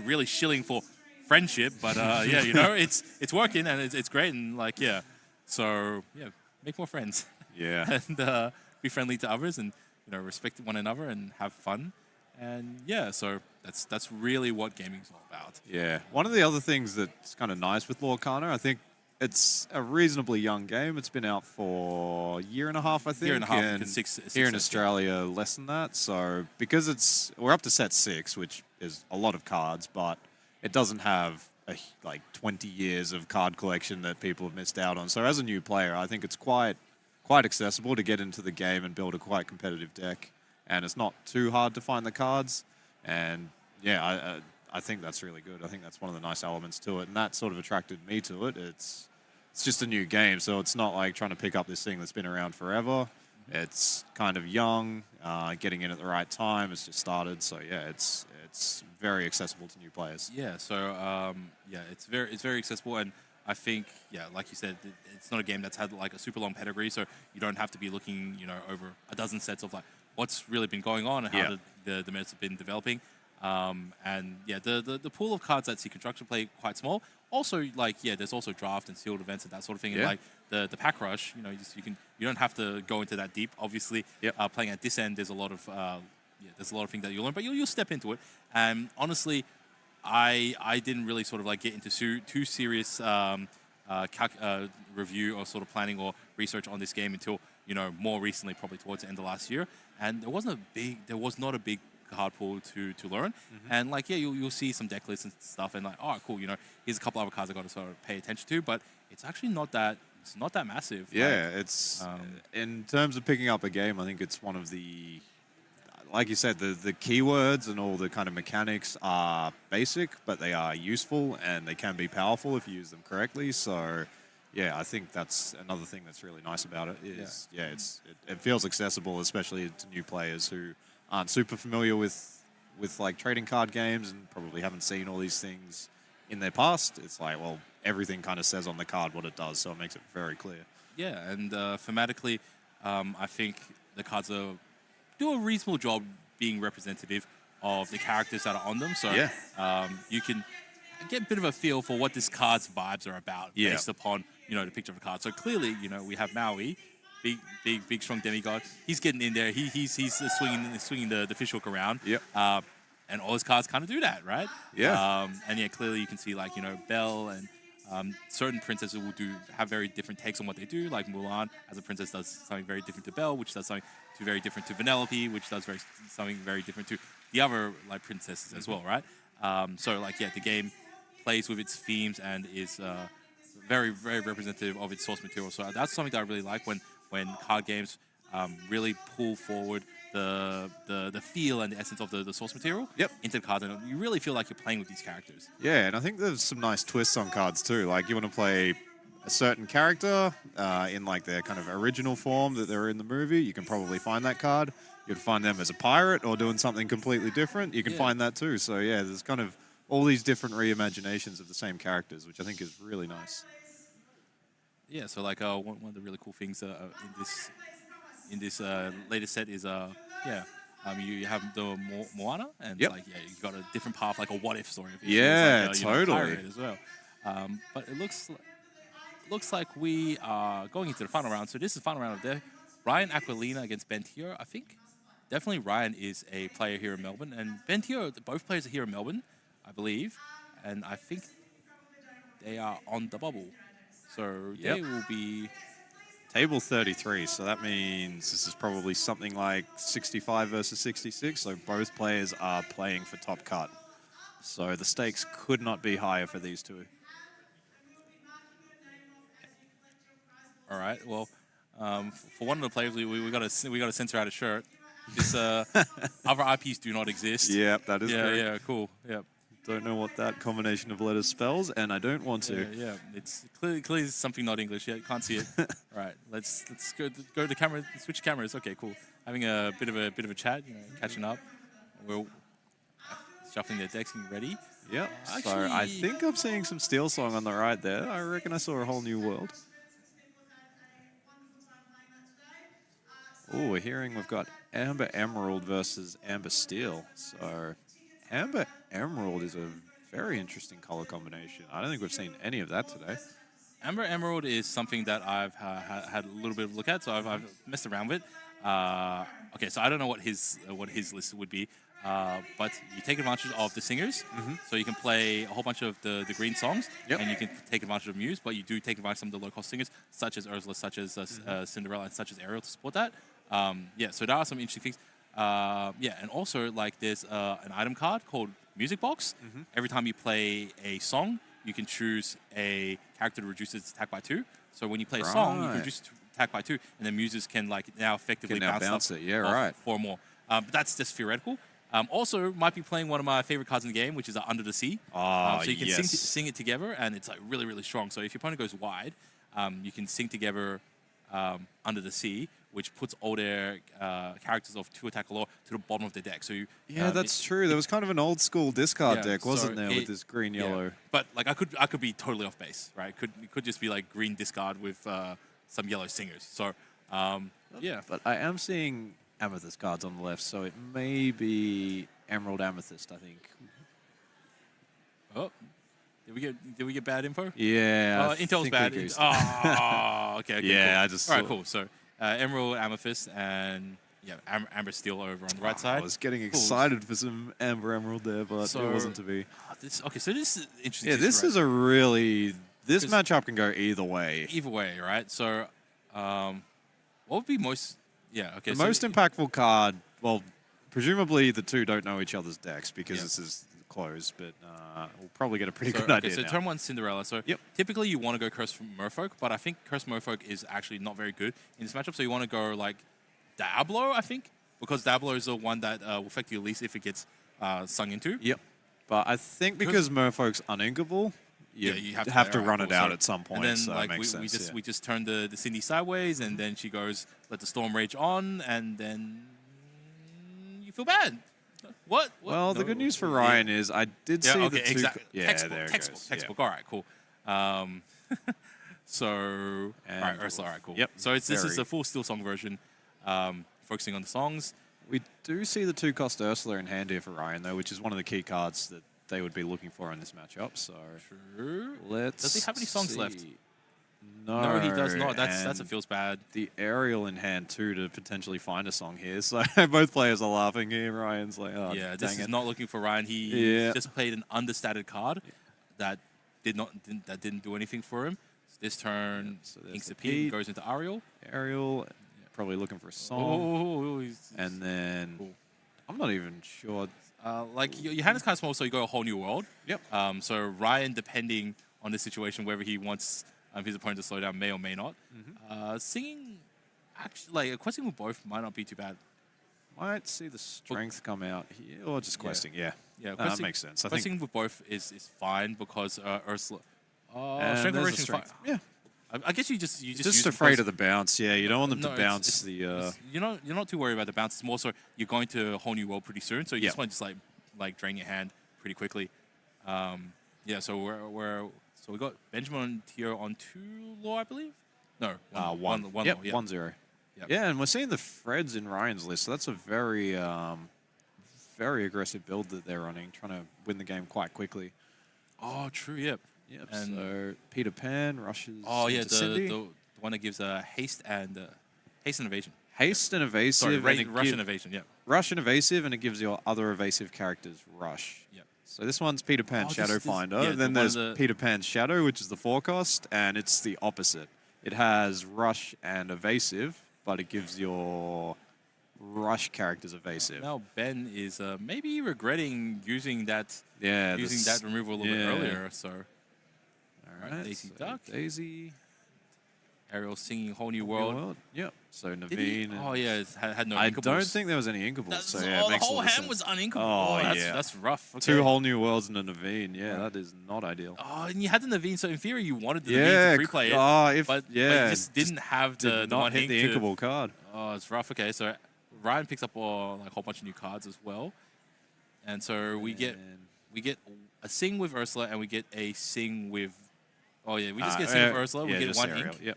really shilling for friendship, but it's working, and it's great, and so make more friends. Yeah. And be friendly to others, and respect one another and have fun. And so that's really what gaming's all about. Yeah. One of the other things that's kind of nice with Lorcana, I think it's a reasonably young game. It's been out for a year and a half, I think. Year and a half, and six here in sets, Australia, less than that. So because we're up to set 6, which is a lot of cards, but it doesn't have like 20 years of card collection that people have missed out on. So as a new player, I think it's quite accessible to get into the game and build a quite competitive deck. And it's not too hard to find the cards. And yeah, I think that's really good. I think that's one of the nice elements to it. And that sort of attracted me to it. It's just a new game, so it's not like trying to pick up this thing that's been around forever. It's kind of young, getting in at the right time. It's just started, so yeah, it's very accessible to new players. Yeah, so it's very accessible, and I think like you said, it's not a game that's had like a super long pedigree, so you don't have to be looking over a dozen sets of like what's really been going on and how the meta have been developing. And yeah, the pool of cards that see construction play quite small. Also, like there's also draft and sealed events and that sort of thing. And like the pack rush, you don't have to go into that deep. Obviously, playing at this end, there's a lot of things that you learn, but you'll step into it. And honestly, I didn't really sort of like get into too serious review or sort of planning or research on this game until more recently, probably towards the end of last year. And there was not a big card pool to learn, and like you'll see some deck lists and stuff, and like cool, here's a couple other cards I got to sort of pay attention to, but it's actually not that massive. Yeah, it's in terms of picking up a game, I think it's one of the, like you said, the keywords and all the kind of mechanics are basic, but they are useful and they can be powerful if you use them correctly. So yeah, I think that's another thing that's really nice about it is it feels accessible, especially to new players who aren't super familiar with like trading card games and probably haven't seen all these things in their past. It's like, well, everything kind of says on the card what it does, so it makes it very clear. Yeah, and thematically, I think the cards do a reasonable job being representative of the characters that are on them. So you can get a bit of a feel for what this card's vibes are about based upon the picture of the card. So clearly, we have Maui. Big, strong demigod. He's getting in there. He's swinging the fish hook around. Yep. And all his cards kind of do that, right? Yeah. And clearly you can see like Belle and certain princesses will have very different takes on what they do. Like Mulan as a princess does something very different to Belle, which does something very different to Vanellope, which does something very different to the other like princesses as well, right? So like the game plays with its themes and is very, very representative of its source material. So that's something that I really like when card games really pull forward the feel and the essence of the source material into the cards, and you really feel like you're playing with these characters. Yeah, and I think there's some nice twists on cards too. Like you want to play a certain character in like their kind of original form that they're in the movie, you can probably find that card. You can find them as a pirate or doing something completely different. You can find that too. So yeah, there's kind of all these different reimaginations of the same characters, which I think is really nice. Yeah, so like one of the really cool things in this latest set is you have the Moana, and you got a different path, like a what if story. Yeah, like, totally as well. But it looks like we are going into the final round. So this is the final round of there. Ryan Aquilina against Ben Teo. I think definitely Ryan is a player here in Melbourne, and Ben Teo, both players are here in Melbourne, I believe, and I think they are on the bubble. So they will be table 33. So that means this is probably something like 65 versus 66. So both players are playing for top cut. So the stakes could not be higher for these two. All right. Well, for one of the players, we got to censor out a shirt. This other IPs do not exist. Yep, that is correct. Yeah, cool. Yep. Don't know what that combination of letters spells, and I don't want to. Yeah, it's clearly something not English. Yeah, can't see it. All right, let's go to the camera. Switch cameras. Okay, cool. Having a bit of a chat. Catching up. We're shuffling their decks and ready. Yep. So I think I'm seeing some Steel Song on the right there. I reckon I saw a whole new world. Oh, we're hearing we've got Amber Emerald versus Amber Steel. So Amber Emerald is a very interesting color combination. I don't think we've seen any of that today. Amber Emerald is something that I've had a little bit of a look at, so I've messed around with. Okay, so I don't know what his list would be. but you take advantage of the singers. So you can play a whole bunch of the green songs, and you can take advantage of Muse, but you do take advantage of some of the low-cost singers, such as Ursula, such as Cinderella, and such as Ariel to support that. Yeah, so there are some interesting things. Yeah, and also like there's an item card called Music Box. Every time you play a song, you can choose a character to reduce its attack by 2. So when you play a song, you can reduce its attack by 2, and then muses can like now effectively bounce it. Yeah, right. 4 more. But that's just theoretical. Also, might be playing one of my favorite cards in the game, which is Under the Sea. Oh, so you can sing it together, and it's like really, really strong. So if your opponent goes wide, you can sing together Under the Sea, which puts all their characters of 2 attack or lower to the bottom of the deck. So that's true. There was kind of an old school discard deck, wasn't there, with this green yellow? But like I could be totally off base, right? It could just be like green discard with some yellow singers. So yeah. But I am seeing Amethyst cards on the left, so it may be Emerald Amethyst, I think. Oh, did we get bad info? Yeah. Intel's bad. Oh, okay. Yeah, cool. I just all right, cool. So Emerald Amethyst and Amber Steel over on the right side. I was getting excited for some Amber Emerald there, but it wasn't to be. So this is interesting. Yeah, this is a really matchup can go either way. Either way, right? So, what would be most? Yeah, okay. The most impactful card. Well, presumably the two don't know each other's decks because this is closed, but we'll probably get a pretty good idea. So now. turn 1 Cinderella. So typically you want to go Curse Merfolk, but I think Curse Merfolk is actually not very good in this matchup. So you want to go like Diablo, I think, because Diablo is the one that will affect you least if it gets sung into. Yep. But I think because Merfolk's uninkable, you have to run it out at some point. And then so like it makes sense, we just turn the Cindy sideways, and then she goes, let the storm rage on, and then you feel bad. What? Well, the good news for Ryan is I did see the two. Exactly. Yeah, textbook. All right, cool. So, all right, Ursula. All right, cool. Yep. So this is a full Steel Song version, focusing on the songs. We do see the 2-cost Ursula in hand here for Ryan, though, which is one of the key cards that they would be looking for in this matchup. So Does he have any songs left? No, he does not. That's a feels bad. The Ariel in hand too to potentially find a song here. So both players are laughing here. Ryan's like, oh, yeah, this is not looking for Ryan. He just played an understated card that didn't do anything for him. So this turn, inks a P, goes into Ariel. Ariel, probably looking for a song. And then I'm not even sure. Like your hand is kind of small, so you go a whole new world. Yep. So Ryan, depending on the situation, whether he wants his opponent to slow down, may or may not. Singing, actually, like questing with both might not be too bad. Might see the strength come out here, or just questing. Yeah, that makes sense. Questing with both is fine because Ursula. Strength of strength. Yeah. I guess you just just afraid of the bounce. Yeah, you don't want them to bounce the. You're not too worried about the bounce. It's more so you're going to a whole new world pretty soon, so you just want to just like drain your hand pretty quickly. Yeah. So so we got Benjamin here on 2 law, I believe. No, one. Yep, law, yeah. 1-0. Yep. Yeah, and we're seeing the Freds in Ryan's list. So that's a very, very aggressive build that they're running, trying to win the game quite quickly. Oh, true. Yep. Yep. And so Peter Pan rushes. Oh yeah, Cindy. the one that gives haste and evasion. Haste and evasive. Sorry, rush and evasion. Yeah. Rush and evasive, and it gives your other evasive characters rush. Yep. So this one's Peter Pan Shadow Finder. Yeah, and then there's Peter Pan Shadow, which is the 4-cost, and it's the opposite. It has rush and evasive, but it gives your rush characters evasive. Now Ben is maybe regretting using that removal a little bit earlier. So all right, Daisy so Duck. Daisy. Ariel singing Whole New World. Yep. So Naveen. Oh yeah, it had no. I inkables. don't think there was any inkables. So yeah, it makes the whole a lot of hand sense. was uninkable. Oh, that's rough. Okay. 2 whole new worlds and a Naveen. Yeah, that is not ideal. Oh, and you had the Naveen, so in theory you wanted the Naveen to free play it. But you just didn't have the not one hit the inkable card. Oh, it's rough. Okay, so Ryan picks up like a whole bunch of new cards as well, and so we get a sing with Ursula, and we get a sing with. Oh yeah, we just get a sing with Ursula. We get 1 ink.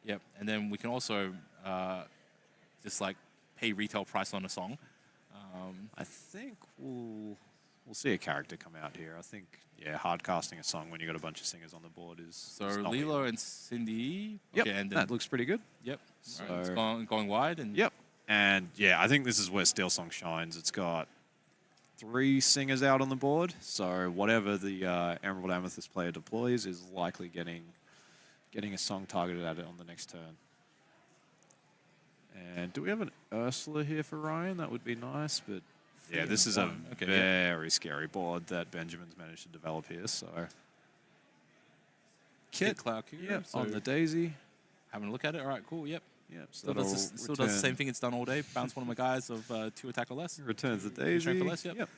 Yep, and then we can also just like pay retail price on a song. I think we'll see a character come out here. I think hard casting a song when you got a bunch of singers on the board is so Lilo and Cindy. Yep, okay, and then, that looks pretty good. Yep, so right, it's going wide and yep, and I think this is where Steel Song shines. It's got 3 singers out on the board. So whatever the Emerald Amethyst player deploys is likely getting a song targeted at it on the next turn. And do we have an Ursula here for Ryan? That would be nice, but yeah, this is a very scary board that Benjamin's managed to develop here. So Kit Cloud Cougar. Yep, So on the Daisy. having a look at it. All right, cool. Yep. Yep, so Still does the same thing it's done all day. Bounce one of my guys of 2 attack or less. Returns the 2 Daisy. strength or less. Yep.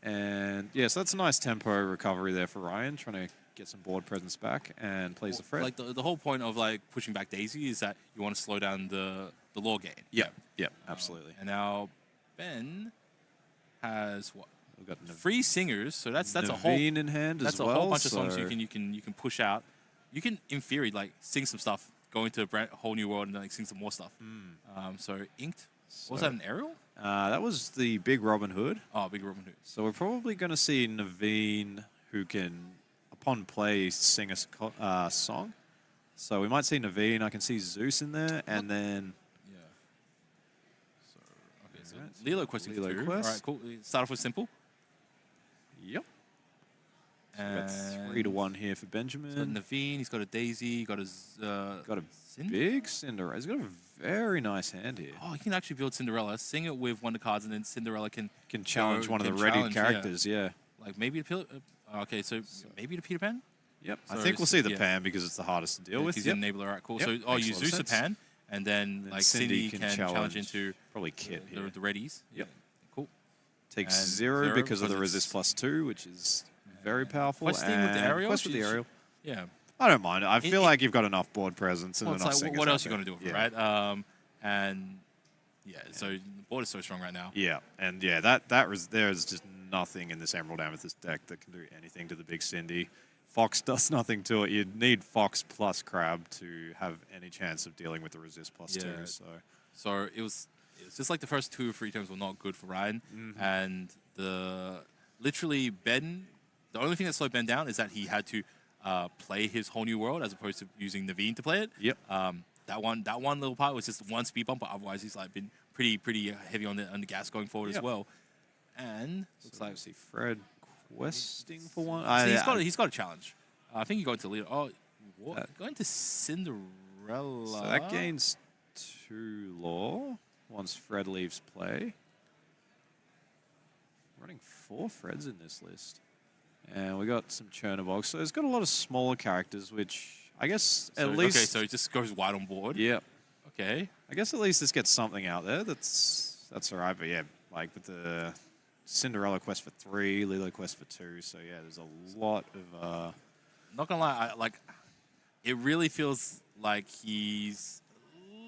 And yeah, so that's a nice tempo recovery there for Ryan, trying to get some board presence back and plays the Fred. Like the whole point of like pushing back Daisy is that you want to slow down the law game. Yep, absolutely. And now Ben has what? We've got 3 singers, so that's a whole Naveen in hand that's as a well. whole bunch of songs you can push out. You can, in theory, like sing some stuff, go into a whole new world, and then like sing some more stuff. So Inked. Was that an aerial? That was the Big Robin Hood. Oh, Big Robin Hood. So we're probably going to see Naveen, who can, upon play, sing a song. So we might see Naveen. I can see Zeus in there, and then Yeah. So okay, so Lilo Quest. Lilo All Quest. right, cool. Start off with simple. yep, And got 3 to 1 here for He's got Benjamin. Naveen. He's got a Daisy. Got a Got a Cind- big Cinderella. He's got a very nice hand here. Oh, he can actually build Cinderella. Sing it with one of the cards, and then Cinderella can Can challenge one of the can ready challenge, yeah. characters. Yeah. Like maybe the okay, so maybe the Peter Pan. Yep. I So think we'll it's- see the yeah. Pan because it's the hardest to deal with. He's Yep. an enabler. All right, cool. Yep, So makes you a lot of use a sense. Pan, and then like Cindy can challenge into Probably Kit here. the readies. Yep. Cool. Takes and 0 0 because of the because resist +2, which is very powerful. Questing with the and aerial? Quest with the She's- aerial. Yeah. I don't mind. I feel it- like you've got enough board presence and Well, it's enough like singers what out else are you there. going to do with it, right? And yeah, so the board is so strong right now. Yeah, and yeah, there's just nothing in this Emerald Amethyst deck that can do anything to the big Cindy. Fox does nothing to it. You'd need Fox plus Crab to have any chance of dealing with the resist +2. Yeah. So It was just like the first 2 or 3 turns were not good for Ryan, and literally Ben. The only thing that slowed Ben down is that he had to play his whole new world as opposed to using Naveen to play it. Yep. That one little part was just one speed bump, but otherwise he's like been pretty heavy on the gas going forward as Yep. well. And looks like see Fred questing for one. so he's got a challenge. I think you go into leader. Oh, what? Going to Cinderella. So that gains 2 law once Fred leaves play. Running 4 Freds in this list. And we got some Chernobog. So it's got a lot of smaller characters, which I guess at least... Okay, so it just goes wide on board. Yeah. Okay. I guess at least this gets something out there. That's all right. But yeah, like with the Cinderella quest for 3, Lilo quest for 2. So yeah, there's a lot of... Not gonna lie, it really feels like he's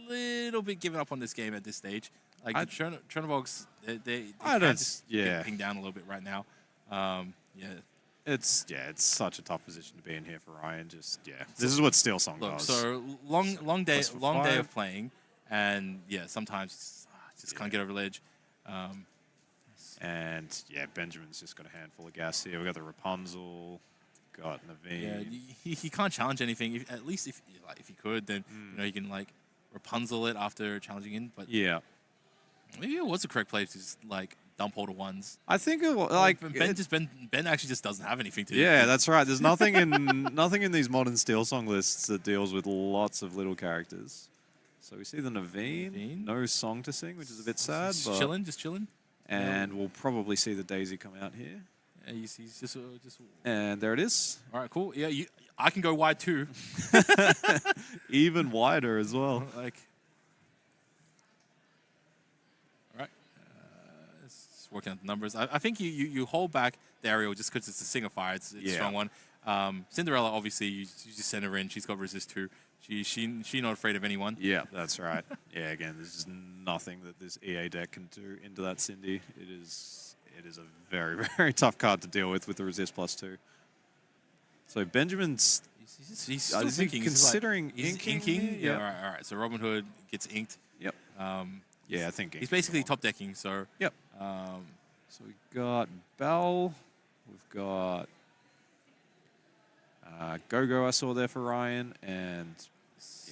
a little bit giving up on this game at this stage. Like the Chernobyls, they I can don't- just yeah. ping down a little bit right now. Yeah. It's such a tough position to be in here for Ryan. Just this is what Steel Song Look, does. so long day Quest for long day 5. of playing, and yeah, sometimes just can't get over the ledge. And yeah, Benjamin's just got a handful of gas here. We got the Rapunzel, got Naveen. Yeah, he can't challenge anything. At least if he could, then he can like Rapunzel it after challenging in. But Yeah, maybe it was the correct play to just like dump all the ones. I think Ben actually just doesn't have anything to. Yeah, that's right. There's nothing in these modern Steel Song lists that deals with lots of little characters. So we see the Naveen, no song to sing, which is a bit sad. Just but chilling. And we'll probably see the Daisy come out here. Yeah, he's just. And there it is. All right, cool. Yeah, I can go wide too. Even wider as well. Like. All right. Just working out the numbers. I think you hold back the aerial just because it's a singer fire. It's a strong one. Cinderella, obviously, you just send her in. She's got resist too. She not afraid of anyone. Yeah, that's right. Yeah, again, there's just nothing that this EA deck can do into that Cindy. It is a very, very tough card to deal with the resist +2. So Benjamin's He's still thinking. considering he's inking. inking. here? Yeah, all right. So Robin Hood gets inked. Yep. Yeah, I think He's basically top decking. So Yep. So we got Bell. We've got Go-Go I saw there for Ryan. And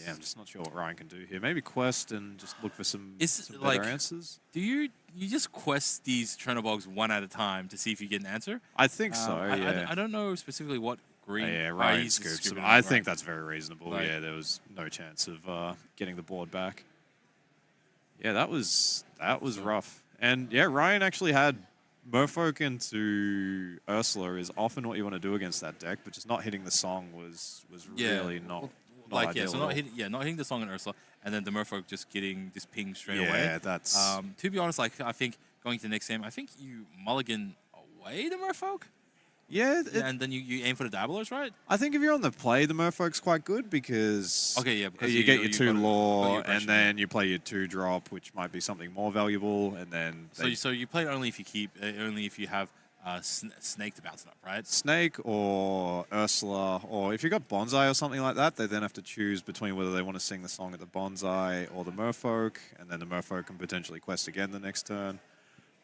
Yeah, I'm just not sure what Ryan can do here. Maybe quest and just look for some better like answers. Do you just quest these Chernobyls one at a time to see if you get an answer? I think so. I don't know specifically what green. Yeah, oh, Ryan he's scoops scooping them. it, I right. think that's very reasonable. Like- Yeah, there was no chance of getting the board back. Yeah, that was rough. And yeah, Ryan actually had Merfolk into Ursula is often what you want to do against that deck, but just not hitting the song was really not like ideal so at not all. hitting the song in Ursula, and then the Merfolk just getting this ping straight away. Yeah, that's To be honest, like I think going to the next game, I think you mulligan away the Merfolk, yeah. and then you aim for the dabblers, right? I think if you're on the play, the Merfolk's quite good because Okay, yeah, because you get your two got law, your and aggression, then you play your 2-drop, which might be something more valuable, and then So you play it only if you keep only if you have Snake to bounce it up, right? Snake or Ursula, or if you've got Bonsai or something like that, they then have to choose between whether they want to sing the song at the Bonsai or the Merfolk, and then the Merfolk can potentially quest again the next turn.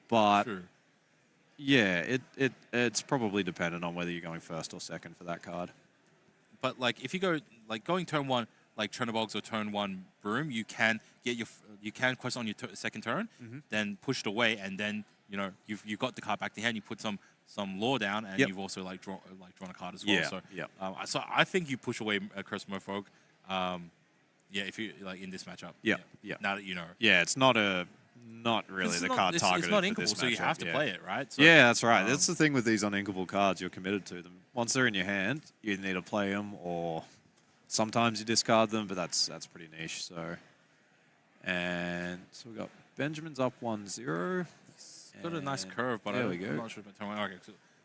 But True. yeah, it's probably dependent on whether you're going first or second for that card. But like if you go like going turn one like Chernobyls or turn one Broom, you can get you can quest on your second turn, then push it away, and then you've got the card back to hand. You put some lore down, and Yep. you've also drawn a card as well. Yeah, So yep. So I think you push away Curse Merfolk. Yeah, if you like in this matchup. Yeah, yeah. Now that you know. Yeah, it's not really It's the not- card targeted It's not for inkable, this so you matchup, have to yeah. play it, right? So, Yeah, that's right. That's the thing with these uninkable cards. You're committed to them. Once they're in your hand, you need to play them, or sometimes you discard them, but that's pretty niche. So, and so we got Benjamin's up 1-0. got a nice and curve, but there I'm we go. not sure about turn one. Okay,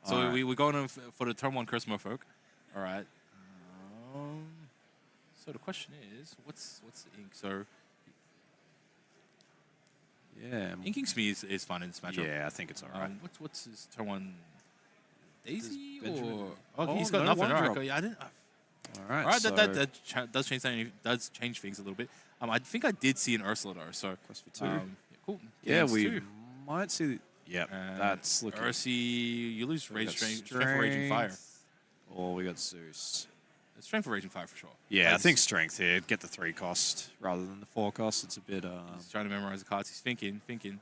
so All right. we're going in for the turn one Curse Merfolk. All right. So the question is, what's the ink? So Yeah, inking Smee is fun in this matchup. yeah, I think it's all right. What's his turn one? Daisy Benjamin- or Oh, he's got no, nothing. one All right, drop. cool. Yeah, I didn't. All right, All right, so does change things a little bit. I think I did see an Ursula though. So quest for 2. yeah, cool. Yeah, Gains we 2. might see. Yep, And that's looking. Ursi, you lose we got strength for Raging Fire. Or we got Zeus. Strength for Raging Fire for sure. Yeah, I That's- think strength here. Get the 3 cost rather than the 4 cost. It's a bit. He's trying to memorize the cards. He's thinking.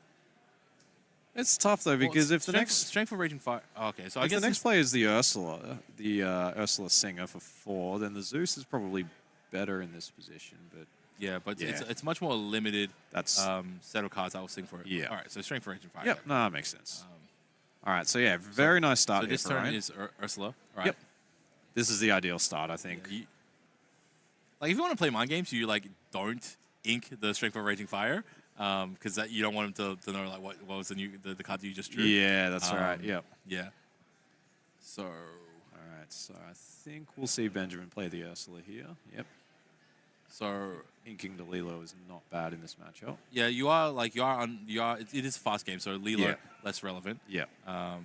It's tough though because if the next strength for Raging Fire. Oh, okay, so I if guess the next play is the Ursula, Ursula Singer for 4, then the Zeus is probably better in this position. But yeah, but Yeah. it's much more limited. that's Set of cards I will sing for it. Yeah. All right, so strength for Raging Fire. yep, no, that makes sense. All right, so yeah, very nice start. So this here for turn Ryan. is Ursula. All right. Yep. This is the ideal start, I think. Like if you want to play mind games, you like don't ink the strength for Raging Fire, because you don't want him to know like what was the card that you just drew. Yeah, that's right. Yep. Yeah. So All right, so I think we'll see Benjamin play the Ursula here. Yep. so Inking Delilo is not bad in this matchup. yeah, it is a fast game, so Lilo Yeah. less relevant. Yep. Yeah,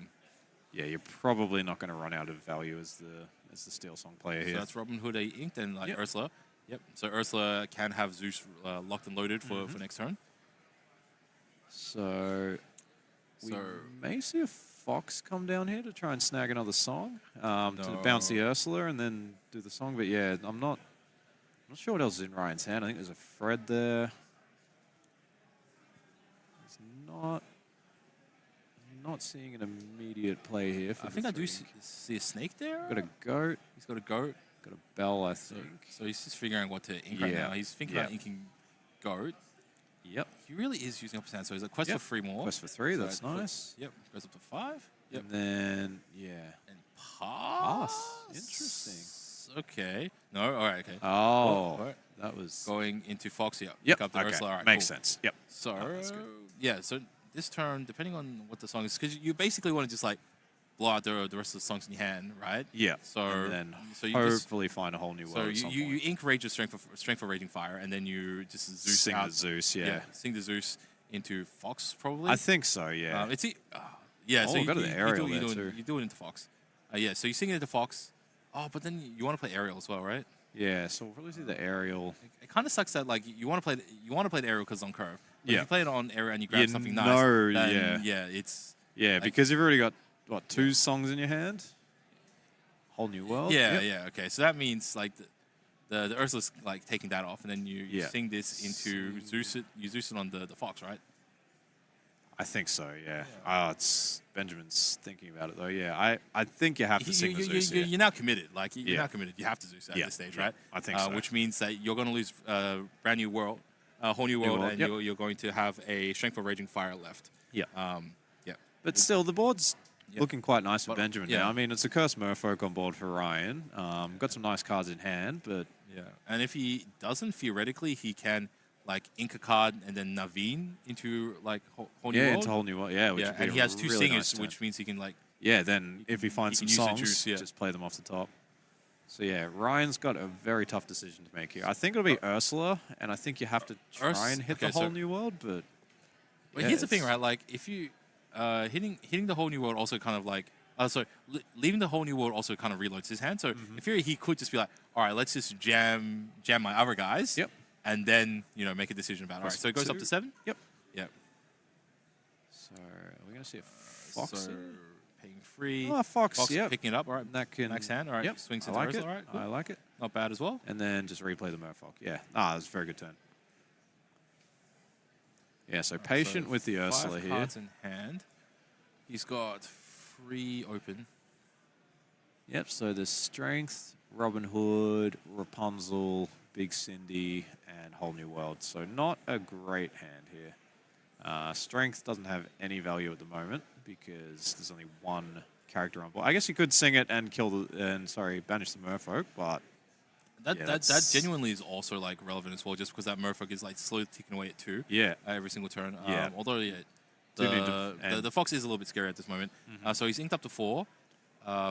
you're probably not going to run out of value as the Steel Song player So here. that's Robin Hood inked and like Yep. Ursula. Yep. So Ursula can have Zeus locked and loaded for next turn. So we So- may see a Fox come down here to try and snag another song, to No. bounce the Ursula and then do the song. But yeah, I'm not sure what else is in Ryan's hand. I think there's a Fred there. It's not seeing an immediate play here. For I the think I do 3. see a snake there. Got a goat, He's got a goat. got a bell, I So, think. so he's just figuring out what to ink right Yeah. now. He's thinking Yeah. about inking goat. Yep. He really is using up his hand. So he's a quest Yep. for 3 more. Quest for 3, So that's for- nice. Yep. Goes up to 5. Yep. And then, yeah. And pass. Interesting. Okay. No. All right. Okay. Oh, all right. that was... Going into Fox. Yeah. Yep, Pick up the okay. Ursula. All right, Makes cool. sense. Yep. So that's good. yeah. So this turn, depending on what the song is, because you basically want to just like blow out the rest of the songs in your hand, right? Yeah. So and then so you just hopefully find a whole new so world at some you point. ink Rage of strength for Raging Fire, and then you just Zeus Sing out. the Zeus, yeah. Sing the Zeus into Fox probably. I think so, yeah. It's yeah. Oh, So you, got an you, aerial you, do, there you, too. you do it into Fox. Yeah. So you sing it into Fox. Oh, but then you want to play aerial as well, right? Yeah, so we'll probably see the aerial. It kind of sucks that like you want to play the aerial because it's on curve. But Yeah. If you play it on aerial and you grab You something nice, know, then, yeah. it's Yeah, like- because you've already got, what, 2 songs in your hand? Whole new world? yeah, Yep. yeah. Okay, so that means like the Ursula's like taking that off, and then you Yeah. sing this into Zeus. You Zeus it on the Fox, right? I think so, yeah. It's Benjamin's thinking about it though. Yeah, I think you have to sing the Zeus here. You're now committed. Like you're Yeah. now committed. You have to Zeus at Yeah, this stage, yeah, right? I think so. Which means that you're going to lose brand new world, whole new world, world, and yep. you're going to have a strength of raging fire left. Yeah. Yeah. But still, the board's looking quite nice for But, Benjamin yeah. now. I mean, it's a Cursed Merfolk on board for Ryan. Got some nice cards in hand, but Yeah. And if he doesn't, theoretically, he can like ink a card and then Naveen into like whole new world. into whole new world. Yeah, which Yeah, would be and a he has two really singers, nice turn. which means he can like Yeah, then if he finds he some can use the songs, juice, yeah. just play them off the top. So yeah, Ryan's got a very tough decision to make here. I think it'll be Ursula, and I think you have to try and hit the whole new world, but... But yeah, here's the thing, it's- right? Like, if you hitting the whole new world also kind of like, leaving the whole new world also kind of reloads his hand. So in theory, he could just be like, all right, let's just jam my other guys, Yep. and then make a decision about it. All right, so it goes up to 7. Yep. Yep. So are we going to see a Fox So here? paying 3. Oh, Fox, yep. picking it up. All right, That can... next hand. All right, Yep. swings I into like Ursula. it. All right, cool. I like it. Not bad as well. And then just replay the Merfolk. Yeah. That's a very good turn. Yeah, so patient So with the Ursula 5 here. cards in hand. He's got 3 open. Yep, so there's Strength, Robin Hood, Rapunzel, Big Cindy, and Whole New World. So not a great hand here. Strength doesn't have any value at the moment because there's only one character on board. I guess you could sing it and banish the Merfolk, but That Yeah, that that's- genuinely is also like relevant as well, just because that Merfolk is like slowly ticking away at 2 yeah, every single turn. Yeah. Although Do need to- and- the Fox is a little bit scary at this moment. So he's inked up to 4.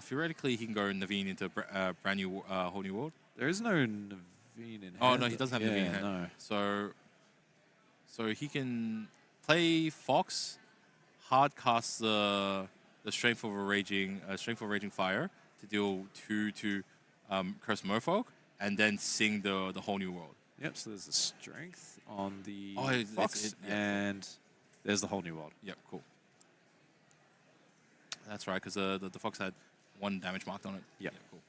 Theoretically, he can go Naveen into brand new whole new world. there is no Naveen in hand. Oh no, he doesn't have yeah, Naveen in hand. No. So he can play Fox, hard cast the strength of a raging fire to deal 2 to Cursed Merfolk, and then sing the whole new world. Yep, so there's the Strength on the Oh, it's- Fox, yeah, and there's the Whole New World. Yep, cool. That's right, because the Fox had 1 damage marked on it. Yep. Yeah, cool.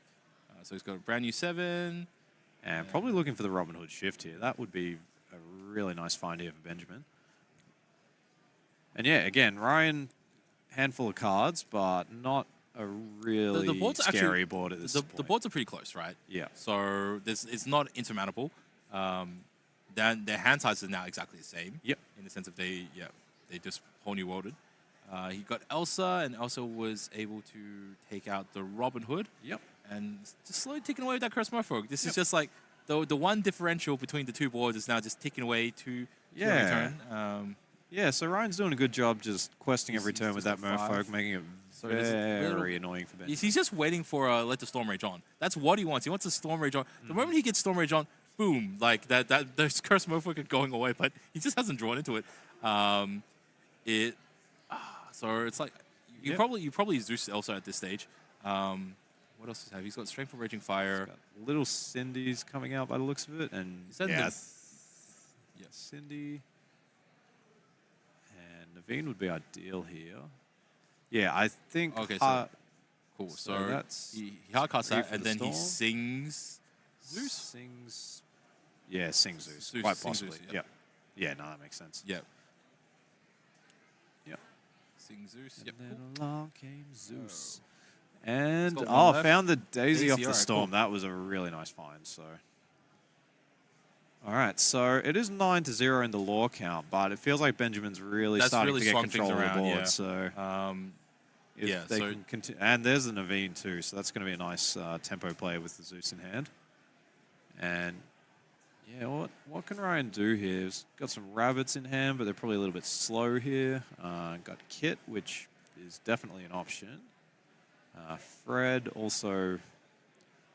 So he's got a brand new 7. And probably looking for the Robin Hood shift here. That would be a really nice find here for Benjamin. And yeah, again, Ryan, handful of cards, but not a really board's scary actually- board at this The point. boards are pretty close, right? Yeah. So it's not insurmountable. Then their hand size is now exactly the same. Yep. In the sense of they just whole new worlded. He got Elsa, and Elsa was able to take out the Robin Hood. Yep. And just slowly ticking away with that Cursed Merfolk. This Yep. is just like the one differential between the two boards is now just ticking away to every turn. Yeah, so Ryan's doing a good job just questing every He's turn with just that got Merfolk, 5. making it So there's a little- very annoying for Benjamin. He's just waiting for let the Storm Rage on. That's what he wants. He wants a Storm Rage on. The moment he gets Storm Rage on, boom, like that there's Cursed Merfolk are going away, but he just hasn't drawn into it. So it's like you Yep. probably Zeus Elsa at this stage. What else does he have? He's got Strength of Raging Fire. Got little Cindy's coming out by the looks of it, and Is that yeah, Yeah. Cindy and Naveen would be ideal here. Yeah, I think. Okay, so- Cool. So So that's he hardcasts three that, for and the then he Storm. sings Zeus. Sings. Yeah, sings Zeus. Zeus, Quite sing possibly. Zeus, yep. Yep. Yeah, no, that makes sense. Yep. Yep. Sing Zeus. And Yep. then Cool. along came Zeus. And got one left. found the Daisy off Daisy, the alright, Storm. cool. That was a really nice find. So, all right. So it is 9-0 in the lore count, but it feels like Benjamin's really That's starting really to get swung things control of the around, board. yeah. So if yeah, they so- can continue, and there's the Naveen too. So that's going to be a nice tempo play with the Zeus in hand. And yeah, what can Ryan do here? He's got some rabbits in hand, but they're probably a little bit slow here. Got Kit, which is definitely an option. Fred also.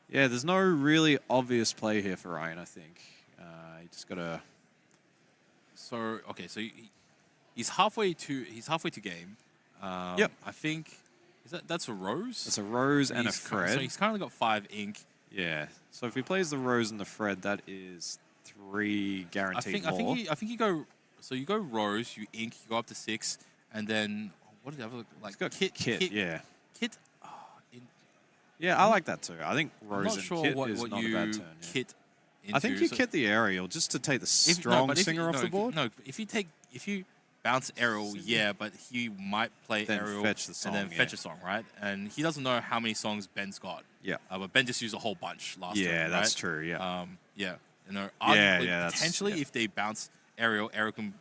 Yeah, there's no really obvious play here for Ryan, I think. You just got to... So okay, so he's halfway to game. Yep. I think that's a Rose. It's a Rose and a He's Fred. So he's currently got 5 ink. Yeah. So if he plays the Rose and the Fred, that is 3 I guaranteed think more. you go. So you go Rose, you ink, you go up to 6, and then what did you have? Like He's got Kit. yeah. Kit. Yeah, I like that too. I think I'm Rose not and sure Kit what is not you a bad turn. Yeah. Kit I think you so kit the aerial just to take the strong singer off the board. No, if you bounce aerial, yeah, but he might play Then aerial fetch the song, and then fetch a song, right? And he doesn't know how many songs Ben's got. Yeah. But Ben just used a whole bunch last turn, right? That's true. Yeah. Yeah. You know, Yeah, arguably, that's- potentially, yeah. if they bounce aerial can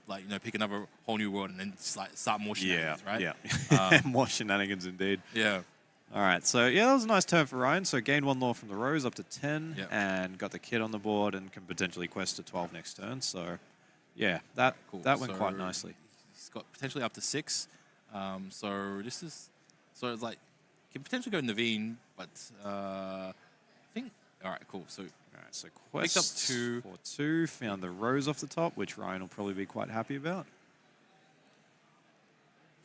pick another whole new world and then just, start more shenanigans, right? Yeah. More shenanigans indeed. Yeah. All right, so yeah, that was a nice turn for Ryan. So gained 1 lore from the Rose up to 10, Yep. and got the kit on the board and can potentially quest to 12 next turn. So yeah, that Cool. went So quite nicely. He's got potentially up to 6. So this is it's like can potentially go Naveen, but I think all right, cool. So All right, so Picked up quest 2. for 2, found the Rose off the top, which Ryan will probably be quite happy about.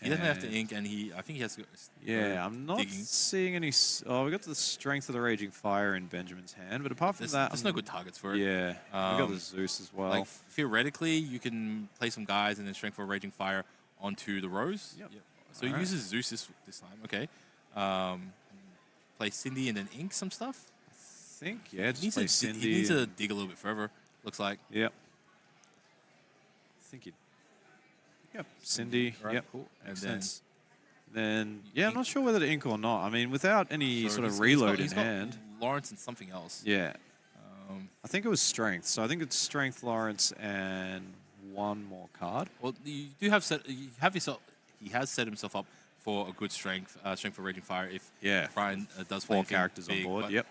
he doesn't have to And- ink, and I think he has to go. Yeah, I'm not digging. seeing any. Oh, we got the Strength of the Raging Fire in Benjamin's hand, but apart from that, There's no good targets for it. Yeah, we got the Um, Zeus as well. Like theoretically, you can play some guys and then strength for Raging Fire onto the Rose. Yep. So he Alright. uses Zeus this time. Okay. Play Cindy and then ink some stuff. I think yeah, just He needs, play to, Cindy. he needs to and- dig a little bit further. Looks like. Yep. I think you. Yep. Cindy. Alright, Yep. cool. And Makes then sense. Then yeah, I'm Ink. not sure whether to ink or not. I mean, without any so sort of he's reload got- he's in got hand. Lawrence and something else. Yeah. Um, I think it was Strength. So I think it's Strength, Lawrence, and one more card. well, you do have set. You have yourself. He has set himself up for a good strength for Raging Fire if Yeah. Brian does play 4 anything characters big, on board. but, Yep.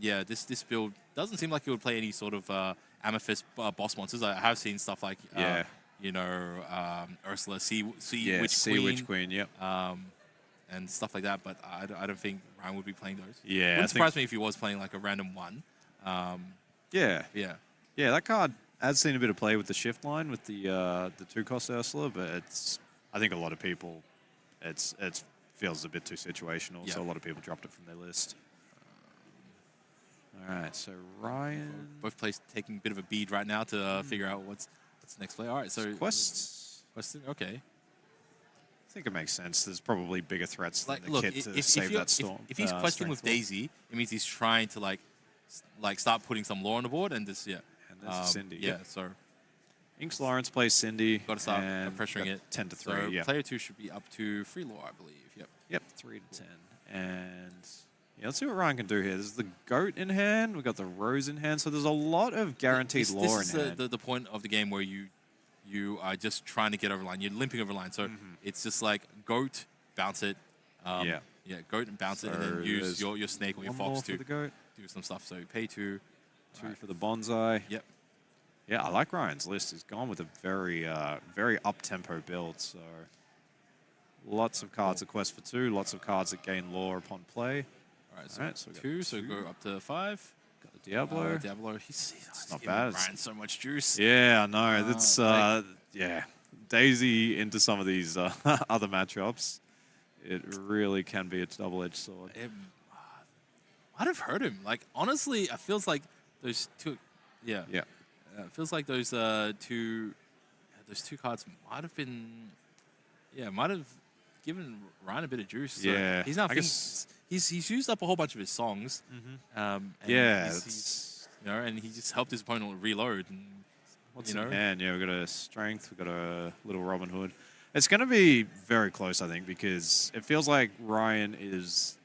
Yeah, this build doesn't seem like it would play any sort of Amethyst boss monsters. I have seen stuff like Yeah. Ursula, Sea Yeah. Witch Sea Queen, Witch Queen. Yep. and stuff like that. But I don't think Ryan would be playing those. Yeah, I Wouldn't think- surprise me if he was playing like a random one. Yeah. Yeah, Yeah, that card has seen a bit of play with the shift line with the 2-cost Ursula, but I think a lot of people it feels a bit too situational, Yeah. so a lot of people dropped it from their list. All right, so Ryan both players taking a bit of a bead right now to figure out what's the next play. All right, so quests. question. Okay. I think it makes sense. There's probably bigger threats than Like, the look, kit to save that storm. if he's questing with Strength Daisy, it means he's trying to like start putting some lore on the board and just And there's Cindy, Yeah, yep. so Inks Lawrence plays Cindy. got to start and pressuring got it. 10 to 3. So yeah. player 2 should be up to 3 lore, I believe. Yep. Yep, 3 to 10. And yeah, let's see what Ryan can do here. There's the goat in hand. We've got the rose in hand. So there's a lot of guaranteed lore This in is hand. the point of the game where you are just trying to get over line. You're limping over line. So it's just like goat, bounce it. Yeah. Yeah, goat and bounce it, and So then use there's your snake or your One more fox for to the goat. do some stuff. So you pay 2. 2 for the bonsai. Yep. Yeah, I like Ryan's list. He's gone with a very, very up-tempo build. So lots of cards at quest for 2. Lots of cards that gain lore upon play. All right, so, Alright, so we got 2, so 2. go up to 5. Got the Diablo. Diablo, he's not giving bad. Ryan so much juice. Yeah, I know. That's like- yeah. Daisy into some of these other matchups. It really can be a double-edged sword. It might have hurt him. Like honestly, it feels like those two. Yeah. Yeah. It feels like those two cards might have been. Yeah, might have given Ryan a bit of juice. So Yeah, He's now I guess- he's used up a whole bunch of his songs. And Yeah, he's, and he just helped his opponent reload. And, What's you in know? hand? Yeah, we've got a strength. We've got a little Robin Hood. It's going to be very close, I think, because it feels like Ryan is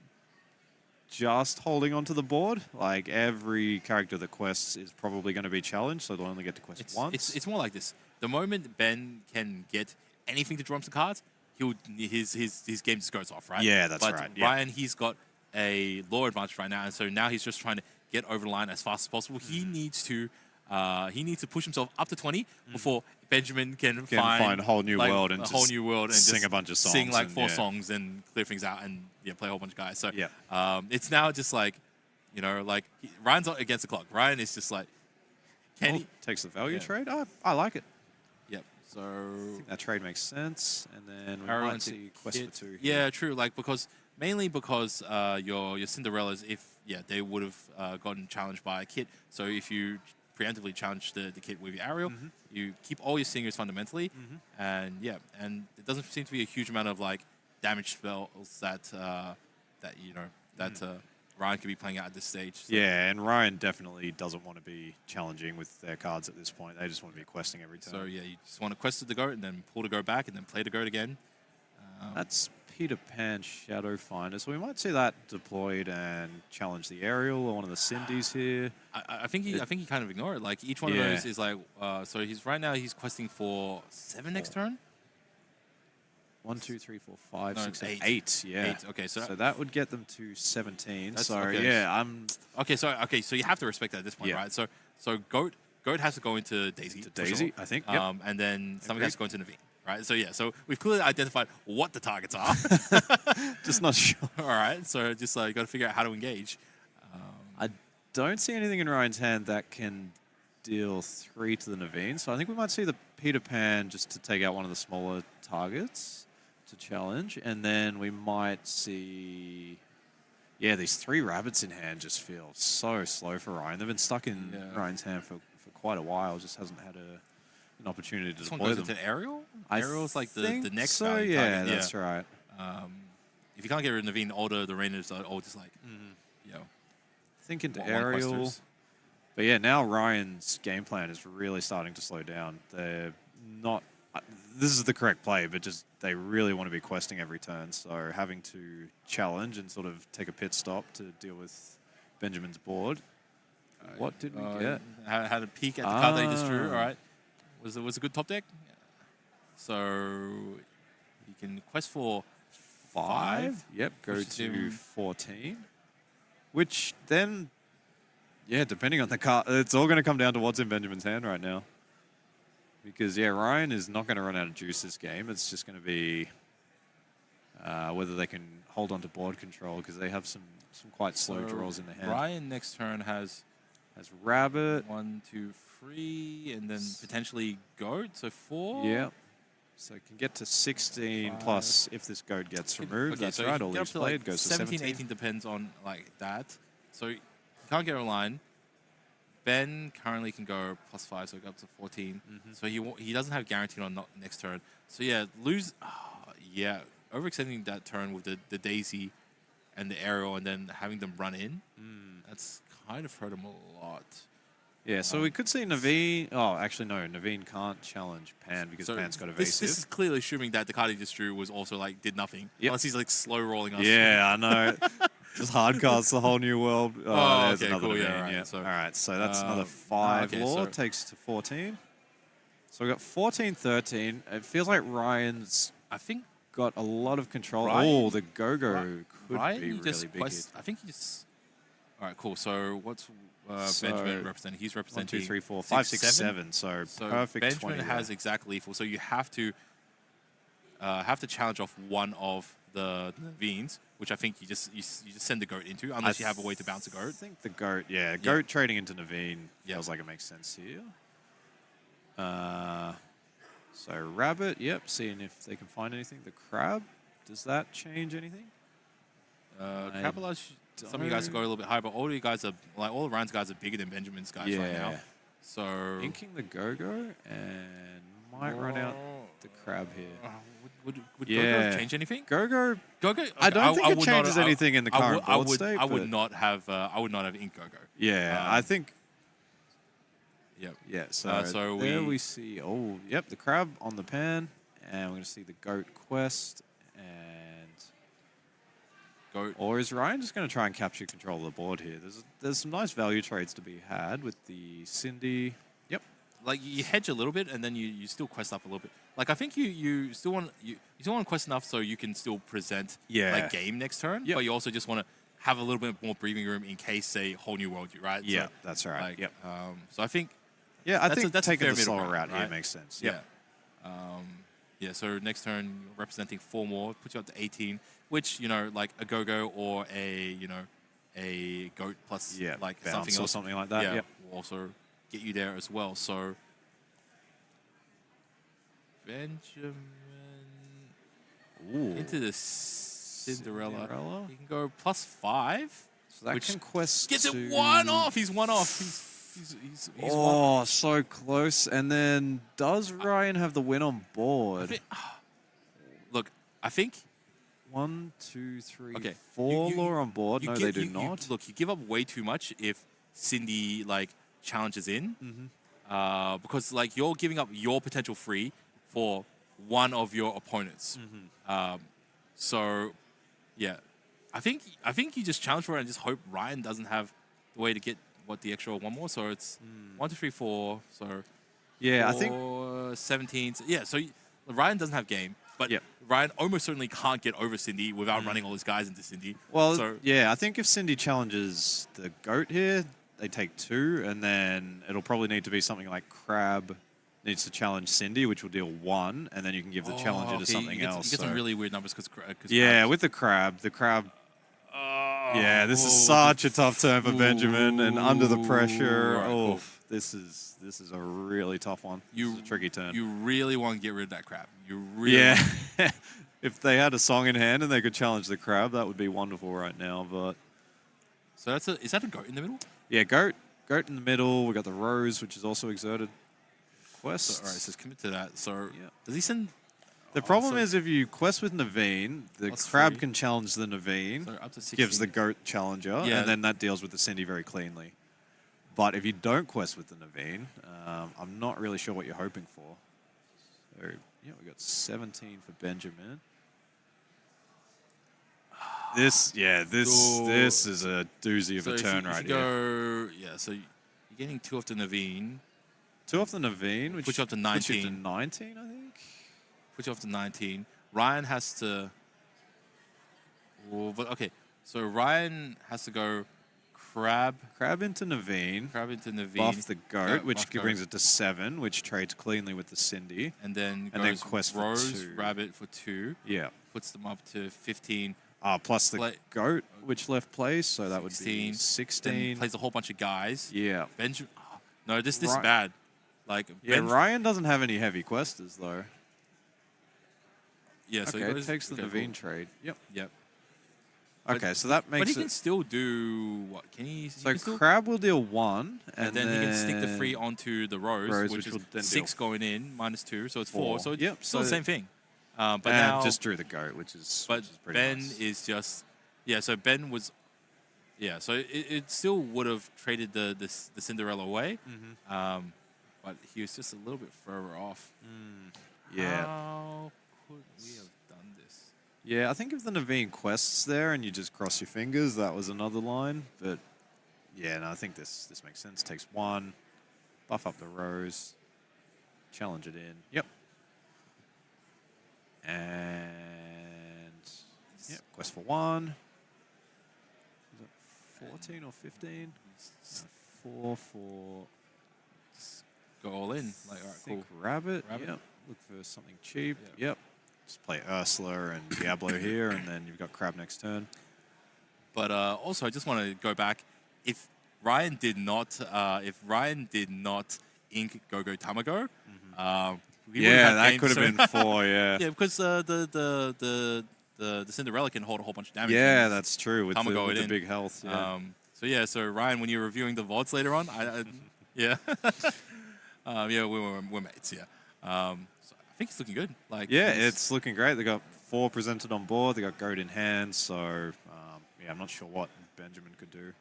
just holding onto the board. Like every character that quests is probably going to be challenged, so they'll only get to quest once. It's more like this. The moment Ben can get anything to draw some cards, his game just goes off, right? Yeah, that's but right, yeah. Ryan, he's got a lore advantage right now, and so now he's just trying to get over the line as fast as possible. He needs to push himself up to 20 before Benjamin can find a whole new like, world and a whole just new world and sing just a bunch of sing songs like and, 4 yeah. songs and clear things out and play a whole bunch of guys. So Yeah. it's now just like Ryan's against the clock. Ryan is just like, can he? Takes the value Yeah. trade. I like it. Yep. So I think that trade makes sense. And then we Arrow might into see quest kit. for 2. here. Yeah, true. Like mainly because your Cinderellas, if they would have gotten challenged by a kit. So if you preemptively challenge the kit with your Ariel, you keep all your singers fundamentally, and and it doesn't seem to be a huge amount of like damage spells that Ryan could be playing out at this stage. So. Yeah, and Ryan definitely doesn't want to be challenging with their cards at this point. They just want to be questing every turn. So yeah, you just want to quest the goat and then pull the goat back and then play the goat again. That's Peter Pan Shadow Finder, so we might see that deployed and challenge the aerial or one of the Cindy's here. I think he kind of ignore it. Like each one of those is like so he's right now he's questing for 7 next turn. 1, 2, 3, 4, 5, No, 6, 8. 8. Yeah. 8. Okay, so that would get them to 17. That's- So okay. yeah, I'm okay, so you have to respect that at this point, Yeah. right? So goat has to go into Daisy. to for Daisy, sure. I think. Yep. And then something Agreed. has to go into Naveen, right? So yeah, so we've clearly identified what the targets are. Just not sure. All right, so just got to figure out how to engage. I don't see anything in Ryan's hand that can deal 3 to the Naveen. So I think we might see the Peter Pan just to take out one of the smaller targets to challenge. And then we might see... Yeah, these 3 rabbits in hand just feel so slow for Ryan. They've been stuck in Ryan's hand for quite a while. Just hasn't had an opportunity to This one deploy goes them. into Aerial? I Aerial's like the think next so, value yeah, target. that's right. If you can't get rid of Naveen, all the Rainers are all just like, you know, Think into one aerial. questers. But yeah, now Ryan's game plan is really starting to slow down. They're not... This is the correct play, but just they really want to be questing every turn. So having to challenge and sort of take a pit stop to deal with Benjamin's board. What did we get? Had a peek at the card that he just drew. All right, was a good top deck. So he can quest for 5. Yep, go Pushes to him- 14. Which then, yeah, depending on the card, it's all going to come down to what's in Benjamin's hand right now. Because, yeah, Ryan is not going to run out of juice this game. It's just going to be whether they can hold on to board control because they have some quite slow draws in the hand. Ryan next turn has Rabbit. 1, 2, 3, and then potentially goat. So 4. Yeah. So it can get to 16 plus if this goat gets removed. Okay, That's so right. you All get up these to played like goes to 17, 17. 18 depends on like that. So you can't get a line. Ben currently can go +5, so go up to 14. So he doesn't have guaranteed on next turn. So yeah, lose. Yeah, overextending that turn with the Daisy and the Aerial, and then having them run in. That's kind of hurt him a lot. Yeah, so we could see Naveen. Oh, actually, no. Naveen can't challenge Pan because So Pan's got evasive. this is clearly assuming that the card he just drew was also like did nothing. Yep. Unless he's like slow rolling us. Yeah, I know. Just hard cards, the whole new world. Oh, there's okay, another cool, yeah, Naveen, alright, yeah. so- All right, so that's another 5 okay, law. so- Takes to 14. So we got 14, 13. It feels like Ryan's I think got a lot of control. Ryan- Oh, the Go-Go could Ryan, be you really just big quest. here. I think he just. All right, cool. So what's So, Benjamin representing? He's 1, representing 2, 3, 4, 5, 6, 7. So, So perfect Benjamin 20 has there. exactly equal. So you have to challenge off one of the Veens, which I think you just send the goat into, unless you have a way to bounce a I goat. think the goat, goat trading into Naveen Yeah. feels like it makes sense here. So rabbit, yep, seeing if they can find anything. The crab, does that change anything? Capelage, some of you guys go a little bit higher, but all of you guys are like all of Ryan's guys are bigger than Benjamin's guys right now. So Inking the go-go and might run out the crab here. would Yeah. Go-Go change anything? Go-go, Go-Go. I don't think it would changes not, anything in the current I board would, state, I would but- not have. I would not have Ink Go-Go. yeah, I think, Yep. yeah, so, so there we- we see, oh, yep, the crab on the pan, and we're going to see the goat quest, and... Goat. Or is Ryan just going to try and capture control of the board here? There's some nice value trades to be had with the Cindy. Yep. Like you hedge a little bit, and then you still quest up a little bit. Like I think you still want you still want to quest enough so you can still present like game next turn. Yep. But you also just want to have a little bit more breathing room in case say whole new world you right. Yeah, So, that's right. like, Yep. So I think Yeah, I that's a- think that's a taking fair the middle slower ground, route here right? makes sense. yeah. Yep. Yeah, so next turn you're representing 4 more, puts you up to 18, which like a go-go or a a goat plus Yeah, like bounce something or else. something like that. Yeah, Yep. will also get you there as well. So Benjamin Ooh. into the Cinderella. Cinderella. He can go +5. So that which can quest Gets to... it 1 off. He's 1 off. He's one. Oh, so close. And then does Ryan have the win on board? Look, I think 1, 2, 3, Okay. 4 lore on board. No, they do you- not. look, you give up way too much if Cindy like challenges in, because like you're giving up your potential free for one of your opponents. So, yeah, I think you just challenge for it and just hope Ryan doesn't have the way to get the extra one more. So it's 1, 2, 3, 4. So Yeah, I think 17. Yeah, so Ryan doesn't have game, but Yep. Ryan almost certainly can't get over Cindy without running all his guys into Cindy. Well, so yeah, I think if Cindy challenges the goat here, they take 2, and then it'll probably need to be something like Crab needs to challenge Cindy, which will deal 1, and then you can give the challenger to something else. You get some so- really weird numbers because yeah, with the crab, yeah, this is such a tough turn for Benjamin, and under the pressure, Alright, cool. this is a really tough one. This is a tricky turn. You really want to get rid of that crab. You really Yeah. want- If they had a song in hand and they could challenge the crab, that would be wonderful right now. But So is that a goat in the middle? yeah, goat in the middle. We got the rose, which is also exerted. Quest. So, all right, so commit to that. So Yeah. does he send? The problem so- is if you quest with Naveen, the That's crab 3. can challenge the Naveen, So up to 16. gives the goat challenger, Yeah. and then that deals with the Cindy very cleanly. But if you don't quest with the Naveen, I'm not really sure what you're hoping for. So yeah, we got 17 for Benjamin. This is a doozy of So a if turn you right go, here. yeah. So you're getting 2 off the Naveen. 2 off the Naveen, which Push you up to puts you to 19. 19, I think. Put you off to 19. Ryan has to. Oh, but okay. So Ryan has to go crab Crab into Naveen. into Naveen. Buff the goat, which buff goat, brings it to 7, which trades cleanly with the Cindy. and then and then goes quest for Rose 2. Rabbit for 2. Yeah. Puts them up to 15. Plus the Play- goat, which left place, so that would 16. be Then 16. plays a whole bunch of guys. Yeah. Benjamin. No, this is Ri- bad. Like Yeah, Ryan doesn't have any heavy questers, though. Yeah, so Okay, he it goes, takes the okay, Naveen cool. trade. Yep. Yep. Okay, so that But he makes can it... still do what? Can he? So can still, Crab will deal 1, and then he can stick the free onto the Rose, Rose, which which will then is deal 6 going in, -2, so it's 4. 4. So it's Yep, still the so- same thing. But and now, just drew the goat, which is pretty Ben nice. is just, yeah. So Ben was, yeah. So it still would have traded the Cinderella away, Mm-hmm. but he was just a little bit further off. Yeah. How could we have done this? Yeah, I think if the Naveen quests there and you just cross your fingers, that was another line. But yeah, no, I think this makes sense. Takes 1, buff up the Rose, challenge it in. Yep. And yeah, quest for 1. Is it 14 or 15? 4 for Go all in. Like, all right, cool. Thick Rabbit. Rabbit. Yep. Look for something cheap. Yeah. Yep. Just play Ursula and Diablo here, and then you've got Crab next turn. But also, I just want to go back. If Ryan did not ink Go-Go Tamago, we would've had that games could have soon. been 4. Yeah. Yeah, because the Cinderella can hold a whole bunch of damage. Yeah, and that's true. With Tamago the it in. big health. Yeah. So Ryan, when you're reviewing the VODs later on, yeah, yeah, we're mates. Yeah, so I think it's looking good. Like, Yeah, it's looking great. They got 4 presented on board. They got goat in hand. So yeah, I'm not sure what Benjamin could do.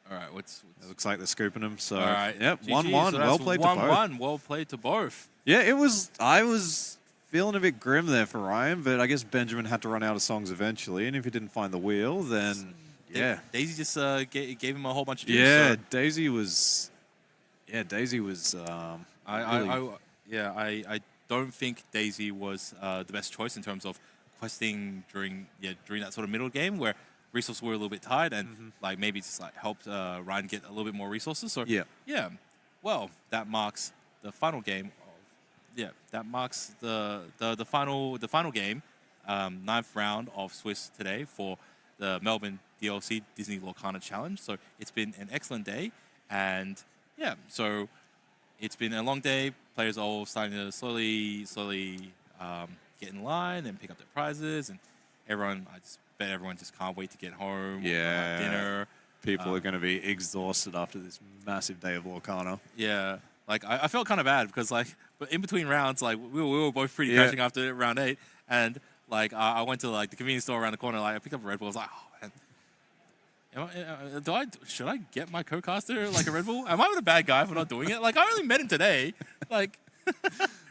all right. What's It looks like they're scooping him. So all right? yep, GG. 1-1. So Well that's played to both. 1-1. Well played to both. Yeah, it was. I was feeling a bit grim there for Ryan, but I guess Benjamin had to run out of songs eventually, and if he didn't find the wheel, then yeah, Daisy just gave him a whole bunch of juice. yeah, so Daisy was. Yeah, Daisy was. I don't think Daisy was the best choice in terms of questing during that sort of middle game where resources were a little bit tight and like maybe just like helped Ryan get a little bit more resources. So Yeah. well, that marks the final game. That marks the final game, 9th round of Swiss today for the Melbourne DLC Disney Lorcana Challenge. So it's been an excellent day, and yeah, so it's been a long day. Players are all starting to slowly get in line and pick up their prizes, and I just bet everyone just can't wait to get home. Yeah. Have dinner. People are going to be exhausted after this massive day of Lorcana. Yeah, like I felt kind of bad because like, but in between rounds, like we were both pretty Yeah. crashing after round 8, and Like I went to like the convenience store around the corner. Like I picked up a Red Bull. I was like, oh man. Should I get my co-caster like a Red Bull? Am I a bad guy for not doing it? Like I only met him today. Like,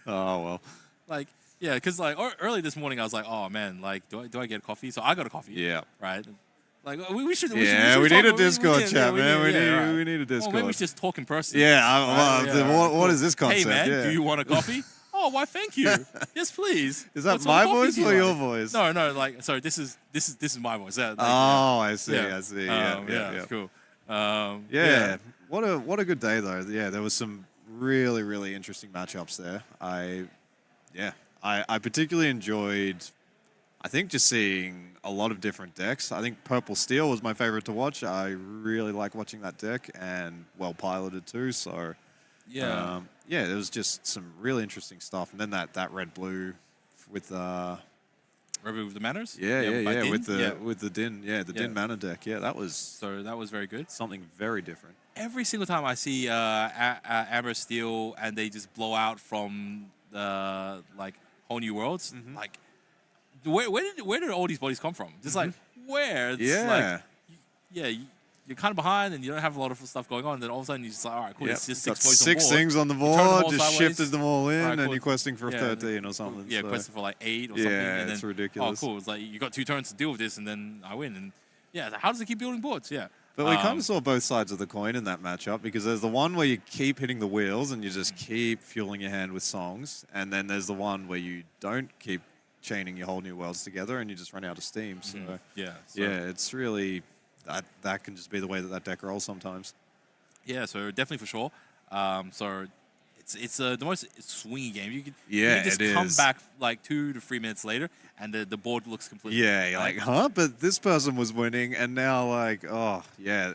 Oh well. like yeah, because like early this morning I was like, oh man, like do I get coffee? So I got a coffee. Yeah. Right. Like we should. We should need talk, a Discord chat, man. right. We need a Discord. Well, maybe we should just talk in person. Yeah. What is this concept? Hey man, Yeah. do you want a coffee? Oh, why? Thank you. Yes, please. Is that What sort my of coffee voice do you or your like? voice? No. Like, sorry. This is my voice. Like, I see. yeah. I see. Yeah. It's cool. Yeah. What a good day though. Yeah, there was some really, really interesting matchups there. I particularly enjoyed, I think, just seeing a lot of different decks. I think Purple Steel was my favorite to watch. I really like watching that deck, and well piloted too. So Yeah. there was just some really interesting stuff. And then that red blue with Remove the manners. by Din. with the Din Din mana deck. Yeah, that was So that was very good. something very different. Every single time I see Amber Steel and they just blow out from the like whole new worlds, like where did all these bodies come from? Just like where? It's Yeah. like, you're kind of behind and you don't have a lot of stuff going on. And then all of a sudden you're just like, all right, cool. Yep. It's just Got 6 points six on board. things on the You turn board, all just sideways. shifted them all in, Alright, and cool. you're questing for Yeah, 13 or something. Yeah, so. questing for like 8 or something. Yeah, and it's then, ridiculous. Oh, cool. It's like you got 2 turns to deal with this, and then I win. And yeah, how does it keep building boards? Yeah. But we kind of saw both sides of the coin in that matchup, because there's the one where you keep hitting the wheels and you just keep fueling your hand with songs, and then there's the one where you don't keep chaining your whole new worlds together and you just run out of steam. So Yeah. So, yeah, it's really that can just be the way that deck rolls sometimes. Yeah, so definitely for sure. So it's the most swingy game. You can just it come is. back like 2 to 3 minutes later, and the board looks completely Yeah, you're like, huh? But this person was winning, and now like, oh yeah,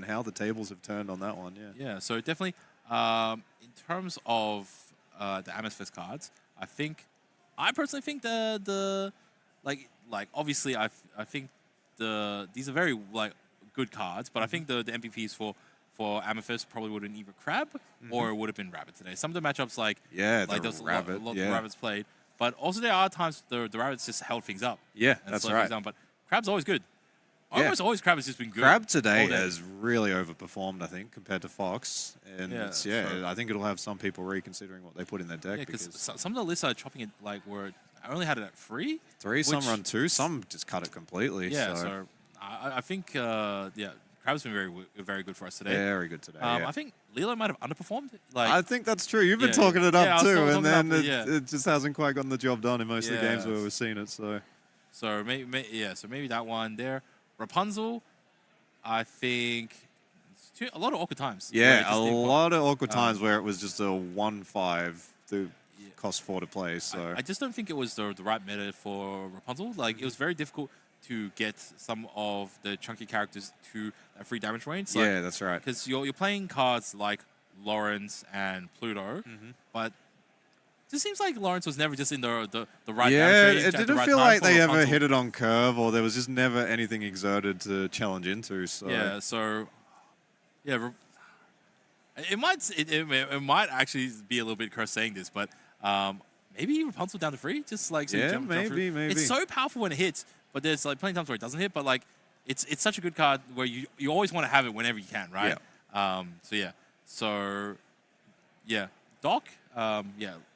how the tables have turned on that one. Yeah. Yeah, so definitely in terms of the Amethyst cards, I personally think the obviously I think these are very like good cards, but I think the MVPs for Amethyst probably would have been either Crab or it would have been Rabbit today. Some of the matchups like the there's Rabbit, a lot yeah. of Rabbits played, but also there are times the Rabbits just held things up. Yeah, and that's slowed right. things down, but Crab's always good. Yeah. Almost always Crab has just been good. Crab today all day. has really overperformed, I think, compared to Fox. And so- I think it'll have some people reconsidering what they put in their deck. Yeah, because because some of the lists are chopping it like where I only had it at 3. 3, some which- run 2, some just cut it completely. Yeah, so, so I think Crab's been very good for us today. very good today. Yeah. I think Lilo might have underperformed. Like I think that's true. You've been Yeah, talking it yeah, up I was too, talking and it then up, yeah. it just hasn't quite gotten the job done in most of the games Yeah. where we've seen it. So so maybe that one there. Rapunzel, I think a lot of awkward times. where it yeah, just a didn't- lot of awkward times where it was just a 1-5 to cost 4 to play. So I just don't think it was the right meta for Rapunzel. Like it was very difficult to get some of the chunky characters to a free damage range. Like, yeah, that's right. because you're playing cards like Lawrence and Pluto, but it just seems like Lawrence was never just in the right Yeah, damage range it at the didn't right feel time like for they ever Rapunzel. hit it on curve, or there was just never anything exerted to challenge into. So Yeah, so yeah, it might actually be a little bit cursed saying this, but maybe Rapunzel down to 3, just like so you Yeah, jump maybe, through. maybe. It's so powerful when it hits, but there's like plenty of times where it doesn't hit. But like it's such a good card where you always want to have it whenever you can, right? So Doc,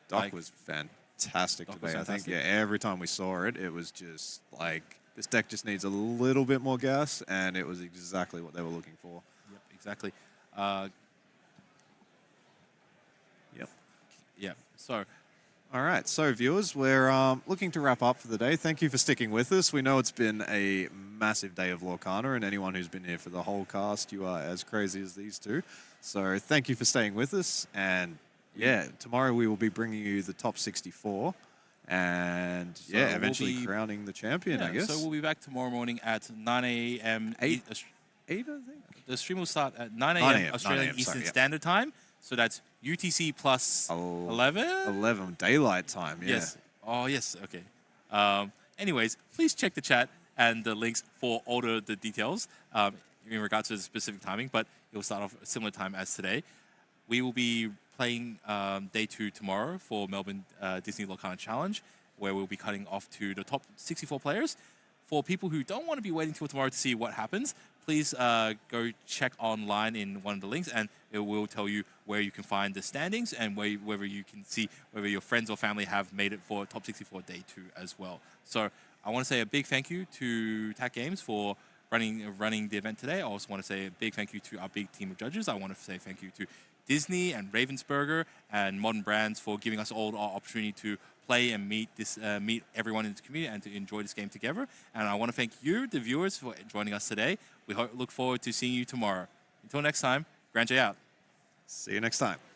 Doc was fantastic Doc today. was I think fantastic. every time we saw it, it was just like this deck just needs a little bit more gas, and it was exactly what they were looking for. Yep, exactly. Yep. Yeah. So All right, so viewers, we're looking to wrap up for the day. Thank you for sticking with us. We know it's been a massive day of Lorcana, and anyone who's been here for the whole cast, you are as crazy as these two. So thank you for staying with us. And yeah, tomorrow we will be bringing you the top 64, and So we'll eventually be- crowning the champion, I guess. So we'll be back tomorrow morning at 9 a.m. 8, I think. The stream will start at 9 9 a.m. a.m., Australian 9 a.m., Eastern sorry, yeah. Standard Time. So that's UTC plus 11? 11 daylight time. Yeah. Yes. Oh, yes. Okay. Anyways, please check the chat and the links for all the details in regards to the specific timing, but it will start off a similar time as today. We will be playing day 2 tomorrow for Melbourne Disney Lorcana Challenge. where we'll be cutting off to the top 64 players. For people who don't want to be waiting till tomorrow to see what happens, please go check online in one of the links, and it will tell you where you can find the standings and whether you can see whether your friends or family have made it for Top 64 Day 2 as well. So I want to say a big thank you to TAC Games for running the event today. I also want to say a big thank you to our big team of judges. I want to say thank you to Disney and Ravensburger and Modern Brands for giving us all our opportunity to play and meet everyone in the community and to enjoy this game together. And I want to thank you, the viewers, for joining us today. We look forward to seeing you tomorrow. Until next time, Grand J out. See you next time.